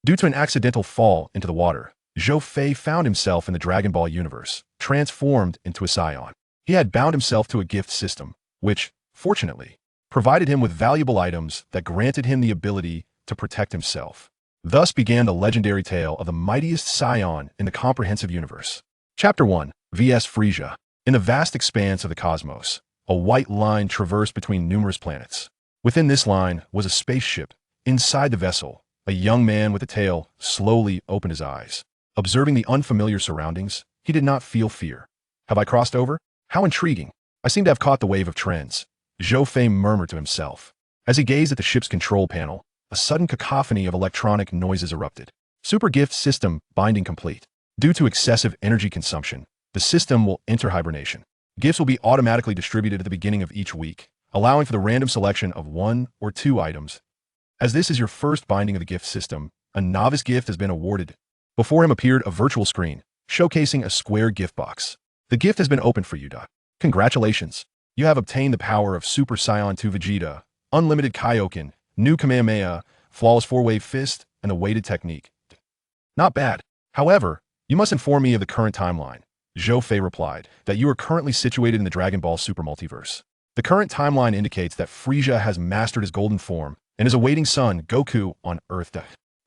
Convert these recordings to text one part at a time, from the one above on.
Due to an accidental fall into the water, Zhou Fei found himself in the Dragon Ball universe, transformed into a Saiyan. He had bound himself to a gift system, which, fortunately, provided him with valuable items that granted him the ability to protect himself. Thus began the legendary tale of the mightiest Saiyan in the comprehensive universe. Chapter 1, vs. Frisia. In the vast expanse of the cosmos, a white line traversed between numerous planets. Within this line was a spaceship. Inside the vessel, a young man with a tail slowly opened his eyes. Observing the unfamiliar surroundings, he did not feel fear. Have I crossed over? How intriguing. I seem to have caught the wave of trends. Zhou Fei murmured to himself. As he gazed at the ship's control panel, a sudden cacophony of electronic noises erupted. Super gift system binding complete. Due to excessive energy consumption, the system will enter hibernation. Gifts will be automatically distributed at the beginning of each week, allowing for the random selection of 1 or 2 items. As this is your first binding of the gift system, a novice gift has been awarded. Before him appeared a virtual screen, showcasing a square gift box. The gift has been opened for you, Doc. Congratulations. You have obtained the power of Super Saiyan 2 Vegeta, Unlimited Kaioken, New Kamehameha, Flawless 4-Wave Fist, and the Weighted Technique. Not bad. However, you must inform me of the current timeline. Zhou Fei replied that you are currently situated in the Dragon Ball Super Multiverse. The current timeline indicates that Frisia has mastered his golden form and is awaiting son Goku on Earth.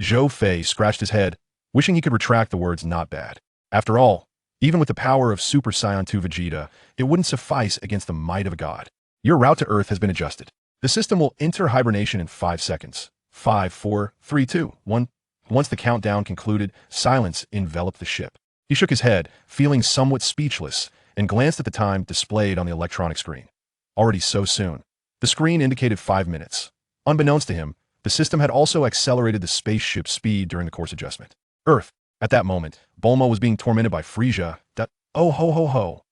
Zhou Fei scratched his head, wishing he could retract the words not bad. After all, even with the power of Super Saiyan 2 Vegeta, it wouldn't suffice against the might of a god. Your route to Earth has been adjusted. The system will enter hibernation in 5 seconds. 5, 4, 3, 2, 1. Once the countdown concluded, silence enveloped the ship. He shook his head, feeling somewhat speechless, and glanced at the time displayed on the electronic screen. Already so soon. The screen indicated 5 minutes. Unbeknownst to him, the system had also accelerated the spaceship's speed during the course adjustment. Earth. At that moment, Bulma was being tormented by Frisia. Oh ho ho ho.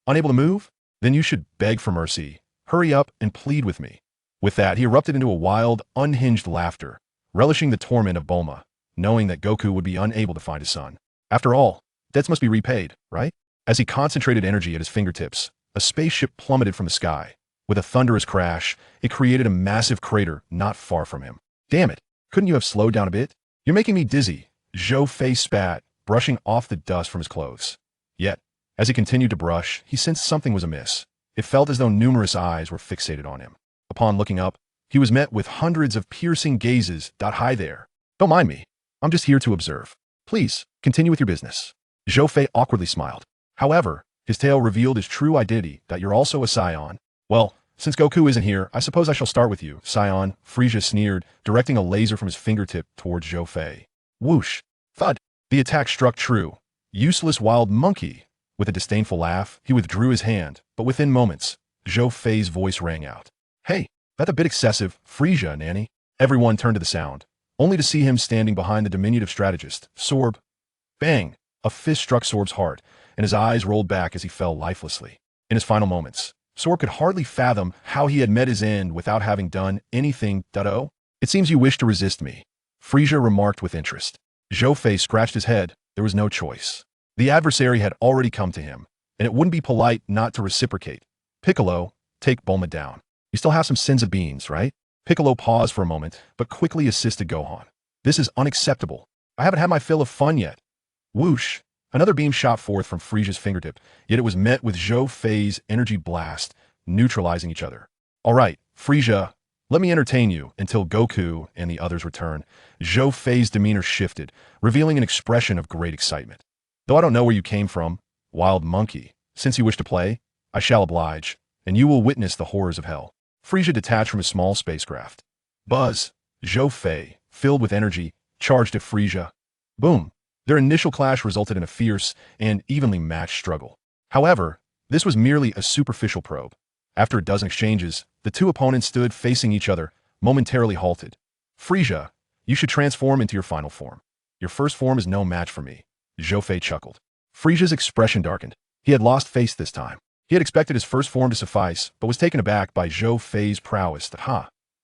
Unable to move? Then you should beg for mercy. Hurry up and plead with me. With that, he erupted into a wild, unhinged laughter, relishing the torment of Bulma, knowing that Goku would be unable to find his son. After all, debts must be repaid, right? As he concentrated energy at his fingertips, a spaceship plummeted from the sky. With a thunderous crash, it created a massive crater not far from him. Damn it, couldn't you have slowed down a bit? You're making me dizzy. Zhou Fei spat, brushing off the dust from his clothes. Yet, as he continued to brush, he sensed something was amiss. It felt as though numerous eyes were fixated on him. Upon looking up, he was met with hundreds of piercing gazes. Hi there. Don't mind me. I'm just here to observe. Please, continue with your business. Zhou Fei awkwardly smiled. However, his tail revealed his true identity, that you're also a Saiyan. Well, since Goku isn't here, I suppose I shall start with you, Saiyan, Frisia sneered, directing a laser from his fingertip towards Zhou Fei. Whoosh. Thud. The attack struck true. Useless wild monkey. With a disdainful laugh, he withdrew his hand, but within moments, Zhou Fei's voice rang out. Hey, that's a bit excessive, Frisia, Nanny. Everyone turned to the sound, only to see him standing behind the diminutive strategist, Sorb. Bang! A fist struck Sorb's heart, and his eyes rolled back as he fell lifelessly. In his final moments, Sorb could hardly fathom how he had met his end without having done anything. Oh, it seems you wish to resist me, Frisia remarked with interest. Zhou Fei scratched his head. There was no choice. The adversary had already come to him, and it wouldn't be polite not to reciprocate. Piccolo, take Bulma down. You still have some sins of beans, right? Piccolo paused for a moment, but quickly assisted Gohan. This is unacceptable. I haven't had my fill of fun yet. Whoosh! Another beam shot forth from Frisia's fingertip, yet it was met with Zhou Fei's energy blast, neutralizing each other. All right, Frisia, let me entertain you until Goku and the others return. Zhou Fei's demeanor shifted, revealing an expression of great excitement. Though I don't know where you came from, wild monkey, since you wish to play, I shall oblige, and you will witness the horrors of hell. Frisia detached from his small spacecraft. Buzz! Zhou Fei, filled with energy, charged at Frisia. Boom! Their initial clash resulted in a fierce and evenly matched struggle. However, this was merely a superficial probe. After a dozen exchanges, the two opponents stood facing each other, momentarily halted. Frisia, you should transform into your final form. Your first form is no match for me. Zhou Fei chuckled. Frisia's expression darkened. He had lost face this time. He had expected his first form to suffice, but was taken aback by Zhou Fei's prowess.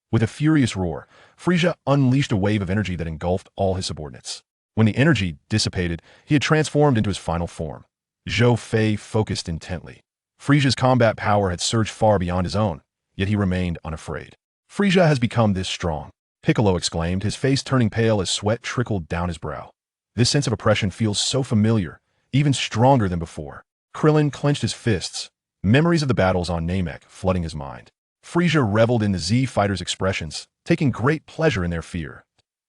With a furious roar, Frisia unleashed a wave of energy that engulfed all his subordinates. When the energy dissipated, he had transformed into his final form. Zhou Fei focused intently. Frisia's combat power had surged far beyond his own, yet he remained unafraid. Frisia has become this strong. Piccolo exclaimed, his face turning pale as sweat trickled down his brow. This sense of oppression feels so familiar, even stronger than before. Krillin clenched his fists, memories of the battles on Namek flooding his mind. Frieza reveled in the Z fighters' expressions, taking great pleasure in their fear.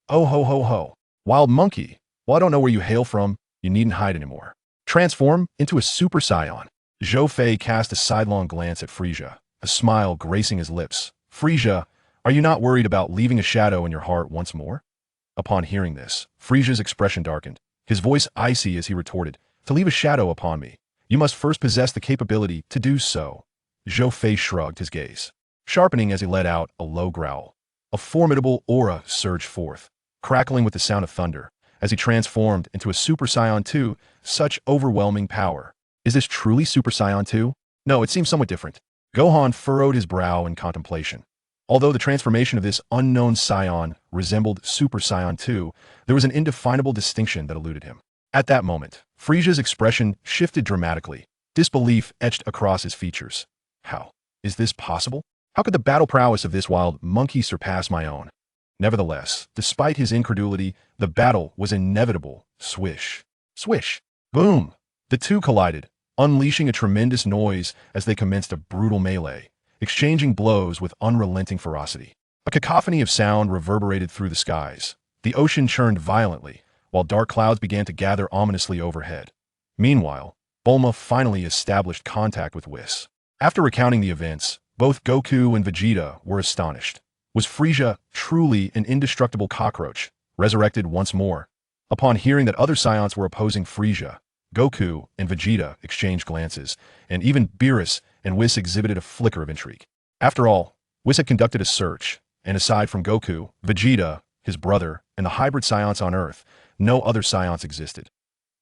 Oh ho ho ho. Wild monkey, well, I don't know where you hail from, you needn't hide anymore. Transform into a Super Saiyan. Zhou Fei cast a sidelong glance at Frieza, a smile gracing his lips. Frieza, are you not worried about leaving a shadow in your heart once more? Upon hearing this, Frieza's expression darkened, his voice icy as he retorted, to leave a shadow upon me, you must first possess the capability to do so. Zhou Fei shrugged his gaze, sharpening as he let out a low growl. A formidable aura surged forth, crackling with the sound of thunder, as he transformed into a Super Saiyan 2, such overwhelming power. Is this truly Super Saiyan 2? No, it seems somewhat different. Gohan furrowed his brow in contemplation. Although the transformation of this unknown Saiyan resembled Super Saiyan 2, there was an indefinable distinction that eluded him. At that moment, Frieza's expression shifted dramatically. Disbelief etched across his features. How? Is this possible? How could the battle prowess of this wild monkey surpass my own? Nevertheless, despite his incredulity, the battle was inevitable. Swish. Swish. Boom. The two collided, unleashing a tremendous noise as they commenced a brutal melee, exchanging blows with unrelenting ferocity. A cacophony of sound reverberated through the skies. The ocean churned violently, while dark clouds began to gather ominously overhead. Meanwhile, Bulma finally established contact with Whis. After recounting the events, both Goku and Vegeta were astonished. Was Frieza truly an indestructible cockroach, resurrected once more? Upon hearing that other Saiyans were opposing Frieza, Goku and Vegeta exchanged glances, and even Beerus and Whis exhibited a flicker of intrigue. After all, Whis had conducted a search, and aside from Goku, Vegeta, his brother, and the hybrid Saiyans on Earth, no other Saiyans existed.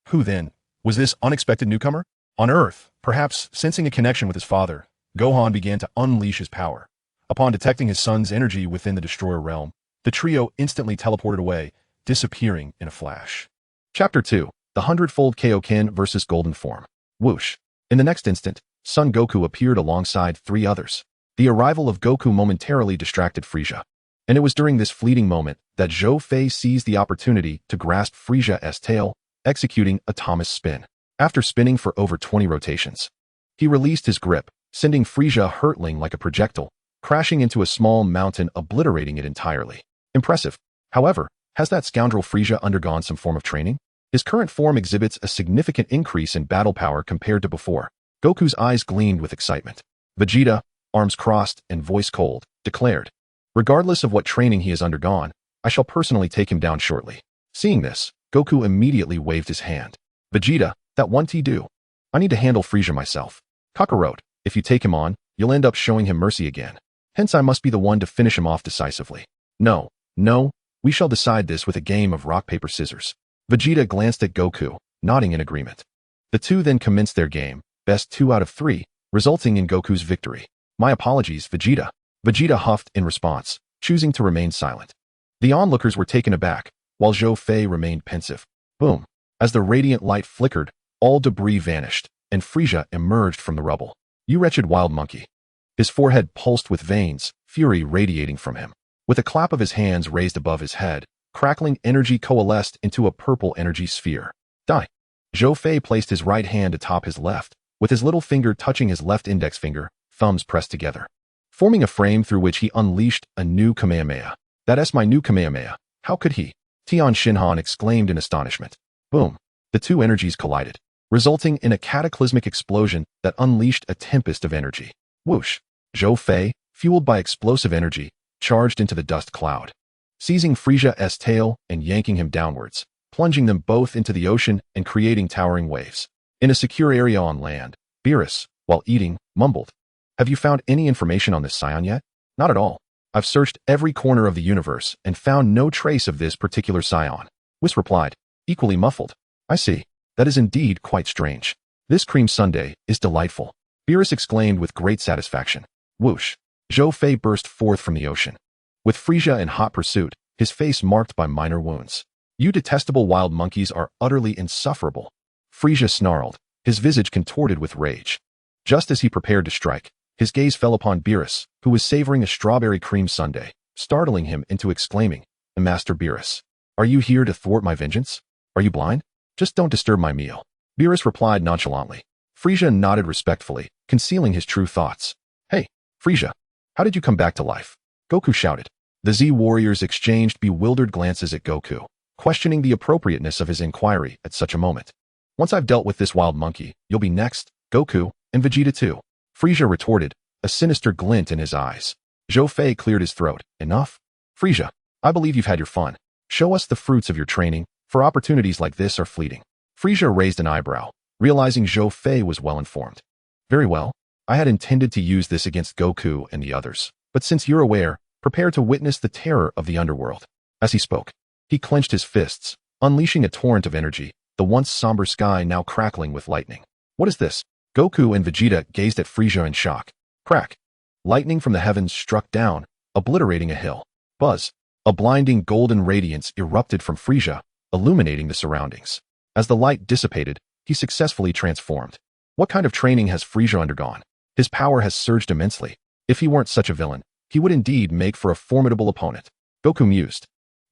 Who then was this unexpected newcomer? On Earth, perhaps sensing a connection with his father, Gohan began to unleash his power. Upon detecting his son's energy within the Destroyer realm, the trio instantly teleported away, disappearing in a flash. Chapter 2. The Hundredfold Kaioken versus Golden Form. Whoosh. In the next instant, Son Goku appeared alongside three others. The arrival of Goku momentarily distracted Frieza. And it was during this fleeting moment that Zhou Fei seized the opportunity to grasp Frieza's tail, executing a Thomas spin. After spinning for over 20 rotations, he released his grip, sending Frieza hurtling like a projectile, crashing into a small mountain, obliterating it entirely. Impressive. However, has that scoundrel Frieza undergone some form of training? His current form exhibits a significant increase in battle power compared to before. Goku's eyes gleamed with excitement. Vegeta, arms crossed and voice cold, declared, regardless of what training he has undergone, I shall personally take him down shortly. Seeing this, Goku immediately waved his hand. Vegeta, that won't do. I need to handle Frieza myself. Kakarot, if you take him on, you'll end up showing him mercy again. Hence I must be the one to finish him off decisively. No, we shall decide this with a game of rock, paper, scissors. Vegeta glanced at Goku, nodding in agreement. The two then commenced their game, best 2 out of 3, resulting in Goku's victory. My apologies, Vegeta. Vegeta huffed in response, choosing to remain silent. The onlookers were taken aback, while Zhou Fei remained pensive. Boom. As the radiant light flickered, all debris vanished, and Frieza emerged from the rubble. You wretched wild monkey. His forehead pulsed with veins, fury radiating from him. With a clap of his hands raised above his head, crackling energy coalesced into a purple energy sphere. Die. Zhou Fei placed his right hand atop his left, with his little finger touching his left index finger, thumbs pressed together, forming a frame through which he unleashed a new Kamehameha. That's my new Kamehameha. How could he? Tian Shinhan exclaimed in astonishment. Boom. The two energies collided, resulting in a cataclysmic explosion that unleashed a tempest of energy. Whoosh. Zhou Fei, fueled by explosive energy, charged into the dust cloud, seizing Frieza's tail and yanking him downwards, plunging them both into the ocean and creating towering waves. In a secure area on land, Beerus, while eating, mumbled, have you found any information on this Saiyan yet? Not at all. I've searched every corner of the universe and found no trace of this particular Saiyan. Whis replied, equally muffled. I see. That is indeed quite strange. This cream sundae is delightful. Beerus exclaimed with great satisfaction. Whoosh. Zhou Fei burst forth from the ocean. With Frieza in hot pursuit, his face marked by minor wounds. You detestable wild monkeys are utterly insufferable. Frieza snarled, his visage contorted with rage. Just as he prepared to strike, his gaze fell upon Beerus, who was savoring a strawberry cream sundae, startling him into exclaiming, "Master Beerus, are you here to thwart my vengeance? Are you blind? Just don't disturb my meal." Beerus replied nonchalantly. Frieza nodded respectfully, concealing his true thoughts. "Hey, Frieza, how did you come back to life?" Goku shouted. The Z warriors exchanged bewildered glances at Goku, questioning the appropriateness of his inquiry at such a moment. "Once I've dealt with this wild monkey, you'll be next, Goku, and Vegeta too," Frieza retorted, a sinister glint in his eyes. Zhou Fei cleared his throat. "Enough? Frieza, I believe you've had your fun. Show us the fruits of your training, for opportunities like this are fleeting." Frieza raised an eyebrow, realizing Zhou Fei was well informed. "Very well. I had intended to use this against Goku and the others, but since you're aware, prepare to witness the terror of the underworld." As he spoke, he clenched his fists, unleashing a torrent of energy, the once somber sky now crackling with lightning. "What is this?" Goku and Vegeta gazed at Frieza in shock. Crack! Lightning from the heavens struck down, obliterating a hill. Buzz! A blinding golden radiance erupted from Frieza, illuminating the surroundings. As the light dissipated, he successfully transformed. What kind of training has Frieza undergone? His power has surged immensely. If he weren't such a villain, he would indeed make for a formidable opponent. Goku mused.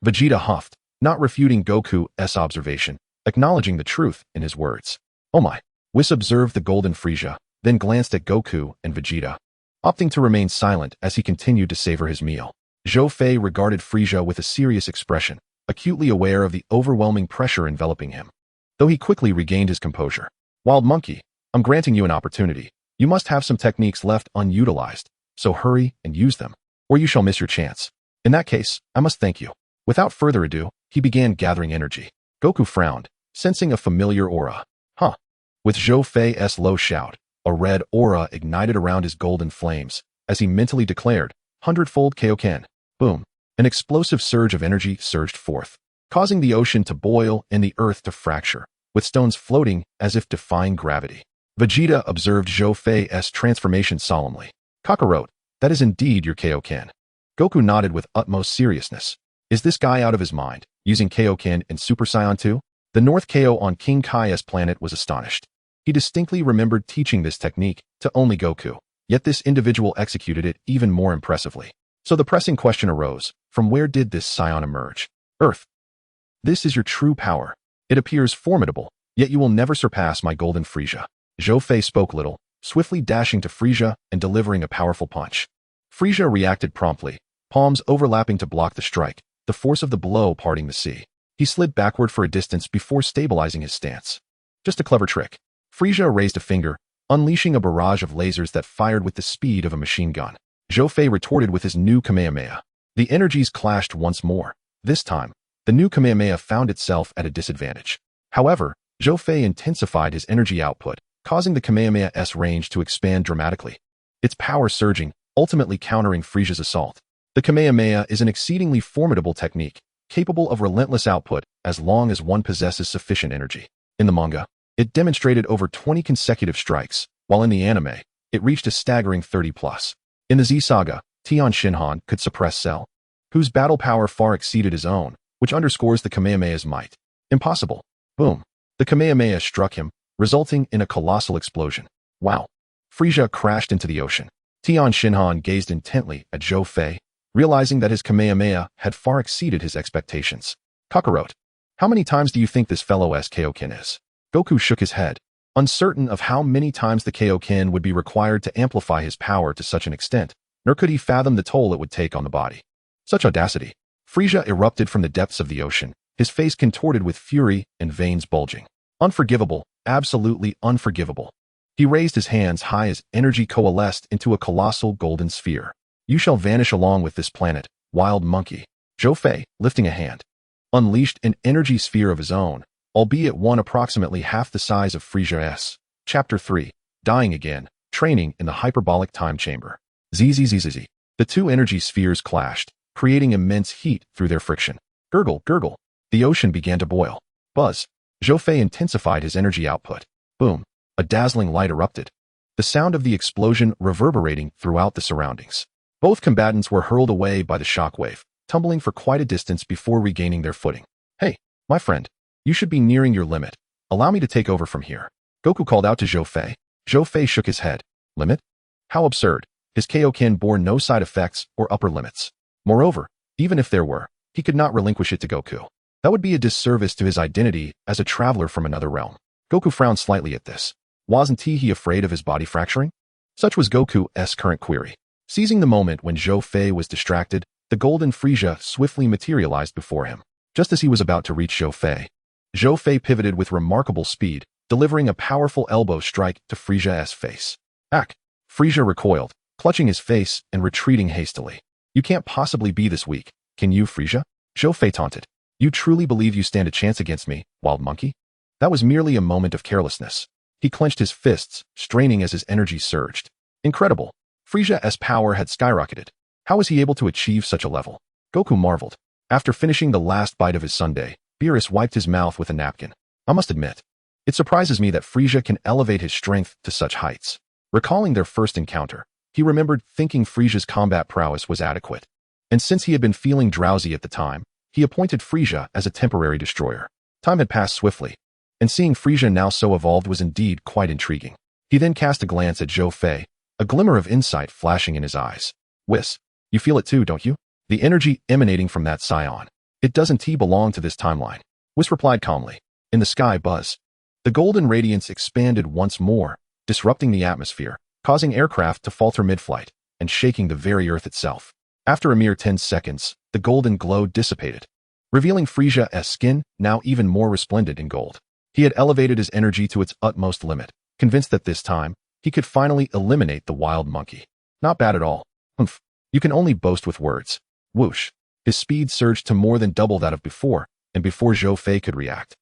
Vegeta huffed, not refuting Goku's observation, acknowledging the truth in his words. "Oh my." Whis observed the golden Frieza, then glanced at Goku and Vegeta, opting to remain silent as he continued to savor his meal. Zhou Fei regarded Frieza with a serious expression, acutely aware of the overwhelming pressure enveloping him. Though he quickly regained his composure. "Wild monkey, I'm granting you an opportunity. You must have some techniques left unutilized, so hurry and use them, or you shall miss your chance. In that case, I must thank you." Without further ado, he began gathering energy. Goku frowned, sensing a familiar aura. Huh. With Zhou Fei's low shout, a red aura ignited around his golden flames, as he mentally declared, "100-fold Kaioken." Boom. An explosive surge of energy surged forth, causing the ocean to boil and the earth to fracture, with stones floating as if defying gravity. Vegeta observed Zhou Fei's transformation solemnly. "Kakarot, that is indeed your Kaioken." Goku nodded with utmost seriousness. Is this guy out of his mind, using Kaioken in Super Saiyan 2? The North Kao on King Kai's planet was astonished. He distinctly remembered teaching this technique to only Goku, yet this individual executed it even more impressively. So the pressing question arose, from where did this Saiyan emerge? Earth. This is your true power. It appears formidable, yet you will never surpass my golden Frieza. Zhou Fei spoke little, swiftly dashing to Frieza and delivering a powerful punch. Frieza reacted promptly, palms overlapping to block the strike, the force of the blow parting the sea. He slid backward for a distance before stabilizing his stance. Just a clever trick. Frieza raised a finger, unleashing a barrage of lasers that fired with the speed of a machine gun. Zhou Fei retorted with his new Kamehameha. The energies clashed once more. This time, the new Kamehameha found itself at a disadvantage. However, Zhou Fei intensified his energy output, causing the Kamehameha's range to expand dramatically. Its power surging, ultimately countering Frieza's assault. The Kamehameha is an exceedingly formidable technique, capable of relentless output as long as one possesses sufficient energy. In the manga, it demonstrated over 20 consecutive strikes, while in the anime, it reached a staggering 30+. In the Z Saga, Tian Shinhan could suppress Cell, whose battle power far exceeded his own, which underscores the Kamehameha's might. Impossible. Boom. The Kamehameha struck him, resulting in a colossal explosion. Wow. Frieza crashed into the ocean. Tian Shinhan gazed intently at Zhou Fei, realizing that his Kamehameha had far exceeded his expectations. Kakarot, how many times do you think this fellow's Kaioken is? Goku shook his head, uncertain of how many times the Kaioken would be required to amplify his power to such an extent, nor could he fathom the toll it would take on the body. Such audacity. Frieza erupted from the depths of the ocean, his face contorted with fury and veins bulging. Unforgivable, absolutely unforgivable. He raised his hands high as energy coalesced into a colossal golden sphere. You shall vanish along with this planet, wild monkey. Zhou Fei, lifting a hand, unleashed an energy sphere of his own, albeit one approximately half the size of Frieza's. Chapter 3. Dying Again, Training in the Hyperbolic Time Chamber. Zzzzz. The two energy spheres clashed, creating immense heat through their friction. Gurgle, gurgle. The ocean began to boil. Buzz. Zhou Fei intensified his energy output. Boom. A dazzling light erupted, the sound of the explosion reverberating throughout the surroundings. Both combatants were hurled away by the shockwave, tumbling for quite a distance before regaining their footing. Hey, my friend, you should be nearing your limit. Allow me to take over from here. Goku called out to Zhou Fei. Zhou Fei shook his head. Limit? How absurd. His Kaioken bore no side effects or upper limits. Moreover, even if there were, he could not relinquish it to Goku. That would be a disservice to his identity as a traveler from another realm. Goku frowned slightly at this. Wasn't he afraid of his body fracturing? Such was Goku's current query. Seizing the moment when Zhou Fei was distracted, the golden Frieza swiftly materialized before him. Just as he was about to reach Zhou Fei pivoted with remarkable speed, delivering a powerful elbow strike to Frieza's face. Ack! Frieza recoiled, clutching his face and retreating hastily. You can't possibly be this weak, can you, Frieza? Zhou Fei taunted. You truly believe you stand a chance against me, wild monkey? That was merely a moment of carelessness. He clenched his fists, straining as his energy surged. Incredible! Frieza's power had skyrocketed. How was he able to achieve such a level? Goku marveled. After finishing the last bite of his sundae, Beerus wiped his mouth with a napkin. I must admit, it surprises me that Frieza can elevate his strength to such heights. Recalling their first encounter, he remembered thinking Frieza's combat prowess was adequate. And since he had been feeling drowsy at the time, he appointed Frieza as a temporary destroyer. Time had passed swiftly, and seeing Frieza now so evolved was indeed quite intriguing. He then cast a glance at Zhou Fei, a glimmer of insight flashing in his eyes. Whis, you feel it too, don't you? The energy emanating from that Saiyan. It doesn't belong to this timeline. Whis replied calmly. In the sky, buzz. The golden radiance expanded once more, disrupting the atmosphere, causing aircraft to falter mid-flight, and shaking the very earth itself. After a mere 10 seconds, the golden glow dissipated, revealing Frieza's skin, now even more resplendent in gold. He had elevated his energy to its utmost limit, convinced that this time, he could finally eliminate the wild monkey. Not bad at all. Humph. You can only boast with words. Whoosh. His speed surged to more than double that of before, and before Zhou Fei could react,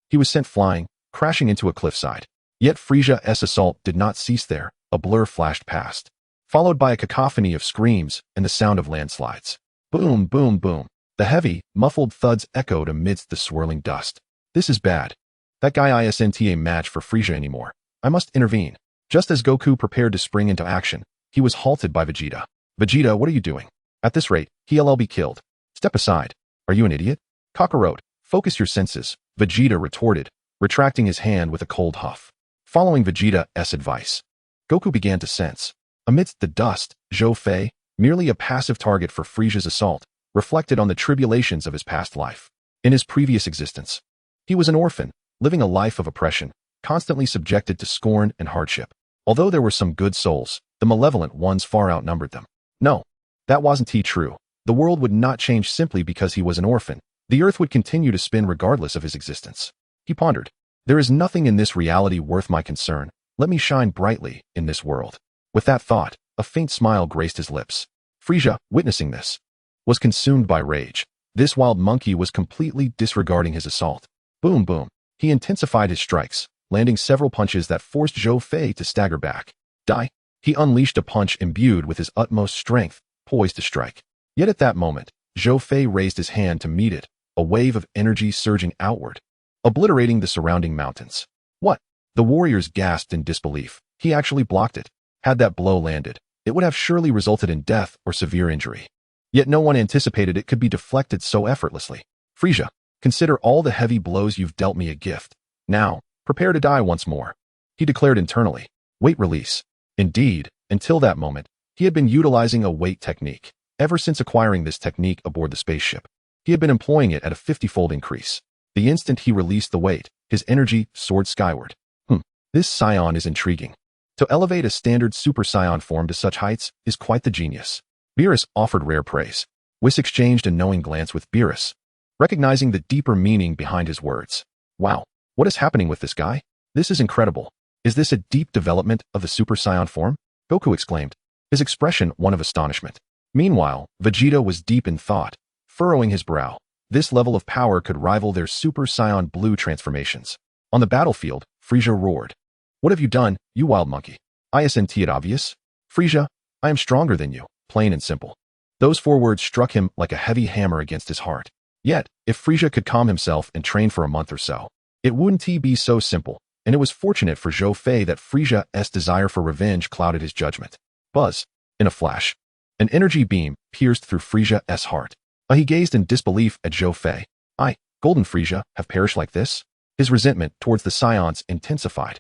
he was sent flying, crashing into a cliffside. Yet Frieza's assault did not cease there. A blur flashed past, followed by a cacophony of screams and the sound of landslides. Boom, boom, boom. The heavy, muffled thuds echoed amidst the swirling dust. This is bad. That guy isn't a match for Frieza anymore. I must intervene. Just as Goku prepared to spring into action, he was halted by Vegeta. Vegeta, what are you doing? At this rate, he'll be killed. Step aside. Are you an idiot? Kakarot, focus your senses, Vegeta retorted, retracting his hand with a cold huff. Following Vegeta's advice, Goku began to sense. Amidst the dust, Zhou Fei, merely a passive target for Frieza's assault, reflected on the tribulations of his past life. In his previous existence, he was an orphan, living a life of oppression, constantly subjected to scorn and hardship. Although there were some good souls, the malevolent ones far outnumbered them. No, that wasn't true. The world would not change simply because he was an orphan. The earth would continue to spin regardless of his existence. He pondered. There is nothing in this reality worth my concern. Let me shine brightly in this world. With that thought, a faint smile graced his lips. Frieza, witnessing this, was consumed by rage. This wild monkey was completely disregarding his assault. Boom, boom. He intensified his strikes, landing several punches that forced Zhou Fei to stagger back. Die. He unleashed a punch imbued with his utmost strength, poised to strike. Yet at that moment, Zhou Fei raised his hand to meet it, a wave of energy surging outward, obliterating the surrounding mountains. What? The warriors gasped in disbelief. He actually blocked it. Had that blow landed, it would have surely resulted in death or severe injury. Yet no one anticipated it could be deflected so effortlessly. Frieza, consider all the heavy blows you've dealt me a gift. Now, prepare to die once more. He declared internally. Weight release. Indeed, until that moment, he had been utilizing a weight technique. Ever since acquiring this technique aboard the spaceship, he had been employing it at a 50-fold increase. The instant he released the weight, his energy soared skyward. This Saiyan is intriguing. To elevate a standard Super Saiyan form to such heights is quite the genius. Beerus offered rare praise. Whis exchanged a knowing glance with Beerus, recognizing the deeper meaning behind his words. Wow, what is happening with this guy? This is incredible. Is this a deep development of the Super Saiyan form? Goku exclaimed, his expression one of astonishment. Meanwhile, Vegeta was deep in thought, furrowing his brow. This level of power could rival their Super Saiyan Blue transformations. On the battlefield, Frieza roared. What have you done, you wild monkey? Isn't it obvious? Frieza, I am stronger than you, plain and simple. Those 4 words struck him like a heavy hammer against his heart. Yet, if Frieza could calm himself and train for a month or so, it wouldn't be so simple, and it was fortunate for Zhou Fei that Frieza's desire for revenge clouded his judgment. Buzz. In a flash, an energy beam pierced through Frieza's heart. He gazed in disbelief at Zhou Fei. Golden Frieza, have perished like this? His resentment towards the Saiyans intensified.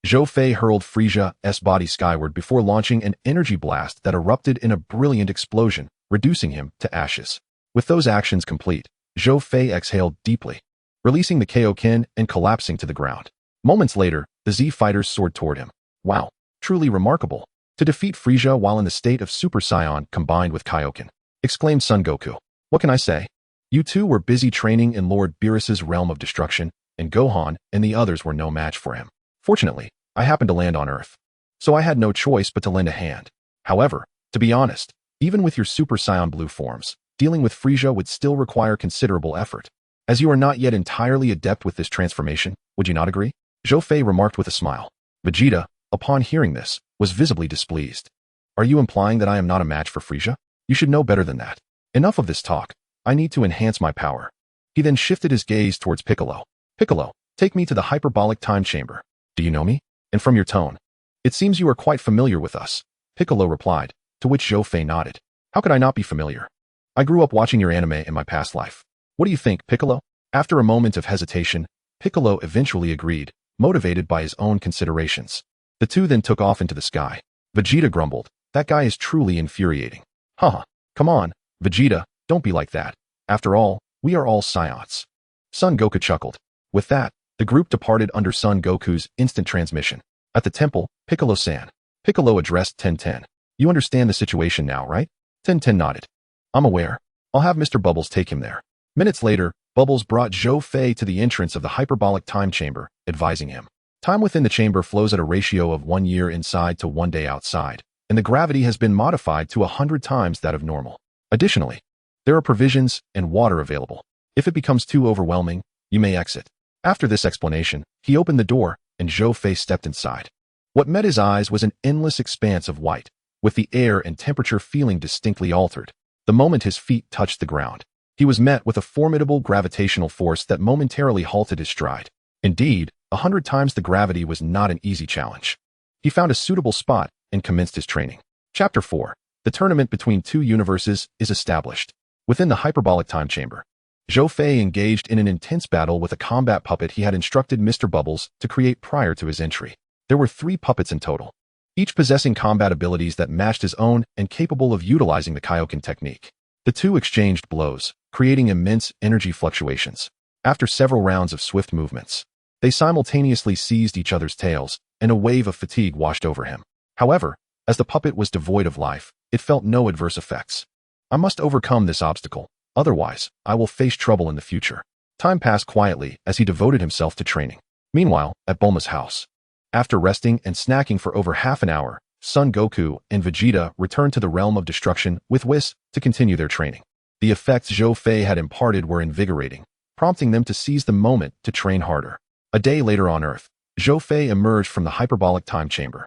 Zhou Fei hurled Frieza's body skyward before launching an energy blast that erupted in a brilliant explosion, reducing him to ashes. With those actions complete, Zhou Fei exhaled deeply, releasing the Kaioken and collapsing to the ground. Moments later, the Z fighters soared toward him. Wow, truly remarkable. To defeat Frieza while in the state of Super Saiyan combined with Kaioken, exclaimed Son Goku. What can I say? You two were busy training in Lord Beerus's realm of destruction, and Gohan and the others were no match for him. Fortunately, I happened to land on Earth, so I had no choice but to lend a hand. However, to be honest, even with your Super Saiyan Blue forms, dealing with Frieza would still require considerable effort. As you are not yet entirely adept with this transformation, would you not agree? Zhou Fei remarked with a smile. Vegeta, upon hearing this, was visibly displeased. Are you implying that I am not a match for Frieza? You should know better than that. Enough of this talk. I need to enhance my power. He then shifted his gaze towards Piccolo. Piccolo, take me to the hyperbolic time chamber. Do you know me? And from your tone, it seems you are quite familiar with us. Piccolo replied, to which Zhou Fei nodded. How could I not be familiar? I grew up watching your anime in my past life. What do you think, Piccolo? After a moment of hesitation, Piccolo eventually agreed, motivated by his own considerations. The two then took off into the sky. Vegeta grumbled, that guy is truly infuriating. Haha, come on, Vegeta, don't be like that. After all, we are all Saiyans. Son Goku chuckled. With that, the group departed under Son Goku's instant transmission. At the temple, Piccolo-san. Piccolo addressed Ten. You understand the situation now, right? Ten nodded. I'm aware. I'll have Mr. Bubbles take him there. Minutes later, Bubbles brought Zhou Fei to the entrance of the hyperbolic time chamber, advising him. Time within the chamber flows at a ratio of 1 year inside to 1 day outside, and the gravity has been modified to 100 times that of normal. Additionally, there are provisions and water available. If it becomes too overwhelming, you may exit. After this explanation, he opened the door, and Zhou Fei stepped inside. What met his eyes was an endless expanse of white, with the air and temperature feeling distinctly altered. The moment his feet touched the ground, he was met with a formidable gravitational force that momentarily halted his stride. Indeed, 100 times the gravity was not an easy challenge. He found a suitable spot and commenced his training. Chapter 4. The tournament between two universes is established. Within the hyperbolic time chamber, Zhou Fei engaged in an intense battle with a combat puppet he had instructed Mr. Bubbles to create prior to his entry. There were 3 puppets in total, each possessing combat abilities that matched his own and capable of utilizing the Kaioken technique. The two exchanged blows, creating immense energy fluctuations. After several rounds of swift movements, they simultaneously seized each other's tails, and a wave of fatigue washed over him. However, as the puppet was devoid of life, it felt no adverse effects. I must overcome this obstacle, otherwise, I will face trouble in the future. Time passed quietly as he devoted himself to training. Meanwhile, at Bulma's house, after resting and snacking for over half an hour, Son Goku and Vegeta returned to the realm of destruction with Whis to continue their training. The effects Zhou Fei had imparted were invigorating, prompting them to seize the moment to train harder. A day later on Earth, Zhou Fei emerged from the hyperbolic time chamber,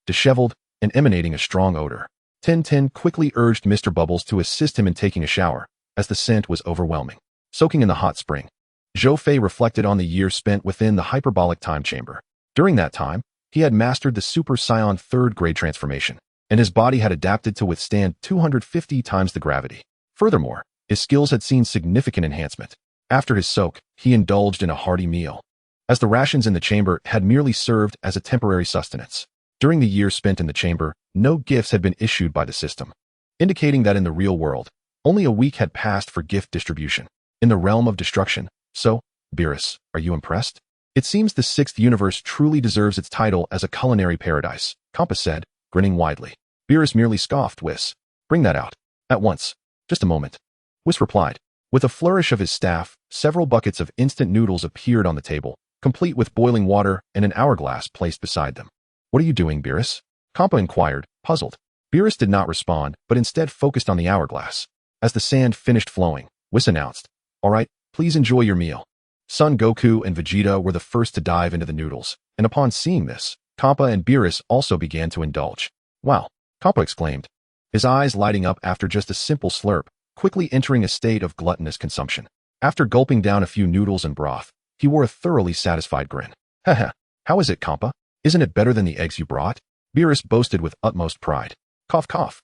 disheveled and emanating a strong odor. Ten quickly urged Mr. Bubbles to assist him in taking a shower, as the scent was overwhelming. Soaking in the hot spring, Zhou Fei reflected on the years spent within the hyperbolic time chamber. During that time, he had mastered the Super Saiyan 3rd grade transformation, and his body had adapted to withstand 250 times the gravity. Furthermore, his skills had seen significant enhancement. After his soak, he indulged in a hearty meal, as the rations in the chamber had merely served as a temporary sustenance. During the years spent in the chamber, no gifts had been issued by the system, indicating that in the real world, only a week had passed for gift distribution. In the realm of destruction, so, Beerus, are you impressed? It seems the 6th universe truly deserves its title as a culinary paradise, Kampa said, grinning widely. Beerus merely scoffed. Whis, bring that out. At once. Just a moment. Whis replied. With a flourish of his staff, several buckets of instant noodles appeared on the table, complete with boiling water and an hourglass placed beside them. What are you doing, Beerus? Kampa inquired, puzzled. Beerus did not respond, but instead focused on the hourglass. As the sand finished flowing, Whis announced, all right, please enjoy your meal. Son Goku and Vegeta were the first to dive into the noodles, and upon seeing this, Kampa and Beerus also began to indulge. Wow, Kampa exclaimed, his eyes lighting up after just a simple slurp, quickly entering a state of gluttonous consumption. After gulping down a few noodles and broth, he wore a thoroughly satisfied grin. Haha, how is it, Kampa? Isn't it better than the eggs you brought? Beerus boasted with utmost pride. Cough cough.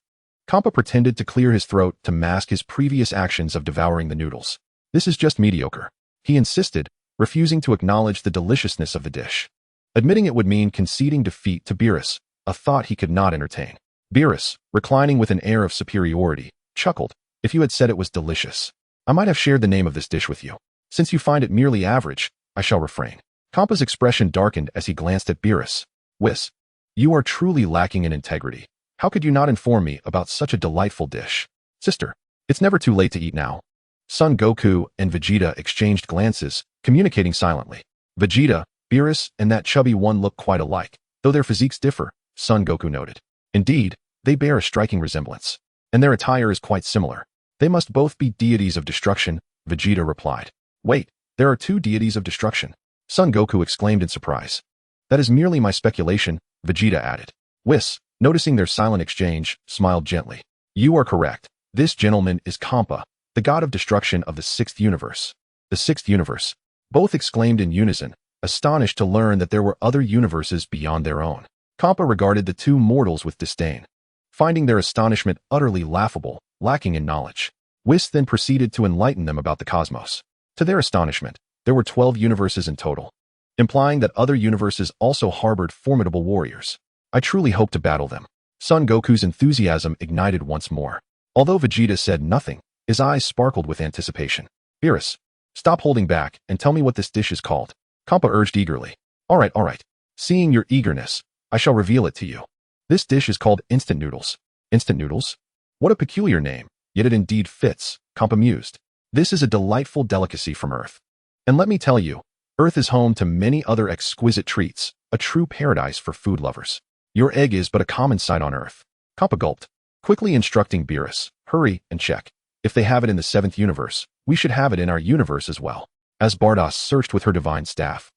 Kampa pretended to clear his throat to mask his previous actions of devouring the noodles. This is just mediocre, he insisted, refusing to acknowledge the deliciousness of the dish. Admitting it would mean conceding defeat to Beerus, a thought he could not entertain. Beerus, reclining with an air of superiority, chuckled. If you had said it was delicious, I might have shared the name of this dish with you. Since you find it merely average, I shall refrain. Kampa's expression darkened as he glanced at Beerus. Whis, you are truly lacking in integrity. How could you not inform me about such a delightful dish? Sister, it's never too late to eat now. Son Goku and Vegeta exchanged glances, communicating silently. Vegeta, Beerus, and that chubby one look quite alike, though their physiques differ, Son Goku noted. Indeed, they bear a striking resemblance, and their attire is quite similar. They must both be deities of destruction, Vegeta replied. Wait, there are two deities of destruction? Son Goku exclaimed in surprise. That is merely my speculation, Vegeta added. Whis, noticing their silent exchange, smiled gently. You are correct. This gentleman is Kampa, the god of destruction of the sixth universe. The sixth universe. Both exclaimed in unison, astonished to learn that there were other universes beyond their own. Kampa regarded the two mortals with disdain, finding their astonishment utterly laughable, lacking in knowledge. Whis then proceeded to enlighten them about the cosmos. To their astonishment, there were 12 universes in total, implying that other universes also harbored formidable warriors. I truly hope to battle them. Son Goku's enthusiasm ignited once more. Although Vegeta said nothing, his eyes sparkled with anticipation. Beerus, stop holding back and tell me what this dish is called. Kampa urged eagerly. All right. Seeing your eagerness, I shall reveal it to you. This dish is called instant noodles. Instant noodles? What a peculiar name, yet it indeed fits, Kampa mused. This is a delightful delicacy from Earth. And let me tell you, Earth is home to many other exquisite treats, a true paradise for food lovers. Your egg is but a common sight on Earth. Kampa gulped, quickly instructing Beerus, hurry and check. If they have it in the seventh universe, we should have it in our universe as well. As Bardoss searched with her divine staff,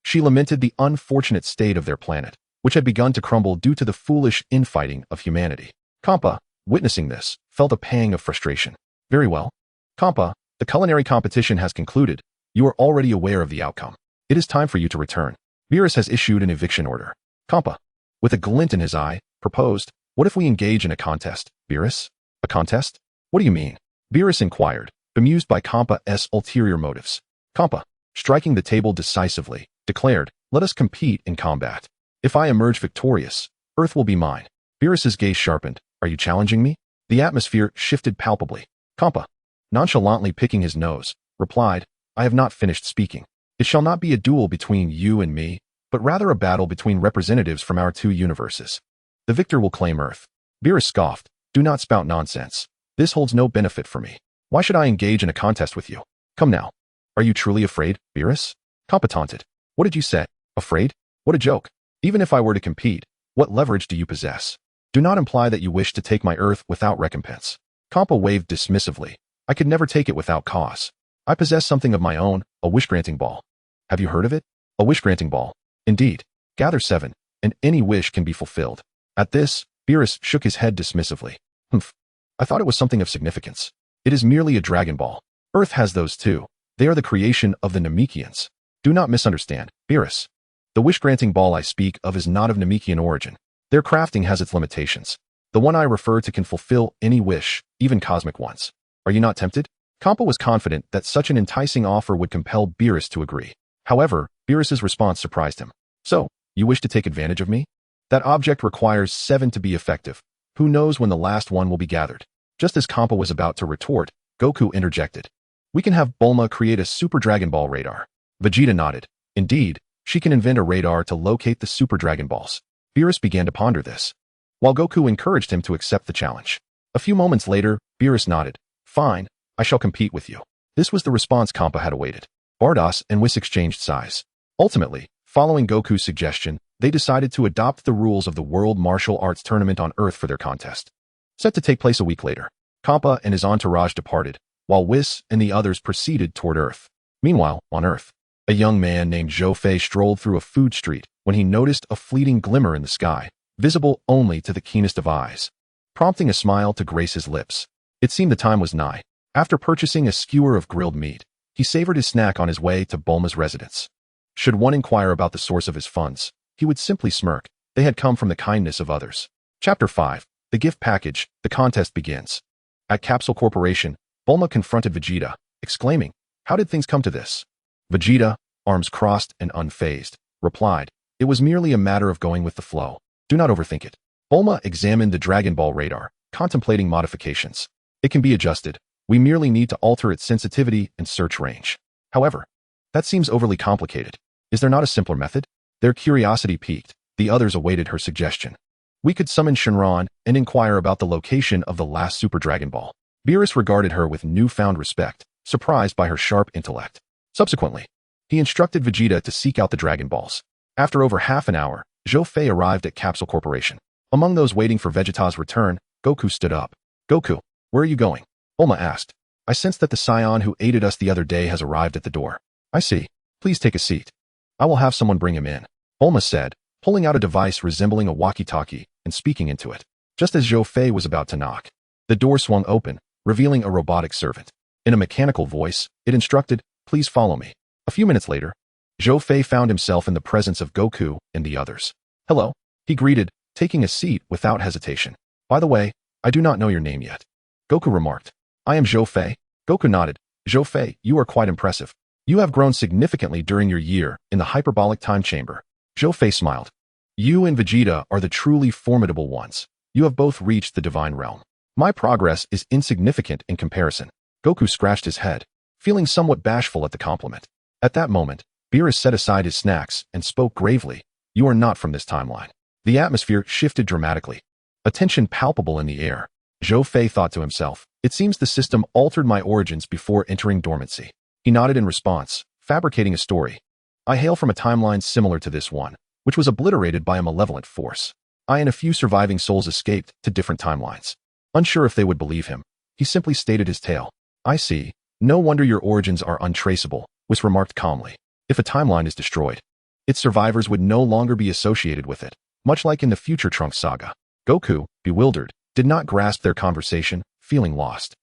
she lamented the unfortunate state of their planet, which had begun to crumble due to the foolish infighting of humanity. Kampa, witnessing this, felt a pang of frustration. Very well. Kampa, the culinary competition has concluded. You are already aware of the outcome. It is time for you to return. Beerus has issued an eviction order. Kampa, with a glint in his eye, proposed, what if we engage in a contest, Beerus? A contest? What do you mean? Beerus inquired, bemused by Kampa's ulterior motives. Kampa, striking the table decisively, declared, let us compete in combat. If I emerge victorious, Earth will be mine. Beerus's gaze sharpened. Are you challenging me? The atmosphere shifted palpably. Kampa, nonchalantly picking his nose, replied, I have not finished speaking. It shall not be a duel between you and me, but rather a battle between representatives from our two universes. The victor will claim Earth. Beerus scoffed. Do not spout nonsense. This holds no benefit for me. Why should I engage in a contest with you? Come now. Are you truly afraid, Beerus? Kampa taunted. What did you say? Afraid? What a joke. Even if I were to compete, what leverage do you possess? Do not imply that you wish to take my Earth without recompense. Kampa waved dismissively. I could never take it without cause. I possess something of my own, a wish-granting ball. Have you heard of it? A wish-granting ball. Indeed. Gather 7, and any wish can be fulfilled. At this, Beerus shook his head dismissively. Humph. I thought it was something of significance. It is merely a Dragon Ball. Earth has those too. They are the creation of the Namekians. Do not misunderstand, Beerus. The wish-granting ball I speak of is not of Namekian origin. Their crafting has its limitations. The one I refer to can fulfill any wish, even cosmic ones. Are you not tempted? Kampa was confident that such an enticing offer would compel Beerus to agree. However, Beerus's response surprised him. So, you wish to take advantage of me? That object requires 7 to be effective. Who knows when the last one will be gathered? Just as Kampa was about to retort, Goku interjected. We can have Bulma create a Super Dragon Ball radar. Vegeta nodded. Indeed, she can invent a radar to locate the Super Dragon Balls. Beerus began to ponder this, while Goku encouraged him to accept the challenge. A few moments later, Beerus nodded. Fine, I shall compete with you. This was the response Kampa had awaited. Bardoss and Whis exchanged sighs. Ultimately, following Goku's suggestion, they decided to adopt the rules of the World Martial Arts Tournament on Earth for their contest. Set to take place a week later, Kampa and his entourage departed, while Whis and the others proceeded toward Earth. Meanwhile, on Earth, a young man named Zhou Fei strolled through a food street when he noticed a fleeting glimmer in the sky, visible only to the keenest of eyes, prompting a smile to grace his lips. It seemed the time was nigh. After purchasing a skewer of grilled meat, he savored his snack on his way to Bulma's residence. Should one inquire about the source of his funds, he would simply smirk. They had come from the kindness of others. Chapter 5. The Gift Package. The contest begins. At Capsule Corporation, Bulma confronted Vegeta, exclaiming, How did things come to this? Vegeta, arms crossed and unfazed, replied, It was merely a matter of going with the flow. Do not overthink it. Bulma examined the Dragon Ball radar, contemplating modifications. It can be adjusted. We merely need to alter its sensitivity and search range. However, that seems overly complicated. Is there not a simpler method? Their curiosity piqued. The others awaited her suggestion. We could summon Shenron and inquire about the location of the last Super Dragon Ball. Beerus regarded her with newfound respect, surprised by her sharp intellect. Subsequently, he instructed Vegeta to seek out the Dragon Balls. After over half an hour, Zhou Fei arrived at Capsule Corporation. Among those waiting for Vegeta's return, Goku stood up. Goku, where are you going? Bulma asked. I sense that the Saiyan who aided us the other day has arrived at the door. I see. Please take a seat. I will have someone bring him in. Bulma said, pulling out a device resembling a walkie-talkie and speaking into it. Just as Zhou Fei was about to knock, the door swung open, revealing a robotic servant. In a mechanical voice, it instructed, please follow me. A few minutes later, Zhou Fei found himself in the presence of Goku and the others. Hello, he greeted, taking a seat without hesitation. By the way, I do not know your name yet. Goku remarked. I am Zhou Fei. Goku nodded. Zhou Fei, you are quite impressive. You have grown significantly during your year in the hyperbolic time chamber. Zhou Fei smiled. You and Vegeta are the truly formidable ones. You have both reached the divine realm. My progress is insignificant in comparison. Goku scratched his head, feeling somewhat bashful at the compliment. At that moment, Beerus set aside his snacks and spoke gravely. You are not from this timeline. The atmosphere shifted dramatically. A tension palpable in the air. Zhou Fei thought to himself, it seems the system altered my origins before entering dormancy. He nodded in response, fabricating a story. I hail from a timeline similar to this one, which was obliterated by a malevolent force. I and a few surviving souls escaped to different timelines. Unsure if they would believe him, he simply stated his tale. I see. No wonder your origins are untraceable, Whis remarked calmly. If a timeline is destroyed, its survivors would no longer be associated with it, much like in the future Trunks saga. Goku, bewildered, did not grasp their conversation, feeling lost.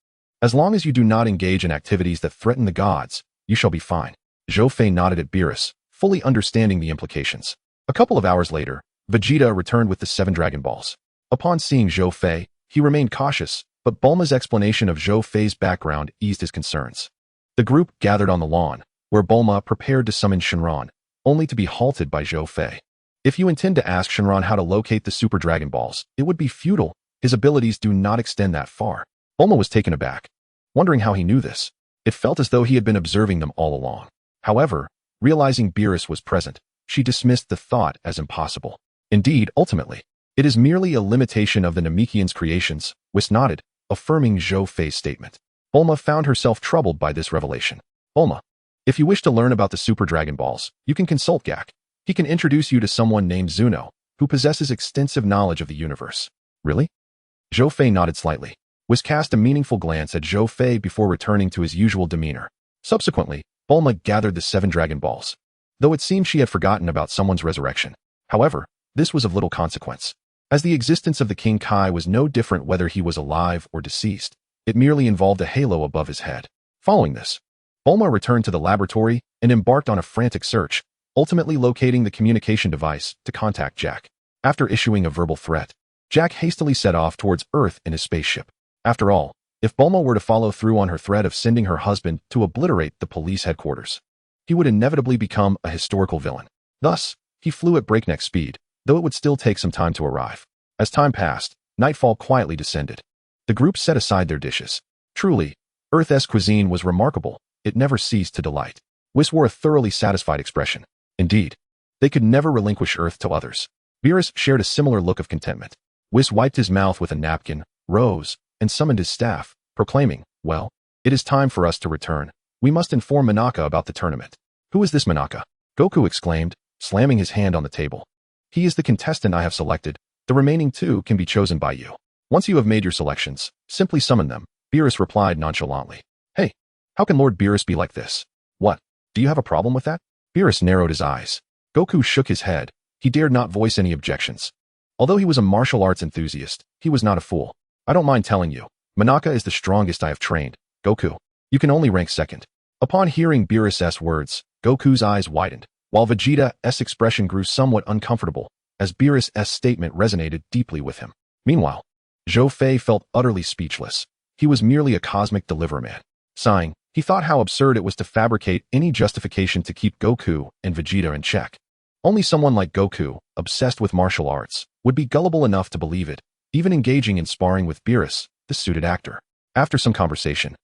As long as you do not engage in activities that threaten the gods, you shall be fine. Zhou Fei nodded at Beerus, fully understanding the implications. A couple of hours later, Vegeta returned with the 7 Dragon Balls. Upon seeing Zhou Fei, he remained cautious, but Bulma's explanation of Zhou Fei's background eased his concerns. The group gathered on the lawn, where Bulma prepared to summon Shenron, only to be halted by Zhou Fei. If you intend to ask Shenron how to locate the Super Dragon Balls, it would be futile. His abilities do not extend that far. Bulma was taken aback, wondering how he knew this. It felt as though he had been observing them all along. However, realizing Beerus was present, she dismissed the thought as impossible. Indeed, ultimately, it is merely a limitation of the Namekian's creations, Whis nodded, affirming Zhou Fei's statement. Bulma found herself troubled by this revelation. Bulma, if you wish to learn about the Super Dragon Balls, you can consult Gak. He can introduce you to someone named Zuno, who possesses extensive knowledge of the universe. Really? Zhou Fei nodded slightly. Whis cast a meaningful glance at Zhou Fei before returning to his usual demeanor. Subsequently, Bulma gathered the 7 Dragon Balls, though it seemed she had forgotten about someone's resurrection. However, this was of little consequence, as the existence of the King Kai was no different whether he was alive or deceased. It merely involved a halo above his head. Following this, Bulma returned to the laboratory and embarked on a frantic search, ultimately locating the communication device to contact Jack. After issuing a verbal threat, Jack hastily set off towards Earth in his spaceship. After all, if Bulma were to follow through on her threat of sending her husband to obliterate the police headquarters, he would inevitably become a historical villain. Thus, he flew at breakneck speed, though it would still take some time to arrive. As time passed, nightfall quietly descended. The group set aside their dishes. Truly, Earth's cuisine was remarkable. It never ceased to delight. Whis wore a thoroughly satisfied expression. Indeed, they could never relinquish Earth to others. Beerus shared a similar look of contentment. Whis wiped his mouth with a napkin, rose, and summoned his staff, proclaiming, well, it is time for us to return. We must inform Monaka about the tournament. Who is this Monaka? Goku exclaimed, slamming his hand on the table. He is the contestant I have selected. The remaining 2 can be chosen by you. Once you have made your selections, simply summon them. Beerus replied nonchalantly. Hey, how can Lord Beerus be like this? What? Do you have a problem with that? Beerus narrowed his eyes. Goku shook his head. He dared not voice any objections. Although he was a martial arts enthusiast, he was not a fool. I don't mind telling you, Monaka is the strongest I have trained. Goku, you can only rank 2nd. Upon hearing Beerus' words, Goku's eyes widened, while Vegeta's expression grew somewhat uncomfortable, as Beerus' statement resonated deeply with him. Meanwhile, Zhou Fei felt utterly speechless. He was merely a cosmic deliveryman. Sighing, he thought how absurd it was to fabricate any justification to keep Goku and Vegeta in check. Only someone like Goku, obsessed with martial arts, would be gullible enough to believe it, even engaging in sparring with Beerus, the suited actor. After some conversation,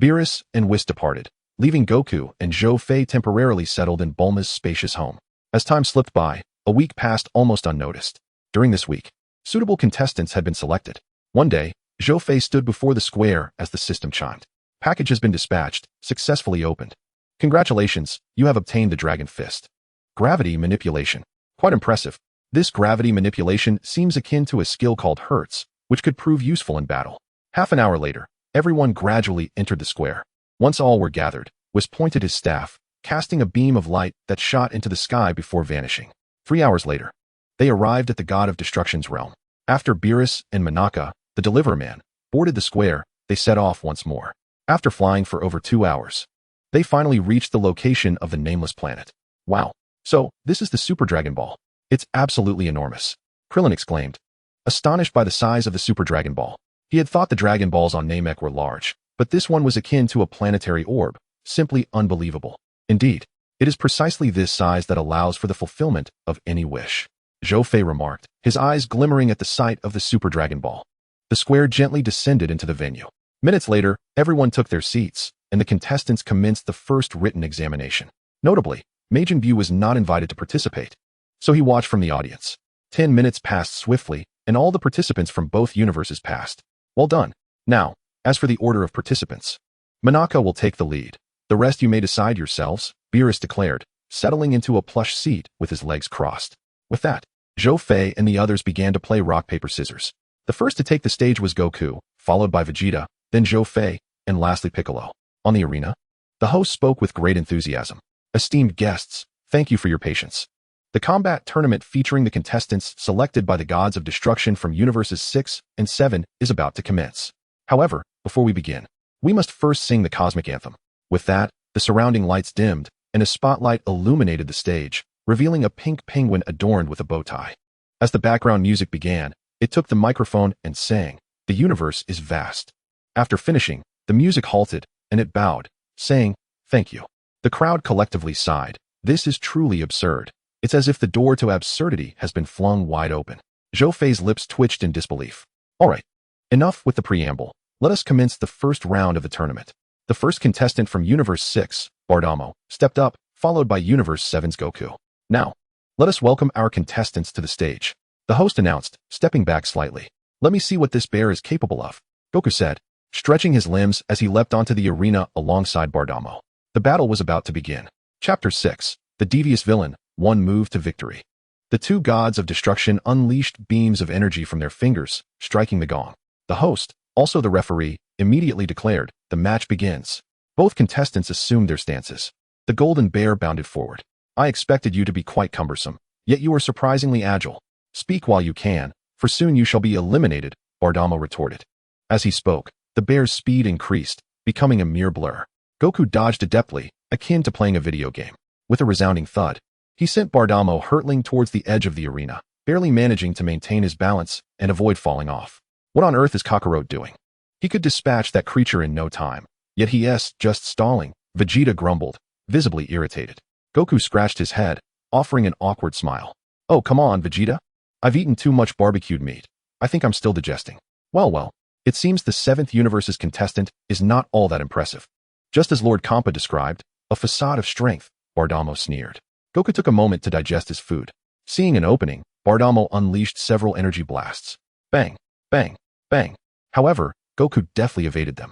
Beerus and Whis departed, leaving Goku and Zhou Fei temporarily settled in Bulma's spacious home. As time slipped by, a week passed almost unnoticed. During this week, suitable contestants had been selected. One day, Zhou Fei stood before the square as the system chimed. Package has been dispatched, successfully opened. Congratulations, you have obtained the Dragon Fist. Gravity manipulation. Quite impressive. This gravity manipulation seems akin to a skill called Hertz, which could prove useful in battle. Half an hour later, everyone gradually entered the square. Once all were gathered, Whis pointed his staff, casting a beam of light that shot into the sky before vanishing. 3 hours later, they arrived at the God of Destruction's realm. After Beerus and Monaka, the Deliverer Man, boarded the square, they set off once more. After flying for over 2 hours, they finally reached the location of the nameless planet. Wow. So, this is the Super Dragon Ball. It's absolutely enormous. Krillin exclaimed, astonished by the size of the Super Dragon Ball. He had thought the Dragon Balls on Namek were large, but this one was akin to a planetary orb, simply unbelievable. Indeed, it is precisely this size that allows for the fulfillment of any wish. Zhou Fei remarked, his eyes glimmering at the sight of the Super Dragon Ball. The square gently descended into the venue. Minutes later, everyone took their seats, and the contestants commenced the first written examination. Notably, Majin Buu was not invited to participate, so he watched from the audience. 10 minutes passed swiftly, and all the participants from both universes passed. Well done. Now, as for the order of participants, Monaka will take the lead. The rest you may decide yourselves, Beerus declared, settling into a plush seat with his legs crossed. With that, Zhou Fei and the others began to play rock, paper, scissors. The first to take the stage was Goku, followed by Vegeta, then Zhou Fei, and lastly Piccolo. On the arena, the host spoke with great enthusiasm. Esteemed guests, thank you for your patience. The combat tournament featuring the contestants selected by the Gods of Destruction from Universes 6 and 7 is about to commence. However, before we begin, we must first sing the Cosmic Anthem. With that, the surrounding lights dimmed, and a spotlight illuminated the stage, revealing a pink penguin adorned with a bow tie. As the background music began, it took the microphone and sang, "The universe is vast." After finishing, the music halted, and it bowed, saying, "Thank you." The crowd collectively sighed. This is truly absurd. It's as if the door to absurdity has been flung wide open. Zhou Fei's lips twitched in disbelief. All right, enough with the preamble. Let us commence the first round of the tournament. The first contestant from Universe 6, Bardamo, stepped up, followed by Universe 7's Goku. Now, let us welcome our contestants to the stage. The host announced, stepping back slightly. Let me see what this bear is capable of, Goku said, stretching his limbs as he leapt onto the arena alongside Bardamo. The battle was about to begin. Chapter 6, The Devious Villain, One Move to Victory. The two gods of destruction unleashed beams of energy from their fingers, striking the gong. The host, also the referee, immediately declared, the match begins. Both contestants assumed their stances. The golden bear bounded forward. I expected you to be quite cumbersome, yet you are surprisingly agile. Speak while you can, for soon you shall be eliminated, Bardamo retorted. As he spoke, the bear's speed increased, becoming a mere blur. Goku dodged adeptly, akin to playing a video game. With a resounding thud, he sent Bardamo hurtling towards the edge of the arena, barely managing to maintain his balance and avoid falling off. What on earth is Kakarot doing? He could dispatch that creature in no time, yet he is just stalling, Vegeta grumbled, visibly irritated. Goku scratched his head, offering an awkward smile. Oh, come on, Vegeta. I've eaten too much barbecued meat. I think I'm still digesting. Well, it seems the 7th universe's contestant is not all that impressive. Just as Lord Kampa described, a facade of strength, Bardamo sneered. Goku took a moment to digest his food. Seeing an opening, Bardamo unleashed several energy blasts. Bang, bang, bang. However, Goku deftly evaded them.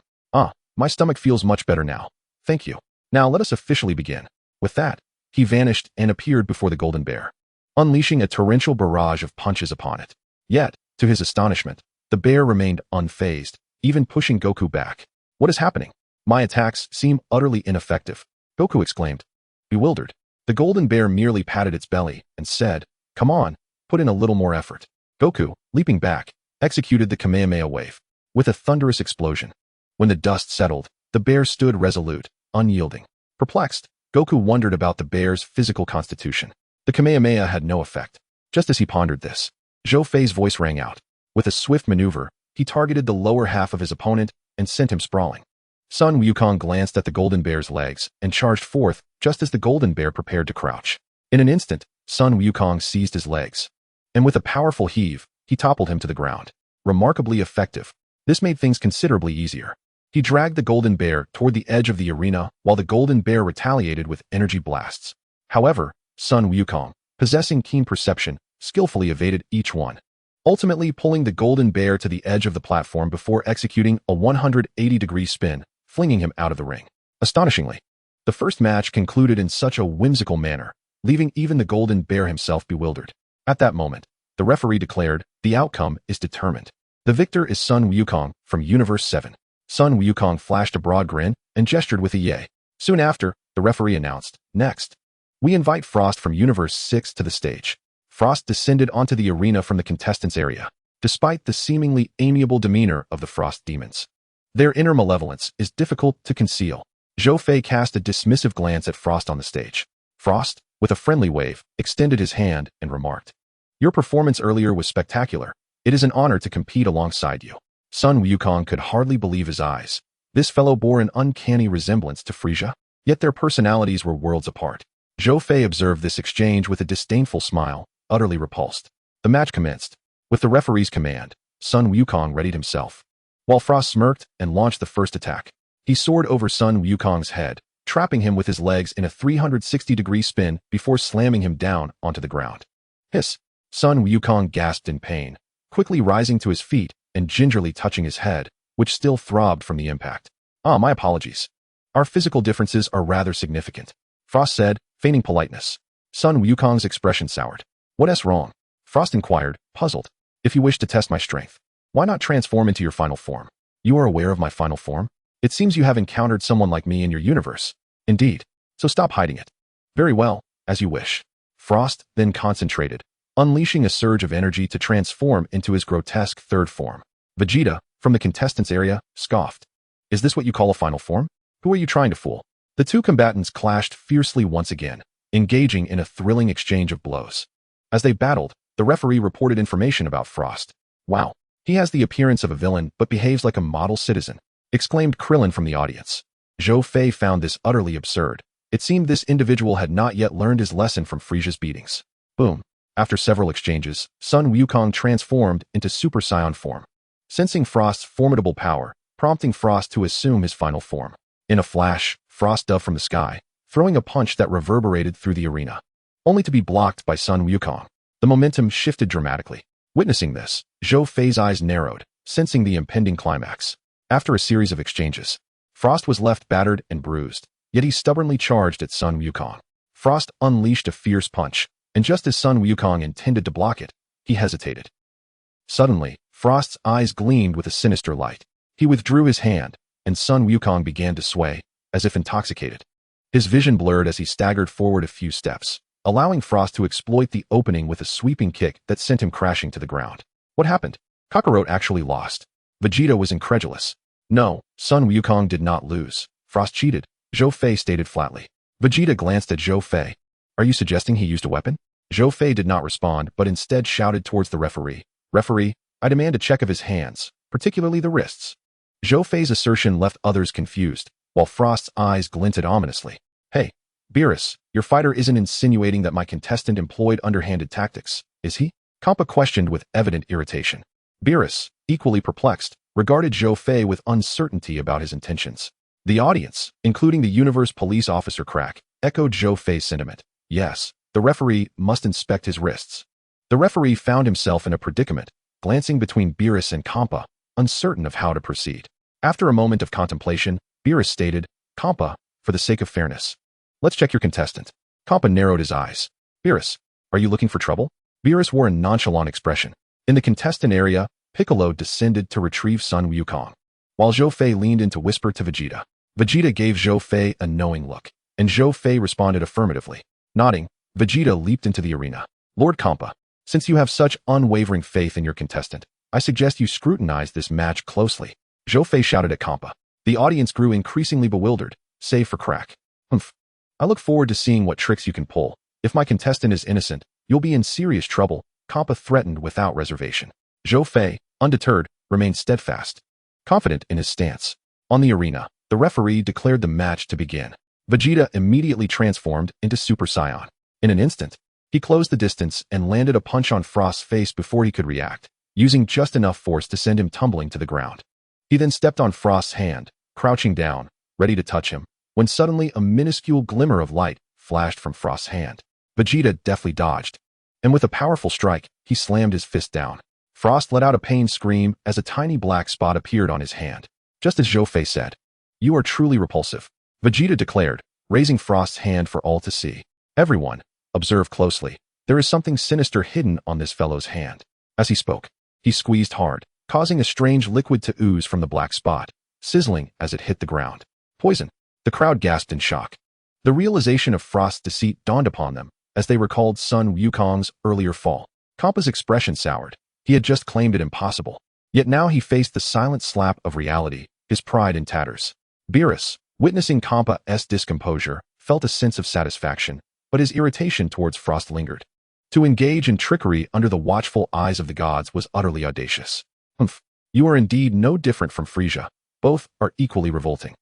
My stomach feels much better now. Thank you. Now let us officially begin. With that, he vanished and appeared before the golden bear, unleashing a torrential barrage of punches upon it. Yet, to his astonishment, the bear remained unfazed, even pushing Goku back. What is happening? My attacks seem utterly ineffective, Goku exclaimed. Bewildered, the golden bear merely patted its belly and said, come on, put in a little more effort. Goku, leaping back, executed the Kamehameha wave. With a thunderous explosion. When the dust settled, the bear stood resolute, unyielding. Perplexed, Goku wondered about the bear's physical constitution. The Kamehameha had no effect. Just as he pondered this, Zhou Fei's voice rang out. With a swift maneuver, he targeted the lower half of his opponent and sent him sprawling. Sun Wukong glanced at the golden bear's legs and charged forth just as the golden bear prepared to crouch. In an instant, Sun Wukong seized his legs, and with a powerful heave, he toppled him to the ground. Remarkably effective. This made things considerably easier. He dragged the golden bear toward the edge of the arena while the golden bear retaliated with energy blasts. However, Sun Wukong, possessing keen perception, skillfully evaded each one, ultimately pulling the golden bear to the edge of the platform before executing a 180-degree spin, flinging him out of the ring. Astonishingly, the first match concluded in such a whimsical manner, leaving even the golden bear himself bewildered. At that moment, the referee declared, "The outcome is determined. The victor is Sun Wukong from Universe 7. Sun Wukong flashed a broad grin and gestured with a yay. Soon after, the referee announced, "Next, we invite Frost from Universe 6 to the stage." Frost descended onto the arena from the contestants' area, despite the seemingly amiable demeanor of the Frost demons. Their inner malevolence is difficult to conceal. Zhou Fei cast a dismissive glance at Frost on the stage. Frost, with a friendly wave, extended his hand and remarked, "Your performance earlier was spectacular. It is an honor to compete alongside you." Sun Wukong could hardly believe his eyes. This fellow bore an uncanny resemblance to Frisia, yet their personalities were worlds apart. Zhou Fei observed this exchange with a disdainful smile, utterly repulsed. The match commenced. With the referee's command, Sun Wukong readied himself. While Frost smirked and launched the first attack, he soared over Sun Wukong's head, trapping him with his legs in a 360-degree spin before slamming him down onto the ground. Hiss! Sun Wukong gasped in pain, quickly rising to his feet and gingerly touching his head, which still throbbed from the impact. My apologies. Our physical differences are rather significant," Frost said, feigning politeness. Sun Wukong's expression soured. "What's wrong?" Frost inquired, puzzled. "If you wish to test my strength, why not transform into your final form? You are aware of my final form? It seems you have encountered someone like me in your universe. Indeed. So stop hiding it." "Very well, as you wish." Frost then concentrated, unleashing a surge of energy to transform into his grotesque third form. Vegeta, from the contestants' area, scoffed. "Is this what you call a final form? Who are you trying to fool?" The two combatants clashed fiercely once again, engaging in a thrilling exchange of blows. As they battled, the referee reported information about Frost. "Wow, he has the appearance of a villain but behaves like a model citizen," exclaimed Krillin from the audience. Zhou Fei found this utterly absurd. It seemed this individual had not yet learned his lesson from Frisia's beatings. Boom. After several exchanges, Sun Wukong transformed into Super Saiyan form, sensing Frost's formidable power, prompting Frost to assume his final form. In a flash, Frost dove from the sky, throwing a punch that reverberated through the arena, only to be blocked by Sun Wukong. The momentum shifted dramatically. Witnessing this, Zhou Fei's eyes narrowed, sensing the impending climax. After a series of exchanges, Frost was left battered and bruised, yet he stubbornly charged at Sun Wukong. Frost unleashed a fierce punch, and just as Sun Wukong intended to block it, he hesitated. Suddenly, Frost's eyes gleamed with a sinister light. He withdrew his hand, and Sun Wukong began to sway, as if intoxicated. His vision blurred as he staggered forward a few steps, allowing Frost to exploit the opening with a sweeping kick that sent him crashing to the ground. What happened? Kakarot actually lost. Vegeta was incredulous. No, Sun Wukong did not lose. Frost cheated, Zhou Fei stated flatly. Vegeta glanced at Zhou Fei. "Are you suggesting he used a weapon?" Zhou Fei did not respond but instead shouted towards the referee. "Referee, I demand a check of his hands, particularly the wrists." Zhou Fei's assertion left others confused, while Frost's eyes glinted ominously. "Hey, Beerus, your fighter isn't insinuating that my contestant employed underhanded tactics, is he?" Kappa questioned with evident irritation. Beerus, equally perplexed, regarded Zhou Fei with uncertainty about his intentions. The audience, including the universe police officer Crack, echoed Zhou Fei's sentiment. Yes, the referee must inspect his wrists. The referee found himself in a predicament, glancing between Beerus and Kampa, uncertain of how to proceed. After a moment of contemplation, Beerus stated, "Kampa, for the sake of fairness, let's check your contestant." Kampa narrowed his eyes. "Beerus, are you looking for trouble?" Beerus wore a nonchalant expression. In the contestant area, Piccolo descended to retrieve Sun Wukong, while Zhou Fei leaned in to whisper to Vegeta. Vegeta gave Zhou Fei a knowing look, and Zhou Fei responded affirmatively. Nodding, Vegeta leaped into the arena. "Lord Kampa, since you have such unwavering faith in your contestant, I suggest you scrutinize this match closely." Zhou Fei shouted at Kampa. The audience grew increasingly bewildered, save for Crack. "Humph. I look forward to seeing what tricks you can pull. If my contestant is innocent, you'll be in serious trouble," Kampa threatened without reservation. Zhou Fei, undeterred, remained steadfast, confident in his stance. On the arena, the referee declared the match to begin. Vegeta immediately transformed into Super Saiyan. In an instant, he closed the distance and landed a punch on Frost's face before he could react, using just enough force to send him tumbling to the ground. He then stepped on Frost's hand, crouching down, ready to touch him, when suddenly a minuscule glimmer of light flashed from Frost's hand. Vegeta deftly dodged, and with a powerful strike, he slammed his fist down. Frost let out a pained scream as a tiny black spot appeared on his hand. Just as Zhou Fei said, "You are truly repulsive," Vegeta declared, raising Frost's hand for all to see. "Everyone, observe closely. There is something sinister hidden on this fellow's hand." As he spoke, he squeezed hard, causing a strange liquid to ooze from the black spot, sizzling as it hit the ground. "Poison." The crowd gasped in shock. The realization of Frost's deceit dawned upon them as they recalled Sun Wukong's earlier fall. Kampa's expression soured. He had just claimed it impossible. Yet now he faced the silent slap of reality, his pride in tatters. Beerus, witnessing Kampa's discomposure, felt a sense of satisfaction, but his irritation towards Frost lingered. To engage in trickery under the watchful eyes of the gods was utterly audacious. "Humph, you are indeed no different from Frieza. Both are equally revolting."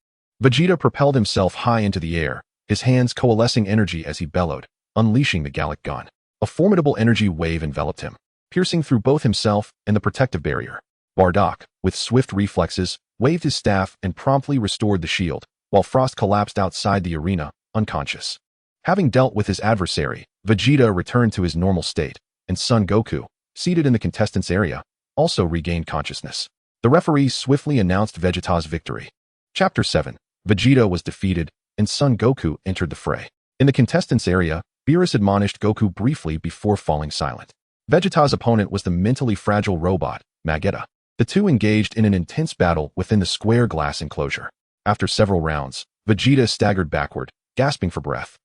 Vegeta propelled himself high into the air, his hands coalescing energy as he bellowed, unleashing the Gallic Gun. A formidable energy wave enveloped him, piercing through both himself and the protective barrier. Bardock, with swift reflexes, waved his staff and promptly restored the shield, while Frost collapsed outside the arena, unconscious. Having dealt with his adversary, Vegeta returned to his normal state, and Son Goku, seated in the contestants' area, also regained consciousness. The referee swiftly announced Vegeta's victory. Chapter 7. Vegeta was defeated, and Son Goku entered the fray. In the contestants' area, Beerus admonished Goku briefly before falling silent. Vegeta's opponent was the mentally fragile robot, Magetta. The two engaged in an intense battle within the square glass enclosure. After several rounds, Vegeta staggered backward, gasping for breath.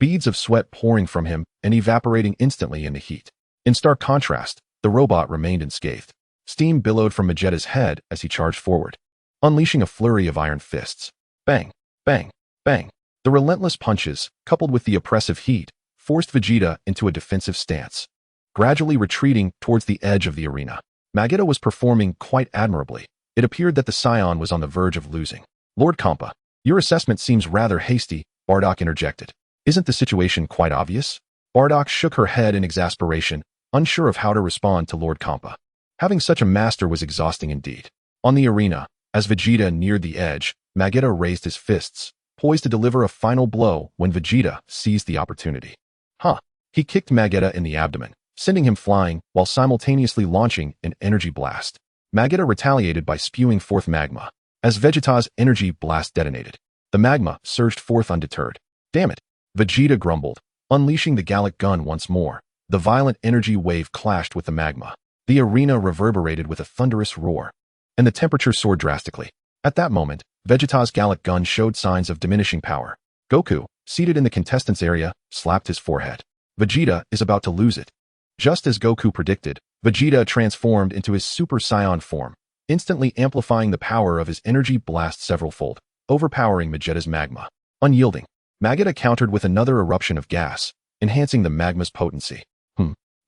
Beads of sweat pouring from him and evaporating instantly in the heat. In stark contrast, the robot remained unscathed. Steam billowed from Vegeta's head as he charged forward, unleashing a flurry of iron fists. Bang, bang, bang. The relentless punches, coupled with the oppressive heat, forced Vegeta into a defensive stance, gradually retreating towards the edge of the arena. Magetta was performing quite admirably. It appeared that the Saiyan was on the verge of losing. "Lord Kampa, your assessment seems rather hasty," Bardock interjected. "Isn't the situation quite obvious?" Bardock shook her head in exasperation, unsure of how to respond to Lord Kampa. Having such a master was exhausting indeed. On the arena, as Vegeta neared the edge, Magetta raised his fists, poised to deliver a final blow when Vegeta seized the opportunity. "Huh!" He kicked Magetta in the abdomen, sending him flying while simultaneously launching an energy blast. Magetta retaliated by spewing forth magma. As Vegeta's energy blast detonated, the magma surged forth undeterred. "Damn it!" Vegeta grumbled, unleashing the Gallic Gun once more. The violent energy wave clashed with the magma. The arena reverberated with a thunderous roar, and the temperature soared drastically. At that moment, Vegeta's Gallic Gun showed signs of diminishing power. Goku, seated in the contestants' area, slapped his forehead. Vegeta is about to lose it. Just as Goku predicted, Vegeta transformed into his Super Saiyan form, instantly amplifying the power of his energy blast severalfold, overpowering Vegeta's magma. Unyielding, Magetta countered with another eruption of gas, enhancing the magma's potency.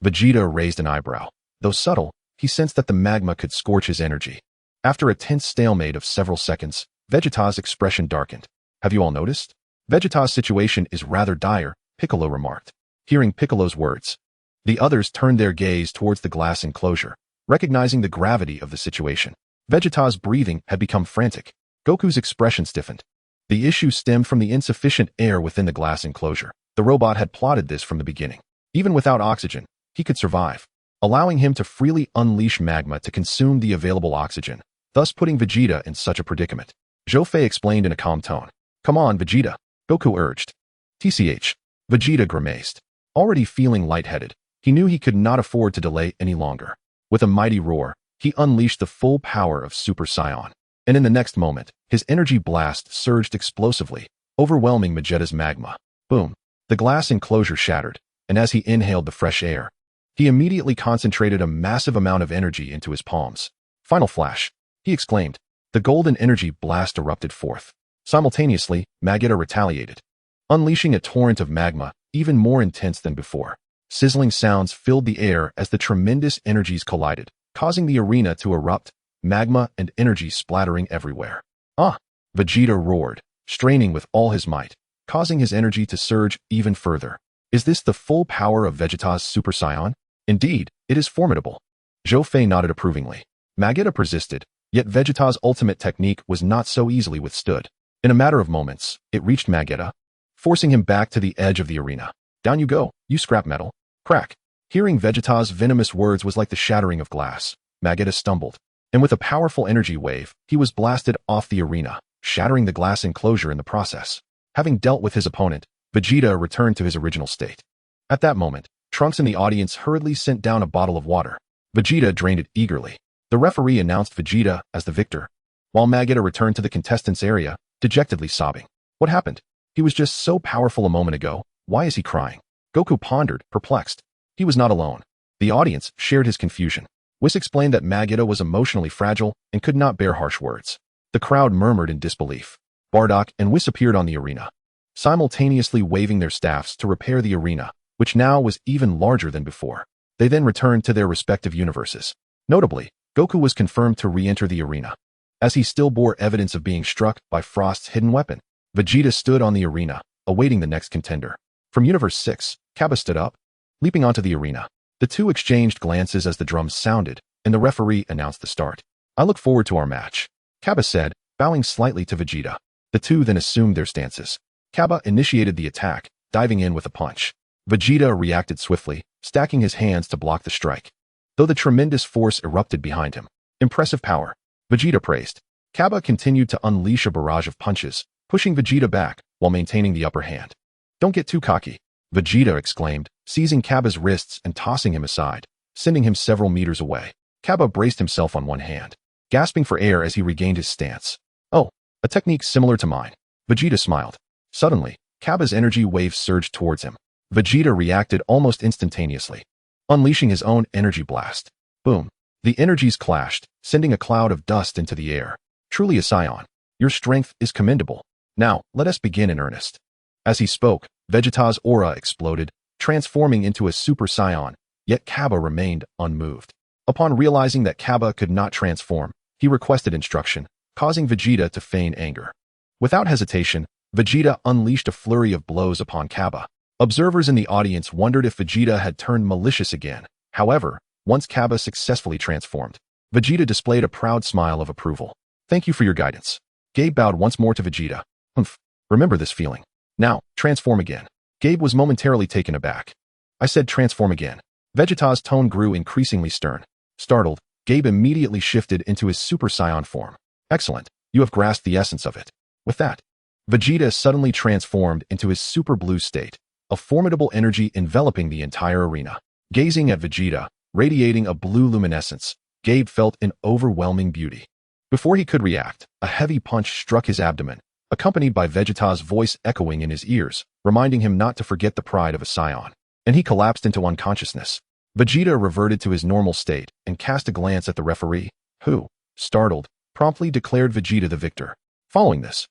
Vegeta raised an eyebrow. Though subtle, he sensed that the magma could scorch his energy. After a tense stalemate of several seconds, Vegeta's expression darkened. "Have you all noticed? Vegeta's situation is rather dire," Piccolo remarked. Hearing Piccolo's words, the others turned their gaze towards the glass enclosure, recognizing the gravity of the situation. Vegeta's breathing had become frantic. Goku's expression stiffened. The issue stemmed from the insufficient air within the glass enclosure. The robot had plotted this from the beginning. Even without oxygen, he could survive, allowing him to freely unleash magma to consume the available oxygen, thus putting Vegeta in such a predicament. Zhou Fei explained in a calm tone. "Come on, Vegeta," Goku urged. "TCH." Vegeta grimaced. Already feeling lightheaded, he knew he could not afford to delay any longer. With a mighty roar, he unleashed the full power of Super Saiyan. And in the next moment, his energy blast surged explosively, overwhelming Vegeta's magma. Boom! The glass enclosure shattered, and as he inhaled the fresh air, he immediately concentrated a massive amount of energy into his palms. "Final flash!" he exclaimed. The golden energy blast erupted forth. Simultaneously, Magetta retaliated, unleashing a torrent of magma, even more intense than before. Sizzling sounds filled the air as the tremendous energies collided, causing the arena to erupt, magma and energy splattering everywhere. "Ah!" Vegeta roared, straining with all his might, causing his energy to surge even further. "Is this the full power of Vegeta's Super Saiyan? Indeed, it is formidable." Zhou Fei nodded approvingly. Magetta persisted, Yet Vegeta's ultimate technique was not so easily withstood. In a matter of moments, it reached Magetta, forcing him back to the edge of the arena. Down you go, you scrap metal. Crack. Hearing Vegeta's venomous words was like the shattering of glass. Magetta stumbled, and with a powerful energy wave, he was blasted off the arena, shattering the glass enclosure in the process. Having dealt with his opponent, Vegeta returned to his original state. At that moment, Trunks in the audience hurriedly sent down a bottle of water. Vegeta drained it eagerly. The referee announced Vegeta as the victor, while Magetta returned to the contestants' area, dejectedly sobbing. What happened? He was just so powerful a moment ago. Why is he crying? Goku pondered, perplexed. He was not alone. The audience shared his confusion. Whis explained that Magetta was emotionally fragile and could not bear harsh words. The crowd murmured in disbelief. Bardock and Whis appeared on the arena, simultaneously waving their staffs to repair the arena, which now was even larger than before. They then returned to their respective universes. Notably, Goku was confirmed to re-enter the arena, as he still bore evidence of being struck by Frost's hidden weapon. Vegeta stood on the arena, awaiting the next contender. From Universe 6, Cabba stood up, leaping onto the arena. The two exchanged glances as the drums sounded, and the referee announced the start. I look forward to our match, Cabba said, bowing slightly to Vegeta. The two then assumed their stances. Cabba initiated the attack, diving in with a punch. Vegeta reacted swiftly, stacking his hands to block the strike, though the tremendous force erupted behind him. Impressive power, Vegeta praised. Cabba continued to unleash a barrage of punches, pushing Vegeta back while maintaining the upper hand. Don't get too cocky, Vegeta exclaimed, seizing Cabba's wrists and tossing him aside, sending him several meters away. Cabba braced himself on one hand, gasping for air as he regained his stance. Oh, a technique similar to mine. Vegeta smiled. Suddenly, Cabba's energy wave surged towards him. Vegeta reacted almost instantaneously, unleashing his own energy blast. Boom. The energies clashed, sending a cloud of dust into the air. Truly a Saiyan. Your strength is commendable. Now, let us begin in earnest. As he spoke, Vegeta's aura exploded, transforming into a Super Saiyan, yet Cabba remained unmoved. Upon realizing that Cabba could not transform, he requested instruction, causing Vegeta to feign anger. Without hesitation, Vegeta unleashed a flurry of blows upon Cabba. Observers in the audience wondered if Vegeta had turned malicious again. However, once Cabba successfully transformed, Vegeta displayed a proud smile of approval. Thank you for your guidance. Gabe bowed once more to Vegeta. Humph, remember this feeling. Now, transform again. Gabe was momentarily taken aback. I said transform again. Vegeta's tone grew increasingly stern. Startled, Gabe immediately shifted into his Super Saiyan form. Excellent, you have grasped the essence of it. With that, Vegeta suddenly transformed into his Super Blue state, a formidable energy enveloping the entire arena. Gazing at Vegeta, radiating a blue luminescence, Gabe felt an overwhelming beauty. Before he could react, a heavy punch struck his abdomen, accompanied by Vegeta's voice echoing in his ears, reminding him not to forget the pride of a Saiyan. And he collapsed into unconsciousness. Vegeta reverted to his normal state and cast a glance at the referee, who, startled, promptly declared Vegeta the victor. Following this,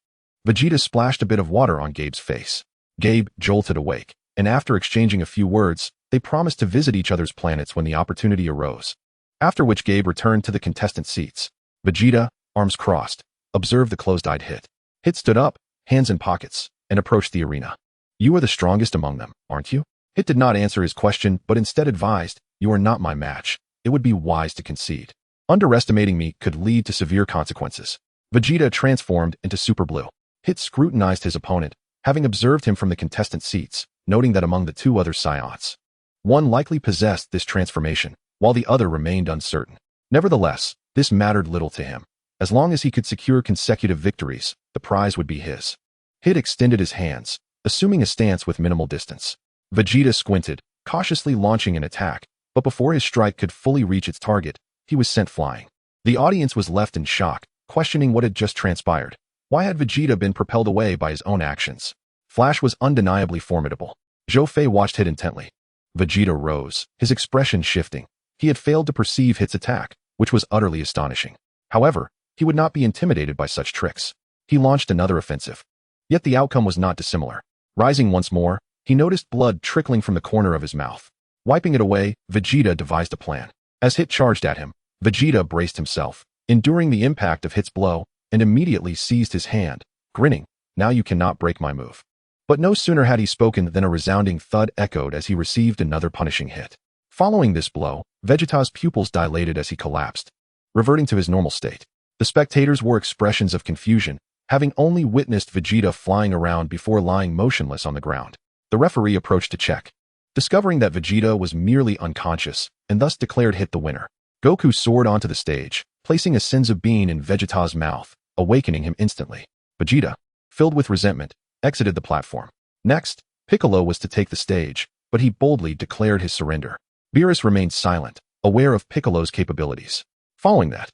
Vegeta splashed a bit of water on Gabe's face. Gabe jolted awake, and after exchanging a few words, they promised to visit each other's planets when the opportunity arose. After which Gabe returned to the contestant seats. Vegeta, arms crossed, observed the closed-eyed Hit. Hit stood up, hands in pockets, and approached the arena. You are the strongest among them, aren't you? Hit did not answer his question, but instead advised, you are not my match. It would be wise to concede. Underestimating me could lead to severe consequences. Vegeta transformed into Super Blue. Hit scrutinized his opponent, having observed him from the contestant seats, noting that among the two other Saiyans, one likely possessed this transformation, while the other remained uncertain. Nevertheless, this mattered little to him. As long as he could secure consecutive victories, the prize would be his. Hit extended his hands, assuming a stance with minimal distance. Vegeta squinted, cautiously launching an attack, but before his strike could fully reach its target, he was sent flying. The audience was left in shock, questioning what had just transpired. Why had Vegeta been propelled away by his own actions? Flash was undeniably formidable. Zhou Fei watched Hit intently. Vegeta rose, his expression shifting. He had failed to perceive Hit's attack, which was utterly astonishing. However, he would not be intimidated by such tricks. He launched another offensive. Yet the outcome was not dissimilar. Rising once more, he noticed blood trickling from the corner of his mouth. Wiping it away, Vegeta devised a plan. As Hit charged at him, Vegeta braced himself, enduring the impact of Hit's blow, and immediately seized his hand, grinning, now you cannot break my move. But no sooner had he spoken than a resounding thud echoed as he received another punishing hit. Following this blow, Vegeta's pupils dilated as he collapsed, reverting to his normal state. The spectators wore expressions of confusion, having only witnessed Vegeta flying around before lying motionless on the ground. The referee approached to check, discovering that Vegeta was merely unconscious, and thus declared Hit the winner. Goku soared onto the stage, placing a Senzu bean in Vegeta's mouth, awakening him instantly. Vegeta, filled with resentment, exited the platform. Next, Piccolo was to take the stage, but he boldly declared his surrender. Beerus remained silent, aware of Piccolo's capabilities. Following that,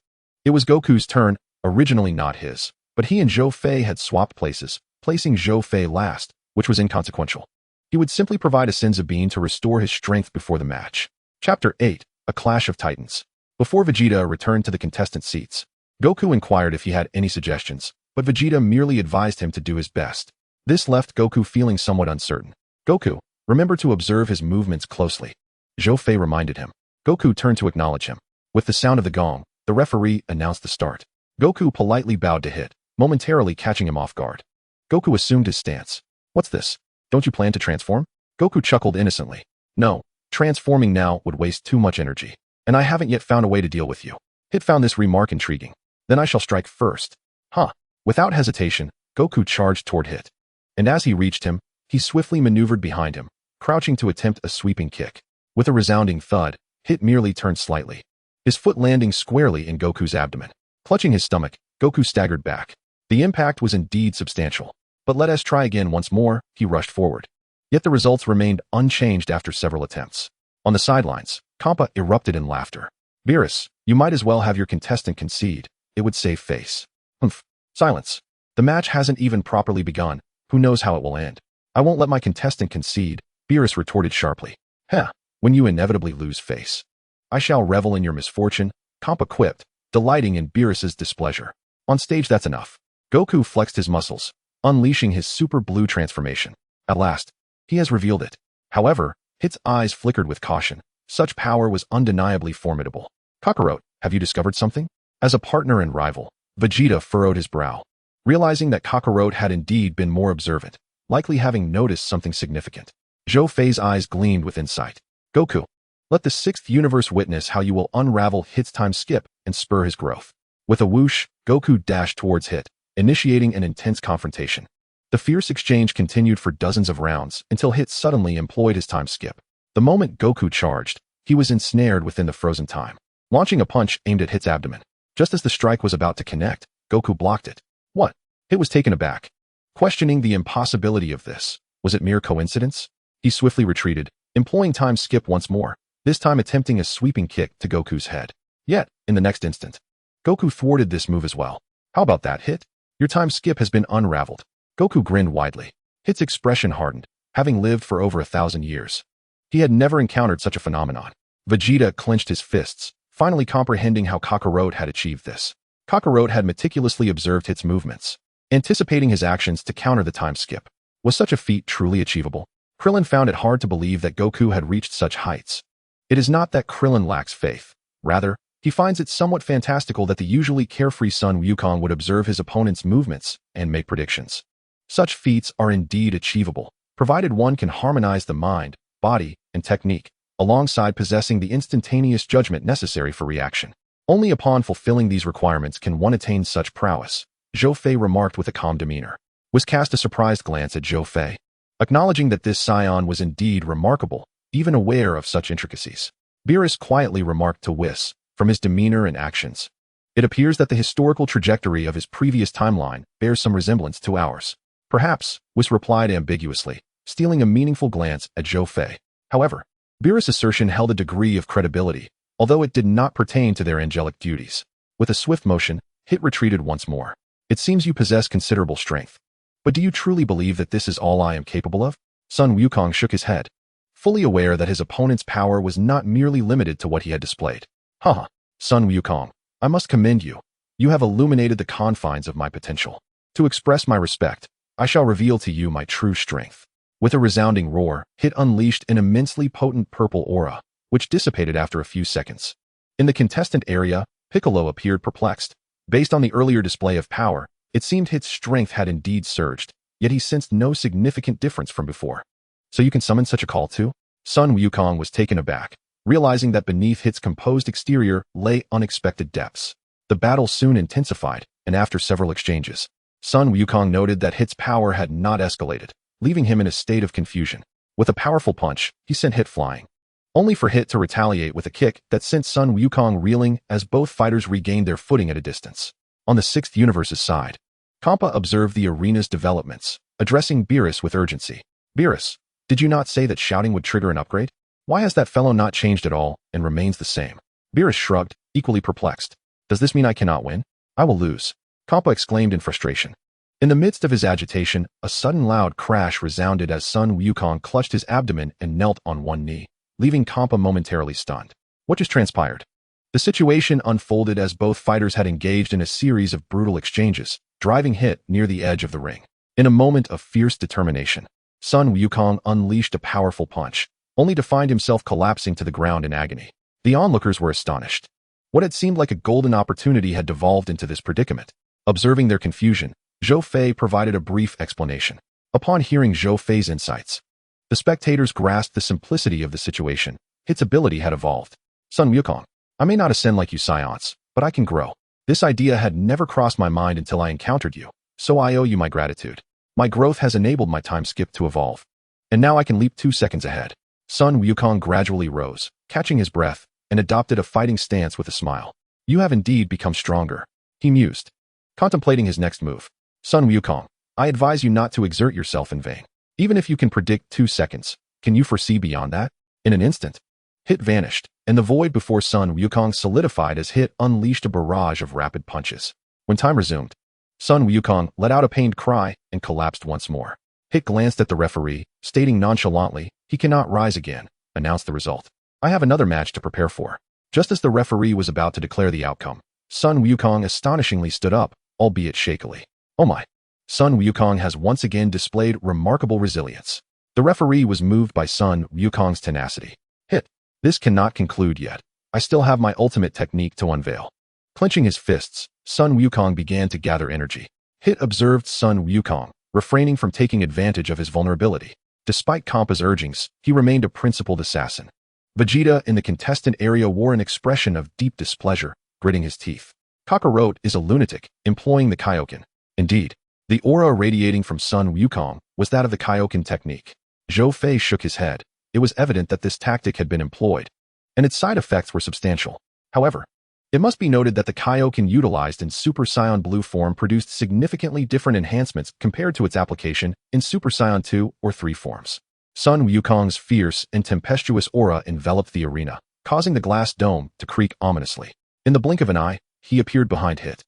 it was Goku's turn, originally not his, but he and Zhou Fei had swapped places, placing Zhou Fei last, which was inconsequential. He would simply provide a Senzu bean to restore his strength before the match. Chapter 8, A Clash of Titans. Before Vegeta returned to the contestant seats, Goku inquired if he had any suggestions, but Vegeta merely advised him to do his best. This left Goku feeling somewhat uncertain. Goku, remember to observe his movements closely. Zhou Fei reminded him. Goku turned to acknowledge him. With the sound of the gong, the referee announced the start. Goku politely bowed to Hit, momentarily catching him off guard. Goku assumed his stance. What's this? Don't you plan to transform? Goku chuckled innocently. No, transforming now would waste too much energy, and I haven't yet found a way to deal with you. Hit found this remark intriguing. Then I shall strike first. Huh. Without hesitation, Goku charged toward Hit. And as he reached him, he swiftly maneuvered behind him, crouching to attempt a sweeping kick. With a resounding thud, Hit merely turned slightly, his foot landing squarely in Goku's abdomen. Clutching his stomach, Goku staggered back. The impact was indeed substantial. But let us try again once more, he rushed forward. Yet the results remained unchanged after several attempts. On the sidelines, Kampa erupted in laughter. Beerus, you might as well have your contestant concede. It would save face. Humph. Silence. The match hasn't even properly begun. Who knows how it will end? I won't let my contestant concede, Beerus retorted sharply. Heh, when you inevitably lose face. I shall revel in your misfortune, Kampa quipped, delighting in Beerus's displeasure. On stage, that's enough. Goku flexed his muscles, unleashing his super blue transformation. At last, he has revealed it. However, Hit's eyes flickered with caution. Such power was undeniably formidable. Kakarot, have you discovered something? As a partner and rival, Vegeta furrowed his brow, realizing that Kakarot had indeed been more observant, likely having noticed something significant. Zhou Fei's eyes gleamed with insight. Goku, let the sixth universe witness how you will unravel Hit's time skip and spur his growth. With a whoosh, Goku dashed towards Hit, initiating an intense confrontation. The fierce exchange continued for dozens of rounds until Hit suddenly employed his time skip. The moment Goku charged, he was ensnared within the frozen time, launching a punch aimed at Hit's abdomen. Just as the strike was about to connect, Goku blocked it. What? Hit was taken aback, questioning the impossibility of this. Was it mere coincidence? He swiftly retreated, employing time skip once more, this time attempting a sweeping kick to Goku's head. Yet, in the next instant, Goku thwarted this move as well. How about that, Hit? Your time skip has been unraveled. Goku grinned widely. Hit's expression hardened, having lived for over 1,000 years. He had never encountered such a phenomenon. Vegeta clenched his fists, finally comprehending how Kakarot had achieved this. Kakarot had meticulously observed Hit's movements, anticipating his actions to counter the time skip. Was such a feat truly achievable? Krillin found it hard to believe that Goku had reached such heights. It is not that Krillin lacks faith. Rather, he finds it somewhat fantastical that the usually carefree Sun Wukong would observe his opponent's movements and make predictions. Such feats are indeed achievable, provided one can harmonize the mind, body, and technique, alongside possessing the instantaneous judgment necessary for reaction. Only upon fulfilling these requirements can one attain such prowess, Zhou Fei remarked with a calm demeanor. Whis cast a surprised glance at Zhou Fei, acknowledging that this Saiyan was indeed remarkable, even aware of such intricacies. Beerus quietly remarked to Whis, from his demeanor and actions, it appears that the historical trajectory of his previous timeline bears some resemblance to ours. Perhaps, Whis replied ambiguously, stealing a meaningful glance at Zhou Fei. However, Beerus' assertion held a degree of credibility, although it did not pertain to their angelic duties. With a swift motion, Hit retreated once more. It seems you possess considerable strength. But do you truly believe that this is all I am capable of? Sun Wukong shook his head, fully aware that his opponent's power was not merely limited to what he had displayed. Haha, Sun Wukong, I must commend you. You have illuminated the confines of my potential. To express my respect, I shall reveal to you my true strength. With a resounding roar, Hit unleashed an immensely potent purple aura, which dissipated after a few seconds. In the contestant area, Piccolo appeared perplexed. Based on the earlier display of power, it seemed Hit's strength had indeed surged, yet he sensed no significant difference from before. So you can summon such a call too? Sun Wukong was taken aback, realizing that beneath Hit's composed exterior lay unexpected depths. The battle soon intensified, and after several exchanges, Sun Wukong noted that Hit's power had not escalated, leaving him in a state of confusion. With a powerful punch, he sent Hit flying, only for Hit to retaliate with a kick that sent Sun Wukong reeling as both fighters regained their footing at a distance. On the Sixth Universe's side, Kampa observed the arena's developments, addressing Beerus with urgency. Beerus, did you not say that shouting would trigger an upgrade? Why has that fellow not changed at all and remains the same? Beerus shrugged, equally perplexed. Does this mean I cannot win? I will lose, Kampa exclaimed in frustration. In the midst of his agitation, a sudden loud crash resounded as Sun Wukong clutched his abdomen and knelt on one knee, leaving Kampa momentarily stunned. What just transpired? The situation unfolded as both fighters had engaged in a series of brutal exchanges, driving Hit near the edge of the ring. In a moment of fierce determination, Sun Wukong unleashed a powerful punch, only to find himself collapsing to the ground in agony. The onlookers were astonished. What had seemed like a golden opportunity had devolved into this predicament. Observing their confusion, Zhou Fei provided a brief explanation. Upon hearing Zhou Fei's insights, the spectators grasped the simplicity of the situation. Hit's ability had evolved. Sun Wukong, I may not ascend like you Saiyans, but I can grow. This idea had never crossed my mind until I encountered you, so I owe you my gratitude. My growth has enabled my time skip to evolve. And now I can leap 2 seconds ahead. Sun Wukong gradually rose, catching his breath, and adopted a fighting stance with a smile. You have indeed become stronger, he mused, contemplating his next move. Sun Wukong, I advise you not to exert yourself in vain. Even if you can predict 2 seconds, can you foresee beyond that? In an instant, Hit vanished, and the void before Sun Wukong solidified as Hit unleashed a barrage of rapid punches. When time resumed, Sun Wukong let out a pained cry and collapsed once more. Hit glanced at the referee, stating nonchalantly, he cannot rise again, announced the result. I have another match to prepare for. Just as the referee was about to declare the outcome, Sun Wukong astonishingly stood up, albeit shakily. Oh my! Sun Wukong has once again displayed remarkable resilience. The referee was moved by Sun Wukong's tenacity. Hit. This cannot conclude yet. I still have my ultimate technique to unveil. Clenching his fists, Sun Wukong began to gather energy. Hit observed Sun Wukong, refraining from taking advantage of his vulnerability. Despite Kampa's urgings, he remained a principled assassin. Vegeta in the contestant area wore an expression of deep displeasure, gritting his teeth. Kakarot is a lunatic, employing the Kaioken. Indeed, the aura radiating from Sun Wukong was that of the Kaioken technique. Zhou Fei shook his head. It was evident that this tactic had been employed, and its side effects were substantial. However, it must be noted that the Kaioken utilized in Super Saiyan Blue form produced significantly different enhancements compared to its application in Super Saiyan 2 or 3 forms. Sun Wukong's fierce and tempestuous aura enveloped the arena, causing the glass dome to creak ominously. In the blink of an eye, he appeared behind Hit,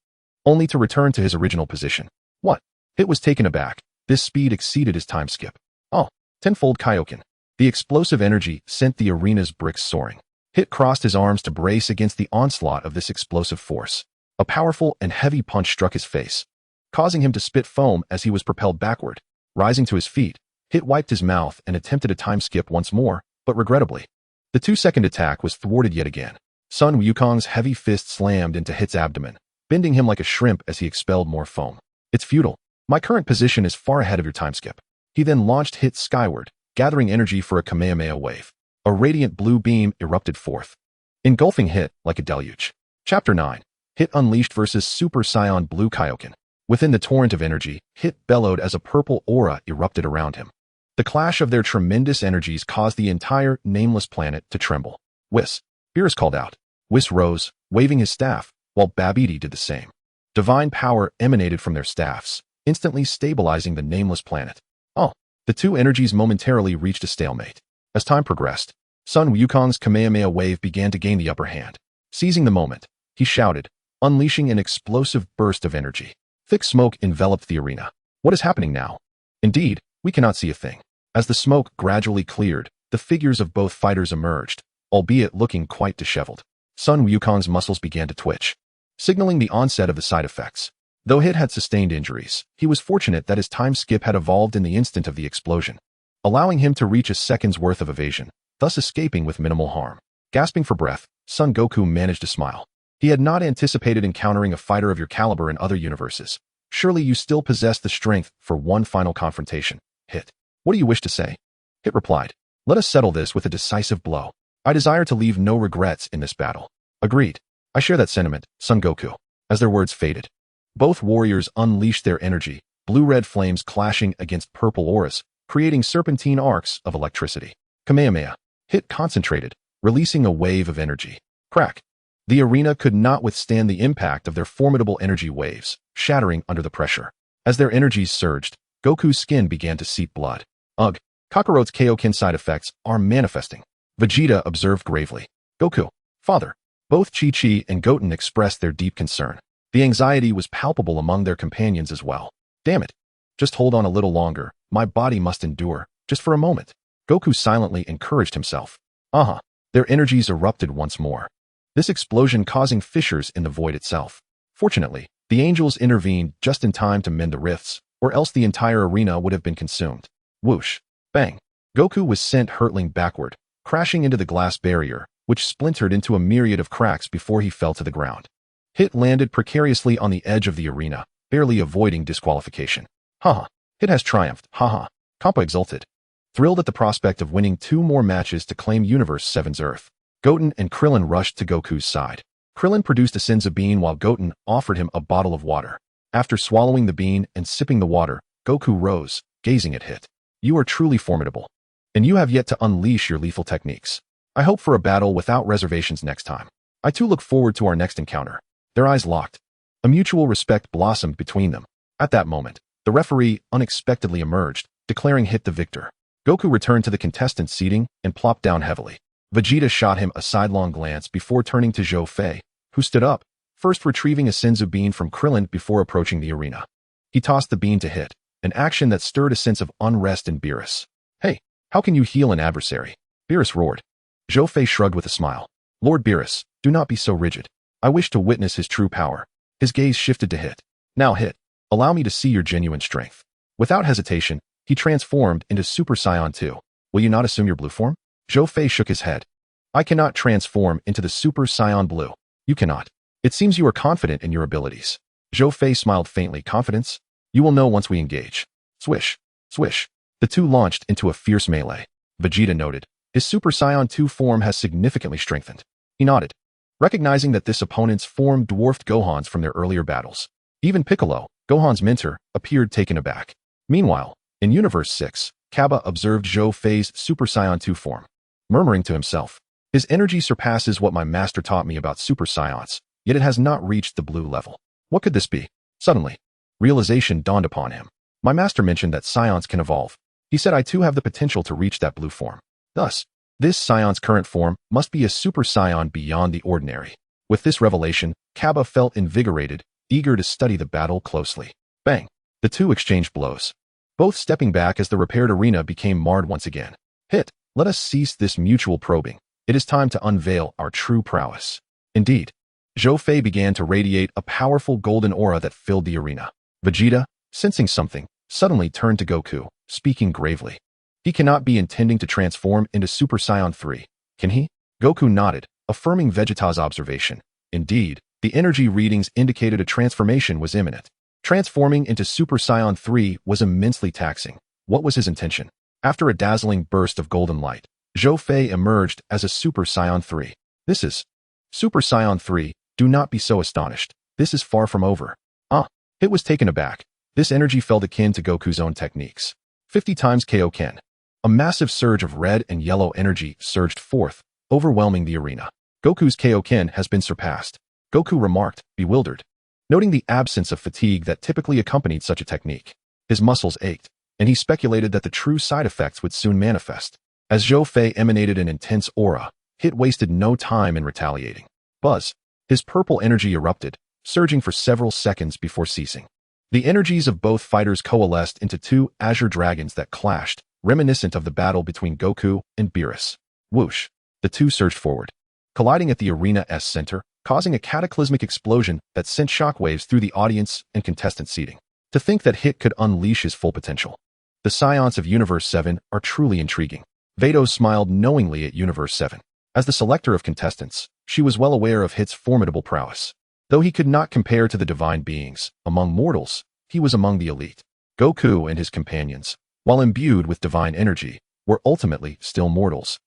only to return to his original position. What? Hit was taken aback. This speed exceeded his time skip. Oh, tenfold Kaioken. The explosive energy sent the arena's bricks soaring. Hit crossed his arms to brace against the onslaught of this explosive force. A powerful and heavy punch struck his face, causing him to spit foam as he was propelled backward. Rising to his feet, Hit wiped his mouth and attempted a time skip once more, but regrettably, the 2-second attack was thwarted yet again. Sun Wukong's heavy fist slammed into Hit's abdomen, bending him like a shrimp as he expelled more foam. It's futile. My current position is far ahead of your time skip. He then launched Hit skyward, gathering energy for a Kamehameha wave. A radiant blue beam erupted forth, engulfing Hit like a deluge. Chapter 9. Hit Unleashed vs. Super Saiyan Blue Kaioken. Within the torrent of energy, Hit bellowed as a purple aura erupted around him. The clash of their tremendous energies caused the entire nameless planet to tremble. Whis! Beerus called out. Whis rose, waving his staff, while Babidi did the same. Divine power emanated from their staffs, instantly stabilizing the nameless planet. Oh! The two energies momentarily reached a stalemate. As time progressed, Sun Wukong's Kamehameha wave began to gain the upper hand. Seizing the moment, he shouted, unleashing an explosive burst of energy. Thick smoke enveloped the arena. What is happening now? Indeed, we cannot see a thing. As the smoke gradually cleared, the figures of both fighters emerged, albeit looking quite disheveled. Sun Wukong's muscles began to twitch, signaling the onset of the side effects. Though Hit had sustained injuries, he was fortunate that his time skip had evolved in the instant of the explosion, allowing him to reach a second's worth of evasion, thus escaping with minimal harm. Gasping for breath, Son Goku managed to smile. He had not anticipated encountering a fighter of your caliber in other universes. Surely you still possess the strength for one final confrontation. Hit. What do you wish to say? Hit replied. Let us settle this with a decisive blow. I desire to leave no regrets in this battle. Agreed. I share that sentiment, Son Goku. As their words faded, both warriors unleashed their energy, blue-red flames clashing against purple auras, creating serpentine arcs of electricity. Kamehameha. Hit concentrated, releasing a wave of energy. Crack. The arena could not withstand the impact of their formidable energy waves, shattering under the pressure. As their energies surged, Goku's skin began to seep blood. Ugh, Kakaroto's Kaioken side effects are manifesting. Vegeta observed gravely. Goku, father. Both Chi-Chi and Goten expressed their deep concern. The anxiety was palpable among their companions as well. Damn it. Just hold on a little longer, my body must endure, just for a moment. Goku silently encouraged himself. Their energies erupted once more. This explosion causing fissures in the void itself. Fortunately, the angels intervened just in time to mend the rifts, or else the entire arena would have been consumed. Whoosh. Bang. Goku was sent hurtling backward, crashing into the glass barrier, which splintered into a myriad of cracks before he fell to the ground. Hit landed precariously on the edge of the arena, barely avoiding disqualification. Hit has triumphed, Kappa exulted. Thrilled at the prospect of winning 2 more matches to claim Universe 7's Earth. Goten and Krillin rushed to Goku's side. Krillin produced a Senzu bean while Goten offered him a bottle of water. After swallowing the bean and sipping the water, Goku rose, gazing at Hit. You are truly formidable. And you have yet to unleash your lethal techniques. I hope for a battle without reservations next time. I too look forward to our next encounter. Their eyes locked. A mutual respect blossomed between them. At that moment, the referee unexpectedly emerged, declaring Hit the victor. Goku returned to the contestants' seating and plopped down heavily. Vegeta shot him a sidelong glance before turning to Zhou Fei, who stood up, first retrieving a Senzu bean from Krillin before approaching the arena. He tossed the bean to Hit, an action that stirred a sense of unrest in Beerus. Hey, how can you heal an adversary? Beerus roared. Zhou Fei shrugged with a smile. Lord Beerus, do not be so rigid. I wish to witness his true power. His gaze shifted to Hit. Now Hit, allow me to see your genuine strength. Without hesitation, he transformed into Super Saiyan 2. Will you not assume your blue form? Zhou Fei shook his head. I cannot transform into the Super Saiyan Blue. You cannot. It seems you are confident in your abilities. Zhou Fei smiled faintly. Confidence? You will know once we engage. Swish. Swish. The two launched into a fierce melee. Vegeta noted. His Super Saiyan 2 form has significantly strengthened. He nodded, recognizing that this opponent's form dwarfed Gohan's from their earlier battles. Even Piccolo, Gohan's mentor, appeared taken aback. Meanwhile, in Universe 6, Kappa observed Zhou Fei's Super Saiyan 2 form, murmuring to himself, his energy surpasses what my master taught me about Super Saiyans, yet it has not reached the blue level. What could this be? Suddenly, realization dawned upon him. My master mentioned that Saiyans can evolve. He said I too have the potential to reach that blue form. Thus, this Saiyon's current form must be a Super Saiyan beyond the ordinary. With this revelation, Kappa felt invigorated, eager to study the battle closely. Bang! The two exchanged blows, both stepping back as the repaired arena became marred once again. Hit, let us cease this mutual probing. It is time to unveil our true prowess. Indeed, Zhou Fei began to radiate a powerful golden aura that filled the arena. Vegeta, sensing something, suddenly turned to Goku, speaking gravely. He cannot be intending to transform into Super Saiyan 3, can he? Goku nodded, affirming Vegeta's observation. Indeed, the energy readings indicated a transformation was imminent. Transforming into Super Saiyan 3 was immensely taxing. What was his intention? After a dazzling burst of golden light, Zhou Fei emerged as a Super Saiyan 3. This is Super Saiyan 3, do not be so astonished. This is far from over. It was taken aback. This energy felt akin to Goku's own techniques. 50 times Kaioken. A massive surge of red and yellow energy surged forth, overwhelming the arena. Goku's Kaioken has been surpassed. Goku remarked, bewildered, noting the absence of fatigue that typically accompanied such a technique. His muscles ached, and he speculated that the true side effects would soon manifest. As Zhou Fei emanated an intense aura, Hit wasted no time in retaliating. Buzz! His purple energy erupted, surging for several seconds before ceasing. The energies of both fighters coalesced into 2 azure dragons that clashed, reminiscent of the battle between Goku and Beerus. Whoosh! The two surged forward, colliding at the arena's center, causing a cataclysmic explosion that sent shockwaves through the audience and contestant seating. To think that Hit could unleash his full potential. The Saiyans of Universe 7 are truly intriguing. Vados smiled knowingly at Universe 7. As the selector of contestants, she was well aware of Hit's formidable prowess. Though he could not compare to the divine beings among mortals, he was among the elite. Goku and his companions, while imbued with divine energy, were ultimately still mortals.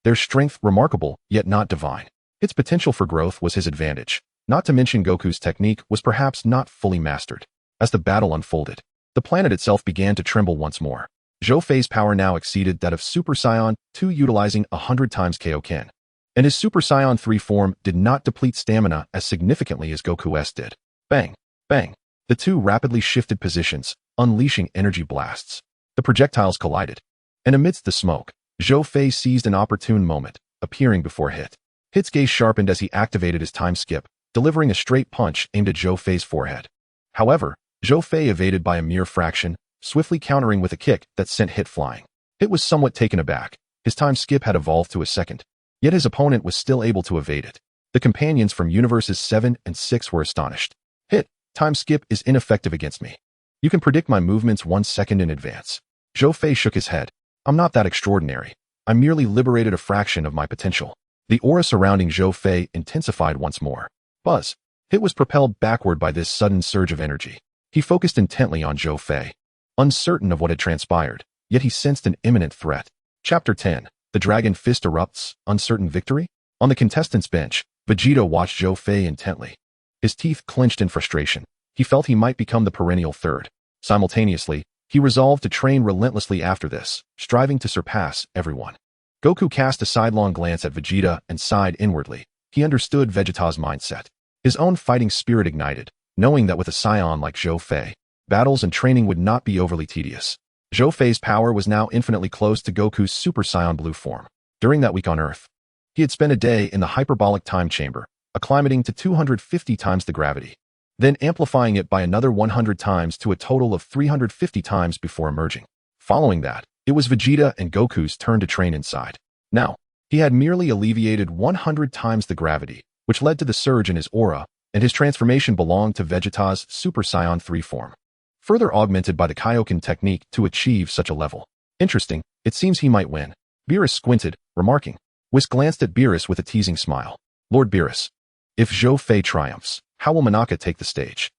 Their strength remarkable, yet not divine. Hit's potential for growth was his advantage. Not to mention Goku's technique was perhaps not fully mastered. As the battle unfolded, the planet itself began to tremble once more. Zhou Fei's power now exceeded that of Super Saiyan 2, utilizing 100 times Kaioken. And his Super Saiyan 3 form did not deplete stamina as significantly as Goku's did. Bang! Bang! The two rapidly shifted positions, unleashing energy blasts. The projectiles collided. And amidst the smoke, Zhou Fei seized an opportune moment, appearing before Hit. Hit's gaze sharpened as he activated his time skip, delivering a straight punch aimed at Zhou Fei's forehead. However, Zhou Fei evaded by a mere fraction, swiftly countering with a kick that sent Hit flying. Hit was somewhat taken aback. His time skip had evolved to a second, yet his opponent was still able to evade it. The companions from Universes 7 and 6 were astonished. Hit, time skip is ineffective against me. You can predict my movements 1 second in advance. Zhou Fei shook his head. I'm not that extraordinary. I merely liberated a fraction of my potential. The aura surrounding Zhou Fei intensified once more. Buzz. Hit was propelled backward by this sudden surge of energy. He focused intently on Zhou Fei, uncertain of what had transpired, yet he sensed an imminent threat. Chapter 10. The Dragon Fist Erupts, Uncertain Victory? On the contestants' bench, Vegeta watched Zhou Fei intently. His teeth clenched in frustration. He felt he might become the perennial third. Simultaneously, he resolved to train relentlessly after this, striving to surpass everyone. Goku cast a sidelong glance at Vegeta and sighed inwardly. He understood Vegeta's mindset. His own fighting spirit ignited, knowing that with a Saiyan like Zhou Fei, battles and training would not be overly tedious. Zhou Fei's power was now infinitely close to Goku's Super Saiyan Blue form. During that week on Earth, he had spent a day in the hyperbolic time chamber, acclimating to 250 times the gravity, then amplifying it by another 100 times to a total of 350 times before emerging. Following that, it was Vegeta and Goku's turn to train inside. Now, he had merely alleviated 100 times the gravity, which led to the surge in his aura, and his transformation belonged to Vegeta's Super Saiyan 3 form, further augmented by the Kaioken technique to achieve such a level. Interesting, it seems he might win. Beerus squinted, remarking. Whis glanced at Beerus with a teasing smile. Lord Beerus, if Zhou Fei triumphs, how will Monaka take the stage?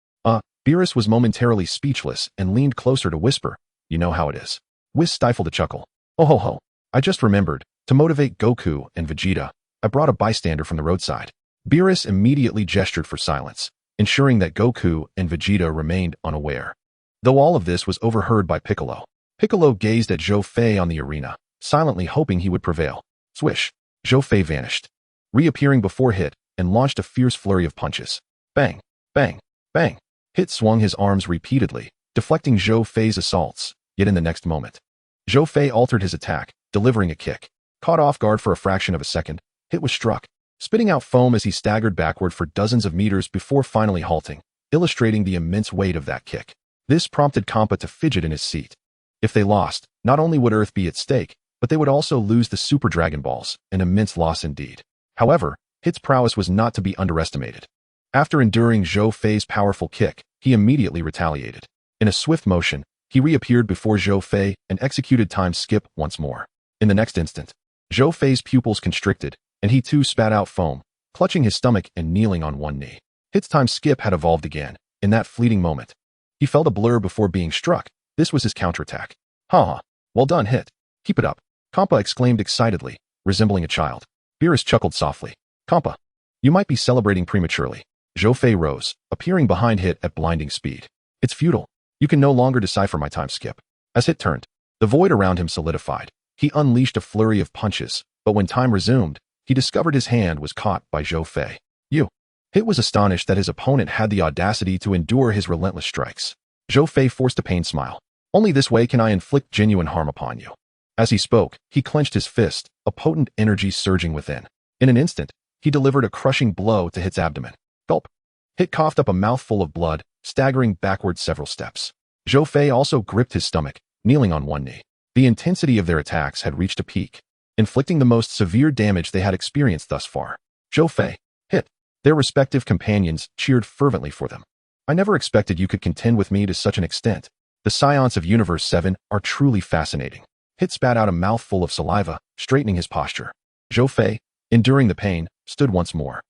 Beerus was momentarily speechless and leaned closer to whisper, you know how it is. Whis stifled a chuckle. Oh ho ho, I just remembered, to motivate Goku and Vegeta, I brought a bystander from the roadside. Beerus immediately gestured for silence, ensuring that Goku and Vegeta remained unaware. Though all of this was overheard by Piccolo. Piccolo gazed at Zhou Fei on the arena, silently hoping he would prevail. Swish! Zhou Fei vanished, reappearing before Hit, and launched a fierce flurry of punches. Bang! Bang! Bang! Hit swung his arms repeatedly, deflecting Zhou Fei's assaults, yet in the next moment, Zhou Fei altered his attack, delivering a kick. Caught off guard for a fraction of a second, Hit was struck, spitting out foam as he staggered backward for dozens of meters before finally halting, illustrating the immense weight of that kick. This prompted Kampa to fidget in his seat. If they lost, not only would Earth be at stake, but they would also lose the Super Dragon Balls, an immense loss indeed. However, Hit's prowess was not to be underestimated. After enduring Zhou Fei's powerful kick, he immediately retaliated. In a swift motion, he reappeared before Zhou Fei and executed time skip once more. In the next instant, Zhou Fei's pupils constricted, and he too spat out foam, clutching his stomach and kneeling on one knee. Hit's time skip had evolved again. In that fleeting moment, he felt a blur before being struck. This was his counterattack. Ha! Well done, Hit. Keep it up. Kampa exclaimed excitedly, resembling a child. Beerus chuckled softly. Kampa, you might be celebrating prematurely. Zhou Fei rose, appearing behind Hit at blinding speed. It's futile. You can no longer decipher my time skip. As Hit turned, the void around him solidified. He unleashed a flurry of punches, but when time resumed, he discovered his hand was caught by Zhou Fei. You. Hit was astonished that his opponent had the audacity to endure his relentless strikes. Zhou Fei forced a pained smile. Only this way can I inflict genuine harm upon you. As he spoke, he clenched his fist, a potent energy surging within. In an instant, he delivered a crushing blow to Hit's abdomen. Gulp. Hit coughed up a mouthful of blood, staggering backward several steps. Zhou Fei also gripped his stomach, kneeling on one knee. The intensity of their attacks had reached a peak, inflicting the most severe damage they had experienced thus far. Zhou Fei, Hit. Their respective companions cheered fervently for them. I never expected you could contend with me to such an extent. The Saiyans of Universe 7 are truly fascinating. Hit spat out a mouthful of saliva, straightening his posture. Zhou Fei, enduring the pain, stood once more.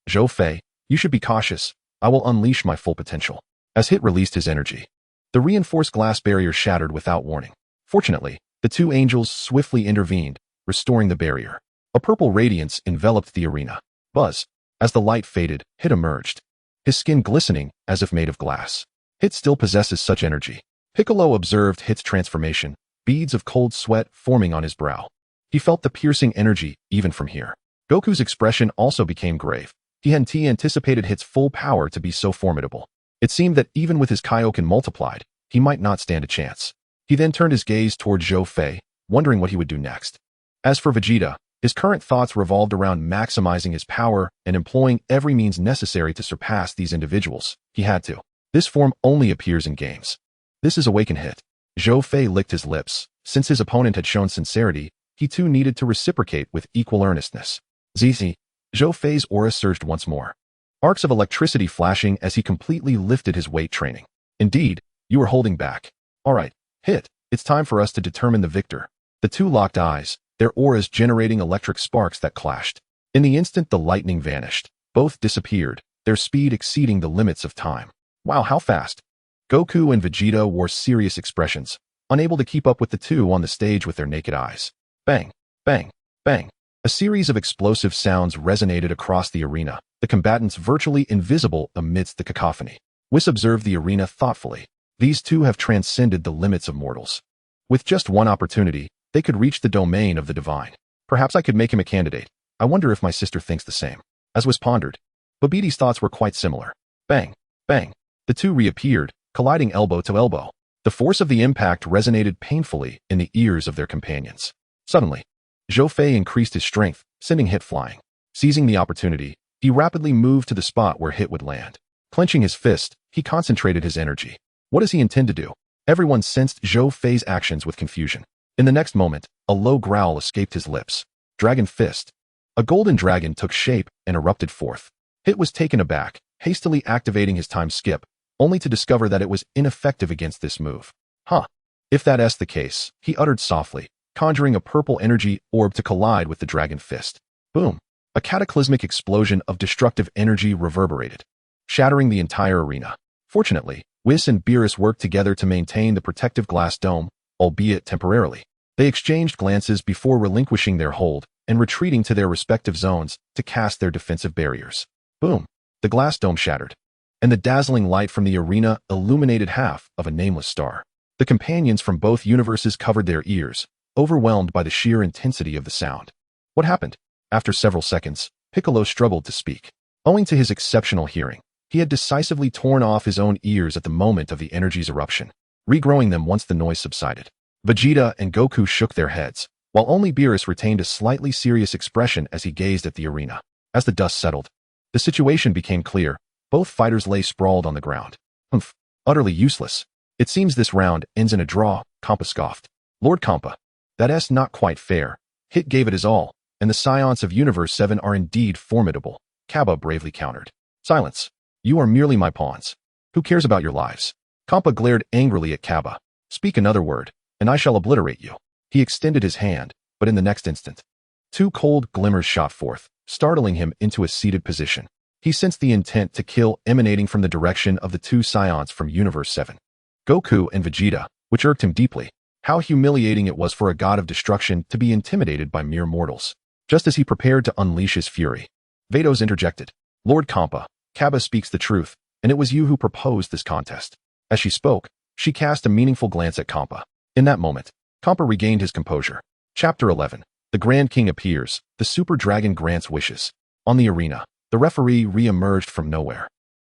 Zhou Fei, you should be cautious. I will unleash my full potential. As Hit released his energy, the reinforced glass barrier shattered without warning. Fortunately, the two angels swiftly intervened, restoring the barrier. A purple radiance enveloped the arena. Buzz. As the light faded, Hit emerged, his skin glistening as if made of glass. Hit still possesses such energy. Piccolo observed Hit's transformation, beads of cold sweat forming on his brow. He felt the piercing energy even from here. Goku's expression also became grave. He hadn't anticipated Hit's full power to be so formidable. It seemed that even with his Kaioken multiplied, he might not stand a chance. He then turned his gaze toward Zhou Fei, wondering what he would do next. As for Vegeta, his current thoughts revolved around maximizing his power and employing every means necessary to surpass these individuals. He had to. This form only appears in games. This is Awaken Hit. Zhou Fei licked his lips. Since his opponent had shown sincerity, he too needed to reciprocate with equal earnestness. ZZ. Zhou Fei's aura surged once more. Arcs of electricity flashing as he completely lifted his weight training. Indeed, you were holding back. All right, Hit. It's time for us to determine the victor. The two locked eyes, their auras generating electric sparks that clashed. In the instant the lightning vanished, both disappeared, their speed exceeding the limits of time. Wow, how fast! Goku and Vegeta wore serious expressions, unable to keep up with the two on the stage with their naked eyes. Bang, bang, bang. A series of explosive sounds resonated across the arena, the combatants virtually invisible amidst the cacophony. Whis observed the arena thoughtfully. These two have transcended the limits of mortals. With just one opportunity, they could reach the domain of the divine. Perhaps I could make him a candidate. I wonder if my sister thinks the same. As was pondered, Babiti's thoughts were quite similar. Bang, bang. The two reappeared, colliding elbow to elbow. The force of the impact resonated painfully in the ears of their companions. Suddenly, Zhou Fei increased his strength, sending Hit flying. Seizing the opportunity, he rapidly moved to the spot where Hit would land. Clenching his fist, he concentrated his energy. What does he intend to do? Everyone sensed Zhou Fei's actions with confusion. In the next moment, a low growl escaped his lips. Dragon Fist. A golden dragon took shape and erupted forth. Hit was taken aback, hastily activating his time skip, only to discover that it was ineffective against this move. Huh. If that's the case, he uttered softly, conjuring a purple energy orb to collide with the Dragon Fist. Boom. A cataclysmic explosion of destructive energy reverberated, shattering the entire arena. Fortunately, Whis and Beerus worked together to maintain the protective glass dome, albeit temporarily. They exchanged glances before relinquishing their hold and retreating to their respective zones to cast their defensive barriers. Boom. The glass dome shattered, and the dazzling light from the arena illuminated half of a nameless star. The companions from both universes covered their ears, overwhelmed by the sheer intensity of the sound. What happened? After several seconds, Piccolo struggled to speak. Owing to his exceptional hearing, he had decisively torn off his own ears at the moment of the energy's eruption, regrowing them once the noise subsided. Vegeta and Goku shook their heads, while only Beerus retained a slightly serious expression as he gazed at the arena. As the dust settled, the situation became clear. Both fighters lay sprawled on the ground. Humph, utterly useless. It seems this round ends in a draw, Kampa scoffed. Lord Kampa, that's not quite fair. Hit gave it his all, and the Saiyans of Universe 7 are indeed formidable, Kaba bravely countered. Silence. You are merely my pawns. Who cares about your lives? Kampa glared angrily at Kaba. Speak another word, and I shall obliterate you. He extended his hand, but in the next instant, two cold glimmers shot forth, startling him into a seated position. He sensed the intent to kill emanating from the direction of the two Saiyans from Universe 7. Goku and Vegeta, which irked him deeply. How humiliating it was for a god of destruction to be intimidated by mere mortals. Just as he prepared to unleash his fury, Vados interjected. Lord Kampa, Kaba speaks the truth, and it was you who proposed this contest. As she spoke, she cast a meaningful glance at Kampa. In that moment, Kampa regained his composure. Chapter 11. The Grand King appears. The Super Dragon grants wishes. On the arena, the referee re-emerged from nowhere,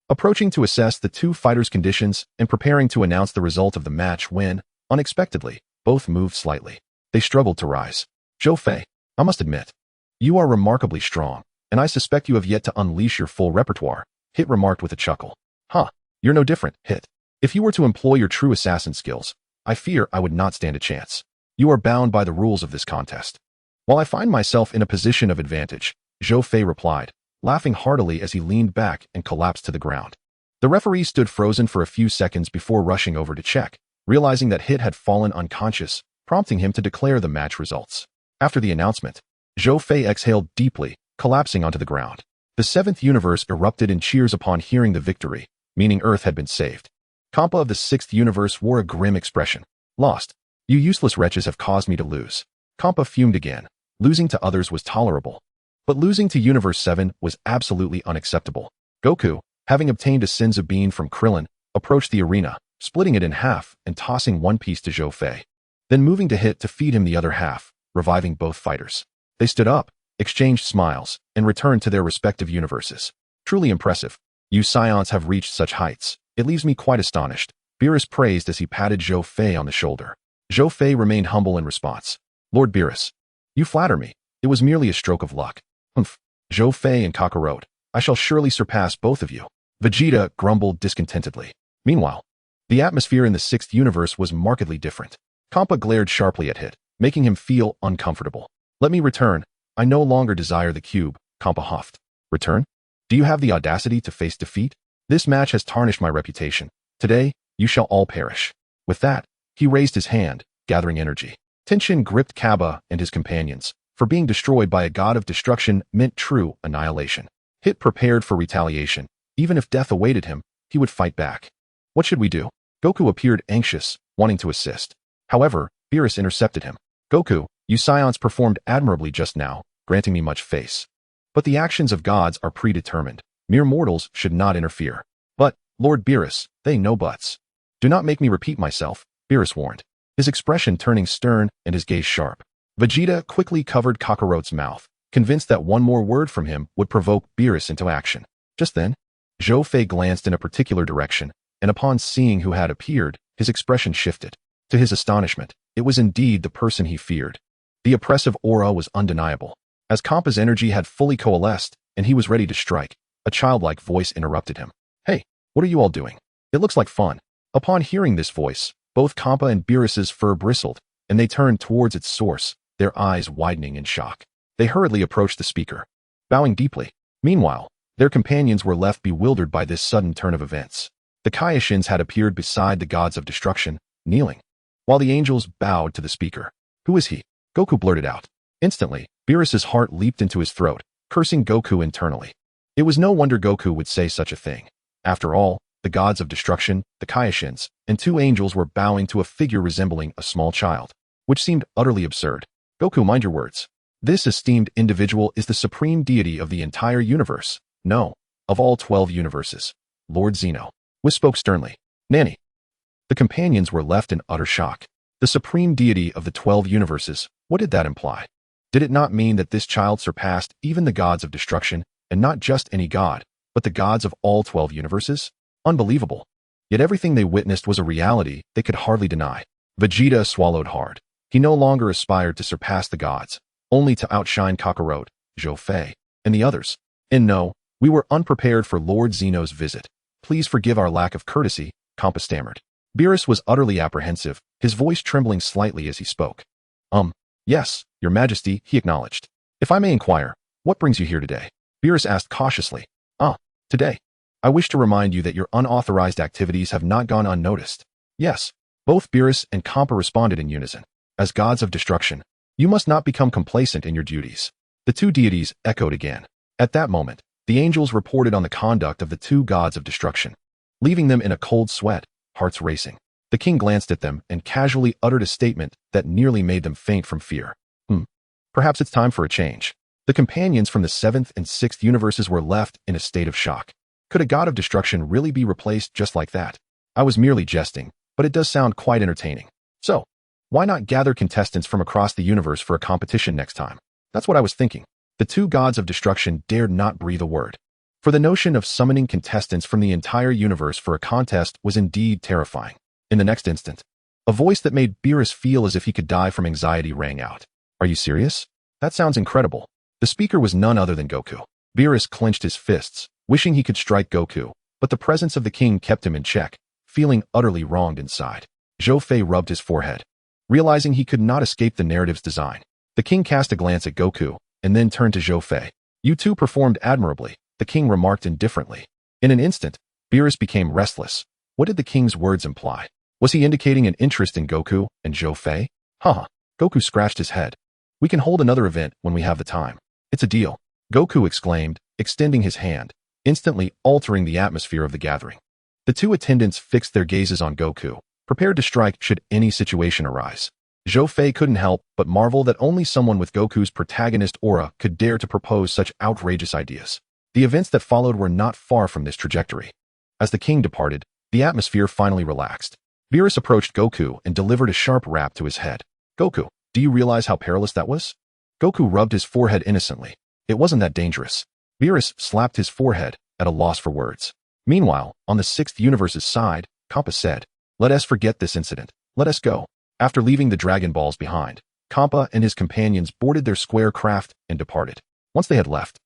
approaching to assess the two fighters' conditions and preparing to announce the result of the match when, unexpectedly, both moved slightly. They struggled to rise. Zhou Fei, I must admit, you are remarkably strong, and I suspect you have yet to unleash your full repertoire, Hit remarked with a chuckle. Huh, you're no different, Hit. If you were to employ your true assassin skills, I fear I would not stand a chance. You are bound by the rules of this contest. While I find myself in a position of advantage, Zhou Fei replied, laughing heartily as he leaned back and collapsed to the ground. The referee stood frozen for a few seconds before rushing over to check, realizing that Hit had fallen unconscious, prompting him to declare the match results. After the announcement, Zhou Fei exhaled deeply, collapsing onto the ground. The seventh universe erupted in cheers upon hearing the victory, meaning Earth had been saved. Kampa of the sixth universe wore a grim expression. Lost. You useless wretches have caused me to lose. Kampa fumed again. Losing to others was tolerable, But losing to Universe 7 was absolutely unacceptable. Goku, having obtained a Senzu bean from Krillin, approached the arena, splitting it in half and tossing one piece to Zhou Fei. Then moving to hit to feed him the other half, reviving both fighters. They stood up, exchanged smiles, and returned to their respective universes. Truly impressive. You Saiyans have reached such heights. It leaves me quite astonished. Beerus praised as he patted Zhou Fei on the shoulder. Zhou Fei remained humble in response. Lord Beerus, you flatter me. It was merely a stroke of luck. Humph. Zhou Fei and Kakarot, I shall surely surpass both of you. Vegeta grumbled discontentedly. Meanwhile, the atmosphere in the 6th universe was markedly different. Kampa glared sharply at Hit, making him feel uncomfortable. Let me return. I no longer desire the cube, Kampa huffed. Return? Do you have the audacity to face defeat? This match has tarnished my reputation. Today, you shall all perish. With that, he raised his hand, gathering energy. Tension gripped Kaba and his companions, for being destroyed by a god of destruction meant true annihilation. Hit prepared for retaliation. Even if death awaited him, he would fight back. What should we do? Goku appeared anxious, wanting to assist. However, Beerus intercepted him. Goku, you Saiyans performed admirably just now, granting me much face. But the actions of gods are predetermined. Mere mortals should not interfere. But, Lord Beerus, they no buts. Do not make me repeat myself, Beerus warned, his expression turning stern and his gaze sharp. Vegeta quickly covered Kakarot's mouth, convinced that one more word from him would provoke Beerus into action. Just then, Zhou Fei glanced in a particular direction, and upon seeing who had appeared, his expression shifted. To his astonishment, it was indeed the person he feared. The oppressive aura was undeniable. As Kampa's energy had fully coalesced, and he was ready to strike, a childlike voice interrupted him. Hey, what are you all doing? It looks like fun. Upon hearing this voice, both Kampa and Beerus's fur bristled, and they turned towards its source, their eyes widening in shock. They hurriedly approached the speaker, bowing deeply. Meanwhile, their companions were left bewildered by this sudden turn of events. The Kaioshins had appeared beside the gods of destruction, kneeling, while the angels bowed to the speaker. Who is he? Goku blurted out. Instantly, Beerus's heart leaped into his throat, cursing Goku internally. It was no wonder Goku would say such a thing. After all, the gods of destruction, the Kaioshins, and 2 angels were bowing to a figure resembling a small child, which seemed utterly absurd. Goku, mind your words. This esteemed individual is the supreme deity of the entire universe. No, of all 12 universes. Lord Zeno. Whis spoke sternly. Nanny. The companions were left in utter shock. The supreme deity of the 12 universes, what did that imply? Did it not mean that this child surpassed even the gods of destruction, and not just any god, but the gods of all 12 universes? Unbelievable. Yet everything they witnessed was a reality they could hardly deny. Vegeta swallowed hard. He no longer aspired to surpass the gods, only to outshine Kakarot, Zhou Fei, and the others. And no, we were unprepared for Lord Zeno's visit. Please forgive our lack of courtesy, Kampa stammered. Beerus was utterly apprehensive, his voice trembling slightly as he spoke. Yes, your majesty, he acknowledged. If I may inquire, what brings you here today? Beerus asked cautiously. Today. I wish to remind you that your unauthorized activities have not gone unnoticed. Yes. Both Beerus and Kampa responded in unison. As gods of destruction, you must not become complacent in your duties. The 2 deities echoed again. At that moment, the angels reported on the conduct of the 2 gods of destruction, leaving them in a cold sweat, hearts racing. The king glanced at them and casually uttered a statement that nearly made them faint from fear. Perhaps it's time for a change. The companions from the 7th and 6th universes were left in a state of shock. Could a god of destruction really be replaced just like that? I was merely jesting, but it does sound quite entertaining. So, why not gather contestants from across the universe for a competition next time? That's what I was thinking. The 2 gods of destruction dared not breathe a word. For the notion of summoning contestants from the entire universe for a contest was indeed terrifying. In the next instant, a voice that made Beerus feel as if he could die from anxiety rang out. Are you serious? That sounds incredible. The speaker was none other than Goku. Beerus clenched his fists, wishing he could strike Goku, but the presence of the king kept him in check, feeling utterly wronged inside. Zhou Fei rubbed his forehead, realizing he could not escape the narrative's design. The king cast a glance at Goku, and then turned to Zhou Fei. You 2 performed admirably, the king remarked indifferently. In an instant, Beerus became restless. What did the king's words imply? Was he indicating an interest in Goku and Zhou Fei? Goku scratched his head. We can hold another event when we have the time. It's a deal. Goku exclaimed, extending his hand, instantly altering the atmosphere of the gathering. The 2 attendants fixed their gazes on Goku, prepared to strike should any situation arise. Zhou Fei couldn't help but marvel that only someone with Goku's protagonist aura could dare to propose such outrageous ideas. The events that followed were not far from this trajectory. As the king departed, the atmosphere finally relaxed. Beerus approached Goku and delivered a sharp rap to his head. "Goku, do you realize how perilous that was?" Goku rubbed his forehead innocently. It wasn't that dangerous. Beerus slapped his forehead, at a loss for words. Meanwhile, on the sixth universe's side, Kappa said, "Let us forget this incident. Let us go." After leaving the Dragon Balls behind, Kappa and his companions boarded their square craft and departed. Once they had left,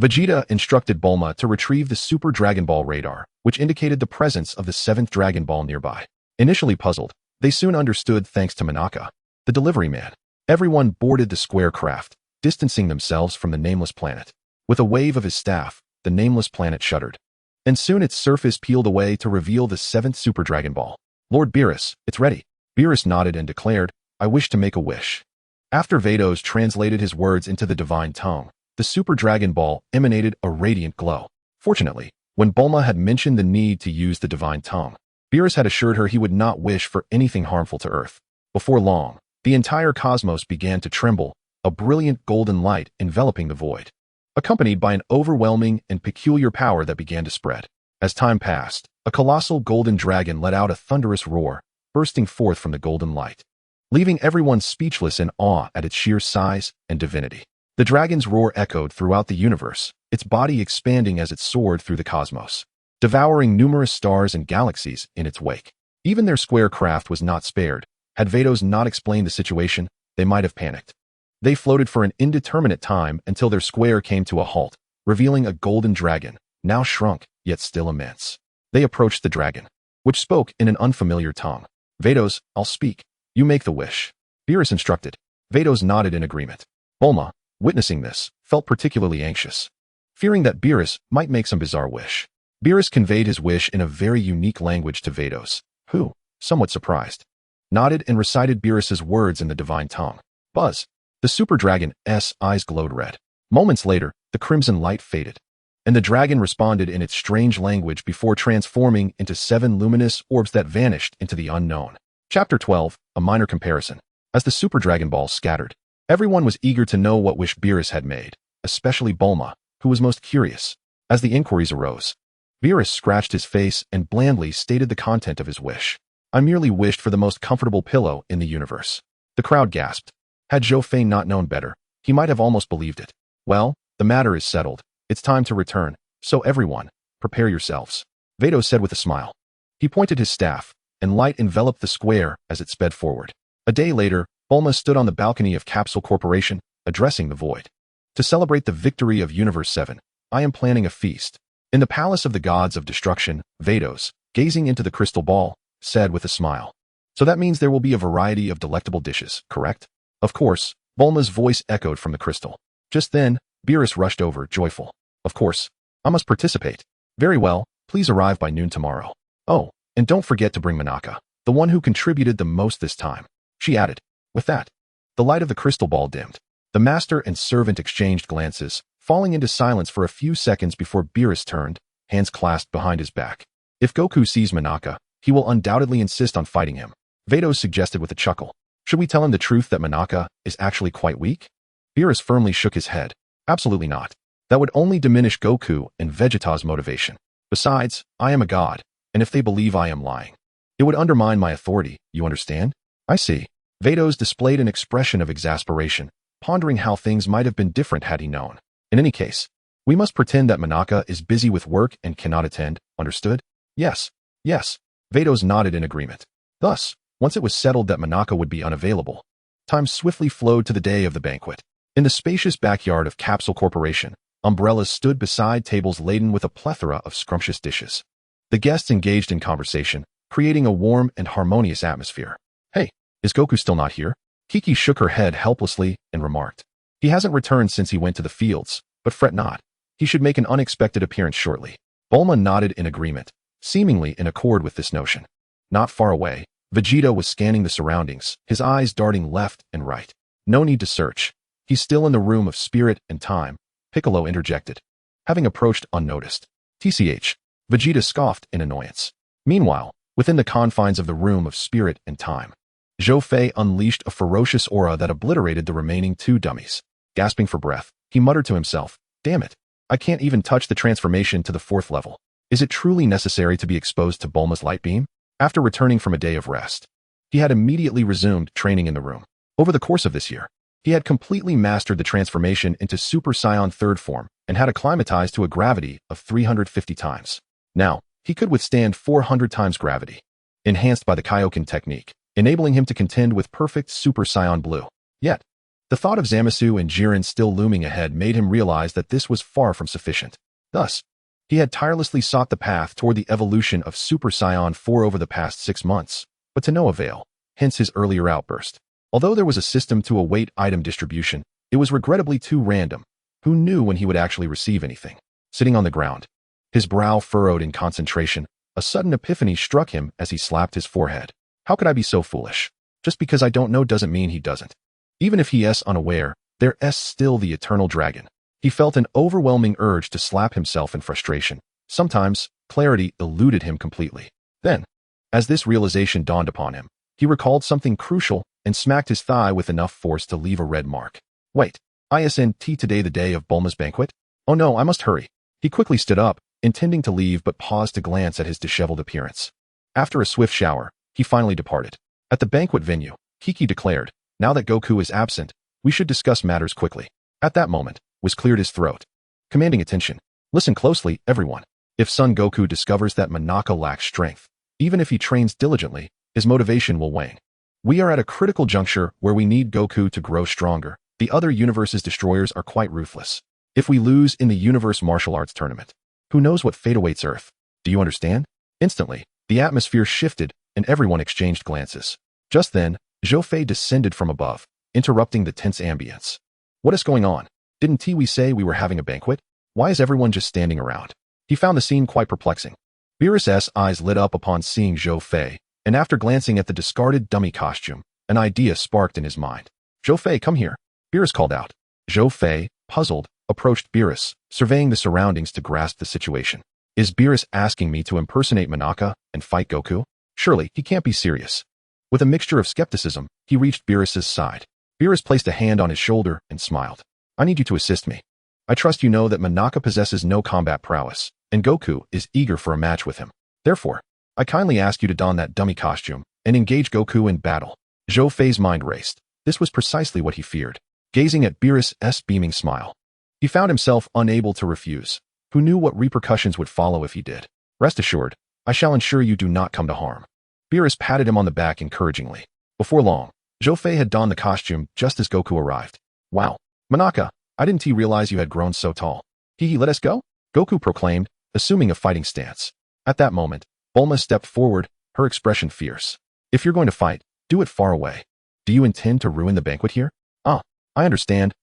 Vegeta instructed Bulma to retrieve the Super Dragon Ball radar, which indicated the presence of the seventh Dragon Ball nearby. Initially puzzled, they soon understood thanks to Manaka, the delivery man. Everyone boarded the square craft, distancing themselves from the nameless planet. With a wave of his staff, the nameless planet shuddered. And soon its surface peeled away to reveal the seventh Super Dragon Ball. "Lord Beerus, it's ready." Beerus nodded and declared, "I wish to make a wish." After Vados translated his words into the divine tongue, the Super Dragon Ball emanated a radiant glow. Fortunately, when Bulma had mentioned the need to use the divine tongue, Beerus had assured her he would not wish for anything harmful to Earth. Before long, the entire cosmos began to tremble, a brilliant golden light enveloping the void, accompanied by an overwhelming and peculiar power that began to spread. As time passed, a colossal golden dragon let out a thunderous roar, bursting forth from the golden light, leaving everyone speechless in awe at its sheer size and divinity. The dragon's roar echoed throughout the universe, its body expanding as it soared through the cosmos, devouring numerous stars and galaxies in its wake. Even their square craft was not spared. Had Vados not explained the situation, they might have panicked. They floated for an indeterminate time until their square came to a halt, revealing a golden dragon, now shrunk, yet still immense. They approached the dragon, which spoke in an unfamiliar tongue. "Vados, I'll speak. You make the wish." Beerus instructed. Vados nodded in agreement. Bulma, witnessing this, felt particularly anxious, fearing that Beerus might make some bizarre wish. Beerus conveyed his wish in a very unique language to Vados, who, somewhat surprised, nodded and recited Beerus's words in the divine tongue. Buzz. The Super Dragon's eyes glowed red. Moments later, the crimson light faded, and the dragon responded in its strange language before transforming into 7 luminous orbs that vanished into the unknown. Chapter 12, a minor comparison. As the Super Dragon Balls scattered, everyone was eager to know what wish Beerus had made, especially Bulma, who was most curious. As the inquiries arose, Beerus scratched his face and blandly stated the content of his wish. "I merely wished for the most comfortable pillow in the universe." The crowd gasped. Had Zhou Fei not known better, he might have almost believed it. "Well, the matter is settled. It's time to return, so everyone, prepare yourselves," Vados said with a smile. He pointed his staff, and light enveloped the square as it sped forward. A day later, Bulma stood on the balcony of Capsule Corporation, addressing the void. "To celebrate the victory of Universe 7, I am planning a feast." In the Palace of the Gods of Destruction, Vados, gazing into the crystal ball, said with a smile. "So that means there will be a variety of delectable dishes, correct?" Of course, Bulma's voice echoed from the crystal. Just then, Beerus rushed over, joyful. "Of course, I must participate." "Very well, please arrive by noon tomorrow. Oh, and don't forget to bring Manaka, the one who contributed the most this time," she added. With that, the light of the crystal ball dimmed. The master and servant exchanged glances, falling into silence for a few seconds before Beerus turned, hands clasped behind his back. "If Goku sees Manaka, he will undoubtedly insist on fighting him," Vados suggested with a chuckle. "Should we tell him the truth that Manaka is actually quite weak?" Beerus firmly shook his head. "Absolutely not. That would only diminish Goku and Vegeta's motivation. Besides, I am a god, and if they believe I am lying, it would undermine my authority, you understand?" "I see." Vados displayed an expression of exasperation, pondering how things might have been different had he known. "In any case, we must pretend that Manaka is busy with work and cannot attend, understood?" "Yes, yes." Vados nodded in agreement. Thus, once it was settled that Manaka would be unavailable, time swiftly flowed to the day of the banquet. In the spacious backyard of Capsule Corporation, umbrellas stood beside tables laden with a plethora of scrumptious dishes. The guests engaged in conversation, creating a warm and harmonious atmosphere. "Hey, is Goku still not here?" Kiki shook her head helplessly and remarked. "He hasn't returned since he went to the fields, but fret not. He should make an unexpected appearance shortly." Bulma nodded in agreement, seemingly in accord with this notion. Not far away, Vegeta was scanning the surroundings, his eyes darting left and right. "No need to search. He's still in the room of spirit and time," Piccolo interjected, having approached unnoticed. "TCH," Vegeta scoffed in annoyance. Meanwhile, within the confines of the room of spirit and time, Zhou Fei unleashed a ferocious aura that obliterated the remaining two dummies. Gasping for breath, he muttered to himself, "Damn it. I can't even touch the transformation to the 4th level. Is it truly necessary to be exposed to Bulma's light beam?" After returning from a day of rest, he had immediately resumed training in the room. Over the course of this year, he had completely mastered the transformation into Super Saiyan 3rd form and had acclimatized to a gravity of 350 times. Now, he could withstand 400 times gravity, enhanced by the Kaioken technique, enabling him to contend with perfect Super Saiyan Blue. Yet, the thought of Zamasu and Jiren still looming ahead made him realize that this was far from sufficient. Thus, he had tirelessly sought the path toward the evolution of Super Saiyan 4 over the past 6 months, but to no avail, hence his earlier outburst. Although there was a system to await item distribution, it was regrettably too random. Who knew when he would actually receive anything? Sitting on the ground, his brow furrowed in concentration, a sudden epiphany struck him as he slapped his forehead. How could I be so foolish? Just because I don't know doesn't mean he doesn't. Even if he is unaware, there is still the eternal dragon. He felt an overwhelming urge to slap himself in frustration. Sometimes, clarity eluded him completely. Then, as this realization dawned upon him, he recalled something crucial and smacked his thigh with enough force to leave a red mark. Wait, isn't today the day of Bulma's banquet? Oh no, I must hurry. He quickly stood up, intending to leave but paused to glance at his disheveled appearance. After a swift shower, he finally departed. At the banquet venue, Kiki declared, "Now that Goku is absent, we should discuss matters quickly." At that moment, was cleared his throat, commanding attention. "Listen closely, everyone. If Son Goku discovers that Monaka lacks strength, even if he trains diligently, his motivation will wane. We are at a critical juncture where we need Goku to grow stronger. The other universe's destroyers are quite ruthless. If we lose in the universe martial arts tournament, who knows what fate awaits Earth? Do you understand?" Instantly, the atmosphere shifted and everyone exchanged glances. Just then, Zhou Fei descended from above, interrupting the tense ambience. "What is going on? Didn't we say we were having a banquet? Why is everyone just standing around?" He found the scene quite perplexing. Beerus's eyes lit up upon seeing Zhou Fei, and after glancing at the discarded dummy costume, an idea sparked in his mind. "Zhou Fei, come here," Beerus called out. Zhou Fei, puzzled, approached Beerus, surveying the surroundings to grasp the situation. Is Beerus asking me to impersonate Monaka and fight Goku? Surely, he can't be serious. With a mixture of skepticism, he reached Beerus's side. Beerus placed a hand on his shoulder and smiled. "I need you to assist me. I trust you know that Monaka possesses no combat prowess, and Goku is eager for a match with him. Therefore, I kindly ask you to don that dummy costume and engage Goku in battle." Zhou Fei's mind raced. This was precisely what he feared. Gazing at Beerus's beaming smile, he found himself unable to refuse. Who knew what repercussions would follow if he did? "Rest assured, I shall ensure you do not come to harm." Beerus patted him on the back encouragingly. Before long, Zhou Fei had donned the costume just as Goku arrived. "Wow, Monaka, I didn't realize you had grown so tall." "He let us go?" Goku proclaimed, assuming a fighting stance. At that moment, Bulma stepped forward, her expression fierce. "If you're going to fight, do it far away. Do you intend to ruin the banquet here?" "Ah, I understand.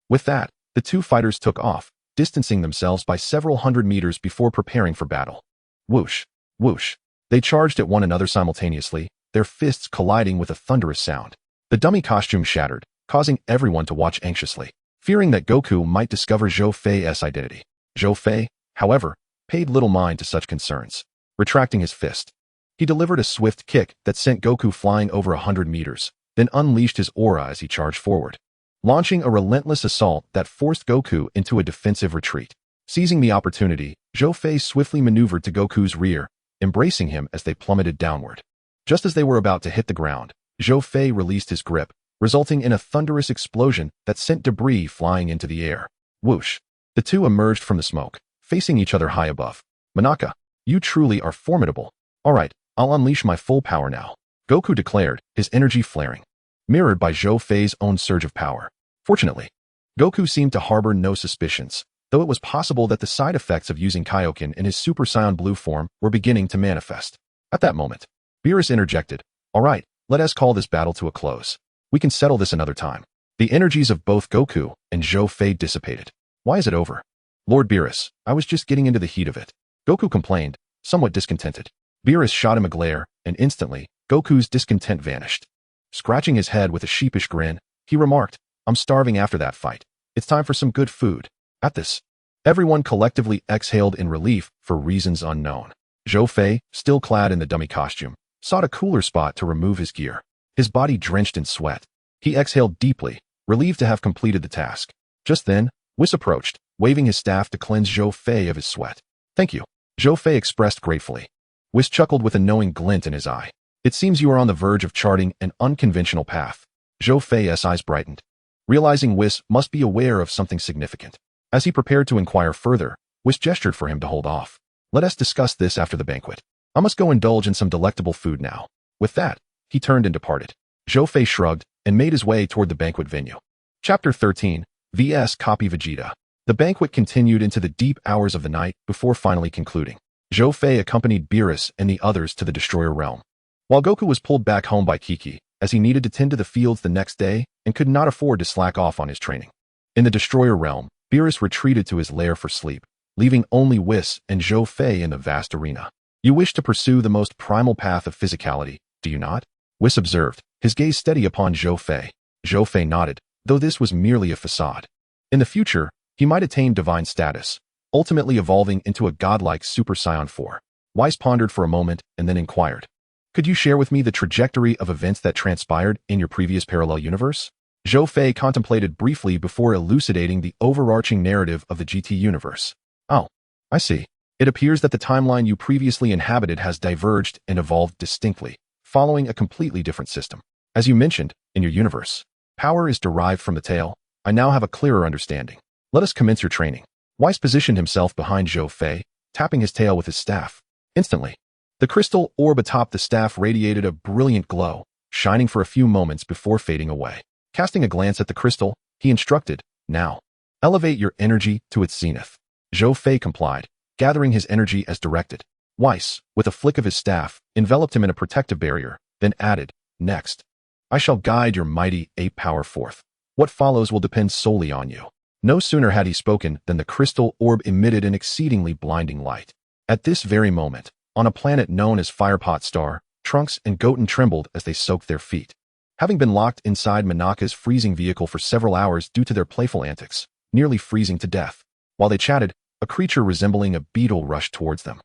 With that, the two fighters took off, distancing themselves by several hundred meters before preparing for battle. Whoosh, whoosh. They charged at one another simultaneously, their fists colliding with a thunderous sound. The dummy costume shattered, causing everyone to watch anxiously, fearing that Goku might discover Zhou Fei's identity. Zhou Fei, however, paid little mind to such concerns. Retracting his fist, he delivered a swift kick that sent Goku flying over 100 meters, then unleashed his aura as he charged forward, launching a relentless assault that forced Goku into a defensive retreat. Seizing the opportunity, Zhou Fei swiftly maneuvered to Goku's rear, embracing him as they plummeted downward. Just as they were about to hit the ground, Zhou Fei released his grip, resulting in a thunderous explosion that sent debris flying into the air. Whoosh! The two emerged from the smoke, facing each other high above. "Monaka, you truly are formidable. All right, I'll unleash my full power now," Goku declared, his energy flaring, mirrored by Zhou Fei's own surge of power. Fortunately, Goku seemed to harbor no suspicions, though it was possible that the side effects of using Kaioken in his Super Saiyan Blue form were beginning to manifest. At that moment, Beerus interjected, "All right, let us call this battle to a close. We can settle this another time." The energies of both Goku and Zhou Fei dissipated. "Why is it over?" "Lord Beerus, I was just getting into the heat of it," Goku complained, somewhat discontented. Beerus shot him a glare, and instantly, Goku's discontent vanished. Scratching his head with a sheepish grin, he remarked, "I'm starving after that fight. It's time for some good food." At this, everyone collectively exhaled in relief for reasons unknown. Zhou Fei, still clad in the dummy costume, sought a cooler spot to remove his gear. his body drenched in sweat. He exhaled deeply, relieved to have completed the task. Just then, Whis approached, waving his staff to cleanse Zhou Fei of his sweat. "Thank you," Zhou Fei expressed gratefully. Whis chuckled with a knowing glint in his eye. "It seems you are on the verge of charting an unconventional path." Zhou Fei's eyes brightened, realizing Whis must be aware of something significant. As he prepared to inquire further, Whis gestured for him to hold off. "Let us discuss this after the banquet. I must go indulge in some delectable food now." With that, he turned and departed. Zhou Fei shrugged and made his way toward the banquet venue. Chapter 13, vs. Copy Vegeta. The banquet continued into the deep hours of the night before finally concluding. Zhou Fei accompanied Beerus and the others to the Destroyer Realm, while Goku was pulled back home by Kiki, as he needed to tend to the fields the next day and could not afford to slack off on his training. In the Destroyer Realm, Beerus retreated to his lair for sleep, leaving only Whis and Zhou Fei in the vast arena. "You wish to pursue the most primal path of physicality, do you not?" Whis observed, his gaze steady upon Zhou Fei. Zhou Fei nodded, though this was merely a facade. In the future, he might attain divine status, ultimately evolving into a godlike Super Saiyan 4. Whis pondered for a moment and then inquired, "Could you share with me the trajectory of events that transpired in your previous parallel universe?" Zhou Fei contemplated briefly before elucidating the overarching narrative of the GT universe. "Oh, I see. It appears that the timeline you previously inhabited has diverged and evolved distinctly, following a completely different system. As you mentioned, in your universe, power is derived from the tail. I now have a clearer understanding. Let us commence your training." Whis positioned himself behind Zhou Fei, tapping his tail with his staff. Instantly, the crystal orb atop the staff radiated a brilliant glow, shining for a few moments before fading away. Casting a glance at the crystal, he instructed, "Now, elevate your energy to its zenith." Zhou Fei complied, gathering his energy as directed. Whis, with a flick of his staff, enveloped him in a protective barrier, then added, "Next, I shall guide your mighty ape power forth. What follows will depend solely on you." No sooner had he spoken than the crystal orb emitted an exceedingly blinding light. At this very moment, on a planet known as Firepot Star, Trunks and Goten trembled as they soaked their feet. Having been locked inside Monaka's freezing vehicle for several hours due to their playful antics, nearly freezing to death, while they chatted, a creature resembling a beetle rushed towards them,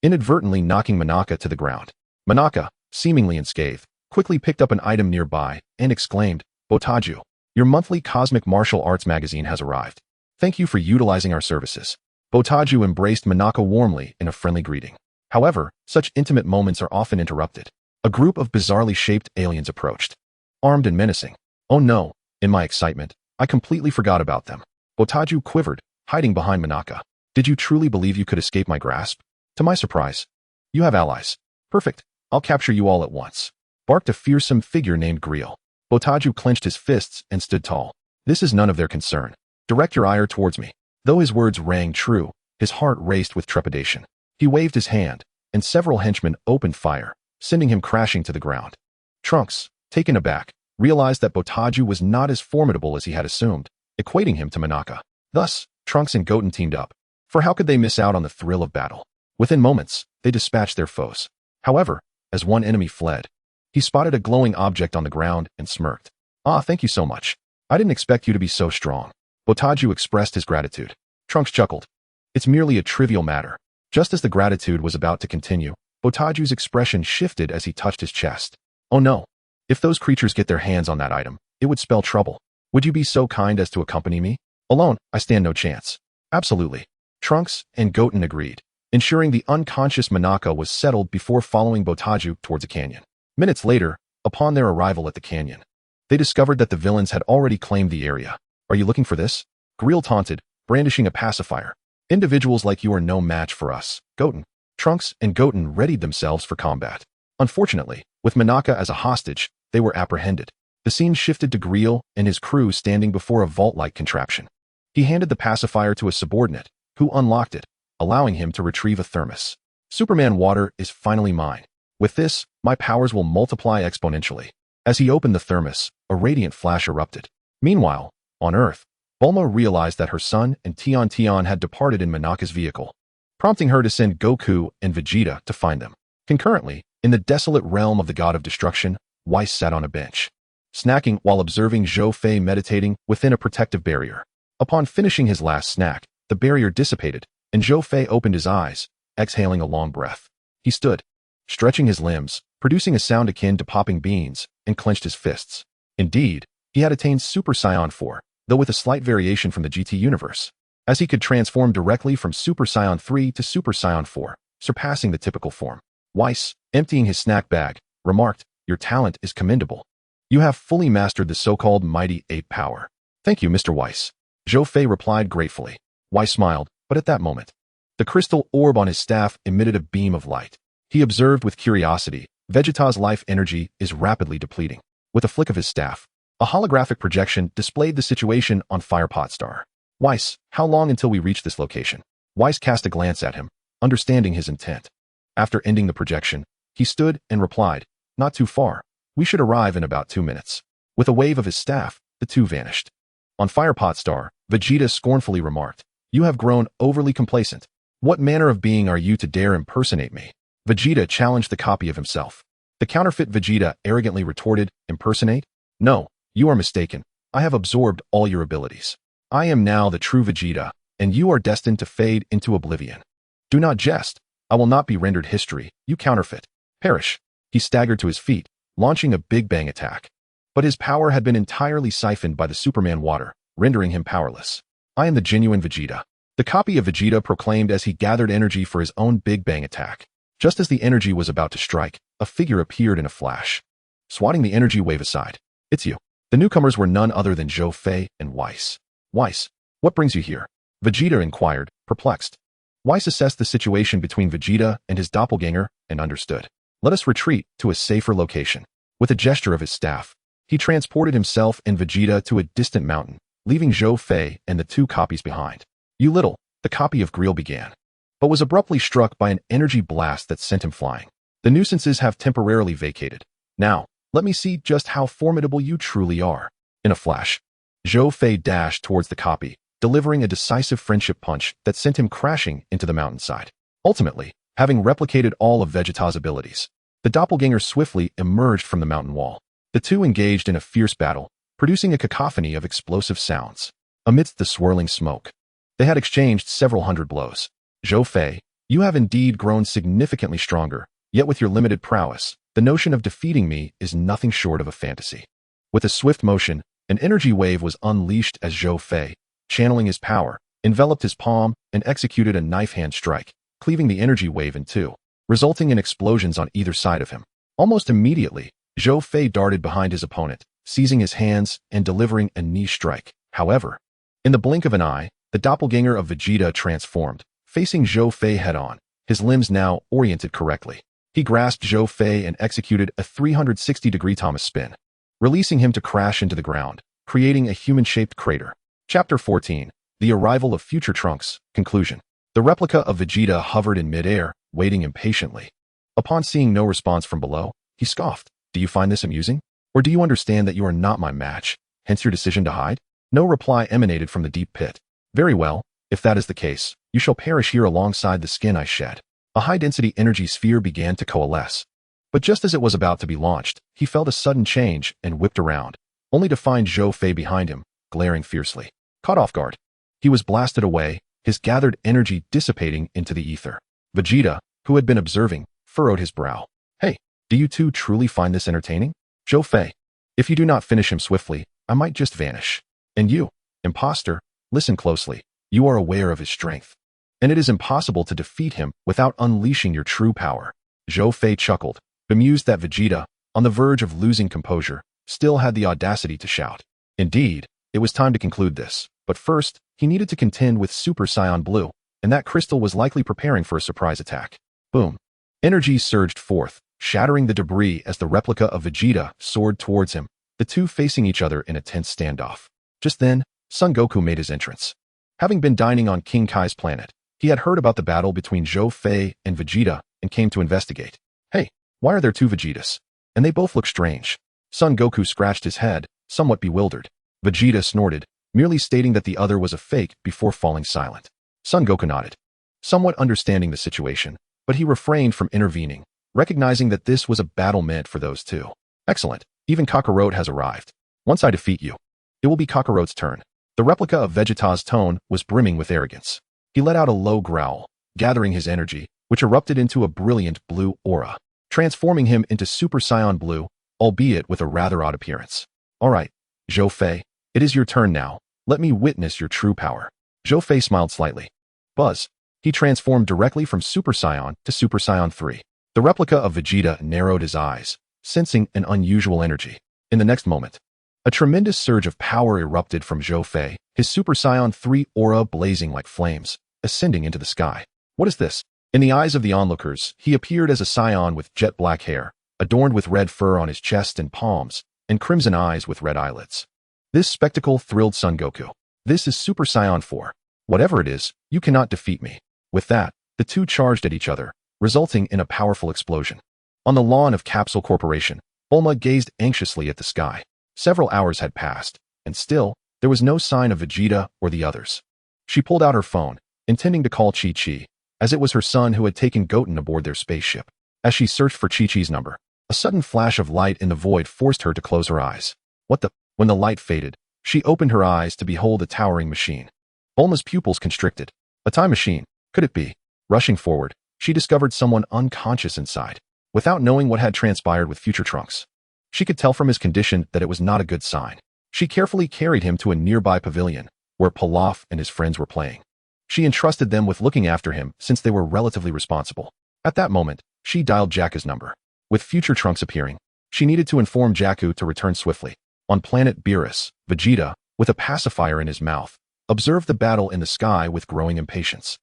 inadvertently knocking Monaka to the ground. Monaka, seemingly unscathed, quickly picked up an item nearby and exclaimed, "Botaju, your monthly Cosmic Martial Arts magazine has arrived. Thank you for utilizing our services." Botaju embraced Monaka warmly in a friendly greeting. However, such intimate moments are often interrupted. A group of bizarrely shaped aliens approached, armed and menacing. "Oh no," in my excitement, I completely forgot about them. Botaju quivered, hiding behind Monaka. "Did you truly believe you could escape my grasp? To my surprise, you have allies. Perfect, I'll capture you all at once," barked a fearsome figure named Griel. Botaju clenched his fists and stood tall. "This is none of their concern. Direct your ire towards me." Though his words rang true, his heart raced with trepidation. He waved his hand, and several henchmen opened fire, sending him crashing to the ground. Trunks, taken aback, realized that Botaju was not as formidable as he had assumed, equating him to Monaka. Thus, Trunks and Goten teamed up, for how could they miss out on the thrill of battle? Within moments, they dispatched their foes. However, as one enemy fled, he spotted a glowing object on the ground and smirked. "Ah, thank you so much. I didn't expect you to be so strong." Botaju expressed his gratitude. Trunks chuckled. "It's merely a trivial matter." Just as the gratitude was about to continue, Botaju's expression shifted as he touched his chest. "Oh no. If those creatures get their hands on that item, it would spell trouble. Would you be so kind as to accompany me? Alone, I stand no chance." "Absolutely." Trunks and Goten agreed, ensuring the unconscious Monaka was settled before following Botaju towards a canyon. Minutes later, upon their arrival at the canyon, they discovered that the villains had already claimed the area. "Are you looking for this?" Griel taunted, brandishing a pacifier. "Individuals like you are no match for us, Goten." Trunks and Goten readied themselves for combat. Unfortunately, with Monaka as a hostage, they were apprehended. The scene shifted to Griel and his crew standing before a vault-like contraption. He handed the pacifier to a subordinate, who unlocked it, allowing him to retrieve a thermos. "Superman water is finally mine. With this, my powers will multiply exponentially." As he opened the thermos, a radiant flash erupted. Meanwhile, on Earth, Bulma realized that her son and Tian had departed in Monaka's vehicle, prompting her to send Goku and Vegeta to find them. Concurrently, in the desolate realm of the god of destruction, Whis sat on a bench, snacking while observing Zhou Fei meditating within a protective barrier. Upon finishing his last snack, the barrier dissipated, and Zhou Fei opened his eyes, exhaling a long breath. He stood, stretching his limbs, producing a sound akin to popping beans, and clenched his fists. Indeed, he had attained Super Saiyan 4, though with a slight variation from the GT universe, as he could transform directly from Super Saiyan 3 to Super Saiyan 4, surpassing the typical form. Weiss, emptying his snack bag, remarked, "Your talent is commendable. You have fully mastered the so-called mighty ape power." "Thank you, Mr. Weiss," Zhou Fei replied gratefully. Weiss smiled, but at that moment, the crystal orb on his staff emitted a beam of light. He observed with curiosity, Vegeta's life energy is rapidly depleting. With a flick of his staff, a holographic projection displayed the situation on Firepot Star. "Weiss, how long until we reach this location?" Weiss cast a glance at him, understanding his intent. After ending the projection, he stood and replied, "Not too far. We should arrive in about 2 minutes." With a wave of his staff, the two vanished. On Firepot Star, Vegeta scornfully remarked, "You have grown overly complacent. What manner of being are you to dare impersonate me?" Vegeta challenged the copy of himself. The counterfeit Vegeta arrogantly retorted, "Impersonate? No, you are mistaken. I have absorbed all your abilities. I am now the true Vegeta, and you are destined to fade into oblivion. Do not jest. I will not be rendered history, you counterfeit. Perish." He staggered to his feet, launching a Big Bang attack. But his power had been entirely siphoned by the Superman water, rendering him powerless. "I am the genuine Vegeta," the copy of Vegeta proclaimed as he gathered energy for his own Big Bang attack. Just as the energy was about to strike, a figure appeared in a flash, swatting the energy wave aside. "It's you." The newcomers were none other than Zhou Fei and Weiss. "Weiss, what brings you here?" Vegeta inquired, perplexed. Weiss assessed the situation between Vegeta and his doppelganger and understood. "Let us retreat to a safer location." With a gesture of his staff, he transported himself and Vegeta to a distant mountain, leaving Zhou Fei and the two copies behind. "You little," the copy of Grill began, but was abruptly struck by an energy blast that sent him flying. "The nuisances have temporarily vacated. Now, let me see just how formidable you truly are." In a flash, Zhou Fei dashed towards the copy, delivering a decisive friendship punch that sent him crashing into the mountainside. Ultimately, having replicated all of Vegeta's abilities, the doppelganger swiftly emerged from the mountain wall. The two engaged in a fierce battle, producing a cacophony of explosive sounds. Amidst the swirling smoke, they had exchanged several hundred blows. "Zhou Fei, you have indeed grown significantly stronger, yet with your limited prowess, the notion of defeating me is nothing short of a fantasy." With a swift motion, an energy wave was unleashed as Zhou Fei, channeling his power, enveloped his palm and executed a knife-hand strike, cleaving the energy wave in two, resulting in explosions on either side of him. Almost immediately, Zhou Fei darted behind his opponent, seizing his hands and delivering a knee strike. However, in the blink of an eye, the doppelganger of Vegeta transformed, facing Zhou Fei head-on, his limbs now oriented correctly. He grasped Zhou Fei and executed a 360-degree Thomas spin, releasing him to crash into the ground, creating a human-shaped crater. Chapter 14. The Arrival of Future Trunks. Conclusion. The replica of Vegeta hovered in mid-air, waiting impatiently. Upon seeing no response from below, he scoffed. "Do you find this amusing? Or do you understand that you are not my match, hence your decision to hide?" No reply emanated from the deep pit. "Very well, if that is the case, you shall perish here alongside the skin I shed." A high-density energy sphere began to coalesce. But just as it was about to be launched, he felt a sudden change and whipped around, only to find Zhou Fei behind him, glaring fiercely. Caught off guard, he was blasted away, his gathered energy dissipating into the ether. Vegeta, who had been observing, furrowed his brow. "Hey, do you two truly find this entertaining? Zhou Fei, if you do not finish him swiftly, I might just vanish. And you, imposter, listen closely. You are aware of his strength, and it is impossible to defeat him without unleashing your true power." Zhou Fei chuckled, bemused that Vegeta, on the verge of losing composure, still had the audacity to shout. Indeed, it was time to conclude this, but first, he needed to contend with Super Saiyan Blue, and that crystal was likely preparing for a surprise attack. Boom. Energy surged forth, shattering the debris as the replica of Vegeta soared towards him, the two facing each other in a tense standoff. Just then, Son Goku made his entrance. Having been dining on King Kai's planet, he had heard about the battle between Zhou Fei and Vegeta and came to investigate. "Hey, why are there two Vegetas? And they both look strange." Son Goku scratched his head, somewhat bewildered. Vegeta snorted, merely stating that the other was a fake before falling silent. Son Goku nodded, somewhat understanding the situation, but he refrained from intervening, recognizing that this was a battle meant for those two. "Excellent, even Kakarot has arrived. Once I defeat you, it will be Kakarot's turn." The replica of Vegeta's tone was brimming with arrogance. He let out a low growl, gathering his energy, which erupted into a brilliant blue aura. Transforming him into Super Saiyan Blue, albeit with a rather odd appearance. All right, Zhou Fei, it is your turn now. Let me witness your true power. Zhou Fei smiled slightly. Buzz. He transformed directly from Super Saiyan to Super Saiyan 3. The replica of Vegeta narrowed his eyes, sensing an unusual energy. In the next moment, a tremendous surge of power erupted from Zhou Fei, his Super Saiyan 3 aura blazing like flames, ascending into the sky. What is this? In the eyes of the onlookers, he appeared as a Saiyan with jet black hair, adorned with red fur on his chest and palms, and crimson eyes with red eyelids. This spectacle thrilled Son Goku. This is Super Saiyan 4. Whatever it is, you cannot defeat me. With that, the two charged at each other, resulting in a powerful explosion. On the lawn of Capsule Corporation, Bulma gazed anxiously at the sky. Several hours had passed, and still, there was no sign of Vegeta or the others. She pulled out her phone, intending to call Chi-Chi, as it was her son who had taken Goten aboard their spaceship. As she searched for Chi-Chi's number, a sudden flash of light in the void forced her to close her eyes. What the? When the light faded, she opened her eyes to behold a towering machine. Bulma's pupils constricted. A time machine. Could it be? Rushing forward, she discovered someone unconscious inside. Without knowing what had transpired with future Trunks, she could tell from his condition that it was not a good sign. She carefully carried him to a nearby pavilion, where Pilaf and his friends were playing. She entrusted them with looking after him since they were relatively responsible. At that moment, she dialed Jakku's number. With future Trunks appearing, she needed to inform Jakku to return swiftly. On planet Beerus, Vegeta, with a pacifier in his mouth, observed the battle in the sky with growing impatience.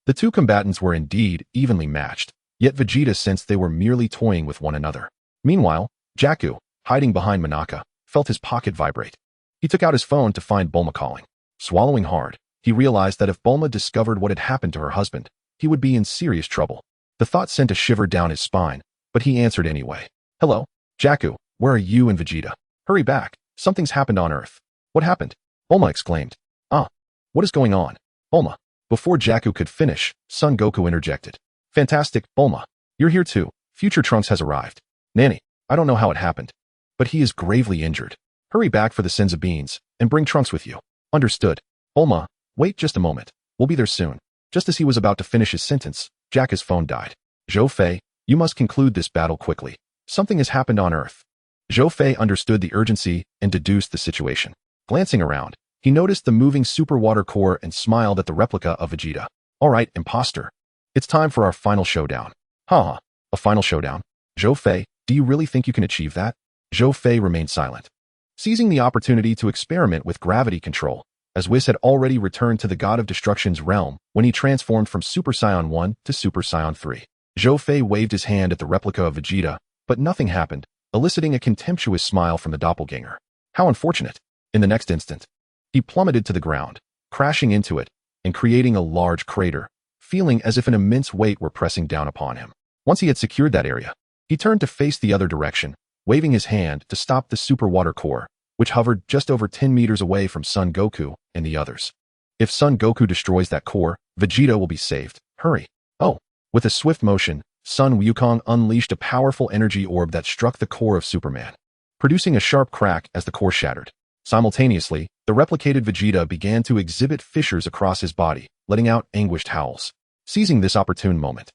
The two combatants were indeed evenly matched, yet Vegeta sensed they were merely toying with one another. Meanwhile, Jakku, hiding behind Monaka, felt his pocket vibrate. He took out his phone to find Bulma calling. Swallowing hard, he realized that if Bulma discovered what had happened to her husband, he would be in serious trouble. The thought sent a shiver down his spine, but he answered anyway. Hello, Jakku, where are you and Vegeta? Hurry back, something's happened on Earth. What happened? Bulma exclaimed. What is going on? Bulma. Before Jakku could finish, Son Goku interjected. Fantastic, Bulma. You're here too. Future Trunks has arrived. Nanny, I don't know how it happened, but he is gravely injured. Hurry back for the Senzu beans, and bring Trunks with you. Understood. Bulma, wait just a moment. We'll be there soon. Just as he was about to finish his sentence, Jakku's phone died. Zhou Fei, you must conclude this battle quickly. Something has happened on Earth. Zhou Fei understood the urgency and deduced the situation. Glancing around, he noticed the moving super water core and smiled at the replica of Vegeta. All right, imposter. It's time for our final showdown. A final showdown? Zhou Fei, do you really think you can achieve that? Zhou Fei remained silent, seizing the opportunity to experiment with gravity control, as Whis had already returned to the God of Destruction's realm when he transformed from Super Saiyan 1 to Super Saiyan 3. Zhou Fei waved his hand at the replica of Vegeta, but nothing happened, eliciting a contemptuous smile from the doppelganger. How unfortunate. In the next instant, he plummeted to the ground, crashing into it and creating a large crater, feeling as if an immense weight were pressing down upon him. Once he had secured that area, he turned to face the other direction, waving his hand to stop the super water core, which hovered just over 10 meters away from Son Goku and the others. If Son Goku destroys that core, Vegeta will be saved. Hurry. With a swift motion, Sun Wukong unleashed a powerful energy orb that struck the core of Superman, producing a sharp crack as the core shattered. Simultaneously, the replicated Vegeta began to exhibit fissures across his body, letting out anguished howls. Seizing this opportune moment,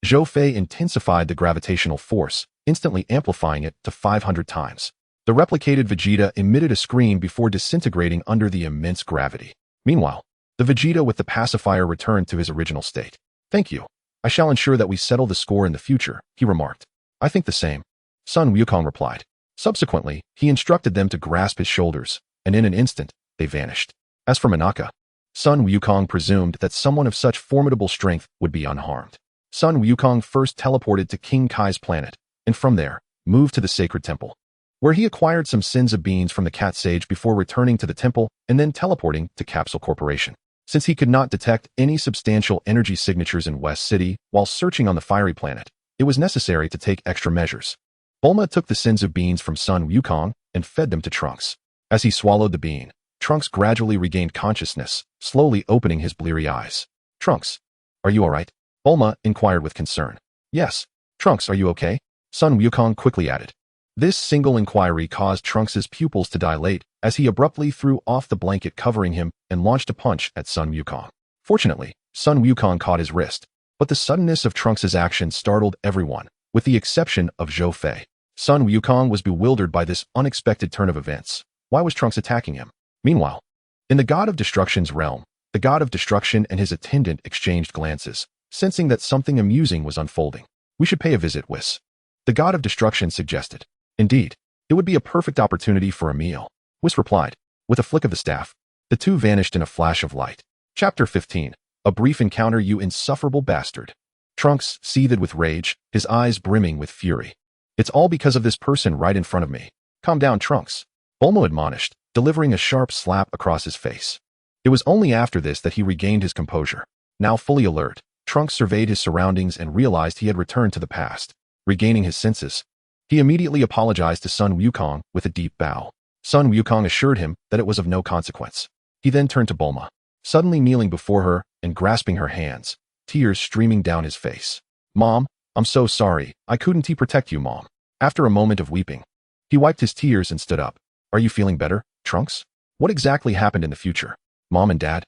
Zhou Fei intensified the gravitational force, instantly amplifying it to 500 times. The replicated Vegeta emitted a scream before disintegrating under the immense gravity. Meanwhile, the Vegeta with the pacifier returned to his original state. Thank you. I shall ensure that we settle the score in the future, he remarked. I think the same. Sun Wukong replied. Subsequently, he instructed them to grasp his shoulders, and in an instant, they vanished. As for Monaka, Sun Wukong presumed that someone of such formidable strength would be unharmed. Sun Wukong first teleported to King Kai's planet, and from there, moved to the sacred temple, where he acquired some Senzu beans from the cat sage before returning to the temple and then teleporting to Capsule Corporation. Since he could not detect any substantial energy signatures in West City while searching on the fiery planet, it was necessary to take extra measures. Bulma took the Senzu beans from Sun Wukong and fed them to Trunks. As he swallowed the bean, Trunks gradually regained consciousness, slowly opening his bleary eyes. Trunks, are you all right? Bulma inquired with concern. Yes. Trunks, are you okay? Sun Wukong quickly added. This single inquiry caused Trunks' pupils to dilate as he abruptly threw off the blanket covering him and launched a punch at Sun Wukong. Fortunately, Sun Wukong caught his wrist, but the suddenness of Trunks' action startled everyone, with the exception of Zhou Fei. Sun Wukong was bewildered by this unexpected turn of events. Why was Trunks attacking him? Meanwhile, in the God of Destruction's realm, the God of Destruction and his attendant exchanged glances, sensing that something amusing was unfolding. We should pay a visit, Whis. The God of Destruction suggested. Indeed, it would be a perfect opportunity for a meal. Whis replied. With a flick of the staff, the two vanished in a flash of light. Chapter 15. A brief encounter, you insufferable bastard. Trunks seethed with rage, his eyes brimming with fury. It's all because of this person right in front of me. Calm down, Trunks. Bulma admonished, delivering a sharp slap across his face. It was only after this that he regained his composure. Now fully alert, Trunks surveyed his surroundings and realized he had returned to the past. Regaining his senses, he immediately apologized to Sun Wukong with a deep bow. Sun Wukong assured him that it was of no consequence. He then turned to Bulma, suddenly kneeling before her and grasping her hands, tears streaming down his face. Mom, I'm so sorry. I couldn't protect you, Mom. After a moment of weeping, he wiped his tears and stood up. Are you feeling better, Trunks? What exactly happened in the future? Mom and Dad?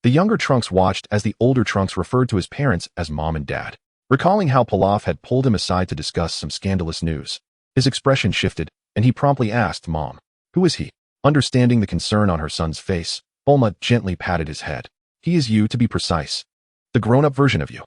The younger Trunks watched as the older Trunks referred to his parents as Mom and Dad. Recalling how Pilaf had pulled him aside to discuss some scandalous news, his expression shifted, and he promptly asked Mom, who is he? Understanding the concern on her son's face, Bulma gently patted his head. He is you, to be precise. The grown-up version of you.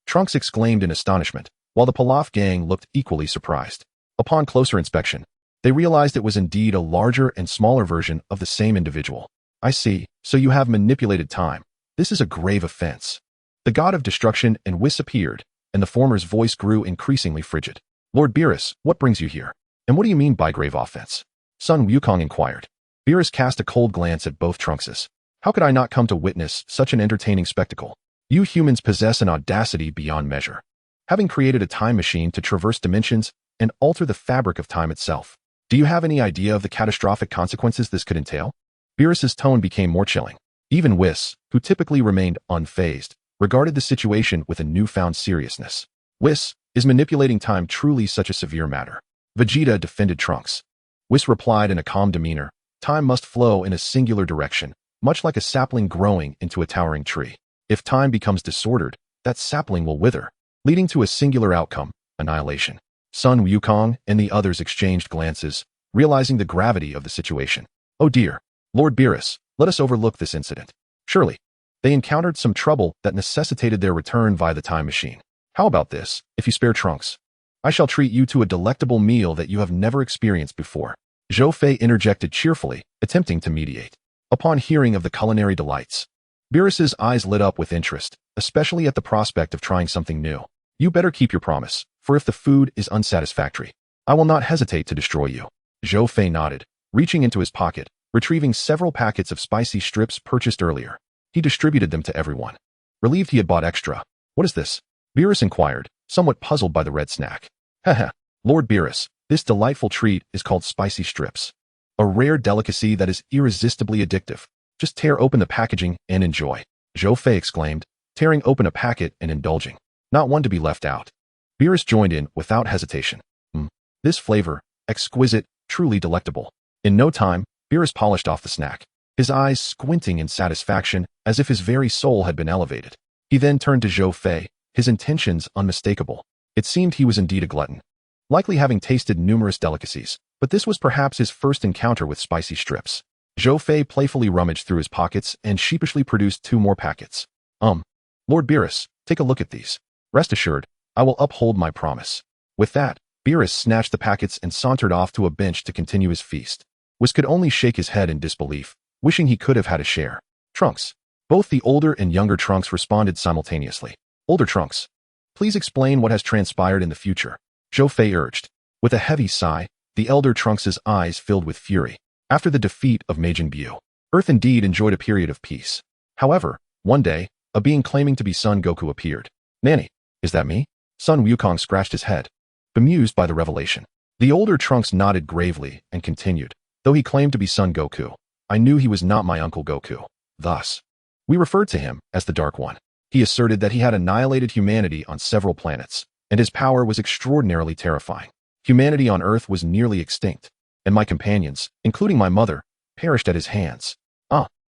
Trunks exclaimed in astonishment, while the Pilaf gang looked equally surprised. Upon closer inspection, they realized it was indeed a larger and smaller version of the same individual. I see, so you have manipulated time. This is a grave offense. The God of Destruction and Whis appeared, and the former's voice grew increasingly frigid. Lord Beerus, what brings you here? And what do you mean by grave offense? Sun Wukong inquired. Beerus cast a cold glance at both Trunkses. How could I not come to witness such an entertaining spectacle? You humans possess an audacity beyond measure, having created a time machine to traverse dimensions and alter the fabric of time itself. Do you have any idea of the catastrophic consequences this could entail? Beerus's tone became more chilling. Even Whis, who typically remained unfazed, regarded the situation with a newfound seriousness. Whis, is manipulating time truly such a severe matter? Vegeta defended Trunks. Whis replied in a calm demeanor, time must flow in a singular direction, much like a sapling growing into a towering tree. If time becomes disordered, that sapling will wither, leading to a singular outcome, annihilation. Sun Wukong and the others exchanged glances, realizing the gravity of the situation. Oh dear, Lord Beerus, let us overlook this incident. Surely, they encountered some trouble that necessitated their return via the time machine. How about this, if you spare Trunks? I shall treat you to a delectable meal that you have never experienced before. Zhou Fei interjected cheerfully, attempting to mediate. Upon hearing of the culinary delights, Beerus's eyes lit up with interest, especially at the prospect of trying something new. You better keep your promise, for if the food is unsatisfactory, I will not hesitate to destroy you. Zhou Fei nodded, reaching into his pocket, retrieving several packets of spicy strips purchased earlier. He distributed them to everyone. Relieved he had bought extra. What is this? Beerus inquired, somewhat puzzled by the red snack. Haha, Lord Beerus, this delightful treat is called spicy strips. A rare delicacy that is irresistibly addictive. Just tear open the packaging and enjoy. Zhou Fei exclaimed, tearing open a packet and indulging. Not one to be left out. Beerus joined in without hesitation. This flavor, exquisite, truly delectable. In no time, Beerus polished off the snack, his eyes squinting in satisfaction as if his very soul had been elevated. He then turned to Zhou Fei, his intentions unmistakable. It seemed he was indeed a glutton, likely having tasted numerous delicacies, but this was perhaps his first encounter with spicy strips. Zhou Fei playfully rummaged through his pockets and sheepishly produced 2 more packets. Lord Beerus, take a look at these. Rest assured, I will uphold my promise. With that, Beerus snatched the packets and sauntered off to a bench to continue his feast. Whis could only shake his head in disbelief, wishing he could have had a share. Trunks. Both the older and younger Trunks responded simultaneously. Older Trunks, please explain what has transpired in the future, Zhou Fei urged. With a heavy sigh, the elder Trunks' eyes filled with fury. After the defeat of Majin Buu, Earth indeed enjoyed a period of peace. However, one day, a being claiming to be Son Goku appeared. Nanny, is that me? Sun Wukong scratched his head, bemused by the revelation. The older Trunks nodded gravely and continued. Though he claimed to be Son Goku, I knew he was not my Uncle Goku. Thus, we referred to him as the Dark One. He asserted that he had annihilated humanity on several planets, and his power was extraordinarily terrifying. Humanity on Earth was nearly extinct, and my companions, including my mother, perished at his hands.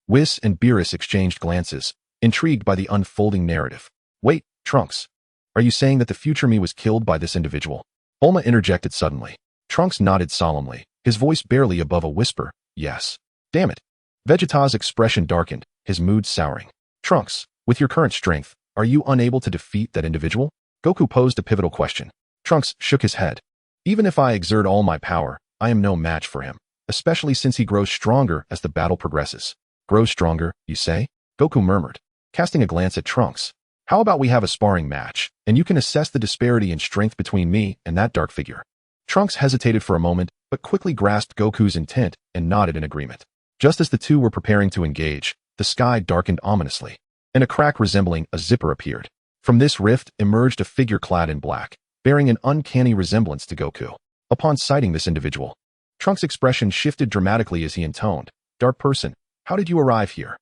Whis and Beerus exchanged glances, intrigued by the unfolding narrative. Wait, Trunks. Are you saying that the future me was killed by this individual? Bulma interjected suddenly. Trunks nodded solemnly, his voice barely above a whisper. Yes. Damn it. Vegeta's expression darkened, his mood souring. Trunks, with your current strength, are you unable to defeat that individual? Goku posed a pivotal question. Trunks shook his head. Even if I exert all my power, I am no match for him, especially since he grows stronger as the battle progresses. Grows stronger, you say? Goku murmured, casting a glance at Trunks. How about we have a sparring match, and you can assess the disparity in strength between me and that dark figure? Trunks hesitated for a moment, but quickly grasped Goku's intent and nodded in agreement. Just as the two were preparing to engage, the sky darkened ominously, and a crack resembling a zipper appeared. From this rift emerged a figure clad in black, bearing an uncanny resemblance to Goku. Upon sighting this individual, Trunks' expression shifted dramatically as he intoned, Dark person, how did you arrive here?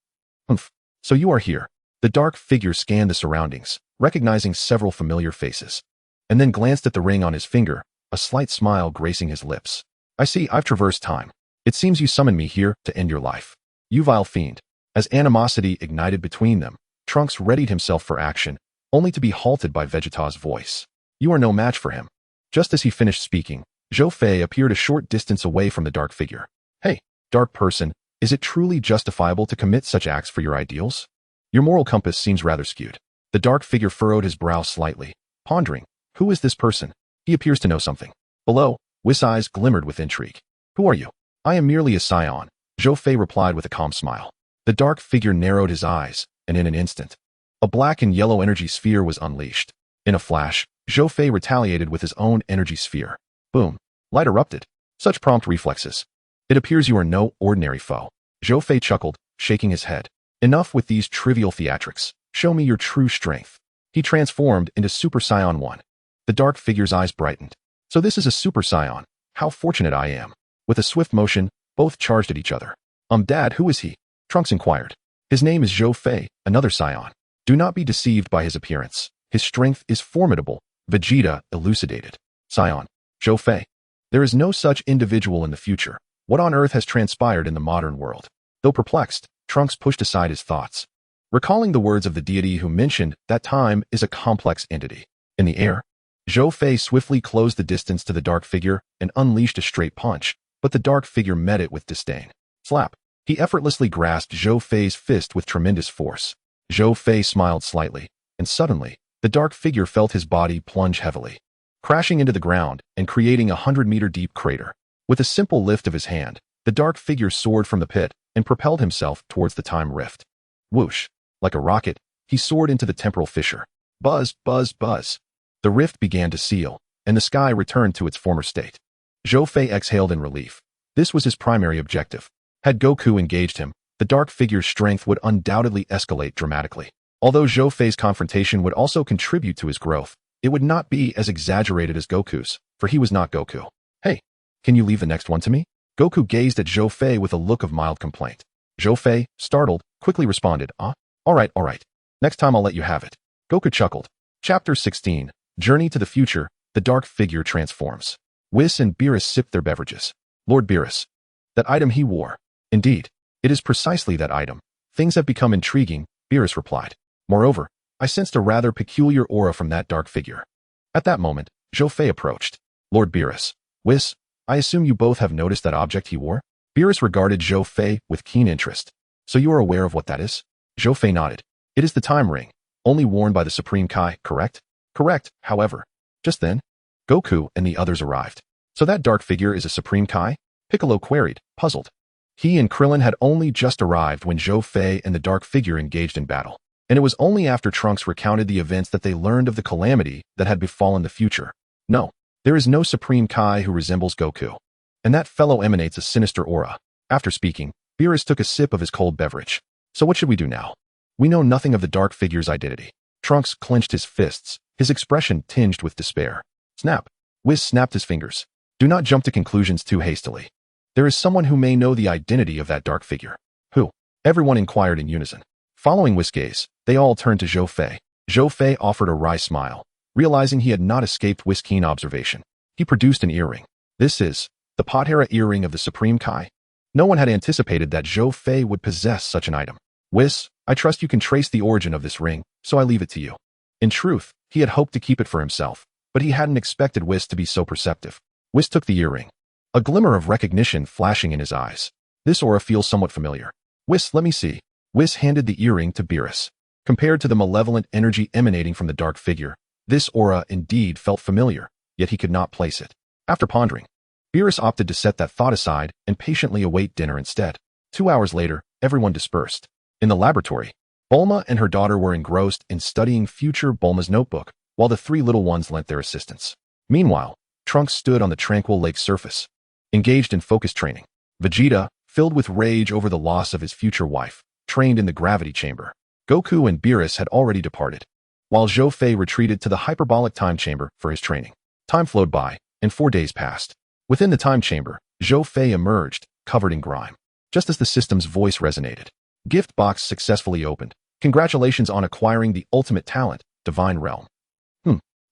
Humph, so you are here. The dark figure scanned the surroundings, recognizing several familiar faces, and then glanced at the ring on his finger, a slight smile gracing his lips. I see I've traversed time. It seems you summoned me here to end your life. You vile fiend. As animosity ignited between them, Trunks readied himself for action, only to be halted by Vegeta's voice. You are no match for him. Just as he finished speaking, Zhou Fei appeared a short distance away from the dark figure. Hey, dark person, is it truly justifiable to commit such acts for your ideals? Your moral compass seems rather skewed. The dark figure furrowed his brow slightly, pondering, who is this person? He appears to know something. Below, Whis' eyes glimmered with intrigue. Who are you? I am merely a Saiyan, Zhou Fei replied with a calm smile. The dark figure narrowed his eyes, and in an instant, a black and yellow energy sphere was unleashed. In a flash, Zhou Fei retaliated with his own energy sphere. Boom. Light erupted. Such prompt reflexes. It appears you are no ordinary foe. Zhou Fei chuckled, shaking his head. Enough with these trivial theatrics. Show me your true strength. He transformed into Super Saiyan 1. The dark figure's eyes brightened. So this is a Super Saiyan. How fortunate I am. With a swift motion, both charged at each other. Dad, who is he? Trunks inquired. His name is Zhou Fei, another Saiyan. Do not be deceived by his appearance. His strength is formidable, Vegeta elucidated. Saiyan. Zhou Fei. There is no such individual in the future. What on earth has transpired in the modern world? Though perplexed, Trunks pushed aside his thoughts. Recalling the words of the deity who mentioned that time is a complex entity. In the air, Zhou Fei swiftly closed the distance to the dark figure and unleashed a straight punch, but the dark figure met it with disdain. Slap. He effortlessly grasped Zhou Fei's fist with tremendous force. Zhou Fei smiled slightly, and suddenly, the dark figure felt his body plunge heavily, crashing into the ground and creating a 100-meter-deep crater. With a simple lift of his hand, the dark figure soared from the pit and propelled himself towards the time rift. Whoosh! Like a rocket, he soared into the temporal fissure. Buzz, buzz, buzz. The rift began to seal, and the sky returned to its former state. Zhou Fei exhaled in relief. This was his primary objective. Had Goku engaged him, the dark figure's strength would undoubtedly escalate dramatically. Although Zhou Fei's confrontation would also contribute to his growth, it would not be as exaggerated as Goku's, for he was not Goku. Hey, can you leave the next one to me? Goku gazed at Zhou Fei with a look of mild complaint. Zhou Fei, startled, quickly responded, all right. Next time I'll let you have it. Goku chuckled. Chapter 16, Journey to the Future, the dark figure transforms. Whis and Beerus sipped their beverages. Lord Beerus. That item he wore. Indeed, it is precisely that item. Things have become intriguing, Beerus replied. Moreover, I sensed a rather peculiar aura from that dark figure. At that moment, Zhou Fei approached. Lord Beerus. Whis, I assume you both have noticed that object he wore? Beerus regarded Zhou Fei with keen interest. So you are aware of what that is? Zhou Fei nodded. It is the time ring, only worn by the Supreme Kai, correct? Correct, however. Just then, Goku and the others arrived. So that dark figure is a Supreme Kai? Piccolo queried, puzzled. He and Krillin had only just arrived when Zhou Fei and the dark figure engaged in battle. And it was only after Trunks recounted the events that they learned of the calamity that had befallen the future. No, there is no Supreme Kai who resembles Goku. And that fellow emanates a sinister aura. After speaking, Beerus took a sip of his cold beverage. So what should we do now? We know nothing of the dark figure's identity. Trunks clenched his fists, his expression tinged with despair. Snap. Whis snapped his fingers. Do not jump to conclusions too hastily. There is someone who may know the identity of that dark figure. Who? Everyone inquired in unison. Following Whis' gaze, they all turned to Zhou Fei. Zhou Fei offered a wry smile, realizing he had not escaped Whis' keen observation. He produced an earring. This is the Potera earring of the Supreme Kai. No one had anticipated that Zhou Fei would possess such an item. Whis, I trust you can trace the origin of this ring, so I leave it to you. In truth, he had hoped to keep it for himself, but he hadn't expected Whis to be so perceptive. Whis took the earring, a glimmer of recognition flashing in his eyes. This aura feels somewhat familiar. Whis, let me see. Whis handed the earring to Beerus. Compared to the malevolent energy emanating from the dark figure, this aura indeed felt familiar, yet he could not place it. After pondering, Beerus opted to set that thought aside and patiently await dinner instead. 2 hours later, everyone dispersed. In the laboratory, Bulma and her daughter were engrossed in studying future Bulma's notebook, while the 3 little ones lent their assistance. Meanwhile, Trunks stood on the tranquil lake's surface, engaged in focus training. Vegeta, filled with rage over the loss of his future wife, trained in the gravity chamber. Goku and Beerus had already departed, while Zhou Fei retreated to the hyperbolic time chamber for his training. Time flowed by, and 4 days passed. Within the time chamber, Zhou Fei emerged, covered in grime. Just as the system's voice resonated, gift box successfully opened. Congratulations on acquiring the ultimate talent, Divine Realm.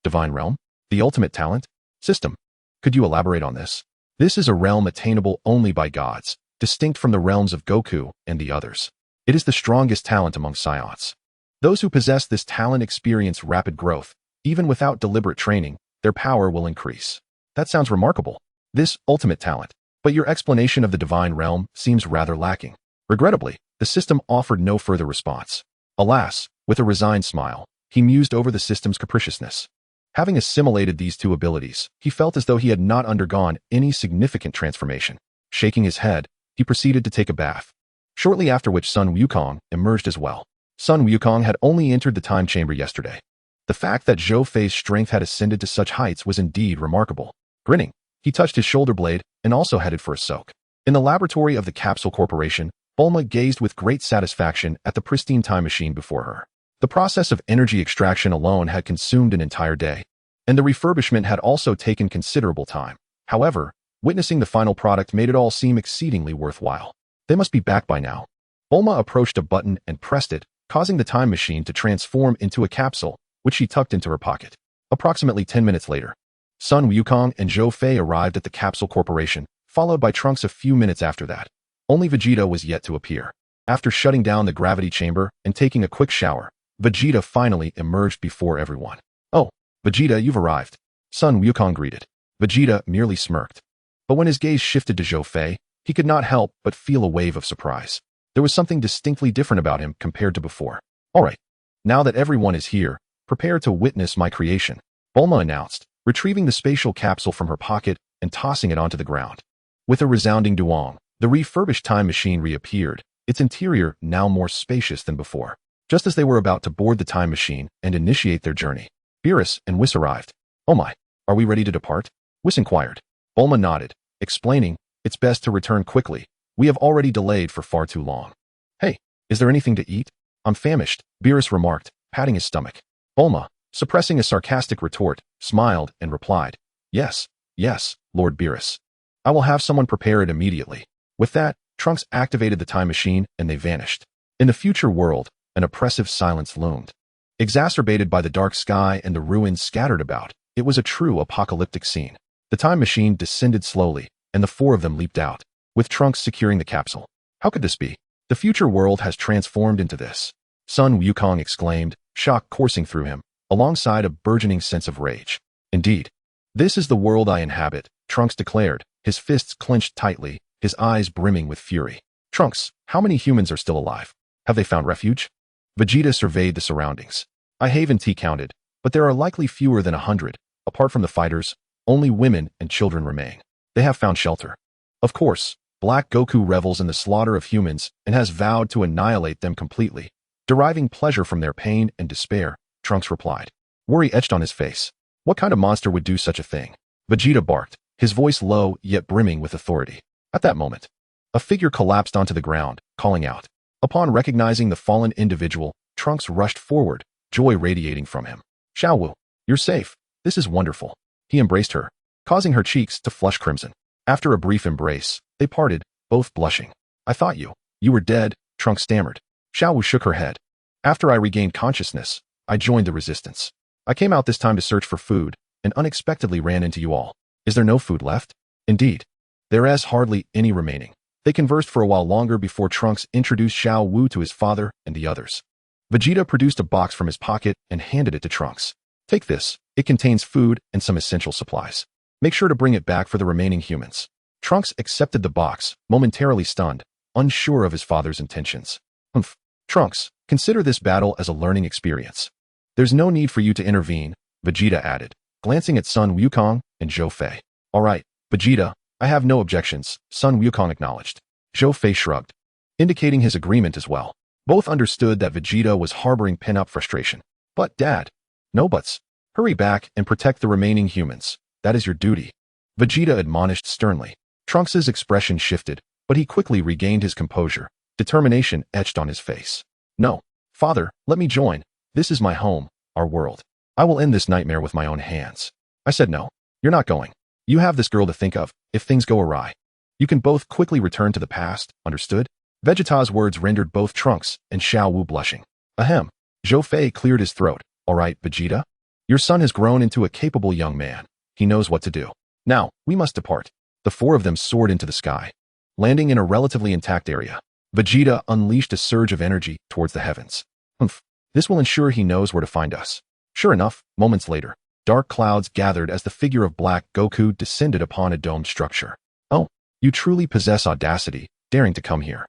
Divine Realm? The ultimate talent? System. Could you elaborate on this? This is a realm attainable only by gods, distinct from the realms of Goku and the others. It is the strongest talent among Saiyans. Those who possess this talent experience rapid growth. Even without deliberate training, their power will increase. That sounds remarkable. This ultimate talent. But your explanation of the Divine Realm seems rather lacking. Regrettably, the system offered no further response. Alas, with a resigned smile, he mused over the system's capriciousness. Having assimilated these 2 abilities, he felt as though he had not undergone any significant transformation. Shaking his head, he proceeded to take a bath. Shortly after which Sun Wukong emerged as well. Sun Wukong had only entered the time chamber yesterday. The fact that Zhou Fei's strength had ascended to such heights was indeed remarkable. Grinning, he touched his shoulder blade and also headed for a soak. In the laboratory of the Capsule Corporation, Bulma gazed with great satisfaction at the pristine time machine before her. The process of energy extraction alone had consumed an entire day, and the refurbishment had also taken considerable time. However, witnessing the final product made it all seem exceedingly worthwhile. They must be back by now. Bulma approached a button and pressed it, causing the time machine to transform into a capsule, which she tucked into her pocket. Approximately 10 minutes later, Sun Wukong and Zhou Fei arrived at the Capsule Corporation, followed by Trunks a few minutes after that. Only Vegeta was yet to appear. After shutting down the gravity chamber and taking a quick shower, Vegeta finally emerged before everyone. "Oh, Vegeta, you've arrived," Sun Wukong greeted. Vegeta merely smirked. But when his gaze shifted to Zhou Fei, he could not help but feel a wave of surprise. There was something distinctly different about him compared to before. "All right, now that everyone is here, prepare to witness my creation," Bulma announced, retrieving the spatial capsule from her pocket and tossing it onto the ground. With a resounding duong, the refurbished time machine reappeared, its interior now more spacious than before. Just as they were about to board the time machine and initiate their journey, Beerus and Whis arrived. "Oh my, are we ready to depart?" Whis inquired. Bulma nodded, explaining, "It's best to return quickly. We have already delayed for far too long." "Hey, is there anything to eat?" "I'm famished," Beerus remarked, patting his stomach. Bulma, suppressing a sarcastic retort, smiled and replied, Yes, Lord Beerus. I will have someone prepare it immediately." With that, Trunks activated the time machine and they vanished. In the future world, an oppressive silence loomed. Exacerbated by the dark sky and the ruins scattered about, it was a true apocalyptic scene. The time machine descended slowly, and the 4 of them leaped out, with Trunks securing the capsule. "How could this be? The future world has transformed into this," Sun Wukong exclaimed, shock coursing through him, alongside a burgeoning sense of rage. "Indeed. This is the world I inhabit," Trunks declared, his fists clenched tightly, his eyes brimming with fury. "Trunks, how many humans are still alive? Have they found refuge?" Vegeta surveyed the surroundings. "I haven't counted, but there are likely fewer than 100. Apart from the fighters, only women and children remain. They have found shelter. Of course, Black Goku revels in the slaughter of humans and has vowed to annihilate them completely, deriving pleasure from their pain and despair," Trunks replied. Worry etched on his face. What kind of monster would do such a thing? Vegeta barked, his voice low yet brimming with authority. At that moment, a figure collapsed onto the ground, calling out. Upon recognizing the fallen individual, Trunks rushed forward, joy radiating from him. "Xiao Wu, you're safe. This is wonderful." He embraced her, causing her cheeks to flush crimson. After a brief embrace, they parted, both blushing. "I thought you were dead," Trunks stammered. Xiao Wu shook her head. "After I regained consciousness, I joined the resistance. I came out this time to search for food, and unexpectedly ran into you all. Is there no food left?" "Indeed. There is hardly any remaining." They conversed for a while longer before Trunks introduced Xiao Wu to his father and the others. Vegeta produced a box from his pocket and handed it to Trunks. Take this. It contains food and some essential supplies. Make sure to bring it back for the remaining humans. Trunks accepted the box, momentarily stunned, unsure of his father's intentions. Humph. Trunks, consider this battle as a learning experience. There's no need for you to intervene, Vegeta added, glancing at Sun Wukong and Zhou Fei. All right, Vegeta, I have no objections, Sun Wukong acknowledged. Zhou Fei shrugged, indicating his agreement as well. Both understood that Vegeta was harboring pent-up frustration. But, Dad, no buts. Hurry back and protect the remaining humans. That is your duty. Vegeta admonished sternly. Trunks' expression shifted, but he quickly regained his composure, determination etched on his face. No, Father, let me join. This is my home, our world. I will end this nightmare with my own hands. I said no. You're not going. You have this girl to think of, if things go awry. You can both quickly return to the past, understood? Vegeta's words rendered both Trunks and Xiao Wu blushing. Ahem. Zhou Fei cleared his throat. All right, Vegeta. Your son has grown into a capable young man. He knows what to do. Now, we must depart. The four of them soared into the sky. Landing in a relatively intact area, Vegeta unleashed a surge of energy towards the heavens. Humph. This will ensure he knows where to find us. Sure enough, moments later, dark clouds gathered as the figure of Black Goku descended upon a domed structure. Oh, you truly possess audacity, daring to come here.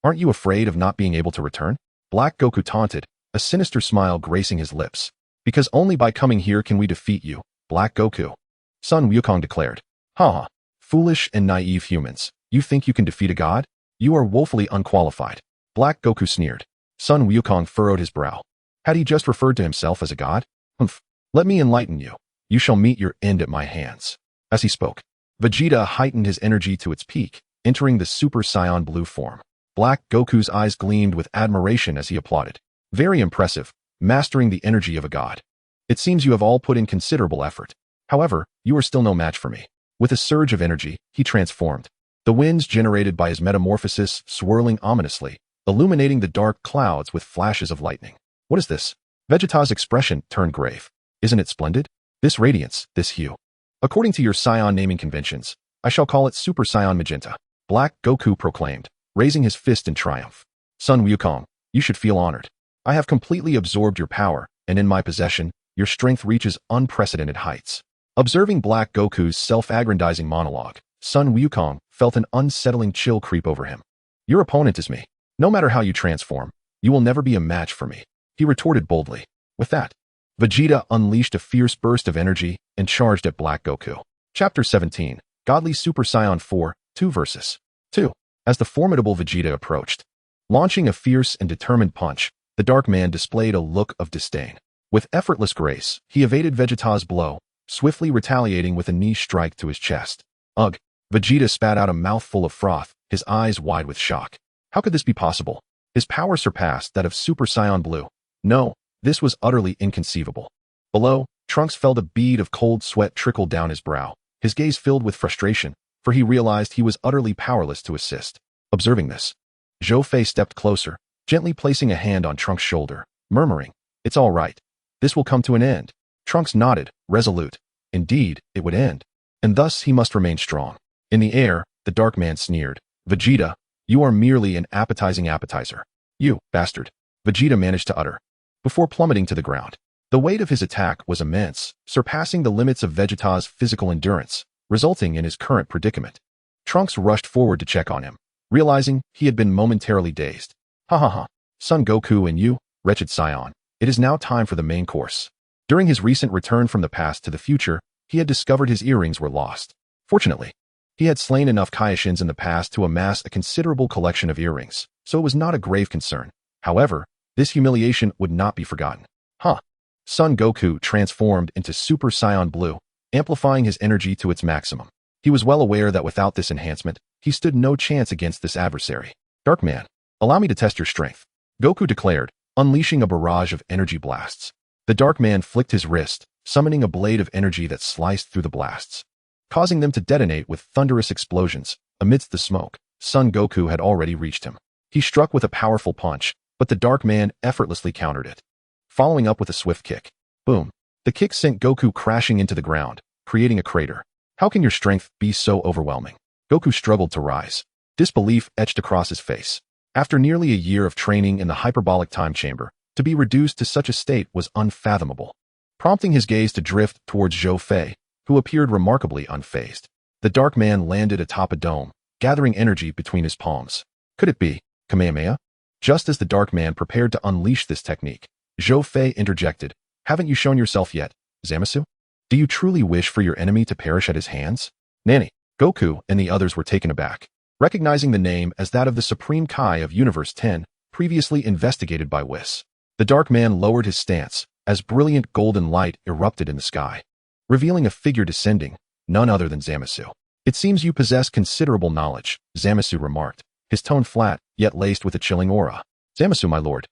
Aren't you afraid of not being able to return? Black Goku taunted, a sinister smile gracing his lips. Because only by coming here can we defeat you, Black Goku. Sun Wukong declared. Ha. Foolish and naive humans. You think you can defeat a god? You are woefully unqualified. Black Goku sneered. Sun Wukong furrowed his brow. Had he just referred to himself as a god? Humph. Let me enlighten you. You shall meet your end at my hands. As he spoke, Vegeta heightened his energy to its peak, entering the Super Saiyan Blue form. Black Goku's eyes gleamed with admiration as he applauded. Very impressive, mastering the energy of a god. It seems you have all put in considerable effort. However, you are still no match for me. With a surge of energy, he transformed. The winds generated by his metamorphosis swirling ominously, illuminating the dark clouds with flashes of lightning. What is this? Vegeta's expression turned grave. Isn't it splendid? This radiance, this hue. According to your Saiyan naming conventions, I shall call it Super Saiyan Magenta. Black Goku proclaimed, raising his fist in triumph. Sun Wukong, you should feel honored. I have completely absorbed your power, and in my possession, your strength reaches unprecedented heights. Observing Black Goku's self-aggrandizing monologue, Sun Wukong felt an unsettling chill creep over him. Your opponent is me. No matter how you transform, you will never be a match for me, he retorted boldly. With that, Vegeta unleashed a fierce burst of energy and charged at Black Goku. Chapter 17, Godly Super Saiyan 4, 2 vs. 2. As the formidable Vegeta approached, launching a fierce and determined punch, the Dark Man displayed a look of disdain. With effortless grace, he evaded Vegeta's blow, swiftly retaliating with a knee strike to his chest. Ugh! Vegeta spat out a mouthful of froth, his eyes wide with shock. How could this be possible? His power surpassed that of Super Saiyan Blue. No, this was utterly inconceivable. Below, Trunks felt a bead of cold sweat trickle down his brow, his gaze filled with frustration, for he realized he was utterly powerless to assist. Observing this, Zhou Fei stepped closer, gently placing a hand on Trunks' shoulder, murmuring, "It's all right. This will come to an end." Trunks nodded, resolute. Indeed, it would end. And thus he must remain strong. In the air, the Dark Man sneered. Vegeta, you are merely an appetizing appetizer. You, bastard. Vegeta managed to utter, before plummeting to the ground. The weight of his attack was immense, surpassing the limits of Vegeta's physical endurance, resulting in his current predicament. Trunks rushed forward to check on him, realizing he had been momentarily dazed. Ha ha ha. Son Goku and you, wretched Saiyan. It is now time for the main course. During his recent return from the past to the future, he had discovered his earrings were lost. Fortunately, he had slain enough Kaioshins in the past to amass a considerable collection of earrings, so it was not a grave concern. However, this humiliation would not be forgotten. Son Goku transformed into Super Saiyan Blue, amplifying his energy to its maximum. He was well aware that without this enhancement, he stood no chance against this adversary. Dark Man, allow me to test your strength, Goku declared, unleashing a barrage of energy blasts. The Dark Man flicked his wrist, summoning a blade of energy that sliced through the blasts, causing them to detonate with thunderous explosions. Amidst the smoke, Son Goku had already reached him. He struck with a powerful punch, but the Dark Man effortlessly countered it, following up with a swift kick. Boom! The kick sent Goku crashing into the ground, creating a crater. How can your strength be so overwhelming? Goku struggled to rise. Disbelief etched across his face. After nearly a year of training in the hyperbolic time chamber, to be reduced to such a state was unfathomable. prompting his gaze to drift towards Zhou Fei, who appeared remarkably unfazed. The dark man landed atop a dome, gathering energy between his palms. Could it be Kamehameha? Just as the dark man prepared to unleash this technique, Zhou Fei interjected, "Haven't you shown yourself yet, Zamasu? Do you truly wish for your enemy to perish at his hands?" Nani, Goku and the others were taken aback, recognizing the name as that of the Supreme Kai of Universe 10, previously investigated by Whis. The dark man lowered his stance, as brilliant golden light erupted in the sky, revealing a figure descending, none other than Zamasu. "It seems you possess considerable knowledge," Zamasu remarked, his tone flat, yet laced with a chilling aura. "Zamasu, my lord."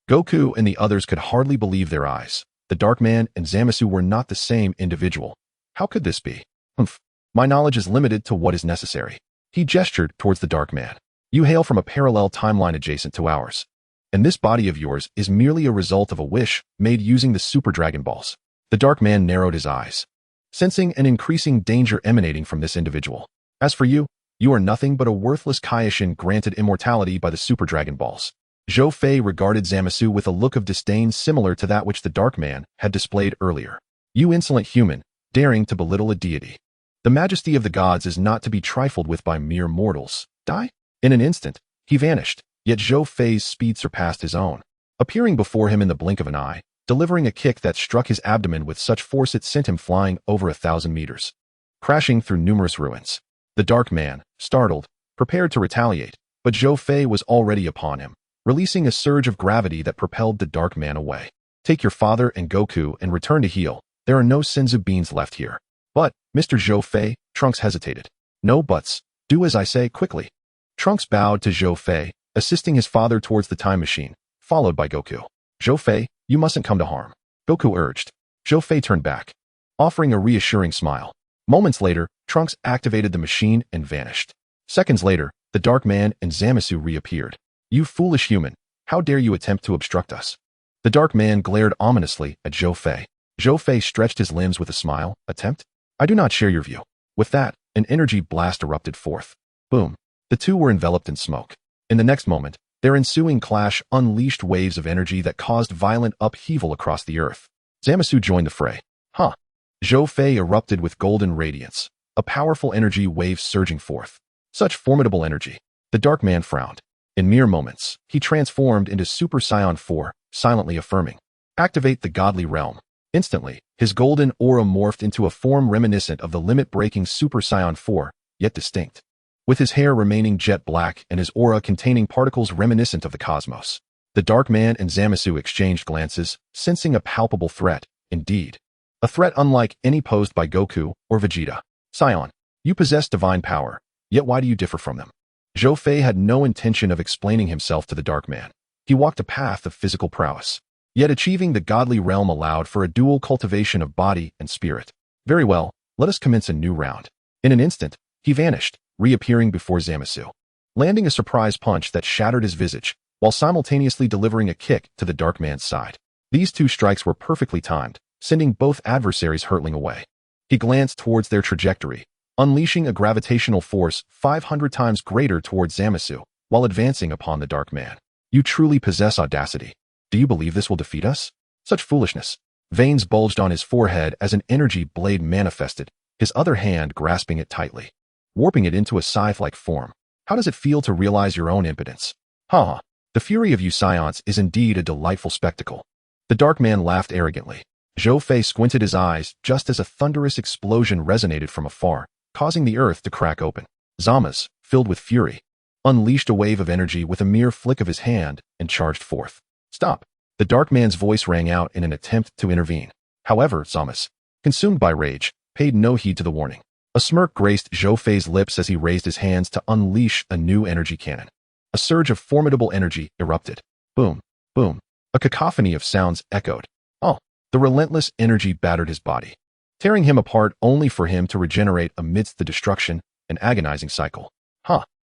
Goku and the others could hardly believe their eyes. The dark man and Zamasu were not the same individual. How could this be? "Humph. My knowledge is limited to what is necessary." He gestured towards the dark man. "You hail from a parallel timeline adjacent to ours, and this body of yours is merely a result of a wish made using the Super Dragon Balls." The dark man narrowed his eyes, sensing an increasing danger emanating from this individual. "As for you, you are nothing but a worthless Kaioshin granted immortality by the Super Dragon Balls." Zhou Fei regarded Zamasu with a look of disdain similar to that which the dark man had displayed earlier. "You insolent human, daring to belittle a deity. The majesty of the gods is not to be trifled with by mere mortals. Die?" In an instant, he vanished, yet Zhou Fei's speed surpassed his own, appearing before him in the blink of an eye, delivering a kick that struck his abdomen with such force it sent him flying over 1,000 meters, crashing through numerous ruins. The dark man, startled, prepared to retaliate, but Zhou Fei was already upon him, releasing a surge of gravity that propelled the dark man away. "Take your father and Goku and return to heal. There are no Senzu beans left here." "But, Mr. Zhou Fei," Trunks hesitated. "No buts. Do as I say quickly." Trunks bowed to Zhou Fei, assisting his father towards the time machine, followed by Goku. "Zhou Fei, you mustn't come to harm," Goku urged. Zhou Fei turned back, offering a reassuring smile. Moments later, Trunks activated the machine and vanished. Seconds later, the dark man and Zamasu reappeared. "You foolish human, how dare you attempt to obstruct us?" The dark man glared ominously at Zhou Fei. Zhou Fei stretched his limbs with a smile. "Attempt? I do not share your view." With that, an energy blast erupted forth. Boom. The two were enveloped in smoke. In the next moment, their ensuing clash unleashed waves of energy that caused violent upheaval across the earth. Zamasu joined the fray. "Huh." Zhou Fei erupted with golden radiance, a powerful energy wave surging forth. Such formidable energy. The dark man frowned. In mere moments, he transformed into Super Saiyan 4, silently affirming, "Activate the godly realm." Instantly, his golden aura morphed into a form reminiscent of the limit-breaking Super Saiyan 4, yet distinct, with his hair remaining jet black and his aura containing particles reminiscent of the cosmos. The dark man and Zamasu exchanged glances, sensing a palpable threat, indeed. A threat unlike any posed by Goku or Vegeta. "Saiyan, you possess divine power, yet why do you differ from them?" Zhou Fei had no intention of explaining himself to the dark man. He walked a path of physical prowess, yet achieving the godly realm allowed for a dual cultivation of body and spirit. "Very well, let us commence a new round." In an instant, he vanished, reappearing before Zamasu, landing a surprise punch that shattered his visage, while simultaneously delivering a kick to the dark man's side. These two strikes were perfectly timed, sending both adversaries hurtling away. He glanced towards their trajectory, unleashing a gravitational force 500 times greater towards Zamasu, while advancing upon the dark man. "You truly possess audacity. Do you believe this will defeat us?" Such foolishness. Veins bulged on his forehead as an energy blade manifested, his other hand grasping it tightly, warping it into a scythe-like form. "How does it feel to realize your own impotence?" "Ha! The fury of you Saiyans is indeed a delightful spectacle." The dark man laughed arrogantly. Zhou Fei squinted his eyes just as a thunderous explosion resonated from afar, causing the earth to crack open. Zamas, filled with fury, unleashed a wave of energy with a mere flick of his hand and charged forth. "Stop!" The dark man's voice rang out in an attempt to intervene. However, Zamas, consumed by rage, paid no heed to the warning. A smirk graced Zhou Fei's lips as he raised his hands to unleash a new energy cannon. A surge of formidable energy erupted. Boom, boom. A cacophony of sounds echoed. Oh, the relentless energy battered his body, tearing him apart only for him to regenerate amidst the destruction, an agonizing cycle.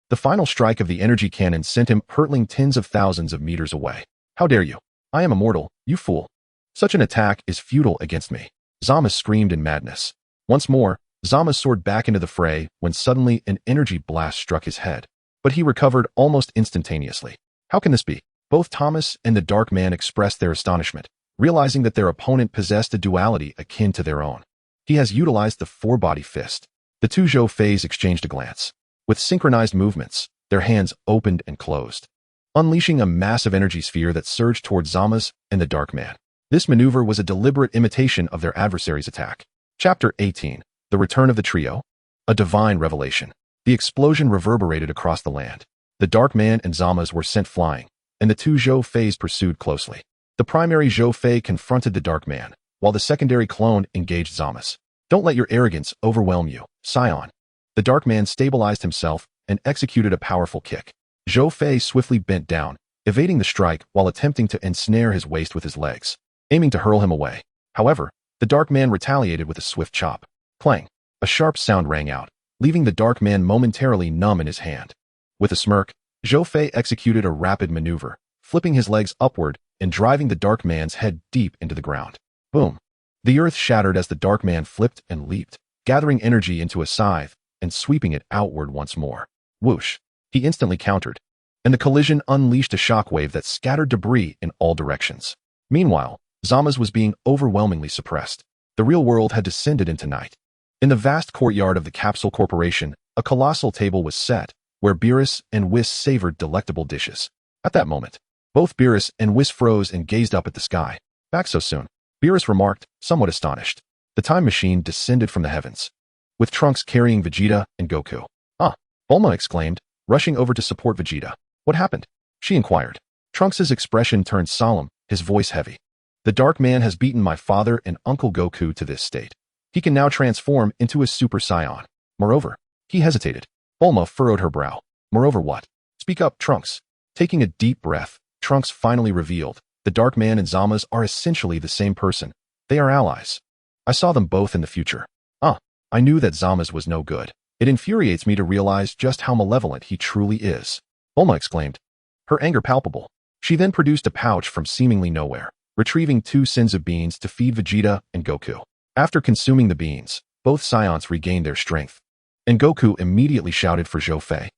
The final strike of the energy cannon sent him hurtling tens of thousands of meters away. "How dare you? I am immortal, you fool. Such an attack is futile against me." Zamas screamed in madness. Once more, Zamas soared back into the fray when suddenly an energy blast struck his head, but he recovered almost instantaneously. "How can this be?" Both Thomas and the dark man expressed their astonishment, realizing that their opponent possessed a duality akin to their own. He has utilized the four-body fist. The two Zhou Feis exchanged a glance. With synchronized movements, their hands opened and closed, unleashing a massive energy sphere that surged toward Zama's and the Dark Man. This maneuver was a deliberate imitation of their adversary's attack. Chapter 18. The Return of the Trio. A divine revelation. The explosion reverberated across the land. The Dark Man and Zama's were sent flying, and the two Zhou Feis pursued closely. The primary Zhou Fei confronted the Dark Man, while the secondary clone engaged Zama's. Don't let your arrogance overwhelm you, Saiyan. The Dark Man stabilized himself and executed a powerful kick. Zhou Fei swiftly bent down, evading the strike while attempting to ensnare his waist with his legs, aiming to hurl him away. However, the Dark Man retaliated with a swift chop. Clang! A sharp sound rang out, leaving the Dark Man momentarily numb in his hand. With a smirk, Zhou Fei executed a rapid maneuver, flipping his legs upward and driving the Dark Man's head deep into the ground. Boom! The earth shattered as the Dark Man flipped and leaped, gathering energy into a scythe and sweeping it outward once more. Whoosh! He instantly countered, and the collision unleashed a shockwave that scattered debris in all directions. Meanwhile, Zama's was being overwhelmingly suppressed. The real world had descended into night. In the vast courtyard of the Capsule Corporation, a colossal table was set, where Beerus and Whis savored delectable dishes. At that moment, both Beerus and Whis froze and gazed up at the sky. Back so soon? Beerus remarked, somewhat astonished. The time machine descended from the heavens, with Trunks carrying Vegeta and Goku. Ah! Bulma exclaimed, rushing over to support Vegeta. What happened? She inquired. Trunks' expression turned solemn, his voice heavy. The Dark Man has beaten my father and Uncle Goku to this state. He can now transform into a Super Saiyan. Moreover, he hesitated. Bulma furrowed her brow. Moreover what? Speak up, Trunks. Taking a deep breath, Trunks finally revealed, the Dark Man and Zama's are essentially the same person. They are allies. I saw them both in the future. I knew that Zama's was no good. It infuriates me to realize just how malevolent he truly is. Bulma exclaimed, her anger palpable. She then produced a pouch from seemingly nowhere, retrieving 2 Senzu beans to feed Vegeta and Goku. After consuming the beans, both Saiyans regained their strength, and Goku immediately shouted for Zhou Fei.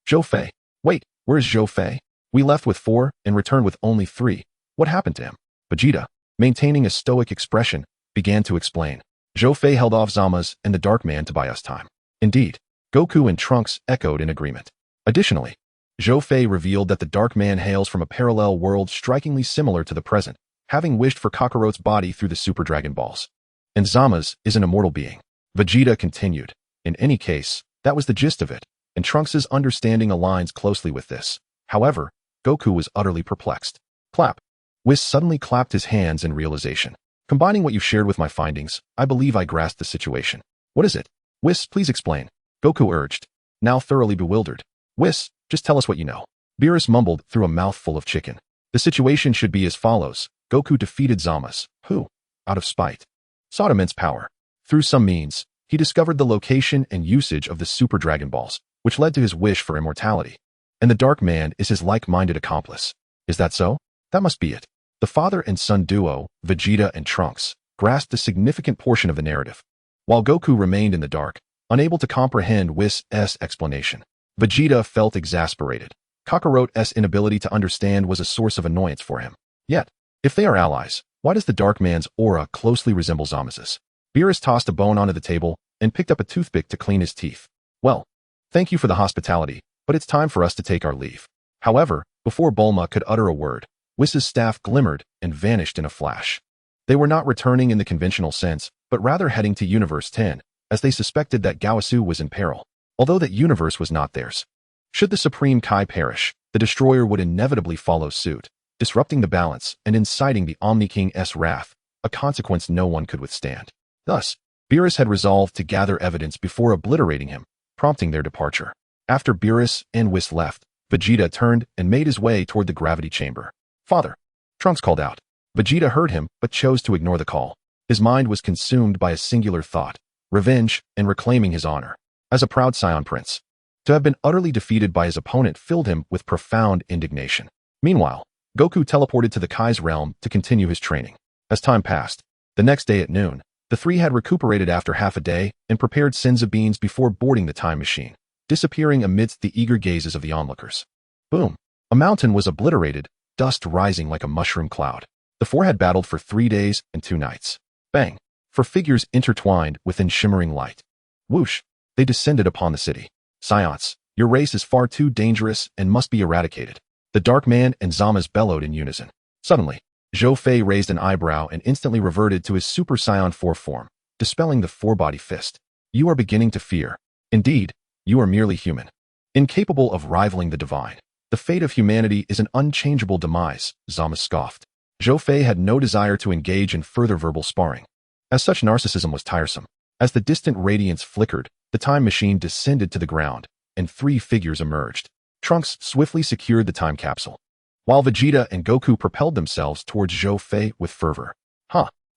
Zhou Fei? Wait, where's Zhou Fei? We left with 4 and returned with only 3. What happened to him? Vegeta, maintaining a stoic expression, began to explain. Zhou Fei held off Zama's and the Dark Man to buy us time. Indeed, Goku and Trunks echoed in agreement. Additionally, Zhou Fei revealed that the Dark Man hails from a parallel world strikingly similar to the present, having wished for Kakarot's body through the Super Dragon Balls. And Zama's is an immortal being. Vegeta continued. In any case, that was the gist of it, and Trunks' understanding aligns closely with this. However, Goku was utterly perplexed. Clap. Whis suddenly clapped his hands in realization. Combining what you shared with my findings, I believe I grasped the situation. What is it? Whis, please explain. Goku urged, now thoroughly bewildered. Whis, just tell us what you know. Beerus mumbled through a mouthful of chicken. The situation should be as follows. Goku defeated Zama's, who, out of spite, sought immense power. Through some means, he discovered the location and usage of the Super Dragon Balls, which led to his wish for immortality. And the Dark Man is his like-minded accomplice. Is that so? That must be it. The father and son duo, Vegeta and Trunks, grasped a significant portion of the narrative, while Goku remained in the dark, unable to comprehend Whis' explanation. Vegeta felt exasperated. Kakarot's inability to understand was a source of annoyance for him. Yet, if they are allies, why does the Dark Man's aura closely resemble Zama's? Beerus tossed a bone onto the table and picked up a toothpick to clean his teeth. Well, thank you for the hospitality, but it's time for us to take our leave. However, before Bulma could utter a word, Whis' staff glimmered and vanished in a flash. They were not returning in the conventional sense, but rather heading to Universe 10, as they suspected that Gaosu was in peril, although that universe was not theirs. Should the Supreme Kai perish, the Destroyer would inevitably follow suit, disrupting the balance and inciting the Omni King's wrath, a consequence no one could withstand. Thus, Beerus had resolved to gather evidence before obliterating him, prompting their departure. After Beerus and Whis left, Vegeta turned and made his way toward the gravity chamber. Father! Trunks called out. Vegeta heard him, but chose to ignore the call. His mind was consumed by a singular thought, revenge and reclaiming his honor. As a proud Saiyan prince, to have been utterly defeated by his opponent filled him with profound indignation. Meanwhile, Goku teleported to the Kai's realm to continue his training. As time passed, the next day at noon, the three had recuperated after half a day and prepared Senzu beans before boarding the time machine, disappearing amidst the eager gazes of the onlookers. Boom! A mountain was obliterated, dust rising like a mushroom cloud. The four had battled for 3 days and 2 nights. Bang! For figures intertwined within shimmering light. Whoosh! They descended upon the city. Saiyans, your race is far too dangerous and must be eradicated. The Dark Man and Zamas bellowed in unison. Suddenly, Zhou Fei raised an eyebrow and instantly reverted to his Super Saiyan 4 form, dispelling the four-body fist. You are beginning to fear. Indeed, you are merely human. Incapable of rivaling the divine. The fate of humanity is an unchangeable demise, Zamas scoffed. Zhou Fei had no desire to engage in further verbal sparring, as such narcissism was tiresome. As the distant radiance flickered, the time machine descended to the ground, and 3 figures emerged. Trunks swiftly secured the time capsule, while Vegeta and Goku propelled themselves towards Zhou Fei with fervor.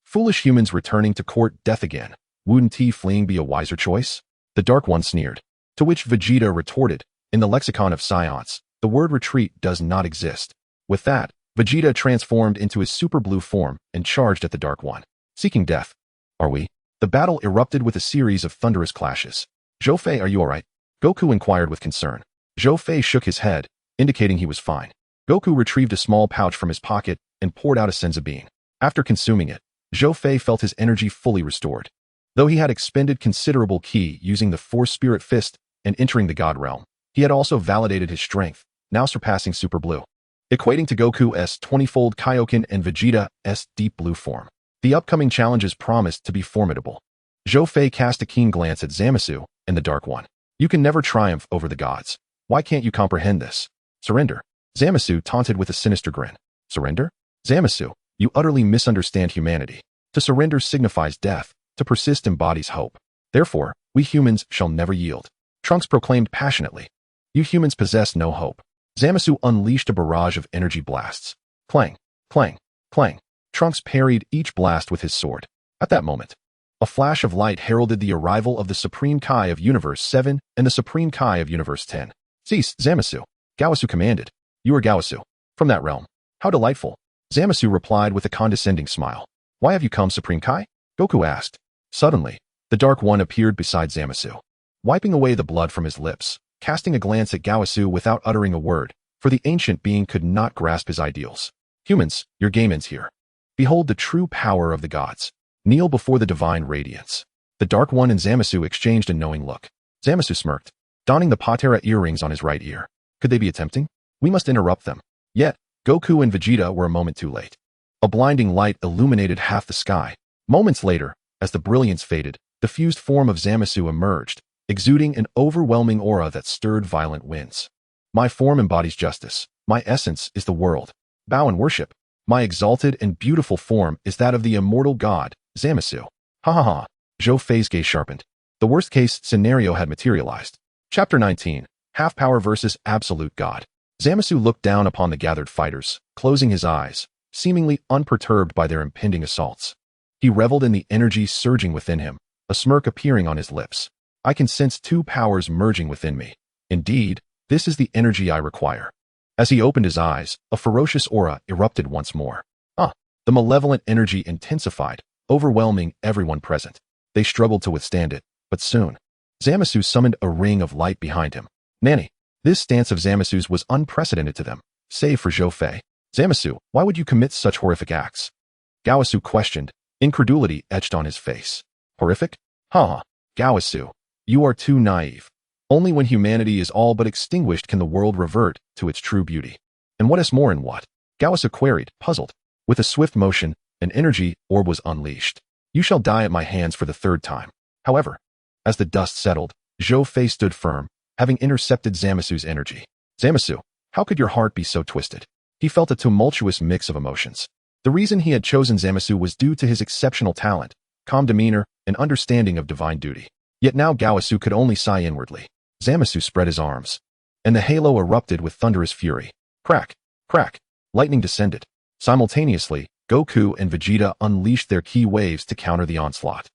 Foolish humans returning to court death again. Wouldn't T fleeing be a wiser choice? The Dark One sneered. To which Vegeta retorted, in the lexicon of Saiyans, the word retreat does not exist. With that, Vegeta transformed into his Super Blue form and charged at the Dark One. Seeking death. Are we? The battle erupted with a series of thunderous clashes. Zhou Fei, are you alright? Goku inquired with concern. Zhou Fei shook his head, indicating he was fine. Goku retrieved a small pouch from his pocket and poured out a senzu bean. After consuming it, Zhou Fei felt his energy fully restored. Though he had expended considerable ki using the Force Spirit Fist and entering the God Realm, he had also validated his strength, now surpassing Super Blue, equating to Goku's 20-fold Kaioken and Vegeta's Deep Blue form. The upcoming challenges promised to be formidable. Zhou Fei cast a keen glance at Zamasu and the Dark One. You can never triumph over the gods. Why can't you comprehend this? Surrender. Zamasu taunted with a sinister grin. Surrender? Zamasu, you utterly misunderstand humanity. To surrender signifies death. To persist embodies hope. Therefore, we humans shall never yield. Trunks proclaimed passionately. You humans possess no hope. Zamasu unleashed a barrage of energy blasts. Clang, clang, clang. Trunks parried each blast with his sword. At that moment, a flash of light heralded the arrival of the Supreme Kai of Universe 7 and the Supreme Kai of Universe 10. Cease, Zamasu. Gawasu commanded. You are Gawasu. From that realm. How delightful. Zamasu replied with a condescending smile. Why have you come, Supreme Kai? Goku asked. Suddenly, the Dark One appeared beside Zamasu, wiping away the blood from his lips, casting a glance at Gawasu without uttering a word, for the ancient being could not grasp his ideals. Humans, your game ends here. Behold the true power of the gods. Kneel before the divine radiance. The Dark One and Zamasu exchanged a knowing look. Zamasu smirked, donning the Patera earrings on his right ear. Could they be attempting? We must interrupt them. Yet, Goku and Vegeta were a moment too late. A blinding light illuminated half the sky. Moments later, as the brilliance faded, the fused form of Zamasu emerged, exuding an overwhelming aura that stirred violent winds. My form embodies justice. My essence is the world. Bow and worship. My exalted and beautiful form is that of the immortal god, Zamasu. Ha ha ha. Zhou Fei's gaze sharpened. The worst-case scenario had materialized. Chapter 19. Half-Power versus Absolute God. Zamasu looked down upon the gathered fighters, closing his eyes, seemingly unperturbed by their impending assaults. He reveled in the energy surging within him, a smirk appearing on his lips. I can sense 2 powers merging within me. Indeed, this is the energy I require. As he opened his eyes, a ferocious aura erupted once more. The malevolent energy intensified, overwhelming everyone present. They struggled to withstand it, but soon, Zamasu summoned a ring of light behind him. Nanny, this stance of Zamasu's was unprecedented to them, save for Zhou Fei. Zamasu, why would you commit such horrific acts? Gawasu questioned, incredulity etched on his face. Horrific? Gawasu, you are too naive. Only when humanity is all but extinguished can the world revert to its true beauty. And what is more in what? Gawasu queried, puzzled. With a swift motion, an energy orb was unleashed. You shall die at my hands for the 3rd time. However, as the dust settled, Zhou Fei stood firm, having intercepted Zamasu's energy. Zamasu, how could your heart be so twisted? He felt a tumultuous mix of emotions. The reason he had chosen Zamasu was due to his exceptional talent, calm demeanor, and understanding of divine duty. Yet now Gawasu could only sigh inwardly. Zamasu spread his arms, and the halo erupted with thunderous fury. Crack, crack, lightning descended. Simultaneously, Goku and Vegeta unleashed their ki waves to counter the onslaught.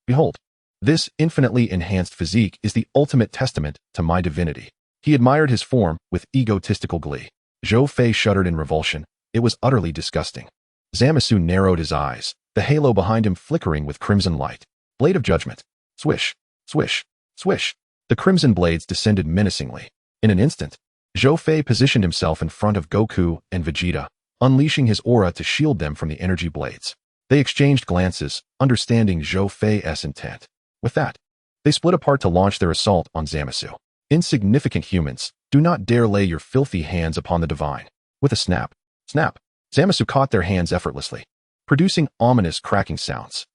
Behold, this infinitely enhanced physique is the ultimate testament to my divinity. He admired his form with egotistical glee. Zhou Fei shuddered in revulsion. It was utterly disgusting. Zamasu narrowed his eyes, the halo behind him flickering with crimson light. Blade of Judgment. Swish, swish, swish. The crimson blades descended menacingly. In an instant, Zhou Fei positioned himself in front of Goku and Vegeta, unleashing his aura to shield them from the energy blades. They exchanged glances, understanding Zhou Fei's intent. With that, they split apart to launch their assault on Zamasu. Insignificant humans, do not dare lay your filthy hands upon the divine. With a snap, Zamasu caught their hands effortlessly, producing ominous cracking sounds.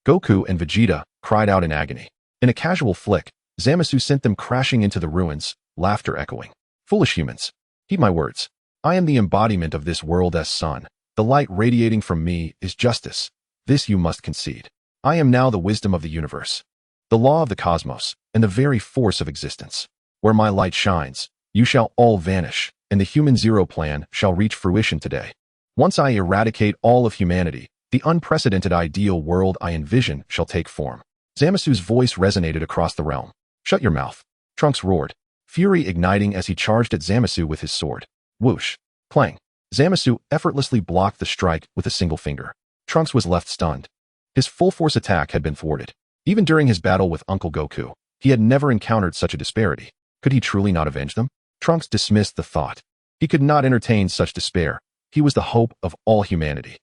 Goku and Vegeta cried out in agony. In a casual flick, Zamasu sent them crashing into the ruins, laughter echoing. Foolish humans, heed my words. I am the embodiment of this world's sun. The light radiating from me is justice. This you must concede. I am now the wisdom of the universe, the law of the cosmos, and the very force of existence. Where my light shines, you shall all vanish, and the human zero plan shall reach fruition today. Once I eradicate all of humanity, the unprecedented ideal world I envision shall take form. Zamasu's voice resonated across the realm. Shut your mouth, Trunks roared, fury igniting as he charged at Zamasu with his sword. Whoosh! Clang! Zamasu effortlessly blocked the strike with a single finger. Trunks was left stunned. His full-force attack had been thwarted. Even during his battle with Uncle Goku, he had never encountered such a disparity. Could he truly not avenge them? Trunks dismissed the thought. He could not entertain such despair. He was the hope of all humanity.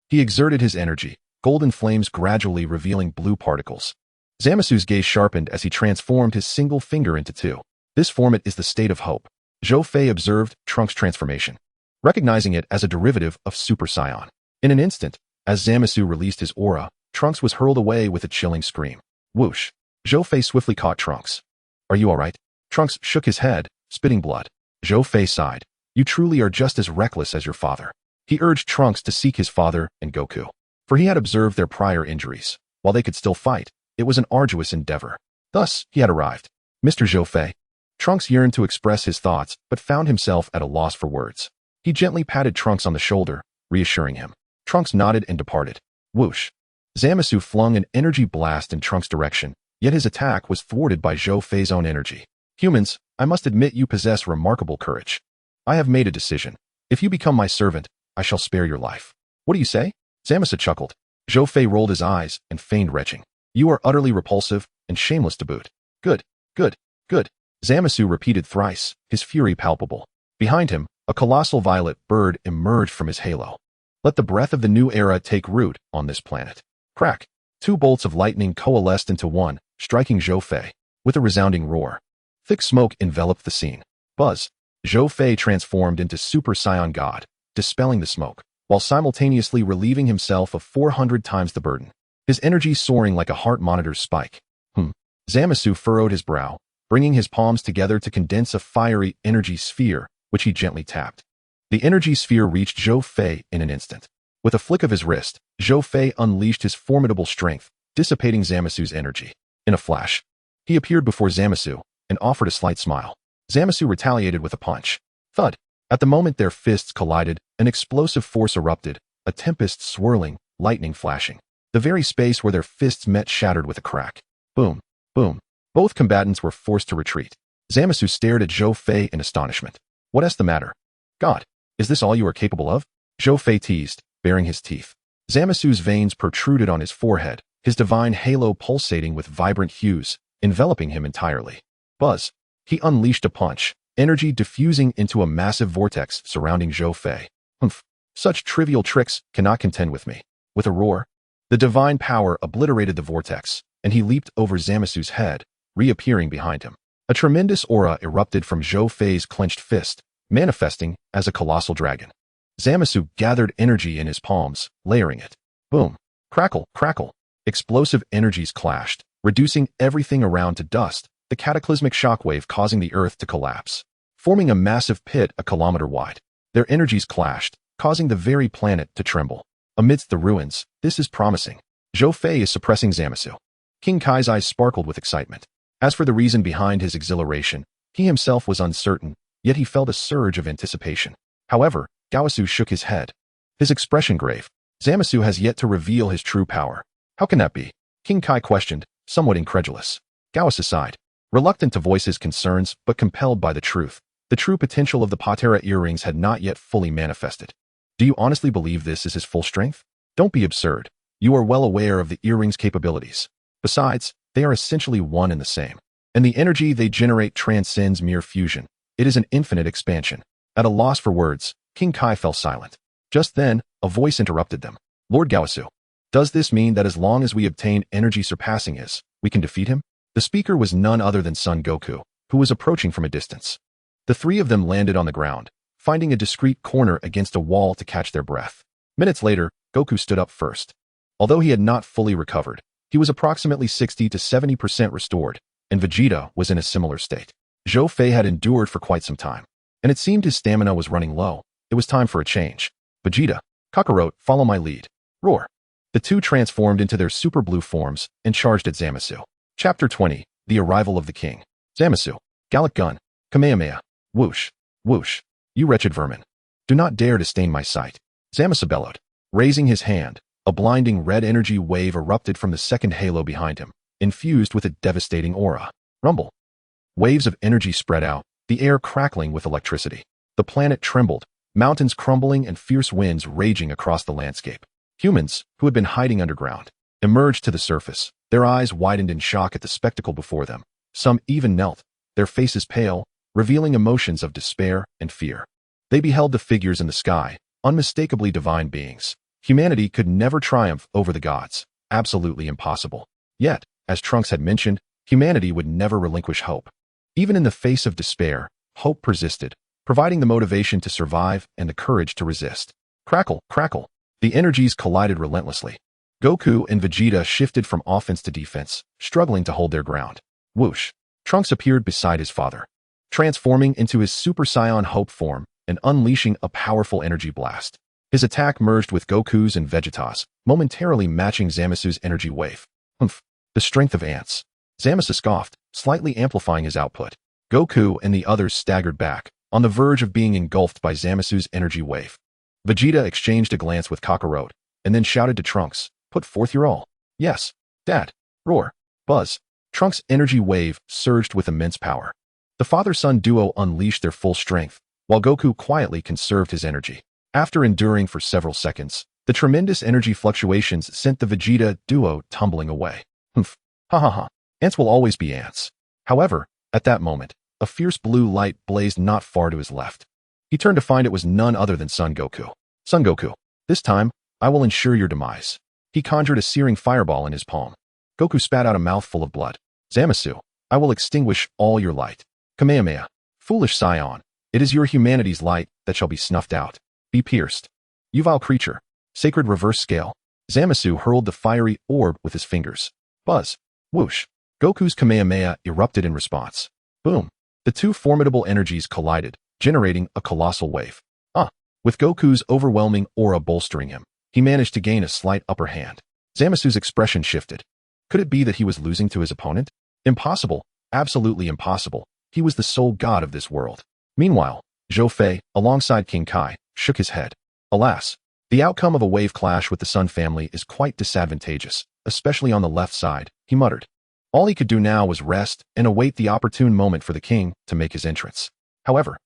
He exerted his energy, golden flames gradually revealing blue particles. Zamasu's gaze sharpened as he transformed his single finger into two. This format is the state of hope. Zhou Fei observed Trunks' transformation, recognizing it as a derivative of Super Saiyan. In an instant, as Zamasu released his aura, Trunks was hurled away with a chilling scream. Whoosh! Zhou Fei swiftly caught Trunks. Are you all right? Trunks shook his head, spitting blood. Zhou Fei sighed. You truly are just as reckless as your father. He urged Trunks to seek his father and Goku, for he had observed their prior injuries. While they could still fight, it was an arduous endeavor. Thus, he had arrived. Mr. Zhou Fei. Trunks yearned to express his thoughts, but found himself at a loss for words. He gently patted Trunks on the shoulder, reassuring him. Trunks nodded and departed. Whoosh! Zamasu flung an energy blast in Trunks' direction, yet his attack was thwarted by Zhou Fei's own energy. Humans, I must admit you possess remarkable courage. I have made a decision. If you become my servant, I shall spare your life. What do you say? Zamasu chuckled. Zhou Fei rolled his eyes and feigned retching. You are utterly repulsive and shameless to boot. Good. Zamasu repeated thrice, his fury palpable. Behind him, a colossal violet bird emerged from his halo. Let the breath of the new era take root on this planet. Crack! Two bolts of lightning coalesced into one, striking Zhou Fei. With a resounding roar, thick smoke enveloped the scene. Buzz! Zhou Fei transformed into Super Saiyan God, dispelling the smoke, while simultaneously relieving himself of 400 times the burden. His energy soaring like a heart monitor's spike. Zamasu furrowed his brow, bringing his palms together to condense a fiery energy sphere, which he gently tapped. The energy sphere reached Zhou Fei in an instant. With a flick of his wrist, Zhou Fei unleashed his formidable strength, dissipating Zamasu's energy. In a flash, he appeared before Zamasu and offered a slight smile. Zamasu retaliated with a punch. Thud! At the moment their fists collided, an explosive force erupted, a tempest swirling, lightning flashing. The very space where their fists met shattered with a crack. Boom! Boom! Both combatants were forced to retreat. Zamasu stared at Zhou Fei in astonishment. What's the matter? God, is this all you are capable of? Zhou Fei teased, baring his teeth. Zamasu's veins protruded on his forehead, his divine halo pulsating with vibrant hues, enveloping him entirely. Buzz! He unleashed a punch, energy diffusing into a massive vortex surrounding Zhou Fei. Such trivial tricks cannot contend with me. With a roar, the divine power obliterated the vortex, and he leaped over Zamasu's head, reappearing behind him. A tremendous aura erupted from Zhou Fei's clenched fist, manifesting as a colossal dragon. Zamasu gathered energy in his palms, layering it. Boom! Crackle! Crackle! Explosive energies clashed, reducing everything around to dust, the cataclysmic shockwave causing the earth to collapse, forming a massive pit a kilometer wide. Their energies clashed, causing the very planet to tremble. Amidst the ruins, this is promising. Zhou Fei is suppressing Zamasu. King Kai's eyes sparkled with excitement. As for the reason behind his exhilaration, he himself was uncertain, yet he felt a surge of anticipation. However, Gaosu shook his head, his expression grave. Zamasu has yet to reveal his true power. How can that be? King Kai questioned, somewhat incredulous. Gaosu sighed, reluctant to voice his concerns but compelled by the truth. The true potential of the Patera earrings had not yet fully manifested. Do you honestly believe this is his full strength? Don't be absurd. You are well aware of the earrings' capabilities. Besides, they are essentially one and the same. And the energy they generate transcends mere fusion. It is an infinite expansion. At a loss for words, King Kai fell silent. Just then, a voice interrupted them. Lord Gaosu, does this mean that as long as we obtain energy surpassing his, we can defeat him? The speaker was none other than Son Goku, who was approaching from a distance. The three of them landed on the ground, finding a discreet corner against a wall to catch their breath. Minutes later, Goku stood up first. Although he had not fully recovered, he was approximately 60 to 70% restored, and Vegeta was in a similar state. Zhou Fei had endured for quite some time, and it seemed his stamina was running low. It was time for a change. Vegeta, Kakarot, follow my lead. Roar. The two transformed into their super blue forms and charged at Zamasu. Chapter 20, The Arrival of the King. Zamasu, Gallic Gun, Kamehameha, whoosh, whoosh. You wretched vermin. Do not dare to stain my sight. Zamasu bellowed. Raising his hand, a blinding red energy wave erupted from the second halo behind him, infused with a devastating aura. Rumble. Waves of energy spread out, the air crackling with electricity. The planet trembled, mountains crumbling and fierce winds raging across the landscape. Humans, who had been hiding underground, emerged to the surface, their eyes widened in shock at the spectacle before them. Some even knelt, their faces pale, revealing emotions of despair and fear. They beheld the figures in the sky, unmistakably divine beings. Humanity could never triumph over the gods. Absolutely impossible. Yet, as Trunks had mentioned, humanity would never relinquish hope. Even in the face of despair, hope persisted, providing the motivation to survive and the courage to resist. Crackle, crackle. The energies collided relentlessly. Goku and Vegeta shifted from offense to defense, struggling to hold their ground. Whoosh. Trunks appeared beside his father, transforming into his Super Saiyan Hope form and unleashing a powerful energy blast. His attack merged with Goku's and Vegeta's, momentarily matching Zamasu's energy wave. Humph. The strength of ants. Zamasu scoffed, slightly amplifying his output. Goku and the others staggered back, on the verge of being engulfed by Zamasu's energy wave. Vegeta exchanged a glance with Kakarot, and then shouted to Trunks, put forth your all. Yes, Dad. Roar. Buzz. Trunks' energy wave surged with immense power. The father-son duo unleashed their full strength, while Goku quietly conserved his energy. After enduring for several seconds, the tremendous energy fluctuations sent the Vegeta duo tumbling away. Humph. Ha ha ha. Ants will always be ants. However, at that moment, a fierce blue light blazed not far to his left. He turned to find it was none other than Son Goku. Son Goku, this time, I will ensure your demise. He conjured a searing fireball in his palm. Goku spat out a mouthful of blood. Zamasu, I will extinguish all your light. Kamehameha, foolish Saiyan, it is your humanity's light that shall be snuffed out. Be pierced. You vile creature. Sacred reverse scale. Zamasu hurled the fiery orb with his fingers. Buzz. Whoosh. Goku's Kamehameha erupted in response. Boom. The two formidable energies collided, generating a colossal wave. With Goku's overwhelming aura bolstering him, he managed to gain a slight upper hand. Zamasu's expression shifted. Could it be that he was losing to his opponent? Impossible. Absolutely impossible. He was the sole god of this world. Meanwhile, Zhou Fei, alongside King Kai, shook his head. Alas, the outcome of a wave clash with the Sun family is quite disadvantageous, especially on the left side, he muttered. All he could do now was rest and await the opportune moment for the king to make his entrance. However,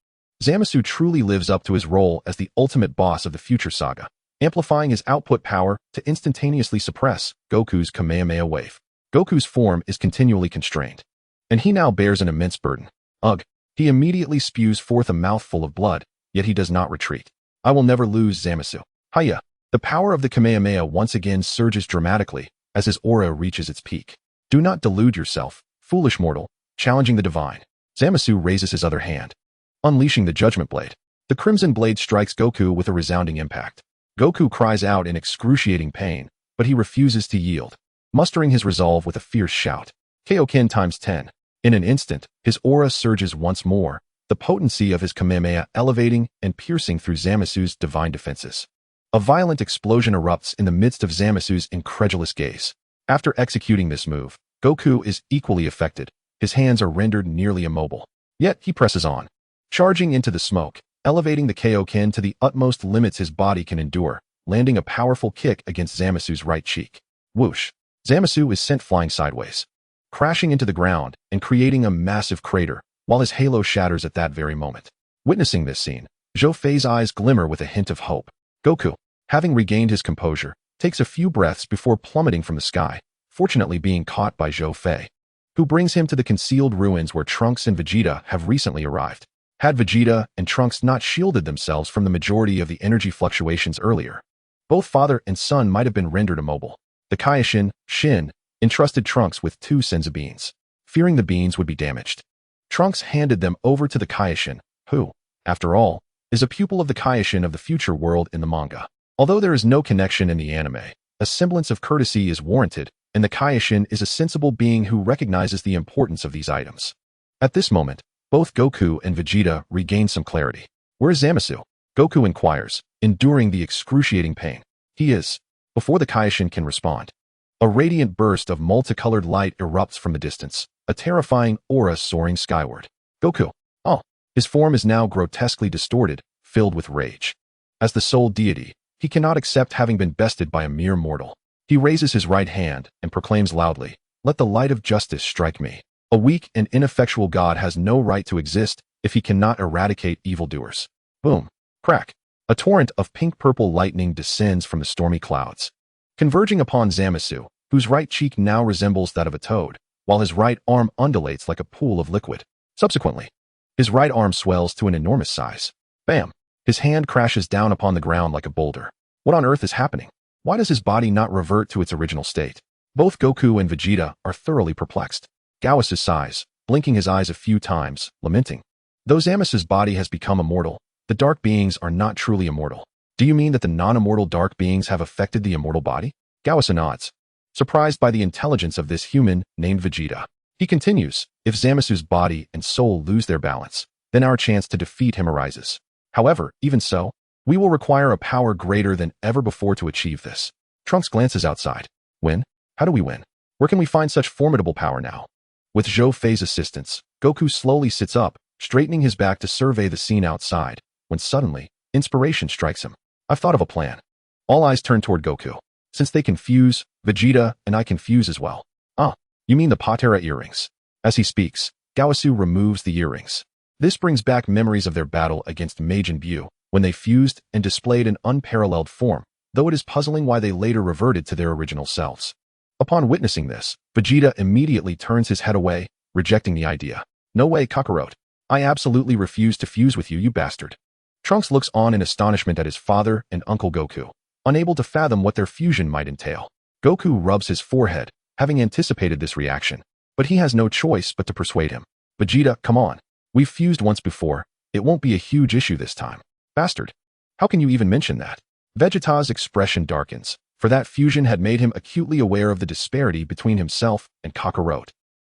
Zamasu truly lives up to his role as the ultimate boss of the future saga, amplifying his output power to instantaneously suppress Goku's Kamehameha wave. Goku's form is continually constrained, and he now bears an immense burden. Ugh, he immediately spews forth a mouthful of blood, yet he does not retreat. I will never lose, Zamasu. Hiya! The power of the Kamehameha once again surges dramatically as his aura reaches its peak. Do not delude yourself, foolish mortal, challenging the divine. Zamasu raises his other hand, unleashing the Judgment Blade. The Crimson Blade strikes Goku with a resounding impact. Goku cries out in excruciating pain, but he refuses to yield, mustering his resolve with a fierce shout. Kaioken times 10. In an instant, his aura surges once more, the potency of his Kamehameha elevating and piercing through Zamasu's divine defenses. A violent explosion erupts in the midst of Zamasu's incredulous gaze. After executing this move, Goku is equally affected. His hands are rendered nearly immobile. Yet he presses on, charging into the smoke, elevating the Kaioken to the utmost limits his body can endure, landing a powerful kick against Zamasu's right cheek. Whoosh! Zamasu is sent flying sideways, crashing into the ground and creating a massive crater, while his halo shatters at that very moment. Witnessing this scene, Zhou Fei's eyes glimmer with a hint of hope. Goku, having regained his composure, takes a few breaths before plummeting from the sky, fortunately being caught by Zhou Fei, who brings him to the concealed ruins where Trunks and Vegeta have recently arrived. Had Vegeta and Trunks not shielded themselves from the majority of the energy fluctuations earlier, both father and son might have been rendered immobile. The Kaioshin, Shin, entrusted Trunks with 2 Senzu beans, fearing the beans would be damaged. Trunks handed them over to the Kaioshin, who, after all, is a pupil of the Kaioshin of the future world in the manga. Although there is no connection in the anime, a semblance of courtesy is warranted, and the Kaioshin is a sensible being who recognizes the importance of these items. At this moment, both Goku and Vegeta regain some clarity. Where is Zamasu? Goku inquires, enduring the excruciating pain. He is. Before the Kaioshin can respond, a radiant burst of multicolored light erupts from the distance, a terrifying aura soaring skyward. Goku. Oh. His form is now grotesquely distorted, filled with rage. As the sole deity, he cannot accept having been bested by a mere mortal. He raises his right hand and proclaims loudly, "Let the light of justice strike me." A weak and ineffectual god has no right to exist if he cannot eradicate evildoers. Boom. Crack. A torrent of pink-purple lightning descends from the stormy clouds, converging upon Zamasu, whose right cheek now resembles that of a toad, while his right arm undulates like a pool of liquid. Subsequently, his right arm swells to an enormous size. Bam! His hand crashes down upon the ground like a boulder. What on earth is happening? Why does his body not revert to its original state? Both Goku and Vegeta are thoroughly perplexed. Gyaos sighs, blinking his eyes a few times, lamenting. Though Zamasu's body has become immortal, the dark beings are not truly immortal. Do you mean that the non-immortal dark beings have affected the immortal body? Gyaos nods, surprised by the intelligence of this human named Vegeta. He continues, if Zamasu's body and soul lose their balance, then our chance to defeat him arises. However, even so, we will require a power greater than ever before to achieve this. Trunks glances outside. Win? How do we win? Where can we find such formidable power now? With Zhou Fei's assistance, Goku slowly sits up, straightening his back to survey the scene outside, when suddenly, inspiration strikes him. I've thought of a plan. All eyes turn toward Goku. Since they confuse, Vegeta and I confuse as well. Ah, you mean the Patera earrings? As he speaks, Gyaosu removes the earrings. This brings back memories of their battle against Majin Buu, when they fused and displayed an unparalleled form, though it is puzzling why they later reverted to their original selves. Upon witnessing this, Vegeta immediately turns his head away, rejecting the idea. No way, Kakarot. I absolutely refuse to fuse with you, you bastard. Trunks looks on in astonishment at his father and Uncle Goku, unable to fathom what their fusion might entail. Goku rubs his forehead, having anticipated this reaction, but he has no choice but to persuade him. Vegeta, come on. We've fused once before. It won't be a huge issue this time. Bastard. How can you even mention that? Vegeta's expression darkens, for that fusion had made him acutely aware of the disparity between himself and Kakarot,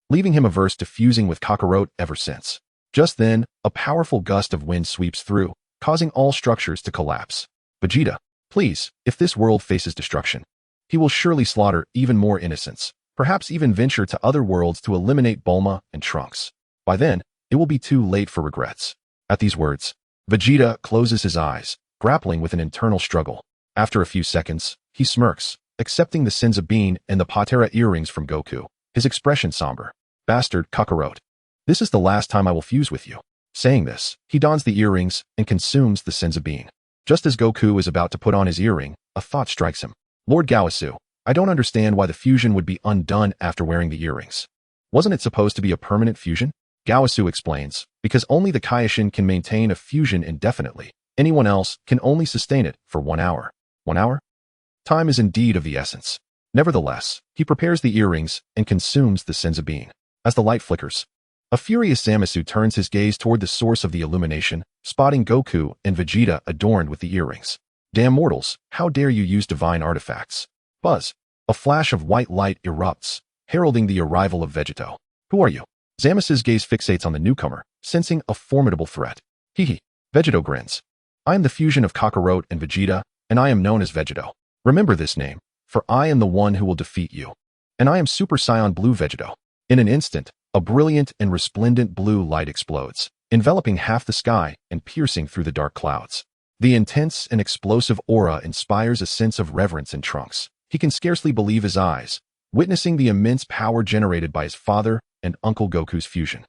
leaving him averse to fusing with Kakarot ever since. Just then, a powerful gust of wind sweeps through, causing all structures to collapse. Vegeta, please, if this world faces destruction, he will surely slaughter even more innocents, perhaps even venture to other worlds to eliminate Bulma and Trunks. By then, it will be too late for regrets. At these words, Vegeta closes his eyes, grappling with an internal struggle. After a few seconds, he smirks, accepting the Senzu bean and the Patera earrings from Goku, his expression somber. Bastard Kakarot. This is the last time I will fuse with you. Saying this, he dons the earrings and consumes the Senzu bean. Just as Goku is about to put on his earring, a thought strikes him. Lord Gyaosu, I don't understand why the fusion would be undone after wearing the earrings. Wasn't it supposed to be a permanent fusion? Gyaosu explains, because only the Kaioshin can maintain a fusion indefinitely. Anyone else can only sustain it for 1 hour. 1 hour? Time is indeed of the essence. Nevertheless, he prepares the earrings and consumes the Senzu bean. As the light flickers, a furious Zamasu turns his gaze toward the source of the illumination, spotting Goku and Vegeta adorned with the earrings. Damn mortals, how dare you use divine artifacts? Buzz. A flash of white light erupts, heralding the arrival of Vegeto. Who are you? Zamasu's gaze fixates on the newcomer, sensing a formidable threat. Hehe. Vegeto grins. I am the fusion of Kakarot and Vegeta, and I am known as Vegeto. Remember this name, for I am the one who will defeat you. And I am Super Saiyan Blue Vegeto. In an instant, a brilliant and resplendent blue light explodes, enveloping half the sky and piercing through the dark clouds. The intense and explosive aura inspires a sense of reverence in Trunks. He can scarcely believe his eyes, witnessing the immense power generated by his father and Uncle Goku's fusion.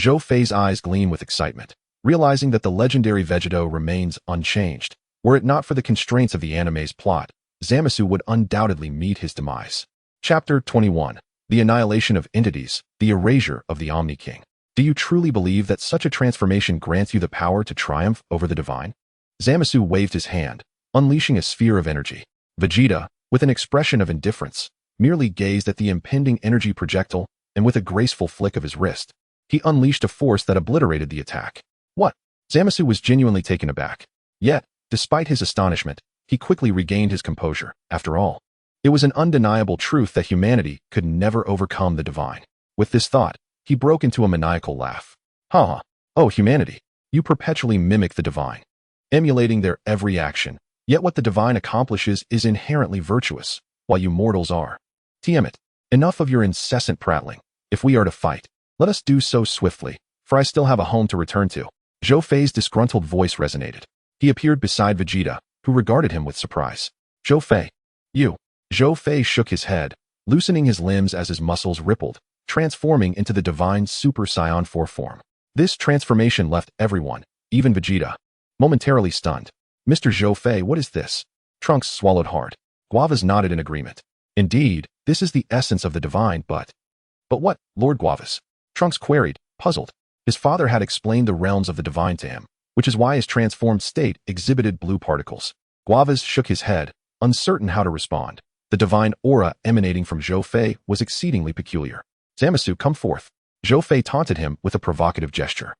Zhou Fei's eyes gleam with excitement, realizing that the legendary Vegeto remains unchanged. Were it not for the constraints of the anime's plot, Zamasu would undoubtedly meet his demise. Chapter 21. The Annihilation of Entities, the Erasure of the Omni King. Do you truly believe that such a transformation grants you the power to triumph over the divine? Zamasu waved his hand, unleashing a sphere of energy. Vegeta, with an expression of indifference, merely gazed at the impending energy projectile, and with a graceful flick of his wrist, he unleashed a force that obliterated the attack. What? Zamasu was genuinely taken aback. Yet, despite his astonishment, he quickly regained his composure. After all, it was an undeniable truth that humanity could never overcome the divine. With this thought, he broke into a maniacal laugh. Ha ha. Oh, humanity, you perpetually mimic the divine, emulating their every action. Yet what the divine accomplishes is inherently virtuous, while you mortals are. Tiamat, enough of your incessant prattling. If we are to fight, let us do so swiftly, for I still have a home to return to. Zhou Fei's disgruntled voice resonated. He appeared beside Vegeta, who regarded him with surprise. Zhou Fei. You. Zhou Fei shook his head, loosening his limbs as his muscles rippled, transforming into the divine Super Saiyan 4 form. This transformation left everyone, even Vegeta, momentarily stunned. Mr. Zhou Fei, what is this? Trunks swallowed hard. Guavas nodded in agreement. Indeed, this is the essence of the divine, but what, Lord Guavas? Trunks queried, puzzled. His father had explained the realms of the divine to him, which is why his transformed state exhibited blue particles. Guavas shook his head, uncertain how to respond. The divine aura emanating from Zhou Fei was exceedingly peculiar. Zamasu, come forth. Zhou Fei taunted him with a provocative gesture.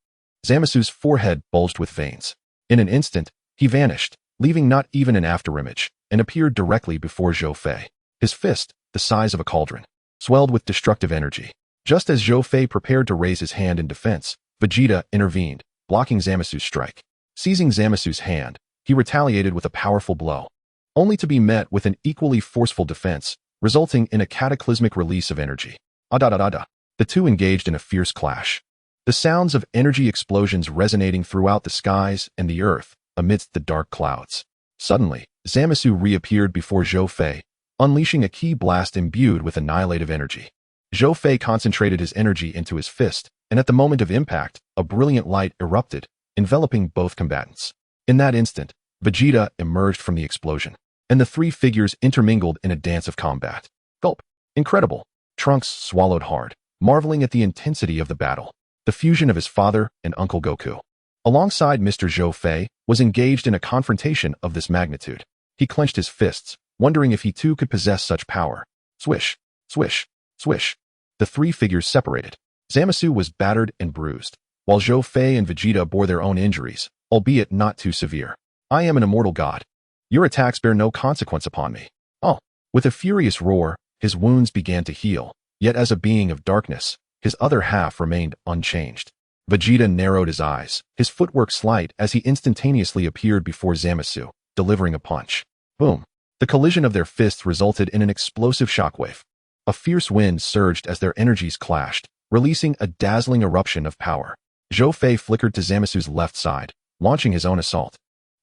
Zamasu's forehead bulged with veins. In an instant, he vanished, leaving not even an afterimage, and appeared directly before Zhou Fei. His fist, the size of a cauldron, swelled with destructive energy. Just as Zhou Fei prepared to raise his hand in defense, Vegeta intervened, blocking Zamasu's strike. Seizing Zamasu's hand, he retaliated with a powerful blow, only to be met with an equally forceful defense, resulting in a cataclysmic release of energy. Adadadada. The two engaged in a fierce clash. The sounds of energy explosions resonating throughout the skies and the earth, amidst the dark clouds. Suddenly, Zamasu reappeared before Zhou Fei, unleashing a ki blast imbued with annihilative energy. Zhou Fei concentrated his energy into his fist, and at the moment of impact, a brilliant light erupted, enveloping both combatants. In that instant, Vegeta emerged from the explosion, and the three figures intermingled in a dance of combat. Gulp. Incredible. Trunks swallowed hard, marveling at the intensity of the battle. The fusion of his father and Uncle Goku, alongside Mr. Zhou Fei, was engaged in a confrontation of this magnitude. He clenched his fists, wondering if he too could possess such power. Swish, swish, swish. The three figures separated. Zamasu was battered and bruised, while Zhou Fei and Vegeta bore their own injuries, albeit not too severe. I am an immortal god. Your attacks bear no consequence upon me. Oh. With a furious roar, his wounds began to heal, yet as a being of darkness, his other half remained unchanged. Vegeta narrowed his eyes, his footwork slight as he instantaneously appeared before Zamasu, delivering a punch. Boom. The collision of their fists resulted in an explosive shockwave. A fierce wind surged as their energies clashed, releasing a dazzling eruption of power. Zhou Fei flickered to Zamasu's left side, launching his own assault,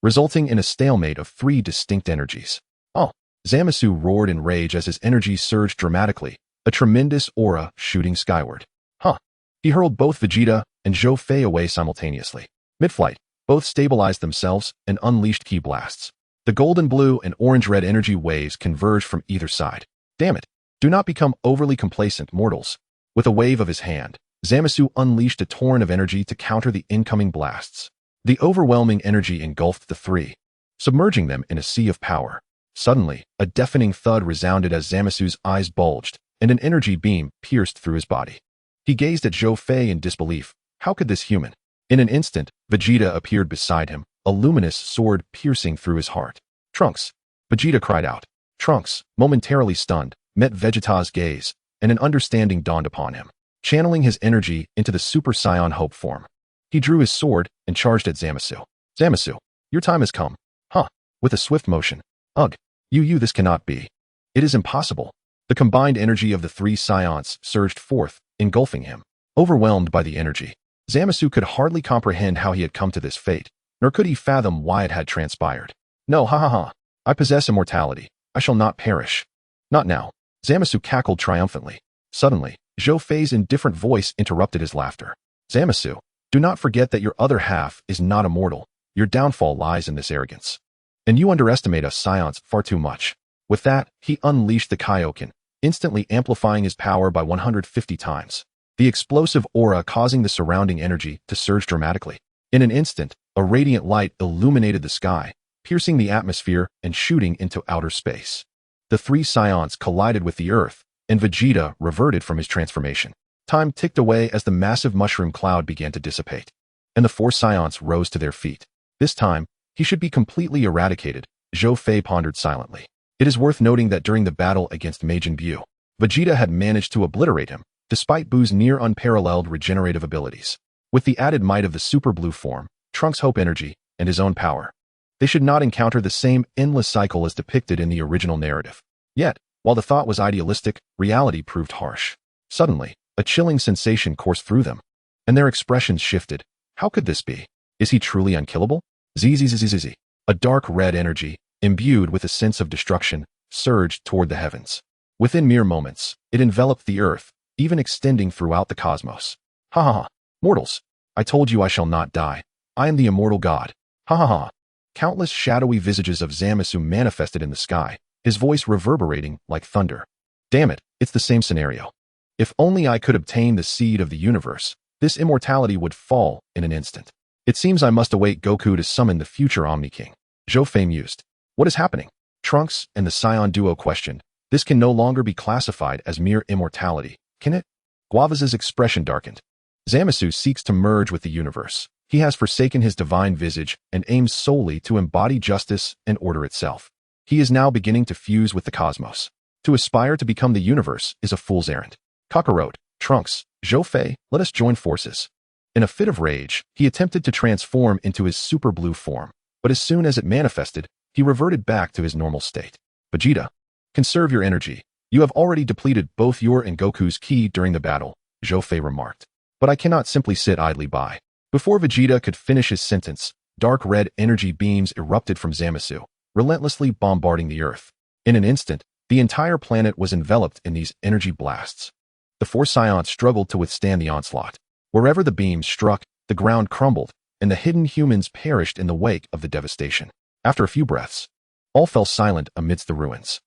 resulting in a stalemate of three distinct energies. Oh! Zamasu roared in rage as his energy surged dramatically, a tremendous aura shooting skyward. Huh! He hurled both Vegeta and Zhou Fei away simultaneously. Mid-flight, both stabilized themselves and unleashed ki blasts. The golden blue and orange-red energy waves converged from either side. Damn it! Do not become overly complacent, mortals. With a wave of his hand, Zamasu unleashed a torrent of energy to counter the incoming blasts. The overwhelming energy engulfed the three, submerging them in a sea of power. Suddenly, a deafening thud resounded as Zamasu's eyes bulged, and an energy beam pierced through his body. He gazed at Zhou Fei in disbelief. How could this human? In an instant, Vegeta appeared beside him, a luminous sword piercing through his heart. Trunks! Vegeta cried out. Trunks, momentarily stunned, met Vegeta's gaze, and an understanding dawned upon him. Channeling his energy into the Super Saiyan Hope form, he drew his sword and charged at Zamasu. Zamasu, your time has come. Huh. With a swift motion. Ugh. This cannot be. It is impossible. The combined energy of the three Saiyans surged forth, engulfing him. Overwhelmed by the energy, Zamasu could hardly comprehend how he had come to this fate, nor could he fathom why it had transpired. No, ha ha ha. I possess immortality. I shall not perish. Not now. Zamasu cackled triumphantly. Suddenly, Zhou Fei's indifferent voice interrupted his laughter. Zamasu, do not forget that your other half is not immortal. Your downfall lies in this arrogance. And you underestimate us Saiyans far too much. With that, he unleashed the Kaioken, instantly amplifying his power by 150 times. the explosive aura causing the surrounding energy to surge dramatically. In an instant, a radiant light illuminated the sky, piercing the atmosphere and shooting into outer space. The three Saiyans collided with the earth, and Vegeta reverted from his transformation. Time ticked away as the massive mushroom cloud began to dissipate, and the four Saiyans rose to their feet. This time, he should be completely eradicated, Zhou Fei pondered silently. It is worth noting that during the battle against Majin Buu, Vegeta had managed to obliterate him, despite Buu's near unparalleled regenerative abilities. With the added might of the Super Blue form, Trunks' Hope energy, and his own power, they should not encounter the same endless cycle as depicted in the original narrative. Yet, while the thought was idealistic, reality proved harsh. Suddenly, a chilling sensation coursed through them, and their expressions shifted. How could this be? Is he truly unkillable? Zzzzz. A dark red energy, imbued with a sense of destruction, surged toward the heavens. Within mere moments, it enveloped the earth, even extending throughout the cosmos. Ha ha ha. Mortals, I told you I shall not die. I am the immortal god. Ha ha ha. Countless shadowy visages of Zamasu manifested in the sky, his voice reverberating like thunder. Damn it, it's the same scenario. If only I could obtain the seed of the universe, this immortality would fall in an instant. It seems I must await Goku to summon the future Omni King. Zhou Fei mused. What is happening? Trunks and the Saiyan duo questioned. This can no longer be classified as mere immortality, can it? Guava's expression darkened. Zamasu seeks to merge with the universe. He has forsaken his divine visage and aims solely to embody justice and order itself. He is now beginning to fuse with the cosmos. To aspire to become the universe is a fool's errand. Kakarot, Trunks, Zhou Fei, let us join forces. In a fit of rage, he attempted to transform into his Super Blue form, but as soon as it manifested, he reverted back to his normal state. Vegeta, conserve your energy. You have already depleted both your and Goku's ki during the battle, Zhou Fei remarked. But I cannot simply sit idly by. Before Vegeta could finish his sentence, dark red energy beams erupted from Zamasu, relentlessly bombarding the earth. In an instant, the entire planet was enveloped in these energy blasts. The four Saiyans struggled to withstand the onslaught. Wherever the beams struck, the ground crumbled, and the hidden humans perished in the wake of the devastation. After a few breaths, all fell silent amidst the ruins.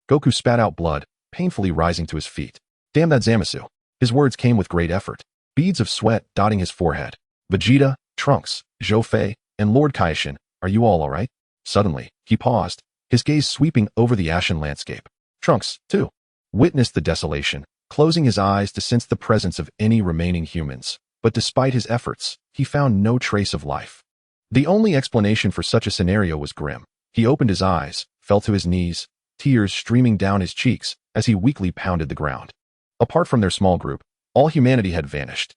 Goku spat out blood, painfully rising to his feet. Damn that Zamasu. His words came with great effort, beads of sweat dotting his forehead. Vegeta, Trunks, Zhou Fei, and Lord Kaioshin, are you all alright? Suddenly, he paused, his gaze sweeping over the ashen landscape. Trunks, too, witnessed the desolation, closing his eyes to sense the presence of any remaining humans. But despite his efforts, he found no trace of life. The only explanation for such a scenario was grim. He opened his eyes, fell to his knees, tears streaming down his cheeks as he weakly pounded the ground. Apart from their small group, all humanity had vanished.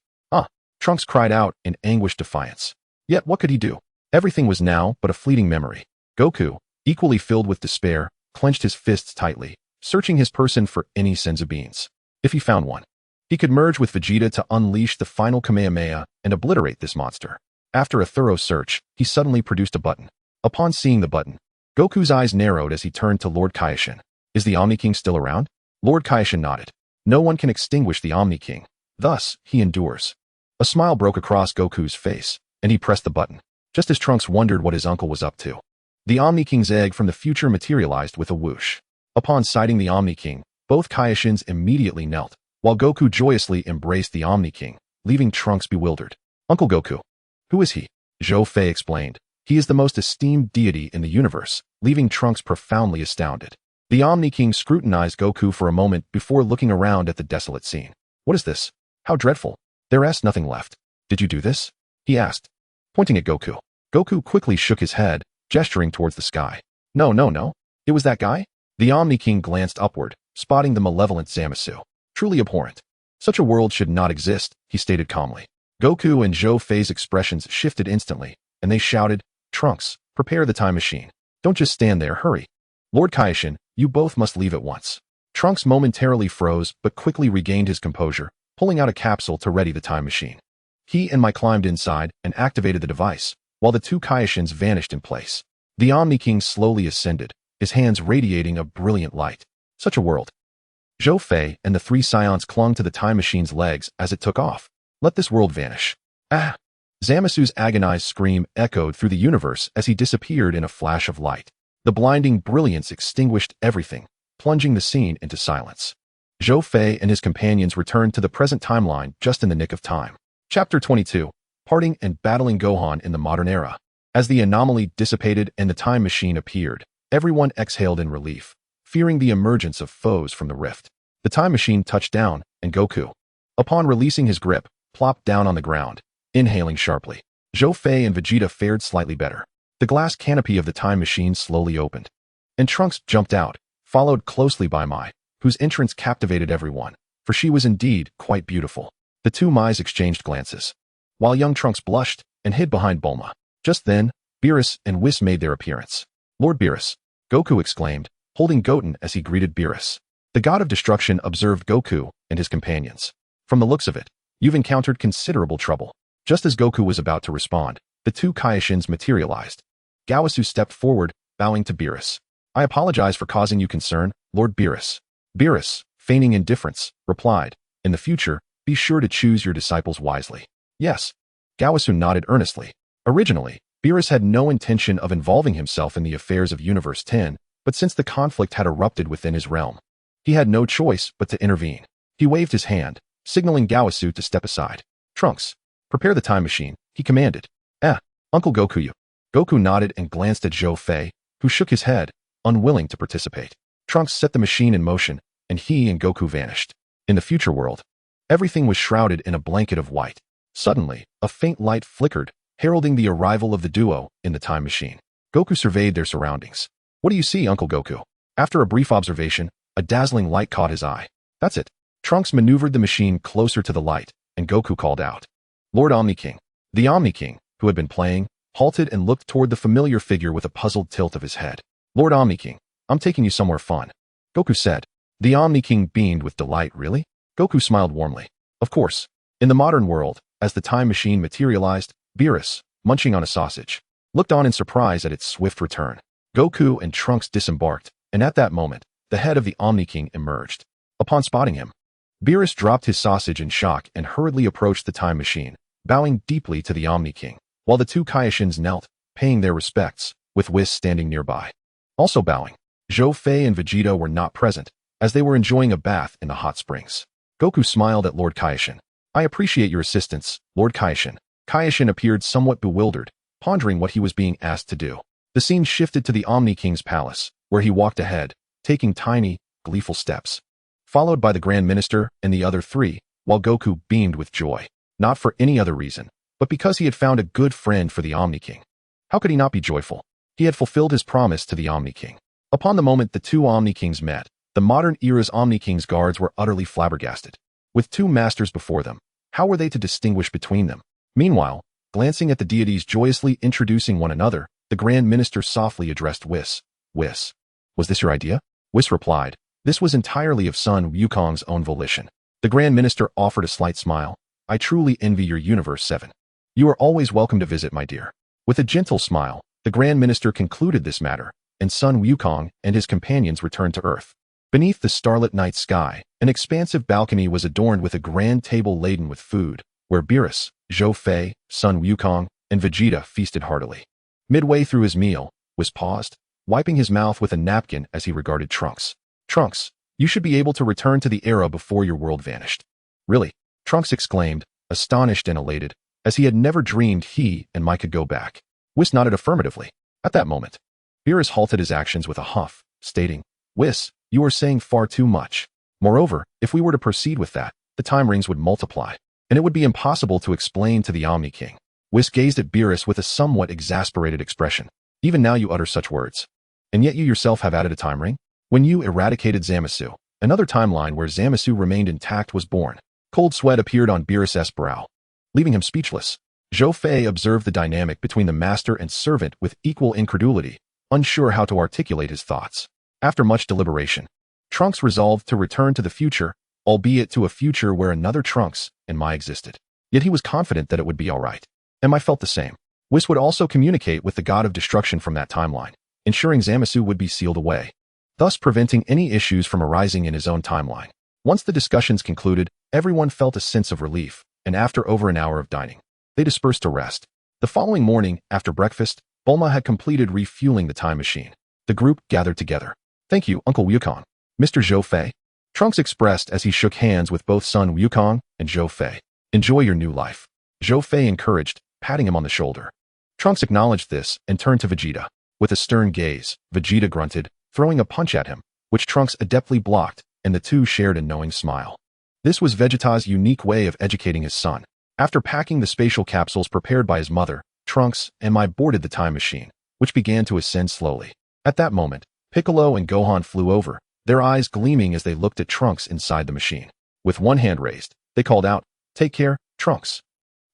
Trunks cried out in anguished defiance. Yet what could he do? Everything was now but a fleeting memory. Goku, equally filled with despair, clenched his fists tightly, searching his person for any senzu beans. If he found one, he could merge with Vegeta to unleash the final Kamehameha and obliterate this monster. After a thorough search, he suddenly produced a button. Upon seeing the button, Goku's eyes narrowed as he turned to Lord Kaioshin. Is the Omni King still around? Lord Kaioshin nodded. No one can extinguish the Omni King. Thus, he endures. A smile broke across Goku's face, and he pressed the button, just as Trunks wondered what his uncle was up to. The Omni King's egg from the future materialized with a whoosh. Upon sighting the Omni King, both Kaioshins immediately knelt, while Goku joyously embraced the Omni King, leaving Trunks bewildered. Uncle Goku. Who is he? Zhou Fei explained. He is the most esteemed deity in the universe, leaving Trunks profoundly astounded. The Omni King scrutinized Goku for a moment before looking around at the desolate scene. What is this? How dreadful. There is nothing left. Did you do this? He asked, pointing at Goku. Goku quickly shook his head, gesturing towards the sky. No. It was that guy? The Omni King glanced upward, spotting the malevolent Zamasu. Truly abhorrent. Such a world should not exist, he stated calmly. Goku and Zhou Fei's expressions shifted instantly, and they shouted, Trunks, prepare the time machine. Don't just stand there, hurry. Lord Kaioshin, you both must leave at once. Trunks momentarily froze but quickly regained his composure, pulling out a capsule to ready the time machine. He and Mai climbed inside and activated the device, while the two Kaioshins vanished in place. The Omni King slowly ascended, his hands radiating a brilliant light. Such a world. Zhou Fei and the three Saiyans clung to the time machine's legs as it took off. Let this world vanish. Ah! Zamasu's agonized scream echoed through the universe as he disappeared in a flash of light. The blinding brilliance extinguished everything, plunging the scene into silence. Zhou Fei and his companions returned to the present timeline just in the nick of time. Chapter 22. Parting and Battling Gohan in the Modern Era. As the anomaly dissipated and the time machine appeared, everyone exhaled in relief, fearing the emergence of foes from the rift. The time machine touched down, and Goku, upon releasing his grip, plopped down on the ground, inhaling sharply. Zhou Fei and Vegeta fared slightly better. The glass canopy of the time machine slowly opened, and Trunks jumped out, followed closely by Mai, whose entrance captivated everyone, for she was indeed quite beautiful. The two Mais exchanged glances, while young Trunks blushed and hid behind Bulma. Just then, Beerus and Whis made their appearance. "Lord Beerus," Goku exclaimed, holding Goten as he greeted Beerus. The god of destruction observed Goku and his companions. "From the looks of it, you've encountered considerable trouble." Just as Goku was about to respond, the two Kaioshins materialized. Gaosu stepped forward, bowing to Beerus. "I apologize for causing you concern, Lord Beerus." Beerus, feigning indifference, replied, "In the future, be sure to choose your disciples wisely." "Yes." Gaosu nodded earnestly. Originally, Beerus had no intention of involving himself in the affairs of Universe 10, but since the conflict had erupted within his realm, he had no choice but to intervene. He waved his hand, signaling Gaosu to step aside. "Trunks, prepare the time machine," he commanded. Uncle Goku." Goku nodded and glanced at Zhou Fei, who shook his head, unwilling to participate. Trunks set the machine in motion, and he and Goku vanished. In the future world, everything was shrouded in a blanket of white. Suddenly, a faint light flickered, heralding the arrival of the duo in the time machine. Goku surveyed their surroundings. "What do you see, Uncle Goku?" After a brief observation, a dazzling light caught his eye. "That's it." Trunks maneuvered the machine closer to the light, and Goku called out, "Lord Omni King." The Omni King, who had been playing, halted and looked toward the familiar figure with a puzzled tilt of his head. "Lord Omni King, I'm taking you somewhere fun," Goku said. The Omni King beamed with delight. "Really?" Goku smiled warmly. "Of course." In the modern world, as the time machine materialized, Beerus, munching on a sausage, looked on in surprise at its swift return. Goku and Trunks disembarked, and at that moment, the head of the Omni King emerged. Upon spotting him, Beerus dropped his sausage in shock and hurriedly approached the time machine, bowing deeply to the Omni King, while the two Kaioshins knelt, paying their respects, with Whis standing nearby. Also bowing, Zhou Fei and Vegeta were not present, as they were enjoying a bath in the hot springs. Goku smiled at Lord Kaioshin. "I appreciate your assistance, Lord Kaioshin." Kaioshin appeared somewhat bewildered, pondering what he was being asked to do. The scene shifted to the Omni King's palace, where he walked ahead, taking tiny, gleeful steps, followed by the Grand Minister and the other three, while Goku beamed with joy. Not for any other reason, but because he had found a good friend for the Omni King. How could he not be joyful? He had fulfilled his promise to the Omni King. Upon the moment the two Omni Kings met, the modern era's Omni King's guards were utterly flabbergasted. With two masters before them, how were they to distinguish between them? Meanwhile, glancing at the deities joyously introducing one another, the Grand Minister softly addressed Whis. "Whis, was this your idea?" Whis replied, "This was entirely of Sun Wukong's own volition." The Grand Minister offered a slight smile. "I truly envy your Universe 7. You are always welcome to visit, my dear." With a gentle smile, the Grand Minister concluded this matter, and Sun Wukong and his companions returned to Earth. Beneath the starlit night sky, an expansive balcony was adorned with a grand table laden with food, where Beerus, Zhou Fei, Sun Wukong, and Vegeta feasted heartily. Midway through his meal, Whis paused, wiping his mouth with a napkin as he regarded Trunks. "Trunks, you should be able to return to the era before your world vanished." "Really?" Trunks exclaimed, astonished and elated, as he had never dreamed he and Mai could go back. Whis nodded affirmatively. At that moment, Beerus halted his actions with a huff, stating, "Whis, you are saying far too much. Moreover, if we were to proceed with that, the time rings would multiply, and it would be impossible to explain to the Omni King." Whis gazed at Beerus with a somewhat exasperated expression. "Even now you utter such words. And yet you yourself have added a time ring? When you eradicated Zamasu, another timeline where Zamasu remained intact was born." Cold sweat appeared on Beerus's brow, leaving him speechless. Zhou Fei observed the dynamic between the master and servant with equal incredulity, unsure how to articulate his thoughts. After much deliberation, Trunks resolved to return to the future, albeit to a future where another Trunks and Mai existed. Yet he was confident that it would be all right. And Mai felt the same. Whis would also communicate with the god of destruction from that timeline, ensuring Zamasu would be sealed away, thus preventing any issues from arising in his own timeline. Once the discussions concluded, everyone felt a sense of relief, and after over an hour of dining, they dispersed to rest. The following morning, after breakfast, Bulma had completed refueling the time machine. The group gathered together. "Thank you, Uncle Wukong." "Mr. Zhou Fei?" Trunks expressed as he shook hands with both Sun Wukong and Zhou Fei. Enjoy your new life. Zhou Fei encouraged, patting him on the shoulder. Trunks acknowledged this and turned to Vegeta. With a stern gaze, Vegeta grunted, throwing a punch at him, which Trunks adeptly blocked, and the two shared a knowing smile. This was Vegeta's unique way of educating his son. After packing the spatial capsules prepared by his mother, Trunks and Mai boarded the time machine, which began to ascend slowly. At that moment, Piccolo and Gohan flew over, their eyes gleaming as they looked at Trunks inside the machine. With one hand raised, they called out, "Take care, Trunks."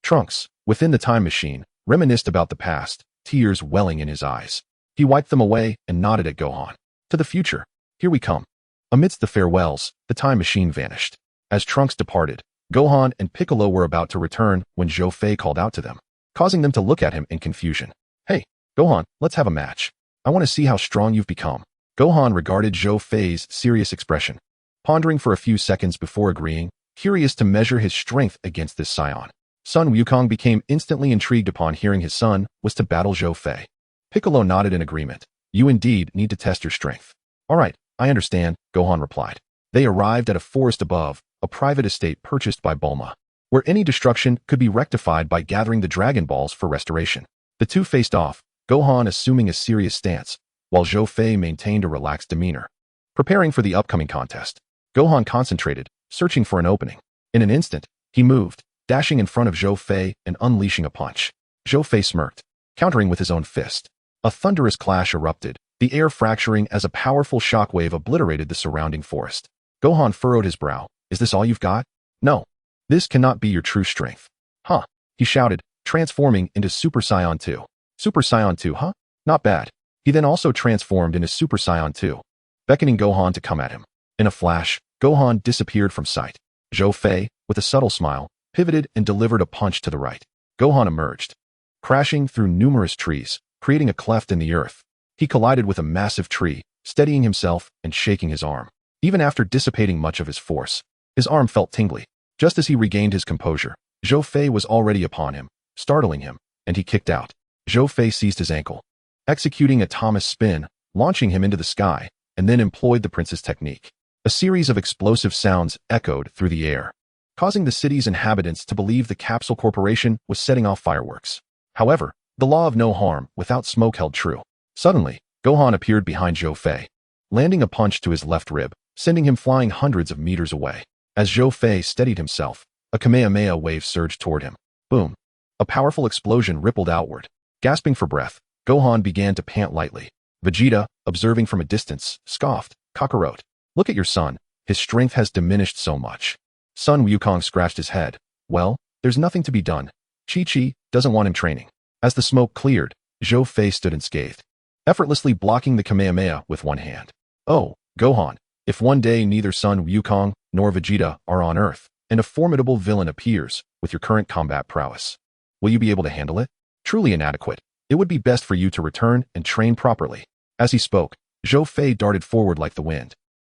Trunks, within the time machine, reminisced about the past, tears welling in his eyes. He wiped them away and nodded at Gohan. "To the future. Here we come." Amidst the farewells, the time machine vanished. As Trunks departed, Gohan and Piccolo were about to return when Zhou Fei called out to them, causing them to look at him in confusion. "Hey, Gohan, let's have a match. I want to see how strong you've become." Gohan regarded Zhou Fei's serious expression, pondering for a few seconds before agreeing, curious to measure his strength against this Saiyan. Sun Wukong became instantly intrigued upon hearing his son was to battle Zhou Fei. Piccolo nodded in agreement. "You indeed need to test your strength." "All right, I understand," Gohan replied. They arrived at a forest above, a private estate purchased by Bulma, where any destruction could be rectified by gathering the Dragon Balls for restoration. The two faced off, Gohan assuming a serious stance, while Zhou Fei maintained a relaxed demeanor. Preparing for the upcoming contest, Gohan concentrated, searching for an opening. In an instant, he moved, dashing in front of Zhou Fei and unleashing a punch. Zhou Fei smirked, countering with his own fist. A thunderous clash erupted, the air fracturing as a powerful shockwave obliterated the surrounding forest. Gohan furrowed his brow. "Is this all you've got? No. This cannot be your true strength." "Huh," he shouted, transforming into Super Saiyan 2. "Super Saiyan 2, huh? Not bad." He then also transformed into Super Saiyan 2, beckoning Gohan to come at him. In a flash, Gohan disappeared from sight. Zhou Fei, with a subtle smile, pivoted and delivered a punch to the right. Gohan emerged, crashing through numerous trees, creating a cleft in the earth. He collided with a massive tree, steadying himself and shaking his arm. Even after dissipating much of his force, his arm felt tingly. Just as he regained his composure, Zhou Fei was already upon him, startling him, and he kicked out. Zhou Fei seized his ankle, executing a Thomas spin, launching him into the sky, and then employed the prince's technique. A series of explosive sounds echoed through the air, causing the city's inhabitants to believe the Capsule Corporation was setting off fireworks. However, the law of no harm without smoke held true. Suddenly, Gohan appeared behind Zhou Fei, landing a punch to his left rib, sending him flying hundreds of meters away. As Zhou Fei steadied himself, a Kamehameha wave surged toward him. Boom! A powerful explosion rippled outward. Gasping for breath, Gohan began to pant lightly. Vegeta, observing from a distance, scoffed, "Kakarot, look at your son. His strength has diminished so much." Sun Wukong scratched his head. "Well, there's nothing to be done. Chi-Chi doesn't want him training." As the smoke cleared, Zhou Fei stood unscathed, effortlessly blocking the Kamehameha with one hand. "Oh, Gohan, if one day neither Sun Wukong nor Vegeta are on Earth, and a formidable villain appears with your current combat prowess, will you be able to handle it? Truly inadequate. It would be best for you to return and train properly." As he spoke, Zhou Fei darted forward like the wind.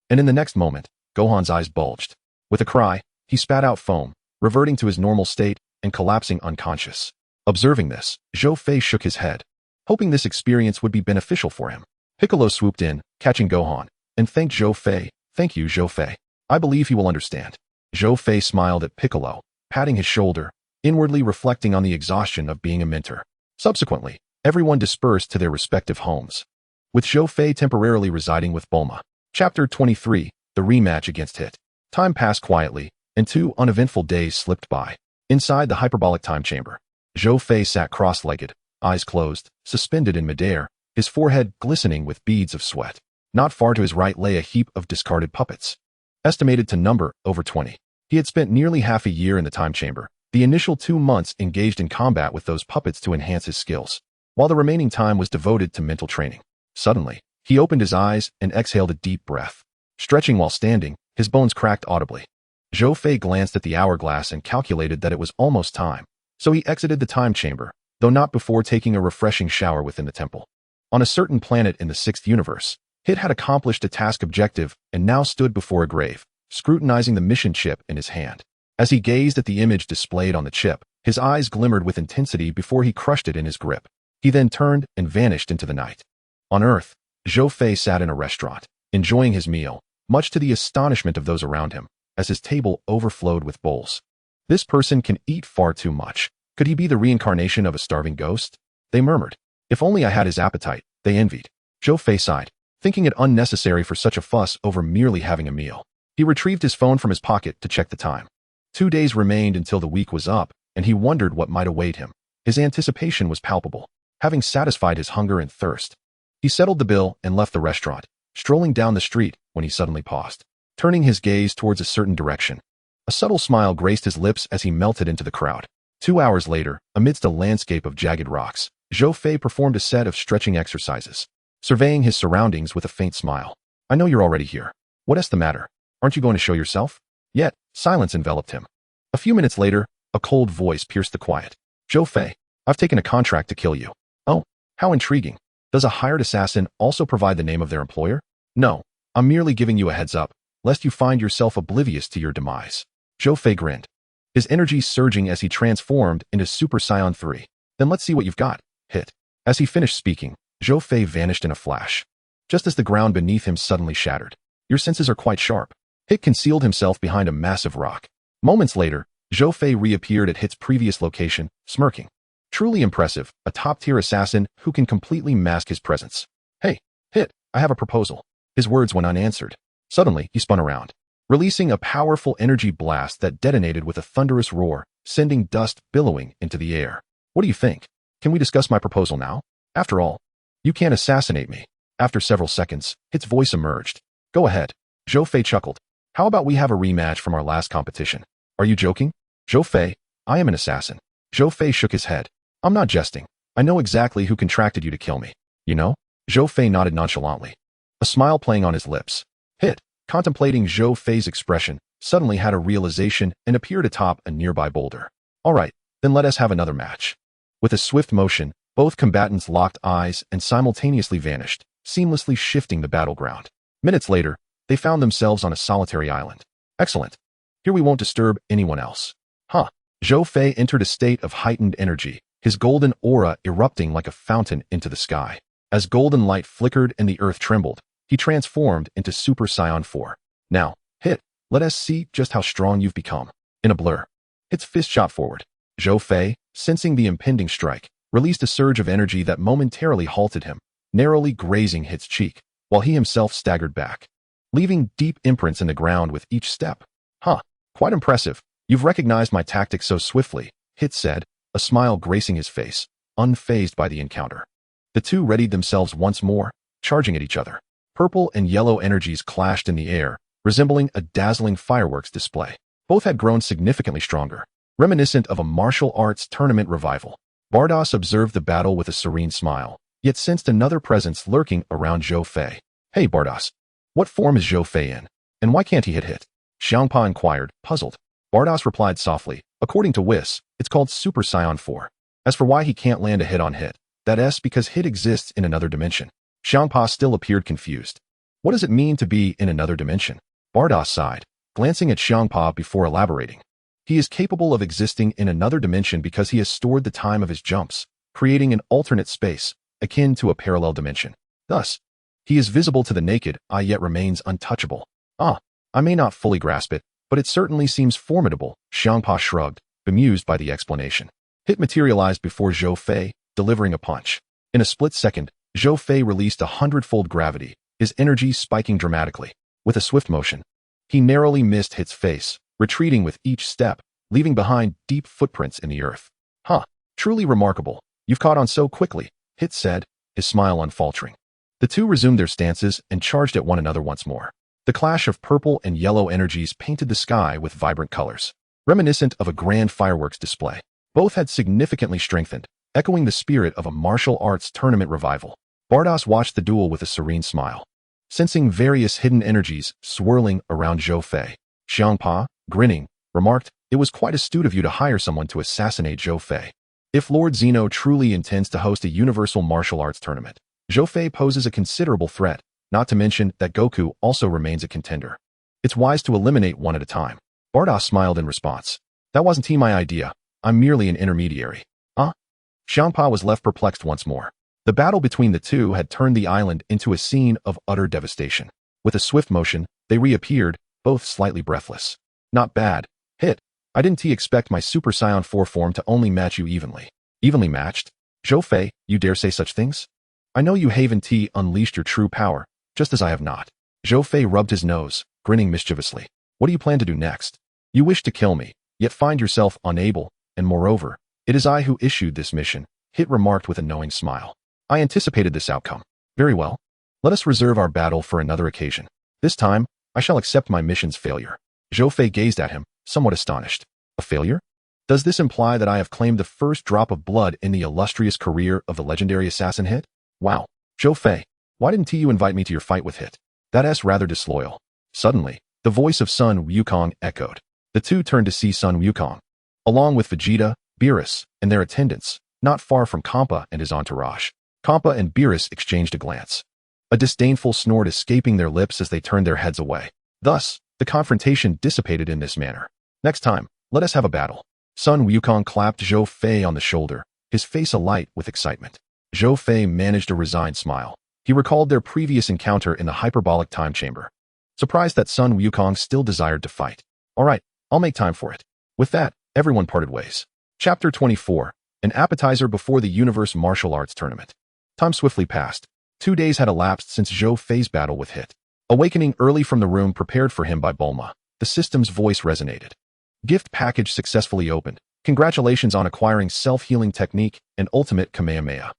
And in the next moment, Gohan's eyes bulged. With a cry, he spat out foam, reverting to his normal state and collapsing unconscious. Observing this, Zhou Fei shook his head, hoping this experience would be beneficial for him. Piccolo swooped in, catching Gohan, and thanked Zhou Fei. "Thank you, Zhou Fei. I believe he will understand." Zhou Fei smiled at Piccolo, patting his shoulder, inwardly reflecting on the exhaustion of being a mentor. Subsequently, everyone dispersed to their respective homes, with Zhou Fei temporarily residing with Bulma. Chapter 23, The Rematch Against Hit. Time passed quietly, and 2 uneventful days slipped by. Inside the hyperbolic time chamber, Zhou Fei sat cross-legged, eyes closed, suspended in midair, his forehead glistening with beads of sweat. Not far to his right lay a heap of discarded puppets, estimated to number over 20. He had spent nearly half a year in the time chamber, the initial 2 months engaged in combat with those puppets to enhance his skills, while the remaining time was devoted to mental training. Suddenly, he opened his eyes and exhaled a deep breath. Stretching while standing, his bones cracked audibly. Zhou Fei glanced at the hourglass and calculated that it was almost time, so he exited the time chamber, though not before taking a refreshing shower within the temple. On a certain planet in the 6th universe, Hit had accomplished a task objective and now stood before a grave, scrutinizing the mission chip in his hand. As he gazed at the image displayed on the chip, his eyes glimmered with intensity before he crushed it in his grip. He then turned and vanished into the night. On Earth, Zhou Fei sat in a restaurant, enjoying his meal, much to the astonishment of those around him, as his table overflowed with bowls. This person can eat far too much. Could he be the reincarnation of a starving ghost? They murmured. If only I had his appetite, they envied. Zhou Fei sighed, thinking it unnecessary for such a fuss over merely having a meal. He retrieved his phone from his pocket to check the time. 2 days remained until the week was up, and he wondered what might await him. His anticipation was palpable, having satisfied his hunger and thirst. He settled the bill and left the restaurant, strolling down the street when he suddenly paused, turning his gaze towards a certain direction. A subtle smile graced his lips as he melted into the crowd. 2 hours later, amidst a landscape of jagged rocks, Zhou Fei performed a set of stretching exercises, surveying his surroundings with a faint smile. I know you're already here. What's the matter? Aren't you going to show yourself? Yet, silence enveloped him. A few minutes later, a cold voice pierced the quiet. Zhou Fei, I've taken a contract to kill you. Oh, how intriguing. Does a hired assassin also provide the name of their employer? No, I'm merely giving you a heads up, lest you find yourself oblivious to your demise. Zhou Fei grinned, his energy surging as he transformed into Super Saiyan 3. Then let's see what you've got. Hit. As he finished speaking, Zhou Fei vanished in a flash, just as the ground beneath him suddenly shattered. Your senses are quite sharp. Hit concealed himself behind a massive rock. Moments later, Zhou Fei reappeared at Hit's previous location, smirking. Truly impressive, a top-tier assassin who can completely mask his presence. Hey, Hit, I have a proposal. His words went unanswered. Suddenly, he spun around, releasing a powerful energy blast that detonated with a thunderous roar, sending dust billowing into the air. What do you think? Can we discuss my proposal now? After all, you can't assassinate me. After several seconds, Hit's voice emerged. Go ahead. Zhou Fei chuckled. How about we have a rematch from our last competition? Are you joking? Zhou Fei, I am an assassin. Zhou Fei shook his head. I'm not jesting. I know exactly who contracted you to kill me. You know? Zhou Fei nodded nonchalantly, a smile playing on his lips. Hit, contemplating Zhou Fei's expression, suddenly had a realization and appeared atop a nearby boulder. All right, then let us have another match. With a swift motion, both combatants locked eyes and simultaneously vanished, seamlessly shifting the battleground. Minutes later, they found themselves on a solitary island. Excellent. Here we won't disturb anyone else. Huh. Zhou Fei entered a state of heightened energy, his golden aura erupting like a fountain into the sky. As golden light flickered and the earth trembled, he transformed into Super Saiyan 4. Now, Hit, let us see just how strong you've become. In a blur, Hit's fist shot forward. Zhou Fei, sensing the impending strike, released a surge of energy that momentarily halted him, narrowly grazing Hit's cheek, while he himself staggered back, leaving deep imprints in the ground with each step. Huh, quite impressive. You've recognized my tactics so swiftly, Hit said, a smile gracing his face, unfazed by the encounter. The two readied themselves once more, charging at each other. Purple and yellow energies clashed in the air, resembling a dazzling fireworks display. Both had grown significantly stronger, reminiscent of a martial arts tournament revival. Bardos observed the battle with a serene smile, yet sensed another presence lurking around Zhou Fei. Hey Bardos, what form is Zhou Fei in? And why can't he hit? Xiangpa inquired, puzzled. Bardos replied softly, according to Whis, it's called Super Saiyan 4. As for why he can't land a hit on Hit, that's because Hit exists in another dimension. Xiangpa still appeared confused. What does it mean to be in another dimension? Bardos sighed, glancing at Xiangpa before elaborating. He is capable of existing in another dimension because he has stored the time of his jumps, creating an alternate space, akin to a parallel dimension. Thus, he is visible to the naked eye yet remains untouchable. I may not fully grasp it, but it certainly seems formidable, Xiangpa shrugged, bemused by the explanation. Hit materialized before Zhou Fei, delivering a punch. In a split second, Zhou Fei released 100-fold gravity, his energy spiking dramatically. With a swift motion, he narrowly missed Hit's face, retreating with each step, leaving behind deep footprints in the earth. Huh, truly remarkable. You've caught on so quickly, Hit said, his smile unfaltering. The two resumed their stances and charged at one another once more. The clash of purple and yellow energies painted the sky with vibrant colors, reminiscent of a grand fireworks display. Both had significantly strengthened, echoing the spirit of a martial arts tournament revival. Bardos watched the duel with a serene smile, sensing various hidden energies swirling around Zhou Fei. Xiangpa, grinning, remarked, it was quite astute of you to hire someone to assassinate Zhou Fei. If Lord Zeno truly intends to host a universal martial arts tournament, Zhou Fei poses a considerable threat, not to mention that Goku also remains a contender. It's wise to eliminate one at a time. Bardos smiled in response. That wasn't my idea. I'm merely an intermediary. Xiangpa was left perplexed once more. The battle between the two had turned the island into a scene of utter devastation. With a swift motion, they reappeared, both slightly breathless. Not bad. Hit. I didn't expect my Super Saiyan 4 form to only match you evenly. Evenly matched? Zhou Fei, you dare say such things? I know you haven't unleashed your true power, just as I have not. Zhou Fei rubbed his nose, grinning mischievously. What do you plan to do next? You wish to kill me, yet find yourself unable, and moreover, it is I who issued this mission, Hit remarked with a knowing smile. I anticipated this outcome. Very well. Let us reserve our battle for another occasion. This time, I shall accept my mission's failure. Zhou Fei gazed at him, somewhat astonished. A failure? Does this imply that I have claimed the first drop of blood in the illustrious career of the legendary assassin Hit? Wow. Zhou Fei, why didn't you invite me to your fight with Hit? That's rather disloyal. Suddenly, the voice of Sun Wukong echoed. The two turned to see Sun Wukong, along with Vegeta, Beerus, and their attendants, not far from Kampa and his entourage. Kampa and Beerus exchanged a glance, a disdainful snort escaping their lips as they turned their heads away. Thus, the confrontation dissipated in this manner. Next time, let us have a battle. Sun Wukong clapped Zhou Fei on the shoulder, his face alight with excitement. Zhou Fei managed a resigned smile. He recalled their previous encounter in the hyperbolic time chamber, surprised that Sun Wukong still desired to fight. All right, I'll make time for it. With that, everyone parted ways. Chapter 24, an appetizer before the Universe Martial Arts Tournament. Time swiftly passed. 2 days had elapsed since Zhou Fei's battle with Hit. Awakening early from the room prepared for him by Bulma, the system's voice resonated. Gift package successfully opened. Congratulations on acquiring self-healing technique and ultimate Kamehameha.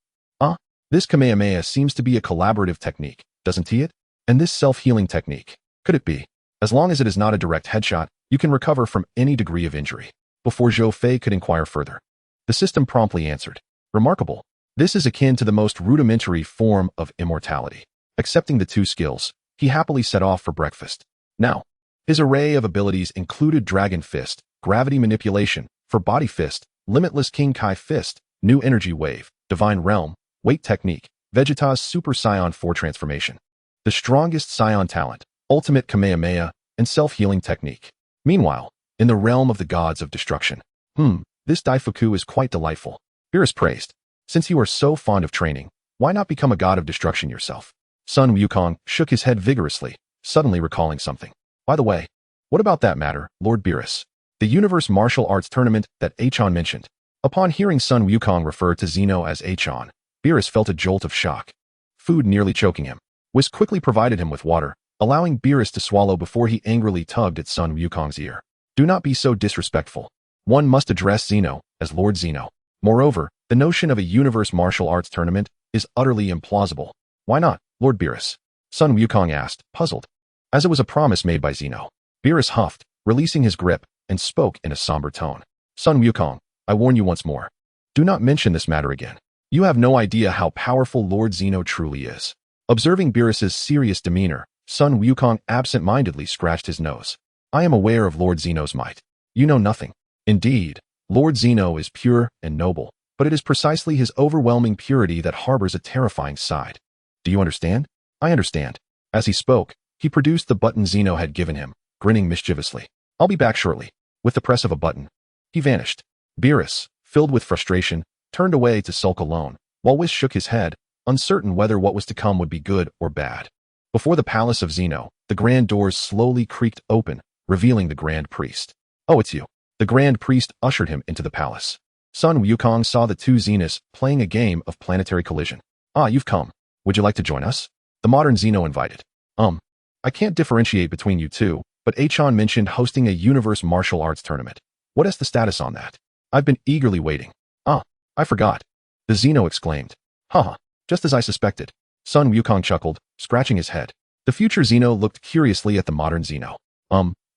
This Kamehameha seems to be a collaborative technique, doesn't it? And this self-healing technique, could it be? As long as it is not a direct headshot, you can recover from any degree of injury. Before Zhou Fei could inquire further, the system promptly answered. Remarkable. This is akin to the most rudimentary form of immortality. Accepting the two skills, he happily set off for breakfast. Now, his array of abilities included Dragon Fist, Gravity Manipulation, for Body Fist, Limitless King Kai Fist, New Energy Wave, Divine Realm, Weight Technique, Vegeta's Super Saiyan 4 Transformation, the strongest Saiyan talent, Ultimate Kamehameha, and Self-Healing Technique. Meanwhile, in the realm of the gods of destruction, this Daifuku is quite delightful. Beerus praised. Since you are so fond of training, why not become a god of destruction yourself? Sun Wukong shook his head vigorously, suddenly recalling something. By the way, what about that matter, Lord Beerus? The Universe Martial Arts Tournament that Achan mentioned. Upon hearing Sun Wukong refer to Zeno as Achan, Beerus felt a jolt of shock. Food nearly choking him. Whis quickly provided him with water, allowing Beerus to swallow before he angrily tugged at Sun Wukong's ear. Do not be so disrespectful. One must address Zeno as Lord Zeno. Moreover, the notion of a Universe Martial Arts Tournament is utterly implausible. Why not, Lord Beerus? Sun Wukong asked, puzzled. As it was a promise made by Zeno. Beerus huffed, releasing his grip, and spoke in a somber tone. Sun Wukong, I warn you once more. Do not mention this matter again. You have no idea how powerful Lord Zeno truly is. Observing Beerus's serious demeanor, Sun Wukong absent-mindedly scratched his nose. I am aware of Lord Zeno's might. You know nothing. Indeed, Lord Zeno is pure and noble, but it is precisely his overwhelming purity that harbors a terrifying side. Do you understand? I understand. As he spoke, he produced the button Zeno had given him, grinning mischievously. I'll be back shortly. With the press of a button, he vanished. Beerus, filled with frustration, turned away to sulk alone, while Whis shook his head, uncertain whether what was to come would be good or bad. Before the palace of Zeno, the grand doors slowly creaked open, revealing the Grand Priest. Oh, it's you. The Grand Priest ushered him into the palace. Sun Wukong saw the two Zenas playing a game of planetary collision. Ah, you've come. Would you like to join us? The modern Zeno invited. I can't differentiate between you two, but Achan mentioned hosting a Universe Martial Arts Tournament. What is the status on that? I've been eagerly waiting. I forgot. The Zeno exclaimed. Haha, just as I suspected. Sun Wukong chuckled, scratching his head. The future Zeno looked curiously at the modern Zeno.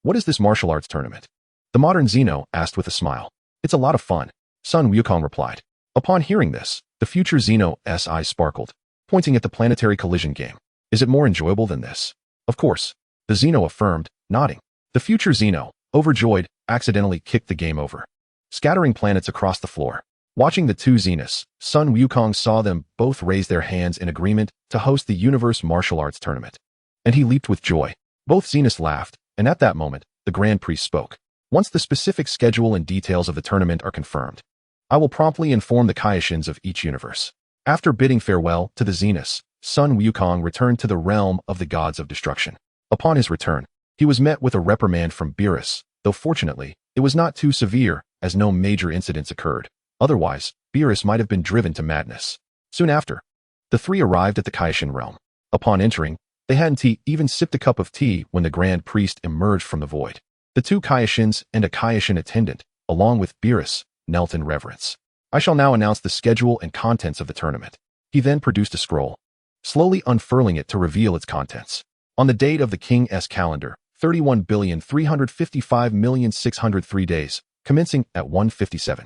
What is this martial arts tournament? The modern Zeno asked with a smile. It's a lot of fun. Sun Wukong replied. Upon hearing this, the future Zeno's eyes sparkled, pointing at the planetary collision game. Is it more enjoyable than this? Of course. The Zeno affirmed, nodding. The future Zeno, overjoyed, accidentally kicked the game over, scattering planets across the floor. Watching the two Zenas, Sun Wukong saw them both raise their hands in agreement to host the Universe Martial Arts Tournament. And he leaped with joy. Both Zenas laughed, and at that moment, the Grand Priest spoke. Once the specific schedule and details of the tournament are confirmed, I will promptly inform the Kaishins of each universe. After bidding farewell to the Zenas, Sun Wukong returned to the realm of the gods of destruction. Upon his return, he was met with a reprimand from Beerus, though fortunately, it was not too severe as no major incidents occurred. Otherwise, Beerus might have been driven to madness. Soon after, the three arrived at the Kaishin realm. Upon entering, they hadn't even sipped a cup of tea when the Grand Priest emerged from the void. The two Kaishins and a Kaishin attendant, along with Beerus, knelt in reverence. I shall now announce the schedule and contents of the tournament. He then produced a scroll, slowly unfurling it to reveal its contents. On the date of the King's calendar, 31,355,603 days, commencing at 1:57.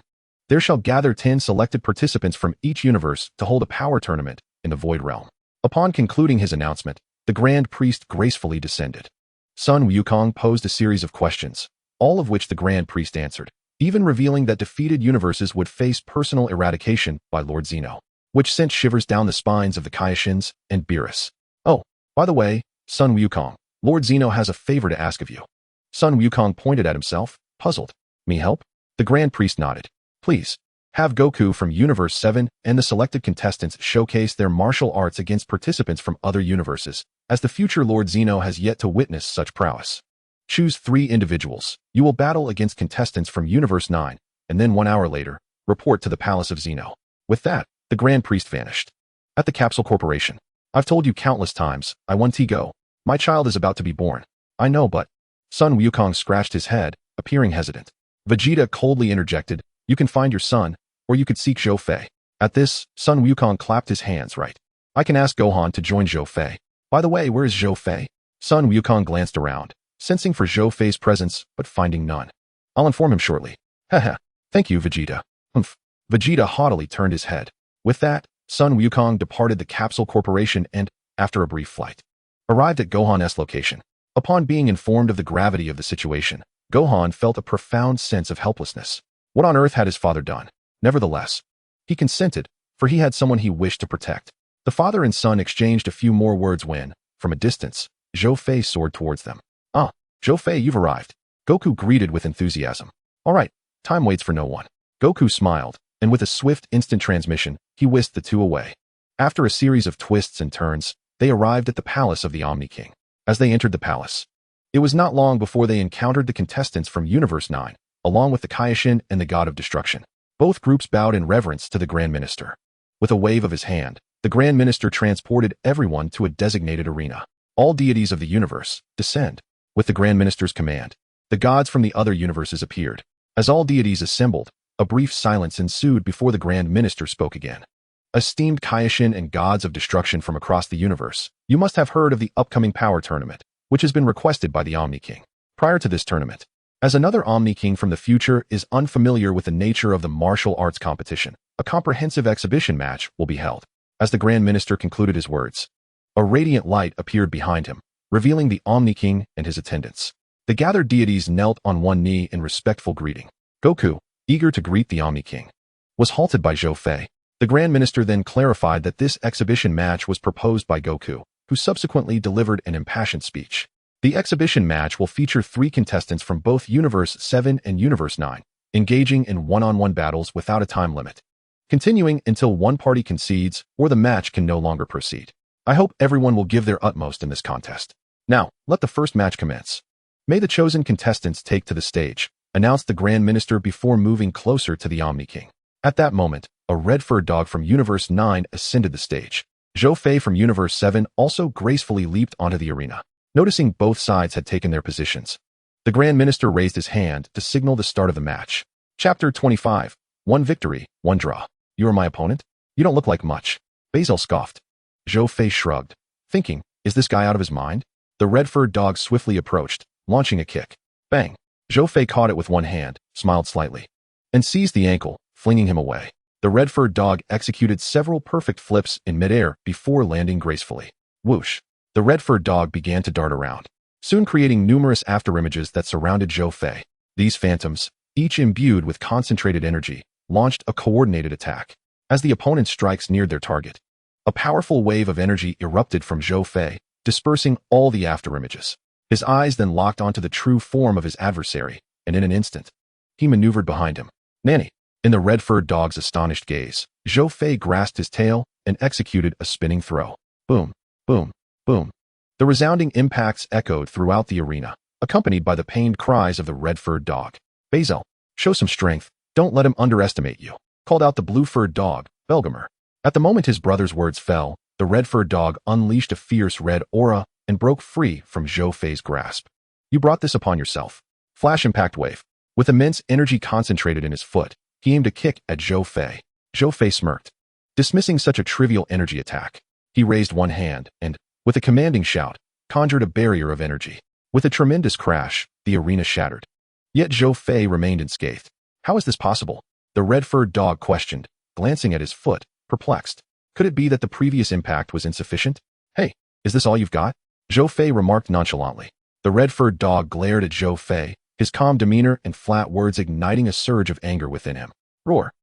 There shall gather 10 selected participants from each universe to hold a power tournament in the Void Realm. Upon concluding his announcement, the Grand Priest gracefully descended. Sun Wukong posed a series of questions, all of which the Grand Priest answered, even revealing that defeated universes would face personal eradication by Lord Zeno, which sent shivers down the spines of the Kaishins and Beerus. Oh, by the way, Sun Wukong, Lord Zeno has a favor to ask of you. Sun Wukong pointed at himself, puzzled. Me help? The Grand Priest nodded. Please, have Goku from Universe 7 and the selected contestants showcase their martial arts against participants from other universes, as the future Lord Zeno has yet to witness such prowess. Choose 3 individuals. You will battle against contestants from Universe 9, and then 1 hour later, report to the Palace of Zeno. With that, the Grand Priest vanished. At the Capsule Corporation. I've told you countless times, I want to go. My child is about to be born. I know, but... Sun Wukong scratched his head, appearing hesitant. Vegeta coldly interjected, you can find your son, or you could seek Zhou Fei. At this, Sun Wukong clapped his hands right. I can ask Gohan to join Zhou Fei. By the way, where is Zhou Fei? Sun Wukong glanced around, sensing for Zhou Fei's presence, but finding none. I'll inform him shortly. Haha. Thank you, Vegeta. Humph. Vegeta haughtily turned his head. With that, Sun Wukong departed the Capsule Corporation and, after a brief flight, arrived at Gohan's location. Upon being informed of the gravity of the situation, Gohan felt a profound sense of helplessness. What on earth had his father done? Nevertheless, he consented, for he had someone he wished to protect. The father and son exchanged a few more words when, from a distance, Zhou Fei soared towards them. Ah, Zhou Fei, you've arrived. Goku greeted with enthusiasm. All right, time waits for no one. Goku smiled, and with a swift instant transmission, he whisked the two away. After a series of twists and turns, they arrived at the palace of the Omni King. As they entered the palace, it was not long before they encountered the contestants from Universe 9, along with the Kaishin and the God of Destruction. Both groups bowed in reverence to the Grand Minister. With a wave of his hand, the Grand Minister transported everyone to a designated arena. All deities of the universe, descend. With the Grand Minister's command, the gods from the other universes appeared. As all deities assembled, a brief silence ensued before the Grand Minister spoke again. Esteemed Kaishin and gods of destruction from across the universe, you must have heard of the upcoming power tournament, which has been requested by the Omni King. Prior to this tournament, as another Omni King from the future is unfamiliar with the nature of the martial arts competition, a comprehensive exhibition match will be held. As the Grand Minister concluded his words, a radiant light appeared behind him, revealing the Omni King and his attendants. The gathered deities knelt on one knee in respectful greeting. Goku, eager to greet the Omni King, was halted by Zhou Fei. The Grand Minister then clarified that this exhibition match was proposed by Goku, who subsequently delivered an impassioned speech. The exhibition match will feature 3 contestants from both Universe 7 and Universe 9, engaging in one-on-one battles without a time limit, continuing until one party concedes or the match can no longer proceed. I hope everyone will give their utmost in this contest. Now, let the first match commence. May the chosen contestants take to the stage, announced the Grand Minister before moving closer to the Omni King. At that moment, a red-furred dog from Universe 9 ascended the stage. Zhou Fei from Universe 7 also gracefully leaped onto the arena. Noticing both sides had taken their positions, the Grand Minister raised his hand to signal the start of the match. Chapter 25. 1 victory, 1 draw. You are my opponent? You don't look like much. Basil scoffed. Zhou Fei shrugged, thinking, is this guy out of his mind? The red-furred dog swiftly approached, launching a kick. Bang! Zhou Fei caught it with one hand, smiled slightly, and seized the ankle, flinging him away. The red-furred dog executed several perfect flips in midair before landing gracefully. Whoosh! The red-furred dog began to dart around, soon creating numerous afterimages that surrounded Zhou Fei. These phantoms, each imbued with concentrated energy, launched a coordinated attack. As the opponent's strikes neared their target, a powerful wave of energy erupted from Zhou Fei, dispersing all the afterimages. His eyes then locked onto the true form of his adversary, and in an instant, he maneuvered behind him. Nanny! In the red-furred dog's astonished gaze, Zhou Fei grasped his tail and executed a spinning throw. Boom, boom, boom. The resounding impacts echoed throughout the arena, accompanied by the pained cries of the red-furred dog. Basil, show some strength. Don't let him underestimate you, called out the blue-furred dog, Belgamer. At the moment his brother's words fell, the red-furred dog unleashed a fierce red aura and broke free from Zhou Fei's grasp. You brought this upon yourself. Flash impact wave. With immense energy concentrated in his foot, he aimed a kick at Zhou Fei. Zhou Fei smirked. Dismissing such a trivial energy attack, he raised one hand and, with a commanding shout, conjured a barrier of energy. With a tremendous crash, the arena shattered. Yet Zhou Fei remained unscathed. How is this possible? The red-furred dog questioned, glancing at his foot, perplexed. Could it be that the previous impact was insufficient? Hey, is this all you've got? Zhou Fei remarked nonchalantly. The red-furred dog glared at Zhou Fei, his calm demeanor and flat words igniting a surge of anger within him. Roar.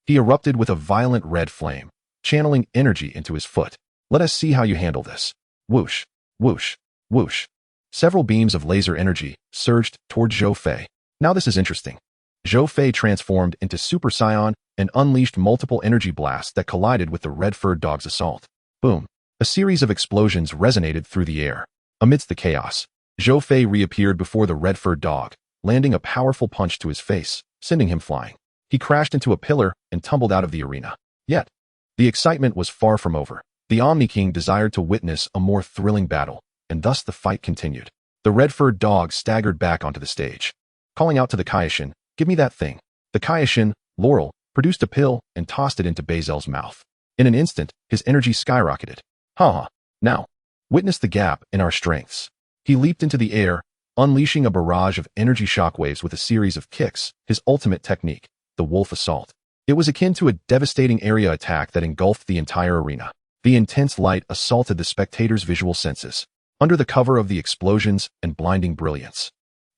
He erupted with a violent red flame, channeling energy into his foot. Let us see how you handle this. Whoosh, whoosh, whoosh. Several beams of laser energy surged toward Zhou Fei. Now this is interesting. Zhou Fei transformed into Super Saiyan and unleashed multiple energy blasts that collided with the red-furred dog's assault. Boom. A series of explosions resonated through the air. Amidst the chaos, Zhou Fei reappeared before the red-furred dog, landing a powerful punch to his face, sending him flying. He crashed into a pillar and tumbled out of the arena. Yet, the excitement was far from over. The Omni King desired to witness a more thrilling battle, and thus the fight continued. The red-furred dog staggered back onto the stage, calling out to the Kaioshin, "Give me that thing." The Kaioshin, Laurel, produced a pill and tossed it into Bazel's mouth. In an instant, his energy skyrocketed. Ha! Now, witness the gap in our strengths. He leaped into the air, unleashing a barrage of energy shockwaves with a series of kicks, his ultimate technique, the Wolf Assault. It was akin to a devastating area attack that engulfed the entire arena. The intense light assaulted the spectators' visual senses, under the cover of the explosions and blinding brilliance.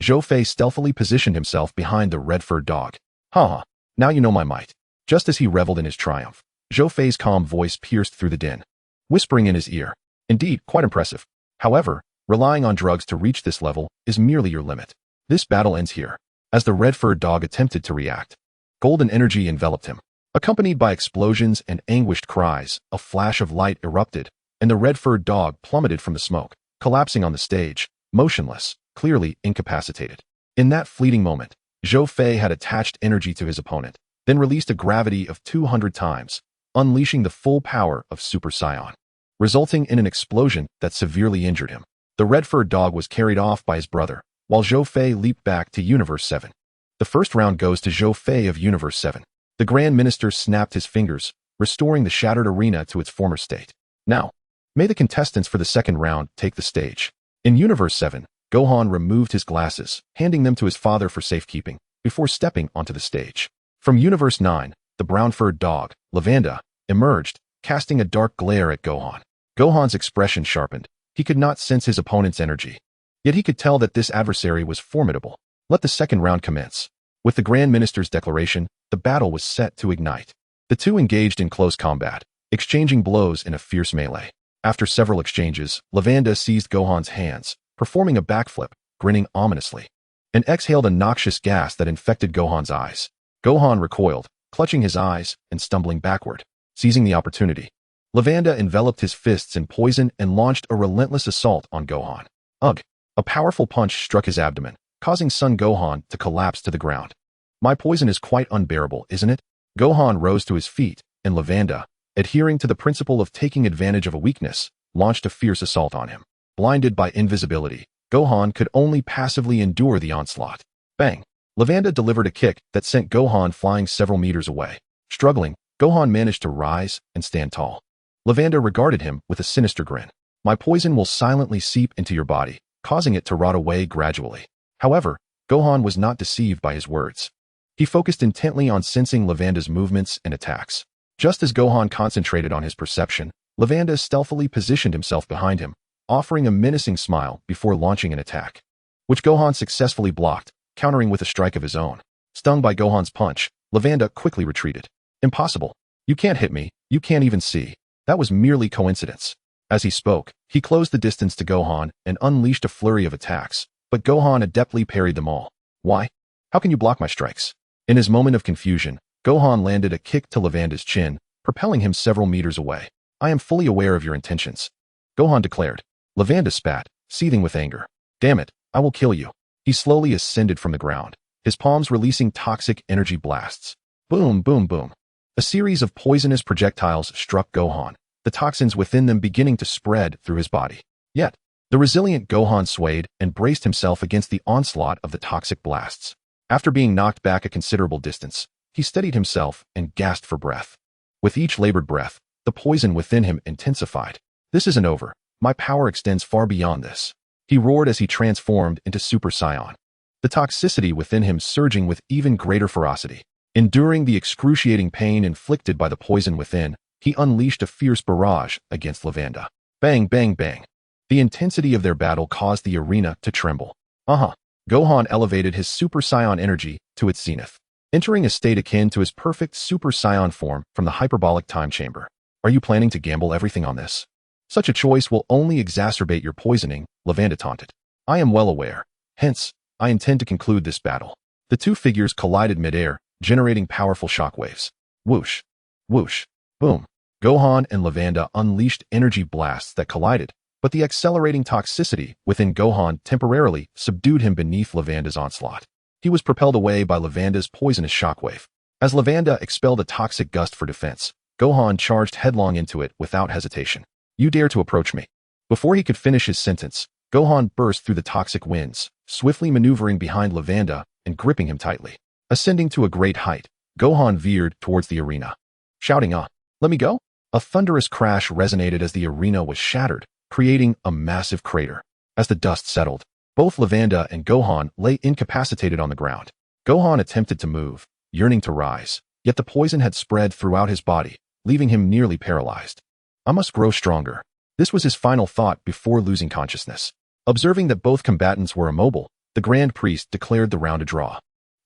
Zhou Fei stealthily positioned himself behind the red-furred dog. Ha! Now you know my might. Just as he reveled in his triumph, Zhou Fei's calm voice pierced through the din, whispering in his ear. Indeed, quite impressive. However, relying on drugs to reach this level is merely your limit. This battle ends here. As the red-furred dog attempted to react, golden energy enveloped him. Accompanied by explosions and anguished cries, a flash of light erupted, and the red-furred dog plummeted from the smoke, collapsing on the stage, motionless, clearly incapacitated. In that fleeting moment, Zhou Fei had attached energy to his opponent, then released a gravity of 200 times, unleashing the full power of Super Saiyan, resulting in an explosion that severely injured him. The red-furred dog was carried off by his brother, while Zhou Fei leaped back to Universe 7. The first round goes to Zhou Fei of Universe 7. The Grand Minister snapped his fingers, restoring the shattered arena to its former state. Now, may the contestants for the second round take the stage. In Universe 7, Gohan removed his glasses, handing them to his father for safekeeping, before stepping onto the stage. From Universe 9, the brown-furred dog, Lavanda, emerged, casting a dark glare at Gohan. Gohan's expression sharpened. He could not sense his opponent's energy. Yet he could tell that this adversary was formidable. Let the second round commence. With the Grand Minister's declaration, the battle was set to ignite. The two engaged in close combat, exchanging blows in a fierce melee. After several exchanges, Lavanda seized Gohan's hands, performing a backflip, grinning ominously, and exhaled a noxious gas that infected Gohan's eyes. Gohan recoiled, clutching his eyes and stumbling backward. Seizing the opportunity, Lavanda enveloped his fists in poison and launched a relentless assault on Gohan. Ugh! A powerful punch struck his abdomen, causing Son Gohan to collapse to the ground. My poison is quite unbearable, isn't it? Gohan rose to his feet, and Lavanda, adhering to the principle of taking advantage of a weakness, launched a fierce assault on him. Blinded by invisibility, Gohan could only passively endure the onslaught. Bang! Lavanda delivered a kick that sent Gohan flying several meters away. Struggling, Gohan managed to rise and stand tall. Lavanda regarded him with a sinister grin. My poison will silently seep into your body, causing it to rot away gradually. However, Gohan was not deceived by his words. He focused intently on sensing Lavanda's movements and attacks. Just as Gohan concentrated on his perception, Lavanda stealthily positioned himself behind him, offering a menacing smile before launching an attack, which Gohan successfully blocked, countering with a strike of his own. Stung by Gohan's punch, Lavanda quickly retreated. Impossible. You can't hit me, you can't even see. That was merely coincidence. As he spoke, he closed the distance to Gohan and unleashed a flurry of attacks, but Gohan adeptly parried them all. Why? How can you block my strikes? In his moment of confusion, Gohan landed a kick to Lavanda's chin, propelling him several meters away. I am fully aware of your intentions, Gohan declared. Lavanda spat, seething with anger. Damn it, I will kill you. He slowly ascended from the ground, his palms releasing toxic energy blasts. Boom, boom, boom. A series of poisonous projectiles struck Gohan, the toxins within them beginning to spread through his body. Yet, the resilient Gohan swayed and braced himself against the onslaught of the toxic blasts. After being knocked back a considerable distance, he steadied himself and gasped for breath. With each labored breath, the poison within him intensified. This isn't over. My power extends far beyond this. He roared as he transformed into Super Saiyan, the toxicity within him surging with even greater ferocity. Enduring the excruciating pain inflicted by the poison within, he unleashed a fierce barrage against Lavanda. Bang, bang, bang. The intensity of their battle caused the arena to tremble. Gohan elevated his Super Saiyan energy to its zenith, entering a state akin to his perfect Super Saiyan form from the hyperbolic time chamber. Are you planning to gamble everything on this? Such a choice will only exacerbate your poisoning, Lavanda taunted. I am well aware. Hence, I intend to conclude this battle. The two figures collided midair, generating powerful shockwaves. Whoosh, whoosh, boom. Gohan and Lavanda unleashed energy blasts that collided, but the accelerating toxicity within Gohan temporarily subdued him beneath Lavanda's onslaught. He was propelled away by Lavanda's poisonous shockwave. As Lavanda expelled a toxic gust for defense, Gohan charged headlong into it without hesitation. You dare to approach me. Before he could finish his sentence, Gohan burst through the toxic winds, swiftly maneuvering behind Lavanda and gripping him tightly. Ascending to a great height, Gohan veered towards the arena, shouting, let me go? A thunderous crash resonated as the arena was shattered, creating a massive crater. As the dust settled, both Lavanda and Gohan lay incapacitated on the ground. Gohan attempted to move, yearning to rise, yet the poison had spread throughout his body, leaving him nearly paralyzed. I must grow stronger. This was his final thought before losing consciousness. Observing that both combatants were immobile, the Grand Priest declared the round a draw.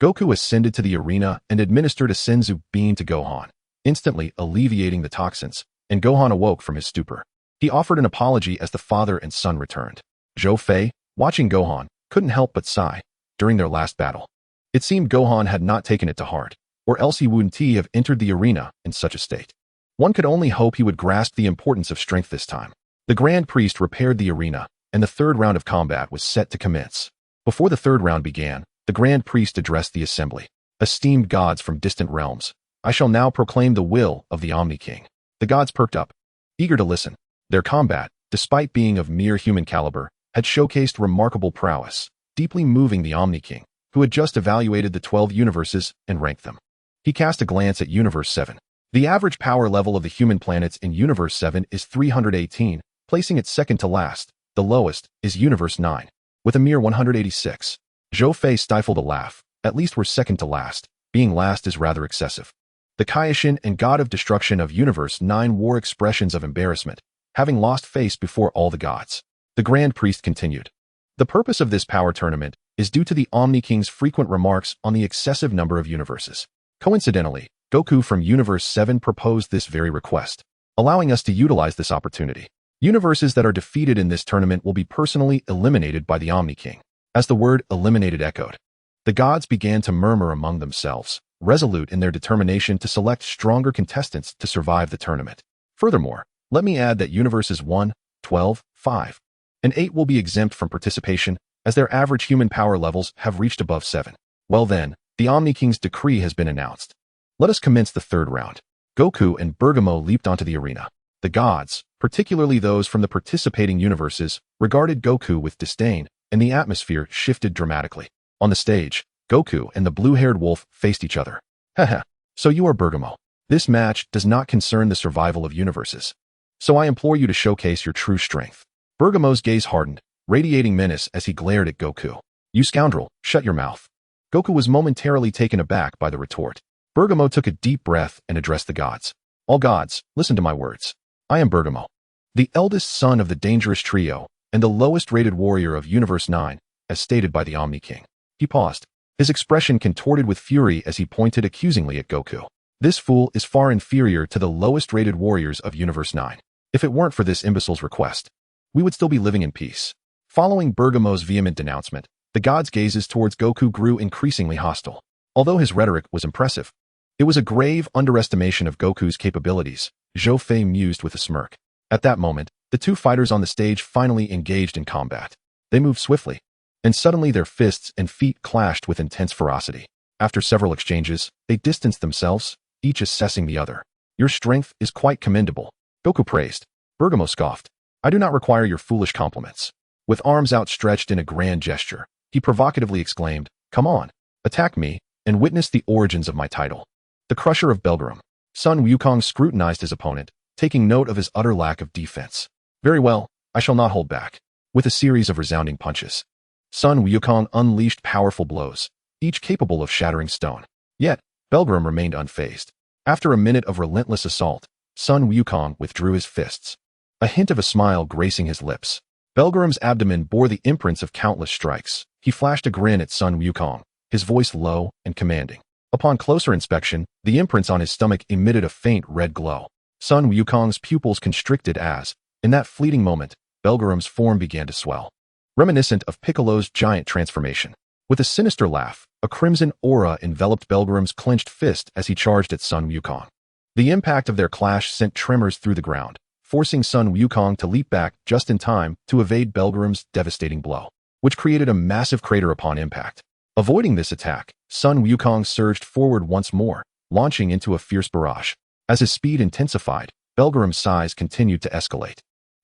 Goku ascended to the arena and administered a Senzu bean to Gohan, instantly alleviating the toxins, and Gohan awoke from his stupor. He offered an apology as the father and son returned. Zhou Fei, watching Gohan, couldn't help but sigh. During their last battle, it seemed Gohan had not taken it to heart, or else he wouldn't have entered the arena in such a state. One could only hope he would grasp the importance of strength this time. The Grand Priest repaired the arena, and the third round of combat was set to commence. Before the third round began, the Grand Priest addressed the assembly. Esteemed gods from distant realms, I shall now proclaim the will of the Omni King. The gods perked up, eager to listen. Their combat, despite being of mere human caliber, had showcased remarkable prowess, deeply moving the Omni King, who had just evaluated the 12 universes and ranked them. He cast a glance at Universe 7. The average power level of the human planets in Universe 7 is 318, placing it second to last. The lowest is Universe 9, with a mere 186. Zhou Fei stifled a laugh. At least we're second to last. Being last is rather excessive. The Kaioshin and God of Destruction of Universe 9 wore expressions of embarrassment, having lost face before all the gods. The Grand Priest continued. The purpose of this power tournament is due to the Omni King's frequent remarks on the excessive number of universes. Coincidentally, Goku from Universe 7 proposed this very request, allowing us to utilize this opportunity. Universes that are defeated in this tournament will be personally eliminated by the Omni King. As the word eliminated echoed, the gods began to murmur among themselves, resolute in their determination to select stronger contestants to survive the tournament. Furthermore, let me add that Universes 1, 12, 5, and 8 will be exempt from participation as their average human power levels have reached above 7. Well then, the Omni King's decree has been announced. Let us commence the third round. Goku and Bergamo leaped onto the arena. The gods, particularly those from the participating universes, regarded Goku with disdain, and the atmosphere shifted dramatically. On the stage, Goku and the blue-haired wolf faced each other. Haha, so you are Bergamo. This match does not concern the survival of universes. So I implore you to showcase your true strength. Bergamo's gaze hardened, radiating menace as he glared at Goku. You scoundrel, shut your mouth. Goku was momentarily taken aback by the retort. Bergamo took a deep breath and addressed the gods. All gods, listen to my words. I am Bergamo, the eldest son of the dangerous trio and the lowest-rated warrior of Universe 9, as stated by the Omni King. He paused, his expression contorted with fury as he pointed accusingly at Goku. This fool is far inferior to the lowest-rated warriors of Universe 9. If it weren't for this imbecile's request, we would still be living in peace. Following Bergamo's vehement denouncement, the gods' gazes towards Goku grew increasingly hostile. Although his rhetoric was impressive, it was a grave underestimation of Goku's capabilities, Zhou Fei mused with a smirk. At that moment, the two fighters on the stage finally engaged in combat. They moved swiftly, and suddenly their fists and feet clashed with intense ferocity. After several exchanges, they distanced themselves, each assessing the other. Your strength is quite commendable, Goku praised. Bergamo scoffed. I do not require your foolish compliments. With arms outstretched in a grand gesture, he provocatively exclaimed, Come on, attack me, and witness the origins of my title. The Crusher of Belgarum. Sun Wukong scrutinized his opponent, taking note of his utter lack of defense. Very well, I shall not hold back. With a series of resounding punches, Sun Wukong unleashed powerful blows, each capable of shattering stone. Yet, Belgarum remained unfazed. After a minute of relentless assault, Sun Wukong withdrew his fists, a hint of a smile gracing his lips. Belgarum's abdomen bore the imprints of countless strikes. He flashed a grin at Sun Wukong, his voice low and commanding. Upon closer inspection, the imprints on his stomach emitted a faint red glow. Sun Wukong's pupils constricted as, in that fleeting moment, Belgarum's form began to swell, reminiscent of Piccolo's giant transformation. With a sinister laugh, a crimson aura enveloped Belgarum's clenched fist as he charged at Sun Wukong. The impact of their clash sent tremors through the ground, forcing Sun Wukong to leap back just in time to evade Belgarum's devastating blow, which created a massive crater upon impact. Avoiding this attack, Sun Wukong surged forward once more, launching into a fierce barrage. As his speed intensified, Belgarum's size continued to escalate.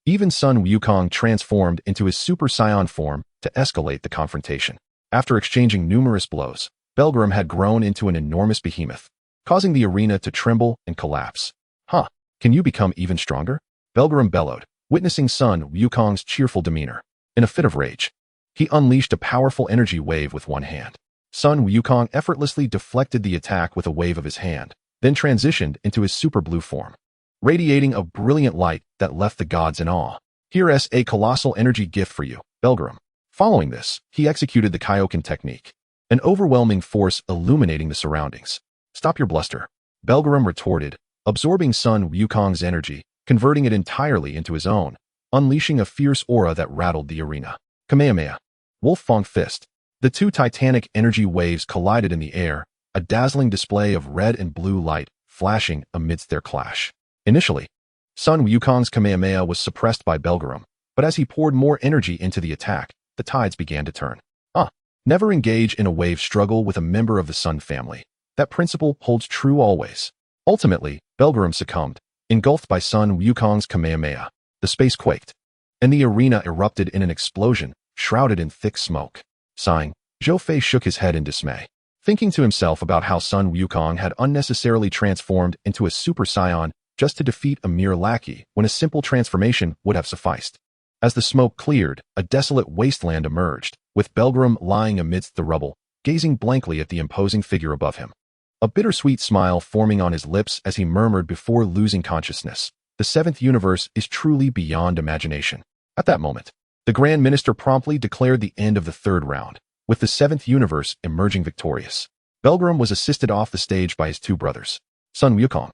Even Sun Wukong transformed into his Super Saiyan form to escalate the confrontation. After exchanging numerous blows, Belgarum had grown into an enormous behemoth, causing the arena to tremble and collapse. Huh, can you become even stronger? Belgarum bellowed, witnessing Sun Wukong's cheerful demeanor. In a fit of rage, he unleashed a powerful energy wave with one hand. Sun Wukong effortlessly deflected the attack with a wave of his hand, then transitioned into his super blue form, radiating a brilliant light that left the gods in awe. Here's a colossal energy gift for you, Belgarum. Following this, he executed the Kaioken technique, an overwhelming force illuminating the surroundings. Stop your bluster, Belgarum retorted, absorbing Sun Wukong's energy, converting it entirely into his own, unleashing a fierce aura that rattled the arena. Kamehameha. Wolf Fang Fist. The two titanic energy waves collided in the air, a dazzling display of red and blue light flashing amidst their clash. Initially, Sun Wukong's Kamehameha was suppressed by Belgarum, but as he poured more energy into the attack, the tides began to turn. Never engage in a wave struggle with a member of the Sun family. That principle holds true always. Ultimately, Belgarum succumbed, engulfed by Sun Wukong's Kamehameha. The space quaked, and the arena erupted in an explosion, shrouded in thick smoke. Sighing, Zhou Fei shook his head in dismay, thinking to himself about how Sun Wukong had unnecessarily transformed into a Super Saiyan just to defeat a mere lackey when a simple transformation would have sufficed. As the smoke cleared, a desolate wasteland emerged, with Belgarum lying amidst the rubble, gazing blankly at the imposing figure above him. A bittersweet smile forming on his lips as he murmured before losing consciousness, "The seventh universe is truly beyond imagination." At that moment, the Grand Minister promptly declared the end of the third round, with the seventh universe emerging victorious. Belgarum was assisted off the stage by his two brothers. Sun Wukong,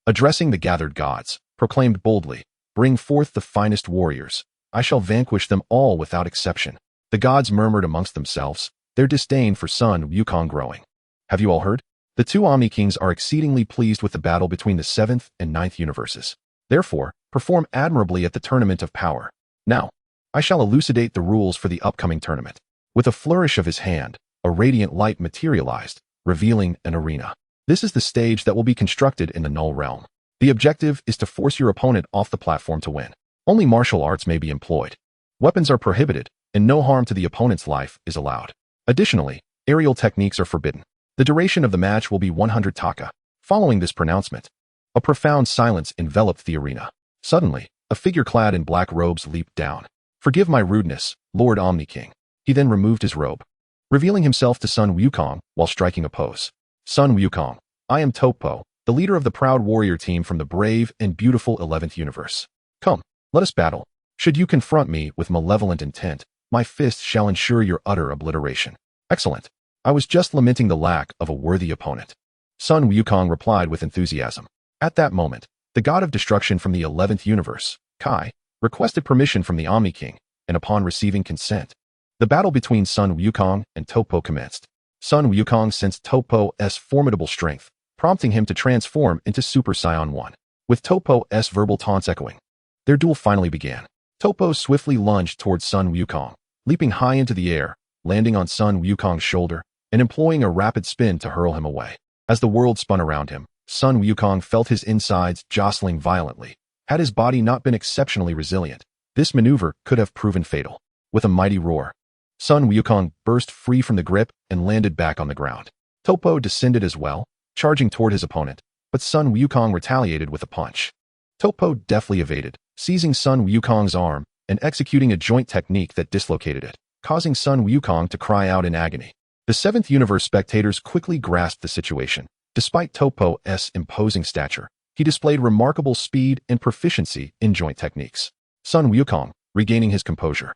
addressing the gathered gods, proclaimed boldly, "Bring forth the finest warriors. I shall vanquish them all without exception." The gods murmured amongst themselves, their disdain for Sun Wukong growing. Have you all heard? The two Omni Kings are exceedingly pleased with the battle between the seventh and ninth universes. Therefore, perform admirably at the Tournament of Power. Now, I shall elucidate the rules for the upcoming tournament. With a flourish of his hand, a radiant light materialized, revealing an arena. This is the stage that will be constructed in the Null Realm. The objective is to force your opponent off the platform to win. Only martial arts may be employed. Weapons are prohibited, and no harm to the opponent's life is allowed. Additionally, aerial techniques are forbidden. The duration of the match will be 100 taka. Following this pronouncement, a profound silence enveloped the arena. Suddenly, a figure clad in black robes leaped down. "Forgive my rudeness, Lord Omni King." He then removed his robe, revealing himself to Sun Wukong while striking a pose. "Sun Wukong, I am Topo, the leader of the proud warrior team from the brave and beautiful 11th universe. Come, let us battle. Should you confront me with malevolent intent, my fist shall ensure your utter obliteration." "Excellent. I was just lamenting the lack of a worthy opponent," Sun Wukong replied with enthusiasm. At that moment, the god of destruction from the 11th universe, Kai, requested permission from the Omni King, and upon receiving consent, the battle between Sun Wukong and Topo commenced. Sun Wukong sensed Topo's formidable strength, prompting him to transform into Super Saiyan 1. with Topo's verbal taunts echoing. Their duel finally began. Topo swiftly lunged towards Sun Wukong, leaping high into the air, landing on Sun Wukong's shoulder, and employing a rapid spin to hurl him away. As the world spun around him, Sun Wukong felt his insides jostling violently. Had his body not been exceptionally resilient, this maneuver could have proven fatal. With a mighty roar, Sun Wukong burst free from the grip and landed back on the ground. Topo descended as well, charging toward his opponent, but Sun Wukong retaliated with a punch. Topo deftly evaded, seizing Sun Wukong's arm and executing a joint technique that dislocated it, causing Sun Wukong to cry out in agony. The Seventh Universe spectators quickly grasped the situation. Despite Topo's imposing stature, he displayed remarkable speed and proficiency in joint techniques. Sun Wukong, regaining his composure,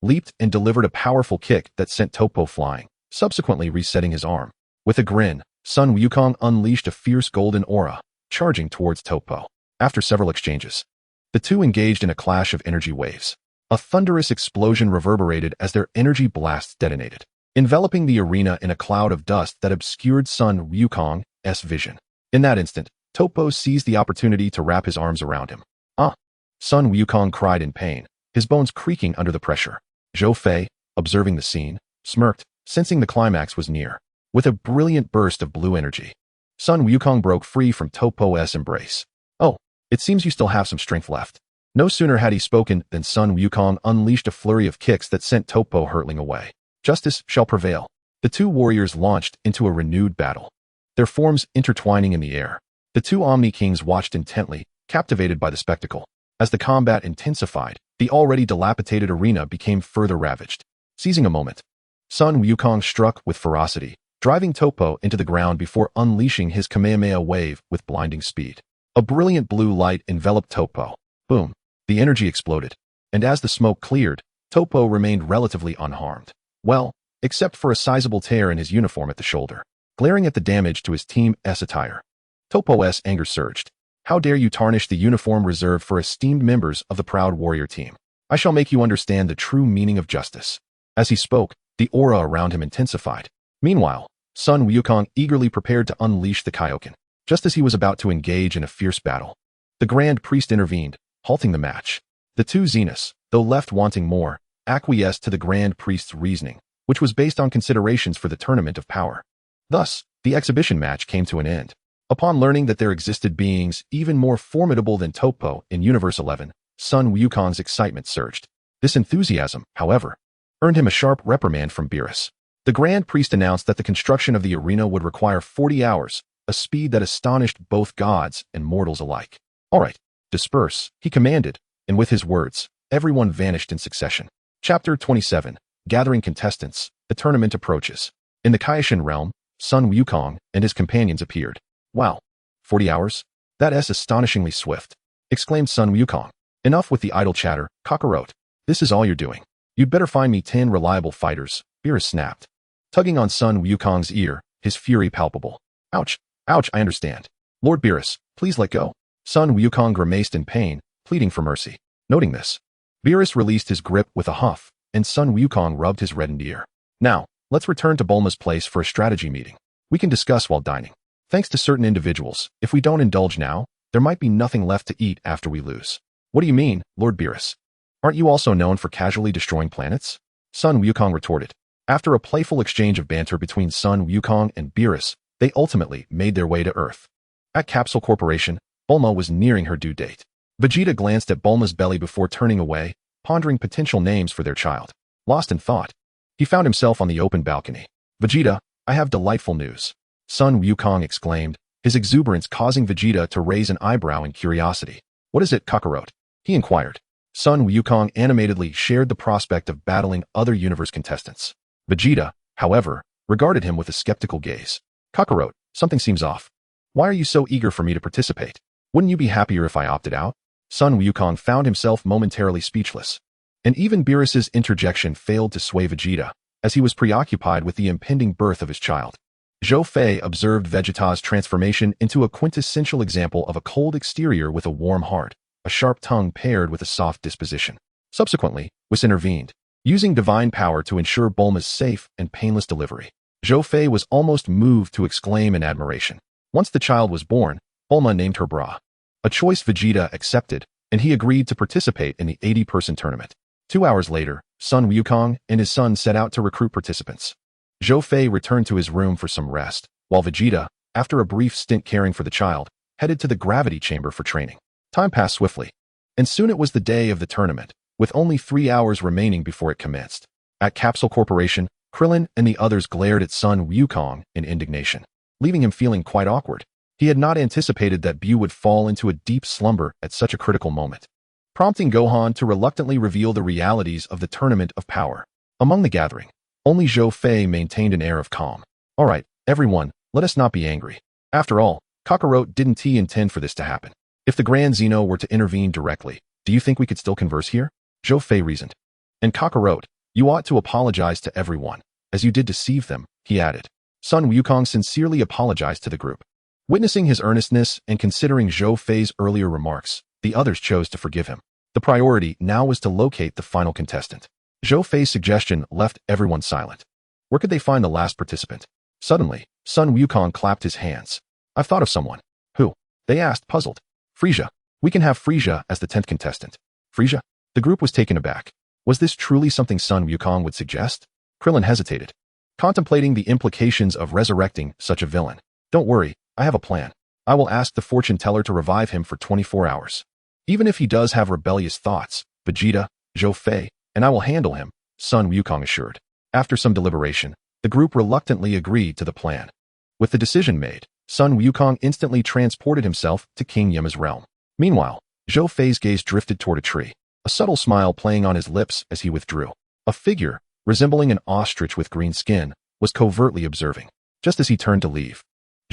leaped and delivered a powerful kick that sent Topo flying, subsequently resetting his arm. With a grin, Sun Wukong unleashed a fierce golden aura, charging towards Topo. After several exchanges, the two engaged in a clash of energy waves. A thunderous explosion reverberated as their energy blasts detonated, enveloping the arena in a cloud of dust that obscured Sun Wukong's vision. In that instant, Topo seized the opportunity to wrap his arms around him. Sun Wukong cried in pain, his bones creaking under the pressure. Zhou Fei, observing the scene, smirked, sensing the climax was near. With a brilliant burst of blue energy, Sun Wukong broke free from Topo's embrace. "Oh, it seems you still have some strength left." No sooner had he spoken than Sun Wukong unleashed a flurry of kicks that sent Topo hurtling away. Justice shall prevail. The two warriors launched into a renewed battle, their forms intertwining in the air. The two Omni Kings watched intently, captivated by the spectacle. As the combat intensified, the already dilapidated arena became further ravaged. Seizing a moment, Sun Wukong struck with ferocity, driving Topo into the ground before unleashing his Kamehameha wave with blinding speed. A brilliant blue light enveloped Topo. Boom! The energy exploded, and as the smoke cleared, Topo remained relatively unharmed. Well, except for a sizable tear in his uniform at the shoulder. Glaring at the damage to his team's attire, Topo's anger surged. "How dare you tarnish the uniform reserved for esteemed members of the proud warrior team? I shall make you understand the true meaning of justice." As he spoke, the aura around him intensified. Meanwhile, Sun Wukong eagerly prepared to unleash the Kaioken. Just as he was about to engage in a fierce battle, the Grand Priest intervened, halting the match. The two Zeniths, though left wanting more, acquiesced to the Grand Priest's reasoning, which was based on considerations for the Tournament of Power. Thus, the exhibition match came to an end. Upon learning that there existed beings even more formidable than Topo in Universe 11, Sun Wukong's excitement surged. This enthusiasm, however, earned him a sharp reprimand from Beerus. The Grand Priest announced that the construction of the arena would require 40 hours, a speed that astonished both gods and mortals alike. "All right, disperse," he commanded, and with his words, everyone vanished in succession. Chapter 27, Gathering Contestants, the tournament approaches. In the Kaishan realm, Sun Wukong and his companions appeared. "Wow, 40 hours? That's astonishingly swift," exclaimed Sun Wukong. "Enough with the idle chatter, Kakarot. This is all you're doing. You'd better find me 10 reliable fighters," Beerus snapped, tugging on Sun Wukong's ear, his fury palpable. "Ouch, ouch, I understand. Lord Beerus, please let go." Sun Wukong grimaced in pain, pleading for mercy. Noting this, Beerus released his grip with a huff, and Sun Wukong rubbed his reddened ear. "Now, let's return to Bulma's place for a strategy meeting. We can discuss while dining. Thanks to certain individuals, if we don't indulge now, there might be nothing left to eat after we lose." "What do you mean, Lord Beerus? Aren't you also known for casually destroying planets?" Sun Wukong retorted. After a playful exchange of banter between Sun Wukong and Beerus, they ultimately made their way to Earth. At Capsule Corporation, Bulma was nearing her due date. Vegeta glanced at Bulma's belly before turning away, pondering potential names for their child. Lost in thought, he found himself on the open balcony. "Vegeta, I have delightful news," Sun Wukong exclaimed, his exuberance causing Vegeta to raise an eyebrow in curiosity. "What is it, Kakarot?" he inquired. Sun Wukong animatedly shared the prospect of battling other universe contestants. Vegeta, however, regarded him with a skeptical gaze. "Kakarot, something seems off. Why are you so eager for me to participate? Wouldn't you be happier if I opted out?" Sun Wukong found himself momentarily speechless. And even Beerus's interjection failed to sway Vegeta, as he was preoccupied with the impending birth of his child. Zhou Fei observed Vegeta's transformation into a quintessential example of a cold exterior with a warm heart, a sharp tongue paired with a soft disposition. Subsequently, Whis intervened, using divine power to ensure Bulma's safe and painless delivery. Zhou Fei was almost moved to exclaim in admiration. Once the child was born, Bulma named her Bra. A choice Vegeta accepted, and he agreed to participate in the 80-person tournament. 2 hours later, Sun Wukong and his son set out to recruit participants. Zhou Fei returned to his room for some rest, while Vegeta, after a brief stint caring for the child, headed to the gravity chamber for training. Time passed swiftly, and soon it was the day of the tournament, with only 3 hours remaining before it commenced. At Capsule Corporation, Krillin and the others glared at Sun Wukong in indignation, leaving him feeling quite awkward. He had not anticipated that Bu would fall into a deep slumber at such a critical moment, prompting Gohan to reluctantly reveal the realities of the Tournament of Power. Among the gathering, only Zhou Fei maintained an air of calm. All right, everyone, let us not be angry. After all, Kakarot didn't intend for this to happen. If the Grand Zeno were to intervene directly, do you think we could still converse here? Zhou Fei reasoned. And Kakarot, you ought to apologize to everyone, as you did deceive them, he added. Sun Wukong sincerely apologized to the group. Witnessing his earnestness and considering Zhou Fei's earlier remarks, the others chose to forgive him. The priority now was to locate the final contestant. Zhou Fei's suggestion left everyone silent. Where could they find the last participant? Suddenly, Sun Wukong clapped his hands. I've thought of someone. Who? They asked, puzzled. Frieza. We can have Frieza as the 10th contestant. Frieza? The group was taken aback. Was this truly something Sun Wukong would suggest? Krillin hesitated, contemplating the implications of resurrecting such a villain. Don't worry, I have a plan. I will ask the fortune teller to revive him for 24 hours. Even if he does have rebellious thoughts, Vegeta, Zhou Fei, and I will handle him, Sun Wukong assured. After some deliberation, the group reluctantly agreed to the plan. With the decision made, Sun Wukong instantly transported himself to King Yama's realm. Meanwhile, Zhou Fei's gaze drifted toward a tree, a subtle smile playing on his lips as he withdrew. A figure, resembling an ostrich with green skin, was covertly observing. Just as he turned to leave,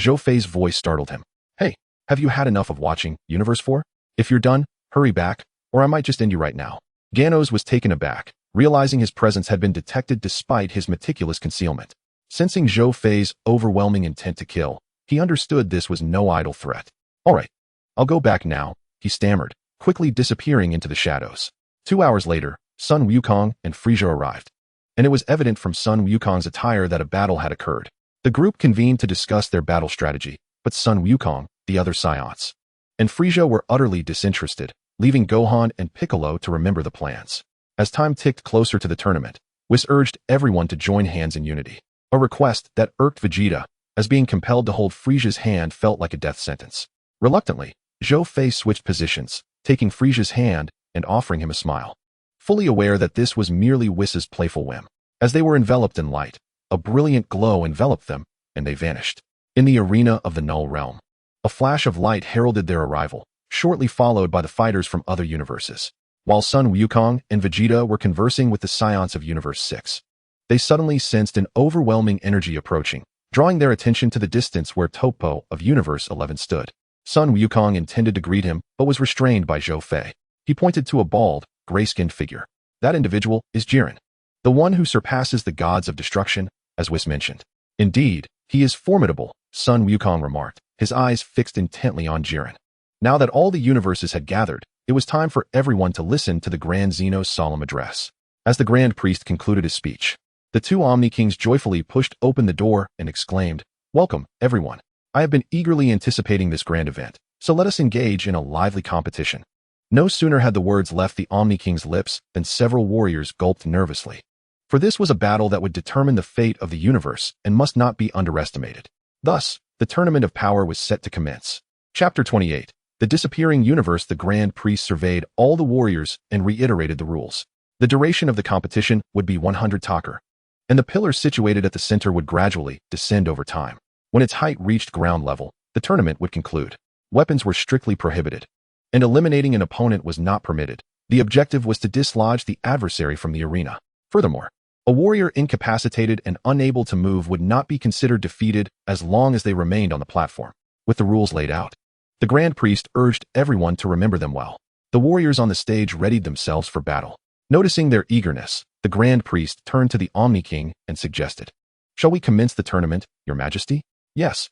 Zhou Fei's voice startled him. Hey, have you had enough of watching Universe 4? If you're done, hurry back, or I might just end you right now. Ganos was taken aback, realizing his presence had been detected despite his meticulous concealment. Sensing Zhou Fei's overwhelming intent to kill, he understood this was no idle threat. All right, I'll go back now, he stammered, quickly disappearing into the shadows. 2 hours later, Sun Wukong and Frieza arrived, and it was evident from Sun Wukong's attire that a battle had occurred. The group convened to discuss their battle strategy, but Sun Wukong, the other Saiyans, and Frieza were utterly disinterested, leaving Gohan and Piccolo to remember the plans. As time ticked closer to the tournament, Whis urged everyone to join hands in unity, a request that irked Vegeta, as being compelled to hold Frieza's hand felt like a death sentence. Reluctantly, Zhou Fei switched positions, taking Frieza's hand and offering him a smile, fully aware that this was merely Whis's playful whim. As they were enveloped in light, a brilliant glow enveloped them, and they vanished. In the arena of the Null Realm, a flash of light heralded their arrival, shortly followed by the fighters from other universes. While Sun Wukong and Vegeta were conversing with the Saiyans of Universe 6, they suddenly sensed an overwhelming energy approaching, drawing their attention to the distance where Topo of Universe 11 stood. Sun Wukong intended to greet him, but was restrained by Zhou Fei. He pointed to a bald, gray-skinned figure. That individual is Jiren, the one who surpasses the gods of destruction, as Whis mentioned. Indeed, he is formidable, Sun Wukong remarked, his eyes fixed intently on Jiren. Now that all the universes had gathered, it was time for everyone to listen to the Grand Zeno's solemn address. As the Grand Priest concluded his speech, the two Omni Kings joyfully pushed open the door and exclaimed, "Welcome, everyone. I have been eagerly anticipating this grand event, so let us engage in a lively competition." No sooner had the words left the Omni King's lips than several warriors gulped nervously. For this was a battle that would determine the fate of the universe and must not be underestimated. Thus, the Tournament of Power was set to commence. Chapter 28. The Disappearing Universe. The Grand Priest surveyed all the warriors and reiterated the rules. The duration of the competition would be 100 takur, and the pillar situated at the center would gradually descend over time. When its height reached ground level, the tournament would conclude. Weapons were strictly prohibited, and eliminating an opponent was not permitted. The objective was to dislodge the adversary from the arena. Furthermore, a warrior incapacitated and unable to move would not be considered defeated as long as they remained on the platform. With the rules laid out, the Grand Priest urged everyone to remember them well. The warriors on the stage readied themselves for battle. Noticing their eagerness, the Grand Priest turned to the Omni King and suggested, "Shall we commence the tournament, Your Majesty?" Yes,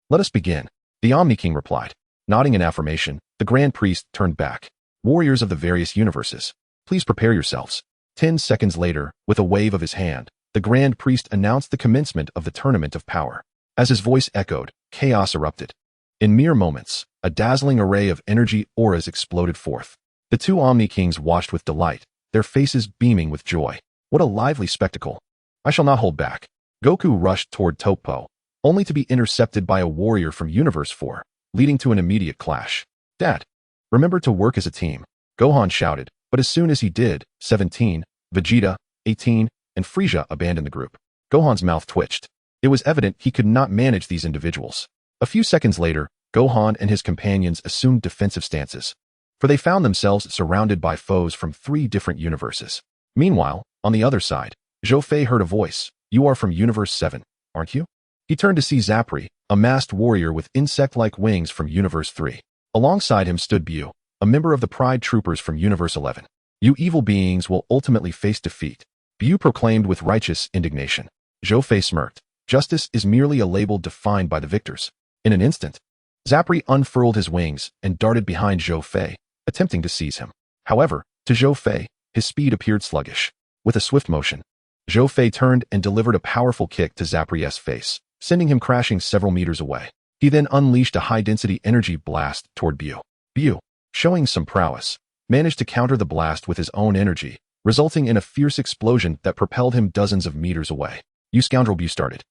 let us begin," the Omni King replied. Nodding in affirmation, the Grand Priest turned back. "Warriors of the various universes, please prepare yourselves." 10 seconds later, with a wave of his hand, the Grand Priest announced the commencement of the Tournament of Power. As his voice echoed, chaos erupted. In mere moments, a dazzling array of energy auras exploded forth. The two Omni Kings watched with delight, their faces beaming with joy. What a lively spectacle. I shall not hold back. Goku rushed toward Toppo, only to be intercepted by a warrior from Universe 4, leading to an immediate clash. Dad, remember to work as a team, Gohan shouted, but as soon as he did, 17, Vegeta, 18, and Frieza abandoned the group. Gohan's mouth twitched. It was evident he could not manage these individuals. A few seconds later, Gohan and his companions assumed defensive stances, for they found themselves surrounded by foes from 3 different universes. Meanwhile, on the other side, Zhou Fei heard a voice. You are from Universe 7, aren't you? He turned to see Zapri, a masked warrior with insect-like wings from Universe 3. Alongside him stood Bu, a member of the Pride Troopers from Universe 11. You evil beings will ultimately face defeat, Bu proclaimed with righteous indignation. Zhou Fei smirked. Justice is merely a label defined by the victors. In an instant, Zapri unfurled his wings and darted behind Zhou Fei, attempting to seize him. However, to Zhou Fei, his speed appeared sluggish. With a swift motion, Zhou Fei turned and delivered a powerful kick to Zapri's face, sending him crashing several meters away. He then unleashed a high-density energy blast toward Bu. Bu, showing some prowess, managed to counter the blast with his own energy, resulting in a fierce explosion that propelled him dozens of meters away. You scoundrel, Bu started.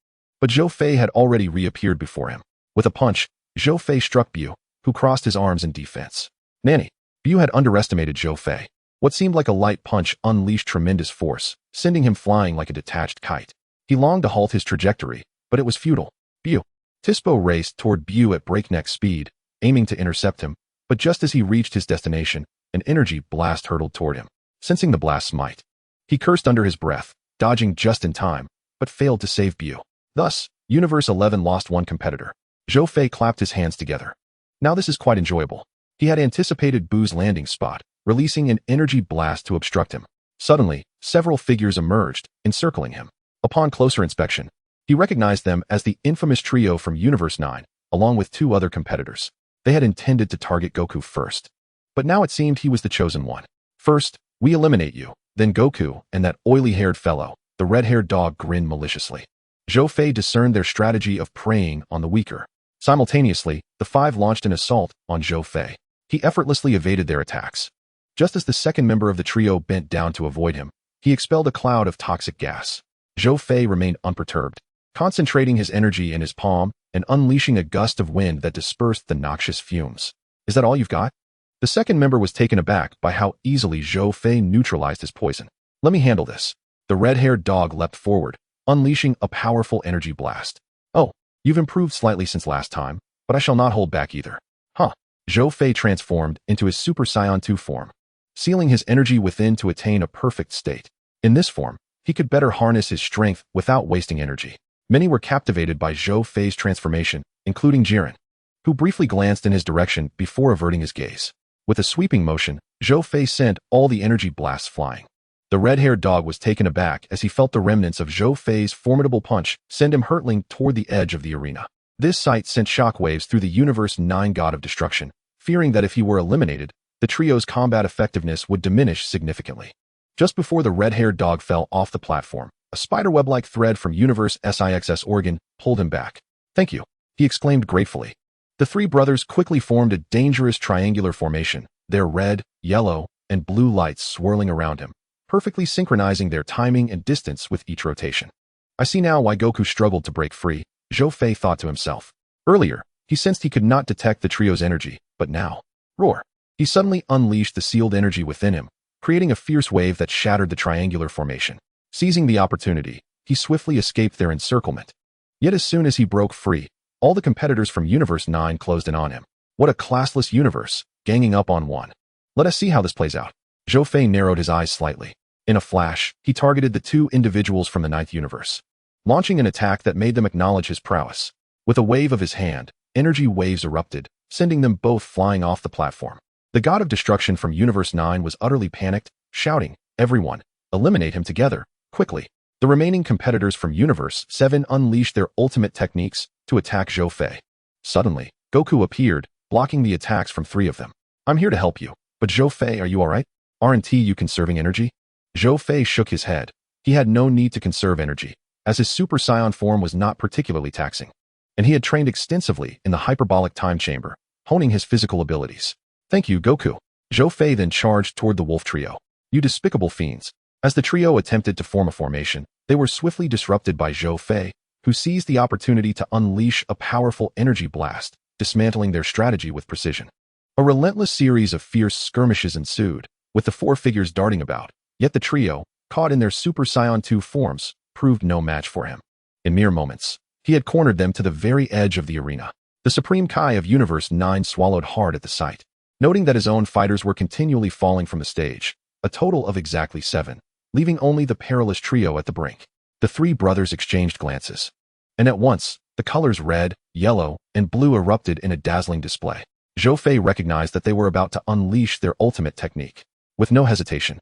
But Zhou Fei had already reappeared before him. With a punch, Zhou Fei struck Bu, who crossed his arms in defense. Nanny. Bu had underestimated Zhou Fei. What seemed like a light punch unleashed tremendous force, sending him flying like a detached kite. He longed to halt his trajectory, but it was futile. Bu. Tispo raced toward Bu at breakneck speed, aiming to intercept him, but just as he reached his destination, an energy blast hurtled toward him. Sensing the blast's might, he cursed under his breath, dodging just in time, but failed to save Bu. Thus, Universe 11 lost one competitor. Zhou Fei clapped his hands together. Now this is quite enjoyable. He had anticipated Bu's landing spot, releasing an energy blast to obstruct him. Suddenly, several figures emerged, encircling him. Upon closer inspection, he recognized them as the infamous trio from Universe 9, along with 2 other competitors. They had intended to target Goku first, but now it seemed he was the chosen one. First, we eliminate you, then Goku and that oily-haired fellow. The red-haired dog grinned maliciously. Zhou Fei discerned their strategy of preying on the weaker. Simultaneously, the 5 launched an assault on Zhou Fei. He effortlessly evaded their attacks. Just as the second member of the trio bent down to avoid him, he expelled a cloud of toxic gas. Zhou Fei remained unperturbed, concentrating his energy in his palm and unleashing a gust of wind that dispersed the noxious fumes. Is that all you've got? The second member was taken aback by how easily Zhou Fei neutralized his poison. Let me handle this. The red-haired dog leapt forward, unleashing a powerful energy blast. Oh, you've improved slightly since last time, but I shall not hold back either. Huh. Zhou Fei transformed into his Super Saiyan 2 form, sealing his energy within to attain a perfect state. In this form, he could better harness his strength without wasting energy. Many were captivated by Zhou Fei's transformation, including Jiren, who briefly glanced in his direction before averting his gaze. With a sweeping motion, Zhou Fei sent all the energy blasts flying. The red-haired dog was taken aback as he felt the remnants of Zhou Fei's formidable punch send him hurtling toward the edge of the arena. This sight sent shockwaves through the Universe 9 god of destruction, fearing that if he were eliminated, the trio's combat effectiveness would diminish significantly. Just before the red-haired dog fell off the platform, a spiderweb-like thread from Universe SIXS organ pulled him back. Thank you, he exclaimed gratefully. The 3 brothers quickly formed a dangerous triangular formation, their red, yellow, and blue lights swirling around him, perfectly synchronizing their timing and distance with each rotation. I see now why Goku struggled to break free, Zhou Fei thought to himself. Earlier, he sensed he could not detect the trio's energy, but now, roar! He suddenly unleashed the sealed energy within him, creating a fierce wave that shattered the triangular formation. Seizing the opportunity, he swiftly escaped their encirclement. Yet as soon as he broke free, all the competitors from Universe 9 closed in on him. What a classless universe, ganging up on one. Let us see how this plays out. Zhou Fei narrowed his eyes slightly. In a flash, he targeted the 2 individuals from the 9th universe, launching an attack that made them acknowledge his prowess. With a wave of his hand, energy waves erupted, sending them both flying off the platform. The god of destruction from Universe 9 was utterly panicked, shouting, "Everyone, eliminate him together, quickly." The remaining competitors from Universe 7 unleashed their ultimate techniques to attack Zhou Fei. Suddenly, Goku appeared, blocking the attacks from 3 of them. I'm here to help you, but Zhou Fei, are you alright? Aren't you conserving energy? Zhou Fei shook his head. He had no need to conserve energy, as his Super Saiyan form was not particularly taxing, and he had trained extensively in the hyperbolic time chamber, honing his physical abilities. Thank you, Goku. Zhou Fei then charged toward the wolf trio. You despicable fiends. As the trio attempted to form a formation, they were swiftly disrupted by Zhou Fei, who seized the opportunity to unleash a powerful energy blast, dismantling their strategy with precision. A relentless series of fierce skirmishes ensued, with the four figures darting about, yet the trio, caught in their Super Saiyan 2 forms, proved no match for him. In mere moments, he had cornered them to the very edge of the arena. The Supreme Kai of Universe 9 swallowed hard at the sight. Noting that his own fighters were continually falling from the stage, a total of exactly 7, leaving only the perilous trio at the brink. The three brothers exchanged glances. And at once, the colors red, yellow, and blue erupted in a dazzling display. Zhou Fei recognized that they were about to unleash their ultimate technique. With no hesitation,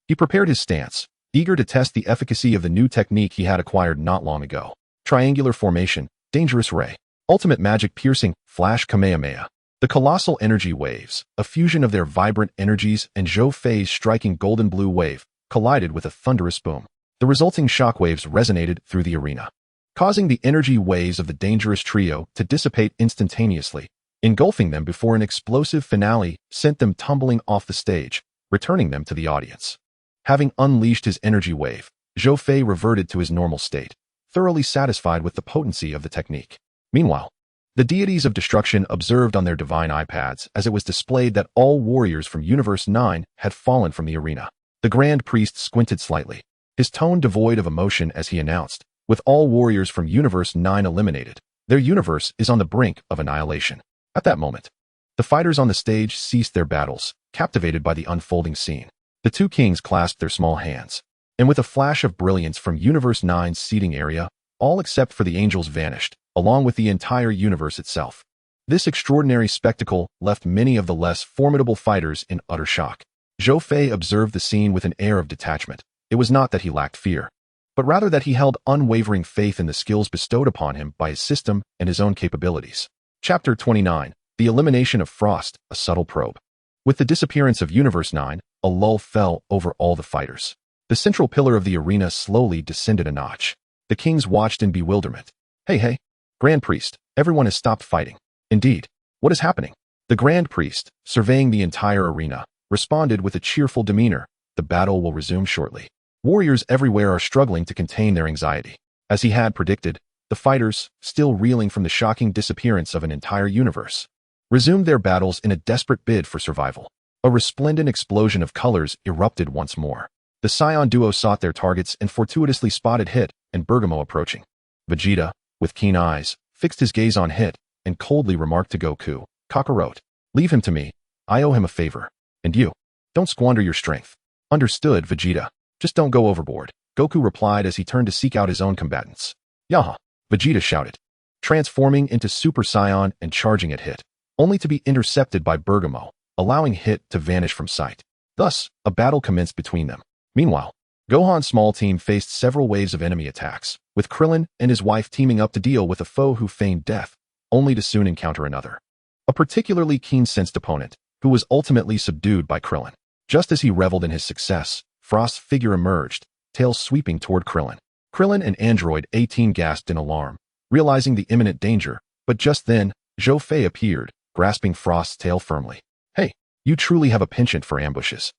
he prepared his stance, eager to test the efficacy of the new technique he had acquired not long ago. Triangular formation, dangerous ray, ultimate magic piercing, flash Kamehameha. The colossal energy waves, a fusion of their vibrant energies and Zhou Fei's striking golden blue wave, collided with a thunderous boom. The resulting shockwaves resonated through the arena, causing the energy waves of the dangerous trio to dissipate instantaneously, engulfing them before an explosive finale sent them tumbling off the stage, returning them to the audience. Having unleashed his energy wave, Zhou Fei reverted to his normal state, thoroughly satisfied with the potency of the technique. Meanwhile, the deities of destruction observed on their divine iPads as it was displayed that all warriors from Universe 9 had fallen from the arena. The Grand Priest squinted slightly, his tone devoid of emotion as he announced, with all warriors from Universe 9 eliminated, their universe is on the brink of annihilation. At that moment, the fighters on the stage ceased their battles, captivated by the unfolding scene. The two kings clasped their small hands, and with a flash of brilliance from Universe 9's seating area, all except for the angels vanished, along with the entire universe itself. This extraordinary spectacle left many of the less formidable fighters in utter shock. Zhou Fei observed the scene with an air of detachment. It was not that he lacked fear, but rather that he held unwavering faith in the skills bestowed upon him by his system and his own capabilities. Chapter 29, The Elimination of Frost, a Subtle Probe. With the disappearance of Universe 9, a lull fell over all the fighters. The central pillar of the arena slowly descended a notch. The kings watched in bewilderment. Hey, Grand Priest, everyone has stopped fighting. Indeed, what is happening? The Grand Priest, surveying the entire arena, responded with a cheerful demeanor. The battle will resume shortly. Warriors everywhere are struggling to contain their anxiety. As he had predicted, the fighters, still reeling from the shocking disappearance of an entire universe, resumed their battles in a desperate bid for survival. A resplendent explosion of colors erupted once more. The Saiyan duo sought their targets and fortuitously spotted Hit and Bergamo approaching. Vegeta, with keen eyes, fixed his gaze on Hit and coldly remarked to Goku, Kakarot, leave him to me. I owe him a favor. And you, don't squander your strength. Understood, Vegeta. Just don't go overboard, Goku replied as he turned to seek out his own combatants. Yaha, Vegeta shouted, transforming into Super Saiyan and charging at Hit, only to be intercepted by Bergamo, allowing Hit to vanish from sight. Thus, a battle commenced between them. Meanwhile, Gohan's small team faced several waves of enemy attacks, with Krillin and his wife teaming up to deal with a foe who feigned death, only to soon encounter another. A particularly keen-sensed opponent, who was ultimately subdued by Krillin. Just as he reveled in his success, Frost's figure emerged, tail sweeping toward Krillin. Krillin and Android 18 gasped in alarm, realizing the imminent danger, but just then, Zhou Fei appeared, grasping Frost's tail firmly. Hey, you truly have a penchant for ambushes,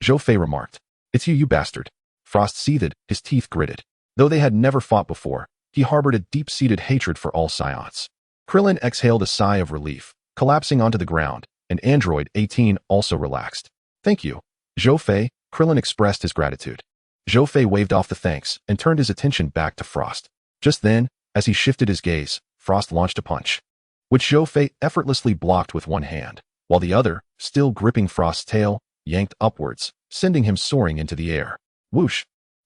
Zhou Fei remarked. It's you bastard. Frost seethed, his teeth gritted. Though they had never fought before, he harbored a deep-seated hatred for all Saiyans. Krillin exhaled a sigh of relief, collapsing onto the ground, and Android 18 also relaxed. Thank you, Zhou Fei, Krillin expressed his gratitude. Zhou Fei waved off the thanks and turned his attention back to Frost. Just then, as he shifted his gaze, Frost launched a punch, which Zhou Fei effortlessly blocked with one hand, while the other, still gripping Frost's tail, yanked upwards, sending him soaring into the air. Whoosh!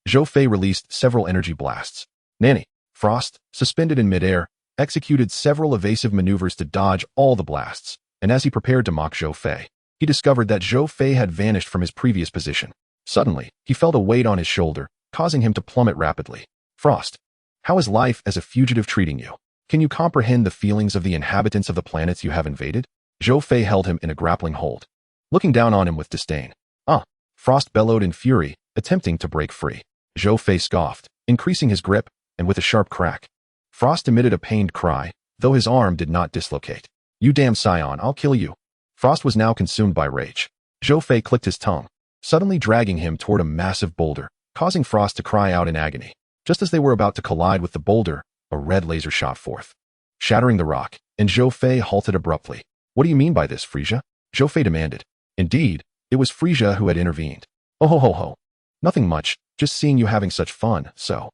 Zhou Fei released several energy blasts. Nanny, Frost, suspended in midair, executed several evasive maneuvers to dodge all the blasts, and as he prepared to mock Zhou Fei, he discovered that Zhou Fei had vanished from his previous position. Suddenly, he felt a weight on his shoulder, causing him to plummet rapidly. Frost, how is life as a fugitive treating you? Can you comprehend the feelings of the inhabitants of the planets you have invaded? Zhou Fei held him in a grappling hold, looking down on him with disdain. Frost bellowed in fury, attempting to break free. Zhou Fei scoffed, increasing his grip, and with a sharp crack, Frost emitted a pained cry, though his arm did not dislocate. You damn Saiyan, I'll kill you. Frost was now consumed by rage. Zhou Fei clicked his tongue, suddenly dragging him toward a massive boulder, causing Frost to cry out in agony. Just as they were about to collide with the boulder, a red laser shot forth, shattering the rock, and Zhou Fei halted abruptly. What do you mean by this, Frisia? Zhou Fei demanded. Indeed, it was Frisia who had intervened. Oh ho ho ho. Nothing much, just seeing you having such fun, so.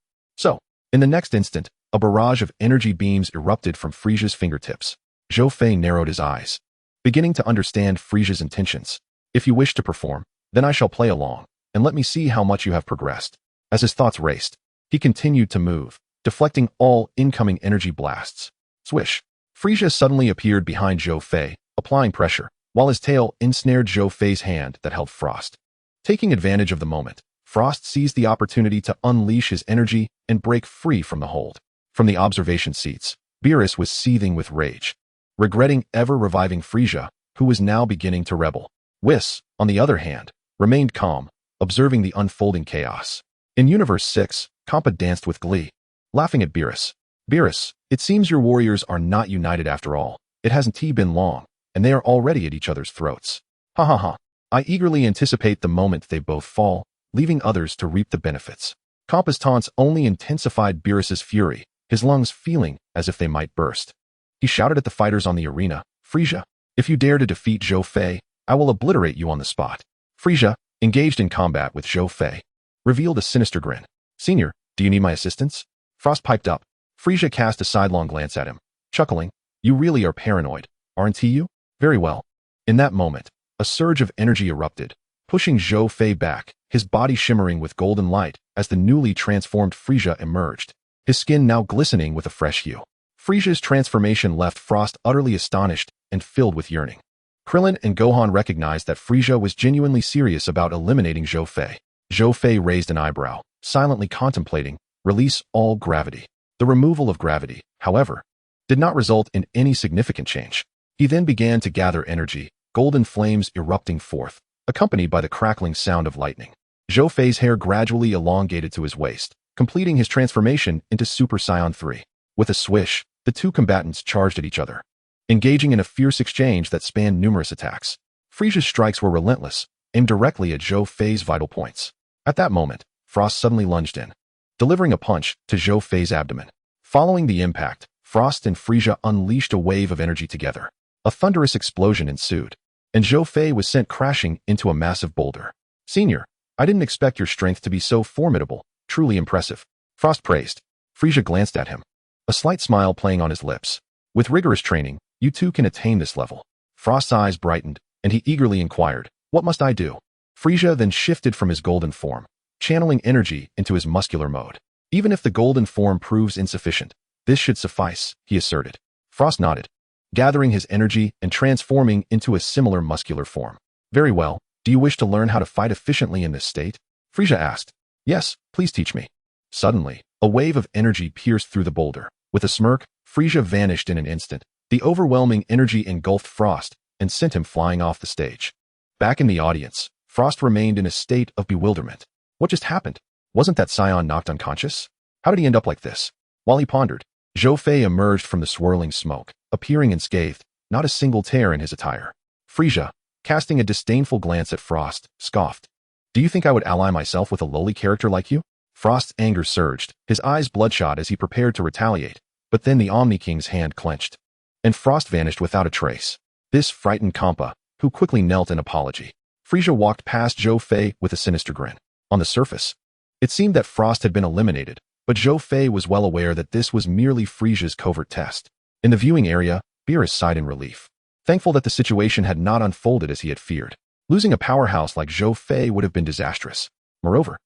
In the next instant, a barrage of energy beams erupted from Frisia's fingertips. Zhou Fei narrowed his eyes, beginning to understand Frisia's intentions. If you wish to perform, then I shall play along, and let me see how much you have progressed. As his thoughts raced, he continued to move, deflecting all incoming energy blasts. Swish. Frisia suddenly appeared behind Zhou Fei, applying pressure, while his tail ensnared Zhou Fei's hand that held Frost. Taking advantage of the moment, Frost seized the opportunity to unleash his energy and break free from the hold. From the observation seats, Beerus was seething with rage, regretting ever reviving Frisia, who was now beginning to rebel. Whis, on the other hand, remained calm, observing the unfolding chaos. In Universe 6, Compa danced with glee, laughing at Beerus. Beerus, it seems your warriors are not united after all. It hasn't been long, and they are already at each other's throats. Ha ha ha. I eagerly anticipate the moment they both fall, leaving others to reap the benefits. Compa's taunts only intensified Beerus's fury, his lungs feeling as if they might burst. He shouted at the fighters on the arena, Frisia, if you dare to defeat Zhou Fei, I will obliterate you on the spot. Frisia, engaged in combat with Zhou Fei, revealed a sinister grin. Senior, do you need my assistance? Frost piped up. Frisia cast a sidelong glance at him, chuckling. You really are paranoid, aren't you? Very well. In that moment, a surge of energy erupted, pushing Zhou Fei back, his body shimmering with golden light as the newly transformed Frisia emerged, his skin now glistening with a fresh hue. Frisia's transformation left Frost utterly astonished and filled with yearning. Krillin and Gohan recognized that Frisia was genuinely serious about eliminating Zhou Fei. Zhou Fei raised an eyebrow, silently contemplating, release all gravity. The removal of gravity, however, did not result in any significant change. He then began to gather energy, golden flames erupting forth, accompanied by the crackling sound of lightning. Zhou Fei's hair gradually elongated to his waist, completing his transformation into Super Saiyan 3. With a swish, the two combatants charged at each other, engaging in a fierce exchange that spanned numerous attacks. Frisia's strikes were relentless, aimed directly at Zhou Fei's vital points. At that moment, Frost suddenly lunged in, delivering a punch to Zhou Fei's abdomen. Following the impact, Frost and Frisia unleashed a wave of energy together. A thunderous explosion ensued, and Zhou Fei was sent crashing into a massive boulder. Senior, I didn't expect your strength to be so formidable, truly impressive. Frost praised. Frisia glanced at him, a slight smile playing on his lips. With rigorous training, you too can attain this level. Frost's eyes brightened, and he eagerly inquired, what must I do? Frisia then shifted from his golden form, channeling energy into his muscular mode. Even if the golden form proves insufficient, this should suffice, he asserted. Frost nodded, gathering his energy and transforming into a similar muscular form. Very well, do you wish to learn how to fight efficiently in this state? Frisia asked. Yes, please teach me. Suddenly, a wave of energy pierced through the boulder. With a smirk, Frisia vanished in an instant. The overwhelming energy engulfed Frost and sent him flying off the stage. Back in the audience, Frost remained in a state of bewilderment. What just happened? Wasn't that Saiyan knocked unconscious? How did he end up like this? While he pondered, Zhou Fei emerged from the swirling smoke, appearing unscathed, not a single tear in his attire. Frisia, casting a disdainful glance at Frost, scoffed. Do you think I would ally myself with a lowly character like you? Frost's anger surged, his eyes bloodshot as he prepared to retaliate, but then the Omni King's hand clenched, and Frost vanished without a trace. This frightened Compa, who quickly knelt in apology. Frisia walked past Zhou Fei with a sinister grin. On the surface, it seemed that Frost had been eliminated, but Zhou Fei was well aware that this was merely Frisia's covert test. In the viewing area, Beerus sighed in relief, thankful that the situation had not unfolded as he had feared. Losing a powerhouse like Zhou Fei would have been disastrous. Moreover,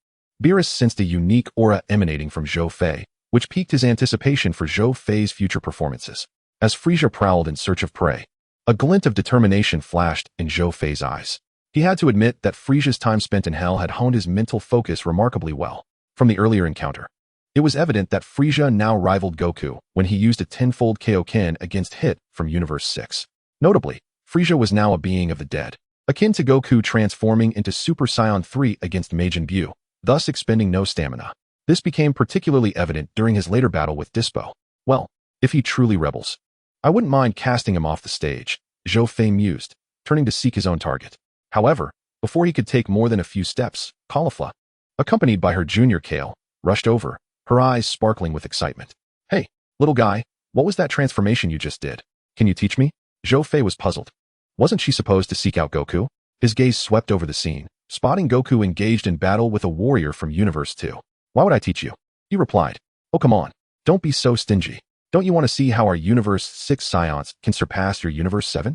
Beerus sensed a unique aura emanating from Zhou Fei, which piqued his anticipation for Zhou Fei's future performances. As Frisia prowled in search of prey, a glint of determination flashed in Zhou Fei's eyes. He had to admit that Frisia's time spent in hell had honed his mental focus remarkably well. From the earlier encounter, it was evident that Frisia now rivaled Goku when he used a tenfold Kaioken against Hit from Universe 6. Notably, Frisia was now a being of the dead, akin to Goku transforming into Super Saiyan 3 against Majin Buu, thus expending no stamina. This became particularly evident during his later battle with Dispo. Well, if he truly rebels, I wouldn't mind casting him off the stage, Zhou Fei mused, turning to seek his own target. However, before he could take more than a few steps, Caulifla, accompanied by her junior Kale, rushed over, her eyes sparkling with excitement. Hey, little guy, what was that transformation you just did? Can you teach me? Zhou Fei was puzzled. Wasn't she supposed to seek out Goku? His gaze swept over the scene, spotting Goku engaged in battle with a warrior from Universe 2. Why would I teach you? He replied. Oh, come on. Don't be so stingy. Don't you want to see how our Universe 6 Saiyans can surpass your Universe 7?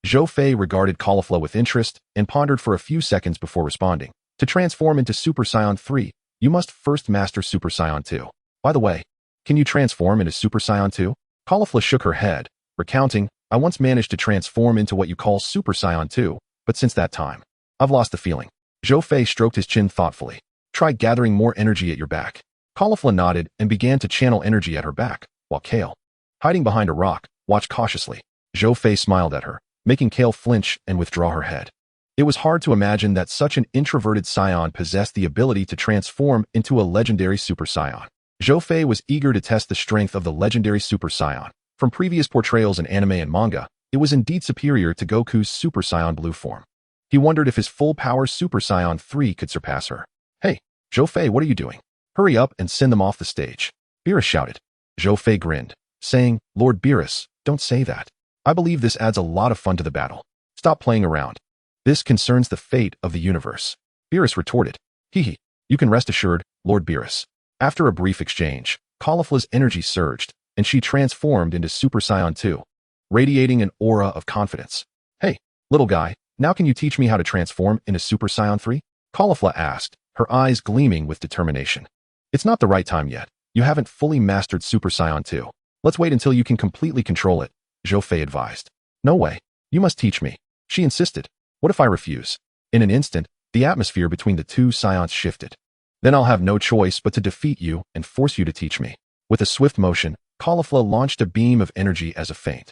Zhou Fei regarded Caulifla with interest and pondered for a few seconds before responding. To transform into Super Saiyan 3, you must first master Super Saiyan 2. By the way, can you transform into Super Saiyan 2? Caulifla shook her head, recounting, I once managed to transform into what you call Super Saiyan 2, but since that time, I've lost the feeling. Zhou Fei stroked his chin thoughtfully. Try gathering more energy at your back. Caulifla nodded and began to channel energy at her back, while Kale, hiding behind a rock, watched cautiously. Zhou Fei smiled at her, making Kale flinch and withdraw her head. It was hard to imagine that such an introverted Saiyan possessed the ability to transform into a legendary Super Saiyan. Zhou Fei was eager to test the strength of the legendary Super Saiyan. From previous portrayals in anime and manga, it was indeed superior to Goku's Super Saiyan Blue form. He wondered if his full-power Super Saiyan 3 could surpass her. Hey, Zhou Fei, what are you doing? Hurry up and send them off the stage. Beerus shouted. Zhou Fei grinned, saying, Lord Beerus, don't say that. I believe this adds a lot of fun to the battle. Stop playing around. This concerns the fate of the universe. Beerus retorted. Hee, you can rest assured, Lord Beerus. After a brief exchange, Caulifla's energy surged, and she transformed into Super Saiyan 2, radiating an aura of confidence. Hey, little guy, now can you teach me how to transform into Super Saiyan 3? Caulifla asked, her eyes gleaming with determination. It's not the right time yet. You haven't fully mastered Super Saiyan 2. Let's wait until you can completely control it, Zhou Fei advised. No way. You must teach me. She insisted. What if I refuse? In an instant, the atmosphere between the two Saiyans shifted. Then I'll have no choice but to defeat you and force you to teach me. With a swift motion, Caulifla launched a beam of energy as a feint.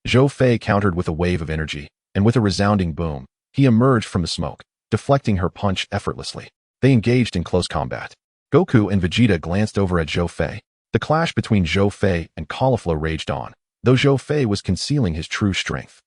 Zhou Fei countered with a wave of energy, and with a resounding boom, he emerged from the smoke, deflecting her punch effortlessly. They engaged in close combat. Goku and Vegeta glanced over at Zhou Fei. The clash between Zhou Fei and Caulifla raged on, though Zhou Fei was concealing his true strength.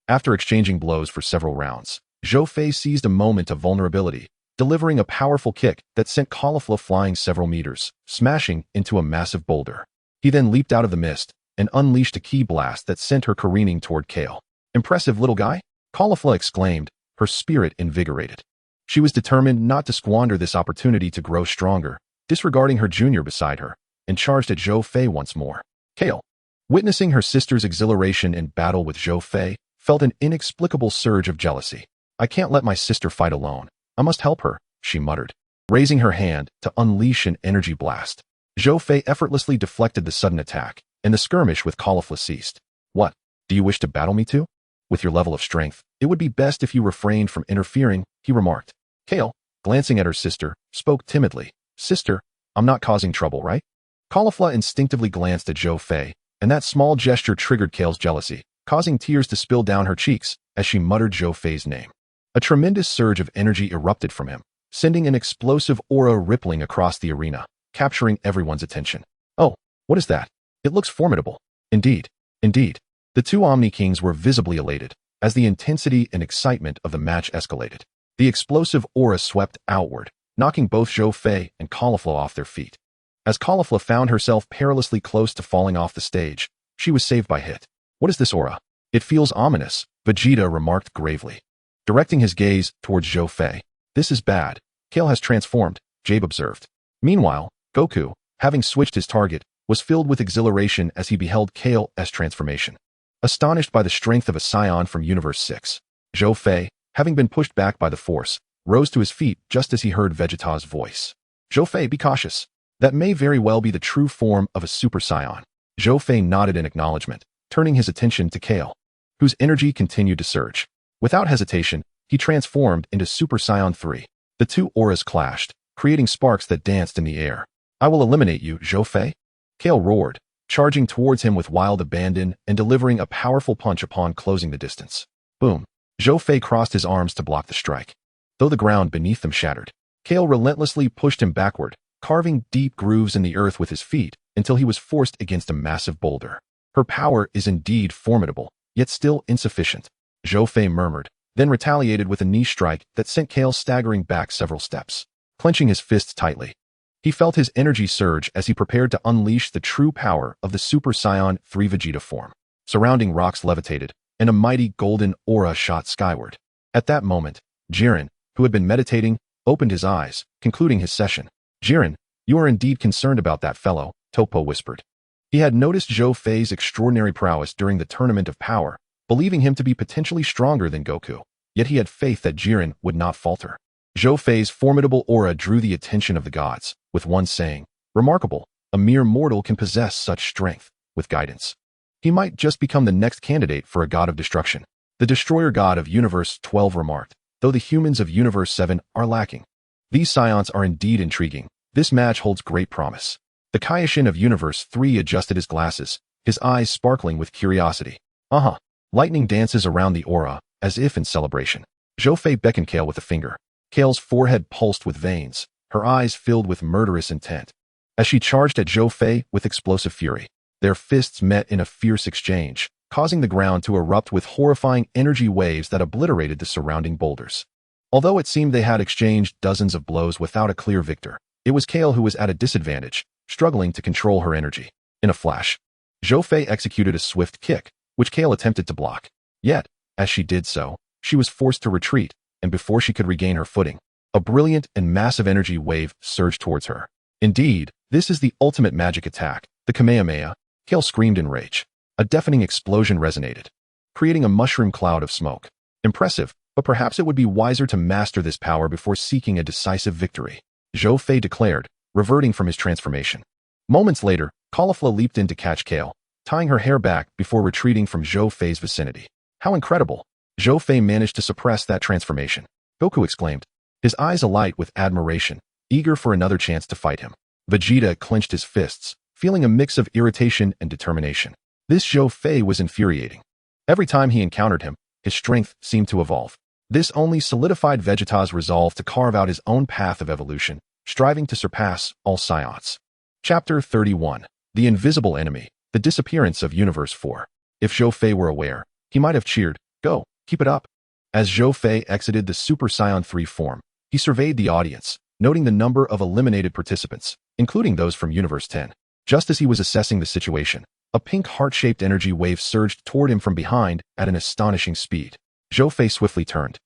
After exchanging blows for several rounds, Zhou Fei seized a moment of vulnerability, delivering a powerful kick that sent Caulifla flying several meters, smashing into a massive boulder. He then leaped out of the mist and unleashed a ki blast that sent her careening toward Kale. Impressive little guy? Caulifla exclaimed, her spirit invigorated. She was determined not to squander this opportunity to grow stronger, disregarding her junior beside her, and charged at Zhou Fei once more. Kale, witnessing her sister's exhilaration in battle with Zhou Fei, felt an inexplicable surge of jealousy. I can't let my sister fight alone. I must help her, she muttered, raising her hand to unleash an energy blast. Zhou Fei effortlessly deflected the sudden attack, and the skirmish with Caulifla ceased. What? Do you wish to battle me too? With your level of strength, it would be best if you refrained from interfering, he remarked. Kale, glancing at her sister, spoke timidly. Sister, I'm not causing trouble, right? Caulifla instinctively glanced at Zhou Fei, and that small gesture triggered Kale's jealousy, causing tears to spill down her cheeks as she muttered Zhou Fei's name. A tremendous surge of energy erupted from him, sending an explosive aura rippling across the arena, capturing everyone's attention. Oh, what is that? It looks formidable. Indeed. The two Omni Kings were visibly elated as the intensity and excitement of the match escalated. The explosive aura swept outward, knocking both Zhou Fei and Caulifla off their feet. As Caulifla found herself perilously close to falling off the stage, she was saved by Hit. What is this aura? It feels ominous, Vegeta remarked gravely, directing his gaze towards Zhou Fei. This is bad. Kale has transformed, Jabe observed. Meanwhile, Goku, having switched his target, was filled with exhilaration as he beheld Kale's transformation. Astonished by the strength of a Saiyan from Universe 6, Zhou Fei, having been pushed back by the Force, rose to his feet just as he heard Vegeta's voice. Zhou Fei, be cautious. That may very well be the true form of a Super Saiyan. Zhou Fei nodded in acknowledgement, turning his attention to Kale, whose energy continued to surge. Without hesitation, he transformed into Super Saiyan 3. The two auras clashed, creating sparks that danced in the air. I will eliminate you, Zhou Fei. Kale roared, charging towards him with wild abandon and delivering a powerful punch upon closing the distance. Boom. Zhou Fei crossed his arms to block the strike. Though the ground beneath them shattered, Kale relentlessly pushed him backward, carving deep grooves in the earth with his feet until he was forced against a massive boulder. Her power is indeed formidable, yet still insufficient, Zhou Fei murmured, then retaliated with a knee strike that sent Kale staggering back several steps, clenching his fists tightly. He felt his energy surge as he prepared to unleash the true power of the Super Saiyan 3 Vegeta form. Surrounding rocks levitated, and a mighty golden aura shot skyward. At that moment, Jiren, who had been meditating, opened his eyes, concluding his session. Jiren, you are indeed concerned about that fellow, Topo whispered. He had noticed Zhou Fei's extraordinary prowess during the Tournament of Power, believing him to be potentially stronger than Goku, yet he had faith that Jiren would not falter. Zhou Fei's formidable aura drew the attention of the gods, with one saying, "Remarkable, a mere mortal can possess such strength, with guidance. He might just become the next candidate for a god of destruction." The destroyer god of Universe 12 remarked, "Though the humans of Universe 7 are lacking. These Saiyans are indeed intriguing. This match holds great promise." The Kaioshin of Universe 3 adjusted his glasses, his eyes sparkling with curiosity. Lightning dances around the aura, as if in celebration. Zhou Fei beckoned Kale with a finger. Kale's forehead pulsed with veins, her eyes filled with murderous intent. As she charged at Zhou Fei with explosive fury, their fists met in a fierce exchange, causing the ground to erupt with horrifying energy waves that obliterated the surrounding boulders. Although it seemed they had exchanged dozens of blows without a clear victor, it was Kale who was at a disadvantage, struggling to control her energy. In a flash, Zhou Fei executed a swift kick, which Kale attempted to block. Yet, as she did so, she was forced to retreat, and before she could regain her footing, a brilliant and massive energy wave surged towards her. Indeed, this is the ultimate magic attack, the Kamehameha, Kale screamed in rage. A deafening explosion resonated, creating a mushroom cloud of smoke. Impressive, but perhaps it would be wiser to master this power before seeking a decisive victory, Zhou Fei declared, reverting from his transformation. Moments later, Caulifla leaped in to catch Kale, tying her hair back before retreating from Zhou Fei's vicinity. How incredible! Zhou Fei managed to suppress that transformation, Goku exclaimed, his eyes alight with admiration, eager for another chance to fight him. Vegeta clenched his fists, feeling a mix of irritation and determination. This Zhou Fei was infuriating. Every time he encountered him, his strength seemed to evolve. This only solidified Vegeta's resolve to carve out his own path of evolution, striving to surpass all Saiyans. Chapter 31. The Invisible Enemy, the Disappearance of Universe 4. If Zhou Fei were aware, he might have cheered, "Go, keep it up." As Zhou Fei exited the Super Saiyan 3 form, he surveyed the audience, noting the number of eliminated participants, including those from Universe 10. Just as he was assessing the situation, a pink heart-shaped energy wave surged toward him from behind at an astonishing speed. Zhou Fei swiftly turned,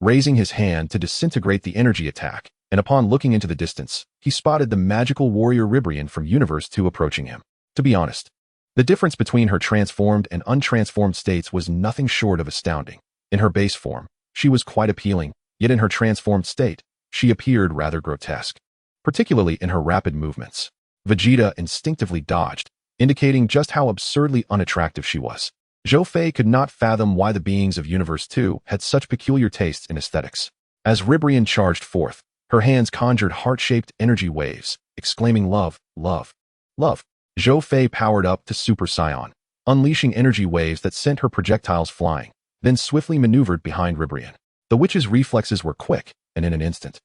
raising his hand to disintegrate the energy attack, and upon looking into the distance, he spotted the magical warrior Ribrian from Universe 2 approaching him. To be honest, the difference between her transformed and untransformed states was nothing short of astounding. In her base form, she was quite appealing, yet in her transformed state, she appeared rather grotesque, particularly in her rapid movements. Vegeta instinctively dodged, indicating just how absurdly unattractive she was. Zhou Fei could not fathom why the beings of Universe 2 had such peculiar tastes in aesthetics. As Ribrian charged forth, her hands conjured heart-shaped energy waves, exclaiming love, love, love. Zhou Fei powered up to Super Saiyan, unleashing energy waves that sent her projectiles flying, then swiftly maneuvered behind Ribrian. The witch's reflexes were quick, and in an instant,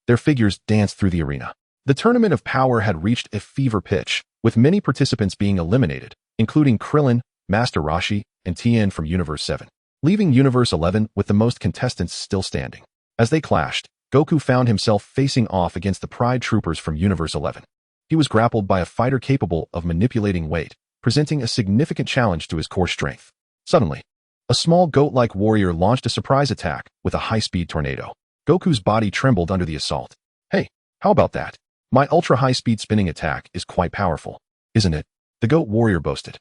their figures danced through the arena. The Tournament of Power had reached a fever pitch, with many participants being eliminated, including Krillin, Master Roshi, and Tien from Universe 7, leaving Universe 11 with the most contestants still standing. As they clashed, Goku found himself facing off against the Pride Troopers from Universe 11. He was grappled by a fighter capable of manipulating weight, presenting a significant challenge to his core strength. Suddenly, a small goat-like warrior launched a surprise attack with a high-speed tornado. Goku's body trembled under the assault. "Hey, how about that? My ultra-high-speed spinning attack is quite powerful, isn't it?" the goat warrior boasted.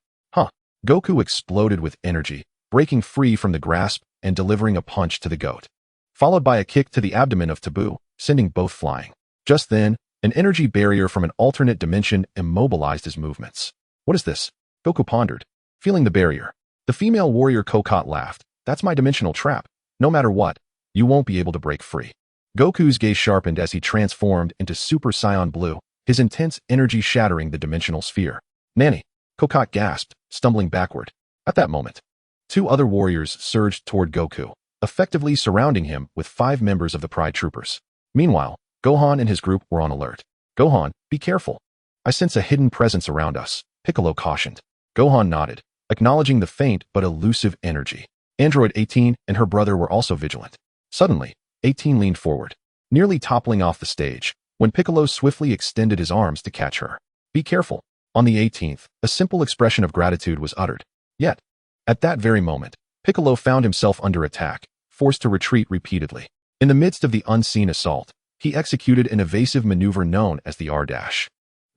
Goku exploded with energy, breaking free from the grasp and delivering a punch to the goat, followed by a kick to the abdomen of Taboo, sending both flying. Just then, an energy barrier from an alternate dimension immobilized his movements. "What is this?" Goku pondered, feeling the barrier. The female warrior Kokot laughed. "That's my dimensional trap. No matter what, you won't be able to break free." Goku's gaze sharpened as he transformed into Super Saiyan Blue, his intense energy shattering the dimensional sphere. "Nanny!" Kokot gasped, stumbling backward. At that moment, two other warriors surged toward Goku, effectively surrounding him with 5 members of the Pride Troopers. Meanwhile, Gohan and his group were on alert. "Gohan, be careful. I sense a hidden presence around us," Piccolo cautioned. Gohan nodded, acknowledging the faint but elusive energy. Android 18 and her brother were also vigilant. Suddenly, 18 leaned forward, nearly toppling off the stage, when Piccolo swiftly extended his arms to catch her. Be careful. On the 18th, a simple expression of gratitude was uttered. Yet, at that very moment, Piccolo found himself under attack, forced to retreat repeatedly. In the midst of the unseen assault, he executed an evasive maneuver known as the R-dash,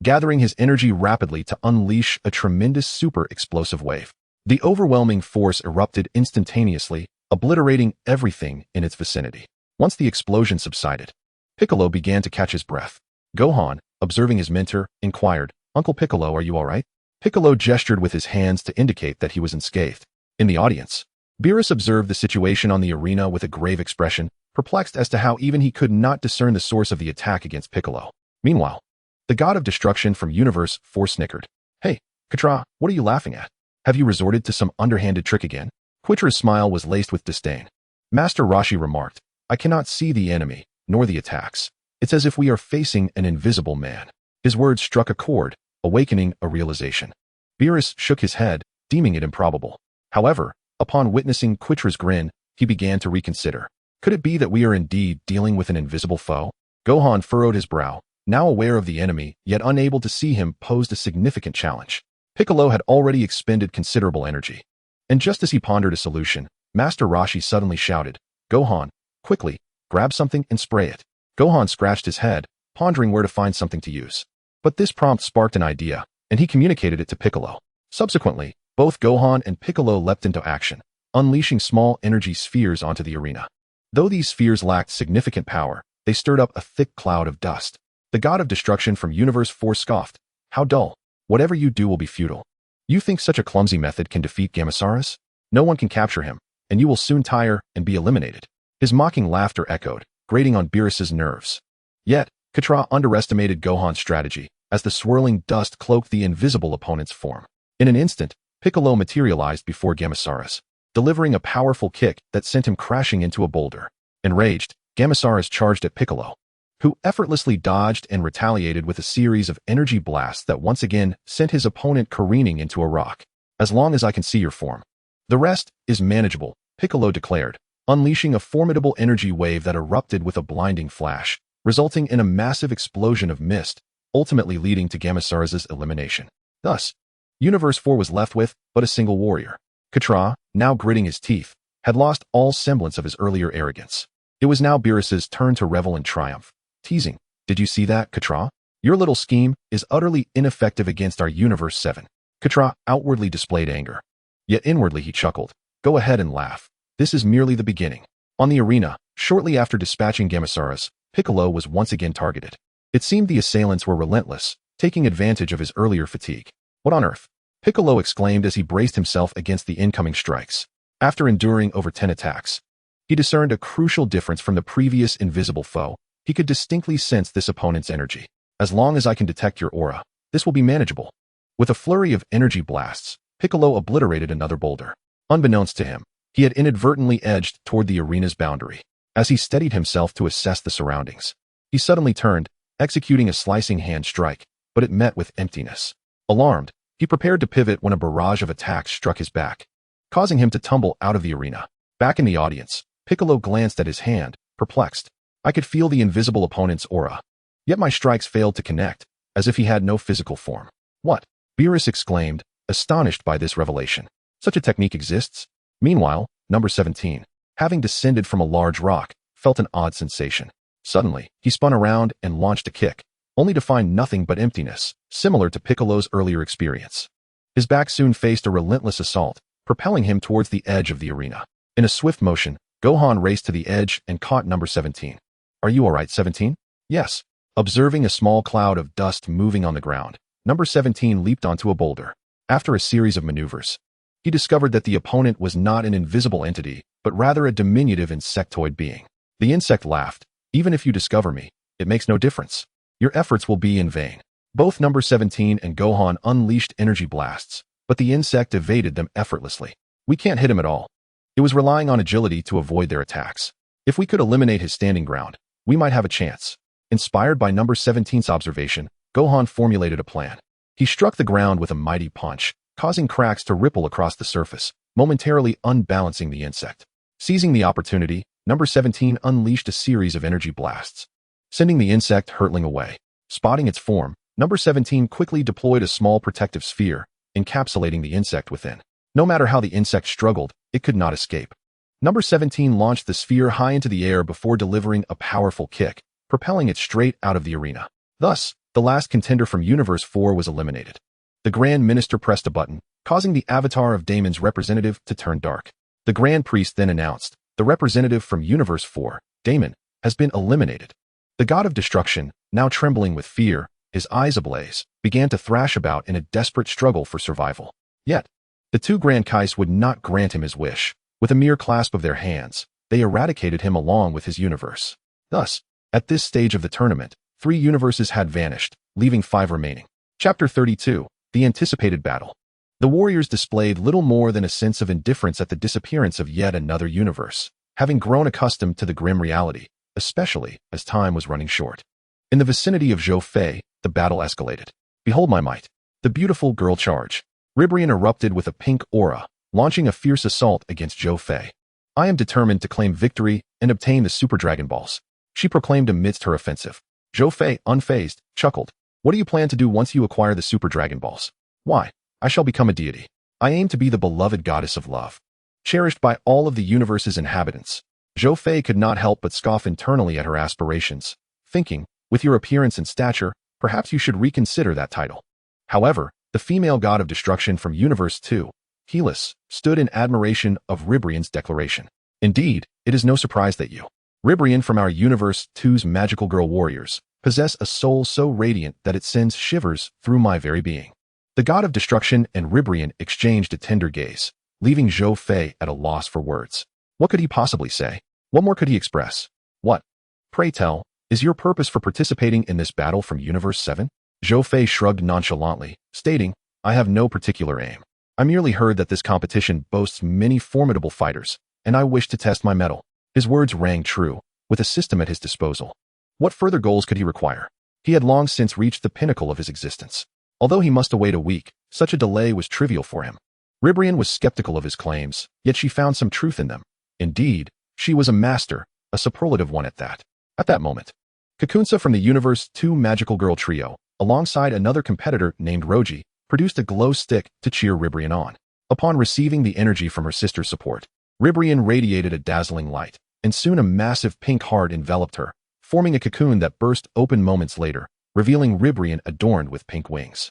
gathering his energy rapidly to unleash a tremendous super-explosive wave. The overwhelming force erupted instantaneously, obliterating everything in its vicinity. Once the explosion subsided, Piccolo began to catch his breath. Gohan, observing his mentor, inquired, "Uncle Piccolo, are you all right?" Piccolo gestured with his hands to indicate that he was unscathed. In the audience, Beerus observed the situation on the arena with a grave expression, perplexed as to how even he could not discern the source of the attack against Piccolo. Meanwhile, the god of destruction from Universe 4 snickered. "Hey, Katra, what are you laughing at? Have you resorted to some underhanded trick again?" Quitra's smile was laced with disdain. Master Roshi remarked, "I cannot see the enemy, nor the attacks. It's as if we are facing an invisible man." His words struck a chord, awakening a realization. Beerus shook his head, deeming it improbable. However, upon witnessing Quitra's grin, he began to reconsider. Could it be that we are indeed dealing with an invisible foe? Gohan furrowed his brow, now aware of the enemy, yet unable to see him, posed a significant challenge. Piccolo had already expended considerable energy. And just as he pondered a solution, Master Roshi suddenly shouted, "Gohan, quickly, grab something and spray it." Gohan scratched his head, pondering where to find something to use. But this prompt sparked an idea, and he communicated it to Piccolo. Subsequently, both Gohan and Piccolo leapt into action, unleashing small energy spheres onto the arena. Though these spheres lacked significant power, they stirred up a thick cloud of dust. The god of destruction from Universe 4 scoffed, "How dull. Whatever you do will be futile. You think such a clumsy method can defeat Gamasaurus? No one can capture him, and you will soon tire and be eliminated." His mocking laughter echoed, grating on Beerus's nerves. Yet, Katra underestimated Gohan's strategy, as the swirling dust cloaked the invisible opponent's form. In an instant, Piccolo materialized before Gamasaurus, delivering a powerful kick that sent him crashing into a boulder. Enraged, Gamasaurus charged at Piccolo, who effortlessly dodged and retaliated with a series of energy blasts that once again sent his opponent careening into a rock. "As long as I can see your form, the rest is manageable," Piccolo declared, unleashing a formidable energy wave that erupted with a blinding flash, resulting in a massive explosion of mist, ultimately leading to Gamasaurus's elimination. Thus, Universe 4 was left with but a single warrior. Katra, now gritting his teeth, had lost all semblance of his earlier arrogance. It was now Beerus's turn to revel in triumph, teasing, "Did you see that, Katra? Your little scheme is utterly ineffective against our Universe 7. Katra outwardly displayed anger. Yet inwardly he chuckled. "Go ahead and laugh. This is merely the beginning." On the arena, shortly after dispatching Gamasaurus, Piccolo was once again targeted. It seemed the assailants were relentless, taking advantage of his earlier fatigue. "What on earth?" Piccolo exclaimed as he braced himself against the incoming strikes. After enduring over 10 attacks, he discerned a crucial difference from the previous invisible foe. He could distinctly sense this opponent's energy. "As long as I can detect your aura, this will be manageable." With a flurry of energy blasts, Piccolo obliterated another boulder. Unbeknownst to him, he had inadvertently edged toward the arena's boundary. As he steadied himself to assess the surroundings, he suddenly turned, executing a slicing hand strike, but it met with emptiness. Alarmed, he prepared to pivot when a barrage of attacks struck his back, causing him to tumble out of the arena. Back in the audience, Piccolo glanced at his hand, perplexed. I could feel the invisible opponent's aura, yet my strikes failed to connect, as if he had no physical form. "What?" Beerus exclaimed, astonished by this revelation. "Such a technique exists?" Meanwhile, number 17, having descended from a large rock, felt an odd sensation. Suddenly, he spun around and launched a kick, only to find nothing but emptiness, similar to Piccolo's earlier experience. His back soon faced a relentless assault, propelling him towards the edge of the arena. In a swift motion, Gohan raced to the edge and caught number 17. "Are you all right, 17? "Yes." Observing a small cloud of dust moving on the ground, number 17 leaped onto a boulder. After a series of maneuvers, he discovered that the opponent was not an invisible entity, but rather a diminutive insectoid being. The insect laughed. "Even if you discover me, it makes no difference. Your efforts will be in vain." Both number 17 and Gohan unleashed energy blasts, but the insect evaded them effortlessly. "We can't hit him at all." It was relying on agility to avoid their attacks. "If we could eliminate his standing ground, we might have a chance." Inspired by number 17's observation, Gohan formulated a plan. He struck the ground with a mighty punch, causing cracks to ripple across the surface, momentarily unbalancing the insect. Seizing the opportunity, number 17 unleashed a series of energy blasts, sending the insect hurtling away. Spotting its form, number 17 quickly deployed a small protective sphere, encapsulating the insect within. No matter how the insect struggled, it could not escape. Number 17 launched the sphere high into the air before delivering a powerful kick, propelling it straight out of the arena. Thus, the last contender from Universe 4 was eliminated. The Grand Minister pressed a button, causing the avatar of Damon's representative to turn dark. The Grand Priest then announced, the representative from Universe 4, Damon, has been eliminated. The God of Destruction, now trembling with fear, his eyes ablaze, began to thrash about in a desperate struggle for survival. Yet, the two Grand Kais would not grant him his wish. With a mere clasp of their hands, they eradicated him along with his universe. Thus, at this stage of the tournament, 3 universes had vanished, leaving 5 remaining. Chapter 32, The Anticipated Battle. The warriors displayed little more than a sense of indifference at the disappearance of yet another universe, having grown accustomed to the grim reality, especially as time was running short. In the vicinity of Zhou Fei, the battle escalated. Behold my might! The beautiful girl charge. Ribrian erupted with a pink aura, launching a fierce assault against Zhou Fei. I am determined to claim victory and obtain the Super Dragon Balls, she proclaimed amidst her offensive. Zhou Fei, unfazed, chuckled. What do you plan to do once you acquire the Super Dragon Balls? Why, I shall become a deity. I aim to be the beloved goddess of love, cherished by all of the universe's inhabitants. Zhou Fei could not help but scoff internally at her aspirations, thinking, with your appearance and stature, perhaps you should reconsider that title. However, the female god of destruction from Universe 2, Helis, stood in admiration of Ribrian's declaration. Indeed, it is no surprise that you, Ribrian from our Universe 2's magical girl warriors, possess a soul so radiant that it sends shivers through my very being. The god of destruction and Ribrian exchanged a tender gaze, leaving Zhou Fei at a loss for words. What could he possibly say? What more could he express? What, pray tell, is your purpose for participating in this battle from Universe 7? Zhou Fei shrugged nonchalantly, stating, I have no particular aim. I merely heard that this competition boasts many formidable fighters, and I wish to test my mettle. His words rang true, with a system at his disposal. What further goals could he require? He had long since reached the pinnacle of his existence. Although he must await a week, such a delay was trivial for him. Ribrian was skeptical of his claims, yet she found some truth in them. Indeed, she was a master, a superlative one at that. At that moment, Kakunsa from the Universe 2 Magical Girl Trio, alongside another competitor named Roji, produced a glow stick to cheer Ribrian on. Upon receiving the energy from her sister's support, Ribrian radiated a dazzling light, and soon a massive pink heart enveloped her, forming a cocoon that burst open moments later, revealing Ribrian adorned with pink wings.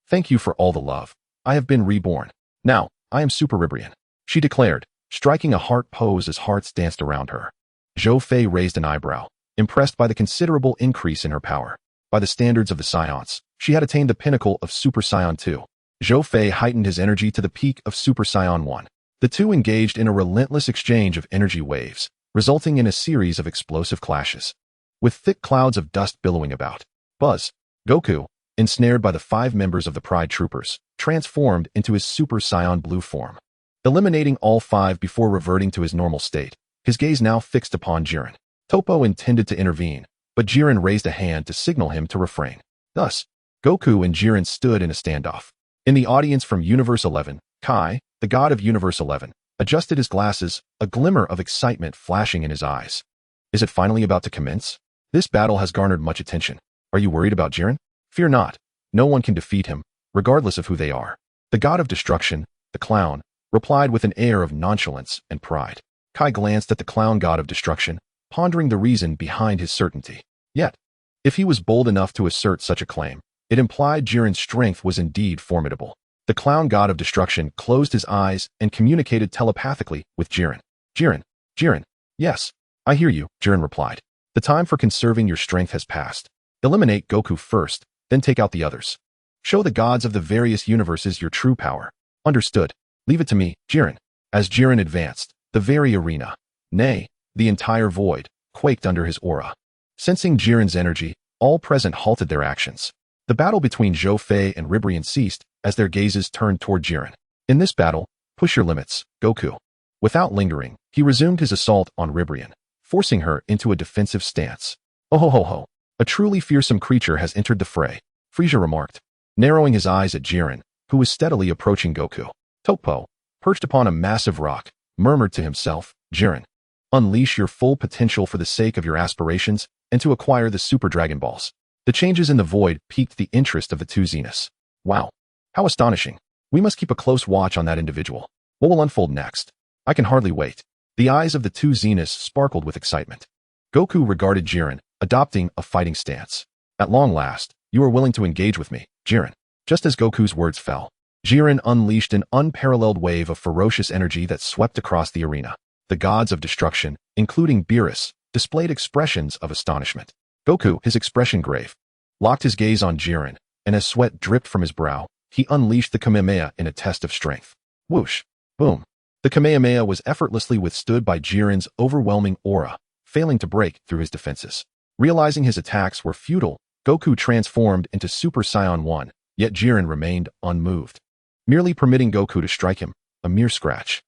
Thank you for all the love. I have been reborn. Now, I am Super Ribrian, she declared, striking a heart pose as hearts danced around her. Zhou Fei raised an eyebrow, impressed by the considerable increase in her power. By the standards of the Science, she had attained the pinnacle of Super Saiyan 2. Zhou Fei heightened his energy to the peak of Super Saiyan 1. The two engaged in a relentless exchange of energy waves, resulting in a series of explosive clashes. With thick clouds of dust billowing about, Buzz, Goku, ensnared by the 5 members of the Pride Troopers, transformed into his Super Saiyan Blue form. Eliminating all 5 before reverting to his normal state, his gaze now fixed upon Jiren. Toppo intended to intervene, but Jiren raised a hand to signal him to refrain. Thus, Goku and Jiren stood in a standoff. In the audience from Universe 11, Kai, the god of Universe 11, adjusted his glasses, a glimmer of excitement flashing in his eyes. Is it finally about to commence? This battle has garnered much attention. Are you worried about Jiren? Fear not. No one can defeat him, regardless of who they are. The god of destruction, the clown, replied with an air of nonchalance and pride. Kai glanced at the clown god of destruction, pondering the reason behind his certainty. Yet, if he was bold enough to assert such a claim, it implied Jiren's strength was indeed formidable. The clown god of destruction closed his eyes and communicated telepathically with Jiren. Jiren. Yes, I hear you, Jiren replied. The time for conserving your strength has passed. Eliminate Goku first, then take out the others. Show the gods of the various universes your true power. Understood. Leave it to me, Jiren. As Jiren advanced, the very arena, nay, the entire void, quaked under his aura. Sensing Jiren's energy, all present halted their actions. The battle between Zhou Fei and Ribrian ceased as their gazes turned toward Jiren. In this battle, push your limits, Goku. Without lingering, he resumed his assault on Ribrian, forcing her into a defensive stance. Oh ho ho ho. A truly fearsome creature has entered the fray, Frieza remarked, narrowing his eyes at Jiren, who was steadily approaching Goku. Toppo, perched upon a massive rock, murmured to himself, Jiren, unleash your full potential for the sake of your aspirations and to acquire the Super Dragon Balls. The changes in the void piqued the interest of the two Zeniths. Wow, how astonishing. We must keep a close watch on that individual. What will unfold next? I can hardly wait. The eyes of the two Zeniths sparkled with excitement. Goku regarded Jiren, adopting a fighting stance. At long last, you are willing to engage with me, Jiren. Just as Goku's words fell, Jiren unleashed an unparalleled wave of ferocious energy that swept across the arena. The gods of destruction, including Beerus, displayed expressions of astonishment. Goku, his expression grave, locked his gaze on Jiren, and as sweat dripped from his brow, he unleashed the Kamehameha in a test of strength. Whoosh! Boom! The Kamehameha was effortlessly withstood by Jiren's overwhelming aura, failing to break through his defenses. Realizing his attacks were futile, Goku transformed into Super Saiyan 1, yet Jiren remained unmoved, merely permitting Goku to strike him, a mere scratch.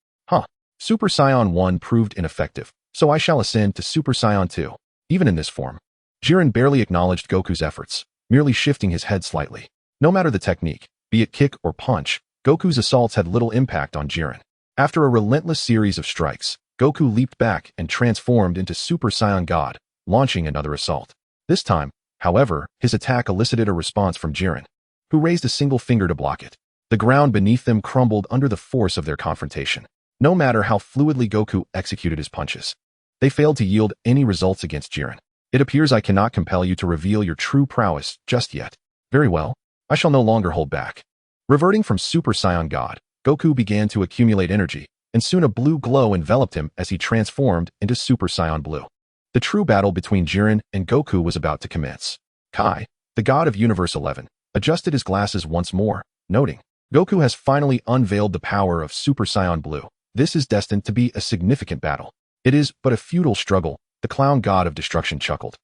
Super Saiyan 1 proved ineffective, so I shall ascend to Super Saiyan 2. Even in this form, Jiren barely acknowledged Goku's efforts, merely shifting his head slightly. No matter the technique, be it kick or punch, Goku's assaults had little impact on Jiren. After a relentless series of strikes, Goku leaped back and transformed into Super Saiyan God, launching another assault. This time, however, his attack elicited a response from Jiren, who raised a single finger to block it. The ground beneath them crumbled under the force of their confrontation. No matter how fluidly Goku executed his punches, they failed to yield any results against Jiren. It appears I cannot compel you to reveal your true prowess just yet. Very well, I shall no longer hold back. Reverting from Super Saiyan God, Goku began to accumulate energy, and soon a blue glow enveloped him as he transformed into Super Saiyan Blue. The true battle between Jiren and Goku was about to commence. Kai, the god of Universe 11, adjusted his glasses once more, noting, Goku has finally unveiled the power of Super Saiyan Blue. This is destined to be a significant battle. It is but a futile struggle, the clown god of destruction chuckled.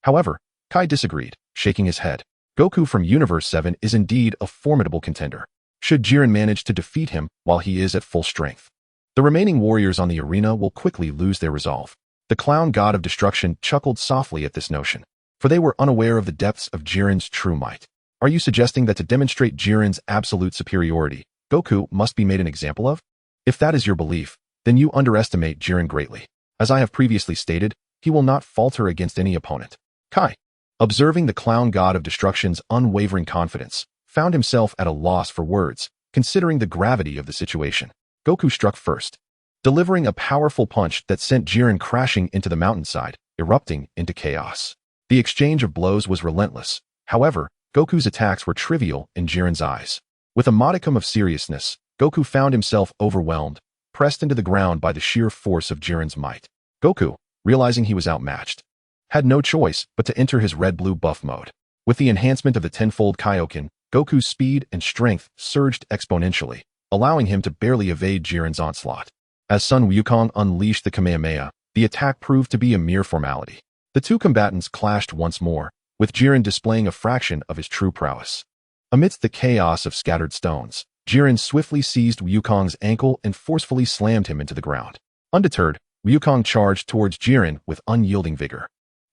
However, Kai disagreed, shaking his head. Goku from Universe 7 is indeed a formidable contender, should Jiren manage to defeat him while he is at full strength. The remaining warriors on the arena will quickly lose their resolve. The clown god of destruction chuckled softly at this notion, for they were unaware of the depths of Jiren's true might. Are you suggesting that to demonstrate Jiren's absolute superiority, Goku must be made an example of? If that is your belief, then you underestimate Jiren greatly. As I have previously stated, he will not falter against any opponent. Kai, observing the clown god of destruction's unwavering confidence, found himself at a loss for words, considering the gravity of the situation. Goku struck first, delivering a powerful punch that sent Jiren crashing into the mountainside, erupting into chaos. The exchange of blows was relentless. However, Goku's attacks were trivial in Jiren's eyes. With a modicum of seriousness, Goku found himself overwhelmed, pressed into the ground by the sheer force of Jiren's might. Goku, realizing he was outmatched, had no choice but to enter his red-blue buff mode. With the enhancement of the tenfold Kaioken, Goku's speed and strength surged exponentially, allowing him to barely evade Jiren's onslaught. As Sun Wukong unleashed the Kamehameha, the attack proved to be a mere formality. The two combatants clashed once more, with Jiren displaying a fraction of his true prowess. Amidst the chaos of scattered stones, Jiren swiftly seized Wukong's ankle and forcefully slammed him into the ground. Undeterred, Wukong charged towards Jiren with unyielding vigor.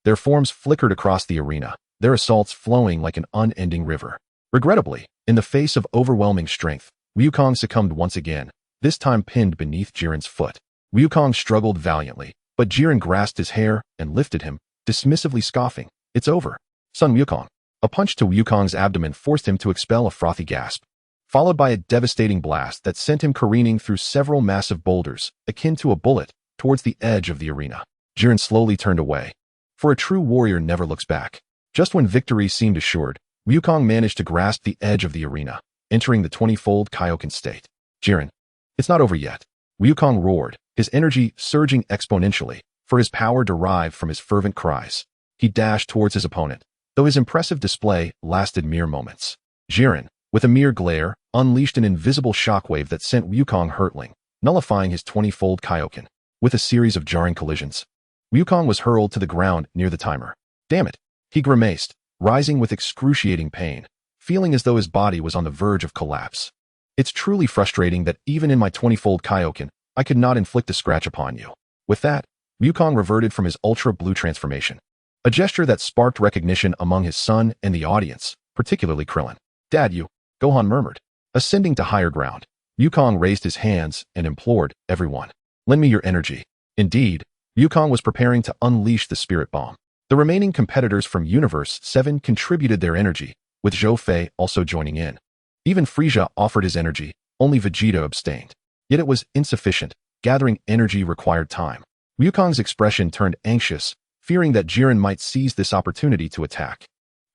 Their forms flickered across the arena, their assaults flowing like an unending river. Regrettably, in the face of overwhelming strength, Wukong succumbed once again, this time pinned beneath Jiren's foot. Wukong struggled valiantly, but Jiren grasped his hair and lifted him, dismissively scoffing, "It's over." Sun Wukong. A punch to Wukong's abdomen forced him to expel a frothy gasp, followed by a devastating blast that sent him careening through several massive boulders, akin to a bullet, towards the edge of the arena. Jiren slowly turned away, for a true warrior never looks back. Just when victory seemed assured, Wukong managed to grasp the edge of the arena, entering the 20-fold Kaioken state. Jiren, it's not over yet. Wukong roared, his energy surging exponentially, for his power derived from his fervent cries. He dashed towards his opponent, though his impressive display lasted mere moments. Jiren, with a mere glare, unleashed an invisible shockwave that sent Wukong hurtling, nullifying his 20-fold Kaioken. With a series of jarring collisions, Wukong was hurled to the ground near the timer. Damn it! He grimaced, rising with excruciating pain, feeling as though his body was on the verge of collapse. It's truly frustrating that even in my 20-fold Kaioken, I could not inflict a scratch upon you. With that, Wukong reverted from his ultra-blue transformation, a gesture that sparked recognition among his son and the audience, particularly Krillin. Dad, you, Gohan murmured. Ascending to higher ground, Wukong raised his hands and implored everyone, "Lend me your energy." Indeed, Wukong was preparing to unleash the spirit bomb. The remaining competitors from Universe 7 contributed their energy, with Zhou Fei also joining in. Even Frieza offered his energy, only Vegeta abstained. Yet it was insufficient. Gathering energy required time. Wukong's expression turned anxious, fearing that Jiren might seize this opportunity to attack.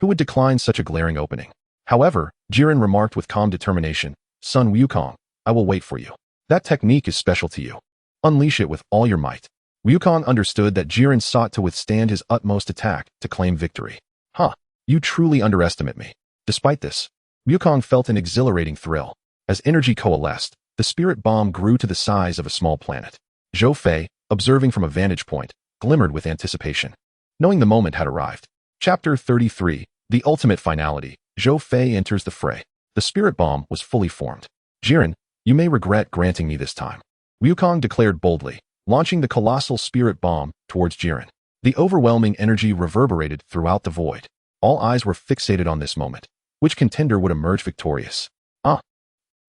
Who would decline such a glaring opening? However, Jiren remarked with calm determination, "Son Wukong, I will wait for you. That technique is special to you. Unleash it with all your might." Wukong understood that Jiren sought to withstand his utmost attack to claim victory. "Huh, you truly underestimate me." Despite this, Wukong felt an exhilarating thrill. As energy coalesced, the spirit bomb grew to the size of a small planet. Zhou Fei, observing from a vantage point, glimmered with anticipation, knowing the moment had arrived. Chapter 33, The Ultimate Finality. Zhou Fei enters the fray. The spirit bomb was fully formed. "Jiren, you may regret granting me this time," Wukong declared boldly, launching the colossal spirit bomb towards Jiren. The overwhelming energy reverberated throughout the void. All eyes were fixated on this moment. Which contender would emerge victorious?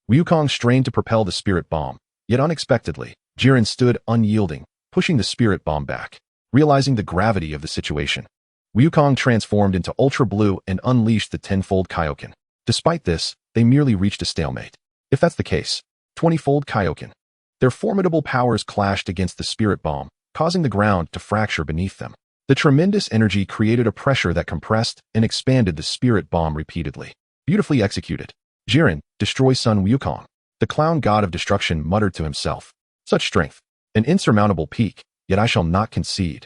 Wukong strained to propel the spirit bomb, yet unexpectedly, Jiren stood unyielding, pushing the spirit bomb back. Realizing the gravity of the situation, Wukong transformed into Ultra Blue and unleashed the tenfold Kaioken. Despite this, they merely reached a stalemate. If that's the case, 20-fold Kaioken. Their formidable powers clashed against the spirit bomb, causing the ground to fracture beneath them. The tremendous energy created a pressure that compressed and expanded the spirit bomb repeatedly. Beautifully executed. "Jiren, destroy Son Wukong." The clown god of destruction muttered to himself. "Such strength. An insurmountable peak, yet I shall not concede."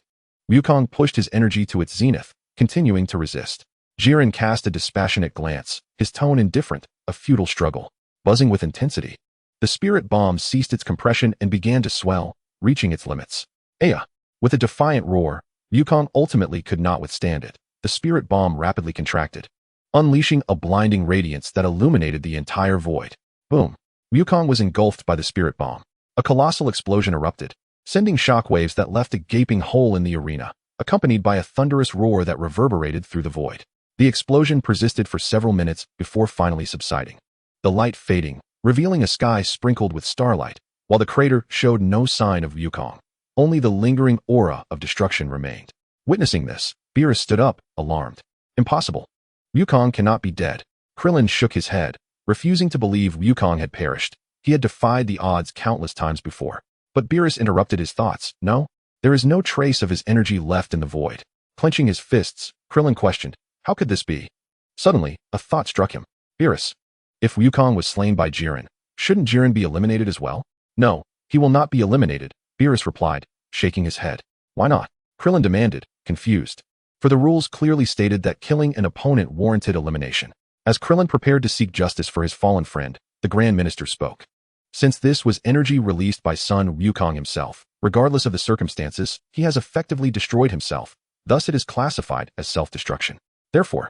Wukong pushed his energy to its zenith, continuing to resist. Jiren cast a dispassionate glance, his tone indifferent, a futile struggle. Buzzing with intensity, the spirit bomb ceased its compression and began to swell, reaching its limits. Aya! With a defiant roar, Wukong ultimately could not withstand it. The spirit bomb rapidly contracted, unleashing a blinding radiance that illuminated the entire void. Boom! Wukong was engulfed by the spirit bomb. A colossal explosion erupted, sending shockwaves that left a gaping hole in the arena, accompanied by a thunderous roar that reverberated through the void. The explosion persisted for several minutes before finally subsiding, the light fading, revealing a sky sprinkled with starlight, while the crater showed no sign of Wukong. Only the lingering aura of destruction remained. Witnessing this, Beerus stood up, alarmed. "Impossible. Wukong cannot be dead." Krillin shook his head, refusing to believe Wukong had perished. He had defied the odds countless times before. But Beerus interrupted his thoughts. "No, there is no trace of his energy left in the void." Clenching his fists, Krillin questioned, "How could this be?" Suddenly, a thought struck him. "Beerus, if Wukong was slain by Jiren, shouldn't Jiren be eliminated as well?" "No, he will not be eliminated," Beerus replied, shaking his head. "Why not?" Krillin demanded, confused. For the rules clearly stated that killing an opponent warranted elimination. As Krillin prepared to seek justice for his fallen friend, the Grand Minister spoke. "Since this was energy released by Son Wukong himself, regardless of the circumstances, he has effectively destroyed himself. Thus it is classified as self-destruction. Therefore,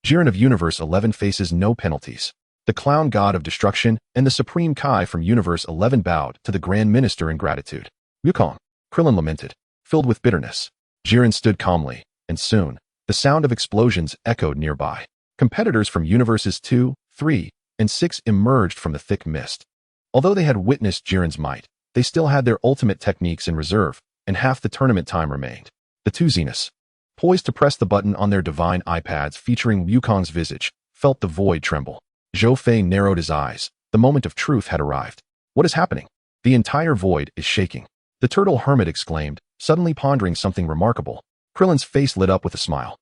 Jiren of Universe 11 faces no penalties." The clown god of destruction and the Supreme Kai from Universe 11 bowed to the Grand Minister in gratitude. "Wukong," Krillin lamented, filled with bitterness. Jiren stood calmly, and soon, the sound of explosions echoed nearby. Competitors from Universes 2, 3, and 6 emerged from the thick mist. Although they had witnessed Jiren's might, they still had their ultimate techniques in reserve, and half the tournament time remained. The two Zeniths, poised to press the button on their divine iPads featuring Wukong's visage, felt the void tremble. Zhou Fei narrowed his eyes. The moment of truth had arrived. "What is happening? The entire void is shaking." The turtle hermit exclaimed, suddenly pondering something remarkable. Krillin's face lit up with a smile.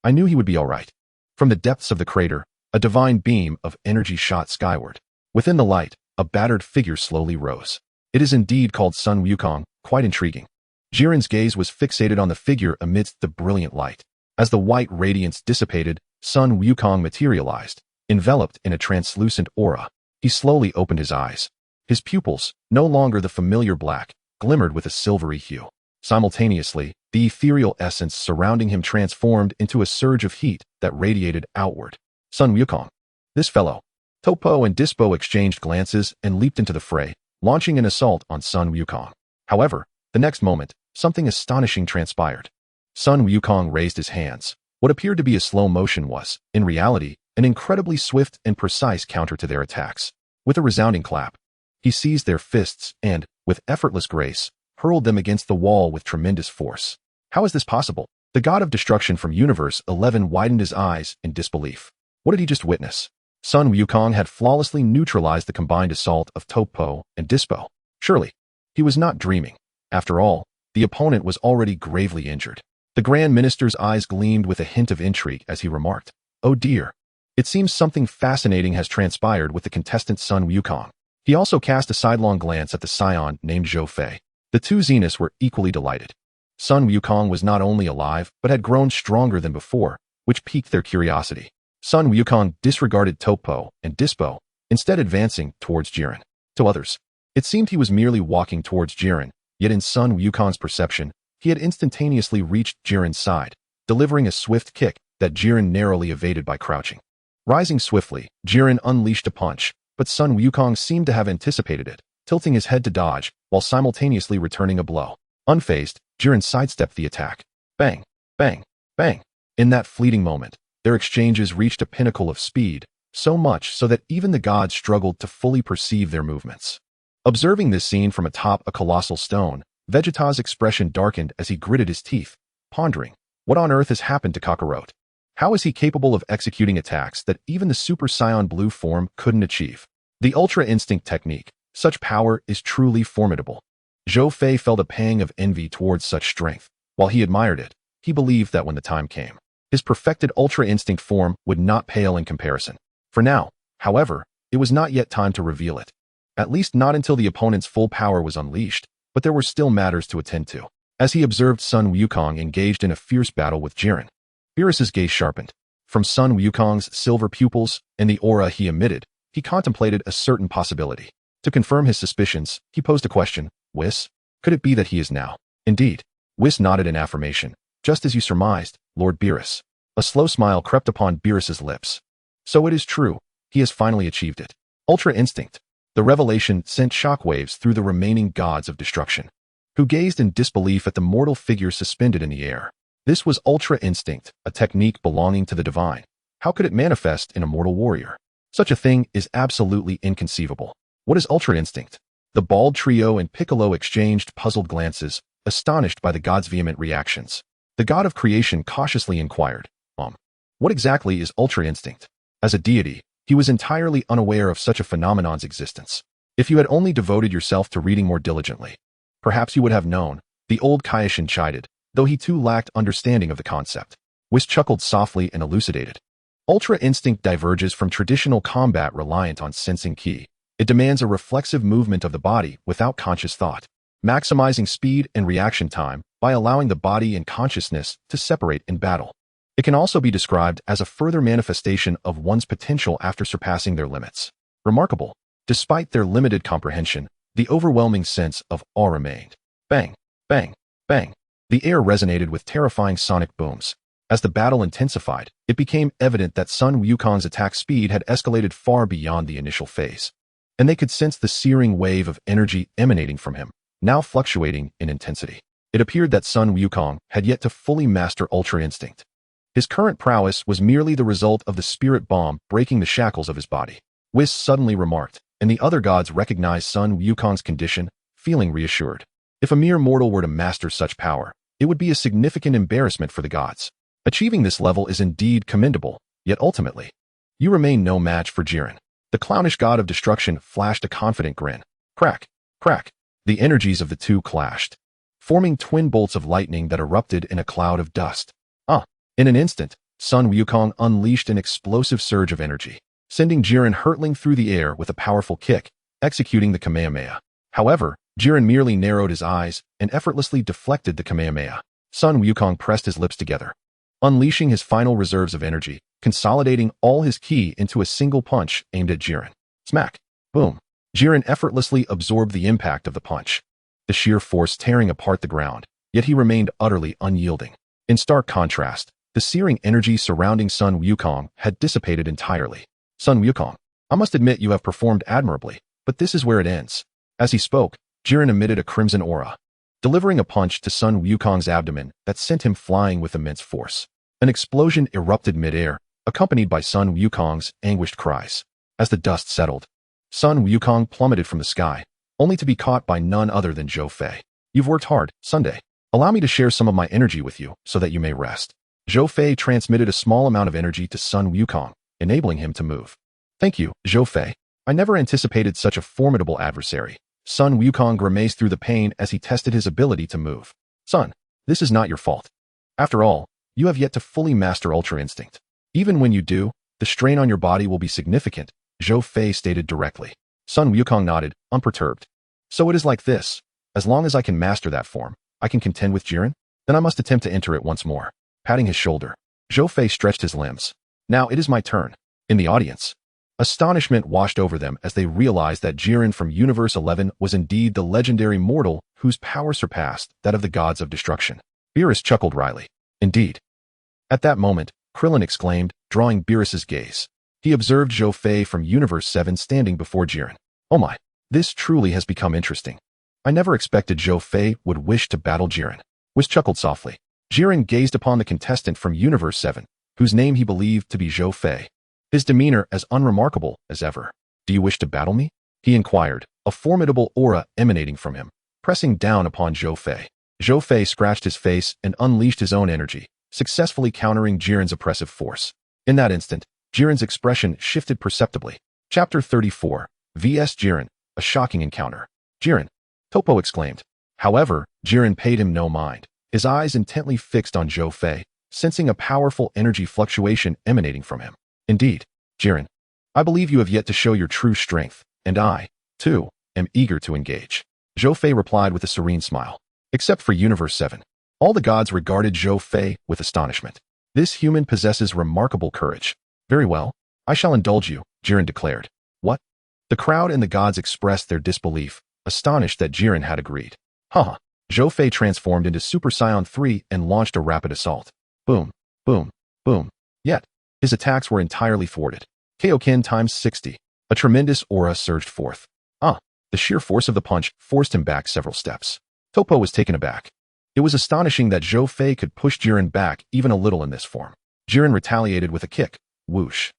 I knew he would be all right." From the depths of the crater, a divine beam of energy shot skyward. Within the light, a battered figure slowly rose. "It is indeed called Son Wukong, quite intriguing." Jiren's gaze was fixated on the figure amidst the brilliant light. As the white radiance dissipated, Son Wukong materialized, enveloped in a translucent aura. He slowly opened his eyes. His pupils, no longer the familiar black, glimmered with a silvery hue. Simultaneously, the ethereal essence surrounding him transformed into a surge of heat that radiated outward. "Son Wukong." This fellow. Topo and Dispo exchanged glances and leaped into the fray, launching an assault on Son Wukong. However, the next moment, something astonishing transpired. Son Wukong raised his hands. What appeared to be a slow motion was, in reality, an incredibly swift and precise counter to their attacks. With a resounding clap, he seized their fists and, with effortless grace, hurled them against the wall with tremendous force. How is this possible? The god of destruction from Universe 11 widened his eyes in disbelief. What did he just witness? Sun Wukong had flawlessly neutralized the combined assault of Topo and Dispo. Surely, he was not dreaming. After all, the opponent was already gravely injured. The Grand Minister's eyes gleamed with a hint of intrigue as he remarked, "Oh dear. It seems something fascinating has transpired with the contestant Sun Wukong." He also cast a sidelong glance at the Saiyan named Zhou Fei. The two Zeniths were equally delighted. Sun Wukong was not only alive, but had grown stronger than before, which piqued their curiosity. Sun Wukong disregarded Topo and Dispo, instead advancing towards Jiren. To others, it seemed he was merely walking towards Jiren, yet in Sun Wukong's perception, he had instantaneously reached Jiren's side, delivering a swift kick that Jiren narrowly evaded by crouching. Rising swiftly, Jiren unleashed a punch, but Sun Wukong seemed to have anticipated it, tilting his head to dodge, while simultaneously returning a blow. Unfazed, Jiren sidestepped the attack. Bang, bang, bang. In that fleeting moment, their exchanges reached a pinnacle of speed, so much so that even the gods struggled to fully perceive their movements. Observing this scene from atop a colossal stone, Vegeta's expression darkened as he gritted his teeth, pondering, what on earth has happened to Kakarot? How is he capable of executing attacks that even the Super Saiyan Blue form couldn't achieve? The Ultra Instinct technique, such power is truly formidable. Zhou Fei felt a pang of envy towards such strength. While he admired it, he believed that when the time came, his perfected Ultra Instinct form would not pale in comparison. For now, however, it was not yet time to reveal it. At least not until the opponent's full power was unleashed, but there were still matters to attend to. As he observed Sun Wukong engaged in a fierce battle with Jiren, Beerus's gaze sharpened. From Sun Wukong's silver pupils and the aura he emitted, he contemplated a certain possibility. To confirm his suspicions, he posed a question. Whis? Could it be that he is now? Indeed. Whis nodded in affirmation. Just as you surmised, Lord Beerus. A slow smile crept upon Beerus's lips. So it is true. He has finally achieved it. Ultra Instinct. The revelation sent shockwaves through the remaining gods of destruction, who gazed in disbelief at the mortal figure suspended in the air. This was Ultra Instinct, a technique belonging to the divine. How could it manifest in a mortal warrior? Such a thing is absolutely inconceivable. What is Ultra Instinct? The bald trio and Piccolo exchanged puzzled glances, astonished by the god's vehement reactions. The god of creation cautiously inquired, what exactly is Ultra Instinct? As a deity, he was entirely unaware of such a phenomenon's existence. If you had only devoted yourself to reading more diligently, perhaps you would have known, the old Kaioshin chided, though he too lacked understanding of the concept. Whis chuckled softly and elucidated. Ultra Instinct diverges from traditional combat reliant on sensing ki. It demands a reflexive movement of the body without conscious thought, maximizing speed and reaction time by allowing the body and consciousness to separate in battle. It can also be described as a further manifestation of one's potential after surpassing their limits. Remarkable. Despite their limited comprehension, the overwhelming sense of awe remained. Bang, bang, bang. The air resonated with terrifying sonic booms. As the battle intensified, it became evident that Sun Wukong's attack speed had escalated far beyond the initial phase, and they could sense the searing wave of energy emanating from him, now fluctuating in intensity. It appeared that Sun Wukong had yet to fully master Ultra Instinct. His current prowess was merely the result of the spirit bomb breaking the shackles of his body. Whis suddenly remarked, and the other gods recognized Sun Wukong's condition, feeling reassured. If a mere mortal were to master such power, it would be a significant embarrassment for the gods. Achieving this level is indeed commendable, yet ultimately, you remain no match for Jiren. The clownish god of destruction flashed a confident grin. Crack, crack. The energies of the two clashed, forming twin bolts of lightning that erupted in a cloud of dust. In an instant, Sun Wukong unleashed an explosive surge of energy, sending Jiren hurtling through the air with a powerful kick, executing the Kamehameha. However, Jiren merely narrowed his eyes and effortlessly deflected the Kamehameha. Sun Wukong pressed his lips together, unleashing his final reserves of energy, consolidating all his ki into a single punch aimed at Jiren. Smack! Boom! Jiren effortlessly absorbed the impact of the punch, the sheer force tearing apart the ground, yet he remained utterly unyielding. In stark contrast, the searing energy surrounding Sun Wukong had dissipated entirely. Sun Wukong, I must admit you have performed admirably, but this is where it ends. As he spoke, Jiren emitted a crimson aura, delivering a punch to Sun Wukong's abdomen that sent him flying with immense force. An explosion erupted midair, accompanied by Sun Wukong's anguished cries. As the dust settled, Sun Wukong plummeted from the sky, only to be caught by none other than Zhou Fei. You've worked hard, Sunday. Allow me to share some of my energy with you so that you may rest. Zhou Fei transmitted a small amount of energy to Sun Wukong, enabling him to move. Thank you, Zhou Fei. I never anticipated such a formidable adversary. Sun Wukong grimaced through the pain as he tested his ability to move. Son, this is not your fault. After all, you have yet to fully master Ultra Instinct. Even when you do, the strain on your body will be significant, Zhou Fei stated directly. Sun Wukong nodded, unperturbed. So it is like this. As long as I can master that form, I can contend with Jiren? Then I must attempt to enter it once more. Patting his shoulder, Zhou Fei stretched his limbs. Now it is my turn. In the audience, astonishment washed over them as they realized that Jiren from Universe 11 was indeed the legendary mortal whose power surpassed that of the gods of destruction. Beerus chuckled wryly. Indeed. At that moment, Krillin exclaimed, drawing Beerus's gaze. He observed Zhou Fei from Universe 7 standing before Jiren. Oh my, this truly has become interesting. I never expected Zhou Fei would wish to battle Jiren. Whis chuckled softly. Jiren gazed upon the contestant from Universe 7, whose name he believed to be Zhou Fei. His demeanor as unremarkable as ever. Do you wish to battle me? He inquired, a formidable aura emanating from him, pressing down upon Zhou Fei. Zhou Fei scratched his face and unleashed his own energy, successfully countering Jiren's oppressive force. In that instant, Jiren's expression shifted perceptibly. Chapter 34, vs Jiren, a shocking encounter. Jiren, Toppo exclaimed. However, Jiren paid him no mind, his eyes intently fixed on Zhou Fei, sensing a powerful energy fluctuation emanating from him. Indeed, Jiren, I believe you have yet to show your true strength, and I, too, am eager to engage. Zhou Fei replied with a serene smile. Except for Universe 7. All the gods regarded Zhou Fei with astonishment. This human possesses remarkable courage. Very well, I shall indulge you, Jiren declared. What? The crowd and the gods expressed their disbelief, astonished that Jiren had agreed. Haha. Zhou Fei transformed into Super Saiyan 3 and launched a rapid assault. Boom, boom, boom. Yet, his attacks were entirely thwarted. Kaioken times 60. A tremendous aura surged forth. The sheer force of the punch forced him back several steps. Toppo was taken aback. It was astonishing that Zhou Fei could push Jiren back even a little in this form. Jiren retaliated with a kick. Whoosh.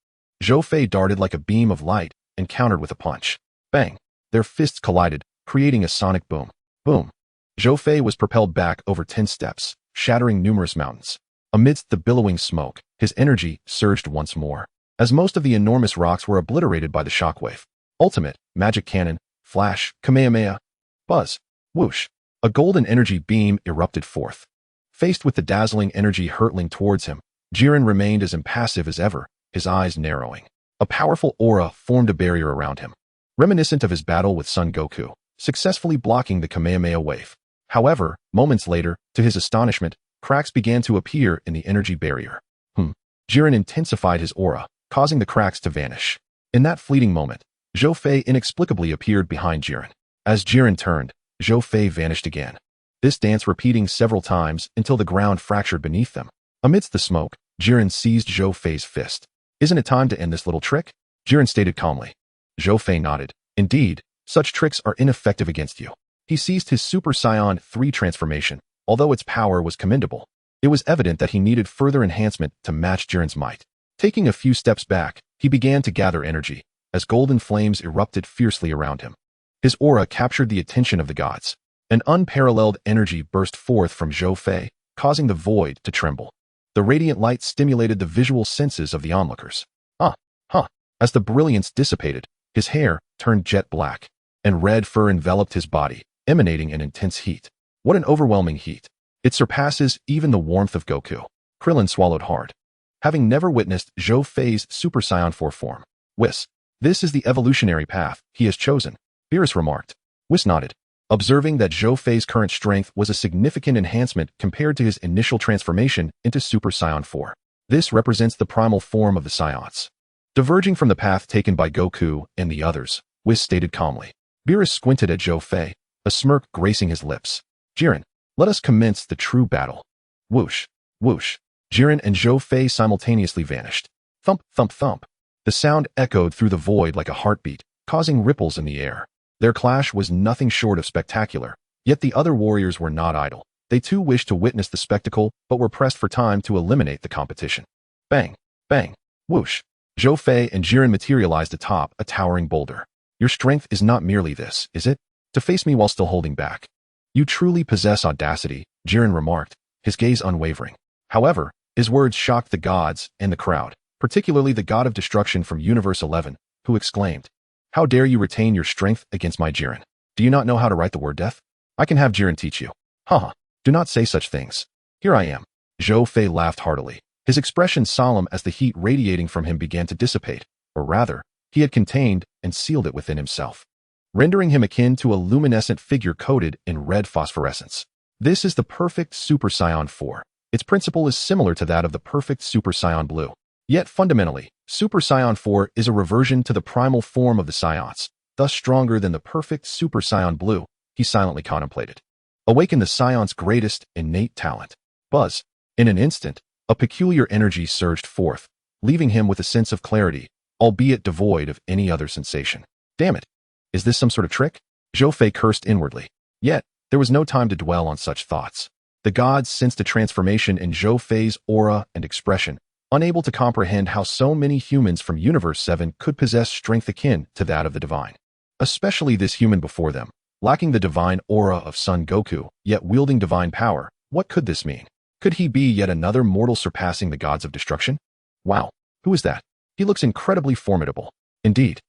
Zhou Fei darted like a beam of light and countered with a punch. Bang. Their fists collided, creating a sonic boom. Boom. Zhou Fei was propelled back over 10 steps, shattering numerous mountains. Amidst the billowing smoke, his energy surged once more, as most of the enormous rocks were obliterated by the shockwave. Ultimate, magic cannon, flash, Kamehameha, buzz, whoosh. A golden energy beam erupted forth. Faced with the dazzling energy hurtling towards him, Jiren remained as impassive as ever, his eyes narrowing. A powerful aura formed a barrier around him, reminiscent of his battle with Son Goku, successfully blocking the Kamehameha wave. However, moments later, to his astonishment, cracks began to appear in the energy barrier. Jiren intensified his aura, causing the cracks to vanish. In that fleeting moment, Zhou Fei inexplicably appeared behind Jiren. As Jiren turned, Zhou Fei vanished again. This dance repeating several times until the ground fractured beneath them. Amidst the smoke, Jiren seized Zhou Fei's fist. Isn't it time to end this little trick? Jiren stated calmly. Zhou Fei nodded. Indeed, such tricks are ineffective against you. He seized his Super Saiyan 3 transformation, although its power was commendable. It was evident that he needed further enhancement to match Jiren's might. Taking a few steps back, he began to gather energy, as golden flames erupted fiercely around him. His aura captured the attention of the gods. An unparalleled energy burst forth from Zhou Fei, causing the void to tremble. The radiant light stimulated the visual senses of the onlookers. As the brilliance dissipated, his hair turned jet black, and red fur enveloped his body, emanating an intense heat. What an overwhelming heat. It surpasses even the warmth of Goku. Krillin swallowed hard, having never witnessed Zhou Fei's Super Saiyan 4 form. Whis. This is the evolutionary path he has chosen, Beerus remarked. Whis nodded, observing that Zhou Fei's current strength was a significant enhancement compared to his initial transformation into Super Saiyan 4. This represents the primal form of the Saiyans, diverging from the path taken by Goku and the others, Whis stated calmly. Beerus squinted at Zhou Fei, a smirk gracing his lips. Jiren, let us commence the true battle. Whoosh, whoosh. Jiren and Zhou Fei simultaneously vanished. Thump, thump, thump. The sound echoed through the void like a heartbeat, causing ripples in the air. Their clash was nothing short of spectacular, yet the other warriors were not idle. They too wished to witness the spectacle, but were pressed for time to eliminate the competition. Bang, bang. Whoosh! Zhou Fei and Jiren materialized atop a towering boulder. Your strength is not merely this, is it? To face me while still holding back. You truly possess audacity, Jiren remarked, his gaze unwavering. However, his words shocked the gods and the crowd, particularly the god of destruction from Universe 11, who exclaimed, "How dare you retain your strength against my Jiren? Do you not know how to write the word death? I can have Jiren teach you." Haha, do not say such things. Here I am. Zhou Fei laughed heartily, his expression solemn as the heat radiating from him began to dissipate, or rather, he had contained and sealed it within himself, rendering him akin to a luminescent figure coated in red phosphorescence. This is the perfect Super Saiyan 4. Its principle is similar to that of the perfect Super Saiyan Blue. Yet fundamentally, Super Saiyan 4 is a reversion to the primal form of the Saiyans, thus stronger than the perfect Super Saiyan Blue, he silently contemplated. Awaken the Saiyans' greatest innate talent. Buzz. In an instant, a peculiar energy surged forth, leaving him with a sense of clarity, albeit devoid of any other sensation. Damn it! Is this some sort of trick? Zhou Fei cursed inwardly. Yet, there was no time to dwell on such thoughts. The gods sensed a transformation in Zhou Fei's aura and expression, unable to comprehend how so many humans from Universe 7 could possess strength akin to that of the divine. Especially this human before them, lacking the divine aura of Son Goku, yet wielding divine power. What could this mean? Could he be yet another mortal surpassing the gods of destruction? Wow, who is that? He looks incredibly formidable. Indeed.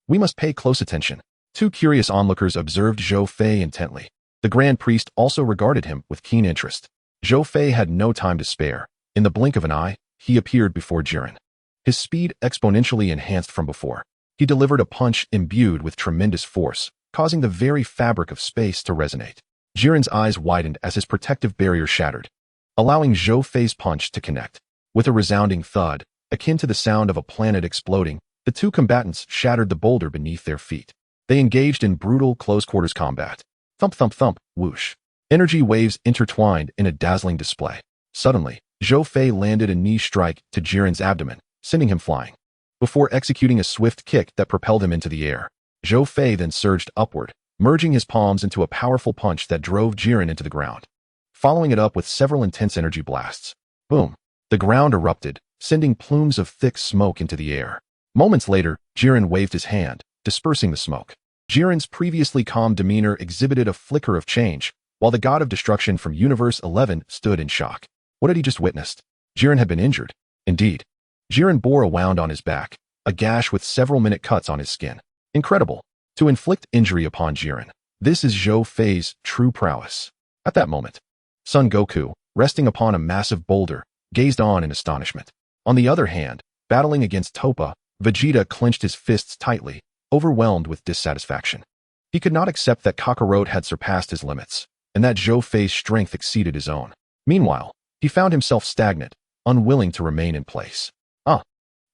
We must pay close attention. Two curious onlookers observed Zhou Fei intently. The Grand Priest also regarded him with keen interest. Zhou Fei had no time to spare. In the blink of an eye, he appeared before Jiren. His speed exponentially enhanced from before. He delivered a punch imbued with tremendous force, causing the very fabric of space to resonate. Jiren's eyes widened as his protective barrier shattered, allowing Zhou Fei's punch to connect. With a resounding thud, akin to the sound of a planet exploding, the two combatants shattered the boulder beneath their feet. They engaged in brutal close-quarters combat. Thump thump thump, whoosh. Energy waves intertwined in a dazzling display. Suddenly, Zhou Fei landed a knee strike to Jiren's abdomen, sending him flying. Before executing a swift kick that propelled him into the air, Zhou Fei then surged upward, merging his palms into a powerful punch that drove Jiren into the ground. Following it up with several intense energy blasts. Boom! The ground erupted, sending plumes of thick smoke into the air. Moments later, Jiren waved his hand, dispersing the smoke. Jiren's previously calm demeanor exhibited a flicker of change, while the god of destruction from Universe 11 stood in shock. What had he just witnessed? Jiren had been injured. Indeed. Jiren bore a wound on his back, a gash with several minute cuts on his skin. Incredible. To inflict injury upon Jiren. This is Zhou Fei's true prowess. At that moment, Son Goku, resting upon a massive boulder, gazed on in astonishment. On the other hand, battling against Toppa, Vegeta clenched his fists tightly, overwhelmed with dissatisfaction. He could not accept that Kakarot had surpassed his limits, and that Zhou Fei's strength exceeded his own. Meanwhile, he found himself stagnant, unwilling to remain in place.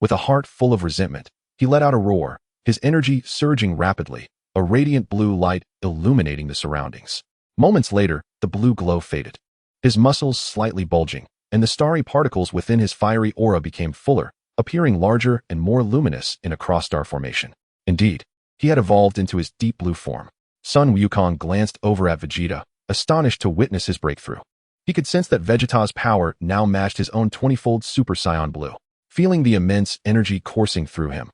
With a heart full of resentment, he let out a roar, his energy surging rapidly, a radiant blue light illuminating the surroundings. Moments later, the blue glow faded. His muscles slightly bulging, and the starry particles within his fiery aura became fuller, appearing larger and more luminous in a cross-star formation. Indeed, he had evolved into his deep blue form. Sun Wukong glanced over at Vegeta, astonished to witness his breakthrough. He could sense that Vegeta's power now matched his own 20-fold Super Saiyan Blue. Feeling the immense energy coursing through him,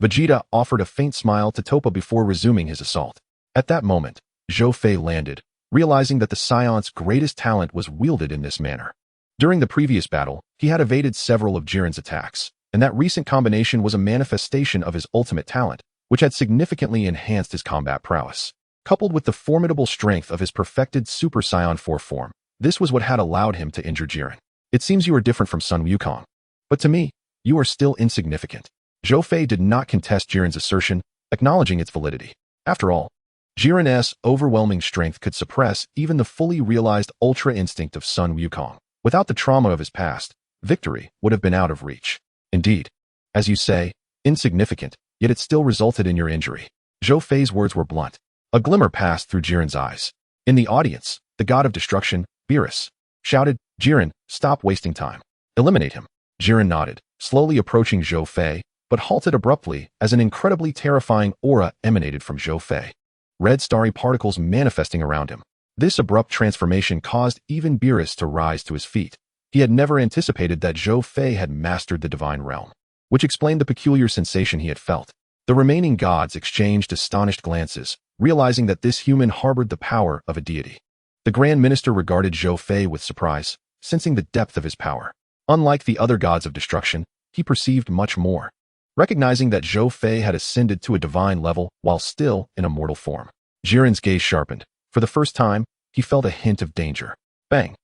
Vegeta offered a faint smile to Toppa before resuming his assault. At that moment, Zhou Fei landed, realizing that the Saiyans' greatest talent was wielded in this manner. During the previous battle, he had evaded several of Jiren's attacks, and that recent combination was a manifestation of his ultimate talent, which had significantly enhanced his combat prowess. Coupled with the formidable strength of his perfected Super Saiyan 4 form, this was what had allowed him to injure Jiren. It seems you are different from Sun Wukong. But to me, you are still insignificant. Zhou Fei did not contest Jiren's assertion, acknowledging its validity. After all, Jiren's overwhelming strength could suppress even the fully realized ultra instinct of Sun Wukong. Without the trauma of his past, victory would have been out of reach. Indeed, as you say, insignificant, yet it still resulted in your injury. Zhou Fei's words were blunt. A glimmer passed through Jiren's eyes. In the audience, the god of destruction, Beerus, shouted, "Jiren, stop wasting time. Eliminate him." Jiren nodded, slowly approaching Zhou Fei, but halted abruptly as an incredibly terrifying aura emanated from Zhou Fei. Red starry particles manifesting around him. This abrupt transformation caused even Beerus to rise to his feet, He had never anticipated that Zhou Fei had mastered the divine realm, which explained the peculiar sensation he had felt. The remaining gods exchanged astonished glances, realizing that this human harbored the power of a deity. The Grand Minister regarded Zhou Fei with surprise, sensing the depth of his power. Unlike the other gods of destruction, he perceived much more. Recognizing that Zhou Fei had ascended to a divine level while still in a mortal form, Jiren's gaze sharpened. For the first time, he felt a hint of danger. Bang!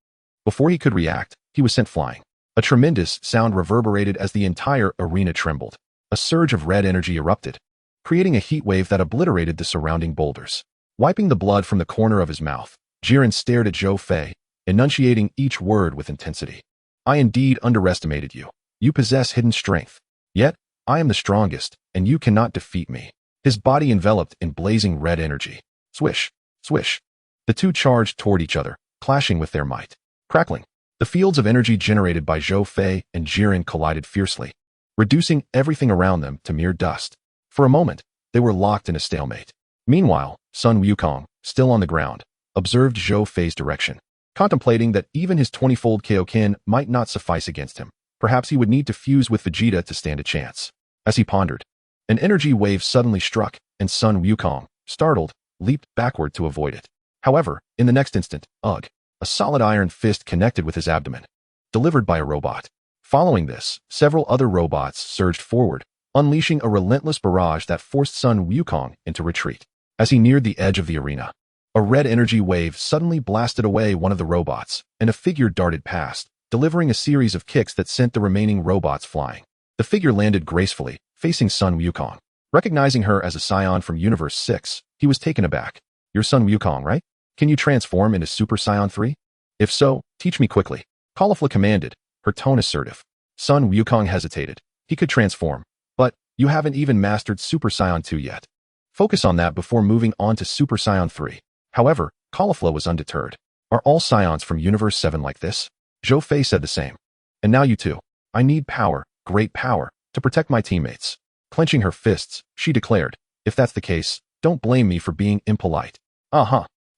Before he could react, he was sent flying. A tremendous sound reverberated as the entire arena trembled. A surge of red energy erupted, creating a heat wave that obliterated the surrounding boulders. Wiping the blood from the corner of his mouth, Jiren stared at Zhou Fei, enunciating each word with intensity. I indeed underestimated you. You possess hidden strength. Yet, I am the strongest, and you cannot defeat me. His body enveloped in blazing red energy. Swish, swish. The two charged toward each other, clashing with their might. Crackling. The fields of energy generated by Zhou Fei and Jiren collided fiercely, reducing everything around them to mere dust. For a moment, they were locked in a stalemate. Meanwhile, Sun Wukong, still on the ground, observed Zhou Fei's direction, contemplating that even his 20-fold Kaioken might not suffice against him. Perhaps he would need to fuse with Vegeta to stand a chance. As he pondered, an energy wave suddenly struck, and Sun Wukong, startled, leaped backward to avoid it. However, in the next instant, ugh! A solid iron fist connected with his abdomen, delivered by a robot. Following this, several other robots surged forward, unleashing a relentless barrage that forced Sun Wukong into retreat. As he neared the edge of the arena, a red energy wave suddenly blasted away one of the robots, and a figure darted past, delivering a series of kicks that sent the remaining robots flying. The figure landed gracefully, facing Sun Wukong. Recognizing her as a Saiyan from Universe 6, he was taken aback. You're Sun Wukong, right? Can you transform into Super Saiyan 3? If so, teach me quickly. Caulifla commanded, her tone assertive. Sun Wukong hesitated. He could transform, but you haven't even mastered Super Saiyan 2 yet. Focus on that before moving on to Super Saiyan 3. However, Caulifla was undeterred. Are all Saiyans from Universe 7 like this? Zhou Fei said the same. And now you too. I need power, great power, to protect my teammates. Clenching her fists, she declared, if that's the case, don't blame me for being impolite.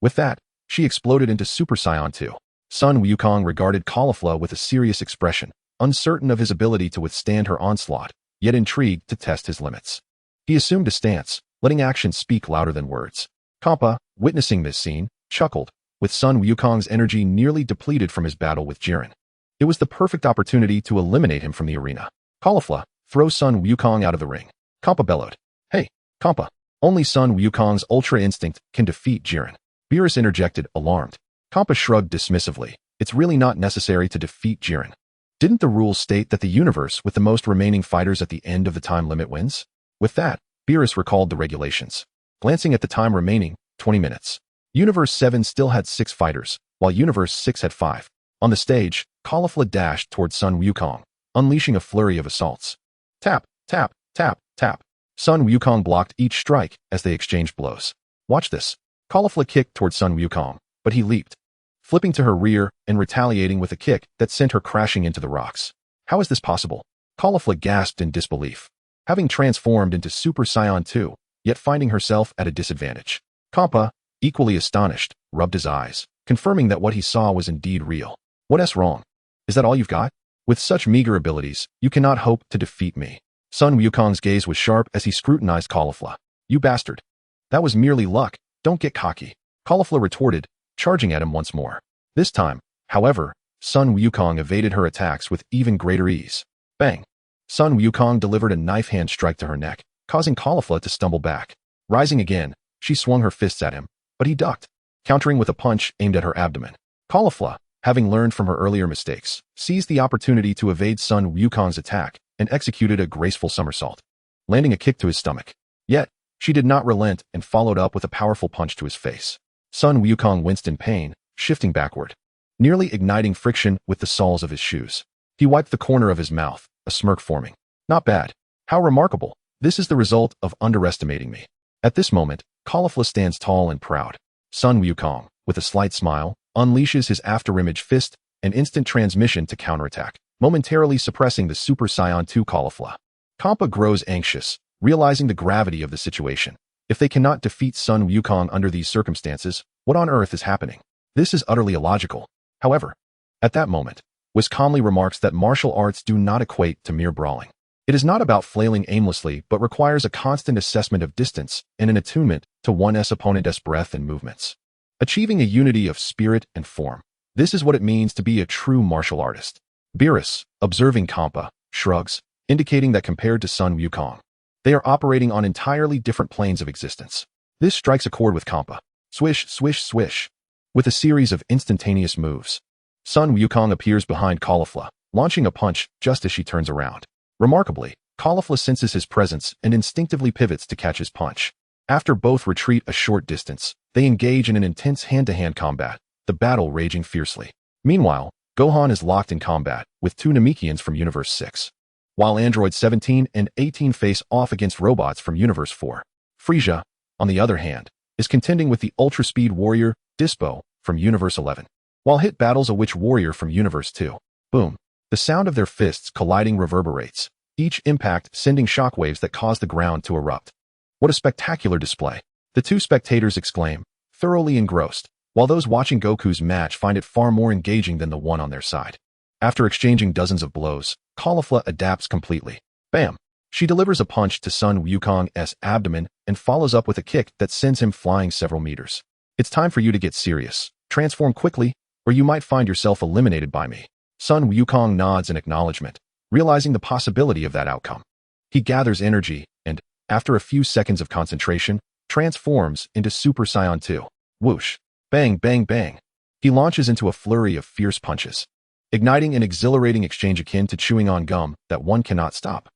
With that, she exploded into Super Saiyan 2. Sun Wukong regarded Caulifla with a serious expression, uncertain of his ability to withstand her onslaught, yet intrigued to test his limits. He assumed a stance, letting actions speak louder than words. Kappa, witnessing this scene, chuckled, with Sun Wukong's energy nearly depleted from his battle with Jiren. It was the perfect opportunity to eliminate him from the arena. Caulifla, throw Sun Wukong out of the ring. Kappa bellowed. Hey, Kappa. Only Sun Wukong's ultra instinct can defeat Jiren. Beerus interjected, alarmed. Kappa shrugged dismissively. It's really not necessary to defeat Jiren. Didn't the rules state that the universe with the most remaining fighters at the end of the time limit wins? With that, Beerus recalled the regulations. Glancing at the time remaining, 20 minutes. Universe 7 still had 6 fighters, while Universe 6 had 5. On the stage, Caulifla dashed toward Sun Wukong, unleashing a flurry of assaults. Tap, tap, tap, tap. Sun Wukong blocked each strike as they exchanged blows. Watch this. Caulifla kicked toward Sun Wukong, but he leaped, flipping to her rear and retaliating with a kick that sent her crashing into the rocks. How is this possible? Caulifla gasped in disbelief, having transformed into Super Saiyan 2, yet finding herself at a disadvantage. Kappa, equally astonished, rubbed his eyes, confirming that what he saw was indeed real. What's wrong? Is that all you've got? With such meager abilities, you cannot hope to defeat me. Sun Wukong's gaze was sharp as he scrutinized Caulifla. You bastard. That was merely luck. Don't get cocky. Caulifla retorted, charging at him once more. This time, however, Sun Wukong evaded her attacks with even greater ease. Bang! Sun Wukong delivered a knife-hand strike to her neck, causing Caulifla to stumble back. Rising again, she swung her fists at him, but he ducked, countering with a punch aimed at her abdomen. Caulifla, having learned from her earlier mistakes, seized the opportunity to evade Sun Wukong's attack and executed a graceful somersault, landing a kick to his stomach. Yet, she did not relent and followed up with a powerful punch to his face. Sun Wukong winced in pain, shifting backward, nearly igniting friction with the soles of his shoes. He wiped the corner of his mouth, a smirk forming. Not bad. How remarkable. This is the result of underestimating me. At this moment, Caulifla stands tall and proud. Sun Wukong, with a slight smile, unleashes his afterimage fist, an instant transmission to counterattack, momentarily suppressing the Super Saiyan 2 Caulifla. Kappa grows anxious, realizing the gravity of the situation. If they cannot defeat Sun Wukong under these circumstances, what on earth is happening? This is utterly illogical. However, at that moment, Whis calmly remarks that martial arts do not equate to mere brawling. It is not about flailing aimlessly but requires a constant assessment of distance and an attunement to one's opponent's breath and movements. Achieving a unity of spirit and form. This is what it means to be a true martial artist. Beerus, observing Kampa, shrugs, indicating that compared to Sun Wukong, they are operating on entirely different planes of existence. This strikes a chord with Kampa. Swish, swish, swish. With a series of instantaneous moves, Sun Wukong appears behind Caulifla, launching a punch just as she turns around. Remarkably, Caulifla senses his presence and instinctively pivots to catch his punch. After both retreat a short distance, they engage in an intense hand-to-hand combat, the battle raging fiercely. Meanwhile, Gohan is locked in combat with two Namekians from Universe 6, while Android 17 and 18 face off against robots from Universe 4. Frieza, on the other hand, is contending with the ultra-speed warrior, Dispo, from Universe 11, while Hit battles a witch warrior from Universe 2. Boom. The sound of their fists colliding reverberates, each impact sending shockwaves that cause the ground to erupt. What a spectacular display! The two spectators exclaim, thoroughly engrossed, while those watching Goku's match find it far more engaging than the one on their side. After exchanging dozens of blows, Caulifla adapts completely. Bam! She delivers a punch to Sun Wukong's abdomen and follows up with a kick that sends him flying several meters. It's time for you to get serious. Transform quickly, or you might find yourself eliminated by me. Sun Wukong nods in acknowledgement, realizing the possibility of that outcome. He gathers energy and, after a few seconds of concentration, transforms into Super Saiyan 2. Whoosh! Bang, bang, bang! He launches into a flurry of fierce punches, igniting an exhilarating exchange akin to chewing on gum that one cannot stop.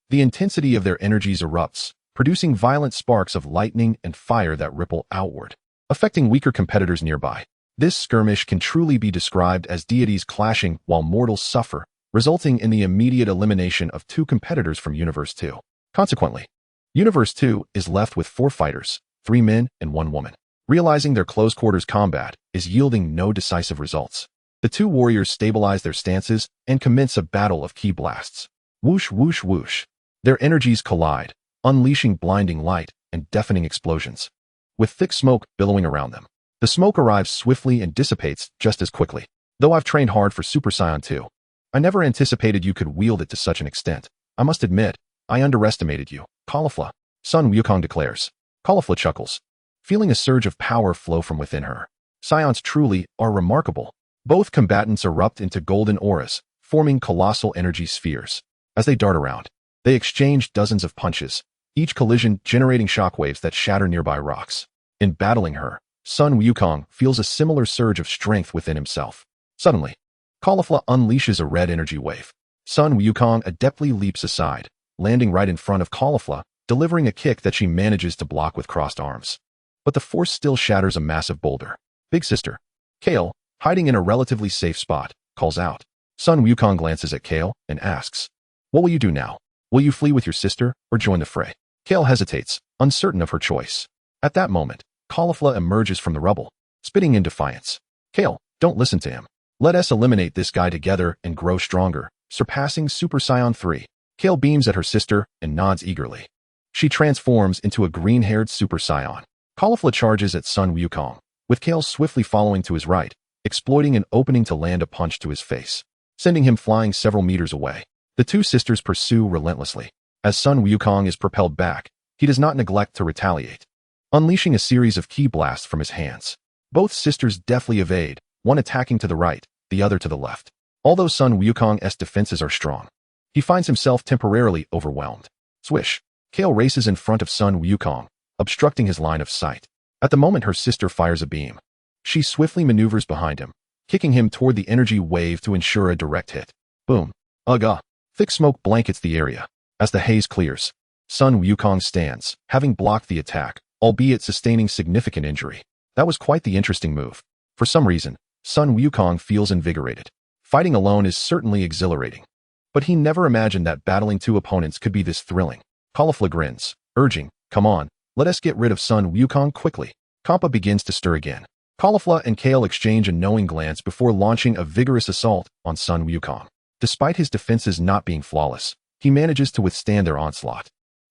The intensity of their energies erupts, producing violent sparks of lightning and fire that ripple outward, affecting weaker competitors nearby. This skirmish can truly be described as deities clashing while mortals suffer, resulting in the immediate elimination of two competitors from Universe 2. Consequently, Universe 2 is left with 4 fighters, 3 men and 1 woman. Realizing their close-quarters combat is yielding no decisive results, the two warriors stabilize their stances and commence a battle of ki blasts. Whoosh, whoosh, whoosh. Their energies collide, unleashing blinding light and deafening explosions, with thick smoke billowing around them. The smoke arrives swiftly and dissipates just as quickly. Though I've trained hard for Super Saiyan 2, I never anticipated you could wield it to such an extent. I must admit, I underestimated you. Caulifla, Sun Wukong declares. Caulifla chuckles, feeling a surge of power flow from within her. Saiyans truly are remarkable. Both combatants erupt into golden auras, forming colossal energy spheres. As they dart around, they exchange dozens of punches, each collision generating shockwaves that shatter nearby rocks. In battling her, Sun Wukong feels a similar surge of strength within himself. Suddenly, Caulifla unleashes a red energy wave. Sun Wukong adeptly leaps aside, landing right in front of Caulifla, delivering a kick that she manages to block with crossed arms. But the force still shatters a massive boulder. Big sister, Kale, hiding in a relatively safe spot, calls out. Sun Wukong glances at Kale and asks, "What will you do now? Will you flee with your sister or join the fray?" Kale hesitates, uncertain of her choice. At that moment, Caulifla emerges from the rubble, spitting in defiance. "Kale, don't listen to him. Let us eliminate this guy together and grow stronger, surpassing Super Saiyan 3. Kale beams at her sister and nods eagerly. She transforms into a green-haired Super Saiyan. Caulifla charges at Sun Wukong, with Kale swiftly following to his right, exploiting an opening to land a punch to his face, sending him flying several meters away. The two sisters pursue relentlessly. As Sun Wukong is propelled back, he does not neglect to retaliate, unleashing a series of ki blasts from his hands. Both sisters deftly evade, one attacking to the right, the other to the left. Although Sun Wukong's defenses are strong, he finds himself temporarily overwhelmed. Swish! Kale races in front of Sun Wukong, obstructing his line of sight. At the moment her sister fires a beam, she swiftly maneuvers behind him, kicking him toward the energy wave to ensure a direct hit. Boom! Ugh! Thick smoke blankets the area. As the haze clears, Sun Wukong stands, having blocked the attack, albeit sustaining significant injury. That was quite the interesting move. For some reason, Sun Wukong feels invigorated. Fighting alone is certainly exhilarating, but he never imagined that battling two opponents could be this thrilling. Caulifla grins, urging, "Come on, let us get rid of Sun Wukong quickly." Kampa begins to stir again. Caulifla and Kale exchange a knowing glance before launching a vigorous assault on Sun Wukong. Despite his defenses not being flawless, he manages to withstand their onslaught.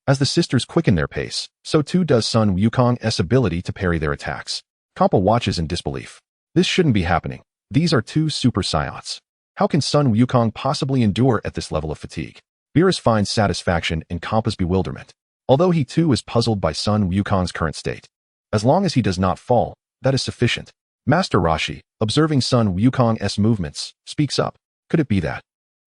As the sisters quicken their pace, so too does Sun Wukong's ability to parry their attacks. Kampa watches in disbelief. This shouldn't be happening. These are two Super Saiyans. How can Sun Wukong possibly endure at this level of fatigue? Beerus finds satisfaction in Kampa's bewilderment, although he too is puzzled by Sun Wukong's current state. As long as he does not fall, that is sufficient. Master Roshi, observing Sun Wukong's movements, speaks up. Could it be that?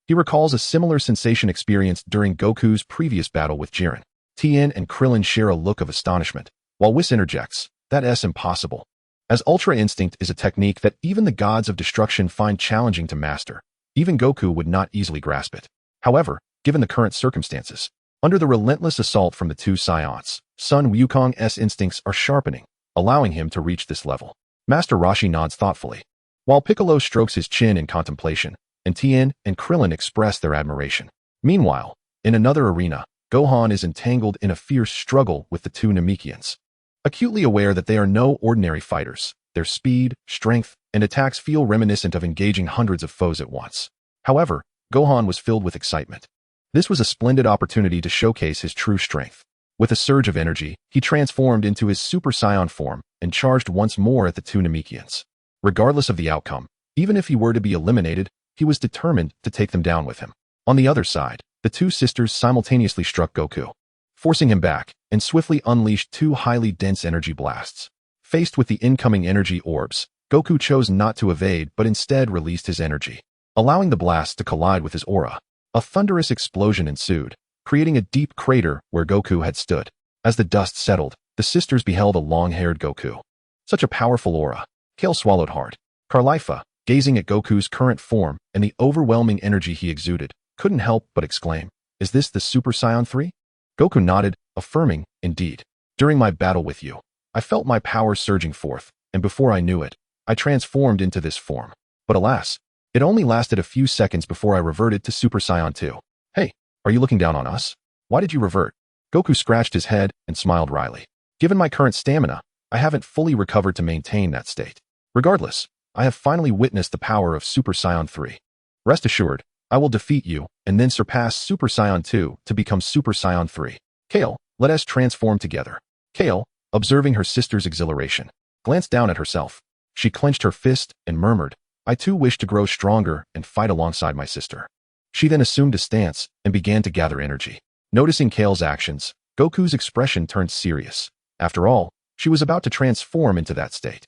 He recalls a similar sensation experienced during Goku's previous battle with Jiren. Tien and Krillin share a look of astonishment, while Whis interjects, that's impossible. As Ultra Instinct is a technique that even the gods of destruction find challenging to master, even Goku would not easily grasp it. However, given the current circumstances, under the relentless assault from the two Saiyans, Sun Wukong's instincts are sharpening, allowing him to reach this level. Master Roshi nods thoughtfully, while Piccolo strokes his chin in contemplation, and Tien and Krillin express their admiration. Meanwhile, in another arena, Gohan is entangled in a fierce struggle with the two Namekians. Acutely aware that they are no ordinary fighters, their speed, strength, and attacks feel reminiscent of engaging hundreds of foes at once. However, Gohan was filled with excitement. This was a splendid opportunity to showcase his true strength. With a surge of energy, he transformed into his Super Saiyan form and charged once more at the two Namekians. Regardless of the outcome, even if he were to be eliminated, he was determined to take them down with him. On the other side, the two sisters simultaneously struck Goku, forcing him back, and swiftly unleashed two highly dense energy blasts. Faced with the incoming energy orbs, Goku chose not to evade but instead released his energy, allowing the blast to collide with his aura. A thunderous explosion ensued, creating a deep crater where Goku had stood. As the dust settled, the sisters beheld a long-haired Goku. Such a powerful aura. Kale swallowed hard. Carlifa, gazing at Goku's current form and the overwhelming energy he exuded, couldn't help but exclaim, "Is this the Super Saiyan 3? Goku nodded, affirming, "Indeed. During my battle with you, I felt my power surging forth, and before I knew it, I transformed into this form. But alas, it only lasted a few seconds before I reverted to Super Saiyan 2. Hey, are you looking down on us? Why did you revert?" Goku scratched his head and smiled wryly. "Given my current stamina, I haven't fully recovered to maintain that state. Regardless, I have finally witnessed the power of Super Saiyan 3. Rest assured, I will defeat you and then surpass Super Saiyan 2 to become Super Saiyan 3. Kale, let us transform together." Kale, observing her sister's exhilaration, glanced down at herself. She clenched her fist and murmured, "I too wish to grow stronger and fight alongside my sister." She then assumed a stance and began to gather energy. Noticing Kale's actions, Goku's expression turned serious. After all, she was about to transform into that state.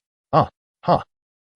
Huh.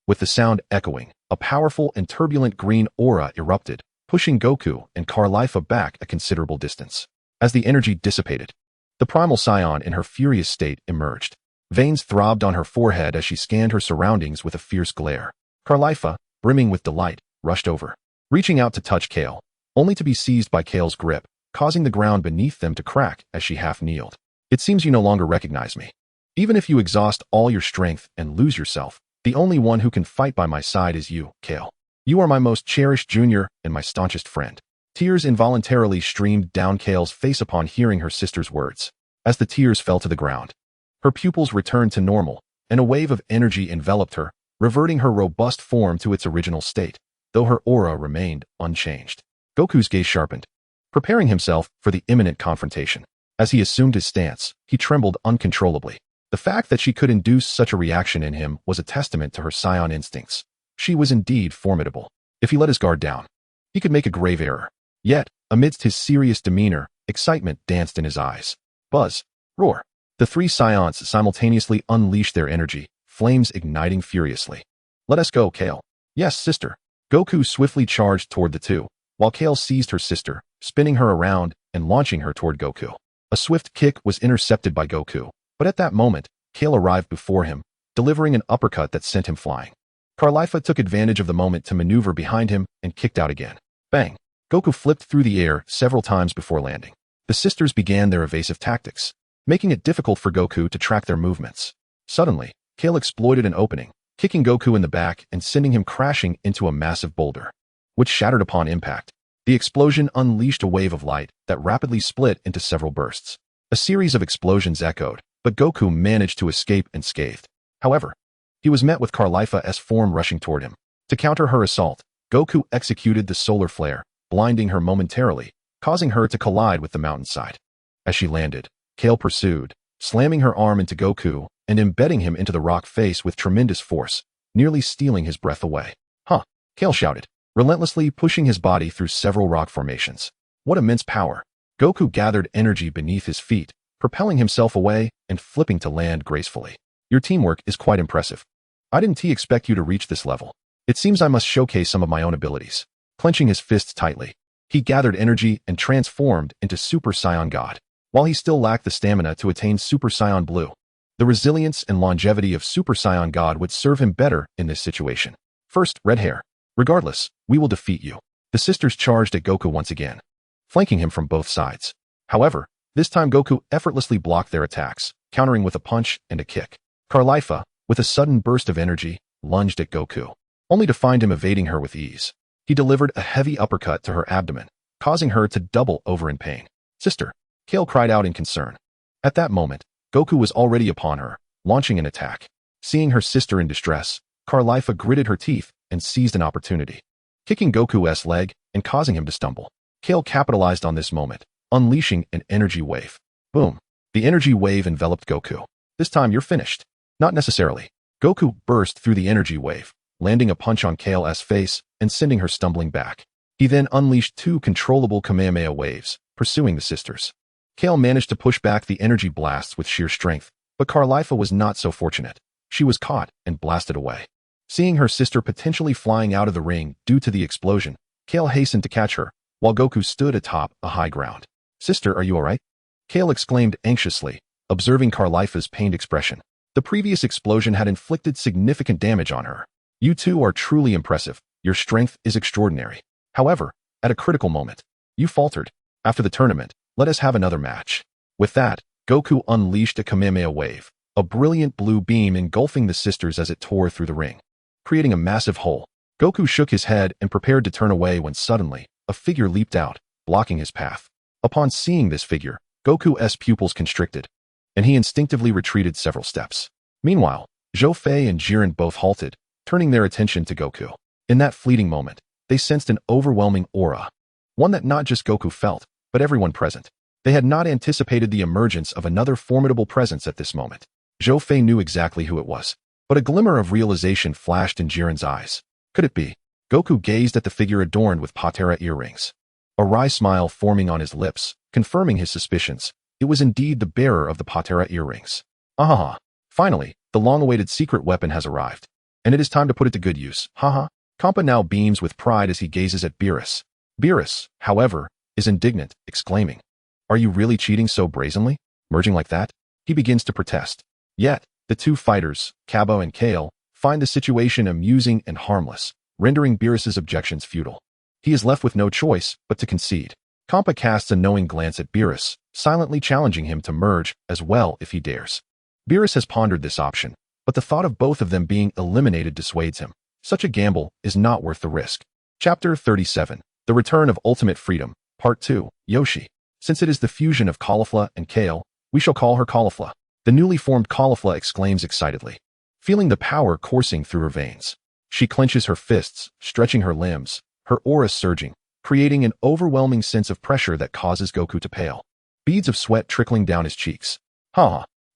With the sound echoing, a powerful and turbulent green aura erupted, pushing Goku and Carlifa back a considerable distance. As the energy dissipated, the primal Saiyan in her furious state emerged. Veins throbbed on her forehead as she scanned her surroundings with a fierce glare. Carlifa, brimming with delight, rushed over, reaching out to touch Kale, only to be seized by Kale's grip, causing the ground beneath them to crack as she half-kneeled. "It seems you no longer recognize me. Even if you exhaust all your strength and lose yourself, the only one who can fight by my side is you, Kale. You are my most cherished junior and my staunchest friend." Tears involuntarily streamed down Kale's face upon hearing her sister's words. As the tears fell to the ground, her pupils returned to normal, and a wave of energy enveloped her, reverting her robust form to its original state, though her aura remained unchanged. Goku's gaze sharpened, preparing himself for the imminent confrontation. As he assumed his stance, he trembled uncontrollably. The fact that she could induce such a reaction in him was a testament to her Saiyan instincts. She was indeed formidable. If he let his guard down, he could make a grave error. Yet, amidst his serious demeanor, excitement danced in his eyes. Buzz, roar. The three Saiyans simultaneously unleashed their energy, flames igniting furiously. "Let us go, Kale." "Yes, sister." Goku swiftly charged toward the two, while Kale seized her sister, spinning her around and launching her toward Goku. A swift kick was intercepted by Goku, but at that moment, Kale arrived before him, delivering an uppercut that sent him flying. Carlifa took advantage of the moment to maneuver behind him and kicked out again. Bang! Goku flipped through the air several times before landing. The sisters began their evasive tactics, making it difficult for Goku to track their movements. Suddenly, Kale exploited an opening, kicking Goku in the back and sending him crashing into a massive boulder, which shattered upon impact. The explosion unleashed a wave of light that rapidly split into several bursts. A series of explosions echoed, but Goku managed to escape unscathed. However, he was met with Carlifa's form rushing toward him. To counter her assault, Goku executed the solar flare, blinding her momentarily, causing her to collide with the mountainside. As she landed, Kale pursued, slamming her arm into Goku and embedding him into the rock face with tremendous force, nearly stealing his breath away. "Huh!" Kale shouted. relentlessly pushing his body through several rock formations. What immense power! Goku gathered energy beneath his feet, propelling himself away and flipping to land gracefully. Your teamwork is quite impressive. I didn't expect you to reach this level. It seems I must showcase some of my own abilities. Clenching his fists tightly, he gathered energy and transformed into Super Saiyan God. While he still lacked the stamina to attain Super Saiyan Blue, the resilience and longevity of Super Saiyan God would serve him better in this situation. First, red hair. Regardless, we will defeat you. The sisters charged at Goku once again, flanking him from both sides. However, this time Goku effortlessly blocked their attacks, countering with a punch and a kick. Carlifa, with a sudden burst of energy, lunged at Goku, only to find him evading her with ease. He delivered a heavy uppercut to her abdomen, causing her to double over in pain. Sister, Kale cried out in concern. At that moment, Goku was already upon her, launching an attack. Seeing her sister in distress, Carlifa gritted her teeth and seized an opportunity, kicking Goku's leg and causing him to stumble. Kale capitalized on this moment, unleashing an energy wave. Boom! The energy wave enveloped Goku. This time you're finished. Not necessarily. Goku burst through the energy wave, landing a punch on Kale's face and sending her stumbling back. He then unleashed two controllable Kamehameha waves, pursuing the sisters. Kale managed to push back the energy blasts with sheer strength, but Carlifa was not so fortunate. She was caught and blasted away. Seeing her sister potentially flying out of the ring due to the explosion, Kale hastened to catch her, while Goku stood atop a high ground. Sister, are you alright? Kale exclaimed anxiously, observing Carlifa's pained expression. The previous explosion had inflicted significant damage on her. You two are truly impressive. Your strength is extraordinary. However, at a critical moment, you faltered. After the tournament, let us have another match. With that, Goku unleashed a Kamehameha wave, a brilliant blue beam engulfing the sisters as it tore through the ring, creating a massive hole. Goku shook his head and prepared to turn away when suddenly, a figure leaped out, blocking his path. Upon seeing this figure, Goku's pupils constricted, and he instinctively retreated several steps. Meanwhile, Zhou Fei and Jiren both halted, turning their attention to Goku. In that fleeting moment, they sensed an overwhelming aura, one that not just Goku felt, but everyone present. They had not anticipated the emergence of another formidable presence at this moment. Zhou Fei knew exactly who it was, but a glimmer of realization flashed in Jiren's eyes. Could it be? Goku gazed at the figure adorned with patera earrings, a wry smile forming on his lips, confirming his suspicions. It was indeed the bearer of the patera earrings. Ahaha. Finally, the long-awaited secret weapon has arrived, and it is time to put it to good use. Haha. Kampa now beams with pride as he gazes at Beerus. Beerus, however, is indignant, exclaiming, "Are you really cheating so brazenly? Merging like that?" He begins to protest. Yet, the two fighters, Kabo and Kale, find the situation amusing and harmless, rendering Beerus's objections futile. He is left with no choice but to concede. Kampa casts a knowing glance at Beerus, silently challenging him to merge as well if he dares. Beerus has pondered this option, but the thought of both of them being eliminated dissuades him. Such a gamble is not worth the risk. Chapter 37. The Return of Ultimate Freedom, Part 2, Yoshi. Since it is the fusion of Caulifla and Kale, we shall call her Caulifla. The newly formed Caulifla exclaims excitedly, feeling the power coursing through her veins. She clenches her fists, stretching her limbs, her aura surging, creating an overwhelming sense of pressure that causes Goku to pale. Beads of sweat trickling down his cheeks.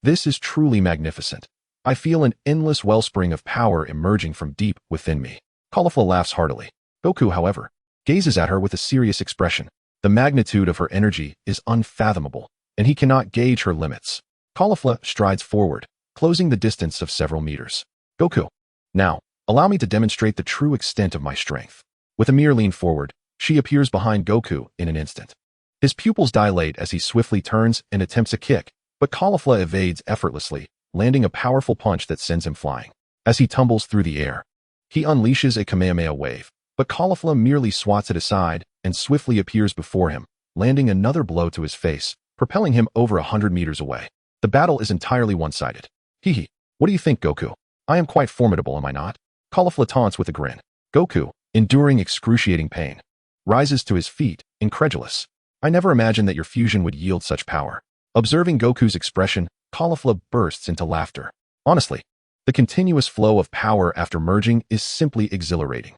This is truly magnificent. I feel an endless wellspring of power emerging from deep within me. Caulifla laughs heartily. Goku, however, gazes at her with a serious expression. The magnitude of her energy is unfathomable, and he cannot gauge her limits. Caulifla strides forward, closing the distance of several meters. Goku, now, allow me to demonstrate the true extent of my strength. With a mere lean forward, she appears behind Goku in an instant. His pupils dilate as he swiftly turns and attempts a kick, but Caulifla evades effortlessly, landing a powerful punch that sends him flying. As he tumbles through the air, he unleashes a Kamehameha wave, but Caulifla merely swats it aside and swiftly appears before him, landing another blow to his face, propelling him over 100 meters away. The battle is entirely one-sided. Hee. What do you think, Goku? I am quite formidable, am I not? Caulifla taunts with a grin. Goku, enduring excruciating pain, rises to his feet, incredulous. I never imagined that your fusion would yield such power. Observing Goku's expression, Caulifla bursts into laughter. Honestly, the continuous flow of power after merging is simply exhilarating.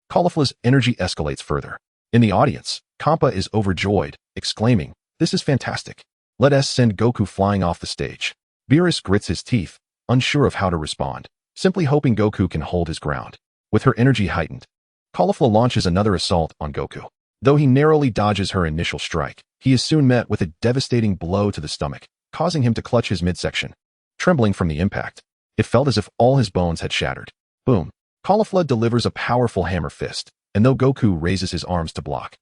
Caulifla's energy escalates further. In the audience, Kampa is overjoyed, exclaiming, "This is fantastic. Let us send Goku flying off the stage." Beerus grits his teeth, unsure of how to respond, simply hoping Goku can hold his ground. With her energy heightened, Caulifla launches another assault on Goku. Though he narrowly dodges her initial strike, he is soon met with a devastating blow to the stomach, causing him to clutch his midsection. Trembling from the impact, it felt as if all his bones had shattered. Boom. Caulifla delivers a powerful hammer fist, and though Goku raises his arms to block,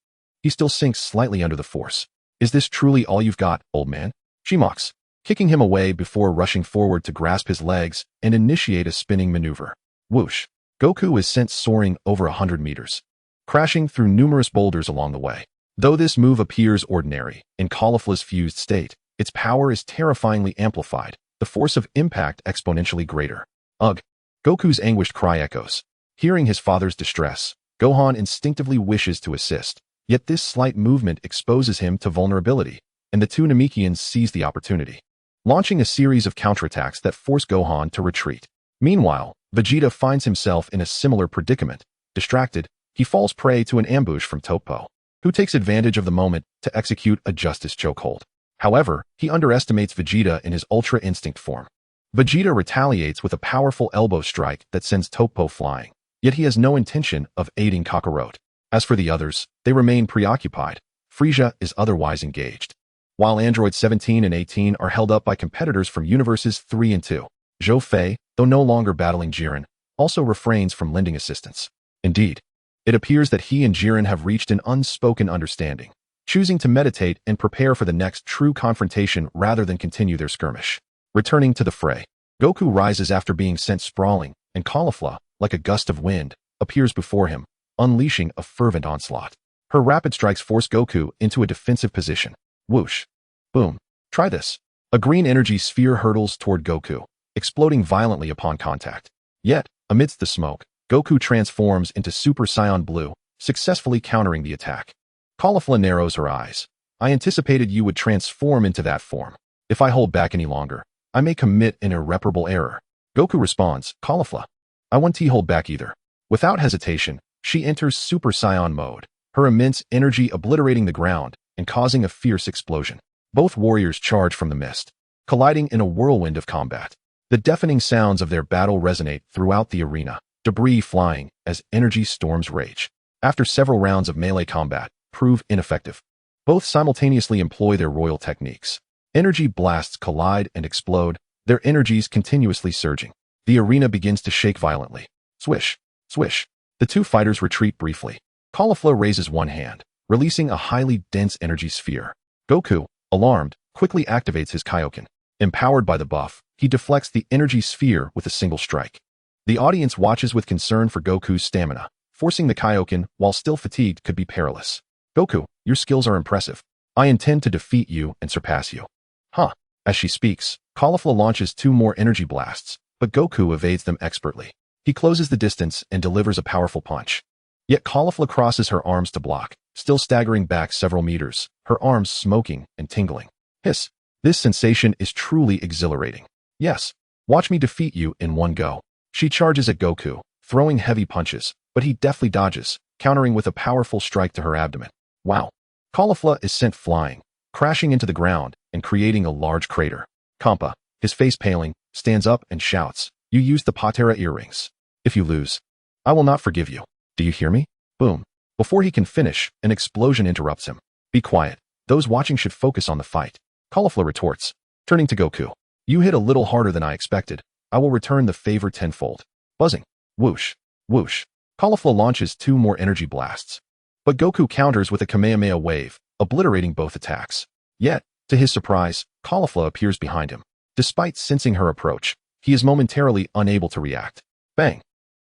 he still sinks slightly under the force. Is this truly all you've got, old man? She mocks, kicking him away before rushing forward to grasp his legs and initiate a spinning maneuver. Whoosh. Goku is sent soaring over 100 meters, crashing through numerous boulders along the way. Though this move appears ordinary, in Caulifla's fused state, its power is terrifyingly amplified, the force of impact exponentially greater. Ugh! Goku's anguished cry echoes. Hearing his father's distress, Gohan instinctively wishes to assist, yet this slight movement exposes him to vulnerability, and the two Namekians seize the opportunity, launching a series of counterattacks that force Gohan to retreat. Meanwhile, Vegeta finds himself in a similar predicament. Distracted, he falls prey to an ambush from Toppo, who takes advantage of the moment to execute a justice chokehold. However, he underestimates Vegeta in his Ultra Instinct form. Vegeta retaliates with a powerful elbow strike that sends Toppo flying, yet he has no intention of aiding Kakarot. As for the others, they remain preoccupied. Frieza is otherwise engaged, while androids 17 and 18 are held up by competitors from universes 3 and 2. Zhou Fei, though no longer battling Jiren, also refrains from lending assistance. Indeed, it appears that he and Jiren have reached an unspoken understanding, choosing to meditate and prepare for the next true confrontation rather than continue their skirmish. Returning to the fray, Goku rises after being sent sprawling, and Caulifla, like a gust of wind, appears before him, unleashing a fervent onslaught. Her rapid strikes force Goku into a defensive position. Whoosh. Boom. Try this. A green energy sphere hurtles toward Goku, exploding violently upon contact. Yet, amidst the smoke, Goku transforms into Super Saiyan Blue, successfully countering the attack. Caulifla narrows her eyes. I anticipated you would transform into that form. If I hold back any longer, I may commit an irreparable error. Goku responds, Caulifla, I won't hold back either. Without hesitation, she enters Super Saiyan mode, her immense energy obliterating the ground and causing a fierce explosion. Both warriors charge from the mist, colliding in a whirlwind of combat. The deafening sounds of their battle resonate throughout the arena, debris flying as energy storms rage. After several rounds of melee combat prove ineffective, both simultaneously employ their royal techniques. Energy blasts collide and explode, their energies continuously surging. The arena begins to shake violently. Swish, swish. The two fighters retreat briefly. Caulifla raises one hand, releasing a highly dense energy sphere. Goku, alarmed, quickly activates his Kaioken. Empowered by the buff, he deflects the energy sphere with a single strike. The audience watches with concern for Goku's stamina. Forcing the Kaioken while still fatigued could be perilous. Goku, your skills are impressive. I intend to defeat you and surpass you. Huh. As she speaks, Caulifla launches 2 more energy blasts, but Goku evades them expertly. He closes the distance and delivers a powerful punch. Yet Caulifla crosses her arms to block, still staggering back several meters, her arms smoking and tingling. Hiss. This sensation is truly exhilarating. Yes. Watch me defeat you in one go. She charges at Goku, throwing heavy punches, but he deftly dodges, countering with a powerful strike to her abdomen. Wow. Caulifla is sent flying, crashing into the ground and creating a large crater. Kampa, his face paling, stands up and shouts, You used the Patera earrings. If you lose, I will not forgive you. Do you hear me? Boom. Before he can finish, an explosion interrupts him. Be quiet. Those watching should focus on the fight. Caulifla retorts, turning to Goku. You hit a little harder than I expected. I will return the favor tenfold. Buzzing. Whoosh. Whoosh. Caulifla launches 2 more energy blasts. But Goku counters with a Kamehameha wave, obliterating both attacks. Yet, to his surprise, Caulifla appears behind him. Despite sensing her approach, he is momentarily unable to react. Bang!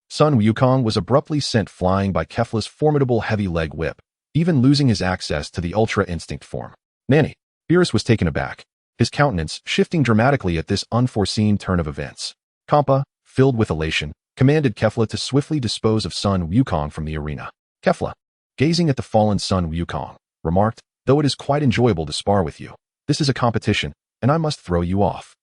Sun Wukong was abruptly sent flying by Kefla's formidable heavy leg whip, even losing his access to the Ultra Instinct form. Nanny. Beerus was taken aback, his countenance shifting dramatically at this unforeseen turn of events. Kampa, filled with elation, commanded Kefla to swiftly dispose of Sun Wukong from the arena. Kefla, gazing at the fallen Sun Wukong, remarked, Though it is quite enjoyable to spar with you, this is a competition, and I must throw you off.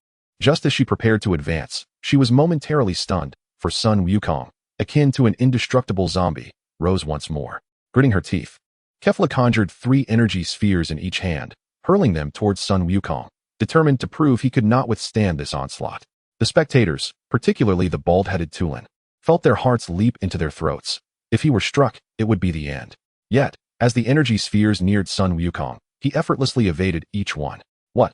Just as she prepared to advance, she was momentarily stunned, for Sun Wukong, akin to an indestructible zombie, rose once more. Gritting her teeth, Kefla conjured 3 energy spheres in each hand, hurling them towards Sun Wukong, determined to prove he could not withstand this onslaught. The spectators, particularly the bald-headed Tulin, felt their hearts leap into their throats. If he were struck, it would be the end. Yet, as the energy spheres neared Sun Wukong, he effortlessly evaded each one. What?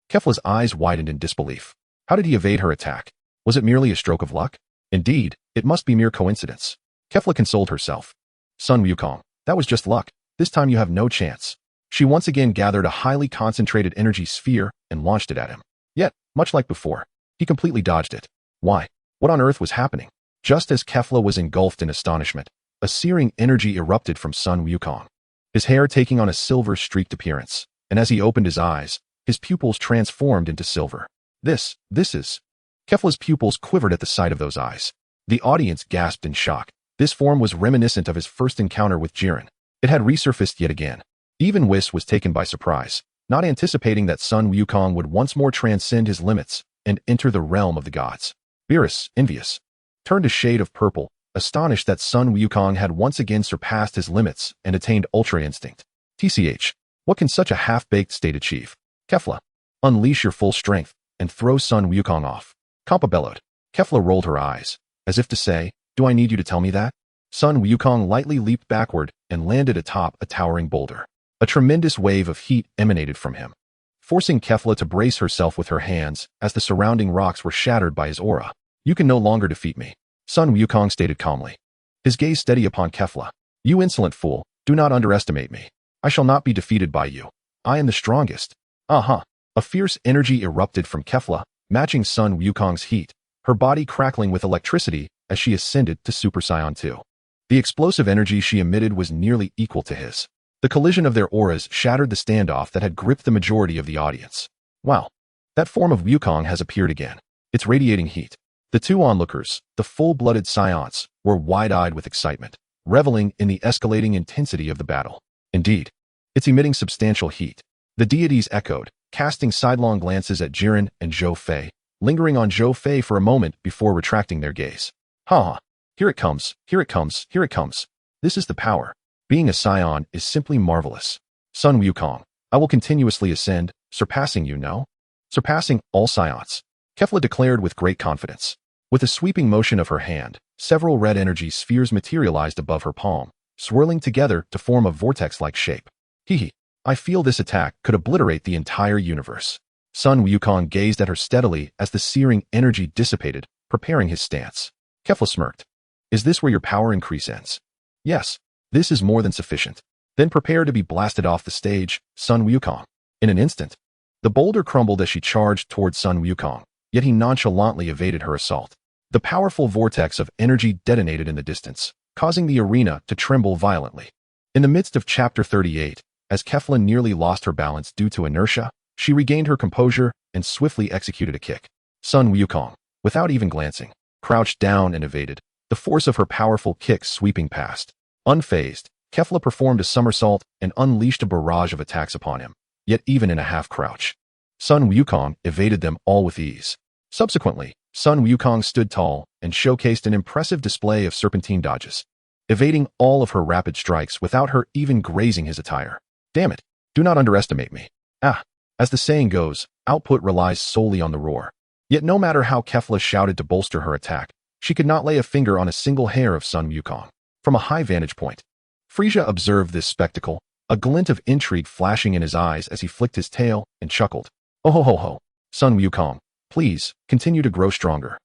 Kefla's eyes widened in disbelief. How did he evade her attack? Was it merely a stroke of luck? Indeed, it must be mere coincidence. Kefla consoled herself. Sun Wukong, that was just luck. This time you have no chance. She once again gathered a highly concentrated energy sphere and launched it at him. Yet, much like before, he completely dodged it. Why? What on earth was happening? Just as Kefla was engulfed in astonishment, a searing energy erupted from Sun Wukong, his hair taking on a silver-streaked appearance, and as he opened his eyes, his pupils transformed into silver. This is... Kefla's pupils quivered at the sight of those eyes. The audience gasped in shock. This form was reminiscent of his first encounter with Jiren. It had resurfaced yet again. Even Whis was taken by surprise, not anticipating that Sun Wukong would once more transcend his limits and enter the realm of the gods. Beerus, envious, turned a shade of purple, astonished that Sun Wukong had once again surpassed his limits and attained Ultra Instinct. TCH, what can such a half-baked state achieve? Kefla, unleash your full strength and throw Sun Wukong off. Kampa bellowed. Kefla rolled her eyes, as if to say, do I need you to tell me that? Sun Wukong lightly leaped backward and landed atop a towering boulder. A tremendous wave of heat emanated from him, forcing Kefla to brace herself with her hands as the surrounding rocks were shattered by his aura. You can no longer defeat me, Sun Wukong stated calmly, his gaze steady upon Kefla. You insolent fool, do not underestimate me. I shall not be defeated by you. I am the strongest. Uh-huh. A fierce energy erupted from Kefla, matching Sun Wukong's heat, her body crackling with electricity as she ascended to Super Saiyan 2. The explosive energy she emitted was nearly equal to his. The collision of their auras shattered the standoff that had gripped the majority of the audience. Wow. That form of Wukong has appeared again. It's radiating heat. The two onlookers, the full-blooded Saiyans, were wide-eyed with excitement, reveling in the escalating intensity of the battle. Indeed, it's emitting substantial heat. The deities echoed, casting sidelong glances at Jiren and Zhou Fei, lingering on Zhou Fei for a moment before retracting their gaze. Ha! Here it comes, here it comes, here it comes. This is the power. Being a Saiyan is simply marvelous. Sun Wukong, I will continuously ascend, surpassing you, no? Surpassing all Saiyans, Kefla declared with great confidence. With a sweeping motion of her hand, several red energy spheres materialized above her palm, swirling together to form a vortex-like shape. Hee. I feel this attack could obliterate the entire universe. Sun Wukong gazed at her steadily as the searing energy dissipated, preparing his stance. Kefla smirked. Is this where your power increase ends? Yes, this is more than sufficient. Then prepare to be blasted off the stage, Sun Wukong. In an instant, the boulder crumbled as she charged towards Sun Wukong, yet he nonchalantly evaded her assault. The powerful vortex of energy detonated in the distance, causing the arena to tremble violently. In the midst of Chapter 38, as Kefla nearly lost her balance due to inertia, she regained her composure and swiftly executed a kick. Sun Wukong, without even glancing, crouched down and evaded, the force of her powerful kick sweeping past. Unfazed, Kefla performed a somersault and unleashed a barrage of attacks upon him, yet even in a half-crouch, Sun Wukong evaded them all with ease. Subsequently, Sun Wukong stood tall and showcased an impressive display of serpentine dodges, evading all of her rapid strikes without her even grazing his attire. Damn it, do not underestimate me. As the saying goes, output relies solely on the roar. Yet no matter how Kefla shouted to bolster her attack, she could not lay a finger on a single hair of Sun Wukong. From a high vantage point, Frisia observed this spectacle, a glint of intrigue flashing in his eyes as he flicked his tail and chuckled. Oh ho ho ho, Sun Wukong, please, continue to grow stronger.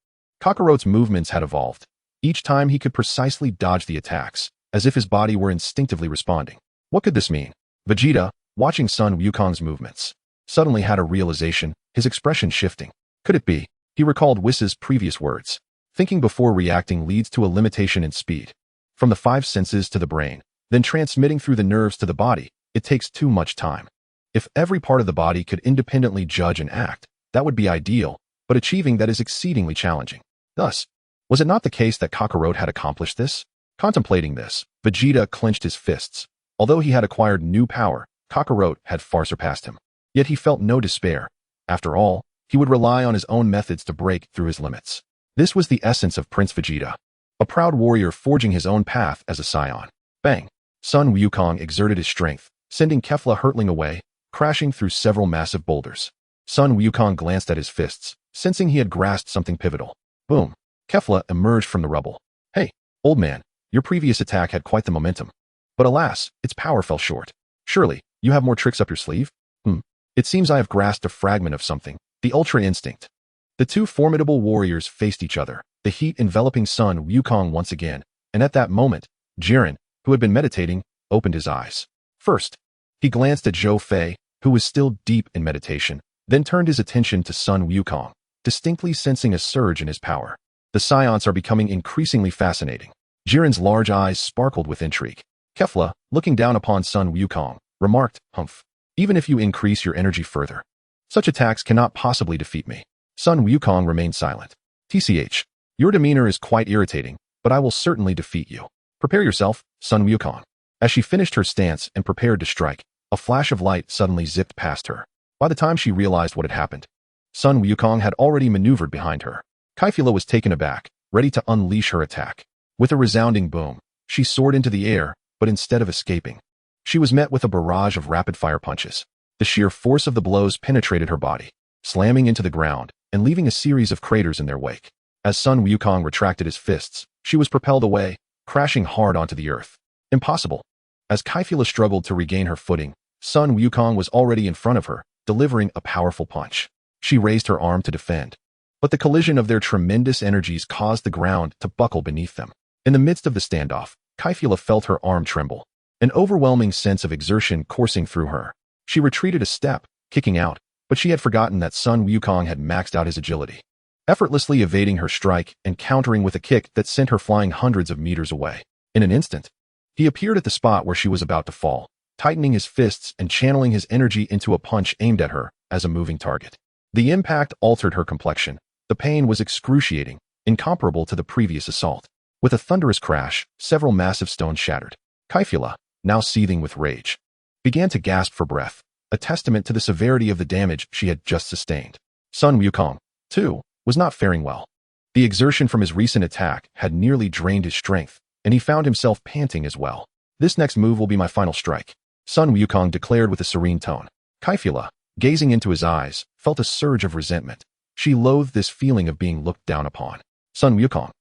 Kakarot's movements had evolved. Each time he could precisely dodge the attacks, as if his body were instinctively responding. What could this mean? Vegeta, watching Sun Wukong's movements, suddenly had a realization, his expression shifting. Could it be? He recalled Whis' previous words. Thinking before reacting leads to a limitation in speed. From the five senses to the brain, then transmitting through the nerves to the body, it takes too much time. If every part of the body could independently judge and act, that would be ideal, but achieving that is exceedingly challenging. Thus, was it not the case that Kakarot had accomplished this? Contemplating this, Vegeta clenched his fists. Although he had acquired new power, Kakarot had far surpassed him. Yet he felt no despair. After all, he would rely on his own methods to break through his limits. This was the essence of Prince Vegeta, a proud warrior forging his own path as a Saiyan. Bang! Sun Wukong exerted his strength, sending Kefla hurtling away, crashing through several massive boulders. Sun Wukong glanced at his fists, sensing he had grasped something pivotal. Boom! Kefla emerged from the rubble. Hey, old man, Your previous attack had quite the momentum. But alas, its power fell short. Surely, you have more tricks up your sleeve? It seems I have grasped a fragment of something, the Ultra Instinct. The two formidable warriors faced each other, the heat enveloping Sun Wukong once again, and at that moment, Jiren, who had been meditating, opened his eyes. First, he glanced at Zhou Fei, who was still deep in meditation, then turned his attention to Sun Wukong, distinctly sensing a surge in his power. The Saiyans are becoming increasingly fascinating. Jiren's large eyes sparkled with intrigue. Kefla, looking down upon Sun Wukong, remarked, "Humph. Even if you increase your energy further, such attacks cannot possibly defeat me." Sun Wukong remained silent. "TCH, your demeanor is quite irritating, but I will certainly defeat you. Prepare yourself, Sun Wukong." As she finished her stance and prepared to strike, a flash of light suddenly zipped past her. By the time she realized what had happened, Sun Wukong had already maneuvered behind her. Kaifula was taken aback, ready to unleash her attack. With a resounding boom, she soared into the air, but instead of escaping, she was met with a barrage of rapid-fire punches. The sheer force of the blows penetrated her body, slamming into the ground and leaving a series of craters in their wake. As Sun Wukong retracted his fists, she was propelled away, crashing hard onto the earth. Impossible. As Kaifula struggled to regain her footing, Sun Wukong was already in front of her, delivering a powerful punch. She raised her arm to defend, but the collision of their tremendous energies caused the ground to buckle beneath them. In the midst of the standoff, Kaifula felt her arm tremble, an overwhelming sense of exertion coursing through her. She retreated a step, kicking out, but she had forgotten that Sun Wukong had maxed out his agility, effortlessly evading her strike and countering with a kick that sent her flying hundreds of meters away. In an instant, he appeared at the spot where she was about to fall, tightening his fists and channeling his energy into a punch aimed at her as a moving target. The impact altered her complexion. The pain was excruciating, incomparable to the previous assault. With a thunderous crash, several massive stones shattered. Kaifula, now seething with rage, began to gasp for breath, a testament to the severity of the damage she had just sustained. Sun Wukong, too, was not faring well. The exertion from his recent attack had nearly drained his strength, and he found himself panting as well. "This next move will be my final strike," Sun Wukong declared with a serene tone. Kaifula, gazing into his eyes, felt a surge of resentment. She loathed this feeling of being looked down upon. "Sun Wukong,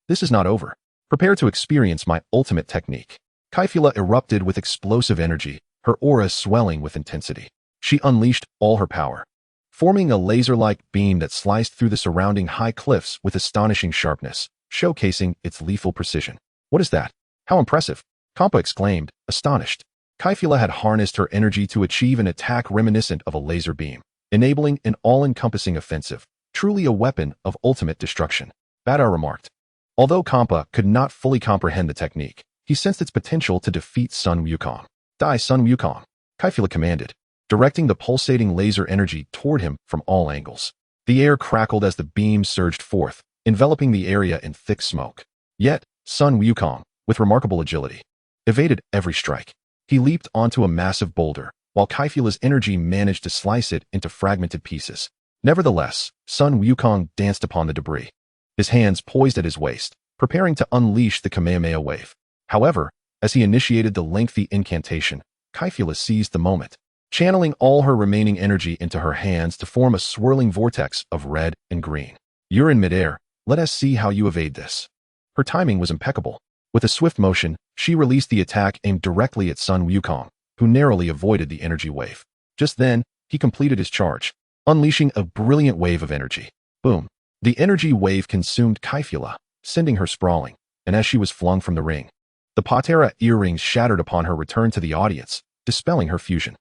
this is not over. Prepare to experience my ultimate technique." Kaifula erupted with explosive energy, her aura swelling with intensity. She unleashed all her power, forming a laser-like beam that sliced through the surrounding high cliffs with astonishing sharpness, showcasing its lethal precision. "What is that? How impressive!" Kampa exclaimed, astonished. Kaifula had harnessed her energy to achieve an attack reminiscent of a laser beam, enabling an all-encompassing offensive, truly a weapon of ultimate destruction. Badar remarked. Although Kampa could not fully comprehend the technique, he sensed its potential to defeat Sun Wukong. "Die, Sun Wukong," Kaifula commanded, directing the pulsating laser energy toward him from all angles. The air crackled as the beam surged forth, enveloping the area in thick smoke. Yet, Sun Wukong, with remarkable agility, evaded every strike. He leaped onto a massive boulder, while Kaifula's energy managed to slice it into fragmented pieces. Nevertheless, Sun Wukong danced upon the debris, his hands poised at his waist, preparing to unleash the Kamehameha wave. However, as he initiated the lengthy incantation, Kaifula seized the moment, channeling all her remaining energy into her hands to form a swirling vortex of red and green. "You're in midair. Let us see how you evade this." Her timing was impeccable. With a swift motion, she released the attack aimed directly at Sun Wukong, who narrowly avoided the energy wave. Just then, he completed his charge, unleashing a brilliant wave of energy. Boom! The energy wave consumed Kaifula, sending her sprawling, and as she was flung from the ring, the Patera earrings shattered upon her return to the audience, dispelling her fusion.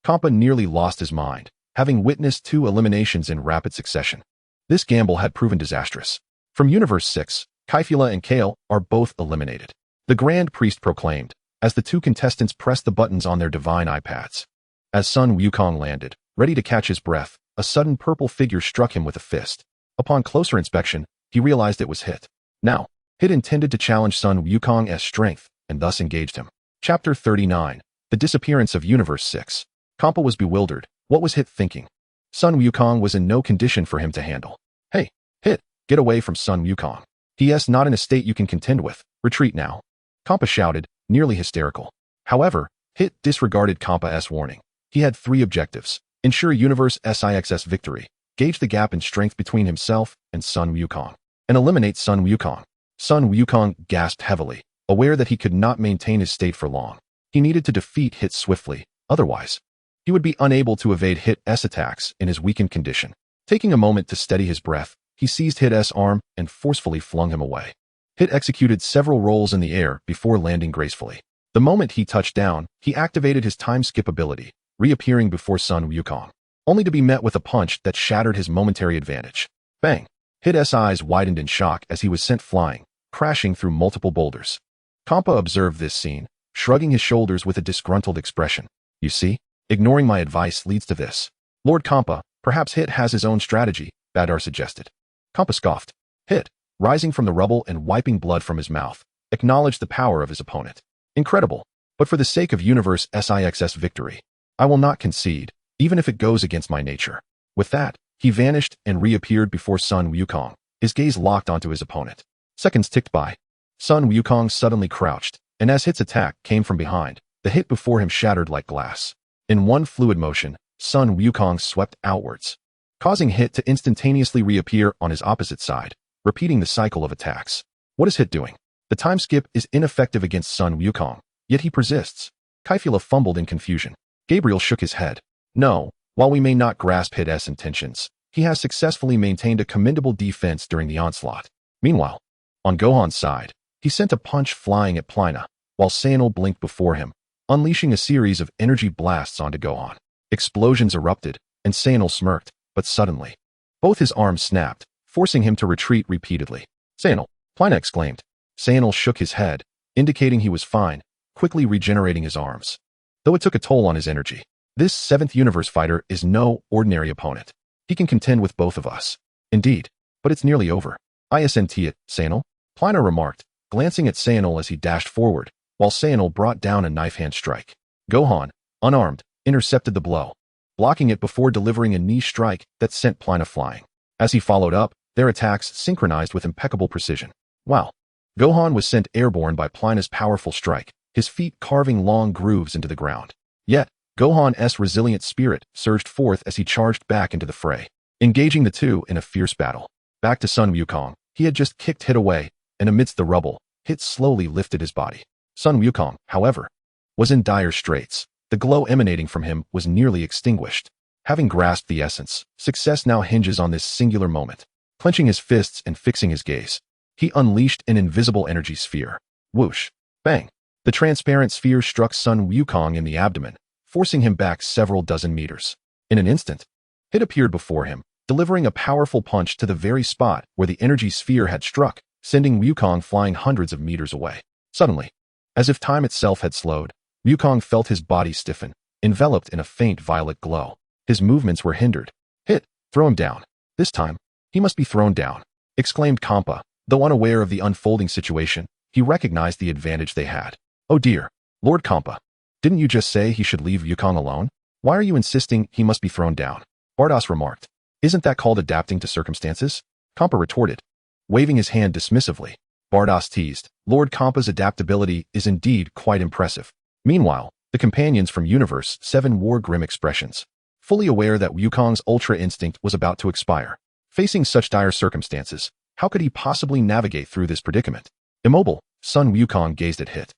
Kampa nearly lost his mind, having witnessed 2 eliminations in rapid succession. This gamble had proven disastrous. From Universe 6, Kaifula and Kale are both eliminated. The Grand Priest proclaimed, as the 2 contestants pressed the buttons on their divine iPads. As Sun Wukong landed, ready to catch his breath, a sudden purple figure struck him with a fist. Upon closer inspection, he realized it was Hit. Now, Hit intended to challenge Sun Wukong's strength, and thus engaged him. Chapter 39. The Disappearance of Universe 6. Kampa was bewildered. What was Hit thinking? Sun Wukong was in no condition for him to handle. "Hey, Hit, get away from Sun Wukong. He is not in a state you can contend with. Retreat now," Kampa shouted, nearly hysterical. However, Hit disregarded Kampa's warning. He had 3 objectives: ensure Universe Six's victory, gauge the gap in strength between himself and Sun Wukong, and eliminate Sun Wukong. Sun Wukong gasped heavily, aware that he could not maintain his state for long. He needed to defeat Hit swiftly, otherwise, he would be unable to evade Hit's attacks in his weakened condition. Taking a moment to steady his breath, he seized Hit's arm and forcefully flung him away. Hit executed several rolls in the air before landing gracefully. The moment he touched down, he activated his time skip ability, reappearing before Sun Wukong, only to be met with a punch that shattered his momentary advantage. Bang! Hit's eyes widened in shock as he was sent flying, crashing through multiple boulders. Kampa observed this scene, shrugging his shoulders with a disgruntled expression. You see, ignoring my advice leads to this. Lord Kampa, perhaps Hit has his own strategy, Badar suggested. Kampa scoffed. Hit, rising from the rubble and wiping blood from his mouth, acknowledged the power of his opponent. Incredible, but for the sake of Universe Six's victory, I will not concede, even if it goes against my nature. With that, he vanished and reappeared before Sun Wukong, his gaze locked onto his opponent. Seconds ticked by. Sun Wukong suddenly crouched, and as Hit's attack came from behind, the hit before him shattered like glass. In one fluid motion, Sun Wukong swept outwards, causing Hit to instantaneously reappear on his opposite side, repeating the cycle of attacks. What is Hit doing? The time skip is ineffective against Sun Wukong, yet he persists. Kaifula fumbled in confusion. Gabriel shook his head. No, while we may not grasp Hit's intentions, he has successfully maintained a commendable defense during the onslaught. Meanwhile, on Gohan's side, he sent a punch flying at Plina, while Saiyan blinked before him, unleashing a series of energy blasts onto Gohan. Explosions erupted, and Saiyan smirked, but suddenly, both his arms snapped, forcing him to retreat repeatedly. Saiyan, Plina exclaimed. Saiyan shook his head, indicating he was fine, quickly regenerating his arms. Though it took a toll on his energy, this 7th universe fighter is no ordinary opponent. He can contend with both of us. Indeed, but it's nearly over. Isn't it, Saiyan? Plina remarked, glancing at Saiyan as he dashed forward, while Saiyan brought down a knife-hand strike. Gohan, unarmed, intercepted the blow, blocking it before delivering a knee strike that sent Plina flying. As he followed up, their attacks synchronized with impeccable precision. Wow! Gohan was sent airborne by Plina's powerful strike, his feet carving long grooves into the ground. Yet, Gohan's resilient spirit surged forth as he charged back into the fray, engaging the two in a fierce battle. Back to Sun Wukong, he had just kicked Hit away, and amidst the rubble, Hit slowly lifted his body. Sun Wukong, however, was in dire straits. The glow emanating from him was nearly extinguished. Having grasped the essence, success now hinges on this singular moment. Clenching his fists and fixing his gaze, he unleashed an invisible energy sphere. Whoosh! Bang! The transparent sphere struck Sun Wukong in the abdomen, forcing him back several dozen meters. In an instant, Hit appeared before him, delivering a powerful punch to the very spot where the energy sphere had struck, sending Wukong flying hundreds of meters away. Suddenly, as if time itself had slowed, Wukong felt his body stiffen, enveloped in a faint violet glow. His movements were hindered. Hit, throw him down. This time, he must be thrown down, exclaimed Kampa. Though unaware of the unfolding situation, he recognized the advantage they had. Oh dear, Lord Kampa, didn't you just say he should leave Wukong alone? Why are you insisting he must be thrown down? Bardos remarked. Isn't that called adapting to circumstances? Kampa retorted, waving his hand dismissively. Bardos teased, Lord Kampa's adaptability is indeed quite impressive. Meanwhile, the companions from Universe 7 wore grim expressions, fully aware that Wukong's ultra instinct was about to expire. Facing such dire circumstances, how could he possibly navigate through this predicament? Immobile, Sun Wukong gazed at Hit,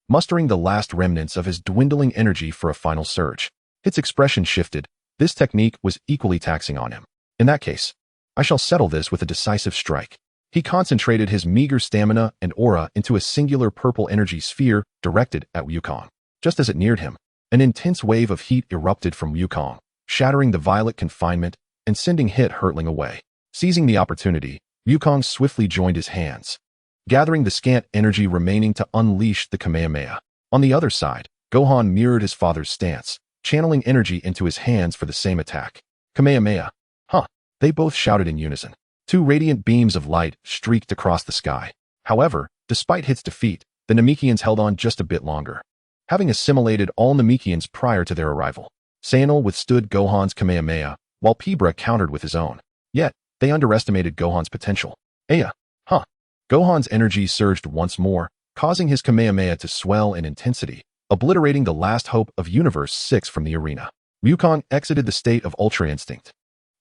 mustering the last remnants of his dwindling energy for a final surge. Hit's expression shifted. This technique was equally taxing on him. In that case, I shall settle this with a decisive strike. He concentrated his meager stamina and aura into a singular purple energy sphere directed at Wukong. Just as it neared him, an intense wave of heat erupted from Wukong, shattering the violet confinement and sending Hit hurtling away. Seizing the opportunity, Wukong swiftly joined his hands, gathering the scant energy remaining to unleash the Kamehameha. On the other side, Gohan mirrored his father's stance, channeling energy into his hands for the same attack. Kamehameha. Huh. They both shouted in unison. 2 radiant beams of light streaked across the sky. However, despite Hit's defeat, the Namekians held on just a bit longer. Having assimilated all Namekians prior to their arrival, Saiyan withstood Gohan's Kamehameha, while Pibra countered with his own. Yet, they underestimated Gohan's potential. Aya. Huh. Gohan's energy surged once more, causing his Kamehameha to swell in intensity, obliterating the last hope of Universe 6 from the arena. Wukong exited the state of Ultra Instinct,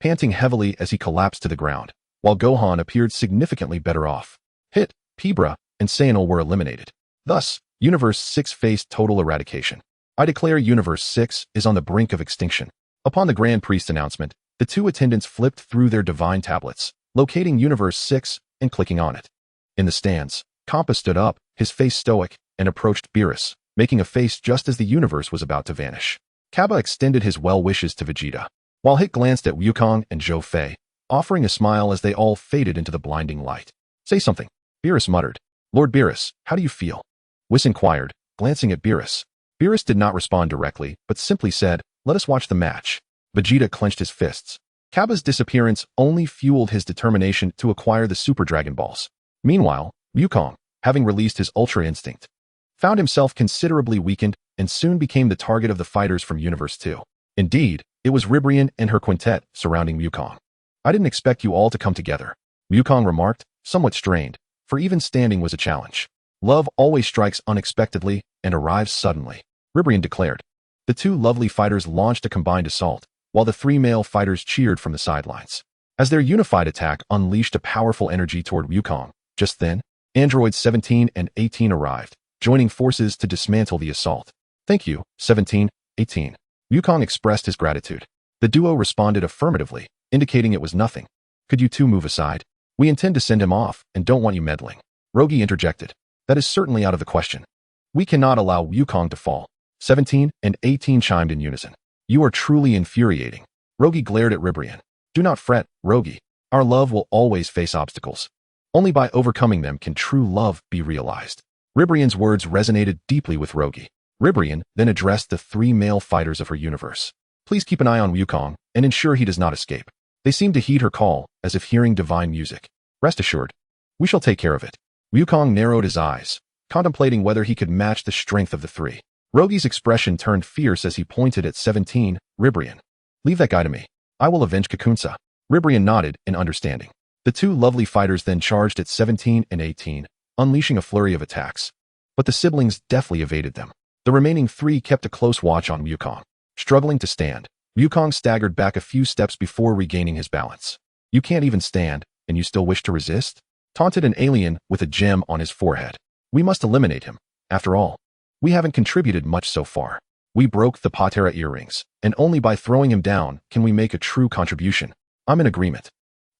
panting heavily as he collapsed to the ground, while Gohan appeared significantly better off. Hit, Pibra, and Saiyan were eliminated. Thus, Universe 6 faced total eradication. I declare Universe 6 is on the brink of extinction. Upon the Grand Priest announcement, the two attendants flipped through their divine tablets, locating Universe 6 and clicking on it. In the stands, Kampa stood up, his face stoic, and approached Beerus, making a face just as the universe was about to vanish. Kappa extended his well wishes to Vegeta, while Hit glanced at Wukong and Zhou Fei, offering a smile as they all faded into the blinding light. Say something, Beerus muttered. Lord Beerus, how do you feel? Whis inquired, glancing at Beerus. Beerus did not respond directly, but simply said, let us watch the match. Vegeta clenched his fists. Kappa's disappearance only fueled his determination to acquire the Super Dragon Balls. Meanwhile, Wukong, having released his Ultra Instinct, found himself considerably weakened and soon became the target of the fighters from Universe 2. Indeed, it was Ribrian and her quintet surrounding Wukong. I didn't expect you all to come together, Wukong remarked, somewhat strained, for even standing was a challenge. Love always strikes unexpectedly and arrives suddenly, Ribrian declared. The two lovely fighters launched a combined assault, while the three male fighters cheered from the sidelines. As their unified attack unleashed a powerful energy toward Wukong, just then, androids 17 and 18 arrived, joining forces to dismantle the assault. Thank you, 17, 18. Wukong expressed his gratitude. The duo responded affirmatively, indicating it was nothing. Could you two move aside? We intend to send him off and don't want you meddling. Rogi interjected. That is certainly out of the question. We cannot allow Wukong to fall. 17 and 18 chimed in unison. You are truly infuriating. Rogi glared at Ribrian. Do not fret, Rogi. Our love will always face obstacles. Only by overcoming them can true love be realized. Ribrian's words resonated deeply with Rogi. Ribrian then addressed the three male fighters of her universe. Please keep an eye on Wukong and ensure he does not escape. They seemed to heed her call, as if hearing divine music. Rest assured, we shall take care of it. Wukong narrowed his eyes, contemplating whether he could match the strength of the three. Rogi's expression turned fierce as he pointed at 17, Ribrian. Leave that guy to me. I will avenge Kakunsa. Ribrian nodded in understanding. The two lovely fighters then charged at 17 and 18, unleashing a flurry of attacks. But the siblings deftly evaded them. The remaining three kept a close watch on Wukong. Struggling to stand, Wukong staggered back a few steps before regaining his balance. You can't even stand, and you still wish to resist? Taunted an alien with a gem on his forehead. We must eliminate him. After all, we haven't contributed much so far. We broke the Patera earrings, and only by throwing him down can we make a true contribution. I'm in agreement.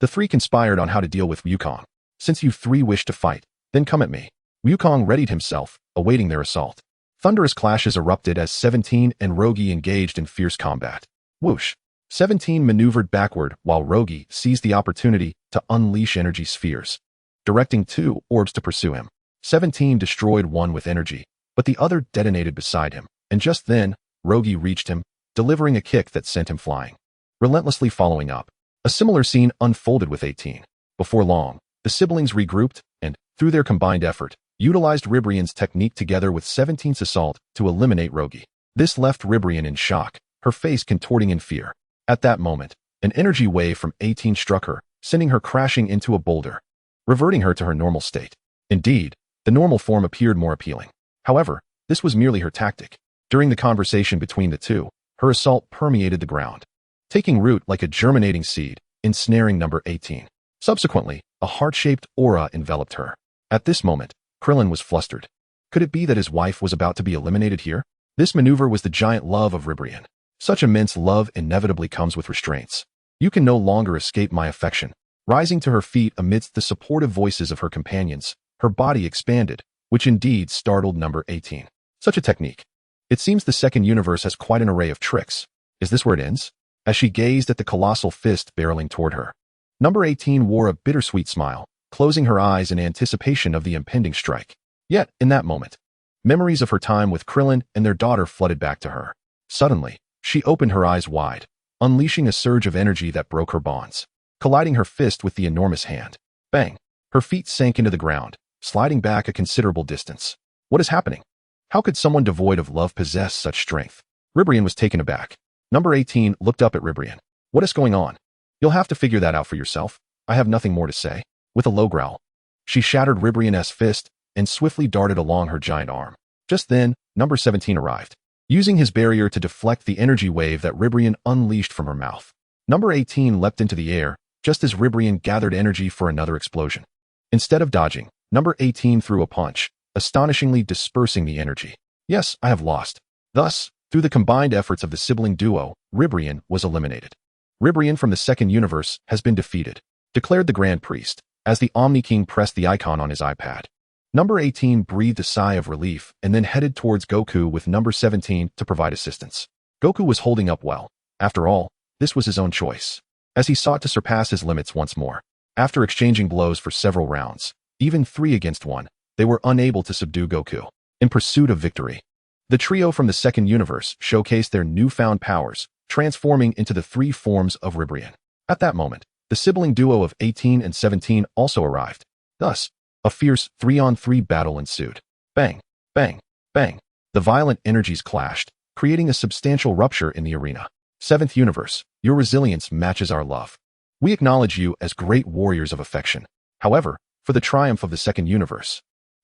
The three conspired on how to deal with Wukong. Since you three wish to fight, then come at me. Wukong readied himself, awaiting their assault. Thunderous clashes erupted as 17 and Rogi engaged in fierce combat. Whoosh! 17 maneuvered backward while Rogi seized the opportunity to unleash energy spheres. Directing two orbs to pursue him, 17 destroyed one with energy, but the other detonated beside him, and just then, Rogi reached him, delivering a kick that sent him flying. Relentlessly following up, a similar scene unfolded with 18. Before long, the siblings regrouped and, through their combined effort, utilized Ribrian's technique together with 17's assault to eliminate Rogi. This left Ribrian in shock, her face contorting in fear. At that moment, an energy wave from 18 struck her, sending her crashing into a boulder, reverting her to her normal state. Indeed, the normal form appeared more appealing. However, this was merely her tactic. During the conversation between the two, her assault permeated the ground, taking root like a germinating seed, ensnaring number 18. Subsequently, a heart-shaped aura enveloped her. At this moment, Krillin was flustered. Could it be that his wife was about to be eliminated here? This maneuver was the giant love of Ribrian. Such immense love inevitably comes with restraints. You can no longer escape my affection. Rising to her feet amidst the supportive voices of her companions, her body expanded, which indeed startled number 18. Such a technique. It seems the second universe has quite an array of tricks. Is this where it ends? As she gazed at the colossal fist barreling toward her, number 18 wore a bittersweet smile, closing her eyes in anticipation of the impending strike. Yet, in that moment, memories of her time with Krillin and their daughter flooded back to her. Suddenly, she opened her eyes wide, unleashing a surge of energy that broke her bonds. Colliding her fist with the enormous hand. Bang! Her feet sank into the ground, sliding back a considerable distance. What is happening? How could someone devoid of love possess such strength? Ribrian was taken aback. Number 18 looked up at Ribrian. What is going on? You'll have to figure that out for yourself. I have nothing more to say. With a low growl, she shattered Ribrian's fist and swiftly darted along her giant arm. Just then, number 17 arrived, using his barrier to deflect the energy wave that Ribrian unleashed from her mouth. Number 18 leapt into the air, just as Ribrian gathered energy for another explosion. Instead of dodging, number 18 threw a punch, astonishingly dispersing the energy. Yes, I have lost. Thus, through the combined efforts of the sibling duo, Ribrian was eliminated. Ribrian from the second universe has been defeated, declared the Grand Priest, as the Omni King pressed the icon on his iPad. Number 18 breathed a sigh of relief and then headed towards Goku with number 17 to provide assistance. Goku was holding up well. After all, this was his own choice. As he sought to surpass his limits once more, after exchanging blows for several rounds, even 3 against 1, they were unable to subdue Goku. In pursuit of victory, the trio from the second universe showcased their newfound powers, transforming into the 3 forms of Ribrian. At that moment, the sibling duo of 18 and 17 also arrived. Thus, a fierce 3-on-3 battle ensued. Bang, bang, bang. The violent energies clashed, creating a substantial rupture in the arena. Seventh universe, your resilience matches our love. We acknowledge you as great warriors of affection. However, for the triumph of the second universe,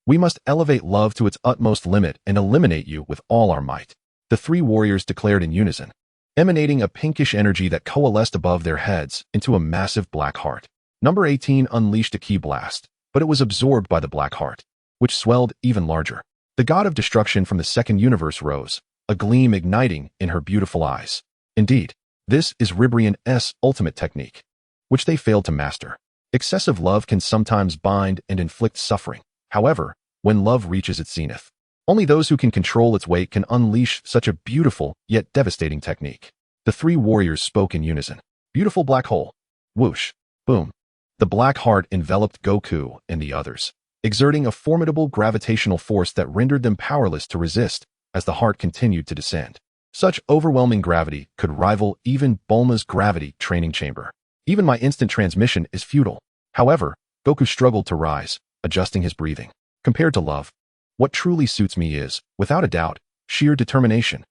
we must elevate love to its utmost limit and eliminate you with all our might. The 3 warriors declared in unison, emanating a pinkish energy that coalesced above their heads into a massive black heart. Number 18 unleashed a ki blast, but it was absorbed by the black heart, which swelled even larger. The god of destruction from the second universe rose, a gleam igniting in her beautiful eyes. Indeed, this is Ribrian's ultimate technique, which they failed to master. Excessive love can sometimes bind and inflict suffering. However, when love reaches its zenith, only those who can control its weight can unleash such a beautiful yet devastating technique. The 3 warriors spoke in unison. Beautiful black hole. Whoosh. Boom. The black heart enveloped Goku and the others, exerting a formidable gravitational force that rendered them powerless to resist as the heart continued to descend. Such overwhelming gravity could rival even Bulma's gravity training chamber. Even my instant transmission is futile. However, Goku struggled to rise, adjusting his breathing. Compared to love, what truly suits me is, without a doubt, sheer determination.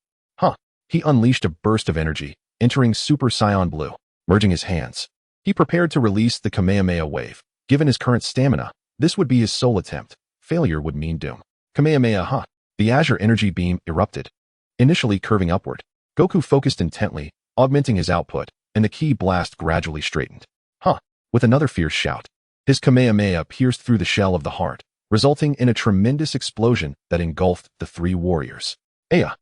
He unleashed a burst of energy, entering Super Saiyan Blue, merging his hands. He prepared to release the Kamehameha wave. Given his current stamina, this would be his sole attempt. Failure would mean doom. Kamehameha, The azure energy beam erupted, initially curving upward. Goku focused intently, augmenting his output, and the ki blast gradually straightened. With another fierce shout, his Kamehameha pierced through the shell of the heart, resulting in a tremendous explosion that engulfed the 3 warriors. Aya!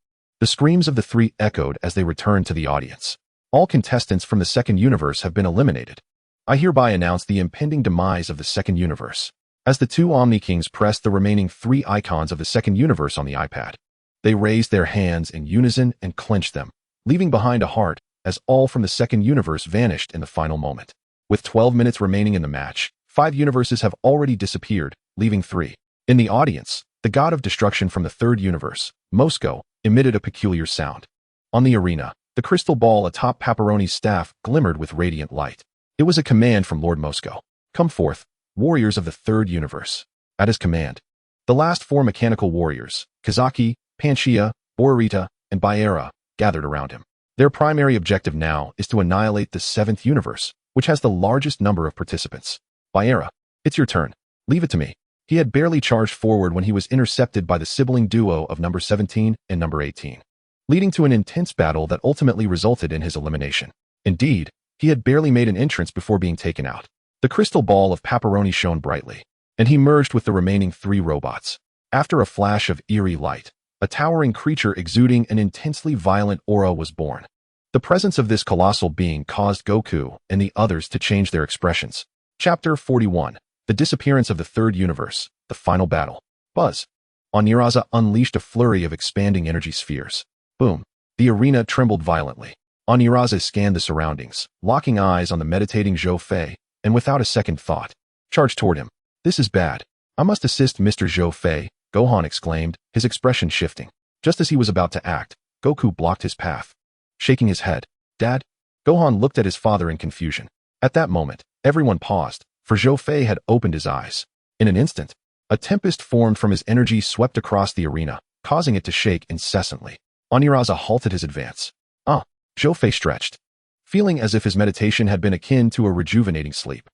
The screams of the 3 echoed as they returned to the audience. All contestants from the second universe have been eliminated. I hereby announce the impending demise of the second universe. As the 2 Omni Kings pressed the remaining 3 icons of the second universe on the iPad, they raised their hands in unison and clenched them, leaving behind a heart as all from the second universe vanished in the final moment. With 12 minutes remaining in the match, 5 universes have already disappeared, leaving 3. In the audience, the god of destruction from the third universe, Moscow, emitted a peculiar sound. On the arena, the crystal ball atop Pepperoni's staff glimmered with radiant light. It was a command from Lord Moscow. Come forth, warriors of the third universe. At his command, the last 4 mechanical warriors, Kazaki, Panchia, Borita, and Baera, gathered around him. Their primary objective now is to annihilate the 7th universe, which has the largest number of participants. Baera, it's your turn. Leave it to me. He had barely charged forward when he was intercepted by the sibling duo of number 17 and number 18, leading to an intense battle that ultimately resulted in his elimination. Indeed, he had barely made an entrance before being taken out. The crystal ball of Pepperoni shone brightly, and he merged with the remaining 3 robots. After a flash of eerie light, a towering creature exuding an intensely violent aura was born. The presence of this colossal being caused Goku and the others to change their expressions. Chapter 41. The Disappearance of the Third Universe, the Final Battle. Buzz. Oniraza unleashed a flurry of expanding energy spheres. Boom. The arena trembled violently. Oniraza scanned the surroundings, locking eyes on the meditating Zhou Fei, and without a second thought, charged toward him. This is bad. I must assist Mr. Zhou Fei, Gohan exclaimed, his expression shifting. Just as he was about to act, Goku blocked his path. Shaking his head, Dad? Gohan looked at his father in confusion. At that moment, everyone paused, for Zhou Fei had opened his eyes. In an instant, a tempest formed from his energy swept across the arena, causing it to shake incessantly. Oniraza halted his advance. Zhou Fei stretched, feeling as if his meditation had been akin to a rejuvenating sleep.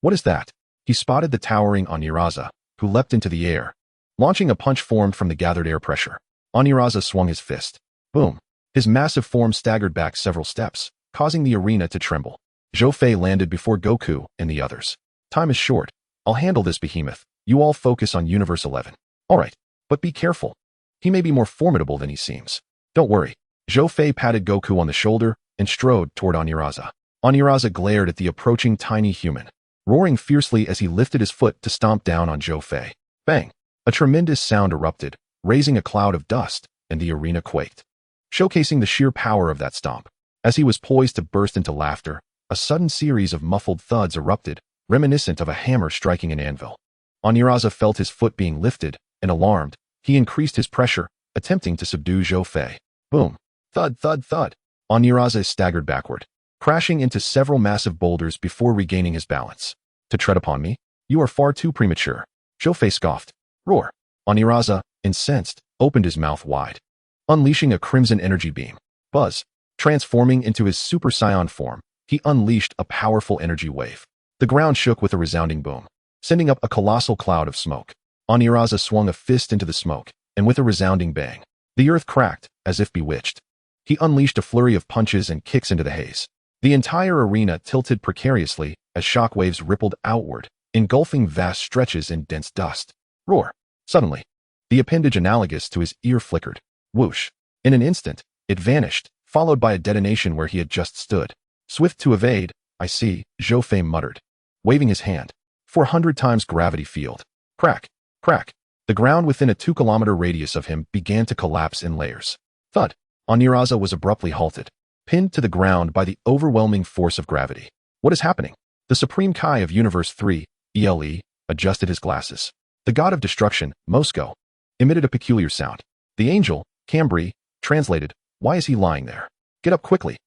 What is that? He spotted the towering Oniraza, who leapt into the air, launching a punch formed from the gathered air pressure. Oniraza swung his fist. Boom. His massive form staggered back several steps, causing the arena to tremble. Zhou Fei landed before Goku and the others. Time is short. I'll handle this behemoth. You all focus on Universe 11. Alright, but be careful. He may be more formidable than he seems. Don't worry. Zhou Fei patted Goku on the shoulder and strode toward Oniraza. Oniraza glared at the approaching tiny human, roaring fiercely as he lifted his foot to stomp down on Zhou Fei. Bang! A tremendous sound erupted, raising a cloud of dust, and the arena quaked, showcasing the sheer power of that stomp. As he was poised to burst into laughter, a sudden series of muffled thuds erupted, reminiscent of a hammer striking an anvil. Oniraza felt his foot being lifted, and alarmed, he increased his pressure, attempting to subdue Zhou Fei. Boom! Thud, thud, thud! Oniraza staggered backward, crashing into several massive boulders before regaining his balance. To tread upon me? You are far too premature. Zhou Fei scoffed. Roar! Oniraza, incensed, opened his mouth wide, unleashing a crimson energy beam. Buzz! Transforming into his Super Saiyan form, he unleashed a powerful energy wave. The ground shook with a resounding boom, sending up a colossal cloud of smoke. Oniraza swung a fist into the smoke, and with a resounding bang, the earth cracked, as if bewitched. He unleashed a flurry of punches and kicks into the haze. The entire arena tilted precariously as shock waves rippled outward, engulfing vast stretches in dense dust. Roar! Suddenly, the appendage analogous to his ear flickered. Whoosh! In an instant, it vanished, followed by a detonation where he had just stood. Swift to evade, I see, Zhou Fei muttered, waving his hand. 400 times gravity field. Crack! Crack! The ground within a 2-kilometer radius of him began to collapse in layers. Thud! Oniraza was abruptly halted, pinned to the ground by the overwhelming force of gravity. What is happening? The Supreme Kai of Universe 3, ELE, adjusted his glasses. The god of destruction, Moscow, emitted a peculiar sound. The angel, Cambry, translated, why is he lying there? Get up quickly.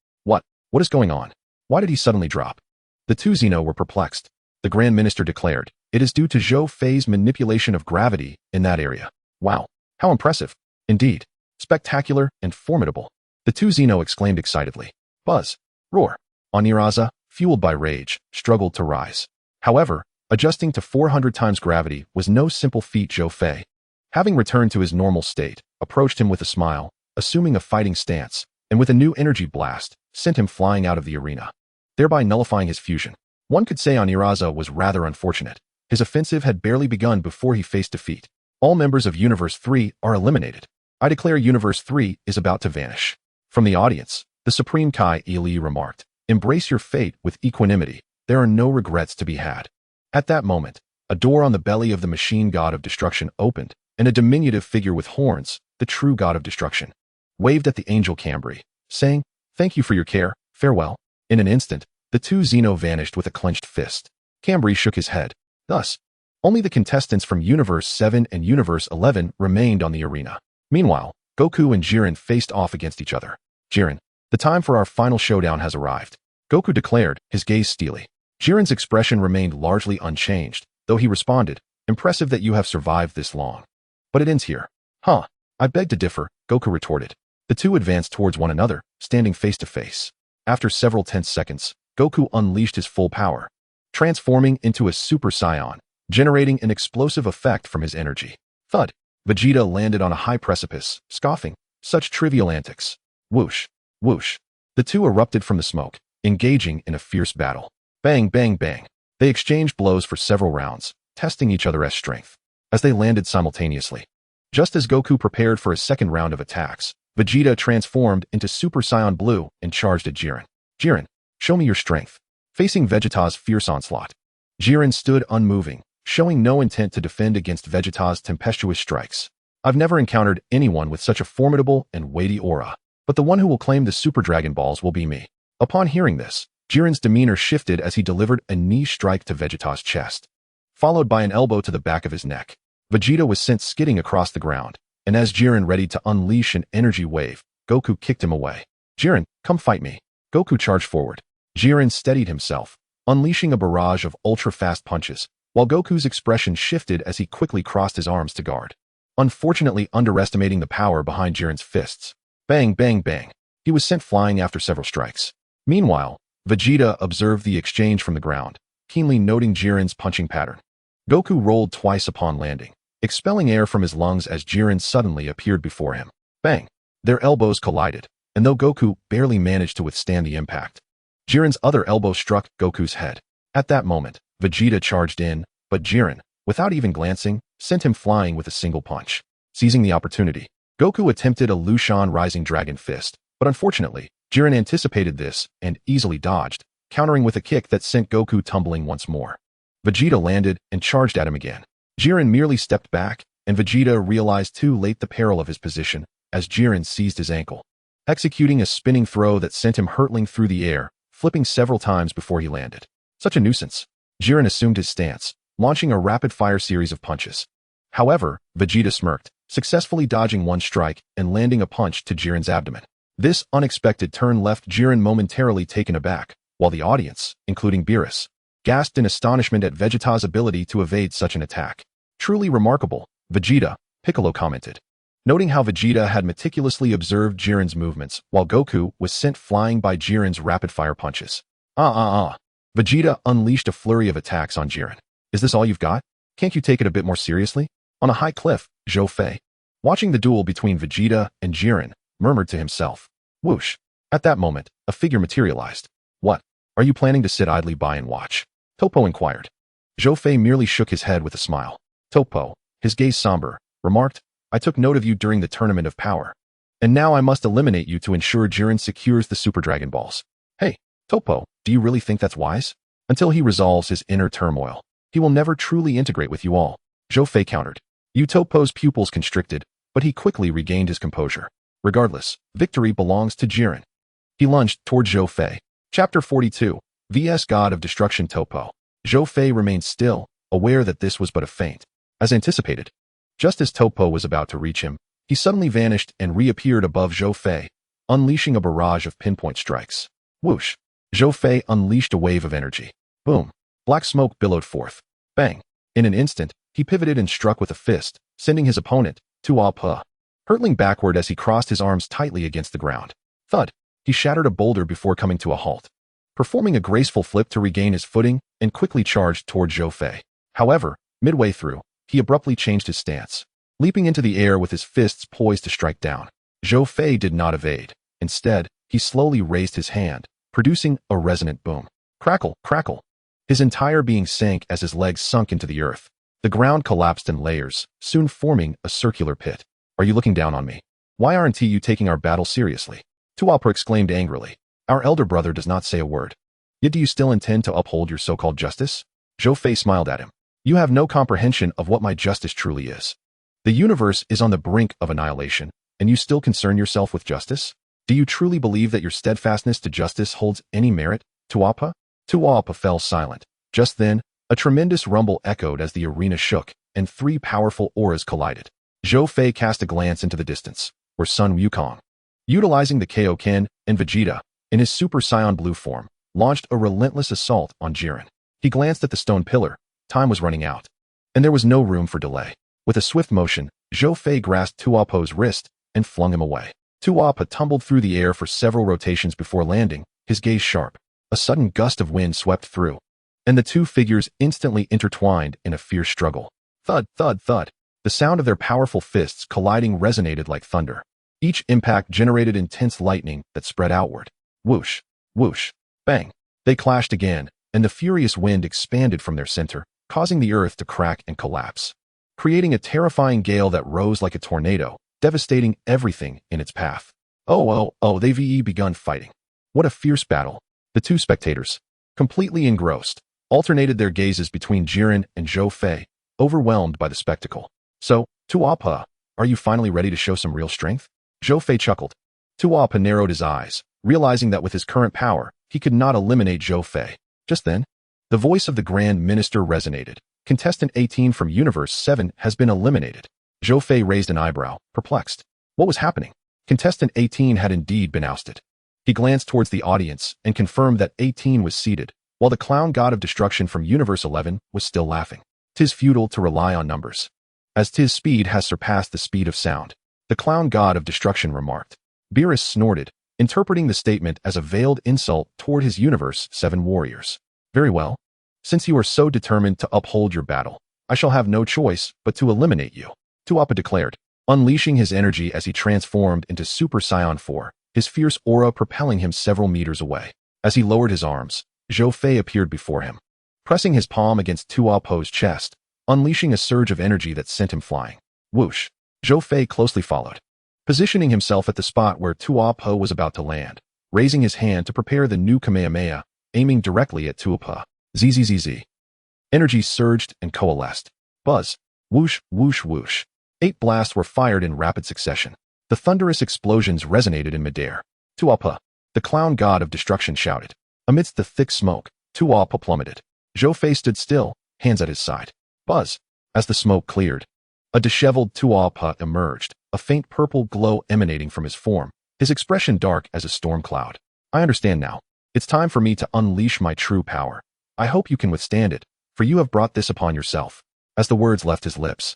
What is going on? Why did he suddenly drop? The two Xeno were perplexed. The Grand Minister declared, it is due to Zhou Fei's manipulation of gravity in that area. Wow, how impressive. Indeed, spectacular and formidable. The two Xeno exclaimed excitedly. Buzz! Roar! Oniraza, fueled by rage, struggled to rise. However, adjusting to 400 times gravity was no simple feat. Zhou Fei, having returned to his normal state, approached him with a smile, assuming a fighting stance, and with a new energy blast, sent him flying out of the arena, thereby nullifying his fusion. One could say Oniraza was rather unfortunate. His offensive had barely begun before he faced defeat. All members of Universe 3 are eliminated. I declare Universe 3 is about to vanish. From the audience, the Supreme Kai Eli remarked, embrace your fate with equanimity. There are no regrets to be had. At that moment, a door on the belly of the machine god of destruction opened, and a diminutive figure with horns, the true god of destruction, waved at the angel Cambry, saying, thank you for your care, farewell. In an instant, the two Xeno vanished with a clenched fist. Cambry shook his head. Thus, only the contestants from Universe 7 and Universe 11 remained on the arena. Meanwhile, Goku and Jiren faced off against each other. Jiren, the time for our final showdown has arrived. Goku declared, his gaze steely. Jiren's expression remained largely unchanged, though he responded, impressive that you have survived this long. But it ends here. Huh, I beg to differ, Goku retorted. The two advanced towards one another, standing face to face. After several tense seconds, Goku unleashed his full power, transforming into a Super Saiyan, generating an explosive effect from his energy. Thud! Vegeta landed on a high precipice, scoffing, such trivial antics. Whoosh! Whoosh! The two erupted from the smoke, engaging in a fierce battle. Bang, bang, bang. They exchanged blows for several rounds, testing each other's strength, as they landed simultaneously. Just as Goku prepared for a second round of attacks, Vegeta transformed into Super Saiyan Blue and charged at Jiren. Jiren, show me your strength. Facing Vegeta's fierce onslaught, Jiren stood unmoving, showing no intent to defend against Vegeta's tempestuous strikes. I've never encountered anyone with such a formidable and weighty aura, but the one who will claim the Super Dragon Balls will be me. Upon hearing this, Jiren's demeanor shifted as he delivered a knee strike to Vegeta's chest, followed by an elbow to the back of his neck. Vegeta was sent skidding across the ground, and as Jiren readied to unleash an energy wave, Goku kicked him away. Jiren, come fight me. Goku charged forward. Jiren steadied himself, unleashing a barrage of ultra-fast punches, while Goku's expression shifted as he quickly crossed his arms to guard, unfortunately underestimating the power behind Jiren's fists. Bang, bang, bang. He was sent flying after several strikes. Meanwhile, Vegeta observed the exchange from the ground, keenly noting Jiren's punching pattern. Goku rolled twice upon landing, expelling air from his lungs as Jiren suddenly appeared before him. Bang! Their elbows collided, and though Goku barely managed to withstand the impact, Jiren's other elbow struck Goku's head. At that moment, Vegeta charged in, but Jiren, without even glancing, sent him flying with a single punch. Seizing the opportunity, Goku attempted a Lushan Rising Dragon Fist, but unfortunately, Jiren anticipated this and easily dodged, countering with a kick that sent Goku tumbling once more. Vegeta landed and charged at him again. Jiren merely stepped back, and Vegeta realized too late the peril of his position as Jiren seized his ankle, executing a spinning throw that sent him hurtling through the air, flipping several times before he landed. Such a nuisance. Jiren assumed his stance, launching a rapid-fire series of punches. However, Vegeta smirked, successfully dodging one strike and landing a punch to Jiren's abdomen. This unexpected turn left Jiren momentarily taken aback, while the audience, including Beerus, gasped in astonishment at Vegeta's ability to evade such an attack. Truly remarkable, Vegeta, Piccolo commented, noting how Vegeta had meticulously observed Jiren's movements while Goku was sent flying by Jiren's rapid-fire punches. Vegeta unleashed a flurry of attacks on Jiren. Is this all you've got? Can't you take it a bit more seriously? On a high cliff, Zhou Fei, watching the duel between Vegeta and Jiren, murmured to himself. Whoosh. At that moment, a figure materialized. What? Are you planning to sit idly by and watch? Toppo inquired. Zhou Fei merely shook his head with a smile. Toppo, his gaze somber, remarked, I took note of you during the Tournament of Power. And now I must eliminate you to ensure Jiren secures the Super Dragon Balls. Hey, Toppo, do you really think that's wise? Until he resolves his inner turmoil, he will never truly integrate with you all. Zhou Fei countered. Toppo's pupils constricted, but he quickly regained his composure. Regardless, victory belongs to Jiren. He lunged toward Zhou Fei. Chapter 42, vs God of Destruction Toppo. Zhou Fei remained still, aware that this was but a feint. As anticipated, just as Toppo was about to reach him, he suddenly vanished and reappeared above Zhou Fei, unleashing a barrage of pinpoint strikes. Whoosh! Zhou Fei unleashed a wave of energy. Boom! Black smoke billowed forth. Bang! In an instant, he pivoted and struck with a fist, sending his opponent, Tuapa, hurtling backward as he crossed his arms tightly against the ground. Thud! He shattered a boulder before coming to a halt, performing a graceful flip to regain his footing and quickly charged toward Zhou Fei. However, midway through, he abruptly changed his stance, leaping into the air with his fists poised to strike down. Zhou Fei did not evade. Instead, he slowly raised his hand, producing a resonant boom. Crackle, crackle. His entire being sank as his legs sunk into the earth. The ground collapsed in layers, soon forming a circular pit. Are you looking down on me? Why aren't you taking our battle seriously? Tuapa exclaimed angrily. Our elder brother does not say a word. Yet do you still intend to uphold your so-called justice? Zhou Fei smiled at him. You have no comprehension of what my justice truly is. The universe is on the brink of annihilation, and you still concern yourself with justice? Do you truly believe that your steadfastness to justice holds any merit, Tuapa? Tuapa fell silent. Just then, a tremendous rumble echoed as the arena shook, and three powerful auras collided. Zhou Fei cast a glance into the distance, where Sun Wukong, utilizing the Kaioken and Vegeta, in his Super Saiyan Blue form, launched a relentless assault on Jiren. He glanced at the stone pillar. Time was running out, and there was no room for delay. With a swift motion, Zhou Fei grasped Tuapo's wrist and flung him away. Tuapa tumbled through the air for several rotations before landing, his gaze sharp. A sudden gust of wind swept through, and the two figures instantly intertwined in a fierce struggle. Thud, thud, thud. The sound of their powerful fists colliding resonated like thunder. Each impact generated intense lightning that spread outward. Whoosh, whoosh, bang. They clashed again, and the furious wind expanded from their center, causing the earth to crack and collapse, creating a terrifying gale that rose like a tornado, devastating everything in its path. They've begun fighting. What a fierce battle. The two spectators, completely engrossed, alternated their gazes between Jiren and Zhou Fei, overwhelmed by the spectacle. So, Tuapa, are you finally ready to show some real strength? Zhou Fei chuckled. Tuapa narrowed his eyes, realizing that with his current power, he could not eliminate Zhou Fei. Just then, the voice of the Grand Minister resonated. Contestant 18 from Universe 7 has been eliminated. Zhou Fei raised an eyebrow, perplexed. What was happening? Contestant 18 had indeed been ousted. He glanced towards the audience and confirmed that 18 was seated, while the clown god of destruction from Universe 11 was still laughing. 'Tis futile to rely on numbers, as 'tis speed has surpassed the speed of sound, the clown god of destruction remarked. Beerus snorted, interpreting the statement as a veiled insult toward his Universe 7 warriors. Very well. Since you are so determined to uphold your battle, I shall have no choice but to eliminate you, Tuapa declared, unleashing his energy as he transformed into Super Saiyan 4, his fierce aura propelling him several meters away. As he lowered his arms, Zhou Fei appeared before him. Pressing his palm against Tuapo's chest, unleashing a surge of energy that sent him flying. Whoosh! Zhou Fei closely followed, positioning himself at the spot where Tuo was about to land, raising his hand to prepare the new Kamehameha, aiming directly at Tuo. Zzz. Energy surged and coalesced. Buzz. Whoosh, whoosh, whoosh. 8 blasts were fired in rapid succession. The thunderous explosions resonated in midair. Tuo, the clown god of destruction, shouted. Amidst the thick smoke, Tuo plummeted. Zhou Fei stood still, hands at his side. Buzz. As the smoke cleared, a disheveled Tuo emerged, a faint purple glow emanating from his form, his expression dark as a storm cloud. I understand now. It's time for me to unleash my true power. I hope you can withstand it, for you have brought this upon yourself. As the words left his lips,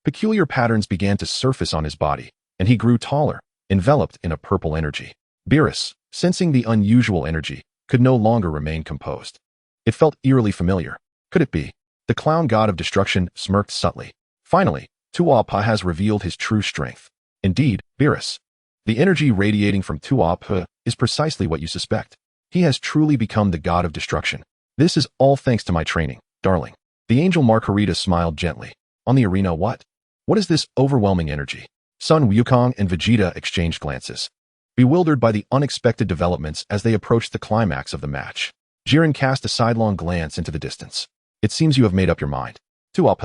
peculiar patterns began to surface on his body, and he grew taller, enveloped in a purple energy. Beerus, sensing the unusual energy, could no longer remain composed. It felt eerily familiar. Could it be? The clown god of destruction smirked subtly. Finally, Tuo has revealed his true strength. Indeed, Beerus. The energy radiating from Tuo is precisely what you suspect. He has truly become the god of destruction. This is all thanks to my training, darling. The angel Margarita smiled gently. On the arena, what? What is this overwhelming energy? Sun Wukong and Vegeta exchanged glances, bewildered by the unexpected developments as they approached the climax of the match. Jiren cast a sidelong glance into the distance. It seems you have made up your mind. Tuo.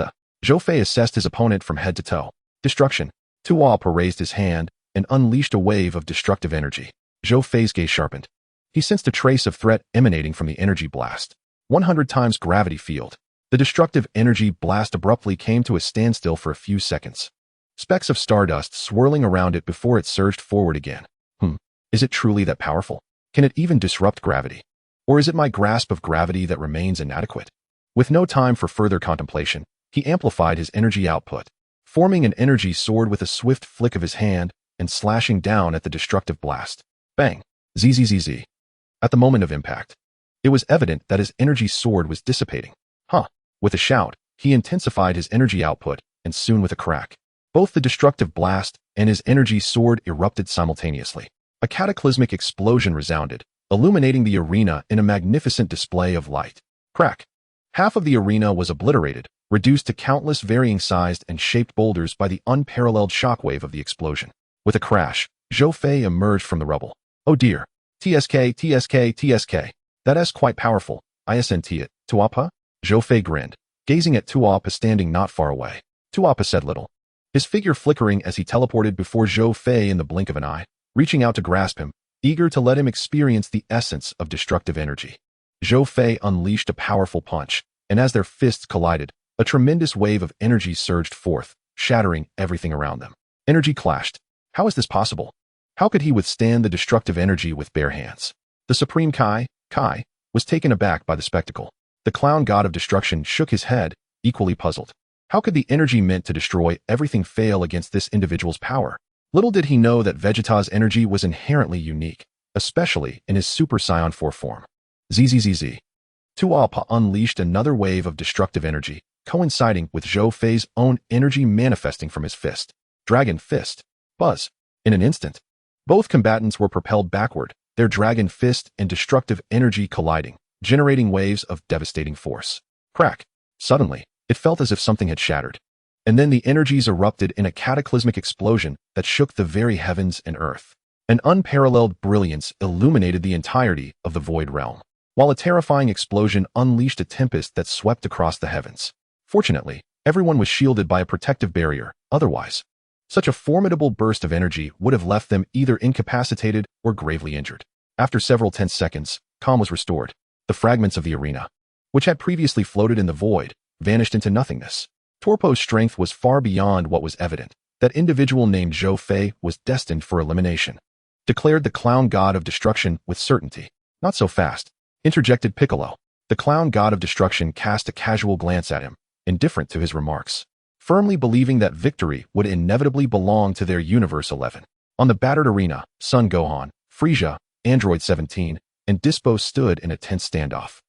Zhou Fei assessed his opponent from head to toe. Destruction. Tuo raised his hand and unleashed a wave of destructive energy. Zhou Fei's gaze sharpened. He sensed a trace of threat emanating from the energy blast. 100 times gravity field. The destructive energy blast abruptly came to a standstill for a few seconds. Specks of stardust swirling around it before it surged forward again. Is it truly that powerful? Can it even disrupt gravity? Or is it my grasp of gravity that remains inadequate? With no time for further contemplation, he amplified his energy output, forming an energy sword with a swift flick of his hand and slashing down at the destructive blast. Bang! Zzz. At the moment of impact, it was evident that his energy sword was dissipating. With a shout, he intensified his energy output, and soon with a crack, both the destructive blast and his energy sword erupted simultaneously. A cataclysmic explosion resounded, illuminating the arena in a magnificent display of light. Crack! Half of the arena was obliterated, reduced to countless varying-sized and shaped boulders by the unparalleled shockwave of the explosion. With a crash, Zhou Fei emerged from the rubble. Oh dear! TSK. That's quite powerful. I assent it. Tuo? Zhou Fei grinned, gazing at Tuo standing not far away. Tuo said little, his figure flickering as he teleported before Zhou Fei in the blink of an eye, reaching out to grasp him, eager to let him experience the essence of destructive energy. Zhou Fei unleashed a powerful punch, and as their fists collided, a tremendous wave of energy surged forth, shattering everything around them. Energy clashed. How is this possible? How could he withstand the destructive energy with bare hands? The Supreme Kai was taken aback by the spectacle. The clown god of destruction shook his head, equally puzzled. How could the energy meant to destroy everything fail against this individual's power? Little did he know that Vegeta's energy was inherently unique, especially in his Super Saiyan 4 form. Zzz. Tuo unleashed another wave of destructive energy, coinciding with Zhou Fei's own energy manifesting from his fist. Dragon Fist. Buzz. In an instant, both combatants were propelled backward, their dragon fist and destructive energy colliding, generating waves of devastating force. Crack! Suddenly, it felt as if something had shattered. And then the energies erupted in a cataclysmic explosion that shook the very heavens and earth. An unparalleled brilliance illuminated the entirety of the void realm, while a terrifying explosion unleashed a tempest that swept across the heavens. Fortunately, everyone was shielded by a protective barrier, otherwise, such a formidable burst of energy would have left them either incapacitated or gravely injured. After several tense seconds, calm was restored. The fragments of the arena, which had previously floated in the void, vanished into nothingness. Torpo's strength was far beyond what was evident. That individual named Zhou Fei was destined for elimination, declared the clown god of destruction with certainty. Not so fast, interjected Piccolo. The clown god of destruction cast a casual glance at him, indifferent to his remarks, firmly believing that victory would inevitably belong to their Universe 11. On the battered arena, Son Gohan, Frieza, Android 17, and Dispo stood in a tense standoff.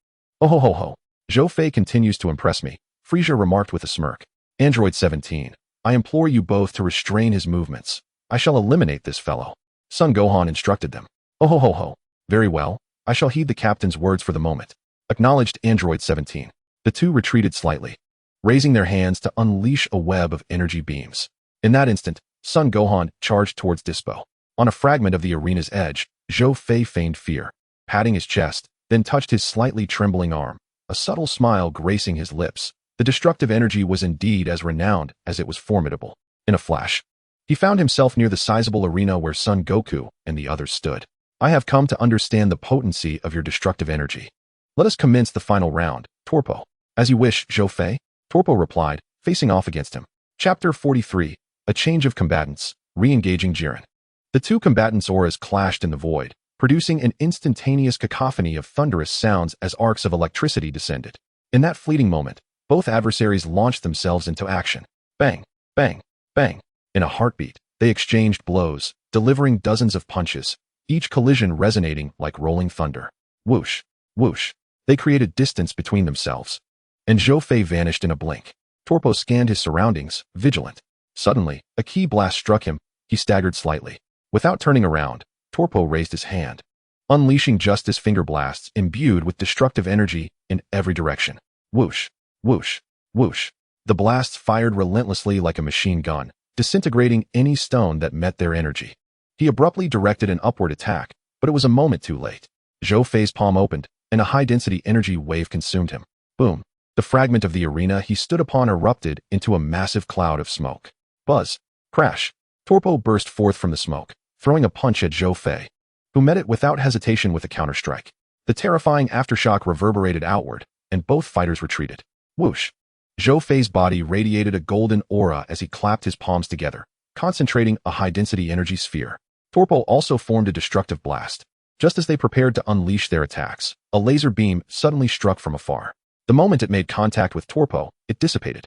Oh ho ho ho. Zhou Fei continues to impress me, Frieza remarked with a smirk. Android 17, I implore you both to restrain his movements. I shall eliminate this fellow. Son Gohan instructed them. Oh ho ho ho. Very well, I shall heed the captain's words for the moment. Acknowledged Android 17. The two retreated slightly. raising their hands to unleash a web of energy beams. In that instant, Sun Gohan charged towards Dispo. On a fragment of the arena's edge, Zhou Fei feigned fear, patting his chest, then touched his slightly trembling arm, a subtle smile gracing his lips. The destructive energy was indeed as renowned as it was formidable. In a flash, he found himself near the sizable arena where Son Goku and the others stood. I have come to understand the potency of your destructive energy. Let us commence the final round, Torpo. As you wish, Zhou Fei, Torpo replied, facing off against him. Chapter 43, A Change of Combatants, Re-engaging Jiren. The two combatants' auras clashed in the void, producing an instantaneous cacophony of thunderous sounds as arcs of electricity descended. In that fleeting moment, both adversaries launched themselves into action. Bang, bang, bang. In a heartbeat, they exchanged blows, delivering dozens of punches, each collision resonating like rolling thunder. Whoosh, whoosh. They created distance between themselves. And Zhou Fei vanished in a blink. Torpo scanned his surroundings, vigilant. Suddenly, a ki blast struck him. He staggered slightly. Without turning around, Torpo raised his hand, unleashing justice finger blasts imbued with destructive energy in every direction. Whoosh, whoosh, whoosh. The blasts fired relentlessly like a machine gun, disintegrating any stone that met their energy. He abruptly directed an upward attack, but it was a moment too late. Zhou Fei's palm opened, and a high-density energy wave consumed him. Boom. The fragment of the arena he stood upon erupted into a massive cloud of smoke. Buzz. Crash. Torpo burst forth from the smoke, throwing a punch at Zhou Fei, who met it without hesitation with a counterstrike. The terrifying aftershock reverberated outward, and both fighters retreated. Whoosh. Zhou Fei's body radiated a golden aura as he clapped his palms together, concentrating a high-density energy sphere. Torpo also formed a destructive blast. Just as they prepared to unleash their attacks, a laser beam suddenly struck from afar. The moment it made contact with Torpo, it dissipated.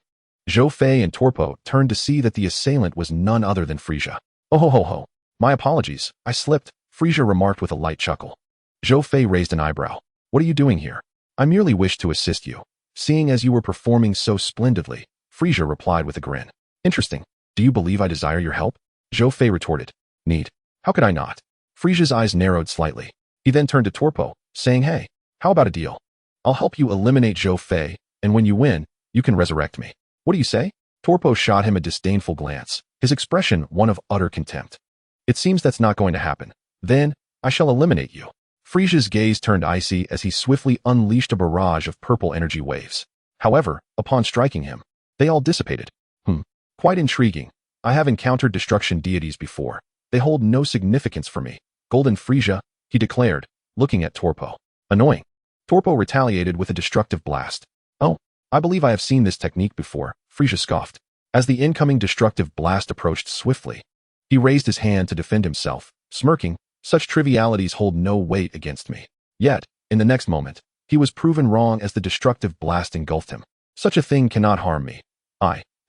Zhou Fei and Torpo turned to see that the assailant was none other than Frieza. Oh ho ho ho. My apologies, I slipped, Frieza remarked with a light chuckle. Zhou Fei raised an eyebrow. What are you doing here? I merely wished to assist you. Seeing as you were performing so splendidly, Frieza replied with a grin. Interesting. Do you believe I desire your help? Zhou Fei retorted. Need. How could I not? Frieza's eyes narrowed slightly. He then turned to Torpo, saying, hey, how about a deal? I'll help you eliminate Zhou Fei, and when you win, you can resurrect me. What do you say? Torpo shot him a disdainful glance, his expression one of utter contempt. It seems that's not going to happen. Then, I shall eliminate you. Frieza's gaze turned icy as he swiftly unleashed a barrage of purple energy waves. However, upon striking him, they all dissipated. Quite intriguing. I have encountered destruction deities before. They hold no significance for me. Golden Frieza, he declared, looking at Torpo. Annoying. Torpo retaliated with a destructive blast. Oh, I believe I have seen this technique before, Frieza scoffed. As the incoming destructive blast approached swiftly, he raised his hand to defend himself, smirking, such trivialities hold no weight against me. Yet, in the next moment, he was proven wrong as the destructive blast engulfed him. Such a thing cannot harm me.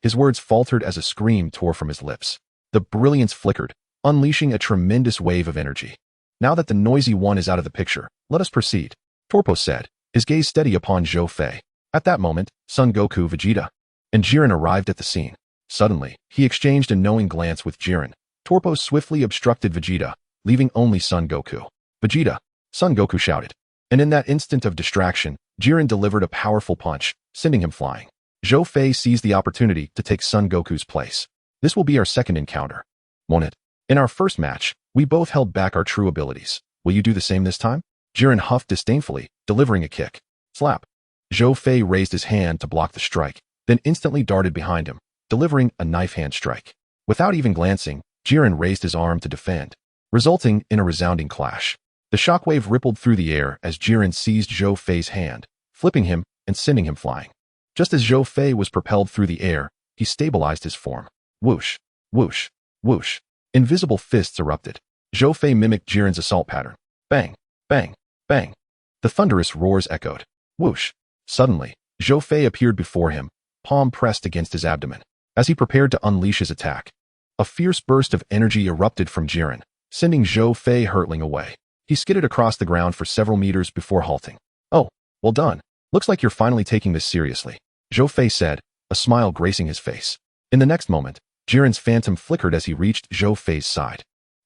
His words faltered as a scream tore from his lips. The brilliance flickered, unleashing a tremendous wave of energy. Now that the noisy one is out of the picture, let us proceed, Torpo said, his gaze steady upon Zhou Fei. At that moment, Son Goku, Vegeta, and Jiren arrived at the scene. Suddenly, he exchanged a knowing glance with Jiren. Torpo swiftly obstructed Vegeta, leaving only Son Goku. Vegeta, Son Goku shouted. And in that instant of distraction, Jiren delivered a powerful punch, sending him flying. Zhou Fei seized the opportunity to take Son Goku's place. This will be our second encounter. Won't it? In our first match, we both held back our true abilities. Will you do the same this time? Jiren huffed disdainfully, delivering a kick. Slap. Zhou Fei raised his hand to block the strike, then instantly darted behind him, delivering a knife hand strike. Without even glancing, Jiren raised his arm to defend, resulting in a resounding clash. The shockwave rippled through the air as Jiren seized Zhou Fei's hand, flipping him and sending him flying. Just as Zhou Fei was propelled through the air, he stabilized his form. Whoosh, whoosh, whoosh. Invisible fists erupted. Zhou Fei mimicked Jiren's assault pattern. Bang, bang, bang. The thunderous roars echoed. Whoosh. Suddenly, Zhou Fei appeared before him, palm pressed against his abdomen. As he prepared to unleash his attack, a fierce burst of energy erupted from Jiren, sending Zhou Fei hurtling away. He skidded across the ground for several meters before halting. Oh, well done. Looks like you're finally taking this seriously, Zhou Fei said, a smile gracing his face. In the next moment, Jiren's phantom flickered as he reached Zhou Fei's side.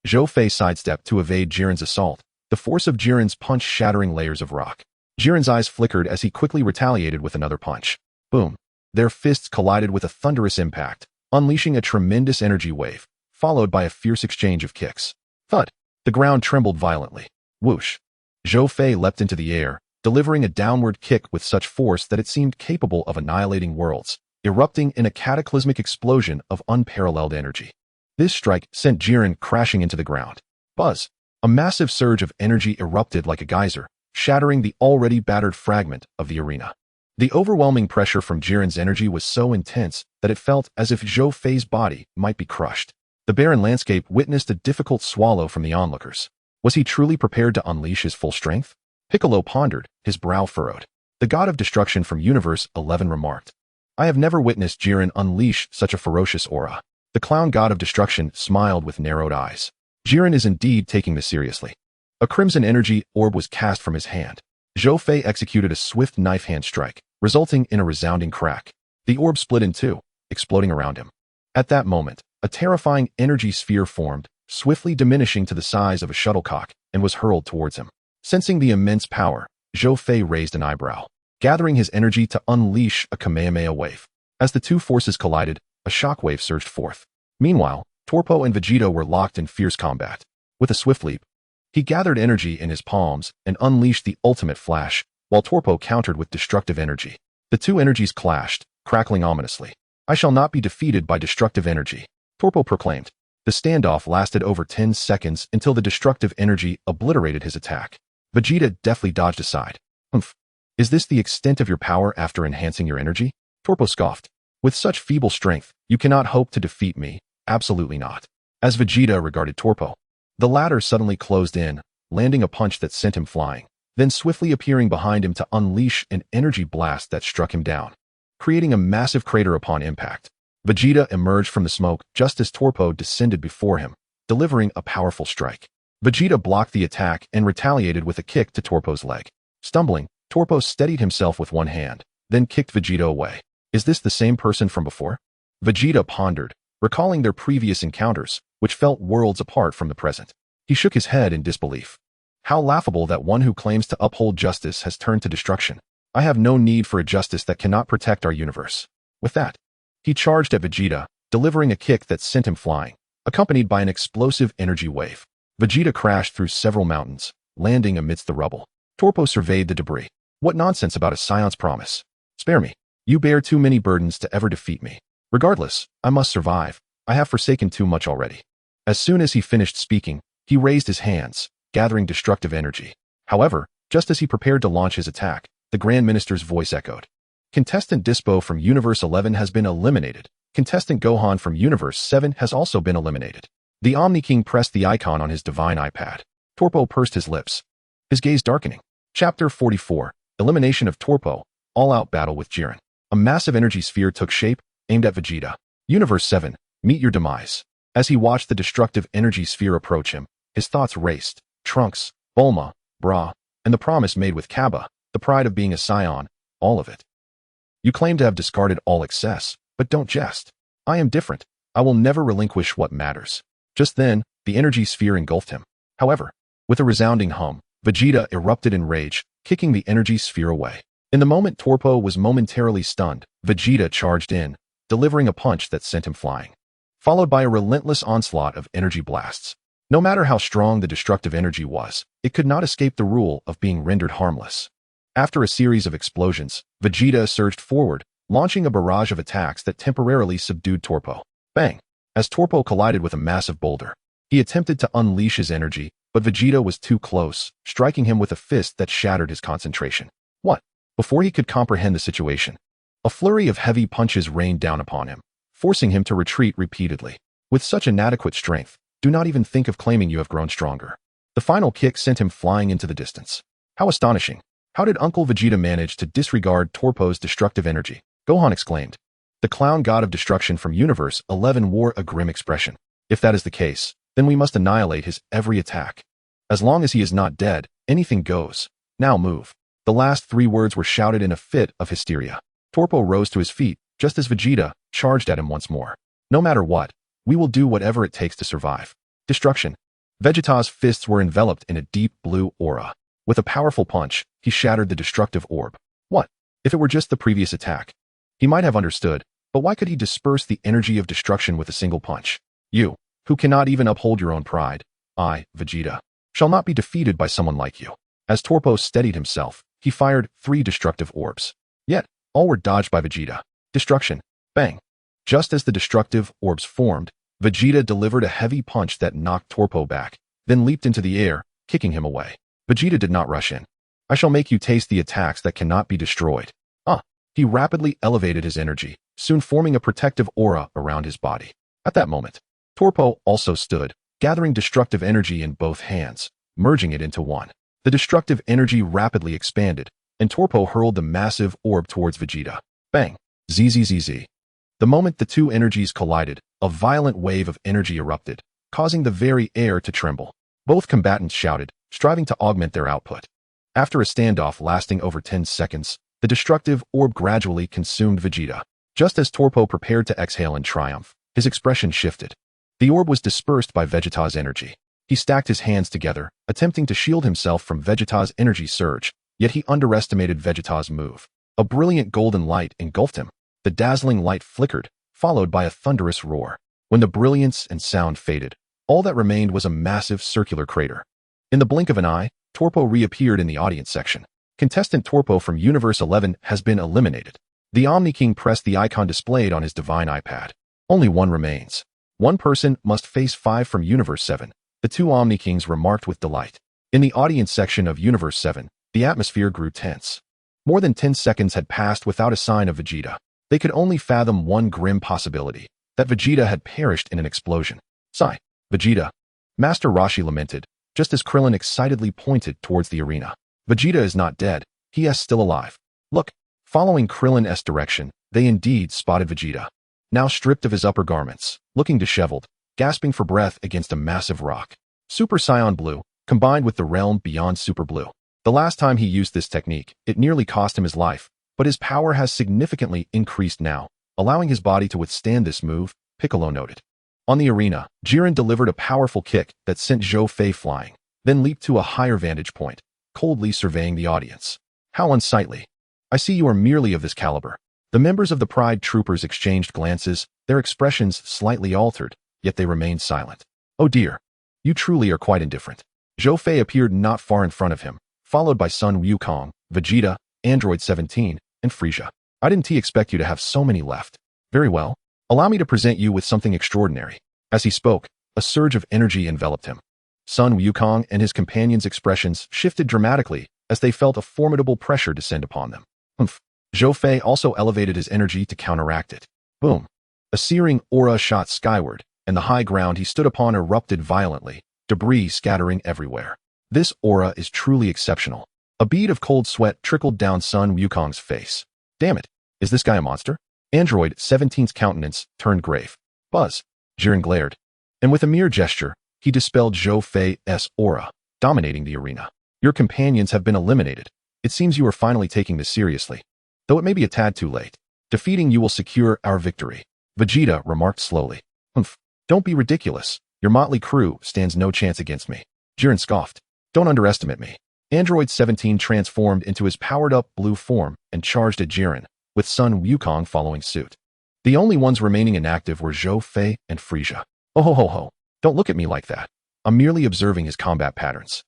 Zhou Fei sidestepped to evade Jiren's assault, the force of Jiren's punch shattering layers of rock. Jiren's eyes flickered as he quickly retaliated with another punch. Boom. Their fists collided with a thunderous impact, unleashing a tremendous energy wave, followed by a fierce exchange of kicks. Thud! The ground trembled violently. Whoosh! Zhou Fei leapt into the air, delivering a downward kick with such force that it seemed capable of annihilating worlds, erupting in a cataclysmic explosion of unparalleled energy. This strike sent Jiren crashing into the ground. Buzz! A massive surge of energy erupted like a geyser, shattering the already battered fragment of the arena. The overwhelming pressure from Jiren's energy was so intense that it felt as if Zhou Fei's body might be crushed. The barren landscape witnessed a difficult swallow from the onlookers. Was he truly prepared to unleash his full strength? Piccolo pondered, his brow furrowed. The god of destruction from Universe 11 remarked, "I have never witnessed Jiren unleash such a ferocious aura." The clown god of destruction smiled with narrowed eyes. Jiren is indeed taking this seriously. A crimson energy orb was cast from his hand. Zhou Fei executed a swift knife hand strike, resulting in a resounding crack. The orb split in two, exploding around him. At that moment, a terrifying energy sphere formed, swiftly diminishing to the size of a shuttlecock, and was hurled towards him. Sensing the immense power, Zhou Fei raised an eyebrow, gathering his energy to unleash a Kamehameha wave. As the two forces collided, a shockwave surged forth. Meanwhile, Torpo and Vegeta were locked in fierce combat. With a swift leap, he gathered energy in his palms and unleashed the ultimate flash, while Torpo countered with destructive energy. The two energies clashed, crackling ominously. "I shall not be defeated by destructive energy," Torpo proclaimed. The standoff lasted over 10 seconds until the destructive energy obliterated his attack. Vegeta deftly dodged aside. "Humph. Is this the extent of your power after enhancing your energy?" Torpo scoffed. "With such feeble strength, you cannot hope to defeat me. Absolutely not." As Vegeta regarded Torpo, the latter suddenly closed in, landing a punch that sent him flying, then swiftly appearing behind him to unleash an energy blast that struck him down, creating a massive crater upon impact. Vegeta emerged from the smoke just as Torpo descended before him, delivering a powerful strike. Vegeta blocked the attack and retaliated with a kick to Torpo's leg. Stumbling, Torpo steadied himself with one hand, then kicked Vegeta away. Is this the same person from before? Vegeta pondered, recalling their previous encounters, which felt worlds apart from the present. He shook his head in disbelief. How laughable that one who claims to uphold justice has turned to destruction. I have no need for a justice that cannot protect our universe. With that, he charged at Vegeta, delivering a kick that sent him flying, accompanied by an explosive energy wave. Vegeta crashed through several mountains, landing amidst the rubble. Torpo surveyed the debris. What nonsense about a Saiyans promise. Spare me. You bear too many burdens to ever defeat me. Regardless, I must survive. I have forsaken too much already. As soon as he finished speaking, he raised his hands, gathering destructive energy. However, just as he prepared to launch his attack, the Grand Minister's voice echoed. Contestant Dispo from Universe 11 has been eliminated. Contestant Gohan from Universe 7 has also been eliminated. The Omni King pressed the icon on his divine iPad. Torpo pursed his lips, his gaze darkening. Chapter 44, Elimination of Torpo, All-Out Battle with Jiren. A massive energy sphere took shape, aimed at Vegeta. Universe 7, meet your demise. As he watched the destructive energy sphere approach him, his thoughts raced. Trunks, Bulma, Bra, and the promise made with Kaba, the pride of being a Saiyan, all of it. You claim to have discarded all excess, but don't jest. I am different. I will never relinquish what matters. Just then, the energy sphere engulfed him. However, with a resounding hum, Vegeta erupted in rage, kicking the energy sphere away. In the moment Torpo was momentarily stunned, Vegeta charged in, delivering a punch that sent him flying, followed by a relentless onslaught of energy blasts. No matter how strong the destructive energy was, it could not escape the rule of being rendered harmless. After a series of explosions, Vegeta surged forward, launching a barrage of attacks that temporarily subdued Torpo. Bang! As Torpo collided with a massive boulder, he attempted to unleash his energy, but Vegeta was too close, striking him with a fist that shattered his concentration. What? Before he could comprehend the situation, a flurry of heavy punches rained down upon him, forcing him to retreat repeatedly. With such inadequate strength, do not even think of claiming you have grown stronger. The final kick sent him flying into the distance. How astonishing! How did Uncle Vegeta manage to disregard Torpo's destructive energy? Gohan exclaimed. The clown god of destruction from Universe 11 wore a grim expression. If that is the case, then we must annihilate his every attack. As long as he is not dead, anything goes. Now move. The last 3 words were shouted in a fit of hysteria. Torpo rose to his feet, just as Vegeta charged at him once more. No matter what, we will do whatever it takes to survive. Destruction. Vegeta's fists were enveloped in a deep blue aura. With a powerful punch, he shattered the destructive orb. What? If it were just the previous attack? He might have understood, but why could he disperse the energy of destruction with a single punch? You, who cannot even uphold your own pride, I, Vegeta, shall not be defeated by someone like you. As Torpo steadied himself, he fired 3 destructive orbs. Yet, all were dodged by Vegeta. Destruction. Bang. Just as the destructive orbs formed, Vegeta delivered a heavy punch that knocked Torpo back, then leaped into the air, kicking him away. Vegeta did not rush in. I shall make you taste the attacks that cannot be destroyed. He rapidly elevated his energy, soon forming a protective aura around his body. At that moment, Torpo also stood, gathering destructive energy in both hands, merging it into one. The destructive energy rapidly expanded, and Torpo hurled the massive orb towards Vegeta. Bang! Zzz. The moment the two energies collided, a violent wave of energy erupted, causing the very air to tremble. Both combatants shouted, striving to augment their output. After a standoff lasting over 10 seconds, the destructive orb gradually consumed Vegeta. Just as Torpo prepared to exhale in triumph, his expression shifted. The orb was dispersed by Vegeta's energy. He stacked his hands together, attempting to shield himself from Vegeta's energy surge, yet he underestimated Vegeta's move. A brilliant golden light engulfed him. The dazzling light flickered, followed by a thunderous roar. When the brilliance and sound faded, all that remained was a massive circular crater. In the blink of an eye, Torpo reappeared in the audience section. Contestant Torpo from Universe 11 has been eliminated. The Omni King pressed the icon displayed on his divine iPad. Only one remains. One person must face 5 from Universe 7. The 2 Omni Kings remarked with delight. In the audience section of Universe 7, the atmosphere grew tense. More than 10 seconds had passed without a sign of Vegeta. They could only fathom one grim possibility, that Vegeta had perished in an explosion. Sigh. Vegeta. Master Roshi lamented, just as Krillin excitedly pointed towards the arena. Vegeta is not dead, he is still alive. Look. Following Krillin's direction, they indeed spotted Vegeta. Now stripped of his upper garments, looking disheveled, gasping for breath against a massive rock. Super Saiyan Blue, combined with the realm beyond Super Blue. The last time he used this technique, it nearly cost him his life, but his power has significantly increased now, allowing his body to withstand this move, Piccolo noted. On the arena, Jiren delivered a powerful kick that sent Zhou Fei flying, then leaped to a higher vantage point, coldly surveying the audience. How unsightly. I see you are merely of this caliber. The members of the Pride Troopers exchanged glances, their expressions slightly altered, yet they remained silent. Oh dear. You truly are quite indifferent. Zhou Fei appeared not far in front of him, followed by Sun Wukong, Vegeta, Android 17, and Frieza. I didn't expect you to have so many left. Very well. Allow me to present you with something extraordinary. As he spoke, a surge of energy enveloped him. Sun Wukong and his companions' expressions shifted dramatically as they felt a formidable pressure descend upon them. Humph. Zhou Fei also elevated his energy to counteract it. Boom. A searing aura shot skyward, and the high ground he stood upon erupted violently, debris scattering everywhere. This aura is truly exceptional. A bead of cold sweat trickled down Sun Wukong's face. Damn it. Is this guy a monster? Android 17's countenance turned grave. Buzz. Jiren glared. And with a mere gesture, he dispelled Zhou Fei's aura, dominating the arena. Your companions have been eliminated. It seems you are finally taking this seriously. Though it may be a tad too late. Defeating you will secure our victory. Vegeta remarked slowly. Humph. Don't be ridiculous. Your motley crew stands no chance against me. Jiren scoffed. Don't underestimate me. Android 17 transformed into his powered-up blue form and charged at Jiren, with Sun Wukong following suit. The only ones remaining inactive were Zhou Fei and Frieza. Oh ho ho ho. Don't look at me like that. I'm merely observing his combat patterns.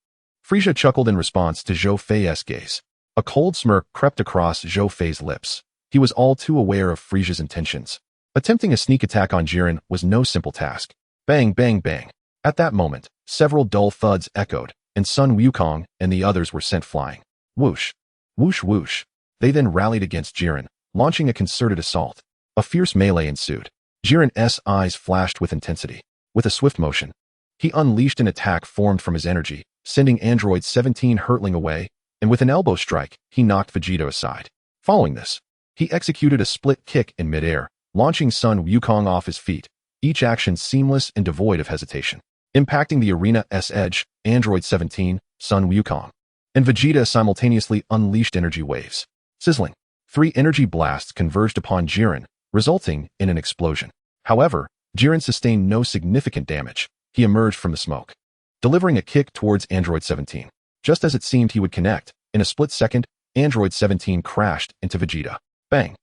Frieza chuckled in response to Zhou Fei's gaze. A cold smirk crept across Zhou Fei's lips. He was all too aware of Frieza's intentions. Attempting a sneak attack on Jiren was no simple task. Bang, bang, bang. At that moment, several dull thuds echoed, and Sun Wukong and the others were sent flying. Whoosh. Whoosh whoosh. They then rallied against Jiren, launching a concerted assault. A fierce melee ensued. Jiren's eyes flashed with intensity. With a swift motion, he unleashed an attack formed from his energy, sending Android 17 hurtling away, and with an elbow strike, he knocked Vegeta aside. Following this, he executed a split kick in midair, launching Sun Wukong off his feet, each action seamless and devoid of hesitation. Impacting the arena's edge, Android 17, Sun Wukong, and Vegeta simultaneously unleashed energy waves. Sizzling. 3 energy blasts converged upon Jiren, resulting in an explosion. However, Jiren sustained no significant damage. He emerged from the smoke, delivering a kick towards Android 17. Just as it seemed he would connect, in a split second, Android 17 crashed into Vegeta. Bang.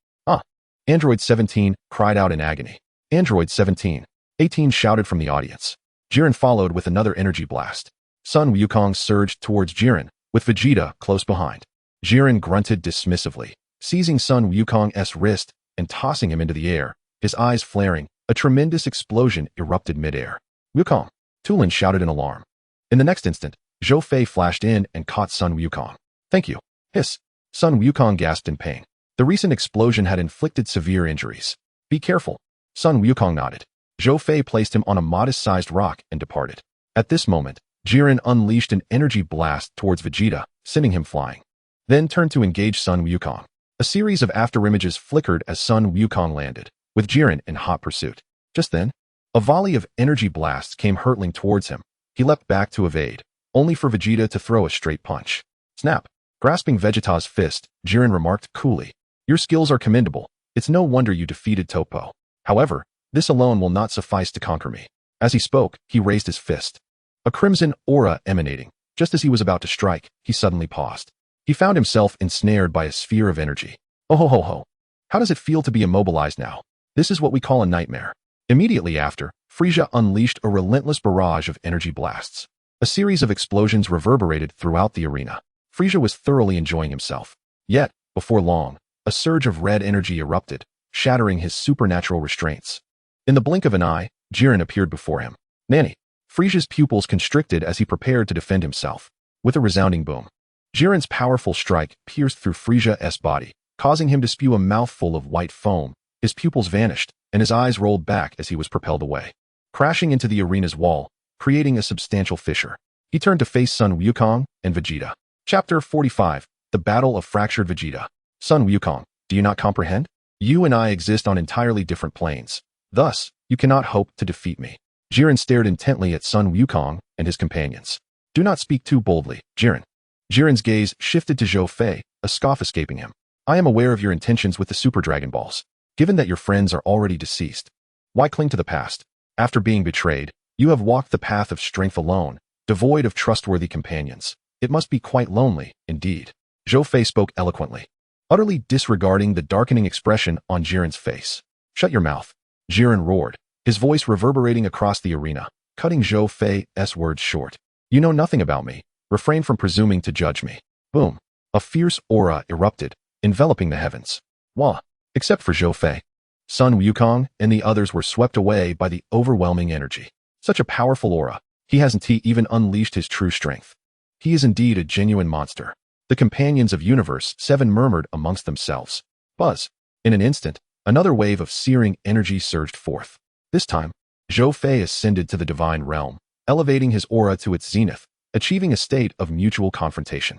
Android 17 cried out in agony. Android 17. 18 shouted from the audience. Jiren followed with another energy blast. Sun Wukong surged towards Jiren, with Vegeta close behind. Jiren grunted dismissively, seizing Sun Wukong's wrist and tossing him into the air, his eyes flaring. A tremendous explosion erupted midair. Wukong! Tulin shouted in alarm. In the next instant, Zhou Fei flashed in and caught Sun Wukong. Thank you. Hiss. Sun Wukong gasped in pain. The recent explosion had inflicted severe injuries. Be careful. Sun Wukong nodded. Zhou Fei placed him on a modest-sized rock and departed. At this moment, Jiren unleashed an energy blast towards Vegeta, sending him flying. Then turned to engage Sun Wukong. A series of afterimages flickered as Sun Wukong landed, with Jiren in hot pursuit. Just then, a volley of energy blasts came hurtling towards him. He leapt back to evade, only for Vegeta to throw a straight punch. Snap! Grasping Vegeta's fist, Jiren remarked coolly, "Your skills are commendable. It's no wonder you defeated Topo. However, this alone will not suffice to conquer me." As he spoke, he raised his fist. A crimson aura emanating. Just as he was about to strike, he suddenly paused. He found himself ensnared by a sphere of energy. Oh ho ho ho. How does it feel to be immobilized now? This is what we call a nightmare. Immediately after, Frieza unleashed a relentless barrage of energy blasts. A series of explosions reverberated throughout the arena. Frieza was thoroughly enjoying himself. Yet, before long, a surge of red energy erupted, shattering his supernatural restraints. In the blink of an eye, Jiren appeared before him. Nanny! Frieza's pupils constricted as he prepared to defend himself. With a resounding boom, Jiren's powerful strike pierced through Frieza's body, causing him to spew a mouthful of white foam. His pupils vanished, and his eyes rolled back as he was propelled away, crashing into the arena's wall, creating a substantial fissure. He turned to face Sun Wukong and Vegeta. Chapter 45. The Battle of Fractured Vegeta. Sun Wukong, do you not comprehend? You and I exist on entirely different planes. Thus, you cannot hope to defeat me. Jiren stared intently at Sun Wukong and his companions. Do not speak too boldly, Jiren. Jiren's gaze shifted to Zhou Fei, a scoff escaping him. I am aware of your intentions with the Super Dragon Balls. Given that your friends are already deceased, why cling to the past? After being betrayed, you have walked the path of strength alone, devoid of trustworthy companions. It must be quite lonely, indeed. Zhou Fei spoke eloquently, utterly disregarding the darkening expression on Jiren's face. Shut your mouth. Jiren roared, his voice reverberating across the arena, cutting Zhou Fei's words short. You know nothing about me. Refrain from presuming to judge me. Boom. A fierce aura erupted, enveloping the heavens. Wah. Except for Zhou Fei. Sun Wukong and the others were swept away by the overwhelming energy. Such a powerful aura. He hasn't even unleashed his true strength. He is indeed a genuine monster. The companions of Universe 7 murmured amongst themselves. Buzz. In an instant, another wave of searing energy surged forth. This time, Zhou Fei ascended to the divine realm, elevating his aura to its zenith, achieving a state of mutual confrontation.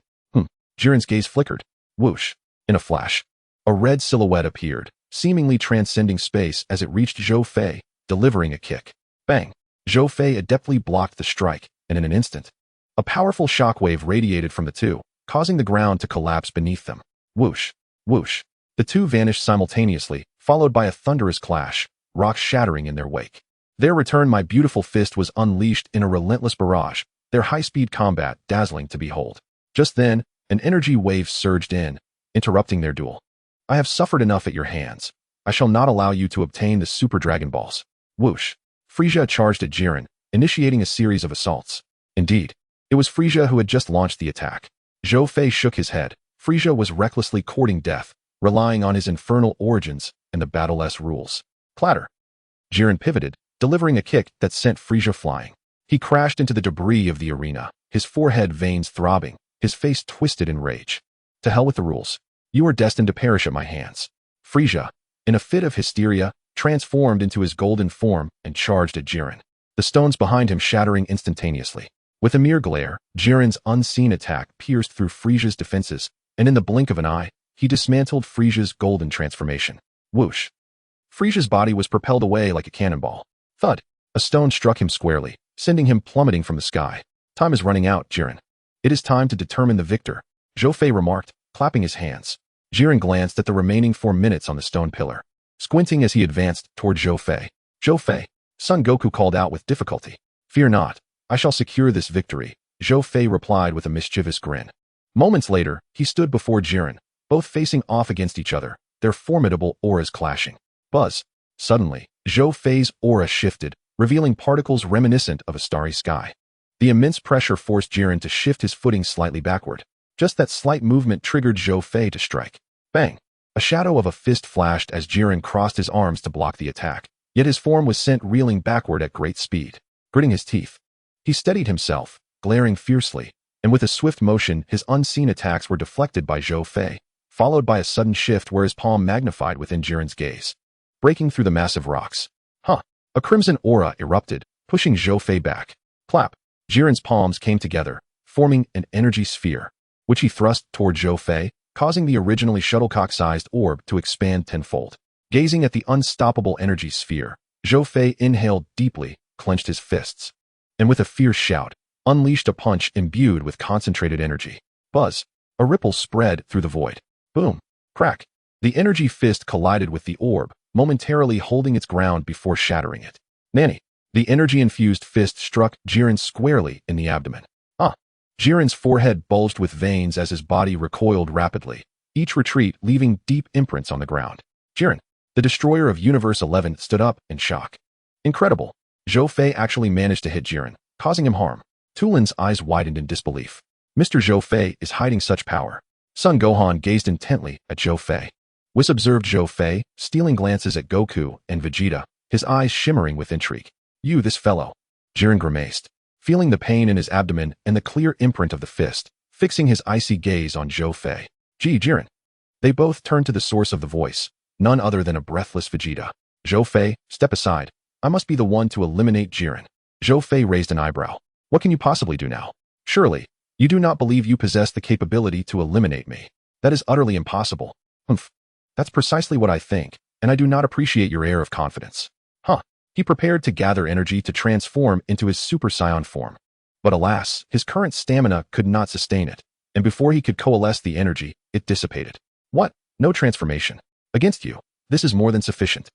Jiren's gaze flickered. Whoosh. In a flash, a red silhouette appeared, seemingly transcending space as it reached Zhou Fei, delivering a kick. Bang! Zhou Fei adeptly blocked the strike, and in an instant, a powerful shockwave radiated from the two, causing the ground to collapse beneath them. Whoosh! Whoosh! The two vanished simultaneously, followed by a thunderous clash, rocks shattering in their wake. Their return, my beautiful fist was unleashed in a relentless barrage, their high-speed combat dazzling to behold. Just then, an energy wave surged in, interrupting their duel. I have suffered enough at your hands. I shall not allow you to obtain the Super Dragon Balls. Whoosh! Frieza charged at Jiren, initiating a series of assaults. Indeed, it was Frieza who had just launched the attack. Zhou Fei shook his head. Frieza was recklessly courting death, relying on his infernal origins and the Battle-S rules. Clatter! Jiren pivoted, delivering a kick that sent Frieza flying. He crashed into the debris of the arena, his forehead veins throbbing, his face twisted in rage. To hell with the rules. You are destined to perish at my hands. Frieza, in a fit of hysteria, transformed into his golden form and charged at Jiren, the stones behind him shattering instantaneously. With a mere glare, Jiren's unseen attack pierced through Frieza's defenses, and in the blink of an eye, he dismantled Frieza's golden transformation. Whoosh! Frieza's body was propelled away like a cannonball. Thud! A stone struck him squarely, sending him plummeting from the sky. Time is running out, Jiren. It is time to determine the victor, Zhou Fei remarked, clapping his hands. Jiren glanced at the remaining 4 minutes on the stone pillar, squinting as he advanced toward Zhou Fei. Zhou Fei, Son Goku called out with difficulty. Fear not, I shall secure this victory, Zhou Fei replied with a mischievous grin. Moments later, he stood before Jiren, both facing off against each other, their formidable auras clashing. Buzz. Suddenly, Zhou Fei's aura shifted, revealing particles reminiscent of a starry sky. The immense pressure forced Jiren to shift his footing slightly backward. Just that slight movement triggered Zhou Fei to strike. Bang! A shadow of a fist flashed as Jiren crossed his arms to block the attack, yet his form was sent reeling backward at great speed. Gritting his teeth, he steadied himself, glaring fiercely, and with a swift motion his unseen attacks were deflected by Zhou Fei, followed by a sudden shift where his palm magnified within Jiren's gaze. Breaking through the massive rocks. A crimson aura erupted, pushing Zhou Fei back. Clap! Jiren's palms came together, forming an energy sphere, which he thrust toward Zhou Fei, causing the originally shuttlecock-sized orb to expand tenfold. Gazing at the unstoppable energy sphere, Zhou Fei inhaled deeply, clenched his fists, and with a fierce shout, unleashed a punch imbued with concentrated energy. Buzz! A ripple spread through the void. Boom! Crack! The energy fist collided with the orb, momentarily holding its ground before shattering it. Nanny! The energy-infused fist struck Jiren squarely in the abdomen. Jiren's forehead bulged with veins as his body recoiled rapidly, each retreat leaving deep imprints on the ground. Jiren, the destroyer of Universe 11, stood up in shock. Incredible! Zhou Fei actually managed to hit Jiren, causing him harm. Tulin's eyes widened in disbelief. Mr. Zhou Fei is hiding such power. Son Gohan gazed intently at Zhou Fei. Whis observed Zhou Fei, stealing glances at Goku and Vegeta, his eyes shimmering with intrigue. You, this fellow. Jiren grimaced, feeling the pain in his abdomen and the clear imprint of the fist, fixing his icy gaze on Zhou Fei. Gee, Jiren. They both turned to the source of the voice, none other than a breathless Vegeta. Zhou Fei, step aside. I must be the one to eliminate Jiren. Zhou Fei raised an eyebrow. What can you possibly do now? Surely, you do not believe you possess the capability to eliminate me. That is utterly impossible. Humph. That's precisely what I think, and I do not appreciate your air of confidence. He prepared to gather energy to transform into his Super Saiyan form. But alas, his current stamina could not sustain it, and before he could coalesce the energy, it dissipated. What? No transformation. Against you. This is more than sufficient.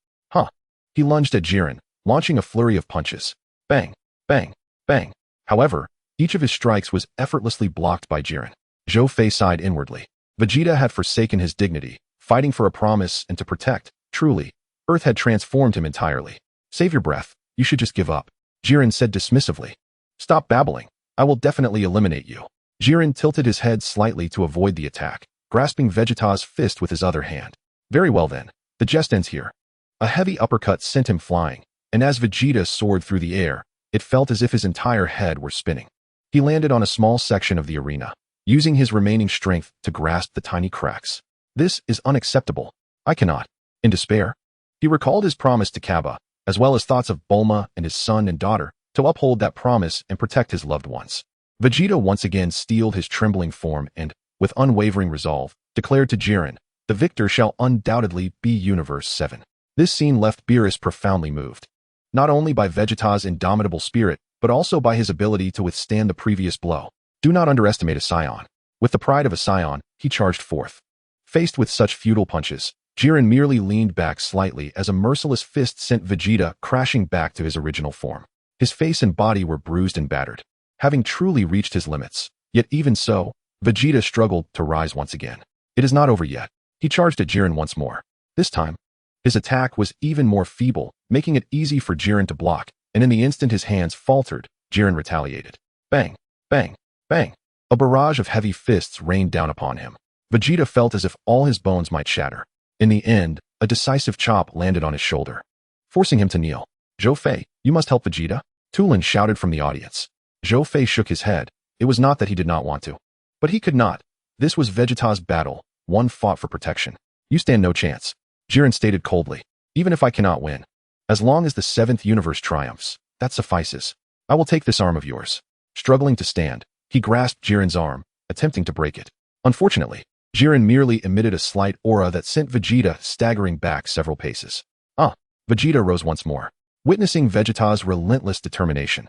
He lunged at Jiren, launching a flurry of punches. Bang, bang, bang. However, each of his strikes was effortlessly blocked by Jiren. Zhou Fei sighed inwardly. Vegeta had forsaken his dignity, fighting for a promise and to protect. Truly, Earth had transformed him entirely. Save your breath. You should just give up. Jiren said dismissively. Stop babbling. I will definitely eliminate you. Jiren tilted his head slightly to avoid the attack, grasping Vegeta's fist with his other hand. Very well then. The jest ends here. A heavy uppercut sent him flying, and as Vegeta soared through the air, it felt as if his entire head were spinning. He landed on a small section of the arena, using his remaining strength to grasp the tiny cracks. This is unacceptable. I cannot. In despair, he recalled his promise to Kaba, as well as thoughts of Bulma and his son and daughter, to uphold that promise and protect his loved ones. Vegeta once again steeled his trembling form and, with unwavering resolve, declared to Jiren, the victor shall undoubtedly be Universe 7. This scene left Beerus profoundly moved. Not only by Vegeta's indomitable spirit, but also by his ability to withstand the previous blow. Do not underestimate a Saiyan. With the pride of a Saiyan, he charged forth. Faced with such futile punches, Jiren merely leaned back slightly as a merciless fist sent Vegeta crashing back to his original form. His face and body were bruised and battered, having truly reached his limits. Yet even so, Vegeta struggled to rise once again. It is not over yet. He charged at Jiren once more. This time, his attack was even more feeble, making it easy for Jiren to block, and in the instant his hands faltered, Jiren retaliated. Bang, bang, bang. A barrage of heavy fists rained down upon him. Vegeta felt as if all his bones might shatter. In the end, a decisive chop landed on his shoulder, forcing him to kneel. Zhou Fei, you must help Vegeta? Tulin shouted from the audience. Zhou Fei shook his head. It was not that he did not want to, but he could not. This was Vegeta's battle, one fought for protection. You stand no chance. Jiren stated coldly. Even if I cannot win, as long as the 7th universe triumphs, that suffices. I will take this arm of yours. Struggling to stand, he grasped Jiren's arm, attempting to break it. Unfortunately, Jiren merely emitted a slight aura that sent Vegeta staggering back several paces. Vegeta rose once more, witnessing Vegeta's relentless determination.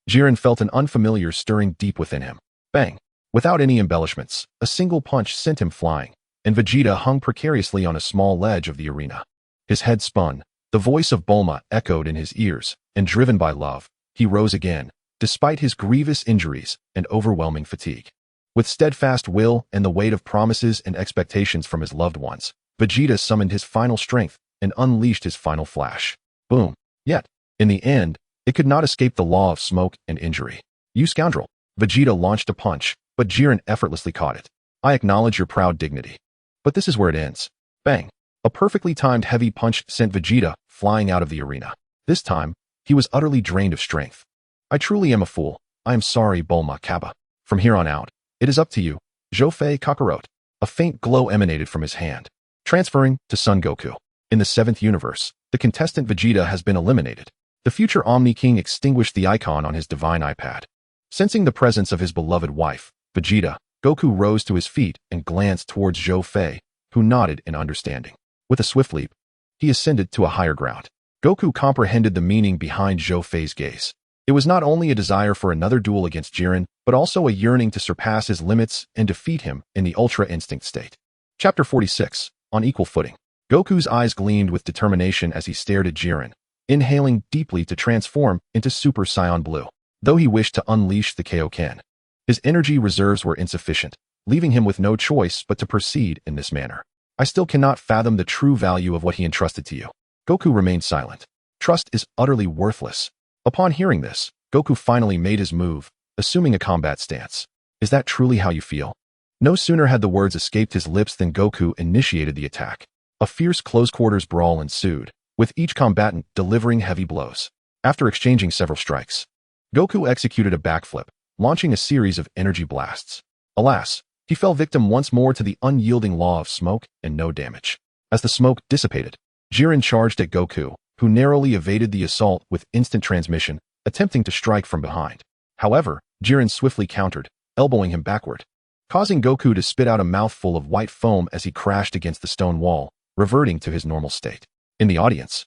Jiren felt an unfamiliar stirring deep within him. Bang! Without any embellishments, a single punch sent him flying, and Vegeta hung precariously on a small ledge of the arena. His head spun, the voice of Bulma echoed in his ears, and driven by love, he rose again, despite his grievous injuries and overwhelming fatigue. With steadfast will and the weight of promises and expectations from his loved ones, Vegeta summoned his final strength and unleashed his final flash. Boom. Yet, in the end, it could not escape the law of smoke and injury. You scoundrel! Vegeta launched a punch, but Jiren effortlessly caught it. I acknowledge your proud dignity. But this is where it ends. Bang! A perfectly timed heavy punch sent Vegeta flying out of the arena. This time, he was utterly drained of strength. I truly am a fool. I am sorry, Bulma Kappa. From here on out, it is up to you, Zhou Fei Kakarot. A faint glow emanated from his hand, transferring to Son Goku. In the 7th universe, the contestant Vegeta has been eliminated. The future Omni King extinguished the icon on his divine iPad. Sensing the presence of his beloved wife, Vegeta, Goku rose to his feet and glanced towards Zhou Fei, who nodded in understanding. With a swift leap, he ascended to a higher ground. Goku comprehended the meaning behind Zhou Fei's gaze. It was not only a desire for another duel against Jiren, but also a yearning to surpass his limits and defeat him in the Ultra Instinct state. Chapter 46, On Equal Footing. Goku's eyes gleamed with determination as he stared at Jiren, inhaling deeply to transform into Super Saiyan Blue. Though he wished to unleash the Kaioken, his energy reserves were insufficient, leaving him with no choice but to proceed in this manner. I still cannot fathom the true value of what he entrusted to you. Goku remained silent. Trust is utterly worthless. Upon hearing this, Goku finally made his move, assuming a combat stance. Is that truly how you feel? No sooner had the words escaped his lips than Goku initiated the attack. A fierce close-quarters brawl ensued, with each combatant delivering heavy blows. After exchanging several strikes, Goku executed a backflip, launching a series of energy blasts. Alas, he fell victim once more to the unyielding law of smoke and no damage. As the smoke dissipated, Jiren charged at Goku, who narrowly evaded the assault with instant transmission, attempting to strike from behind. However, Jiren swiftly countered, elbowing him backward, causing Goku to spit out a mouthful of white foam as he crashed against the stone wall, reverting to his normal state. In the audience,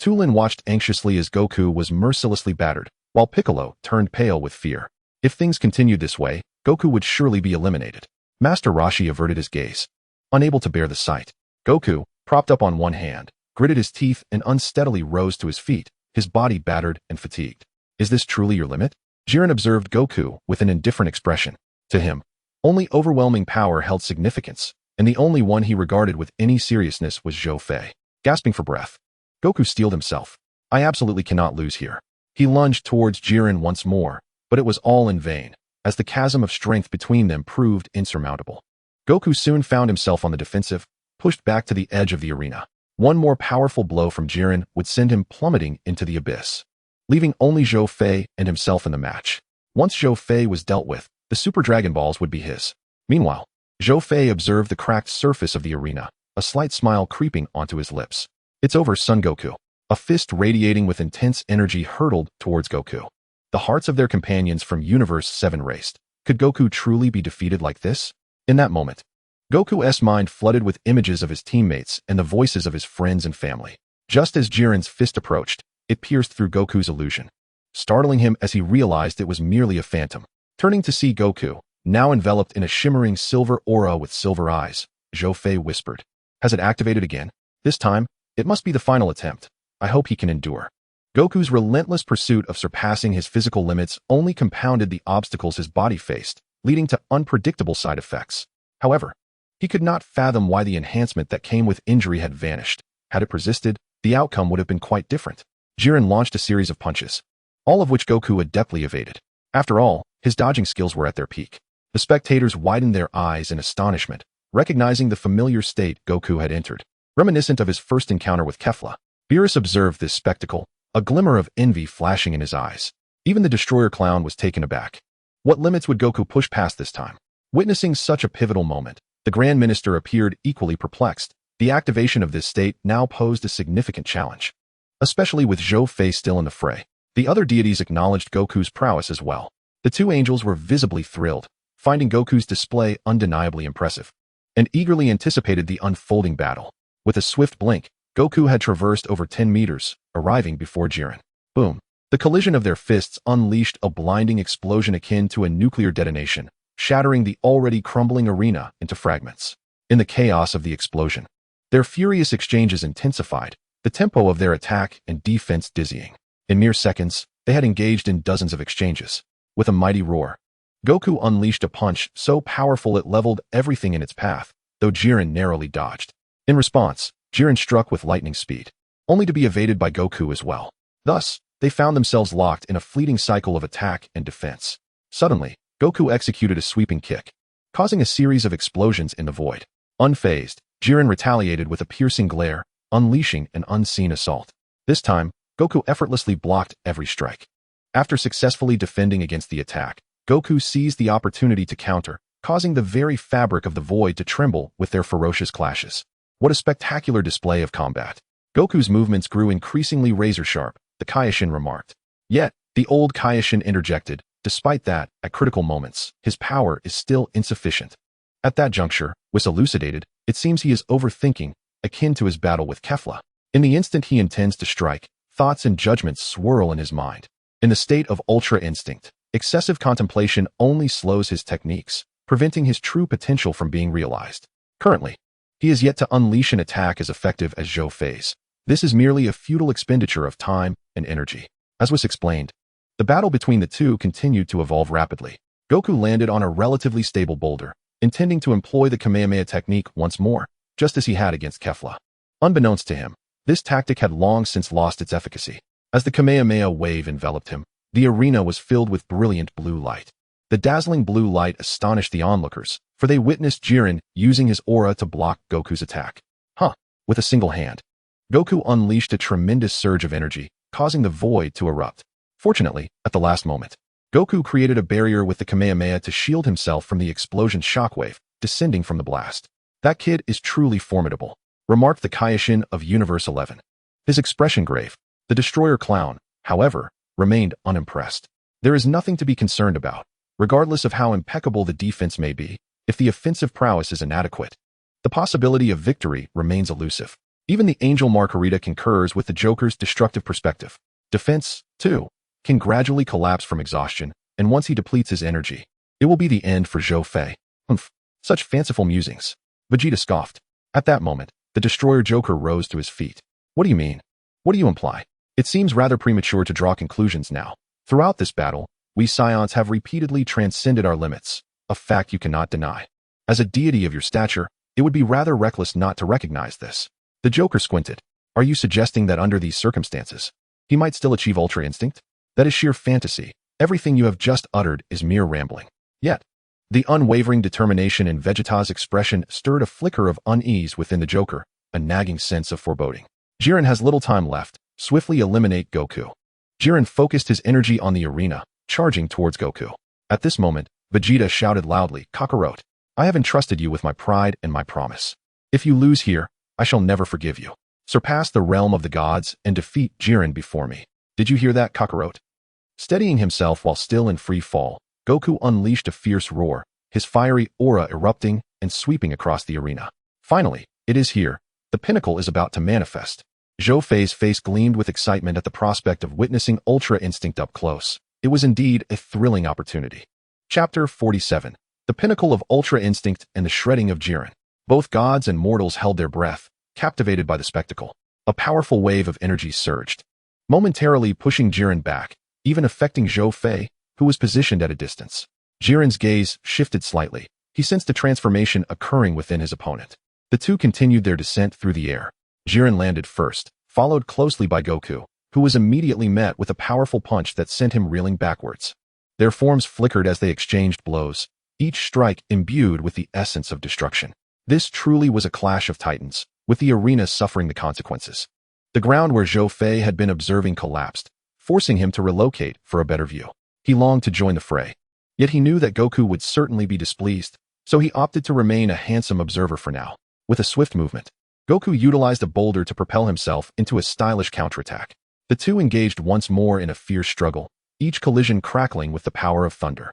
Tulin watched anxiously as Goku was mercilessly battered, while Piccolo turned pale with fear. If things continued this way, Goku would surely be eliminated. Master Roshi averted his gaze, unable to bear the sight. Goku, propped up on one hand, gritted his teeth and unsteadily rose to his feet, his body battered and fatigued. Is this truly your limit? Jiren observed Goku with an indifferent expression. To him, only overwhelming power held significance, and the only one he regarded with any seriousness was Zhou Fei. Gasping for breath, Goku steeled himself. I absolutely cannot lose here. He lunged towards Jiren once more, but it was all in vain, as the chasm of strength between them proved insurmountable. Goku soon found himself on the defensive, pushed back to the edge of the arena. One more powerful blow from Jiren would send him plummeting into the abyss, leaving only Zhou Fei and himself in the match. Once Zhou Fei was dealt with, the Super Dragon Balls would be his. Meanwhile, Zhou Fei observed the cracked surface of the arena, a slight smile creeping onto his lips. It's over, Son Goku. A fist radiating with intense energy hurtled towards Goku. The hearts of their companions from Universe 7 raced. Could Goku truly be defeated like this? In that moment, Goku's mind flooded with images of his teammates and the voices of his friends and family. Just as Jiren's fist approached, it pierced through Goku's illusion, startling him as he realized it was merely a phantom. Turning to see Goku, now enveloped in a shimmering silver aura with silver eyes, Zhou Fei whispered, "Has it activated again? This time, it must be the final attempt. I hope he can endure." Goku's relentless pursuit of surpassing his physical limits only compounded the obstacles his body faced, leading to unpredictable side effects. However, he could not fathom why the enhancement that came with injury had vanished. Had it persisted, the outcome would have been quite different. Jiren launched a series of punches, all of which Goku adeptly evaded. After all, his dodging skills were at their peak. The spectators widened their eyes in astonishment, recognizing the familiar state Goku had entered, reminiscent of his first encounter with Kefla. Beerus observed this spectacle, a glimmer of envy flashing in his eyes. Even the Destroyer Clown was taken aback. What limits would Goku push past this time? Witnessing such a pivotal moment, the Grand Minister appeared equally perplexed. The activation of this state now posed a significant challenge, especially with Zhou Fei still in the fray. The other deities acknowledged Goku's prowess as well. The two angels were visibly thrilled, finding Goku's display undeniably impressive, and eagerly anticipated the unfolding battle. With a swift blink, Goku had traversed over 10 meters, arriving before Jiren. Boom! The collision of their fists unleashed a blinding explosion akin to a nuclear detonation, shattering the already crumbling arena into fragments. In the chaos of the explosion, their furious exchanges intensified, the tempo of their attack and defense dizzying. In mere seconds, they had engaged in dozens of exchanges. With a mighty roar, Goku unleashed a punch so powerful it leveled everything in its path, though Jiren narrowly dodged. In response, Jiren struck with lightning speed, only to be evaded by Goku as well. Thus, they found themselves locked in a fleeting cycle of attack and defense. Suddenly, Goku executed a sweeping kick, causing a series of explosions in the void. Unfazed, Jiren retaliated with a piercing glare, unleashing an unseen assault. This time, Goku effortlessly blocked every strike. After successfully defending against the attack, Goku seized the opportunity to counter, causing the very fabric of the void to tremble with their ferocious clashes. What a spectacular display of combat. Goku's movements grew increasingly razor-sharp, the Kaioshin remarked. Yet, the old Kaioshin interjected, despite that, at critical moments, his power is still insufficient. At that juncture, Whis elucidated, it seems he is overthinking, akin to his battle with Kefla. In the instant he intends to strike, thoughts and judgments swirl in his mind. In the state of ultra instinct, excessive contemplation only slows his techniques, preventing his true potential from being realized. Currently, he is yet to unleash an attack as effective as Zhou Fei's. This is merely a futile expenditure of time and energy. As was explained, the battle between the two continued to evolve rapidly. Goku landed on a relatively stable boulder, intending to employ the Kamehameha technique once more, just as he had against Kefla. Unbeknownst to him, this tactic had long since lost its efficacy. As the Kamehameha wave enveloped him, the arena was filled with brilliant blue light. The dazzling blue light astonished the onlookers, for they witnessed Jiren using his aura to block Goku's attack. With a single hand, Goku unleashed a tremendous surge of energy, causing the void to erupt. Fortunately, at the last moment, Goku created a barrier with the Kamehameha to shield himself from the explosion's shockwave descending from the blast. That kid is truly formidable, remarked the Kaioshin of Universe 11. His expression grave. The Destroyer clown, however, remained unimpressed. There is nothing to be concerned about, regardless of how impeccable the defense may be, if the offensive prowess is inadequate. The possibility of victory remains elusive. Even the Angel Margarita concurs with the Joker's destructive perspective. Defense, too, can gradually collapse from exhaustion, and once he depletes his energy, it will be the end for Zhou Fei. Such fanciful musings. Vegeta scoffed. At that moment, the Destroyer Joker rose to his feet. What do you mean? What do you imply? It seems rather premature to draw conclusions now. Throughout this battle, we Saiyans have repeatedly transcended our limits, a fact you cannot deny. As a deity of your stature, it would be rather reckless not to recognize this. The Joker squinted. Are you suggesting that under these circumstances, he might still achieve Ultra Instinct? That is sheer fantasy. Everything you have just uttered is mere rambling. Yet, the unwavering determination in Vegeta's expression stirred a flicker of unease within the Joker, a nagging sense of foreboding. Jiren has little time left. Swiftly eliminate Goku. Jiren focused his energy on the arena, charging towards Goku. At this moment, Vegeta shouted loudly, Kakarot, I have entrusted you with my pride and my promise. If you lose here, I shall never forgive you. Surpass the realm of the gods and defeat Jiren before me. Did you hear that, Kakarot? Steadying himself while still in free fall, Goku unleashed a fierce roar, his fiery aura erupting and sweeping across the arena. Finally, it is here. The pinnacle is about to manifest. Zhou Fei's face gleamed with excitement at the prospect of witnessing Ultra Instinct up close. It was indeed a thrilling opportunity. Chapter 47. The Pinnacle of Ultra Instinct and the Shredding of Jiren. Both gods and mortals held their breath, captivated by the spectacle. A powerful wave of energy surged, momentarily pushing Jiren back, even affecting Zhou Fei, who was positioned at a distance. Jiren's gaze shifted slightly. He sensed a transformation occurring within his opponent. The two continued their descent through the air. Jiren landed first, followed closely by Goku, who was immediately met with a powerful punch that sent him reeling backwards. Their forms flickered as they exchanged blows, each strike imbued with the essence of destruction. This truly was a clash of titans, with the arena suffering the consequences. The ground where Zhou Fei had been observing collapsed, forcing him to relocate for a better view. He longed to join the fray. Yet he knew that Goku would certainly be displeased, so he opted to remain a handsome observer for now. With a swift movement, Goku utilized a boulder to propel himself into a stylish counterattack. The two engaged once more in a fierce struggle, each collision crackling with the power of thunder.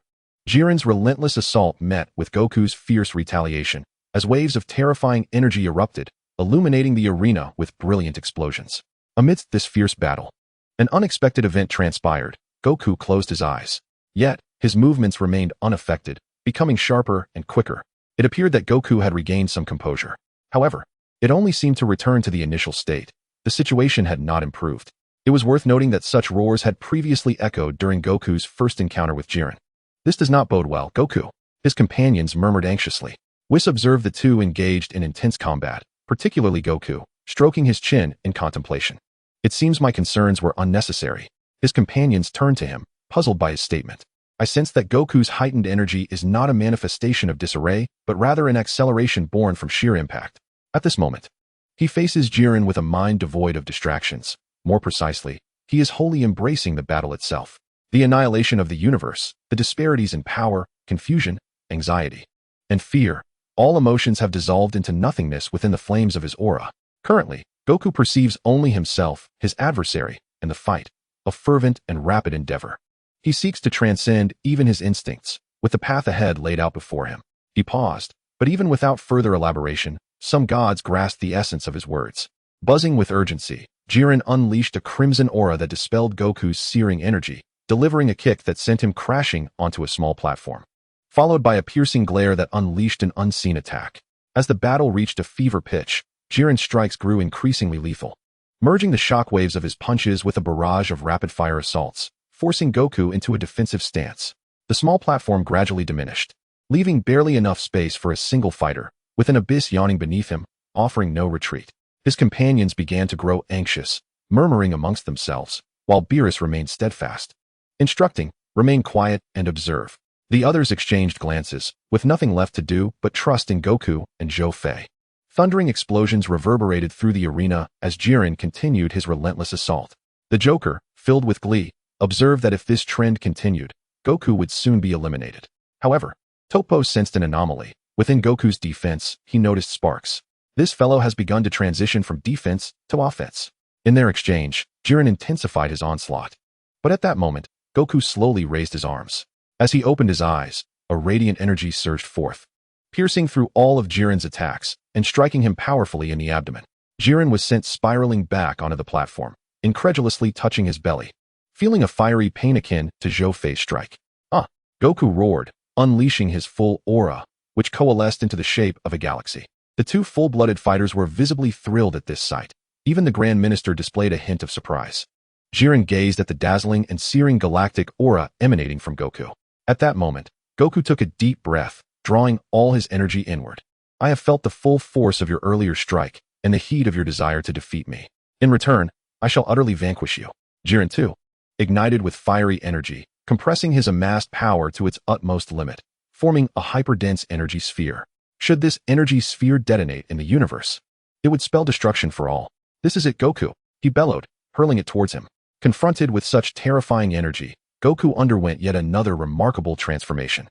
Jiren's relentless assault met with Goku's fierce retaliation, as waves of terrifying energy erupted, illuminating the arena with brilliant explosions. Amidst this fierce battle, an unexpected event transpired. Goku closed his eyes. Yet, his movements remained unaffected, becoming sharper and quicker. It appeared that Goku had regained some composure. However, it only seemed to return to the initial state. The situation had not improved. It was worth noting that such roars had previously echoed during Goku's first encounter with Jiren. This does not bode well, Goku. His companions murmured anxiously. Whis observed the two engaged in intense combat, particularly Goku, stroking his chin in contemplation. It seems my concerns were unnecessary. His companions turned to him, puzzled by his statement. I sensed that Goku's heightened energy is not a manifestation of disarray, but rather an acceleration born from sheer impact. At this moment, he faces Jiren with a mind devoid of distractions. More precisely, he is wholly embracing the battle itself. The annihilation of the universe, the disparities in power, confusion, anxiety, and fear, all emotions have dissolved into nothingness within the flames of his aura. Currently, Goku perceives only himself, his adversary, and the fight, a fervent and rapid endeavor. He seeks to transcend even his instincts, with the path ahead laid out before him. He paused, but even without further elaboration, some gods grasped the essence of his words. Buzzing with urgency, Jiren unleashed a crimson aura that dispelled Goku's searing energy, delivering a kick that sent him crashing onto a small platform, followed by a piercing glare that unleashed an unseen attack. As the battle reached a fever pitch, Jiren's strikes grew increasingly lethal, merging the shockwaves of his punches with a barrage of rapid-fire assaults, forcing Goku into a defensive stance. The small platform gradually diminished, leaving barely enough space for a single fighter, with an abyss yawning beneath him, offering no retreat. His companions began to grow anxious, murmuring amongst themselves, while Beerus remained steadfast, instructing, "Remain quiet and observe." The others exchanged glances, with nothing left to do but trust in Goku and Zhou Fei. Thundering explosions reverberated through the arena as Jiren continued his relentless assault. The Joker, filled with glee, observed that if this trend continued, Goku would soon be eliminated. However, Toppo sensed an anomaly. Within Goku's defense, he noticed sparks. This fellow has begun to transition from defense to offense. In their exchange, Jiren intensified his onslaught. But at that moment, Goku slowly raised his arms. As he opened his eyes, a radiant energy surged forth, piercing through all of Jiren's attacks and striking him powerfully in the abdomen. Jiren was sent spiraling back onto the platform, incredulously touching his belly, feeling a fiery pain akin to Zhou Fei's strike. "Ah!" Goku roared, unleashing his full aura, which coalesced into the shape of a galaxy. The two full-blooded fighters were visibly thrilled at this sight. Even the Grand Minister displayed a hint of surprise. Jiren gazed at the dazzling and searing galactic aura emanating from Goku. At that moment, Goku took a deep breath, drawing all his energy inward. "I have felt the full force of your earlier strike and the heat of your desire to defeat me. In return, I shall utterly vanquish you." Jiren, too, ignited with fiery energy, compressing his amassed power to its utmost limit, forming a hyperdense energy sphere. Should this energy sphere detonate in the universe, it would spell destruction for all. "This is it, Goku," he bellowed, hurling it towards him. Confronted with such terrifying energy, Goku underwent yet another remarkable transformation.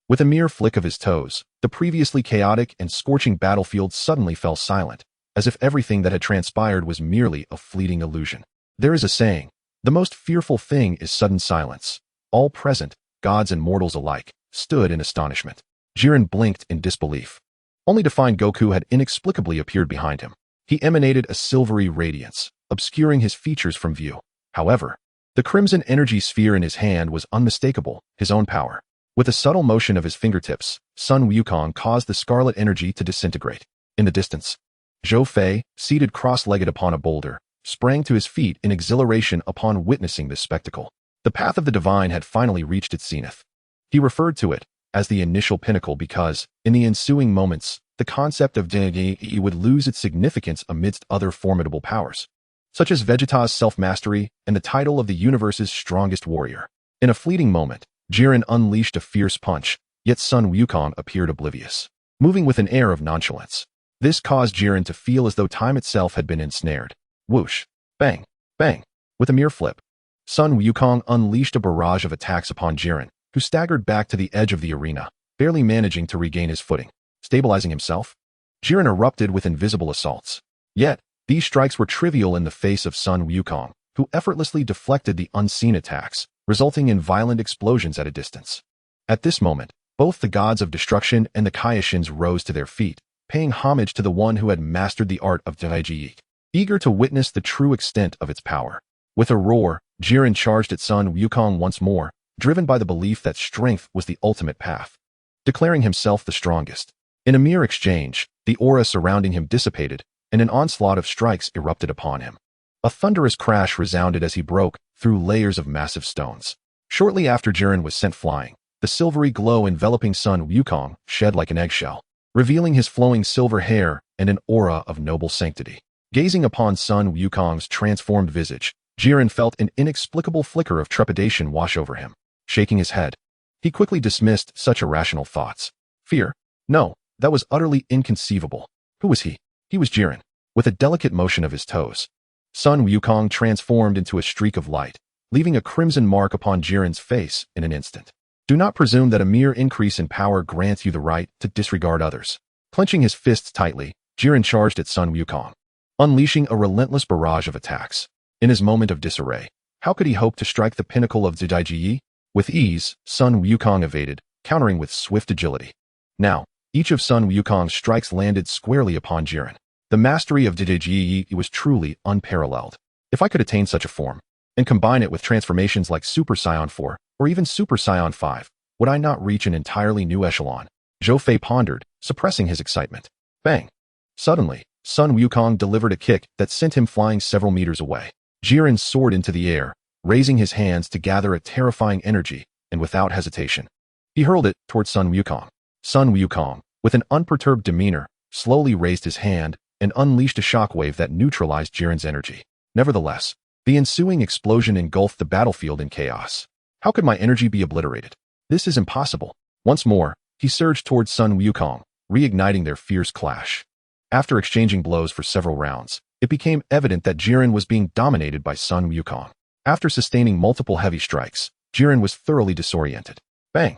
With a mere flick of his toes, the previously chaotic and scorching battlefield suddenly fell silent, as if everything that had transpired was merely a fleeting illusion. There is a saying, "The most fearful thing is sudden silence." All present, gods and mortals alike, stood in astonishment. Jiren blinked in disbelief, only to find Goku had inexplicably appeared behind him. He emanated a silvery radiance, obscuring his features from view. However, the crimson energy sphere in his hand was unmistakable, his own power. With a subtle motion of his fingertips, Sun Wukong caused the scarlet energy to disintegrate. In the distance, Zhou Fei, seated cross-legged upon a boulder, sprang to his feet in exhilaration upon witnessing this spectacle. The path of the divine had finally reached its zenith. He referred to it as the initial pinnacle because, in the ensuing moments, the concept of deity would lose its significance amidst other formidable powers, such as Vegeta's self-mastery and the title of the universe's strongest warrior. In a fleeting moment, Jiren unleashed a fierce punch, yet Sun Wukong appeared oblivious, moving with an air of nonchalance. This caused Jiren to feel as though time itself had been ensnared. Whoosh! Bang! Bang! With a mere flip, Sun Wukong unleashed a barrage of attacks upon Jiren, who staggered back to the edge of the arena, barely managing to regain his footing. Stabilizing himself, Jiren erupted with invisible assaults. Yet, these strikes were trivial in the face of Sun Wukong, who effortlessly deflected the unseen attacks, resulting in violent explosions at a distance. At this moment, both the gods of destruction and the Kaioshin rose to their feet, paying homage to the one who had mastered the art of Daiji, eager to witness the true extent of its power. With a roar, Jiren charged at Sun Wukong once more, driven by the belief that strength was the ultimate path, declaring himself the strongest. In a mere exchange, the aura surrounding him dissipated, and an onslaught of strikes erupted upon him. A thunderous crash resounded as he broke through layers of massive stones. Shortly after Jiren was sent flying, the silvery glow enveloping Sun Wukong shed like an eggshell. revealing his flowing silver hair and an aura of noble sanctity. Gazing upon Sun Wukong's transformed visage, Jiren felt an inexplicable flicker of trepidation wash over him. Shaking his head, he quickly dismissed such irrational thoughts. Fear? No, that was utterly inconceivable. Who was he? He was Jiren. With a delicate motion of his toes, Sun Wukong transformed into a streak of light, leaving a crimson mark upon Jiren's face in an instant. Do not presume that a mere increase in power grants you the right to disregard others. Clenching his fists tightly, Jiren charged at Sun Wukong, unleashing a relentless barrage of attacks. In his moment of disarray, how could he hope to strike the pinnacle of Zhou? With ease, Sun Wukong evaded, countering with swift agility. Now, each of Sun Wukong's strikes landed squarely upon Jiren. The mastery of Zhou was truly unparalleled. If I could attain such a form, and combine it with transformations like Super Saiyan 4 or even Super Saiyan 5, would I not reach an entirely new echelon? Zhou Fei pondered, suppressing his excitement. Bang! Suddenly, Sun Wukong delivered a kick that sent him flying several meters away. Jiren soared into the air, raising his hands to gather a terrifying energy, and without hesitation, he hurled it towards Sun Wukong. Sun Wukong, with an unperturbed demeanor, slowly raised his hand and unleashed a shockwave that neutralized Jiren's energy. Nevertheless, the ensuing explosion engulfed the battlefield in chaos. How could my energy be obliterated? This is impossible. Once more, he surged towards Sun Wukong, reigniting their fierce clash. After exchanging blows for several rounds, it became evident that Jiren was being dominated by Sun Wukong. After sustaining multiple heavy strikes, Jiren was thoroughly disoriented. Bang!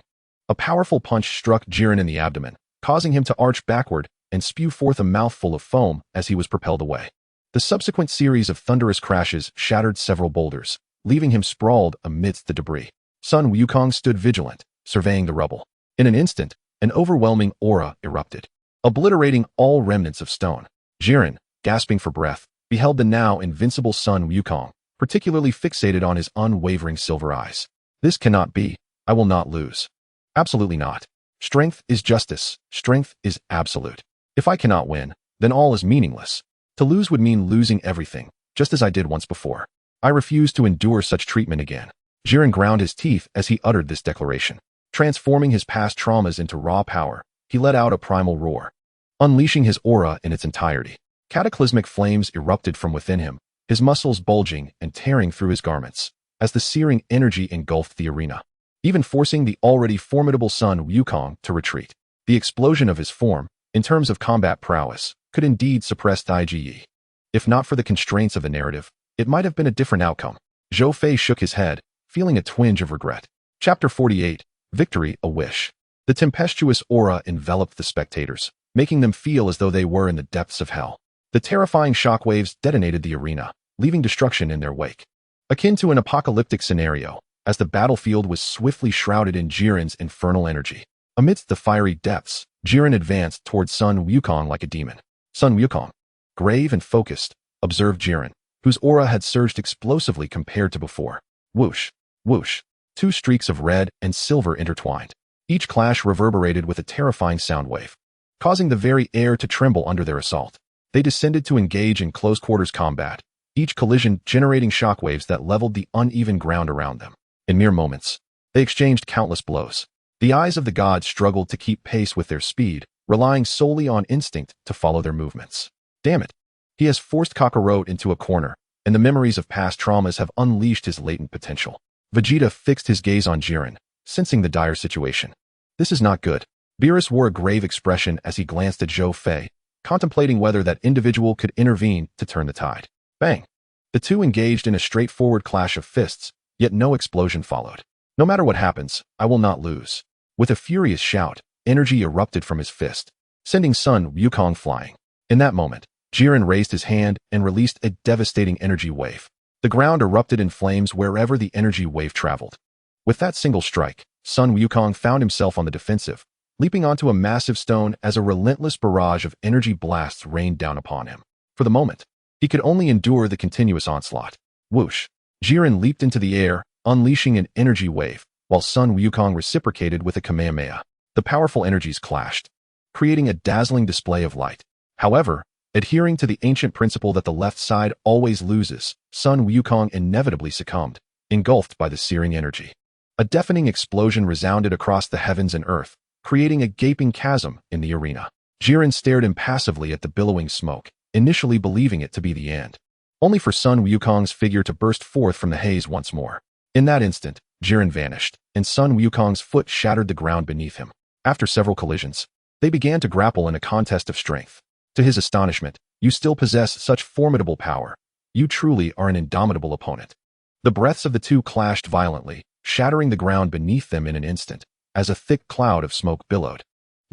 A powerful punch struck Jiren in the abdomen, causing him to arch backward and spew forth a mouthful of foam as he was propelled away. The subsequent series of thunderous crashes shattered several boulders, leaving him sprawled amidst the debris. Sun Wukong stood vigilant, surveying the rubble. In an instant, an overwhelming aura erupted, obliterating all remnants of stone. Jiren, gasping for breath, beheld the now invincible Sun Wukong, particularly fixated on his unwavering silver eyes. This cannot be. I will not lose. Absolutely not. Strength is justice. Strength is absolute. If I cannot win, then all is meaningless. To lose would mean losing everything, just as I did once before. I refuse to endure such treatment again. Jiren ground his teeth as he uttered this declaration. Transforming his past traumas into raw power, he let out a primal roar, unleashing his aura in its entirety. Cataclysmic flames erupted from within him, his muscles bulging and tearing through his garments, as the searing energy engulfed the arena, even forcing the already formidable Sun Wukong to retreat. The explosion of his form, in terms of combat prowess, could indeed suppress Zhou. If not for the constraints of the narrative, it might have been a different outcome. Zhou Fei shook his head, feeling a twinge of regret. Chapter 48, Victory, a Wish. The tempestuous aura enveloped the spectators, making them feel as though they were in the depths of hell. The terrifying shockwaves detonated the arena, leaving destruction in their wake. Akin to an apocalyptic scenario, as the battlefield was swiftly shrouded in Jiren's infernal energy. Amidst the fiery depths, Jiren advanced towards Sun Wukong like a demon. Sun Wukong, grave and focused, observed Jiren, whose aura had surged explosively compared to before. Whoosh, whoosh. Two streaks of red and silver intertwined. Each clash reverberated with a terrifying sound wave, causing the very air to tremble under their assault. They descended to engage in close-quarters combat, each collision generating shockwaves that leveled the uneven ground around them. In mere moments, they exchanged countless blows. The eyes of the gods struggled to keep pace with their speed, relying solely on instinct to follow their movements. Damn it! He has forced Kakarot into a corner, and the memories of past traumas have unleashed his latent potential. Vegeta fixed his gaze on Jiren, sensing the dire situation. This is not good. Beerus wore a grave expression as he glanced at Zhou Fei, contemplating whether that individual could intervene to turn the tide. Bang! The two engaged in a straightforward clash of fists, yet no explosion followed. No matter what happens, I will not lose. With a furious shout, energy erupted from his fist, sending Sun Wukong flying. In that moment, Jiren raised his hand and released a devastating energy wave. The ground erupted in flames wherever the energy wave traveled. With that single strike, Sun Wukong found himself on the defensive, leaping onto a massive stone as a relentless barrage of energy blasts rained down upon him. For the moment, he could only endure the continuous onslaught. Whoosh! Jiren leaped into the air, unleashing an energy wave, while Sun Wukong reciprocated with a Kamehameha. The powerful energies clashed, creating a dazzling display of light. However, adhering to the ancient principle that the left side always loses, Sun Wukong inevitably succumbed, engulfed by the searing energy. A deafening explosion resounded across the heavens and earth, creating a gaping chasm in the arena. Jiren stared impassively at the billowing smoke, initially believing it to be the end, only for Sun Wukong's figure to burst forth from the haze once more. In that instant, Jiren vanished, and Sun Wukong's foot shattered the ground beneath him. After several collisions, they began to grapple in a contest of strength. To his astonishment, "You still possess such formidable power. You truly are an indomitable opponent." The breaths of the two clashed violently, shattering the ground beneath them in an instant, as a thick cloud of smoke billowed,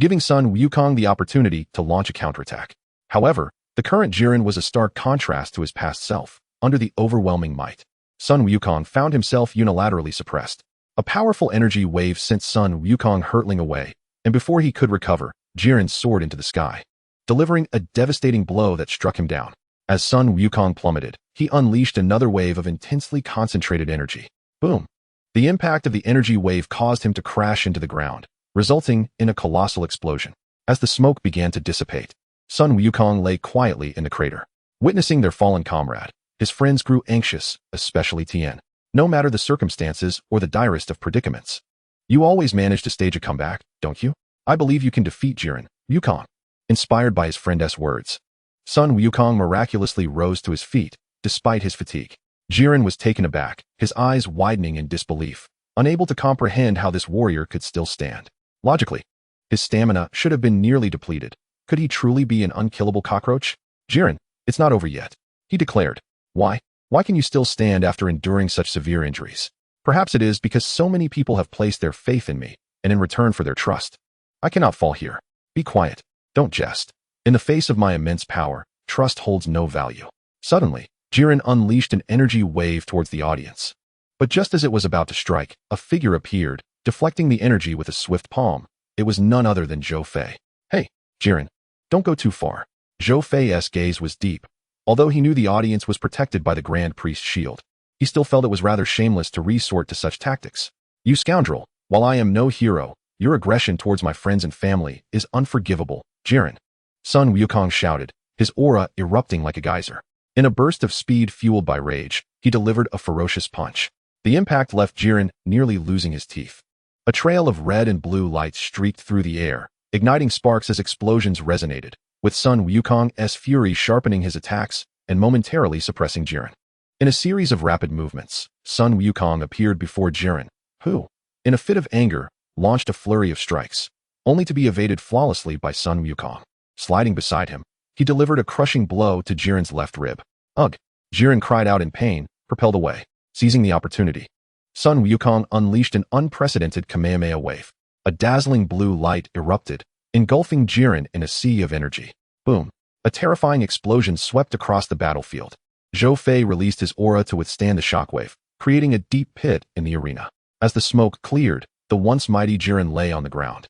giving Sun Wukong the opportunity to launch a counterattack. However, the current Jiren was a stark contrast to his past self. Under the overwhelming might, Sun Wukong found himself unilaterally suppressed. A powerful energy wave sent Sun Wukong hurtling away, and before he could recover, Jiren soared into the sky, delivering a devastating blow that struck him down. As Sun Wukong plummeted, he unleashed another wave of intensely concentrated energy. Boom! The impact of the energy wave caused him to crash into the ground, resulting in a colossal explosion. As the smoke began to dissipate, Sun Wukong lay quietly in the crater. Witnessing their fallen comrade, his friends grew anxious, especially Tien. No matter the circumstances or the direst of predicaments, "You always manage to stage a comeback, don't you? I believe you can defeat Jiren, Wukong." Inspired by his friend's words, Sun Wukong miraculously rose to his feet, despite his fatigue. Jiren was taken aback, his eyes widening in disbelief, unable to comprehend how this warrior could still stand. Logically, his stamina should have been nearly depleted. Could he truly be an unkillable cockroach? "Jiren, it's not over yet," he declared. "Why? Why can you still stand after enduring such severe injuries?" "Perhaps it is because so many people have placed their faith in me, and in return for their trust, I cannot fall here." "Be quiet. Don't jest. In the face of my immense power, trust holds no value." Suddenly, Jiren unleashed an energy wave towards the audience. But just as it was about to strike, a figure appeared, deflecting the energy with a swift palm. It was none other than Zhou Fei. "Hey, Jiren, don't go too far." Zhou Fei's gaze was deep. Although he knew the audience was protected by the Grand Priest's shield, he still felt it was rather shameless to resort to such tactics. "You scoundrel, while I am no hero, your aggression towards my friends and family is unforgivable, Jiren." Sun Wukong shouted, his aura erupting like a geyser. In a burst of speed fueled by rage, he delivered a ferocious punch. The impact left Jiren nearly losing his teeth. A trail of red and blue lights streaked through the air, igniting sparks as explosions resonated, with Sun Wukong's fury sharpening his attacks and momentarily suppressing Jiren. In a series of rapid movements, Sun Wukong appeared before Jiren, who, in a fit of anger, launched a flurry of strikes, only to be evaded flawlessly by Sun Wukong. Sliding beside him, he delivered a crushing blow to Jiren's left rib. "Ugh!" Jiren cried out in pain, propelled away. Seizing the opportunity, Sun Wukong unleashed an unprecedented Kamehameha wave. A dazzling blue light erupted, engulfing Jiren in a sea of energy. Boom! A terrifying explosion swept across the battlefield. Zhou Fei released his aura to withstand the shockwave, creating a deep pit in the arena. As the smoke cleared, the once mighty Jiren lay on the ground,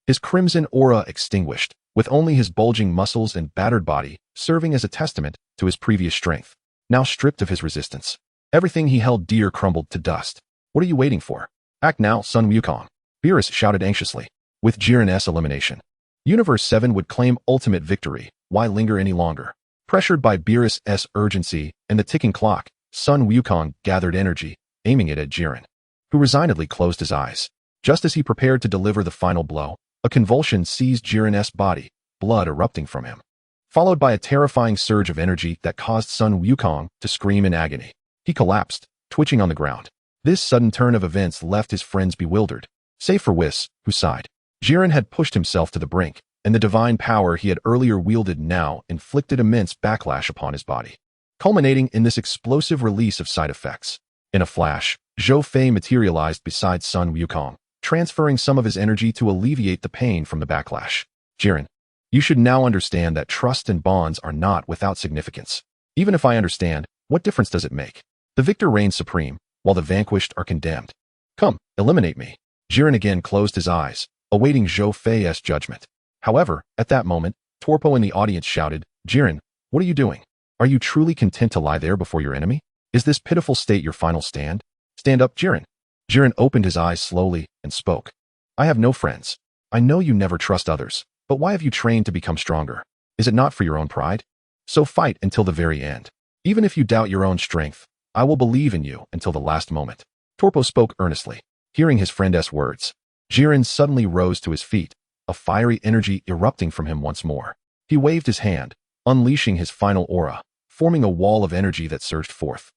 his crimson aura extinguished, with only his bulging muscles and battered body serving as a testament to his previous strength. Now stripped of his resistance, everything he held dear crumbled to dust. "What are you waiting for? Act now, Sun Wukong," Beerus shouted anxiously. With Jiren's elimination, Universe 7 would claim ultimate victory. Why linger any longer? Pressured by Beerus' urgency and the ticking clock, Sun Wukong gathered energy, aiming it at Jiren, who resignedly closed his eyes. Just as he prepared to deliver the final blow, a convulsion seized Jiren's body, blood erupting from him, followed by a terrifying surge of energy that caused Sun Wukong to scream in agony. He collapsed, twitching on the ground. This sudden turn of events left his friends bewildered, save for Whis, who sighed. Jiren had pushed himself to the brink, and the divine power he had earlier wielded now inflicted immense backlash upon his body, culminating in this explosive release of side effects. In a flash, Zhou Fei materialized beside Sun Wukong, transferring some of his energy to alleviate the pain from the backlash. "Jiren, you should now understand that trust and bonds are not without significance. Even if I understand, what difference does it make? The victor reigns supreme, while the vanquished are condemned. Come, eliminate me." Jiren again closed his eyes, awaiting Zhou Fei's judgment. However, at that moment, Torpo in the audience shouted, "Jiren, what are you doing? Are you truly content to lie there before your enemy? Is this pitiful state your final stand? Stand up, Jiren." Jiren opened his eyes slowly and spoke. "I have no friends. I know you never trust others, but why have you trained to become stronger? Is it not for your own pride? So fight until the very end. Even if you doubt your own strength, I will believe in you until the last moment." Torpo spoke earnestly. Hearing his friend's words, Jiren suddenly rose to his feet, a fiery energy erupting from him once more. He waved his hand, unleashing his final aura, forming a wall of energy that surged forth.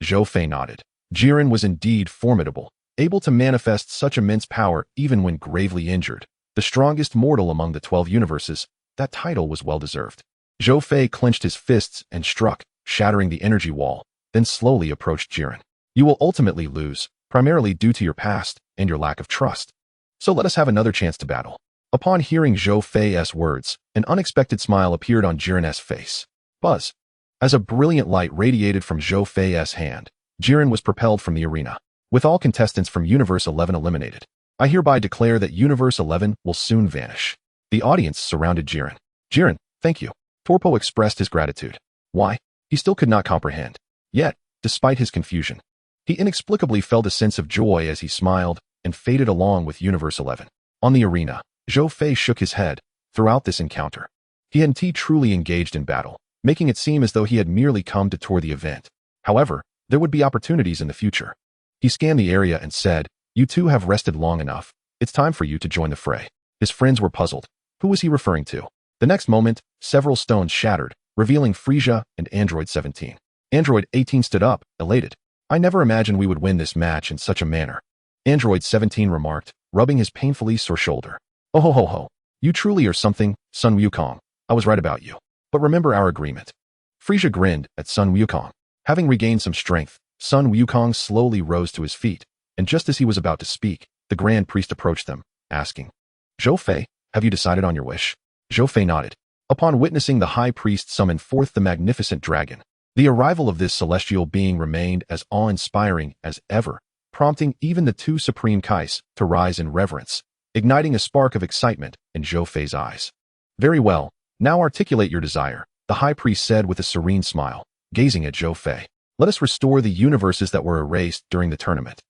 Zhou Fei nodded. Jiren was indeed formidable, able to manifest such immense power even when gravely injured. The strongest mortal among the 12 universes, that title was well-deserved. Zhou Fei clenched his fists and struck, shattering the energy wall, then slowly approached Jiren. You will ultimately lose, primarily due to your past and your lack of trust. So let us have another chance to battle. Upon hearing Zhou Fei's words, an unexpected smile appeared on Jiren's face. Buzz. As a brilliant light radiated from Zhou Fei's hand, Jiren was propelled from the arena. With all contestants from Universe 11 eliminated, I hereby declare that Universe 11 will soon vanish. The audience surrounded Jiren. Jiren, thank you. Torpo expressed his gratitude. Why? He still could not comprehend. Yet, despite his confusion, he inexplicably felt a sense of joy as he smiled and faded along with Universe 11. On the arena, Zhou Fei shook his head. Throughout this encounter, he hadn't truly engaged in battle, making it seem as though he had merely come to tour the event. However, there would be opportunities in the future. He scanned the area and said, "You two have rested long enough. It's time for you to join the fray." His friends were puzzled. Who was he referring to? The next moment, several stones shattered, revealing Frisia and Android 17. Android 18 stood up, elated. I never imagined we would win this match in such a manner. Android 17 remarked, rubbing his painfully sore shoulder. Oh ho ho ho. You truly are something, Sun Wukong. I was right about you. But remember our agreement. Frisia grinned at Sun Wukong. Having regained some strength, Sun Wukong slowly rose to his feet, and just as he was about to speak, the Grand Priest approached them, asking, Zhou Fei, have you decided on your wish? Zhou Fei nodded. Upon witnessing the High Priest summon forth the magnificent dragon, the arrival of this celestial being remained as awe-inspiring as ever, prompting even the two Supreme Kais to rise in reverence, igniting a spark of excitement in Zhou Fei's eyes. Very well, now articulate your desire, the High Priest said with a serene smile, gazing at Zhou Fei. Let us restore the universes that were erased during the tournament.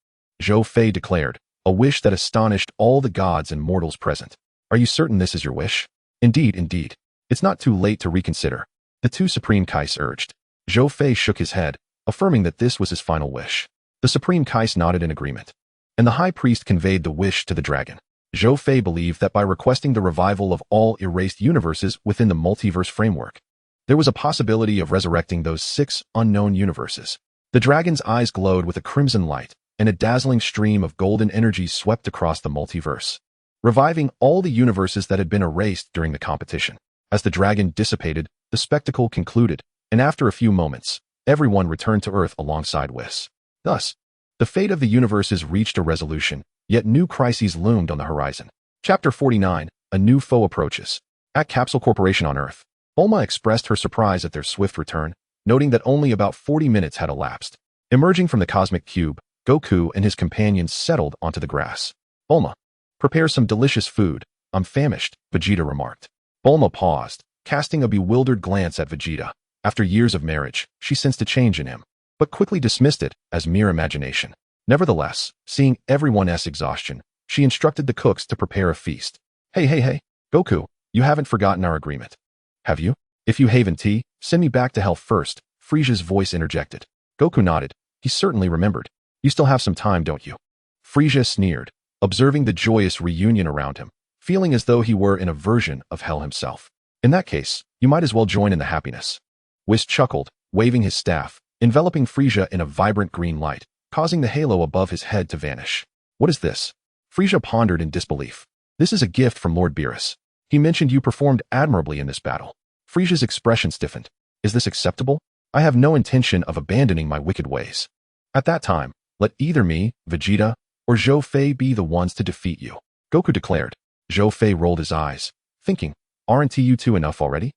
Zhou Fei declared, a wish that astonished all the gods and mortals present. Are you certain this is your wish? Indeed, indeed. It's not too late to reconsider. The two Supreme Kais urged. Zhou Fei shook his head, affirming that this was his final wish. The Supreme Kais nodded in agreement, and the High Priest conveyed the wish to the dragon. Zhou Fei believed that by requesting the revival of all erased universes within the multiverse framework, there was a possibility of resurrecting those 6 unknown universes. The dragon's eyes glowed with a crimson light, and a dazzling stream of golden energy swept across the multiverse, reviving all the universes that had been erased during the competition. As the dragon dissipated, the spectacle concluded, and after a few moments, everyone returned to Earth alongside Whis. Thus, the fate of the universes reached a resolution, yet new crises loomed on the horizon. Chapter 49, A New Foe Approaches. At Capsule Corporation on Earth, Bulma expressed her surprise at their swift return, noting that only about 40 minutes had elapsed. Emerging from the cosmic cube, Goku and his companions settled onto the grass. Bulma, prepare some delicious food. I'm famished, Vegeta remarked. Bulma paused, casting a bewildered glance at Vegeta. After years of marriage, she sensed a change in him, but quickly dismissed it as mere imagination. Nevertheless, seeing everyone's exhaustion, she instructed the cooks to prepare a feast. Hey, Goku, you haven't forgotten our agreement, have you? If you haven't, send me back to hell first, Frisia's voice interjected. Goku nodded. He certainly remembered. You still have some time, don't you? Frisia sneered, observing the joyous reunion around him, feeling as though he were in a version of hell himself. In that case, you might as well join in the happiness. Whis chuckled, waving his staff, enveloping Frisia in a vibrant green light, causing the halo above his head to vanish. What is this? Frisia pondered in disbelief. This is a gift from Lord Beerus. He mentioned you performed admirably in this battle. Frisia's expression stiffened. Is this acceptable? I have no intention of abandoning my wicked ways. At that time, let either me, Vegeta, or Zhou Fei be the ones to defeat you, Goku declared. Zhou Fei rolled his eyes, thinking, aren't you two enough already?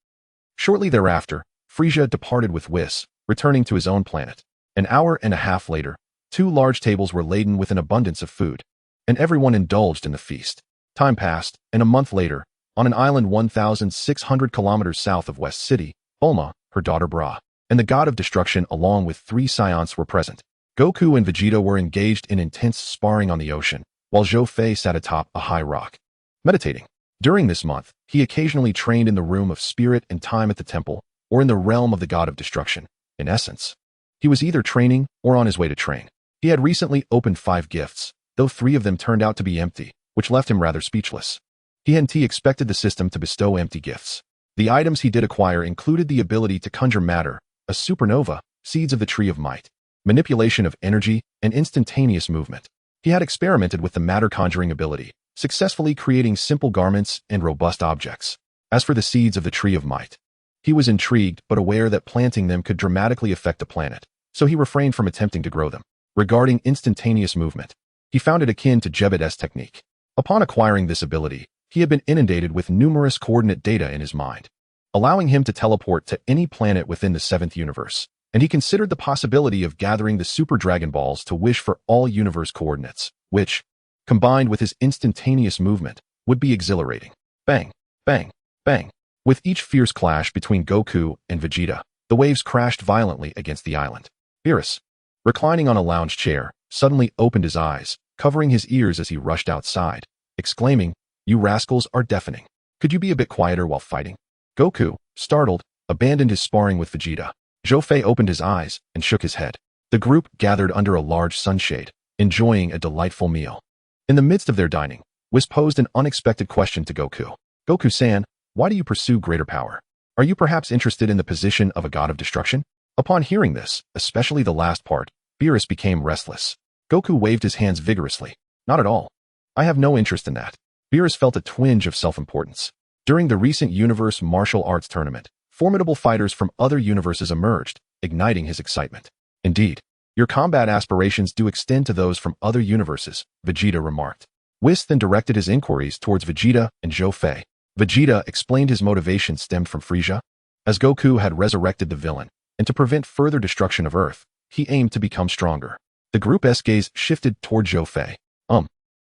Shortly thereafter, Frisia departed with Whis, returning to his own planet. An hour and a half later, 2 large tables were laden with an abundance of food, and everyone indulged in the feast. Time passed, and a month later, on an island 1,600 kilometers south of West City, Bulma, her daughter Bra, and the god of destruction along with 3 Saiyans were present. Goku and Vegeta were engaged in intense sparring on the ocean, while Zhou Fei sat atop a high rock, meditating. During this month, he occasionally trained in the room of spirit and time at the temple, or in the realm of the god of destruction. In essence, he was either training or on his way to train. He had recently opened 5 gifts, though 3 of them turned out to be empty, which left him rather speechless. He hadn't expected the system to bestow empty gifts. The items he did acquire included the ability to conjure matter, a supernova, seeds of the Tree of Might, manipulation of energy, and instantaneous movement. He had experimented with the matter conjuring ability, successfully creating simple garments and robust objects. As for the seeds of the Tree of Might, he was intrigued but aware that planting them could dramatically affect the planet, so he refrained from attempting to grow them. Regarding instantaneous movement, he found it akin to Jebediah's technique. Upon acquiring this ability, he had been inundated with numerous coordinate data in his mind, allowing him to teleport to any planet within the 7th universe, and he considered the possibility of gathering the Super Dragon Balls to wish for all universe coordinates, which, combined with his instantaneous movement, would be exhilarating. Bang, bang, bang. With each fierce clash between Goku and Vegeta, the waves crashed violently against the island. Beerus, reclining on a lounge chair, suddenly opened his eyes, covering his ears as he rushed outside, exclaiming, "You rascals are deafening. Could you be a bit quieter while fighting?" Goku, startled, abandoned his sparring with Vegeta. Zhou Fei opened his eyes and shook his head. The group gathered under a large sunshade, enjoying a delightful meal. In the midst of their dining, Whis posed an unexpected question to Goku. "Goku-san, why do you pursue greater power? Are you perhaps interested in the position of a god of destruction?" Upon hearing this, especially the last part, Beerus became restless. Goku waved his hands vigorously. "Not at all. I have no interest in that." Beerus felt a twinge of self-importance. During the recent universe martial arts tournament, formidable fighters from other universes emerged, igniting his excitement. "Indeed, your combat aspirations do extend to those from other universes," Vegeta remarked. Whis then directed his inquiries towards Vegeta and Zhou Fei. Vegeta explained his motivation stemmed from Frieza. As Goku had resurrected the villain, and to prevent further destruction of Earth, he aimed to become stronger. The group's gaze shifted toward Zhou Fei.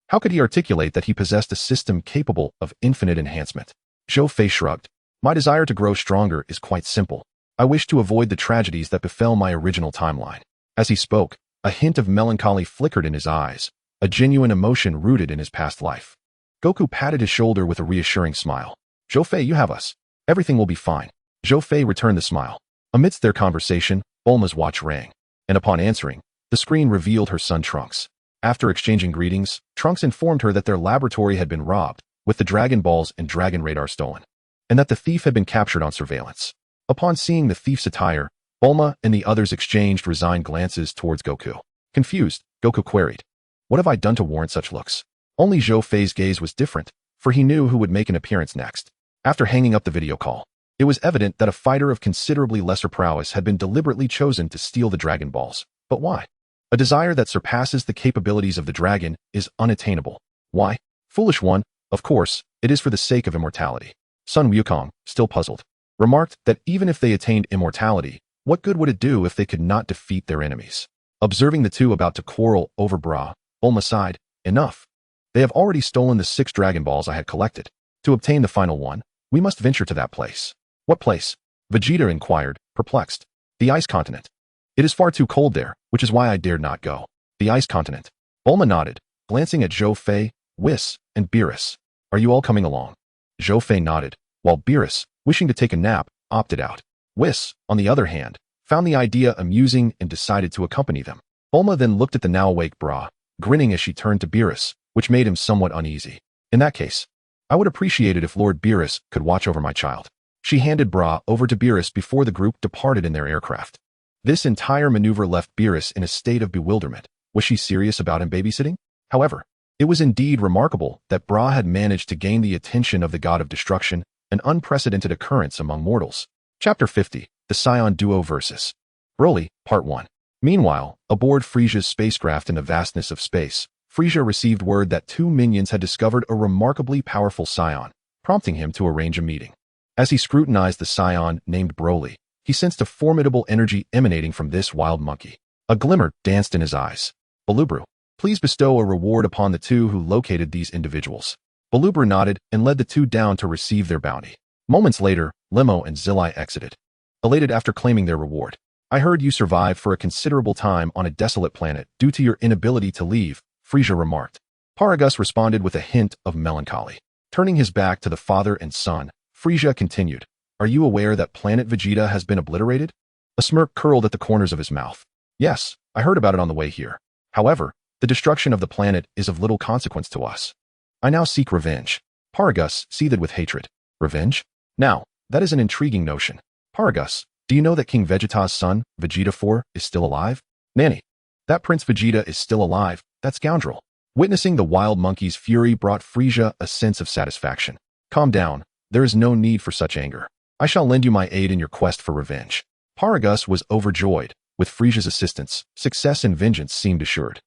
How could he articulate that he possessed a system capable of infinite enhancement? Zhou Fei shrugged. "My desire to grow stronger is quite simple. I wish to avoid the tragedies that befell my original timeline." As he spoke, a hint of melancholy flickered in his eyes, a genuine emotion rooted in his past life. Goku patted his shoulder with a reassuring smile. "Zhou Fei, you have us. Everything will be fine." Zhou Fei returned the smile. Amidst their conversation, Bulma's watch rang, and upon answering, the screen revealed her son Trunks. After exchanging greetings, Trunks informed her that their laboratory had been robbed, with the Dragon Balls and Dragon Radar stolen, and that the thief had been captured on surveillance. Upon seeing the thief's attire, Bulma and the others exchanged resigned glances towards Goku. Confused, Goku queried, "What have I done to warrant such looks?" Only Zhou Fei's gaze was different, for he knew who would make an appearance next. After hanging up the video call, it was evident that a fighter of considerably lesser prowess had been deliberately chosen to steal the Dragon Balls. But why? A desire that surpasses the capabilities of the dragon is unattainable. Why? Foolish one, of course, it is for the sake of immortality. Sun Wukong, still puzzled, remarked that even if they attained immortality, what good would it do if they could not defeat their enemies? Observing the two about to quarrel over Bra, Bulma sighed, "Enough. They have already stolen the 6 Dragon Balls I had collected. To obtain the final one, we must venture to that place." "What place?" Vegeta inquired, perplexed. "The Ice Continent. It is far too cold there, which is why I dared not go." "The Ice Continent." Bulma nodded, glancing at Zhou Fei, Whis, and Beerus. "Are you all coming along?" Zhou Fei nodded, while Beerus, wishing to take a nap, opted out. Whis, on the other hand, found the idea amusing and decided to accompany them. Bulma then looked at the now-awake Bra, grinning as she turned to Beerus, which made him somewhat uneasy. "In that case, I would appreciate it if Lord Beerus could watch over my child." She handed Bra over to Beerus before the group departed in their aircraft. This entire maneuver left Beerus in a state of bewilderment. Was she serious about him babysitting? However, it was indeed remarkable that Bra had managed to gain the attention of the god of destruction, an unprecedented occurrence among mortals. Chapter 50, The Saiyan Duo vs. Broly, Part 1. Meanwhile, aboard Frieza's spacecraft in the vastness of space, Frieza received word that 2 minions had discovered a remarkably powerful Saiyan, prompting him to arrange a meeting. As he scrutinized the Saiyan named Broly, he sensed a formidable energy emanating from this wild monkey. A glimmer danced in his eyes. "Balubru, please bestow a reward upon the 2 who located these individuals." Balubru nodded and led the 2 down to receive their bounty. Moments later, Lemo and Zilai exited, elated after claiming their reward. "I heard you survived for a considerable time on a desolate planet due to your inability to leave," Frieza remarked. Paragus responded with a hint of melancholy. Turning his back to the father and son, Frieza continued, "Are you aware that planet Vegeta has been obliterated?" A smirk curled at the corners of his mouth. "Yes, I heard about it on the way here. However, the destruction of the planet is of little consequence to us. I now seek revenge." Paragus seethed with hatred. Revenge? Now, that is an intriguing notion. Paragus, do you know that King Vegeta's son, Vegeta 4, is still alive? Nanny, that Prince Vegeta is still alive, that scoundrel. Witnessing the wild monkey's fury brought Frieza a sense of satisfaction. Calm down, there is no need for such anger. I shall lend you my aid in your quest for revenge. Paragus was overjoyed. With Frieza's assistance, success and vengeance seemed assured.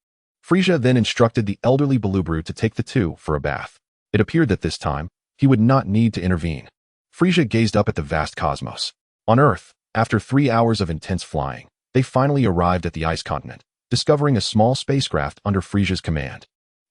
Frieza then instructed the elderly Balubru to take the two for a bath. It appeared that this time, he would not need to intervene. Frieza gazed up at the vast cosmos. On Earth, after 3 hours of intense flying, they finally arrived at the ice continent, discovering a small spacecraft under Frieza's command.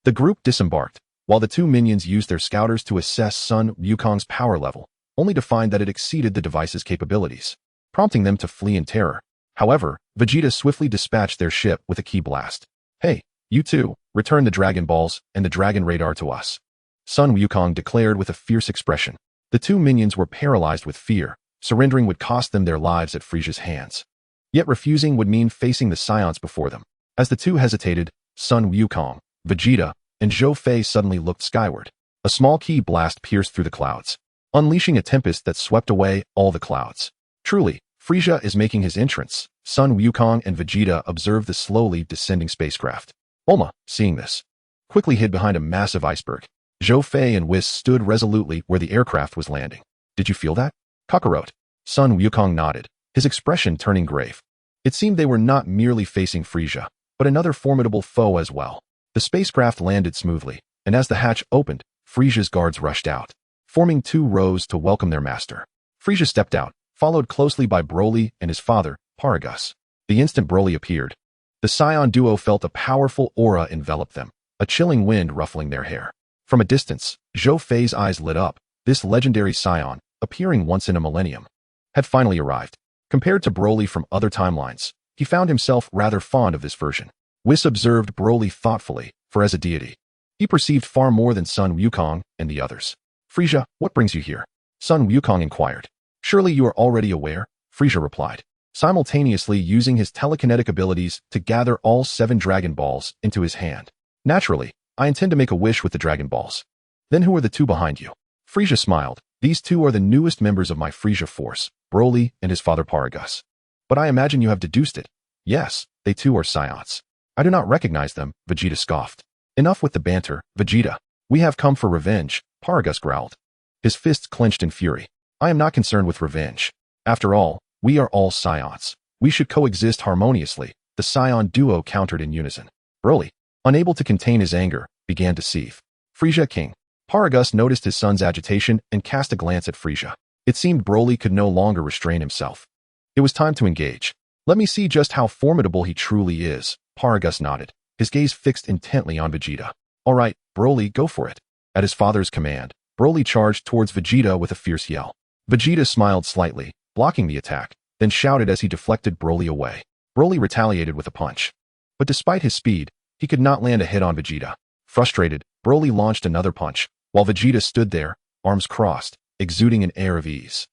The group disembarked, while the two minions used their scouters to assess Sun Wukong's power level, only to find that it exceeded the device's capabilities, prompting them to flee in terror. However, Vegeta swiftly dispatched their ship with a key blast. Hey, you two, return the Dragon Balls and the Dragon Radar to us. Sun Wukong declared with a fierce expression. The two minions were paralyzed with fear. Surrendering would cost them their lives at Frieza's hands. Yet refusing would mean facing the Saiyans before them. As the two hesitated, Sun Wukong, Vegeta, and Zhou Fei suddenly looked skyward. A small key blast pierced through the clouds, unleashing a tempest that swept away all the clouds. Truly, Frieza is making his entrance. Sun Wukong and Vegeta observed the slowly descending spacecraft. Bulma, seeing this, quickly hid behind a massive iceberg. Zhou Fei and Whis stood resolutely where the aircraft was landing. Did you feel that? Kakarot. Sun Wukong nodded, his expression turning grave. It seemed they were not merely facing Frieza, but another formidable foe as well. The spacecraft landed smoothly, and as the hatch opened, Frieza's guards rushed out, forming 2 rows to welcome their master. Frieza stepped out, followed closely by Broly and his father, Paragus. The instant Broly appeared, the Saiyan duo felt a powerful aura envelop them, a chilling wind ruffling their hair. From a distance, Zhou Fei's eyes lit up. This legendary Saiyan, appearing once in a millennium, had finally arrived. Compared to Broly from other timelines, he found himself rather fond of this version. Whis observed Broly thoughtfully, for as a deity, he perceived far more than Sun Wukong and the others. Frieza, what brings you here? Sun Wukong inquired. Surely you are already aware, Frieza replied, simultaneously using his telekinetic abilities to gather all 7 Dragon Balls into his hand. Naturally, I intend to make a wish with the Dragon Balls. Then who are the 2 behind you? Frieza smiled. These 2 are the newest members of my Frieza force, Broly and his father Paragus. But I imagine you have deduced it. Yes, they too are Saiyans. I do not recognize them, Vegeta scoffed. Enough with the banter, Vegeta. We have come for revenge, Paragus growled, his fists clenched in fury. I am not concerned with revenge. After all, we are all Saiyans. We should coexist harmoniously, the Saiyan duo countered in unison. Broly, unable to contain his anger, began to seethe. Frieza King. Paragus noticed his son's agitation and cast a glance at Frieza. It seemed Broly could no longer restrain himself. It was time to engage. Let me see just how formidable he truly is, Paragus nodded, his gaze fixed intently on Vegeta. All right, Broly, go for it. At his father's command, Broly charged towards Vegeta with a fierce yell. Vegeta smiled slightly, blocking the attack, then shouted as he deflected Broly away. Broly retaliated with a punch. But despite his speed, he could not land a hit on Vegeta. Frustrated, Broly launched another punch, while Vegeta stood there, arms crossed, exuding an air of ease.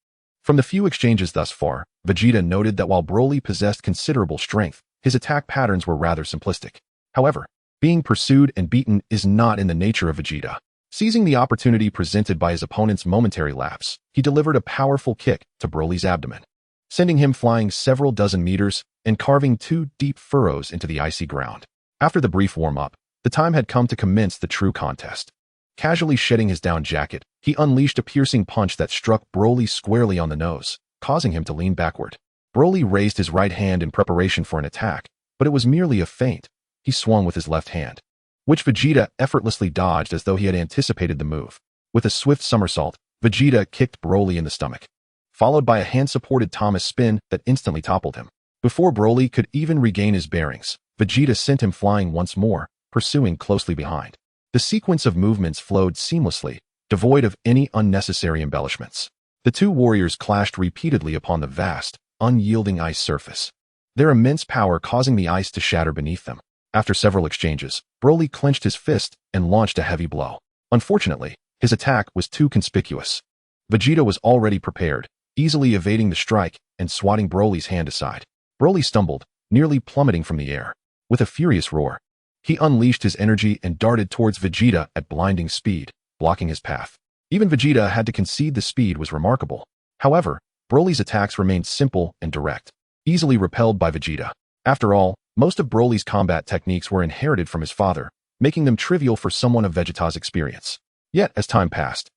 From the few exchanges thus far, Vegeta noted that while Broly possessed considerable strength, his attack patterns were rather simplistic. However, being pursued and beaten is not in the nature of Vegeta. Seizing the opportunity presented by his opponent's momentary lapse, he delivered a powerful kick to Broly's abdomen, sending him flying several dozen meters and carving 2 deep furrows into the icy ground. After the brief warm-up, the time had come to commence the true contest. Casually shedding his down jacket, he unleashed a piercing punch that struck Broly squarely on the nose, causing him to lean backward. Broly raised his right hand in preparation for an attack, but it was merely a feint. He swung with his left hand, which Vegeta effortlessly dodged as though he had anticipated the move. With a swift somersault, Vegeta kicked Broly in the stomach, followed by a hand-supported Thomas spin that instantly toppled him. Before Broly could even regain his bearings, Vegeta sent him flying once more, pursuing closely behind. The sequence of movements flowed seamlessly, devoid of any unnecessary embellishments. The 2 warriors clashed repeatedly upon the vast, unyielding ice surface, their immense power causing the ice to shatter beneath them. After several exchanges, Broly clenched his fist and launched a heavy blow. Unfortunately, his attack was too conspicuous. Vegeta was already prepared, easily evading the strike and swatting Broly's hand aside. Broly stumbled, nearly plummeting from the air. With a furious roar, he unleashed his energy and darted towards Vegeta at blinding speed, blocking his path. Even Vegeta had to concede the speed was remarkable. However, Broly's attacks remained simple and direct, easily repelled by Vegeta. After all, most of Broly's combat techniques were inherited from his father, making them trivial for someone of Vegeta's experience. Yet, as time passed,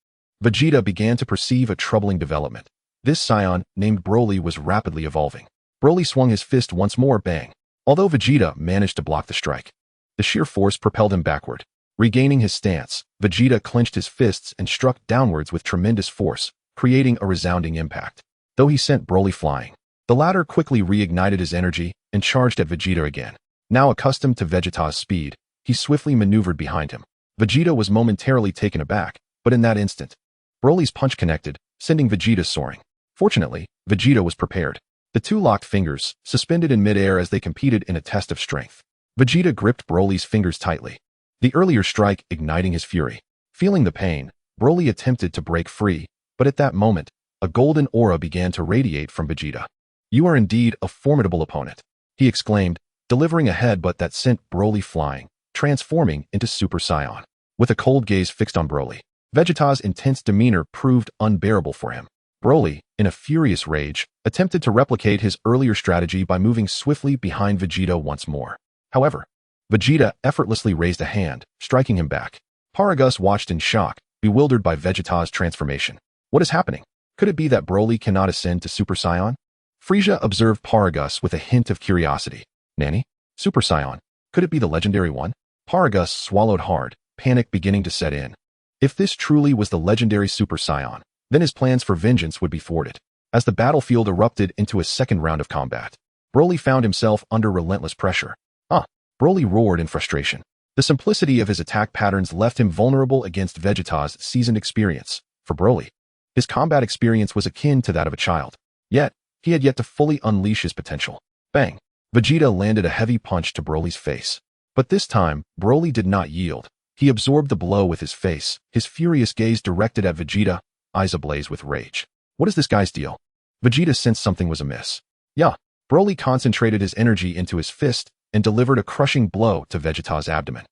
Vegeta began to perceive a troubling development. This Saiyan, named Broly, was rapidly evolving. Broly swung his fist once more, bang. Although Vegeta managed to block the strike, the sheer force propelled him backward. Regaining his stance, Vegeta clenched his fists and struck downwards with tremendous force, creating a resounding impact. Though he sent Broly flying, the latter quickly reignited his energy and charged at Vegeta again. Now accustomed to Vegeta's speed, he swiftly maneuvered behind him. Vegeta was momentarily taken aback, but in that instant, Broly's punch connected, sending Vegeta soaring. Fortunately, Vegeta was prepared. The two locked fingers, suspended in midair as they competed in a test of strength. Vegeta gripped Broly's fingers tightly, the earlier strike igniting his fury. Feeling the pain, Broly attempted to break free, but at that moment, a golden aura began to radiate from Vegeta. "You are indeed a formidable opponent," he exclaimed, delivering a headbutt that sent Broly flying, transforming into Super Saiyan. With a cold gaze fixed on Broly, Vegeta's intense demeanor proved unbearable for him. Broly, in a furious rage, attempted to replicate his earlier strategy by moving swiftly behind Vegeta once more. However, Vegeta effortlessly raised a hand, striking him back. Paragus watched in shock, bewildered by Vegeta's transformation. What is happening? Could it be that Broly cannot ascend to Super Saiyan? Frieza observed Paragus with a hint of curiosity. Nanny? Super Saiyan? Could it be the legendary one? Paragus swallowed hard, panic beginning to set in. If this truly was the legendary Super Saiyan, then his plans for vengeance would be thwarted. As the battlefield erupted into a second round of combat, Broly found himself under relentless pressure. Broly roared in frustration. The simplicity of his attack patterns left him vulnerable against Vegeta's seasoned experience. For Broly, his combat experience was akin to that of a child. Yet, he had yet to fully unleash his potential. Bang! Vegeta landed a heavy punch to Broly's face. But this time, Broly did not yield. He absorbed the blow with his face, his furious gaze directed at Vegeta, eyes ablaze with rage. What is this guy's deal? Vegeta sensed something was amiss. Broly concentrated his energy into his fist and delivered a crushing blow to Vegeta's abdomen.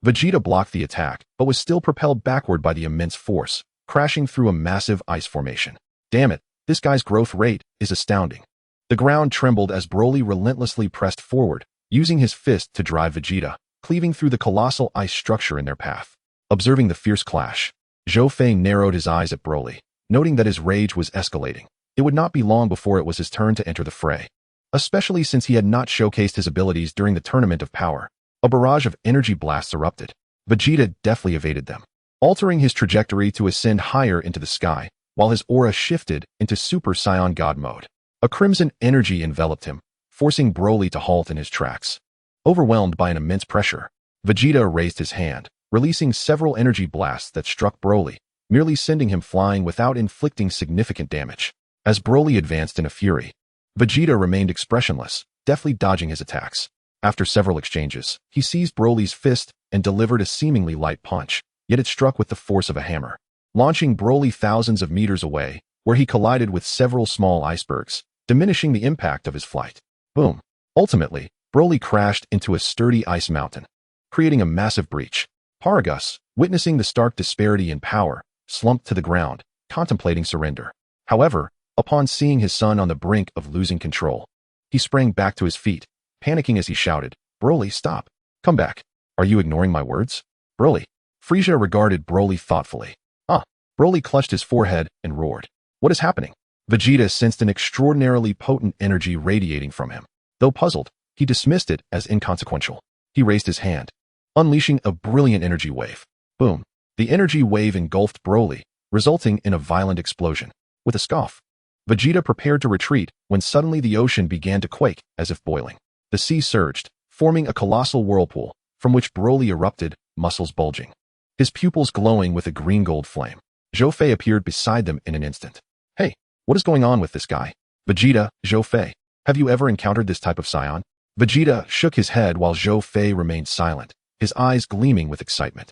Vegeta blocked the attack, but was still propelled backward by the immense force, crashing through a massive ice formation. Damn it, this guy's growth rate is astounding. The ground trembled as Broly relentlessly pressed forward, using his fist to drive Vegeta, cleaving through the colossal ice structure in their path. Observing the fierce clash, Zhou Fei narrowed his eyes at Broly, noting that his rage was escalating. It would not be long before it was his turn to enter the fray. Especially since he had not showcased his abilities during the Tournament of Power. A barrage of energy blasts erupted. Vegeta deftly evaded them, altering his trajectory to ascend higher into the sky, while his aura shifted into Super Saiyan God mode. A crimson energy enveloped him, forcing Broly to halt in his tracks. Overwhelmed by an immense pressure, Vegeta raised his hand, releasing several energy blasts that struck Broly, merely sending him flying without inflicting significant damage. As Broly advanced in a fury, Vegeta remained expressionless, deftly dodging his attacks. After several exchanges, he seized Broly's fist and delivered a seemingly light punch, yet it struck with the force of a hammer, launching Broly thousands of meters away, where he collided with several small icebergs, diminishing the impact of his flight. Boom! Ultimately, Broly crashed into a sturdy ice mountain, creating a massive breach. Paragus, witnessing the stark disparity in power, slumped to the ground, contemplating surrender. However, upon seeing his son on the brink of losing control, he sprang back to his feet, panicking as he shouted, "Broly, stop! Come back! Are you ignoring my words?" Broly. Frieza regarded Broly thoughtfully. Broly clutched his forehead and roared. What is happening? Vegeta sensed an extraordinarily potent energy radiating from him. Though puzzled, he dismissed it as inconsequential. He raised his hand, unleashing a brilliant energy wave. Boom! The energy wave engulfed Broly, resulting in a violent explosion. With a scoff, Vegeta prepared to retreat when suddenly the ocean began to quake as if boiling. The sea surged, forming a colossal whirlpool, from which Broly erupted, muscles bulging, his pupils glowing with a green-gold flame. Zhou Fei appeared beside them in an instant. Hey, what is going on with this guy? Vegeta, Zhou Fei, have you ever encountered this type of Saiyan? Vegeta shook his head while Zhou Fei remained silent, his eyes gleaming with excitement.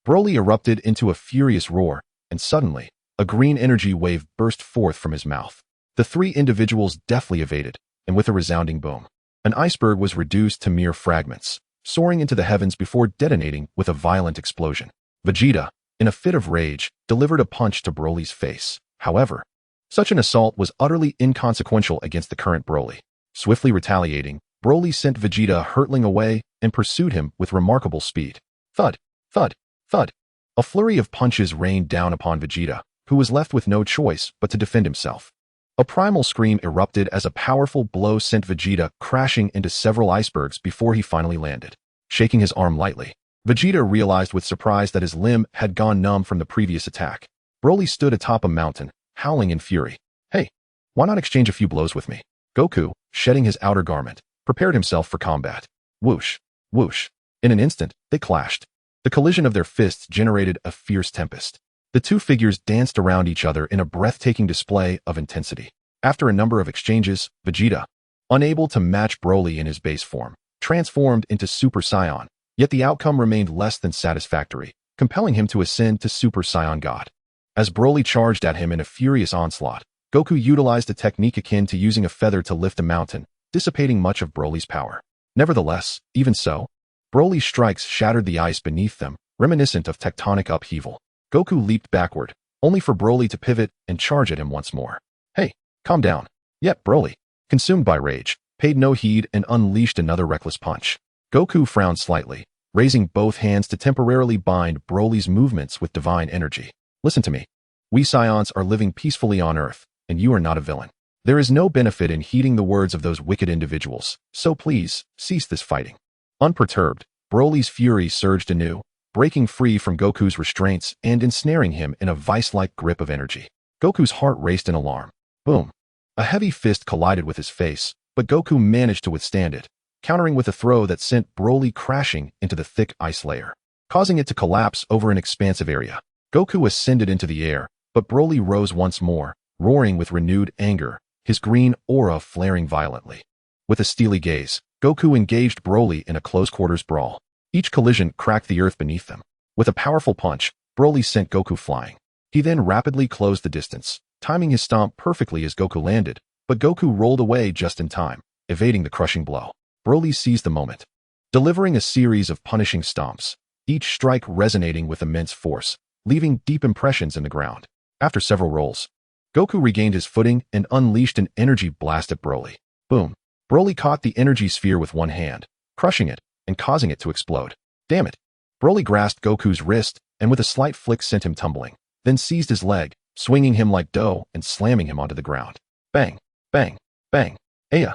Broly erupted into a furious roar, and suddenly, a green energy wave burst forth from his mouth. The three individuals deftly evaded, and with a resounding boom, an iceberg was reduced to mere fragments, soaring into the heavens before detonating with a violent explosion. Vegeta, in a fit of rage, delivered a punch to Broly's face. However, such an assault was utterly inconsequential against the current Broly. Swiftly retaliating, Broly sent Vegeta hurtling away and pursued him with remarkable speed. Thud, thud, thud. A flurry of punches rained down upon Vegeta, who was left with no choice but to defend himself. A primal scream erupted as a powerful blow sent Vegeta crashing into several icebergs before he finally landed. Shaking his arm lightly, Vegeta realized with surprise that his limb had gone numb from the previous attack. Broly stood atop a mountain, howling in fury. Hey, why not exchange a few blows with me? Goku, shedding his outer garment, prepared himself for combat. Whoosh, whoosh. In an instant, they clashed. The collision of their fists generated a fierce tempest. The two figures danced around each other in a breathtaking display of intensity. After a number of exchanges, Vegeta, unable to match Broly in his base form, transformed into Super Saiyan, yet the outcome remained less than satisfactory, compelling him to ascend to Super Saiyan God. As Broly charged at him in a furious onslaught, Goku utilized a technique akin to using a feather to lift a mountain, dissipating much of Broly's power. Nevertheless, even so, Broly's strikes shattered the ice beneath them, reminiscent of tectonic upheaval. Goku leaped backward, only for Broly to pivot and charge at him once more. Hey, calm down. Yet Broly, consumed by rage, paid no heed and unleashed another reckless punch. Goku frowned slightly, raising both hands to temporarily bind Broly's movements with divine energy. Listen to me. We Saiyans are living peacefully on Earth, and you are not a villain. There is no benefit in heeding the words of those wicked individuals, so please, cease this fighting. Unperturbed, Broly's fury surged anew, breaking free from Goku's restraints and ensnaring him in a vice-like grip of energy. Goku's heart raced in alarm. Boom. A heavy fist collided with his face, but Goku managed to withstand it, countering with a throw that sent Broly crashing into the thick ice layer, causing it to collapse over an expansive area. Goku ascended into the air, but Broly rose once more, roaring with renewed anger, his green aura flaring violently. With a steely gaze, Goku engaged Broly in a close-quarters brawl. Each collision cracked the earth beneath them. With a powerful punch, Broly sent Goku flying. He then rapidly closed the distance, timing his stomp perfectly as Goku landed, but Goku rolled away just in time, evading the crushing blow. Broly seized the moment, delivering a series of punishing stomps, each strike resonating with immense force, leaving deep impressions in the ground. After several rolls, Goku regained his footing and unleashed an energy blast at Broly. Boom. Broly caught the energy sphere with one hand, crushing it and causing it to explode. Damn it. Broly grasped Goku's wrist and with a slight flick sent him tumbling, then seized his leg, swinging him like dough and slamming him onto the ground. Bang, bang, bang. Aya.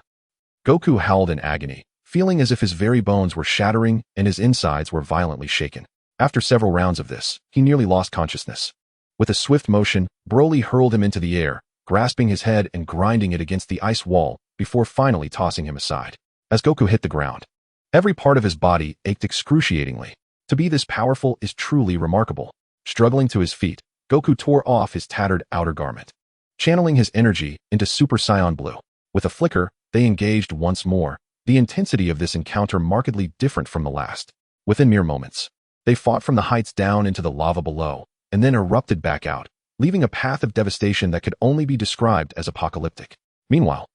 Goku howled in agony, feeling as if his very bones were shattering and his insides were violently shaken. After several rounds of this, he nearly lost consciousness. With a swift motion, Broly hurled him into the air, grasping his head and grinding it against the ice wall before finally tossing him aside. As Goku hit the ground, every part of his body ached excruciatingly. To be this powerful is truly remarkable. Struggling to his feet, Goku tore off his tattered outer garment, channeling his energy into Super Saiyan Blue. With a flicker, they engaged once more, the intensity of this encounter markedly different from the last. Within mere moments, they fought from the heights down into the lava below, and then erupted back out, leaving a path of devastation that could only be described as apocalyptic. Meanwhile,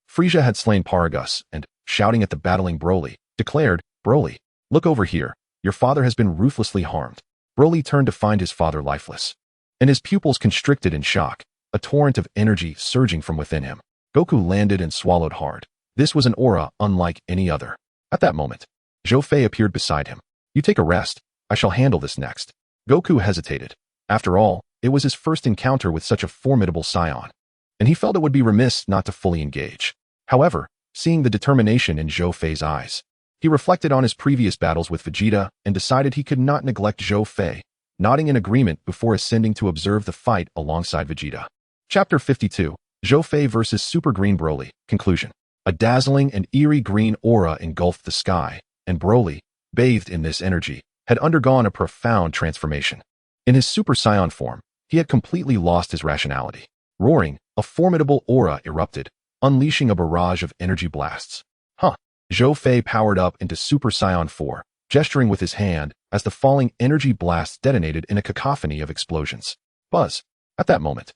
Frieza had slain Paragus and, shouting at the battling Broly, declared, "Broly, look over here, your father has been ruthlessly harmed." Broly turned to find his father lifeless, and his pupils constricted in shock, a torrent of energy surging from within him. Goku landed and swallowed hard. This was an aura unlike any other. At that moment, Zhou Fei appeared beside him. "You take a rest, I shall handle this next." Goku hesitated. After all, it was his first encounter with such a formidable Saiyan, and he felt it would be remiss not to fully engage. However, seeing the determination in Zhou Fei's eyes, he reflected on his previous battles with Vegeta and decided he could not neglect Zhou Fei, nodding in agreement before ascending to observe the fight alongside Vegeta. Chapter 52, Zhou Fei vs. Super Green Broly. Conclusion. A dazzling and eerie green aura engulfed the sky, and Broly, bathed in this energy, had undergone a profound transformation. In his Super Saiyan form, he had completely lost his rationality. Roaring, a formidable aura erupted, unleashing a barrage of energy blasts. Zhou Fei powered up into Super Saiyan 4, gesturing with his hand as the falling energy blasts detonated in a cacophony of explosions. Buzz. At that moment,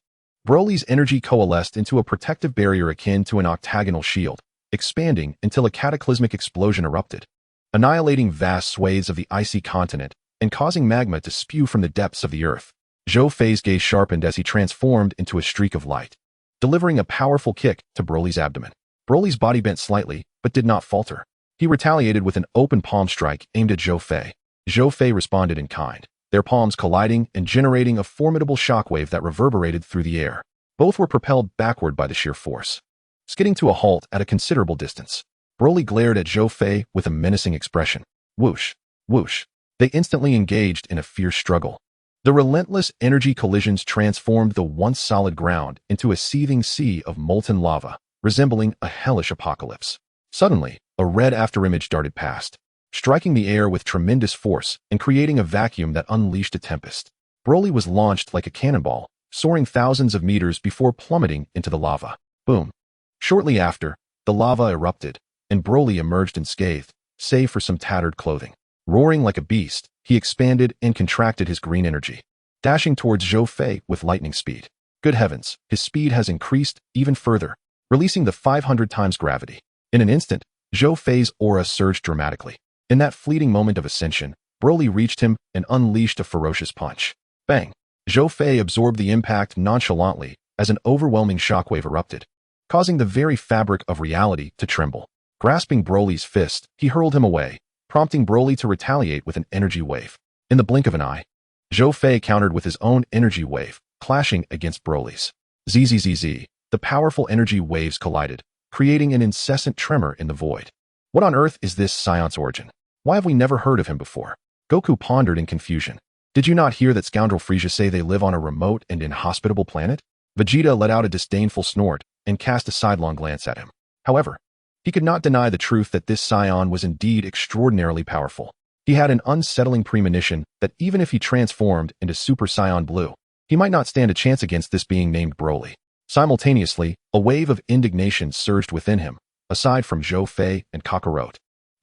Broly's energy coalesced into a protective barrier akin to an octagonal shield, expanding until a cataclysmic explosion erupted, annihilating vast swathes of the icy continent and causing magma to spew from the depths of the earth. Zhou Fei's gaze sharpened as he transformed into a streak of light, delivering a powerful kick to Broly's abdomen. Broly's body bent slightly, but did not falter. He retaliated with an open palm strike aimed at Zhou Fei. Zhou Fei responded in kind, their palms colliding and generating a formidable shockwave that reverberated through the air. Both were propelled backward by the sheer force, skidding to a halt at a considerable distance. Broly glared at Zhou Fei with a menacing expression. Whoosh, whoosh. They instantly engaged in a fierce struggle. The relentless energy collisions transformed the once solid ground into a seething sea of molten lava, resembling a hellish apocalypse. Suddenly, a red afterimage darted past, striking the air with tremendous force and creating a vacuum that unleashed a tempest. Broly was launched like a cannonball, soaring thousands of meters before plummeting into the lava. Boom. Shortly after, the lava erupted, and Broly emerged unscathed, save for some tattered clothing. Roaring like a beast, he expanded and contracted his green energy, dashing towards Zhou Fei with lightning speed. Good heavens, his speed has increased even further, releasing the 500 times gravity. In an instant, Zhou Fei's aura surged dramatically. In that fleeting moment of ascension, Broly reached him and unleashed a ferocious punch. Bang! Zhou Fei absorbed the impact nonchalantly as an overwhelming shockwave erupted, causing the very fabric of reality to tremble. Grasping Broly's fist, he hurled him away, prompting Broly to retaliate with an energy wave. In the blink of an eye, Zhou Fei countered with his own energy wave, clashing against Broly's. Zzz. The powerful energy waves collided, creating an incessant tremor in the void. What on earth is this Saiyan's origin? Why have we never heard of him before? Goku pondered in confusion. Did you not hear that scoundrel Frieza say they live on a remote and inhospitable planet? Vegeta let out a disdainful snort and cast a sidelong glance at him. However, he could not deny the truth that this Saiyan was indeed extraordinarily powerful. He had an unsettling premonition that even if he transformed into Super Saiyan Blue, he might not stand a chance against this being named Broly. Simultaneously, a wave of indignation surged within him. Aside from Zhou Fei and Kakarot,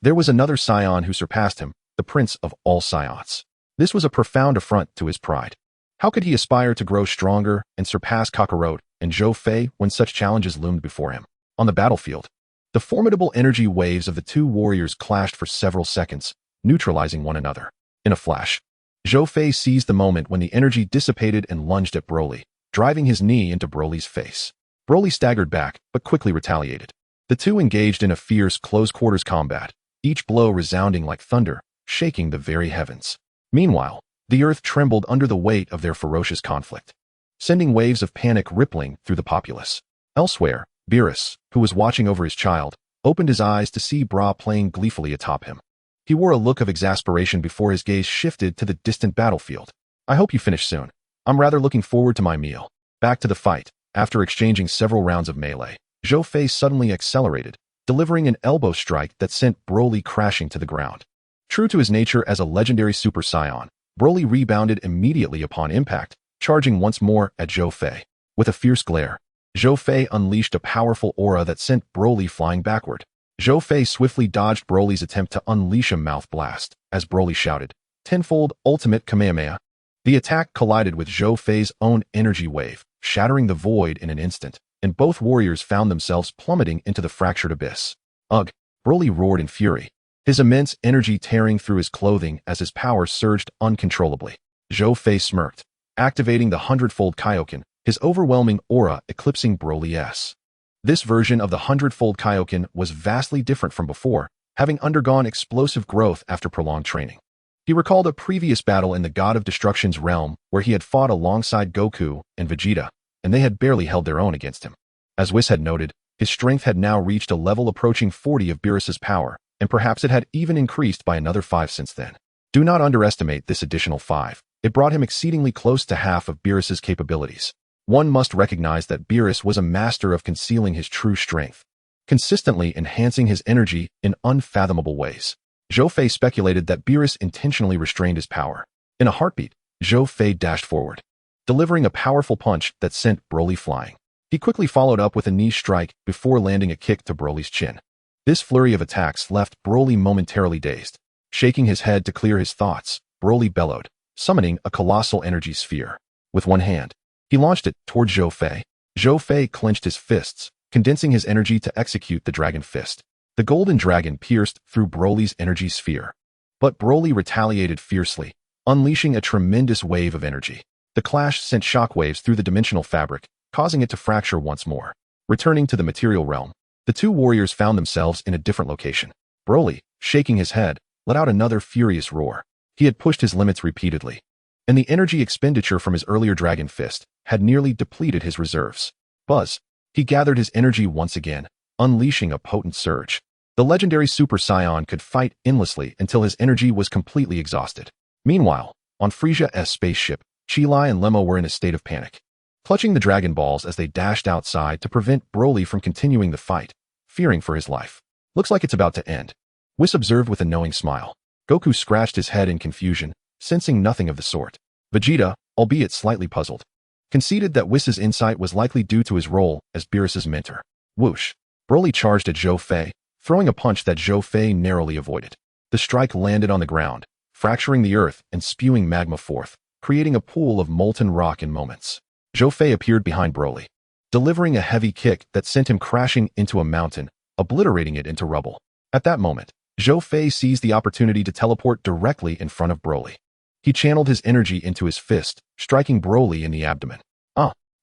there was another Saiyan who surpassed him, the prince of all Saiyans. This was a profound affront to his pride. How could he aspire to grow stronger and surpass Kakarot and Zhou Fei when such challenges loomed before him? On the battlefield, the formidable energy waves of the two warriors clashed for several seconds, neutralizing one another. In a flash, Zhou Fei seized the moment when the energy dissipated and lunged at Broly, driving his knee into Broly's face. Broly staggered back, but quickly retaliated. The two engaged in a fierce close-quarters combat, each blow resounding like thunder, shaking the very heavens. Meanwhile, the earth trembled under the weight of their ferocious conflict, sending waves of panic rippling through the populace. Elsewhere, Beerus, who was watching over his child, opened his eyes to see Bra playing gleefully atop him. He wore a look of exasperation before his gaze shifted to the distant battlefield. I hope you finish soon. I'm rather looking forward to my meal. Back to the fight. After exchanging several rounds of melee, Zhou Fei suddenly accelerated, delivering an elbow strike that sent Broly crashing to the ground. True to his nature as a legendary Super Saiyan, Broly rebounded immediately upon impact, charging once more at Zhou Fei. With a fierce glare, Zhou Fei unleashed a powerful aura that sent Broly flying backward. Zhou Fei swiftly dodged Broly's attempt to unleash a mouth blast, as Broly shouted, "Tenfold Ultimate Kamehameha." The attack collided with Zhou Fei's own energy wave, shattering the void in an instant, and both warriors found themselves plummeting into the fractured abyss. Ugh! Broly roared in fury, his immense energy tearing through his clothing as his power surged uncontrollably. Zhou Fei smirked, activating the hundredfold Kaioken, his overwhelming aura eclipsing Broly's. This version of the hundredfold Kaioken was vastly different from before, having undergone explosive growth after prolonged training. He recalled a previous battle in the God of Destruction's realm where he had fought alongside Goku and Vegeta, and they had barely held their own against him. As Whis had noted, his strength had now reached a level approaching 40 of Beerus's power, and perhaps it had even increased by another 5 since then. Do not underestimate this additional 5. It brought him exceedingly close to half of Beerus's capabilities. One must recognize that Beerus was a master of concealing his true strength, consistently enhancing his energy in unfathomable ways. Zhou Fei speculated that Beerus intentionally restrained his power. In a heartbeat, Zhou Fei dashed forward, delivering a powerful punch that sent Broly flying. He quickly followed up with a knee strike before landing a kick to Broly's chin. This flurry of attacks left Broly momentarily dazed. Shaking his head to clear his thoughts, Broly bellowed, summoning a colossal energy sphere. With one hand, he launched it toward Zhou Fei. Zhou Fei clenched his fists, condensing his energy to execute the Dragon Fist. The golden dragon pierced through Broly's energy sphere. But Broly retaliated fiercely, unleashing a tremendous wave of energy. The clash sent shockwaves through the dimensional fabric, causing it to fracture once more. Returning to the material realm, the two warriors found themselves in a different location. Broly, shaking his head, let out another furious roar. He had pushed his limits repeatedly, and the energy expenditure from his earlier Dragon Fist had nearly depleted his reserves. Buzz. He gathered his energy once again, unleashing a potent surge. The legendary Super Saiyan could fight endlessly until his energy was completely exhausted. Meanwhile, on Frisia's spaceship, Chi-Lai and Lemmo were in a state of panic, clutching the Dragon Balls as they dashed outside to prevent Broly from continuing the fight, fearing for his life. Looks like it's about to end. Whis observed with a knowing smile. Goku scratched his head in confusion, sensing nothing of the sort. Vegeta, albeit slightly puzzled, conceded that Whis' insight was likely due to his role as Beerus's mentor. Whoosh! Broly charged at Zhou Fei, throwing a punch that Zhou Fei narrowly avoided. The strike landed on the ground, fracturing the earth and spewing magma forth, creating a pool of molten rock in moments. Zhou Fei appeared behind Broly, delivering a heavy kick that sent him crashing into a mountain, obliterating it into rubble. At that moment, Zhou Fei seized the opportunity to teleport directly in front of Broly. He channeled his energy into his fist, striking Broly in the abdomen.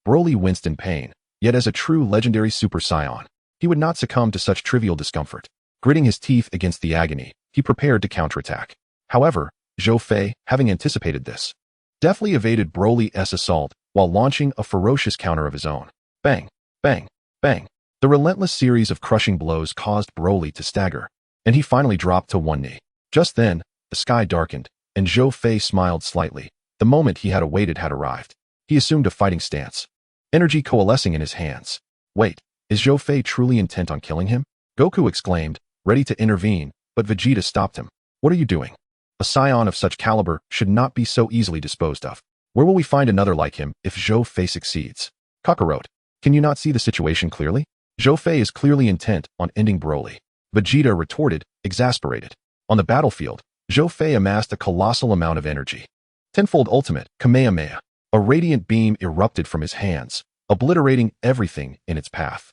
Broly winced in pain, yet as a true legendary Super Saiyan, he would not succumb to such trivial discomfort. Gritting his teeth against the agony, he prepared to counterattack. However, Zhou Fei, having anticipated this, deftly evaded Broly's assault while launching a ferocious counter of his own. Bang, bang, bang. The relentless series of crushing blows caused Broly to stagger, and he finally dropped to one knee. Just then, the sky darkened, and Zhou Fei smiled slightly. The moment he had awaited had arrived. He assumed a fighting stance, energy coalescing in his hands. Wait, is Zhou Fei truly intent on killing him? Goku exclaimed, ready to intervene, but Vegeta stopped him. What are you doing? A Saiyan of such caliber should not be so easily disposed of. Where will we find another like him if Zhou Fei succeeds? Kakarot, can you not see the situation clearly? Zhou Fei is clearly intent on ending Broly. Vegeta retorted, exasperated. On the battlefield, Zhou Fei amassed a colossal amount of energy. Tenfold ultimate, Kamehameha. A radiant beam erupted from his hands, obliterating everything in its path.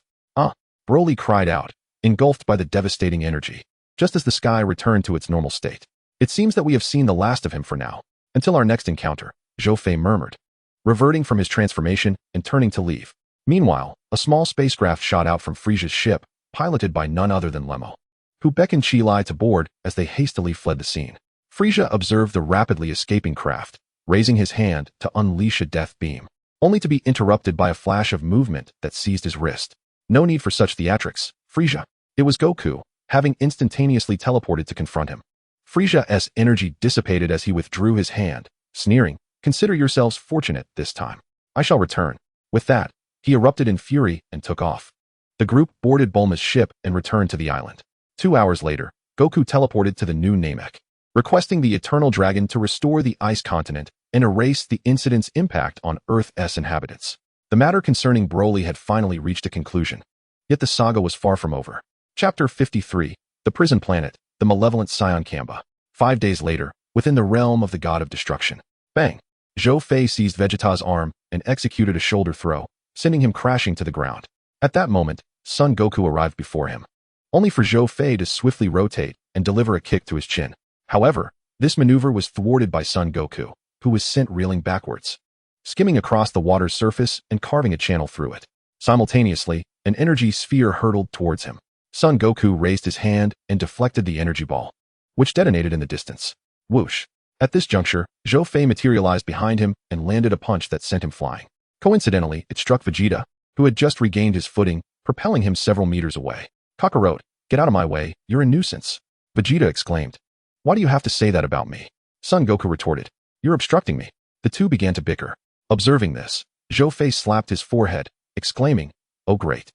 Broly cried out, engulfed by the devastating energy, just as the sky returned to its normal state. It seems that we have seen the last of him for now. Until our next encounter, Zhou Fei murmured, reverting from his transformation and turning to leave. Meanwhile, a small spacecraft shot out from Frisia's ship, piloted by none other than Lemmo, who beckoned Chi-Lai to board as they hastily fled the scene. Frisia observed the rapidly escaping craft, raising his hand to unleash a death beam, only to be interrupted by a flash of movement that seized his wrist. No need for such theatrics, Frisia. It was Goku, having instantaneously teleported to confront him. Frisia's energy dissipated as he withdrew his hand, sneering, consider yourselves fortunate this time. I shall return. With that, he erupted in fury and took off. The group boarded Bulma's ship and returned to the island. 2 hours later, Goku teleported to the new Namek, requesting the Eternal Dragon to restore the ice continent and erase the incident's impact on Earth's inhabitants. The matter concerning Broly had finally reached a conclusion. Yet the saga was far from over. Chapter 53, The Prison Planet, The Malevolent Saiyan Kamba. 5 days later, within the realm of the God of Destruction. Bang! Zhou Fei seized Vegeta's arm and executed a shoulder throw, sending him crashing to the ground. At that moment, Son Goku arrived before him, only for Zhou Fei to swiftly rotate and deliver a kick to his chin. However, this maneuver was thwarted by Son Goku, who was sent reeling backwards, skimming across the water's surface and carving a channel through it. Simultaneously, an energy sphere hurtled towards him. Son Goku raised his hand and deflected the energy ball, which detonated in the distance. Whoosh! At this juncture, Zhou Fei materialized behind him and landed a punch that sent him flying. Coincidentally, it struck Vegeta, who had just regained his footing, propelling him several meters away. Kakarot, get out of my way, you're a nuisance. Vegeta exclaimed. Why do you have to say that about me? Son Goku retorted. You're obstructing me. The two began to bicker. Observing this, Zhou Fei slapped his forehead, exclaiming, oh great.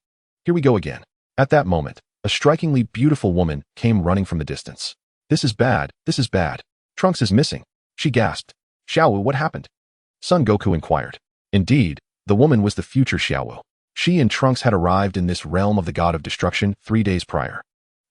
Here we go again. At that moment, a strikingly beautiful woman came running from the distance. This is bad, this is bad. Trunks is missing. She gasped. Xiaowu, what happened? Son Goku inquired. Indeed, the woman was the future Xiaowu. She and Trunks had arrived in this realm of the God of Destruction 3 days prior.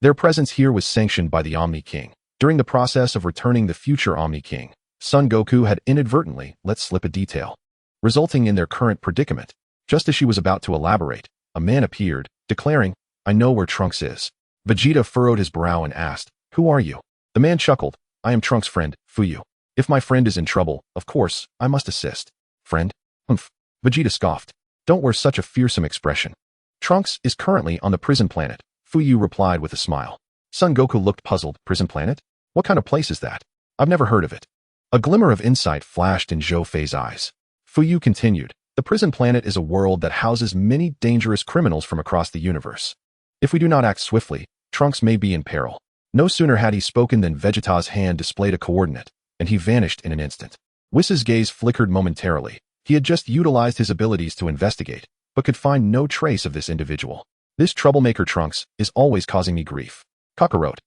Their presence here was sanctioned by the Omni King. During the process of returning the future Omni King, Son Goku had inadvertently let slip a detail, resulting in their current predicament. Just as she was about to elaborate, a man appeared, declaring, I know where Trunks is. Vegeta furrowed his brow and asked, who are you? The man chuckled, I am Trunks' friend, Fuyu. If my friend is in trouble, of course, I must assist. Friend? Humph. Vegeta scoffed. Don't wear such a fearsome expression. Trunks is currently on the prison planet, Fuyu replied with a smile. Son Goku looked puzzled. Prison planet? What kind of place is that? I've never heard of it. A glimmer of insight flashed in Zhou Fei's eyes. Fuyu continued. The prison planet is a world that houses many dangerous criminals from across the universe. If we do not act swiftly, Trunks may be in peril. No sooner had he spoken than Vegeta's hand displayed a coordinate, and he vanished in an instant. Whis' gaze flickered momentarily. He had just utilized his abilities to investigate, but could find no trace of this individual. This troublemaker Trunks is always causing me grief. Kakarot.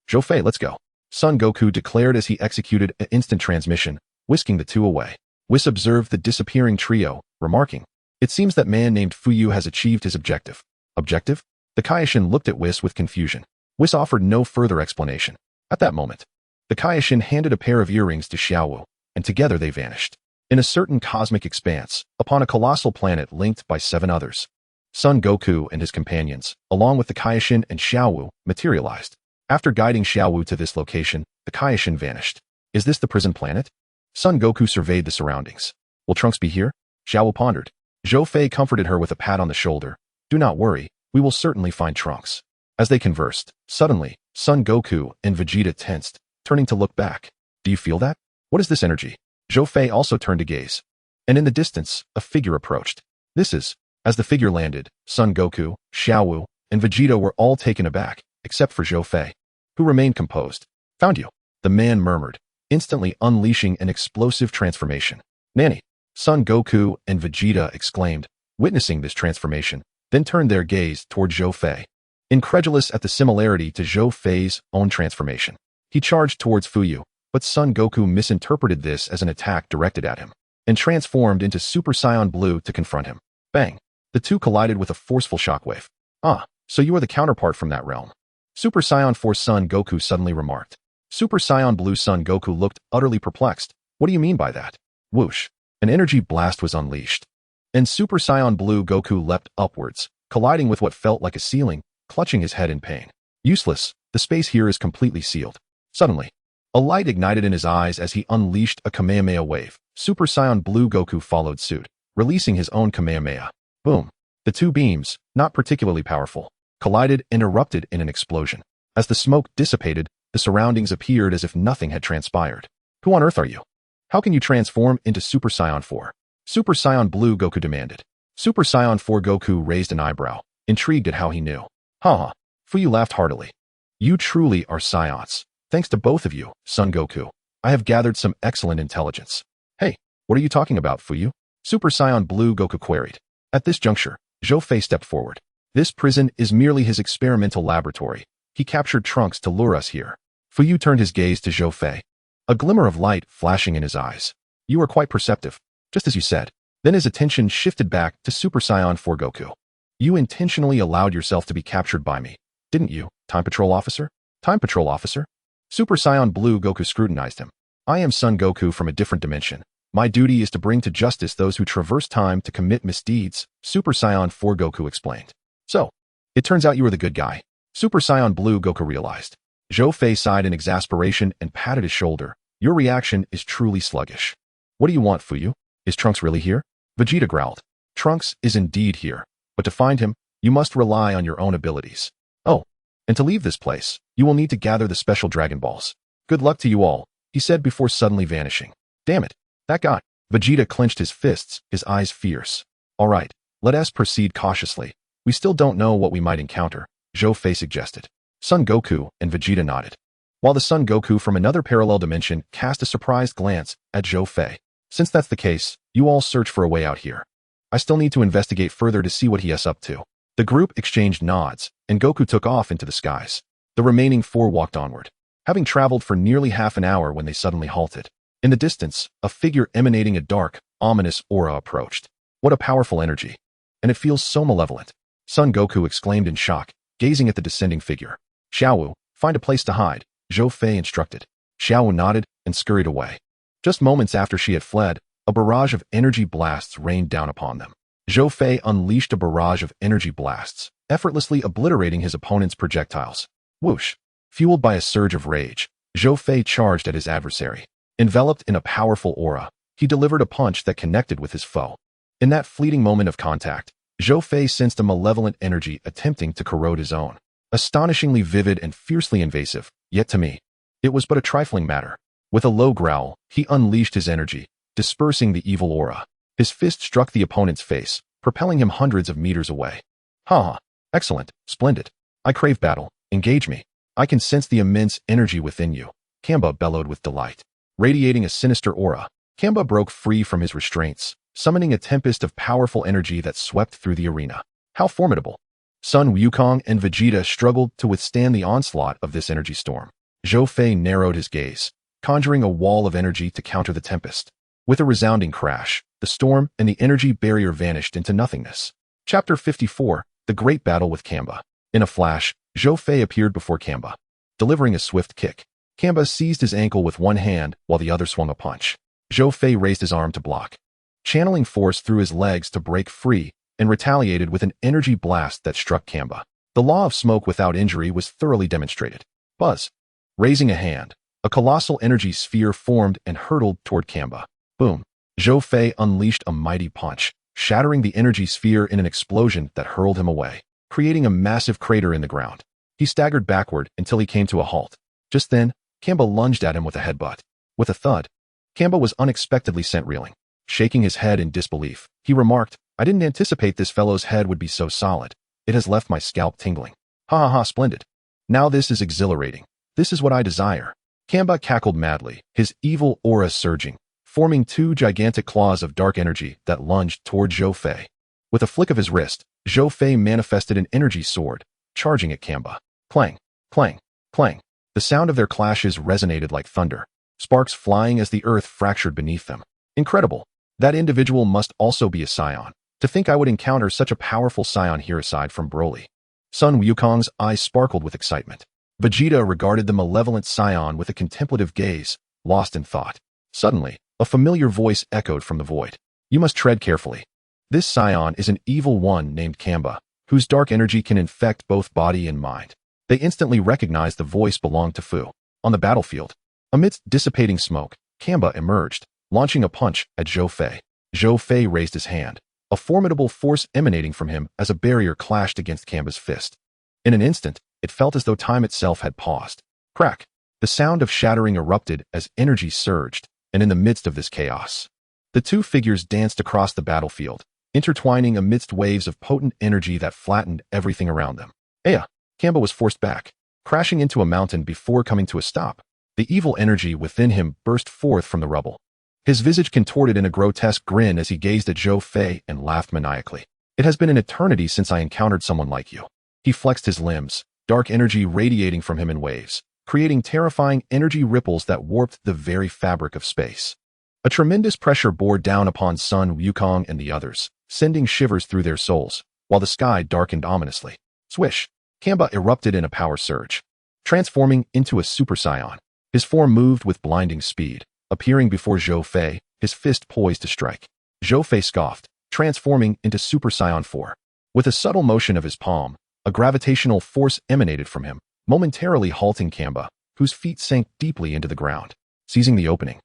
Zhou Fei, let's go. Son Goku declared as he executed an instant transmission, whisking the two away. Whis observed the disappearing trio, remarking, "It seems that man named Fuyu has achieved his objective." Objective? The Kaioshin looked at Whis with confusion. Whis offered no further explanation. At that moment, the Kaioshin handed a pair of earrings to Xiaowu, and together they vanished. In a certain cosmic expanse, upon a colossal planet linked by 7 others, Son Goku and his companions, along with the Kaioshin and Xiaowu, materialized. After guiding Xiaowu to this location, the Kaioshin vanished. Is this the prison planet? Son Goku surveyed the surroundings. Will Trunks be here? Xiaowu pondered. Zhou Fei comforted her with a pat on the shoulder. Do not worry, we will certainly find Trunks. As they conversed, suddenly, Son Goku and Vegeta tensed, turning to look back. Do you feel that? What is this energy? Zhou Fei also turned to gaze. And in the distance, a figure approached. This is. As the figure landed, Son Goku, Xiaowu, and Vegeta were all taken aback, except for Zhou Fei, who remained composed. Found you. The man murmured, instantly unleashing an explosive transformation. Nanny. Son Goku and Vegeta exclaimed, witnessing this transformation, then turned their gaze toward Zhou Fei. Incredulous at the similarity to Zhou Fei's own transformation, he charged towards Fuyu, but Son Goku misinterpreted this as an attack directed at him, and transformed into Super Saiyan Blue to confront him. Bang! The two collided with a forceful shockwave. Ah, so you are the counterpart from that realm. Super Saiyan 4 Son Goku suddenly remarked. Super Saiyan Blue Son Goku looked utterly perplexed. What do you mean by that? Whoosh! An energy blast was unleashed. And Super Saiyan Blue Goku leapt upwards, colliding with what felt like a ceiling, clutching his head in pain. Useless, the space here is completely sealed. Suddenly, a light ignited in his eyes as he unleashed a Kamehameha wave. Super Saiyan Blue Goku followed suit, releasing his own Kamehameha. Boom! The two beams, not particularly powerful, collided and erupted in an explosion. As the smoke dissipated, the surroundings appeared as if nothing had transpired. Who on earth are you? How can you transform into Super Saiyan 4? Super Saiyan Blue Goku demanded. Super Saiyan 4 Goku raised an eyebrow, intrigued at how he knew. Ha! Fuyu laughed heartily. You truly are Saiyans. Thanks to both of you, Son Goku, I have gathered some excellent intelligence. Hey, what are you talking about, Fuyu? Super Saiyan Blue Goku queried. At this juncture, Zhou Fei stepped forward. This prison is merely his experimental laboratory. He captured Trunks to lure us here. Fuyu turned his gaze to Zhou Fei, a glimmer of light flashing in his eyes. You are quite perceptive, just as you said. Then his attention shifted back to Super Saiyan 4 Goku. You intentionally allowed yourself to be captured by me, didn't you, Time Patrol Officer? Time Patrol Officer? Super Saiyan Blue Goku scrutinized him. I am Son Goku from a different dimension. My duty is to bring to justice those who traverse time to commit misdeeds, Super Saiyan 4 Goku explained. So, it turns out you were the good guy. Super Saiyan Blue Goku realized. Zhou Fei sighed in exasperation and patted his shoulder. Your reaction is truly sluggish. What do you want, Fuyu? Is Trunks really here? Vegeta growled. Trunks is indeed here, but to find him, you must rely on your own abilities. Oh, and to leave this place, you will need to gather the special Dragon Balls. Good luck to you all, he said before suddenly vanishing. Damn it. That guy. Vegeta clenched his fists, his eyes fierce. All right, let us proceed cautiously. We still don't know what we might encounter, Zhou Fei suggested. Son Goku and Vegeta nodded, while the Son Goku from another parallel dimension cast a surprised glance at Zhou Fei. Since that's the case, you all search for a way out here. I still need to investigate further to see what he is up to. The group exchanged nods, and Goku took off into the skies. The remaining 4 walked onward, having traveled for nearly half an hour when they suddenly halted. In the distance, a figure emanating a dark, ominous aura approached. What a powerful energy. And it feels so malevolent. Son Goku exclaimed in shock, gazing at the descending figure. Xiaowu, find a place to hide, Zhou Fei instructed. Xiaowu nodded and scurried away. Just moments after she had fled, a barrage of energy blasts rained down upon them. Zhou Fei unleashed a barrage of energy blasts, effortlessly obliterating his opponent's projectiles. Whoosh! Fueled by a surge of rage, Zhou Fei charged at his adversary. Enveloped in a powerful aura, he delivered a punch that connected with his foe. In that fleeting moment of contact, Zhou Fei sensed a malevolent energy attempting to corrode his own. Astonishingly vivid and fiercely invasive, yet to me, it was but a trifling matter. With a low growl, he unleashed his energy, dispersing the evil aura. His fist struck the opponent's face, propelling him hundreds of meters away. Ha! Excellent, splendid. I crave battle, engage me. I can sense the immense energy within you, Kamba bellowed with delight. Radiating a sinister aura, Kamba broke free from his restraints, summoning a tempest of powerful energy that swept through the arena. How formidable! Sun Wukong and Vegeta struggled to withstand the onslaught of this energy storm. Zhou Fei narrowed his gaze, conjuring a wall of energy to counter the tempest. With a resounding crash, the storm and the energy barrier vanished into nothingness. Chapter 54, The Great Battle with Kamba. In a flash, Zhou Fei appeared before Kamba, delivering a swift kick. Kamba seized his ankle with one hand while the other swung a punch. Zhou Fei raised his arm to block, channeling force through his legs to break free, and retaliated with an energy blast that struck Kamba. The law of smoke without injury was thoroughly demonstrated. Buzz. Raising a hand, a colossal energy sphere formed and hurtled toward Kamba. Boom. Zhou Fei unleashed a mighty punch, shattering the energy sphere in an explosion that hurled him away, creating a massive crater in the ground. He staggered backward until he came to a halt. Just then, Kamba lunged at him with a headbutt. With a thud, Kamba was unexpectedly sent reeling. Shaking his head in disbelief, he remarked, I didn't anticipate this fellow's head would be so solid. It has left my scalp tingling. Ha ha ha, splendid. Now this is exhilarating. This is what I desire. Kamba cackled madly, his evil aura surging, forming two gigantic claws of dark energy that lunged toward Zhou Fei. With a flick of his wrist, Zhou Fei manifested an energy sword, charging at Kamba. Clang, clang, clang. The sound of their clashes resonated like thunder, sparks flying as the earth fractured beneath them. Incredible. That individual must also be a Saiyan. To think I would encounter such a powerful Saiyan here aside from Broly. Sun Wukong's eyes sparkled with excitement. Vegeta regarded the malevolent Saiyan with a contemplative gaze, lost in thought. Suddenly, a familiar voice echoed from the void. You must tread carefully. This Saiyan is an evil one named Kamba, whose dark energy can infect both body and mind. They instantly recognized the voice belonged to Fu. On the battlefield, amidst dissipating smoke, Kamba emerged, launching a punch at Zhou Fei. Zhou Fei raised his hand, a formidable force emanating from him as a barrier clashed against Kamba's fist. In an instant, it felt as though time itself had paused. Crack! The sound of shattering erupted as energy surged, and in the midst of this chaos, the two figures danced across the battlefield, intertwining amidst waves of potent energy that flattened everything around them. Aya! Kamba was forced back, crashing into a mountain before coming to a stop. The evil energy within him burst forth from the rubble. His visage contorted in a grotesque grin as he gazed at Zhou Fei and laughed maniacally. It has been an eternity since I encountered someone like you. He flexed his limbs, dark energy radiating from him in waves, creating terrifying energy ripples that warped the very fabric of space. A tremendous pressure bore down upon Sun Wukong and the others, sending shivers through their souls, while the sky darkened ominously. Swish! Kamba erupted in a power surge, transforming into a Super Saiyan. His form moved with blinding speed, appearing before Zhou Fei, his fist poised to strike. Zhou Fei scoffed, transforming into Super Saiyan 4. With a subtle motion of his palm, a gravitational force emanated from him, momentarily halting Kamba, whose feet sank deeply into the ground. Seizing the opening,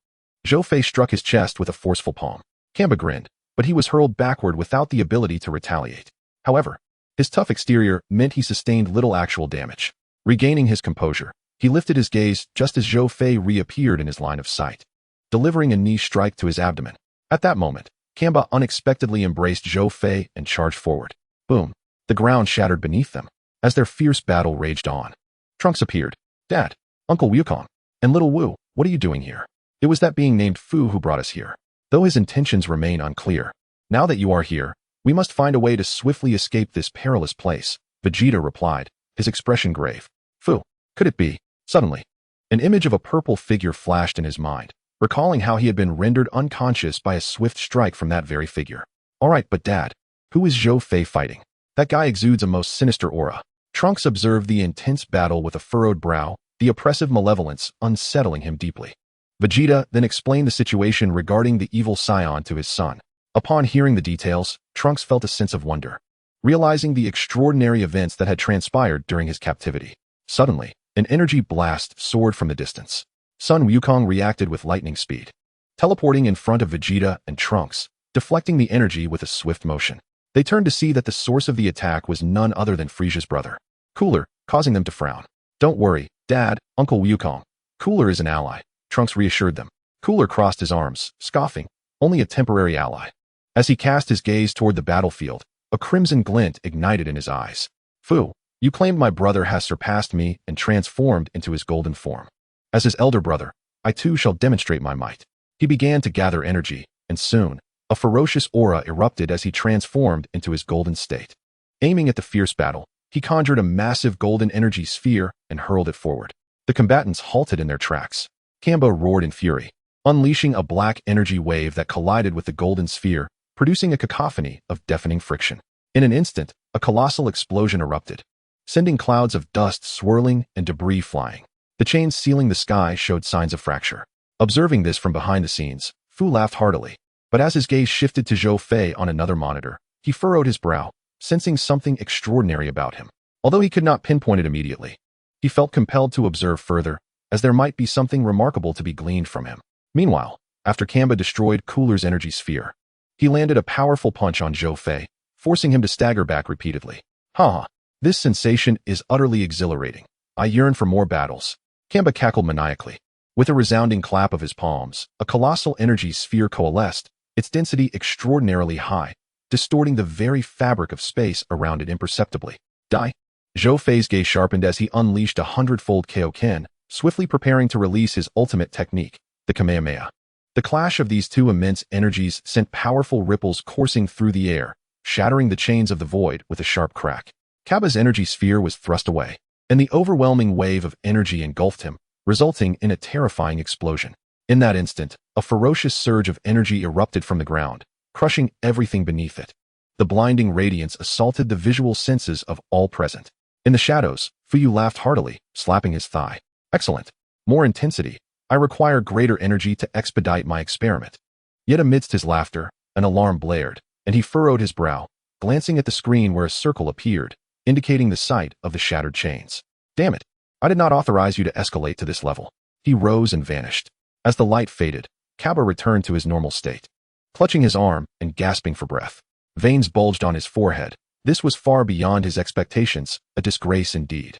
Zhou Fei struck his chest with a forceful palm. Kamba grinned, but he was hurled backward without the ability to retaliate. However, his tough exterior meant he sustained little actual damage. Regaining his composure, he lifted his gaze just as Zhou Fei reappeared in his line of sight, delivering a knee strike to his abdomen. At that moment, Kamba unexpectedly embraced Zhou Fei and charged forward. Boom! The ground shattered beneath them. As their fierce battle raged on, Trunks appeared. Dad, Uncle Wukong, and Little Wu, what are you doing here? It was that being named Fu who brought us here, though his intentions remain unclear. Now that you are here, we must find a way to swiftly escape this perilous place, Vegeta replied, his expression grave. Fu, could it be? Suddenly, an image of a purple figure flashed in his mind, recalling how he had been rendered unconscious by a swift strike from that very figure. All right, but Dad, who is Zhou Fei fighting? That guy exudes a most sinister aura. Trunks observed the intense battle with a furrowed brow, the oppressive malevolence unsettling him deeply. Vegeta then explained the situation regarding the evil Saiyan to his son. Upon hearing the details, Trunks felt a sense of wonder, realizing the extraordinary events that had transpired during his captivity. Suddenly, an energy blast soared from the distance. Sun Wukong reacted with lightning speed, teleporting in front of Vegeta and Trunks, deflecting the energy with a swift motion. They turned to see that the source of the attack was none other than Frisia's brother, Cooler, causing them to frown. "Don't worry, Dad, Uncle Wukong. Cooler is an ally," Trunks reassured them. Cooler crossed his arms, scoffing, "Only a temporary ally." As he cast his gaze toward the battlefield, a crimson glint ignited in his eyes. "Fu, you claimed my brother has surpassed me and transformed into his golden form. As his elder brother, I too shall demonstrate my might." He began to gather energy, and soon, a ferocious aura erupted as he transformed into his golden state. Aiming at the fierce battle, he conjured a massive golden energy sphere and hurled it forward. The combatants halted in their tracks. Kamba roared in fury, unleashing a black energy wave that collided with the golden sphere, producing a cacophony of deafening friction. In an instant, a colossal explosion erupted, sending clouds of dust swirling and debris flying. The chains sealing the sky showed signs of fracture. Observing this from behind the scenes, Fu laughed heartily. But as his gaze shifted to Zhou Fei on another monitor, he furrowed his brow, sensing something extraordinary about him. Although he could not pinpoint it immediately, he felt compelled to observe further, as there might be something remarkable to be gleaned from him. Meanwhile, after Kamba destroyed Cooler's energy sphere, he landed a powerful punch on Zhou Fei, forcing him to stagger back repeatedly. "Ha! This sensation is utterly exhilarating. I yearn for more battles." Kamba cackled maniacally. With a resounding clap of his palms, a colossal energy sphere coalesced, its density extraordinarily high, distorting the very fabric of space around it imperceptibly. "Die!" Zhou Fei's gaze sharpened as he unleashed a 100-fold Kaioken, swiftly preparing to release his ultimate technique, the Kamehameha. The clash of these two immense energies sent powerful ripples coursing through the air, shattering the chains of the void with a sharp crack. Kaba's energy sphere was thrust away, and the overwhelming wave of energy engulfed him, resulting in a terrifying explosion. In that instant, a ferocious surge of energy erupted from the ground, crushing everything beneath it. The blinding radiance assaulted the visual senses of all present. In the shadows, Fuyu laughed heartily, slapping his thigh. "Excellent. More intensity. I require greater energy to expedite my experiment." Yet amidst his laughter, an alarm blared, and he furrowed his brow, glancing at the screen where a circle appeared, indicating the site of the shattered chains. "Damn it. I did not authorize you to escalate to this level." He rose and vanished. As the light faded, Kaba returned to his normal state, clutching his arm and gasping for breath. Veins bulged on his forehead. This was far beyond his expectations, a disgrace indeed.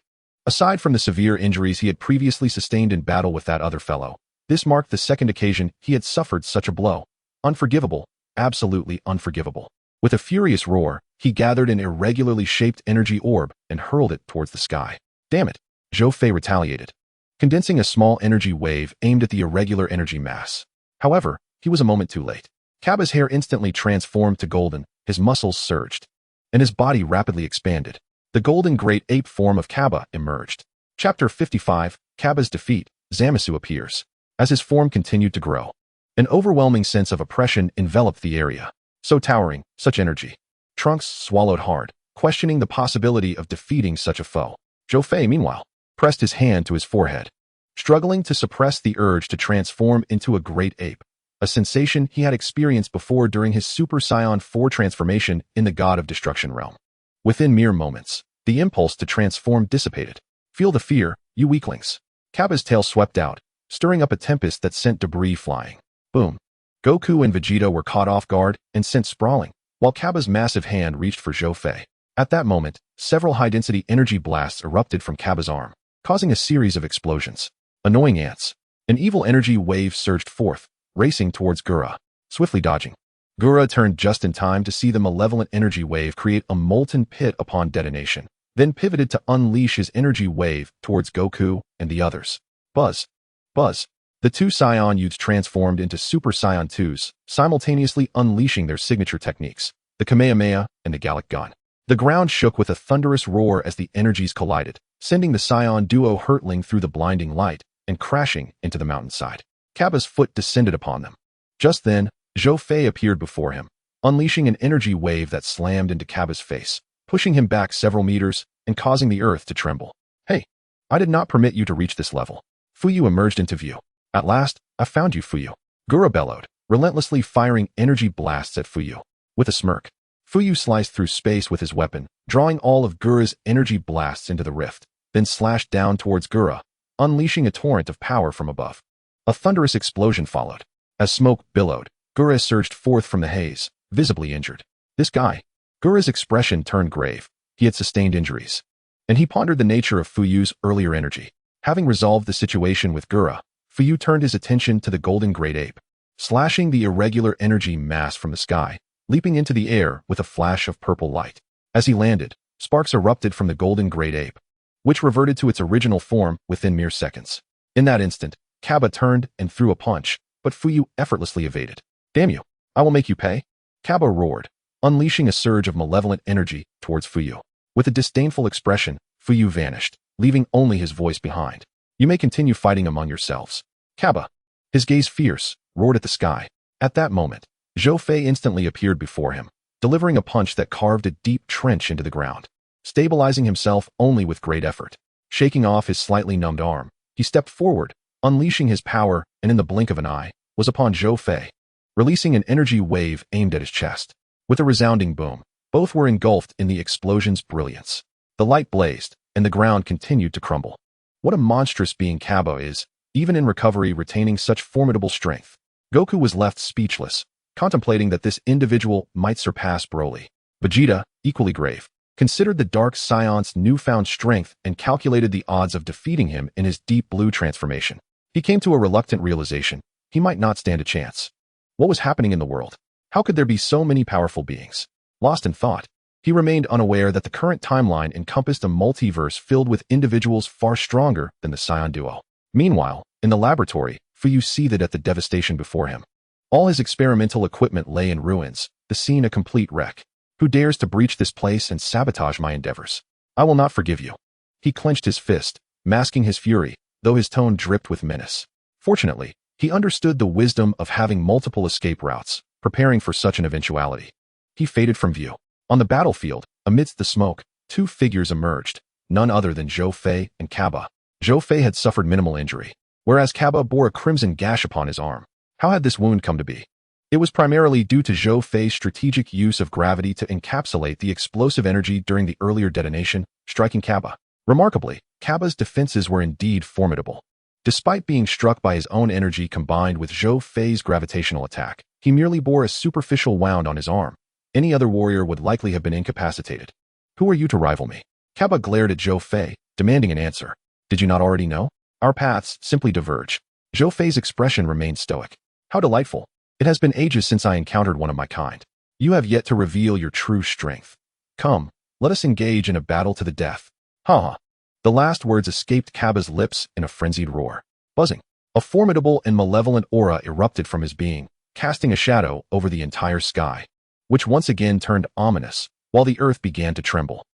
Aside from the severe injuries he had previously sustained in battle with that other fellow, this marked the second occasion he had suffered such a blow. Unforgivable, absolutely unforgivable. With a furious roar, he gathered an irregularly shaped energy orb and hurled it towards the sky. "Damn it!" Zhou Fei retaliated, condensing a small energy wave aimed at the irregular energy mass. However, he was a moment too late. Kaba's hair instantly transformed to golden, his muscles surged, and his body rapidly expanded. The golden great ape form of Kaba emerged. Chapter 55, Kaba's defeat. Zamasu appears. As his form continued to grow, an overwhelming sense of oppression enveloped the area. So towering, such energy. Trunks swallowed hard, questioning the possibility of defeating such a foe. Zhou Fei, meanwhile, pressed his hand to his forehead, struggling to suppress the urge to transform into a great ape, a sensation he had experienced before during his Super Saiyan 4 transformation in the God of Destruction realm. Within mere moments, the impulse to transform dissipated. "Feel the fear, you weaklings." Kaba's tail swept out, stirring up a tempest that sent debris flying. Boom. Goku and Vegeta were caught off guard and sent sprawling, while Kaba's massive hand reached for Zhou Fei. At that moment, several high-density energy blasts erupted from Kaba's arm, causing a series of explosions. Annoying ants. An evil energy wave surged forth, racing towards Gura, swiftly dodging. Gura turned just in time to see the malevolent energy wave create a molten pit upon detonation, then pivoted to unleash his energy wave towards Goku and the others. Buzz. Buzz. The two Saiyan youths transformed into Super Saiyan 2s, simultaneously unleashing their signature techniques, the Kamehameha and the Gallic Gun. The ground shook with a thunderous roar as the energies collided, sending the Saiyan duo hurtling through the blinding light and crashing into the mountainside. Kaba's foot descended upon them. Just then, Zhou Fei appeared before him, unleashing an energy wave that slammed into Kaba's face, pushing him back several meters and causing the earth to tremble. "Hey, I did not permit you to reach this level." Fuyu emerged into view. "At last, I found you, Fuyu." Gura bellowed, relentlessly firing energy blasts at Fuyu. With a smirk, Fuyu sliced through space with his weapon, drawing all of Gura's energy blasts into the rift, then slashed down towards Gura, unleashing a torrent of power from above. A thunderous explosion followed. As smoke billowed, Gura surged forth from the haze, visibly injured. This guy. Gura's expression turned grave. He had sustained injuries. And he pondered the nature of Fuyu's earlier energy. Having resolved the situation with Gura, Fuyu turned his attention to the golden great ape, slashing the irregular energy mass from the sky, leaping into the air with a flash of purple light. As he landed, sparks erupted from the golden great ape, which reverted to its original form within mere seconds. In that instant, Kaba turned and threw a punch, but Fuyu effortlessly evaded. "Damn you! I will make you pay!" Kaba roared, unleashing a surge of malevolent energy towards Fuyu. With a disdainful expression, Fuyu vanished, leaving only his voice behind. "You may continue fighting among yourselves." Kaba, his gaze fierce, roared at the sky. At that moment, Zhou Fei instantly appeared before him, delivering a punch that carved a deep trench into the ground. Stabilizing himself only with great effort, shaking off his slightly numbed arm, he stepped forward, unleashing his power, and in the blink of an eye, was upon Zhou Fei, releasing an energy wave aimed at his chest. With a resounding boom, both were engulfed in the explosion's brilliance. The light blazed, and the ground continued to crumble. What a monstrous being Kaba is, even in recovery retaining such formidable strength. Goku was left speechless, contemplating that this individual might surpass Broly. Vegeta, equally grave, considered the Dark Scion's newfound strength and calculated the odds of defeating him in his deep blue transformation. He came to a reluctant realization: he might not stand a chance. What was happening in the world? How could there be so many powerful beings? Lost in thought, he remained unaware that the current timeline encompassed a multiverse filled with individuals far stronger than the Saiyan duo. Meanwhile, in the laboratory, Fuyu seethed at the devastation before him. All his experimental equipment lay in ruins, the scene a complete wreck. Who dares to breach this place and sabotage my endeavors? I will not forgive you. He clenched his fist, masking his fury, though his tone dripped with menace. Fortunately, he understood the wisdom of having multiple escape routes, preparing for such an eventuality. He faded from view. On the battlefield, amidst the smoke, two figures emerged, none other than Zhou Fei and Kaba. Zhou Fei had suffered minimal injury, whereas Kaba bore a crimson gash upon his arm. How had this wound come to be? It was primarily due to Zhou Fei's strategic use of gravity to encapsulate the explosive energy during the earlier detonation, striking Kaba. Remarkably, Kaba's defenses were indeed formidable. Despite being struck by his own energy combined with Zhou Fei's gravitational attack, he merely bore a superficial wound on his arm. Any other warrior would likely have been incapacitated. Who are you to rival me? Kaba glared at Zhou Fei, demanding an answer. Did you not already know? Our paths simply diverge. Zhou Fei's expression remained stoic. How delightful. It has been ages since I encountered one of my kind. You have yet to reveal your true strength. Come, let us engage in a battle to the death. Ha ha. The last words escaped Kaba's lips in a frenzied roar. Buzzing. A formidable and malevolent aura erupted from his being, casting a shadow over the entire sky, which once again turned ominous, while the earth began to tremble.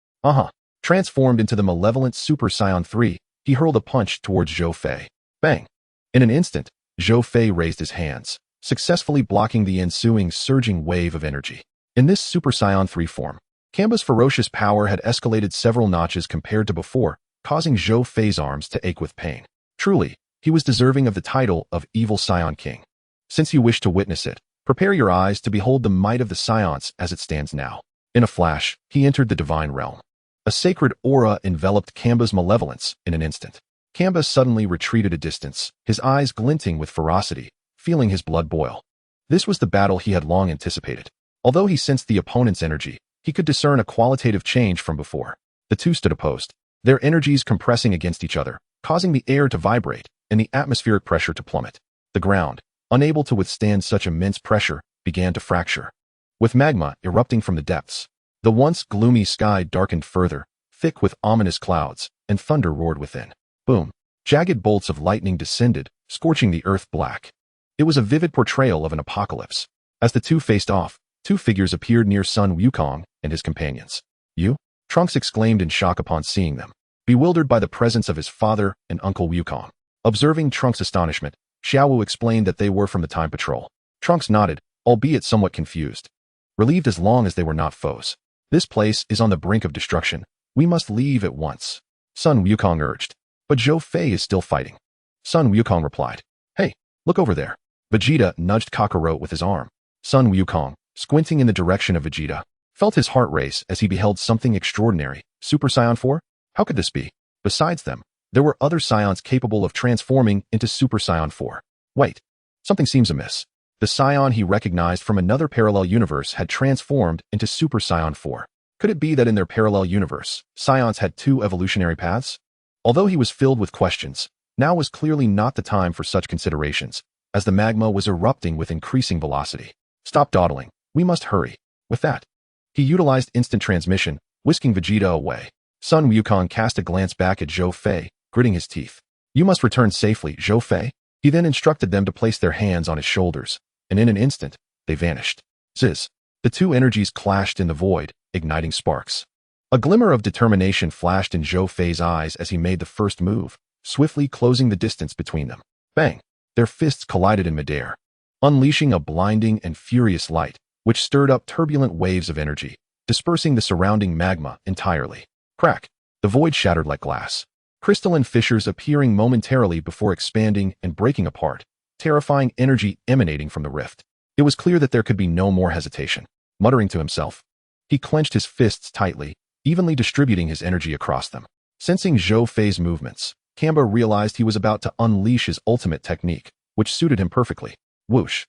Transformed into the malevolent Super Saiyan 3, he hurled a punch towards Zhou Fei. Bang! In an instant, Zhou Fei raised his hands, successfully blocking the ensuing surging wave of energy. In this Super Saiyan 3 form, Kamba's ferocious power had escalated several notches compared to before, causing Zhou Fei's arms to ache with pain. Truly, he was deserving of the title of Evil Saiyan King. Since you wish to witness it, prepare your eyes to behold the might of the Saiyans as it stands now. In a flash, he entered the divine realm. A sacred aura enveloped Kamba's malevolence in an instant. Kamba suddenly retreated a distance, his eyes glinting with ferocity, feeling his blood boil. This was the battle he had long anticipated. Although he sensed the opponent's energy, he could discern a qualitative change from before. The two stood opposed, their energies compressing against each other, causing the air to vibrate and the atmospheric pressure to plummet. The ground, unable to withstand such immense pressure, began to fracture. With magma erupting from the depths, the once gloomy sky darkened further, thick with ominous clouds, and thunder roared within. Boom! Jagged bolts of lightning descended, scorching the earth black. It was a vivid portrayal of an apocalypse. As the two faced off, two figures appeared near Sun Wukong and his companions. You? Trunks exclaimed in shock upon seeing them, bewildered by the presence of his father and Uncle Wukong. Observing Trunks' astonishment, Xiaowu explained that they were from the Time Patrol. Trunks nodded, albeit somewhat confused. Relieved as long as they were not foes. This place is on the brink of destruction. We must leave at once. Sun Wukong urged. But Zhou Fei is still fighting. Sun Wukong replied. Hey, look over there. Vegeta nudged Kakarot with his arm. Sun Wukong, squinting in the direction of Vegeta, felt his heart race as he beheld something extraordinary. Super Saiyan 4? How could this be? Besides them, there were other Saiyans capable of transforming into Super Saiyan 4. Wait, something seems amiss. The Saiyan he recognized from another parallel universe had transformed into Super Saiyan 4. Could it be that in their parallel universe, Saiyans had two evolutionary paths? Although he was filled with questions, now was clearly not the time for such considerations, as the magma was erupting with increasing velocity. Stop dawdling. We must hurry. With that, he utilized instant transmission, whisking Vegeta away. Sun Wukong cast a glance back at Zhou Fei, gritting his teeth. You must return safely, Zhou Fei. He then instructed them to place their hands on his shoulders, and in an instant, they vanished. Ziz. The two energies clashed in the void, igniting sparks. A glimmer of determination flashed in Zhou Fei's eyes as he made the first move, swiftly closing the distance between them. Bang! Their fists collided in midair, unleashing a blinding and furious light, which stirred up turbulent waves of energy, dispersing the surrounding magma entirely. Crack! The void shattered like glass, crystalline fissures appearing momentarily before expanding and breaking apart, terrifying energy emanating from the rift. It was clear that there could be no more hesitation. Muttering to himself, he clenched his fists tightly, evenly distributing his energy across them. Sensing Zhou Fei's movements, Kamba realized he was about to unleash his ultimate technique, which suited him perfectly. Whoosh!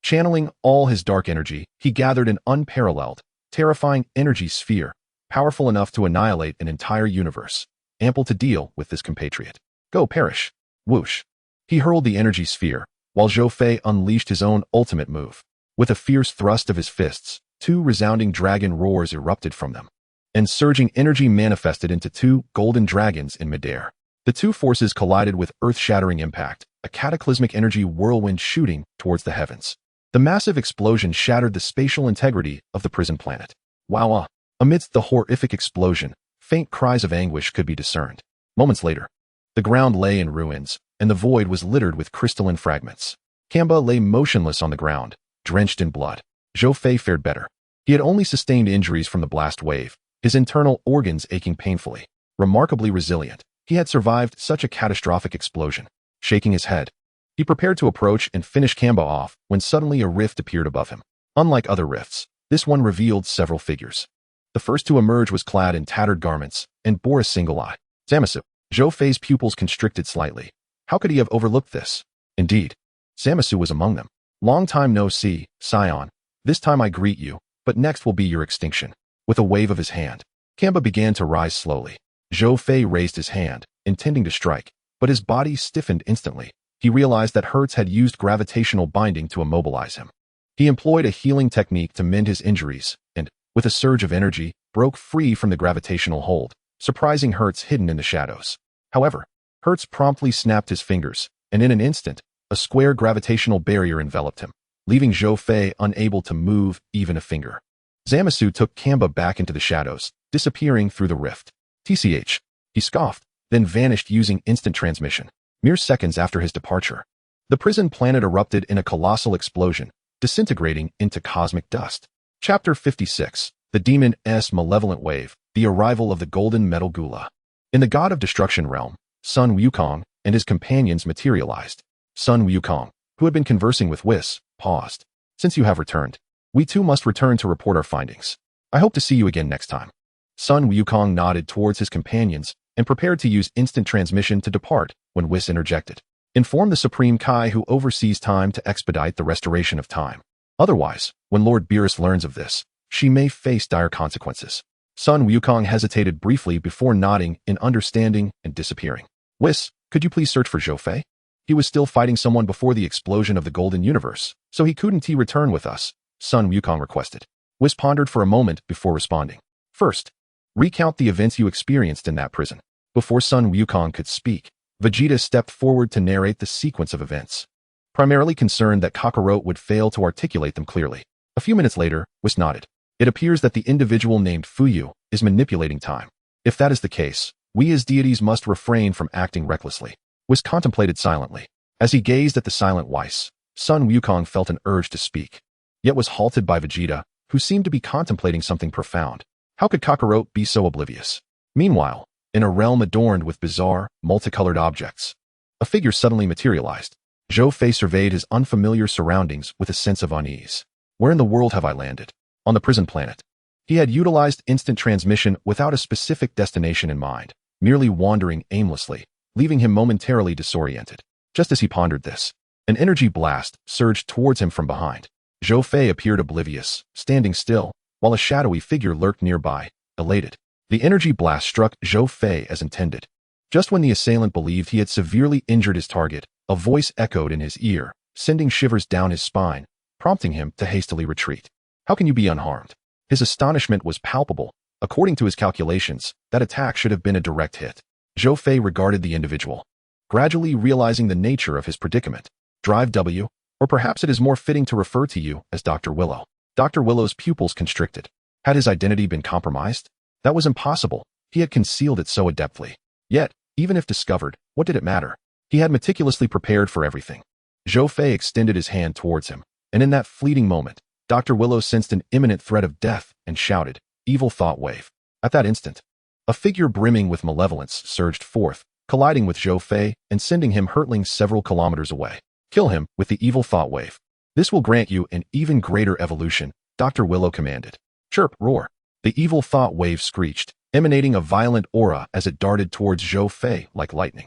Channeling all his dark energy, he gathered an unparalleled, terrifying energy sphere, powerful enough to annihilate an entire universe, ample to deal with this compatriot. Go perish! Whoosh! He hurled the energy sphere, while Zhou Fei unleashed his own ultimate move. With a fierce thrust of his fists, two resounding dragon roars erupted from them, and surging energy manifested into two golden dragons in midair. The two forces collided with earth-shattering impact, a cataclysmic energy whirlwind shooting towards the heavens. The massive explosion shattered the spatial integrity of the prison planet. Wow! Amidst the horrific explosion, faint cries of anguish could be discerned. Moments later, the ground lay in ruins, and the void was littered with crystalline fragments. Kamba lay motionless on the ground, drenched in blood. Zhou Fei fared better. He had only sustained injuries from the blast wave, his internal organs aching painfully. Remarkably resilient, he had survived such a catastrophic explosion. Shaking his head, he prepared to approach and finish Kamba off when suddenly a rift appeared above him. Unlike other rifts, this one revealed several figures. The first to emerge was clad in tattered garments and bore a single eye. Zamasu. Zhou Fei's pupils constricted slightly. How could he have overlooked this? Indeed, Zamasu was among them. Long time no see, Saiyan. This time I greet you, but next will be your extinction. With a wave of his hand, Kamba began to rise slowly. Zhou Fei raised his hand, intending to strike, but his body stiffened instantly. He realized that Hertz had used gravitational binding to immobilize him. He employed a healing technique to mend his injuries, and, with a surge of energy, broke free from the gravitational hold, surprising Hertz hidden in the shadows. However, Hertz promptly snapped his fingers, and in an instant, a square gravitational barrier enveloped him, leaving Zhou Fei unable to move even a finger. Zamasu took Kamba back into the shadows, disappearing through the rift. TCH. He scoffed, then vanished using instant transmission. Mere seconds after his departure, the prison planet erupted in a colossal explosion, disintegrating into cosmic dust. Chapter 56. The Demon's Malevolent Wave, the Arrival of the Golden Metal Gula. In the God of Destruction realm, Sun Wukong and his companions materialized. Sun Wukong, who had been conversing with Whis, paused. Since you have returned, we too must return to report our findings. I hope to see you again next time. Sun Wukong nodded towards his companions and prepared to use instant transmission to depart when Whis interjected. Inform the Supreme Kai who oversees time to expedite the restoration of time. Otherwise, when Lord Beerus learns of this, she may face dire consequences. Sun Wukong hesitated briefly before nodding in understanding and disappearing. Whis, could you please search for Zhou Fei? He was still fighting someone before the explosion of the Golden Universe, so he couldn't return with us, Sun Wukong requested. Whis pondered for a moment before responding. First, recount the events you experienced in that prison. Before Sun Wukong could speak, Vegeta stepped forward to narrate the sequence of events, primarily concerned that Kakarot would fail to articulate them clearly. A few minutes later, Whis nodded. It appears that the individual named Fuyu is manipulating time. If that is the case, we as deities must refrain from acting recklessly. Whis contemplated silently. As he gazed at the silent Whis, Sun Wukong felt an urge to speak, yet was halted by Vegeta, who seemed to be contemplating something profound. How could Kakarot be so oblivious? Meanwhile, in a realm adorned with bizarre, multicolored objects, a figure suddenly materialized. Zhou Fei surveyed his unfamiliar surroundings with a sense of unease. Where in the world have I landed? On the prison planet. He had utilized instant transmission without a specific destination in mind, merely wandering aimlessly, leaving him momentarily disoriented. Just as he pondered this, An energy blast surged towards him from behind. Zhou Fei appeared oblivious, standing still, while a shadowy figure lurked nearby, elated. The energy blast struck Zhou Fei as intended. Just when the assailant believed he had severely injured his target, a voice echoed in his ear, sending shivers down his spine, prompting him to hastily retreat. How can you be unharmed? His astonishment was palpable. According to his calculations, that attack should have been a direct hit. Zhou Fei regarded the individual, gradually realizing the nature of his predicament. Drive W, or perhaps it is more fitting to refer to you as Dr. Willow. Dr. Willow's pupils constricted. Had his identity been compromised? That was impossible. He had concealed it so adeptly. Yet, even if discovered, what did it matter? He had meticulously prepared for everything. Zhou Fei extended his hand towards him, and in that fleeting moment, Dr. Willow sensed an imminent threat of death and shouted, "Evil thought wave." At that instant, a figure brimming with malevolence surged forth, colliding with Zhou Fei and sending him hurtling several kilometers away. Kill him with the evil thought wave. This will grant you an even greater evolution, Dr. Willow commanded. Chirp, roar. The evil thought wave screeched, emanating a violent aura as it darted towards Zhou Fei like lightning.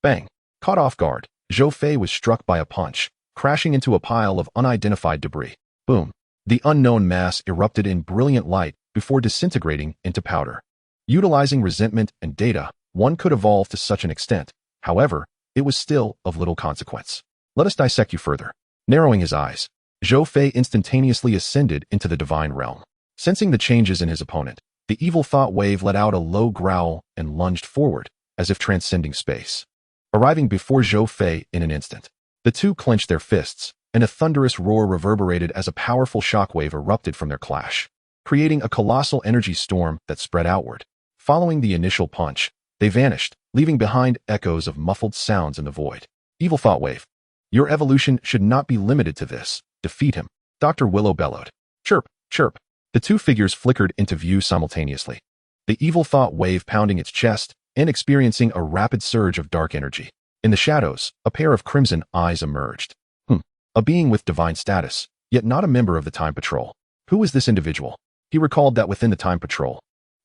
Bang! Caught off guard, Zhou Fei was struck by a punch, crashing into a pile of unidentified debris. Boom! The unknown mass erupted in brilliant light before disintegrating into powder. Utilizing resentment and data, one could evolve to such an extent. However, it was still of little consequence. Let us dissect you further. Narrowing his eyes, Zhou Fei instantaneously ascended into the divine realm. Sensing the changes in his opponent, the evil thought wave let out a low growl and lunged forward, as if transcending space. Arriving before Zhou Fei in an instant, the two clenched their fists, and a thunderous roar reverberated as a powerful shockwave erupted from their clash, creating a colossal energy storm that spread outward. Following the initial punch, they vanished, leaving behind echoes of muffled sounds in the void. Evil thought wave. Your evolution should not be limited to this. Defeat him, Dr. Willow bellowed. Chirp, chirp. The two figures flickered into view simultaneously. The evil thought wave pounding its chest and experiencing a rapid surge of dark energy. In the shadows, a pair of crimson eyes emerged. A being with divine status, yet not a member of the Time Patrol. Who was this individual? He recalled that within the Time Patrol,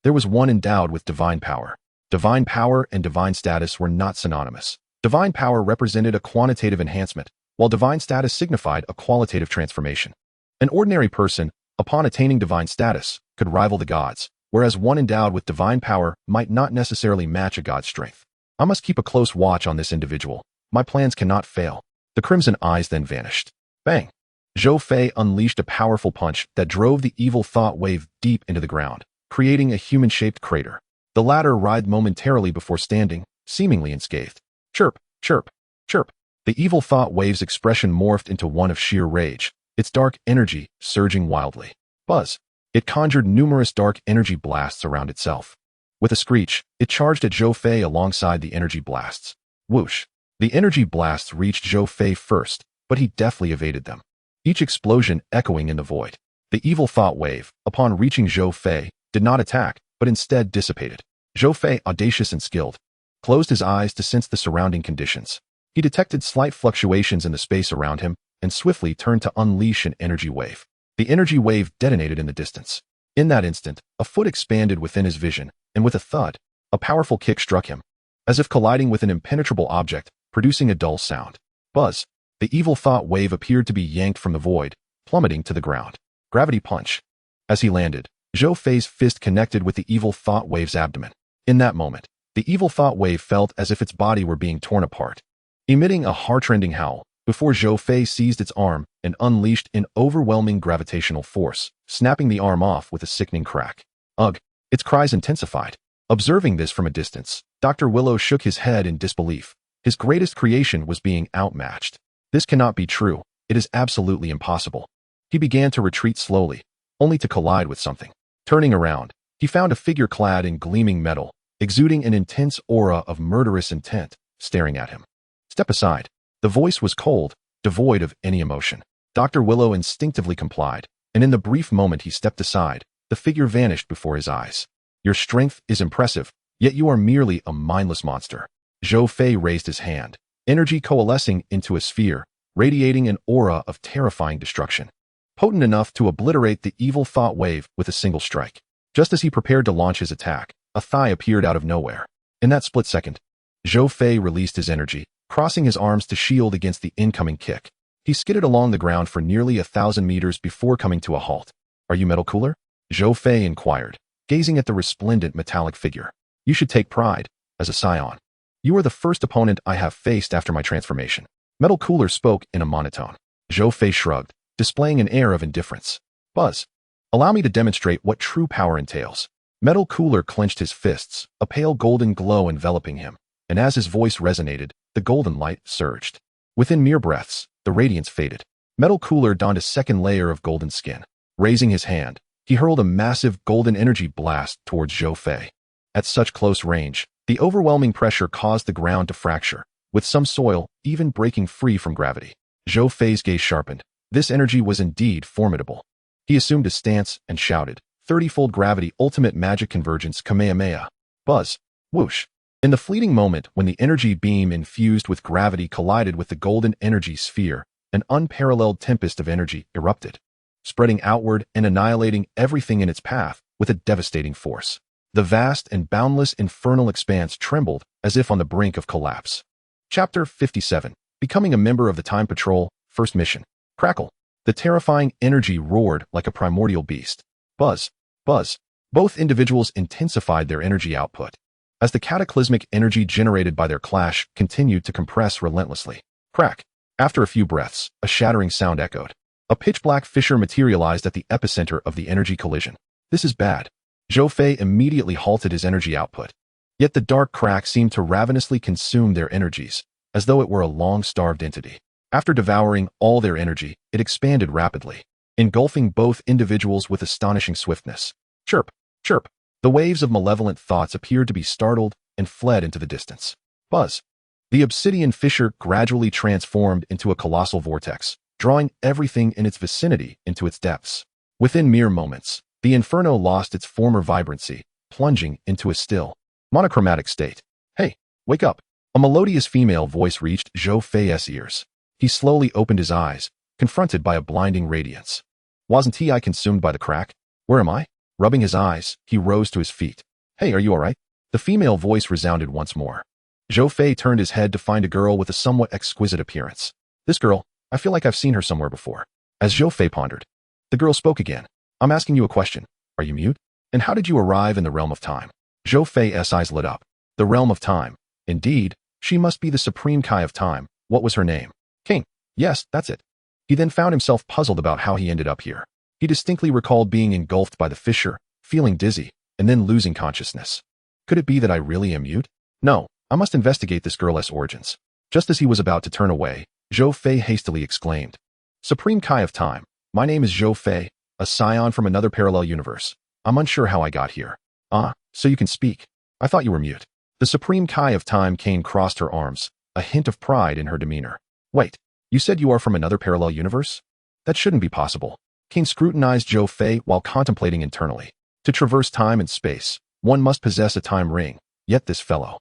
there was one endowed with divine power. Divine power and divine status were not synonymous. Divine power represented a quantitative enhancement, while divine status signified a qualitative transformation. An ordinary person, upon attaining divine status, could rival the gods, whereas one endowed with divine power might not necessarily match a god's strength. I must keep a close watch on this individual. My plans cannot fail. The crimson eyes then vanished. Bang! Zhou Fei unleashed a powerful punch that drove the evil thought wave deep into the ground, creating a human-shaped crater. The latter writhed momentarily before standing, seemingly unscathed. Chirp, chirp, chirp. The evil thought wave's expression morphed into one of sheer rage, its dark energy surging wildly. Buzz. It conjured numerous dark energy blasts around itself. With a screech, it charged at Zhou Fei alongside the energy blasts. Whoosh. The energy blasts reached Zhou Fei first, but he deftly evaded them, each explosion echoing in the void. The evil thought wave, upon reaching Zhou Fei, did not attack, but instead dissipated. Zhou Fei, audacious and skilled, closed his eyes to sense the surrounding conditions. He detected slight fluctuations in the space around him and swiftly turned to unleash an energy wave. The energy wave detonated in the distance. In that instant, a foot expanded within his vision, and with a thud, a powerful kick struck him, as if colliding with an impenetrable object, producing a dull sound. Buzz. The evil thought wave appeared to be yanked from the void, plummeting to the ground. Gravity punch. As he landed, Zhou Fei's fist connected with the evil thought wave's abdomen. In that moment, the evil thought wave felt as if its body were being torn apart. Emitting a heart-rending howl, before Zhou Fei seized its arm and unleashed an overwhelming gravitational force, snapping the arm off with a sickening crack. Ugh! Its cries intensified. Observing this from a distance, Dr. Willow shook his head in disbelief. His greatest creation was being outmatched. This cannot be true. It is absolutely impossible. He began to retreat slowly, only to collide with something. Turning around, he found a figure clad in gleaming metal, exuding an intense aura of murderous intent, staring at him. Step aside. The voice was cold, devoid of any emotion. Dr. Willow instinctively complied, and in the brief moment he stepped aside, the figure vanished before his eyes. Your strength is impressive, yet you are merely a mindless monster. Zhou Fei raised his hand, energy coalescing into a sphere, radiating an aura of terrifying destruction, potent enough to obliterate the evil thought wave with a single strike. Just as he prepared to launch his attack, a thigh appeared out of nowhere. In that split second, Zhou Fei released his energy, crossing his arms to shield against the incoming kick. He skidded along the ground for nearly 1,000 meters before coming to a halt. "Are you Metal Cooler?" Zhou Fei inquired, gazing at the resplendent metallic figure. "You should take pride, as a Saiyan. You are the first opponent I have faced after my transformation." Metal Cooler spoke in a monotone. Zhou Fei shrugged, displaying an air of indifference. "Buzz, allow me to demonstrate what true power entails." Metal Cooler clenched his fists, a pale golden glow enveloping him, and as his voice resonated, the golden light surged. Within mere breaths, the radiance faded. Metal Cooler donned a second layer of golden skin. Raising his hand, he hurled a massive golden energy blast towards Zhou Fei. At such close range, the overwhelming pressure caused the ground to fracture, with some soil even breaking free from gravity. Zhou Fei's gaze sharpened. This energy was indeed formidable. He assumed a stance and shouted, "30-fold gravity ultimate magic convergence Kamehameha." Buzz. Whoosh. In the fleeting moment when the energy beam infused with gravity collided with the golden energy sphere, an unparalleled tempest of energy erupted, spreading outward and annihilating everything in its path with a devastating force. The vast and boundless infernal expanse trembled as if on the brink of collapse. Chapter 57. Becoming a member of the Time Patrol, First Mission. Crackle. The terrifying energy roared like a primordial beast. Buzz. Buzz. Both individuals intensified their energy output, as the cataclysmic energy generated by their clash continued to compress relentlessly. Crack. After a few breaths, a shattering sound echoed. A pitch-black fissure materialized at the epicenter of the energy collision. "This is bad." Zhou Fei immediately halted his energy output. Yet the dark crack seemed to ravenously consume their energies, as though it were a long-starved entity. After devouring all their energy, it expanded rapidly, engulfing both individuals with astonishing swiftness. Chirp, chirp. The waves of malevolent thoughts appeared to be startled and fled into the distance. Buzz. The obsidian fissure gradually transformed into a colossal vortex, drawing everything in its vicinity into its depths. Within mere moments, the inferno lost its former vibrancy, plunging into a still, monochromatic state. "Hey, wake up." A melodious female voice reached Zhou Fei's ears. He slowly opened his eyes, confronted by a blinding radiance. "Wasn't I consumed by the crack? Where am I?" Rubbing his eyes, he rose to his feet. "Hey, are you all right?" The female voice resounded once more. Zhou Fei turned his head to find a girl with a somewhat exquisite appearance. "This girl, I feel like I've seen her somewhere before." As Zhou Fei pondered, the girl spoke again. "I'm asking you a question. Are you mute? And how did you arrive in the realm of time?" Zhou Fei's eyes lit up. The realm of time. Indeed, she must be the supreme Kai of time. What was her name? King. Yes, that's it. He then found himself puzzled about how he ended up here. He distinctly recalled being engulfed by the fissure, feeling dizzy, and then losing consciousness. Could it be that I really am mute? No, I must investigate this girl's origins. Just as he was about to turn away, Zhou Fei hastily exclaimed, "Supreme Kai of time, my name is Zhou Fei, a Saiyan from another parallel universe. I'm unsure how I got here." "Ah, so you can speak. I thought you were mute." The Supreme Kai of time Kane crossed her arms, a hint of pride in her demeanor. "Wait, you said you are from another parallel universe? That shouldn't be possible." Kane scrutinized Zhou Fei while contemplating internally. To traverse time and space, one must possess a time ring, yet this fellow.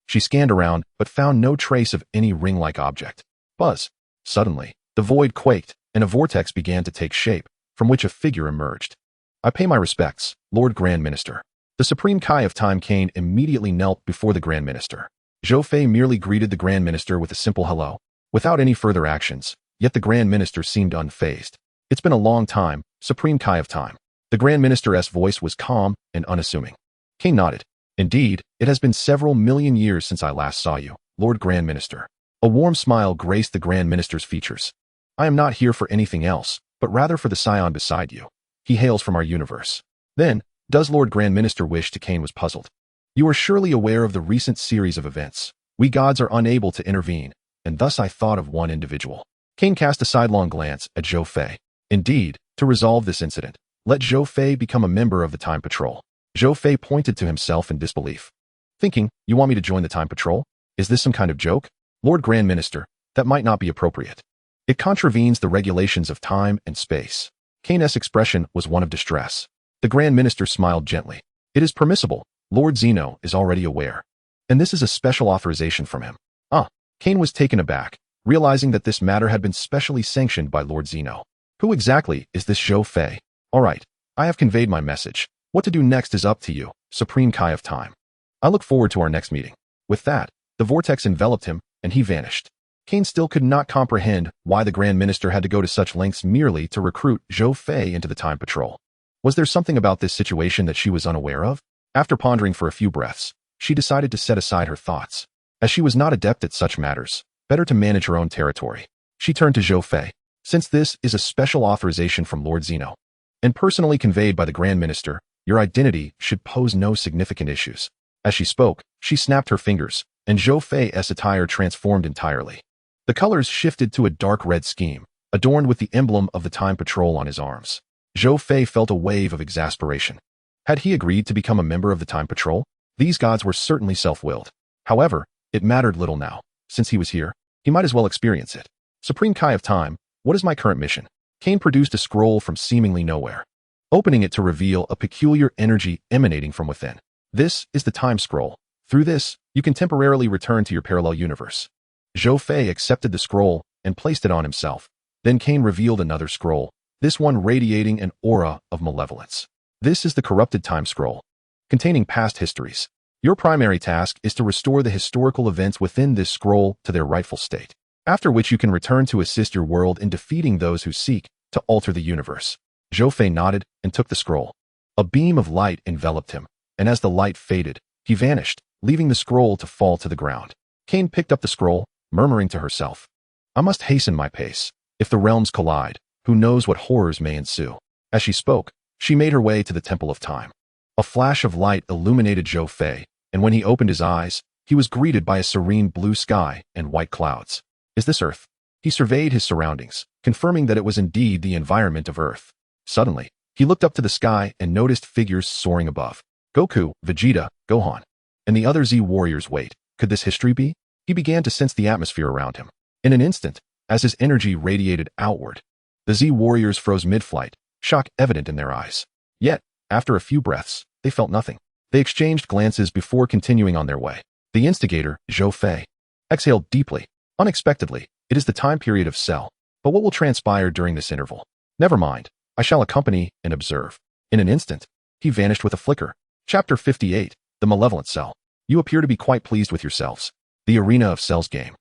She scanned around, but found no trace of any ring-like object. Buzz. Suddenly, the void quaked, and a vortex began to take shape, from which a figure emerged. "I pay my respects, Lord Grand Minister." The Supreme Kai of Time Kane immediately knelt before the Grand Minister. Zhou Fei merely greeted the Grand Minister with a simple hello, without any further actions, yet the Grand Minister seemed unfazed. "It's been a long time, Supreme Kai of Time." The Grand Minister's voice was calm and unassuming. Kane nodded. "Indeed, it has been several million years since I last saw you, Lord Grand Minister." A warm smile graced the Grand Minister's features. "I am not here for anything else, but rather for the Scion beside you. He hails from our universe." Then, does Lord Grand Minister wish to? Kane was puzzled. "You are surely aware of the recent series of events. We gods are unable to intervene, and thus I thought of one individual." Kane cast a sidelong glance at Zhou Fei. "Indeed, to resolve this incident, let Zhou Fei become a member of the Time Patrol." Zhou Fei pointed to himself in disbelief, thinking, "You want me to join the Time Patrol? Is this some kind of joke?" "Lord Grand Minister, that might not be appropriate. It contravenes the regulations of time and space." Kane's expression was one of distress. The Grand Minister smiled gently. "It is permissible. Lord Zeno is already aware. And this is a special authorization from him." Ah, Kane was taken aback, realizing that this matter had been specially sanctioned by Lord Zeno. "Who exactly is this Zhou Fei?" "All right, I have conveyed my message. What to do next is up to you, Supreme Kai of Time. I look forward to our next meeting." With that, the vortex enveloped him, and and he vanished. Kane still could not comprehend why the Grand Minister had to go to such lengths merely to recruit Zhou Fei into the Time Patrol. Was there something about this situation that she was unaware of? After pondering for a few breaths, she decided to set aside her thoughts. As she was not adept at such matters, better to manage her own territory. She turned to Zhou Fei. Since this is a special authorization from Lord Zeno, and personally conveyed by the Grand Minister, your identity should pose no significant issues. As she spoke, she snapped her fingers, and Zhou Fei's attire transformed entirely. The colors shifted to a dark red scheme, adorned with the emblem of the Time Patrol on his arms. Zhou Fei felt a wave of exasperation. Had he agreed to become a member of the Time Patrol? These gods were certainly self-willed. However, it mattered little now. Since he was here, he might as well experience it. Supreme Kai of Time, what is my current mission? Kane produced a scroll from seemingly nowhere, opening it to reveal a peculiar energy emanating from within. This is the Time Scroll. Through this, you can temporarily return to your parallel universe. Zhou Fei accepted the scroll and placed it on himself. Then Kane revealed another scroll, this one radiating an aura of malevolence. This is the Corrupted Time Scroll, containing past histories. Your primary task is to restore the historical events within this scroll to their rightful state, after which you can return to assist your world in defeating those who seek to alter the universe. Zhou Fei nodded and took the scroll. A beam of light enveloped him, and as the light faded, he vanished, leaving the scroll to fall to the ground. Kane picked up the scroll, murmuring to herself, I must hasten my pace. If the realms collide, who knows what horrors may ensue. As she spoke, she made her way to the Temple of Time. A flash of light illuminated Zhou Fei, and when he opened his eyes, he was greeted by a serene blue sky and white clouds. Is this Earth? He surveyed his surroundings, confirming that it was indeed the environment of Earth. Suddenly, he looked up to the sky and noticed figures soaring above. Goku, Vegeta, Gohan, and the other Z warriors. Wait, could this history be? He began to sense the atmosphere around him. In an instant, as his energy radiated outward, the Z warriors froze mid-flight, shock evident in their eyes. Yet, after a few breaths, they felt nothing. They exchanged glances before continuing on their way. The instigator, Zhou Fei, exhaled deeply. Unexpectedly, it is the time period of Cell. But what will transpire during this interval? Never mind. I shall accompany and observe. In an instant, he vanished with a flicker. Chapter 58, The Malevolent Cell. You appear to be quite pleased with yourselves. The arena of Cell's game.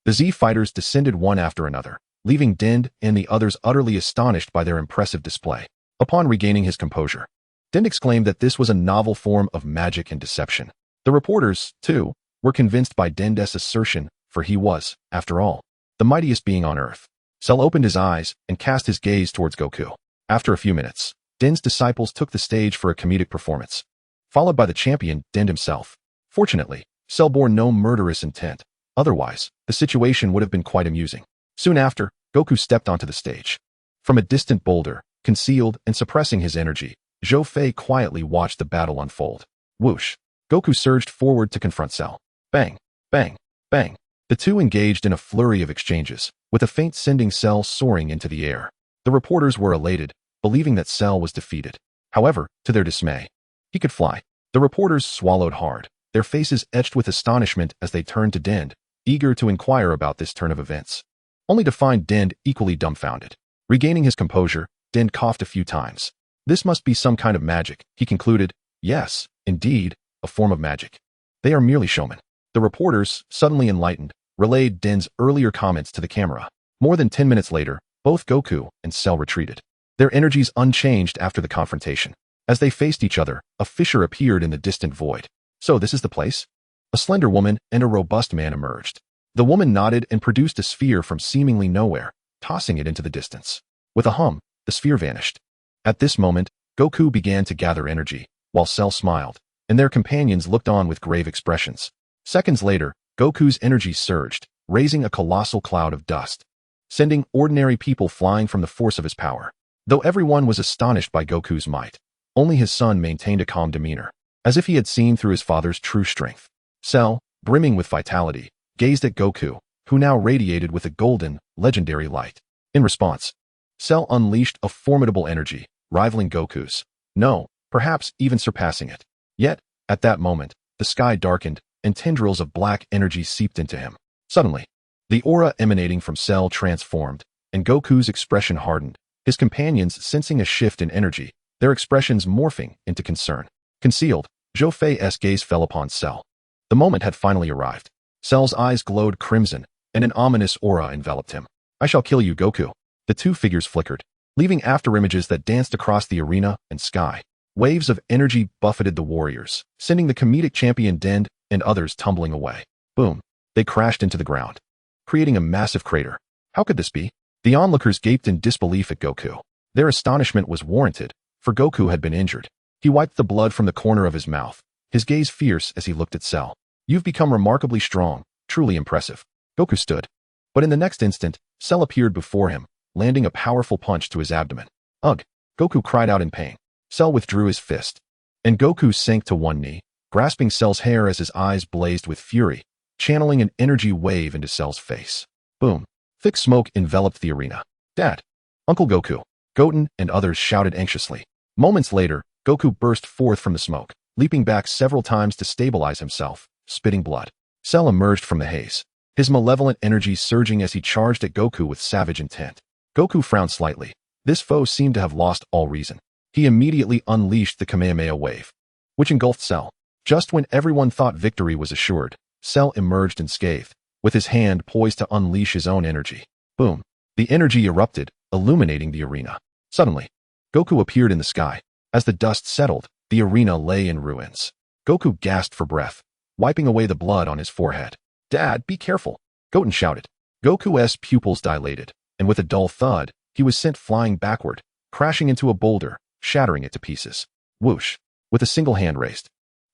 The Z fighters descended one after another, leaving Dend and the others utterly astonished by their impressive display. Upon regaining his composure, Dend exclaimed that this was a novel form of magic and deception. The reporters, too, were convinced by Dend's assertion, for he was, after all, the mightiest being on Earth. Cell opened his eyes and cast his gaze towards Goku. After a few minutes, Dend's disciples took the stage for a comedic performance, followed by the champion, Dend himself. Fortunately, Cell bore no murderous intent. Otherwise, the situation would have been quite amusing. Soon after, Goku stepped onto the stage. From a distant boulder, concealed and suppressing his energy, Zhou Fei quietly watched the battle unfold. Whoosh! Goku surged forward to confront Cell. Bang! Bang! Bang! The two engaged in a flurry of exchanges, with a feint sending Cell soaring into the air. The reporters were elated, believing that Cell was defeated. However, to their dismay, he could fly. The reporters swallowed hard, their faces etched with astonishment as they turned to Dend, eager to inquire about this turn of events, only to find Dend equally dumbfounded. Regaining his composure, Dend coughed a few times. This must be some kind of magic, he concluded. Yes, indeed, a form of magic. They are merely showmen. The reporters, suddenly enlightened, relayed Dend's earlier comments to the camera. More than 10 minutes later, both Goku and Cell retreated, their energies unchanged after the confrontation. As they faced each other, a fissure appeared in the distant void. So this is the place? A slender woman and a robust man emerged. The woman nodded and produced a sphere from seemingly nowhere, tossing it into the distance. With a hum, the sphere vanished. At this moment, Goku began to gather energy, while Cell smiled, and their companions looked on with grave expressions. Seconds later, Goku's energy surged, raising a colossal cloud of dust, sending ordinary people flying from the force of his power. Though everyone was astonished by Goku's might, only his son maintained a calm demeanor, as if he had seen through his father's true strength. Cell, brimming with vitality, gazed at Goku, who now radiated with a golden, legendary light. In response, Cell unleashed a formidable energy, rivaling Goku's. No, perhaps even surpassing it. Yet, at that moment, the sky darkened, and tendrils of black energy seeped into him. Suddenly, the aura emanating from Cell transformed, and Goku's expression hardened, his companions sensing a shift in energy, their expressions morphing into concern. Concealed, Zhou Fei's gaze fell upon Cell. The moment had finally arrived. Cell's eyes glowed crimson, and an ominous aura enveloped him. I shall kill you, Goku. The two figures flickered, leaving afterimages that danced across the arena and sky. Waves of energy buffeted the warriors, sending the comedic champion Dend and others tumbling away. Boom. They crashed into the ground, creating a massive crater. How could this be? The onlookers gaped in disbelief at Goku. Their astonishment was warranted, for Goku had been injured. He wiped the blood from the corner of his mouth, his gaze fierce as he looked at Cell. You've become remarkably strong, truly impressive. Goku stood. But in the next instant, Cell appeared before him, landing a powerful punch to his abdomen. Ugh! Goku cried out in pain. Cell withdrew his fist, and Goku sank to one knee, grasping Cell's hair as his eyes blazed with fury, channeling an energy wave into Cell's face. Boom. Thick smoke enveloped the arena. Dad! Uncle Goku! Goten and others shouted anxiously. Moments later, Goku burst forth from the smoke, leaping back several times to stabilize himself, spitting blood. Cell emerged from the haze, his malevolent energy surging as he charged at Goku with savage intent. Goku frowned slightly. This foe seemed to have lost all reason. He immediately unleashed the Kamehameha wave, which engulfed Cell. Just when everyone thought victory was assured, Cell emerged unscathed, with his hand poised to unleash his own energy. Boom. The energy erupted, illuminating the arena. Suddenly, Goku appeared in the sky. As the dust settled, the arena lay in ruins. Goku gasped for breath, wiping away the blood on his forehead. Dad, be careful! Goten shouted. Goku's pupils dilated, and with a dull thud, he was sent flying backward, crashing into a boulder, shattering it to pieces. Whoosh! With a single hand raised,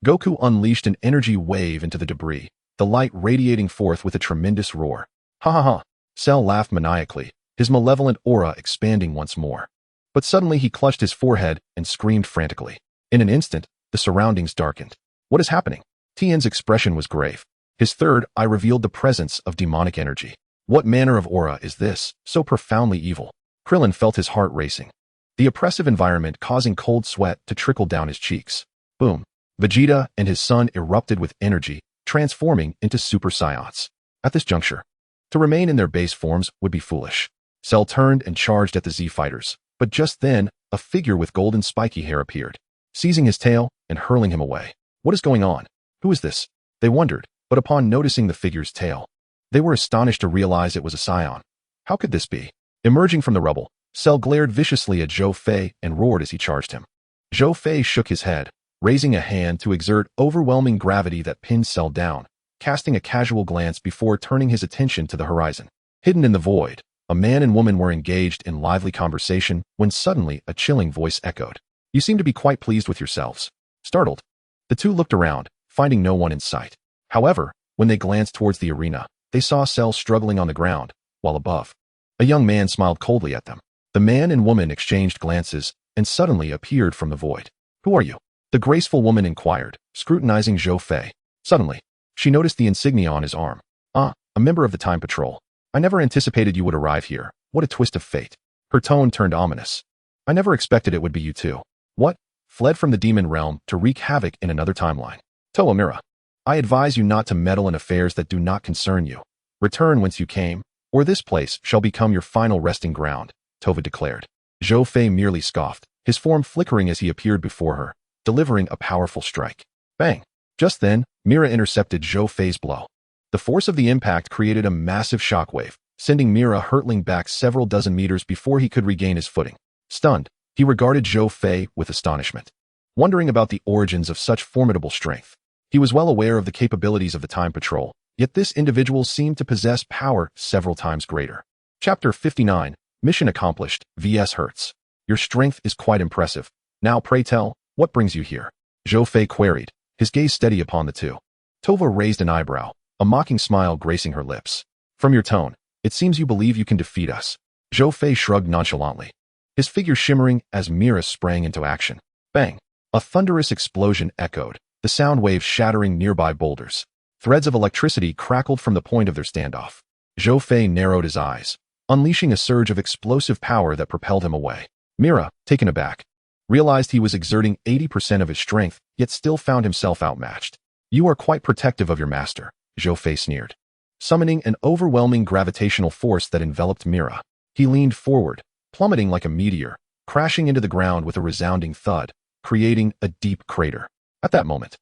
Goku unleashed an energy wave into the debris, the light radiating forth with a tremendous roar. Ha ha ha! Cell laughed maniacally, his malevolent aura expanding once more. But suddenly he clutched his forehead and screamed frantically. In an instant, the surroundings darkened. What is happening? Tien's expression was grave. His third eye revealed the presence of demonic energy. What manner of aura is this, so profoundly evil? Krillin felt his heart racing, the oppressive environment causing cold sweat to trickle down his cheeks. Boom. Vegeta and his son erupted with energy, transforming into Super Saiyans. At this juncture, to remain in their base forms would be foolish. Cell turned and charged at the Z fighters, but just then, a figure with golden spiky hair appeared, seizing his tail and hurling him away. What is going on? Who is this? They wondered, but upon noticing the figure's tail, they were astonished to realize it was a Saiyan. How could this be? Emerging from the rubble, Cell glared viciously at Zhou Fei and roared as he charged him. Zhou Fei shook his head, raising a hand to exert overwhelming gravity that pinned Cell down, casting a casual glance before turning his attention to the horizon. Hidden in the void, a man and woman were engaged in lively conversation when suddenly a chilling voice echoed. You seem to be quite pleased with yourselves. Startled, the two looked around, finding no one in sight. However, when they glanced towards the arena, they saw Cell struggling on the ground, while above, a young man smiled coldly at them. The man and woman exchanged glances and suddenly appeared from the void. Who are you? The graceful woman inquired, scrutinizing Zhou Fei. Suddenly, she noticed the insignia on his arm. Ah, a member of the Time Patrol. I never anticipated you would arrive here. What a twist of fate. Her tone turned ominous. I never expected it would be you too. What? Fled from the demon realm to wreak havoc in another timeline. Toa Mira, I advise you not to meddle in affairs that do not concern you. Return whence you came, or this place shall become your final resting ground, Tova declared. Zhou Fei merely scoffed, his form flickering as he appeared before her, delivering a powerful strike. Bang! Just then, Mira intercepted Zhou Fei's blow. The force of the impact created a massive shockwave, sending Mira hurtling back several dozen meters before he could regain his footing. Stunned, he regarded Zhou Fei with astonishment, wondering about the origins of such formidable strength. He was well aware of the capabilities of the Time Patrol, yet this individual seemed to possess power several times greater. Chapter 59, Mission Accomplished, vs Hertz. Your strength is quite impressive. Now pray tell, what brings you here? Zhou Fei queried, his gaze steady upon the two. Tova raised an eyebrow, a mocking smile gracing her lips. From your tone, it seems you believe you can defeat us. Zhou Fei shrugged nonchalantly, his figure shimmering as Mira sprang into action. Bang! A thunderous explosion echoed, the sound waves shattering nearby boulders. Threads of electricity crackled from the point of their standoff. Zhou Fei narrowed his eyes, unleashing a surge of explosive power that propelled him away. Mira, taken aback, realized he was exerting 80% of his strength, yet still found himself outmatched. You are quite protective of your master, Zhou Fei sneered, summoning an overwhelming gravitational force that enveloped Mira. He leaned forward, plummeting like a meteor, crashing into the ground with a resounding thud, creating a deep crater. At that moment,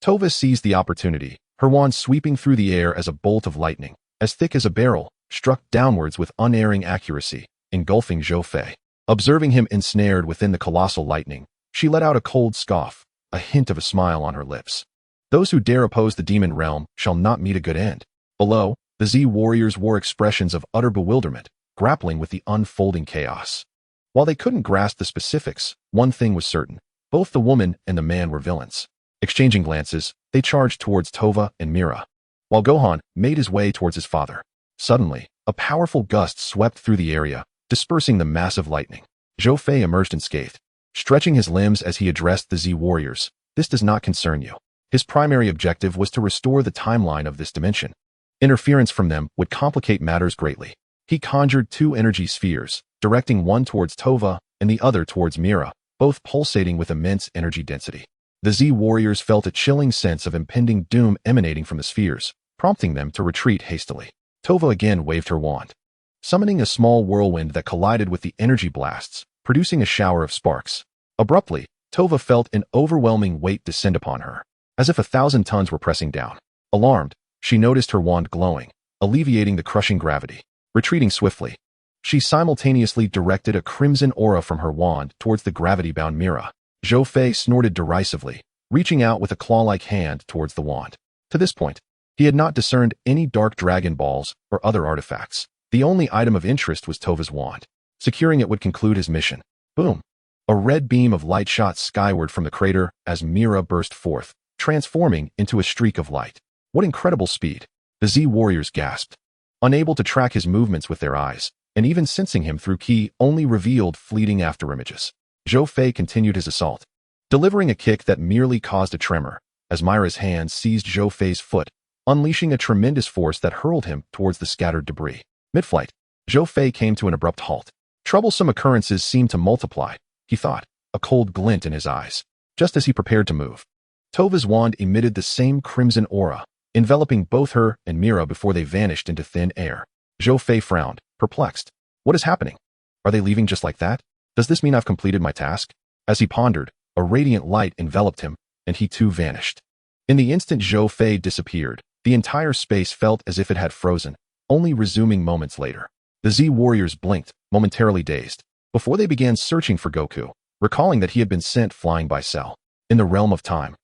Tova seized the opportunity, Her wand sweeping through the air as a bolt of lightning, as thick as a barrel, struck downwards with unerring accuracy, engulfing Zhou Fei. Observing him ensnared within the colossal lightning, she let out a cold scoff, a hint of a smile on her lips. Those who dare oppose the demon realm shall not meet a good end. Below, the Z warriors wore expressions of utter bewilderment, grappling with the unfolding chaos. While they couldn't grasp the specifics, one thing was certain. Both the woman and the man were villains. Exchanging glances, they charged towards Tova and Mira, while Gohan made his way towards his father. Suddenly, a powerful gust swept through the area, dispersing the massive lightning. Zhou Fei emerged unscathed, stretching his limbs as he addressed the Z warriors. This does not concern you. His primary objective was to restore the timeline of this dimension. Interference from them would complicate matters greatly. He conjured two energy spheres, directing one towards Tova and the other towards Mira, both pulsating with immense energy density. The Z warriors felt a chilling sense of impending doom emanating from the spheres, prompting them to retreat hastily. Tova again waved her wand, summoning a small whirlwind that collided with the energy blasts, producing a shower of sparks. Abruptly, Tova felt an overwhelming weight descend upon her, as if 1,000 tons were pressing down. Alarmed, she noticed her wand glowing, alleviating the crushing gravity. Retreating swiftly, she simultaneously directed a crimson aura from her wand towards the gravity-bound Mira. Zhou Fei snorted derisively, reaching out with a claw-like hand towards the wand. To this point, he had not discerned any dark dragon balls or other artifacts. The only item of interest was Tova's wand. Securing it would conclude his mission. Boom! A red beam of light shot skyward from the crater as Mira burst forth, transforming into a streak of light. What incredible speed! The Z warriors gasped. Unable to track his movements with their eyes, and even sensing him through ki only revealed fleeting afterimages. Zhou Fei continued his assault, delivering a kick that merely caused a tremor, as Mira's hand seized Zhou Fei's foot, unleashing a tremendous force that hurled him towards the scattered debris. Mid-flight, Zhou Fei came to an abrupt halt. Troublesome occurrences seemed to multiply, he thought, a cold glint in his eyes. Just as he prepared to move, Tova's wand emitted the same crimson aura, enveloping both her and Mira before they vanished into thin air. Zhou Fei frowned, perplexed. What is happening? Are they leaving just like that? Does this mean I've completed my task? As he pondered, a radiant light enveloped him, and he too vanished. In the instant Zhou Fei disappeared, the entire space felt as if it had frozen, only resuming moments later. The Z warriors blinked, momentarily dazed, before they began searching for Goku, recalling that he had been sent flying by Cell. In the realm of time,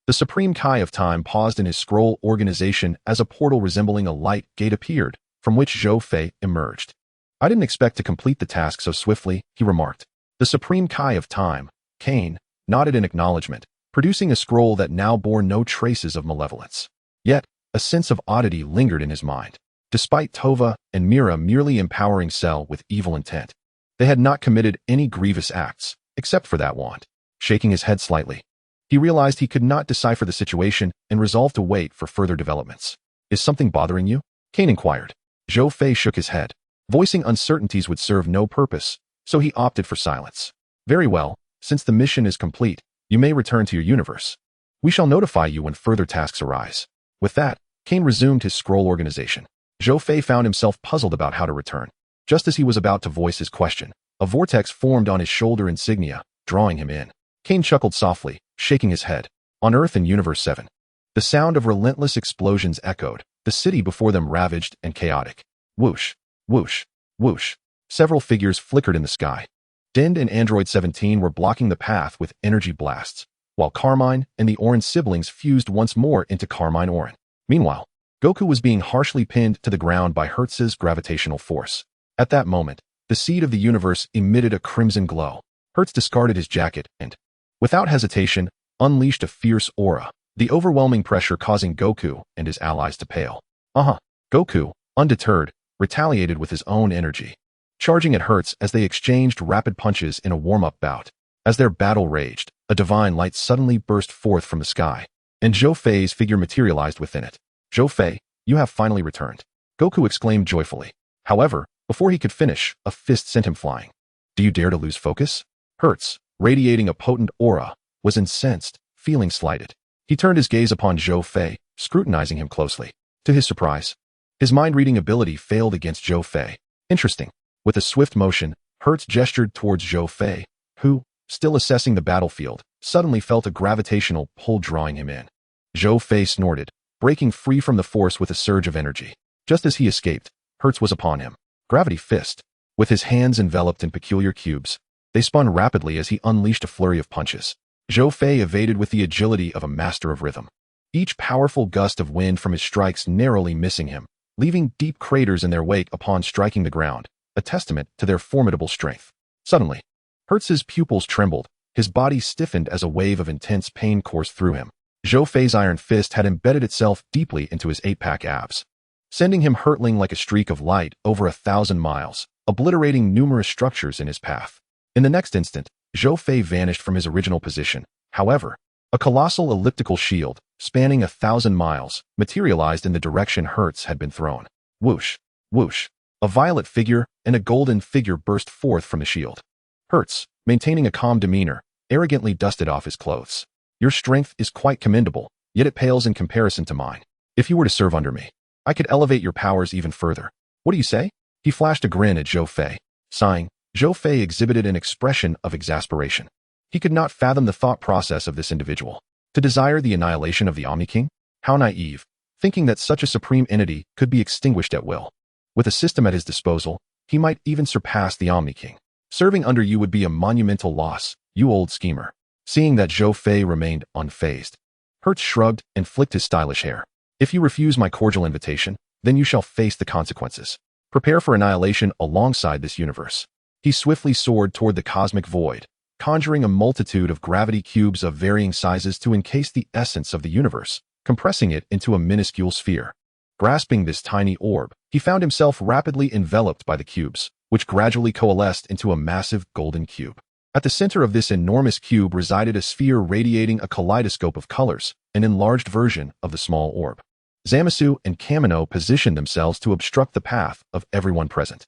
the Supreme Kai of Time paused in his scroll organization as a portal resembling a light gate appeared, from which Zhou Fei emerged. I didn't expect to complete the task so swiftly, he remarked. The Supreme Kai of Time, Kane, nodded in acknowledgement, producing a scroll that now bore no traces of malevolence. Yet, a sense of oddity lingered in his mind. Despite Tova and Mira merely empowering Cell with evil intent, they had not committed any grievous acts, except for that wand. Shaking his head slightly, he realized he could not decipher the situation and resolved to wait for further developments. Is something bothering you? Kane inquired. Zhou Fei shook his head. Voicing uncertainties would serve no purpose, so he opted for silence. Very well, since the mission is complete, you may return to your universe. We shall notify you when further tasks arise. With that, Kane resumed his scroll organization. Zhou Fei found himself puzzled about how to return. Just as he was about to voice his question, a vortex formed on his shoulder insignia, drawing him in. Kane chuckled softly, shaking his head. On Earth in Universe 7, the sound of relentless explosions echoed, the city before them ravaged and chaotic. Whoosh, whoosh, whoosh. Several figures flickered in the sky. Dend and Android 17 were blocking the path with energy blasts, while Carmine and the Orin siblings fused once more into Carmine Orin. Meanwhile, Goku was being harshly pinned to the ground by Hertz's gravitational force. At that moment, the seed of the universe emitted a crimson glow. Hertz discarded his jacket and, without hesitation, unleashed a fierce aura, the overwhelming pressure causing Goku and his allies to pale. Goku, undeterred, retaliated with his own energy, charging at Hertz as they exchanged rapid punches in a warm-up bout. As their battle raged, a divine light suddenly burst forth from the sky, and Zhou Fei's figure materialized within it. Zhou Fei, you have finally returned, Goku exclaimed joyfully. However, before he could finish, a fist sent him flying. Do you dare to lose focus? Hertz, radiating a potent aura, was incensed, feeling slighted. He turned his gaze upon Zhou Fei, scrutinizing him closely. To his surprise, his mind-reading ability failed against Zhou Fei. Interesting. With a swift motion, Hertz gestured towards Zhou Fei, who, still assessing the battlefield, suddenly felt a gravitational pull drawing him in. Zhou Fei snorted, breaking free from the force with a surge of energy. Just as he escaped, Hertz was upon him. Gravity fist. With his hands enveloped in peculiar cubes, they spun rapidly as he unleashed a flurry of punches. Zhou Fei evaded with the agility of a master of rhythm. Each powerful gust of wind from his strikes narrowly missing him, leaving deep craters in their wake upon striking the ground, a testament to their formidable strength. Suddenly, Hertz's pupils trembled, his body stiffened as a wave of intense pain coursed through him. Zhou Fei's iron fist had embedded itself deeply into his 8-pack abs, sending him hurtling like a streak of light over 1,000 miles, obliterating numerous structures in his path. In the next instant, Zhou Fei vanished from his original position. However, a colossal elliptical shield, spanning 1,000 miles, materialized in the direction Hertz had been thrown. Whoosh, whoosh. A violet figure and a golden figure burst forth from the shield. Hertz, maintaining a calm demeanor, arrogantly dusted off his clothes. Your strength is quite commendable, yet it pales in comparison to mine. If you were to serve under me, I could elevate your powers even further. What do you say? He flashed a grin at Zhou Fei. Sighing, Zhou Fei exhibited an expression of exasperation. He could not fathom the thought process of this individual. To desire the annihilation of the Omni King? How naive, thinking that such a supreme entity could be extinguished at will. With a system at his disposal, he might even surpass the Omni King. Serving under you would be a monumental loss, you old schemer. Seeing that Zhou Fei remained unfazed, Hertz shrugged and flicked his stylish hair. If you refuse my cordial invitation, then you shall face the consequences. Prepare for annihilation alongside this universe. He swiftly soared toward the cosmic void, conjuring a multitude of gravity cubes of varying sizes to encase the essence of the universe, compressing it into a minuscule sphere. Grasping this tiny orb, he found himself rapidly enveloped by the cubes, which gradually coalesced into a massive golden cube. At the center of this enormous cube resided a sphere radiating a kaleidoscope of colors, an enlarged version of the small orb. Zamasu and Kamino positioned themselves to obstruct the path of everyone present.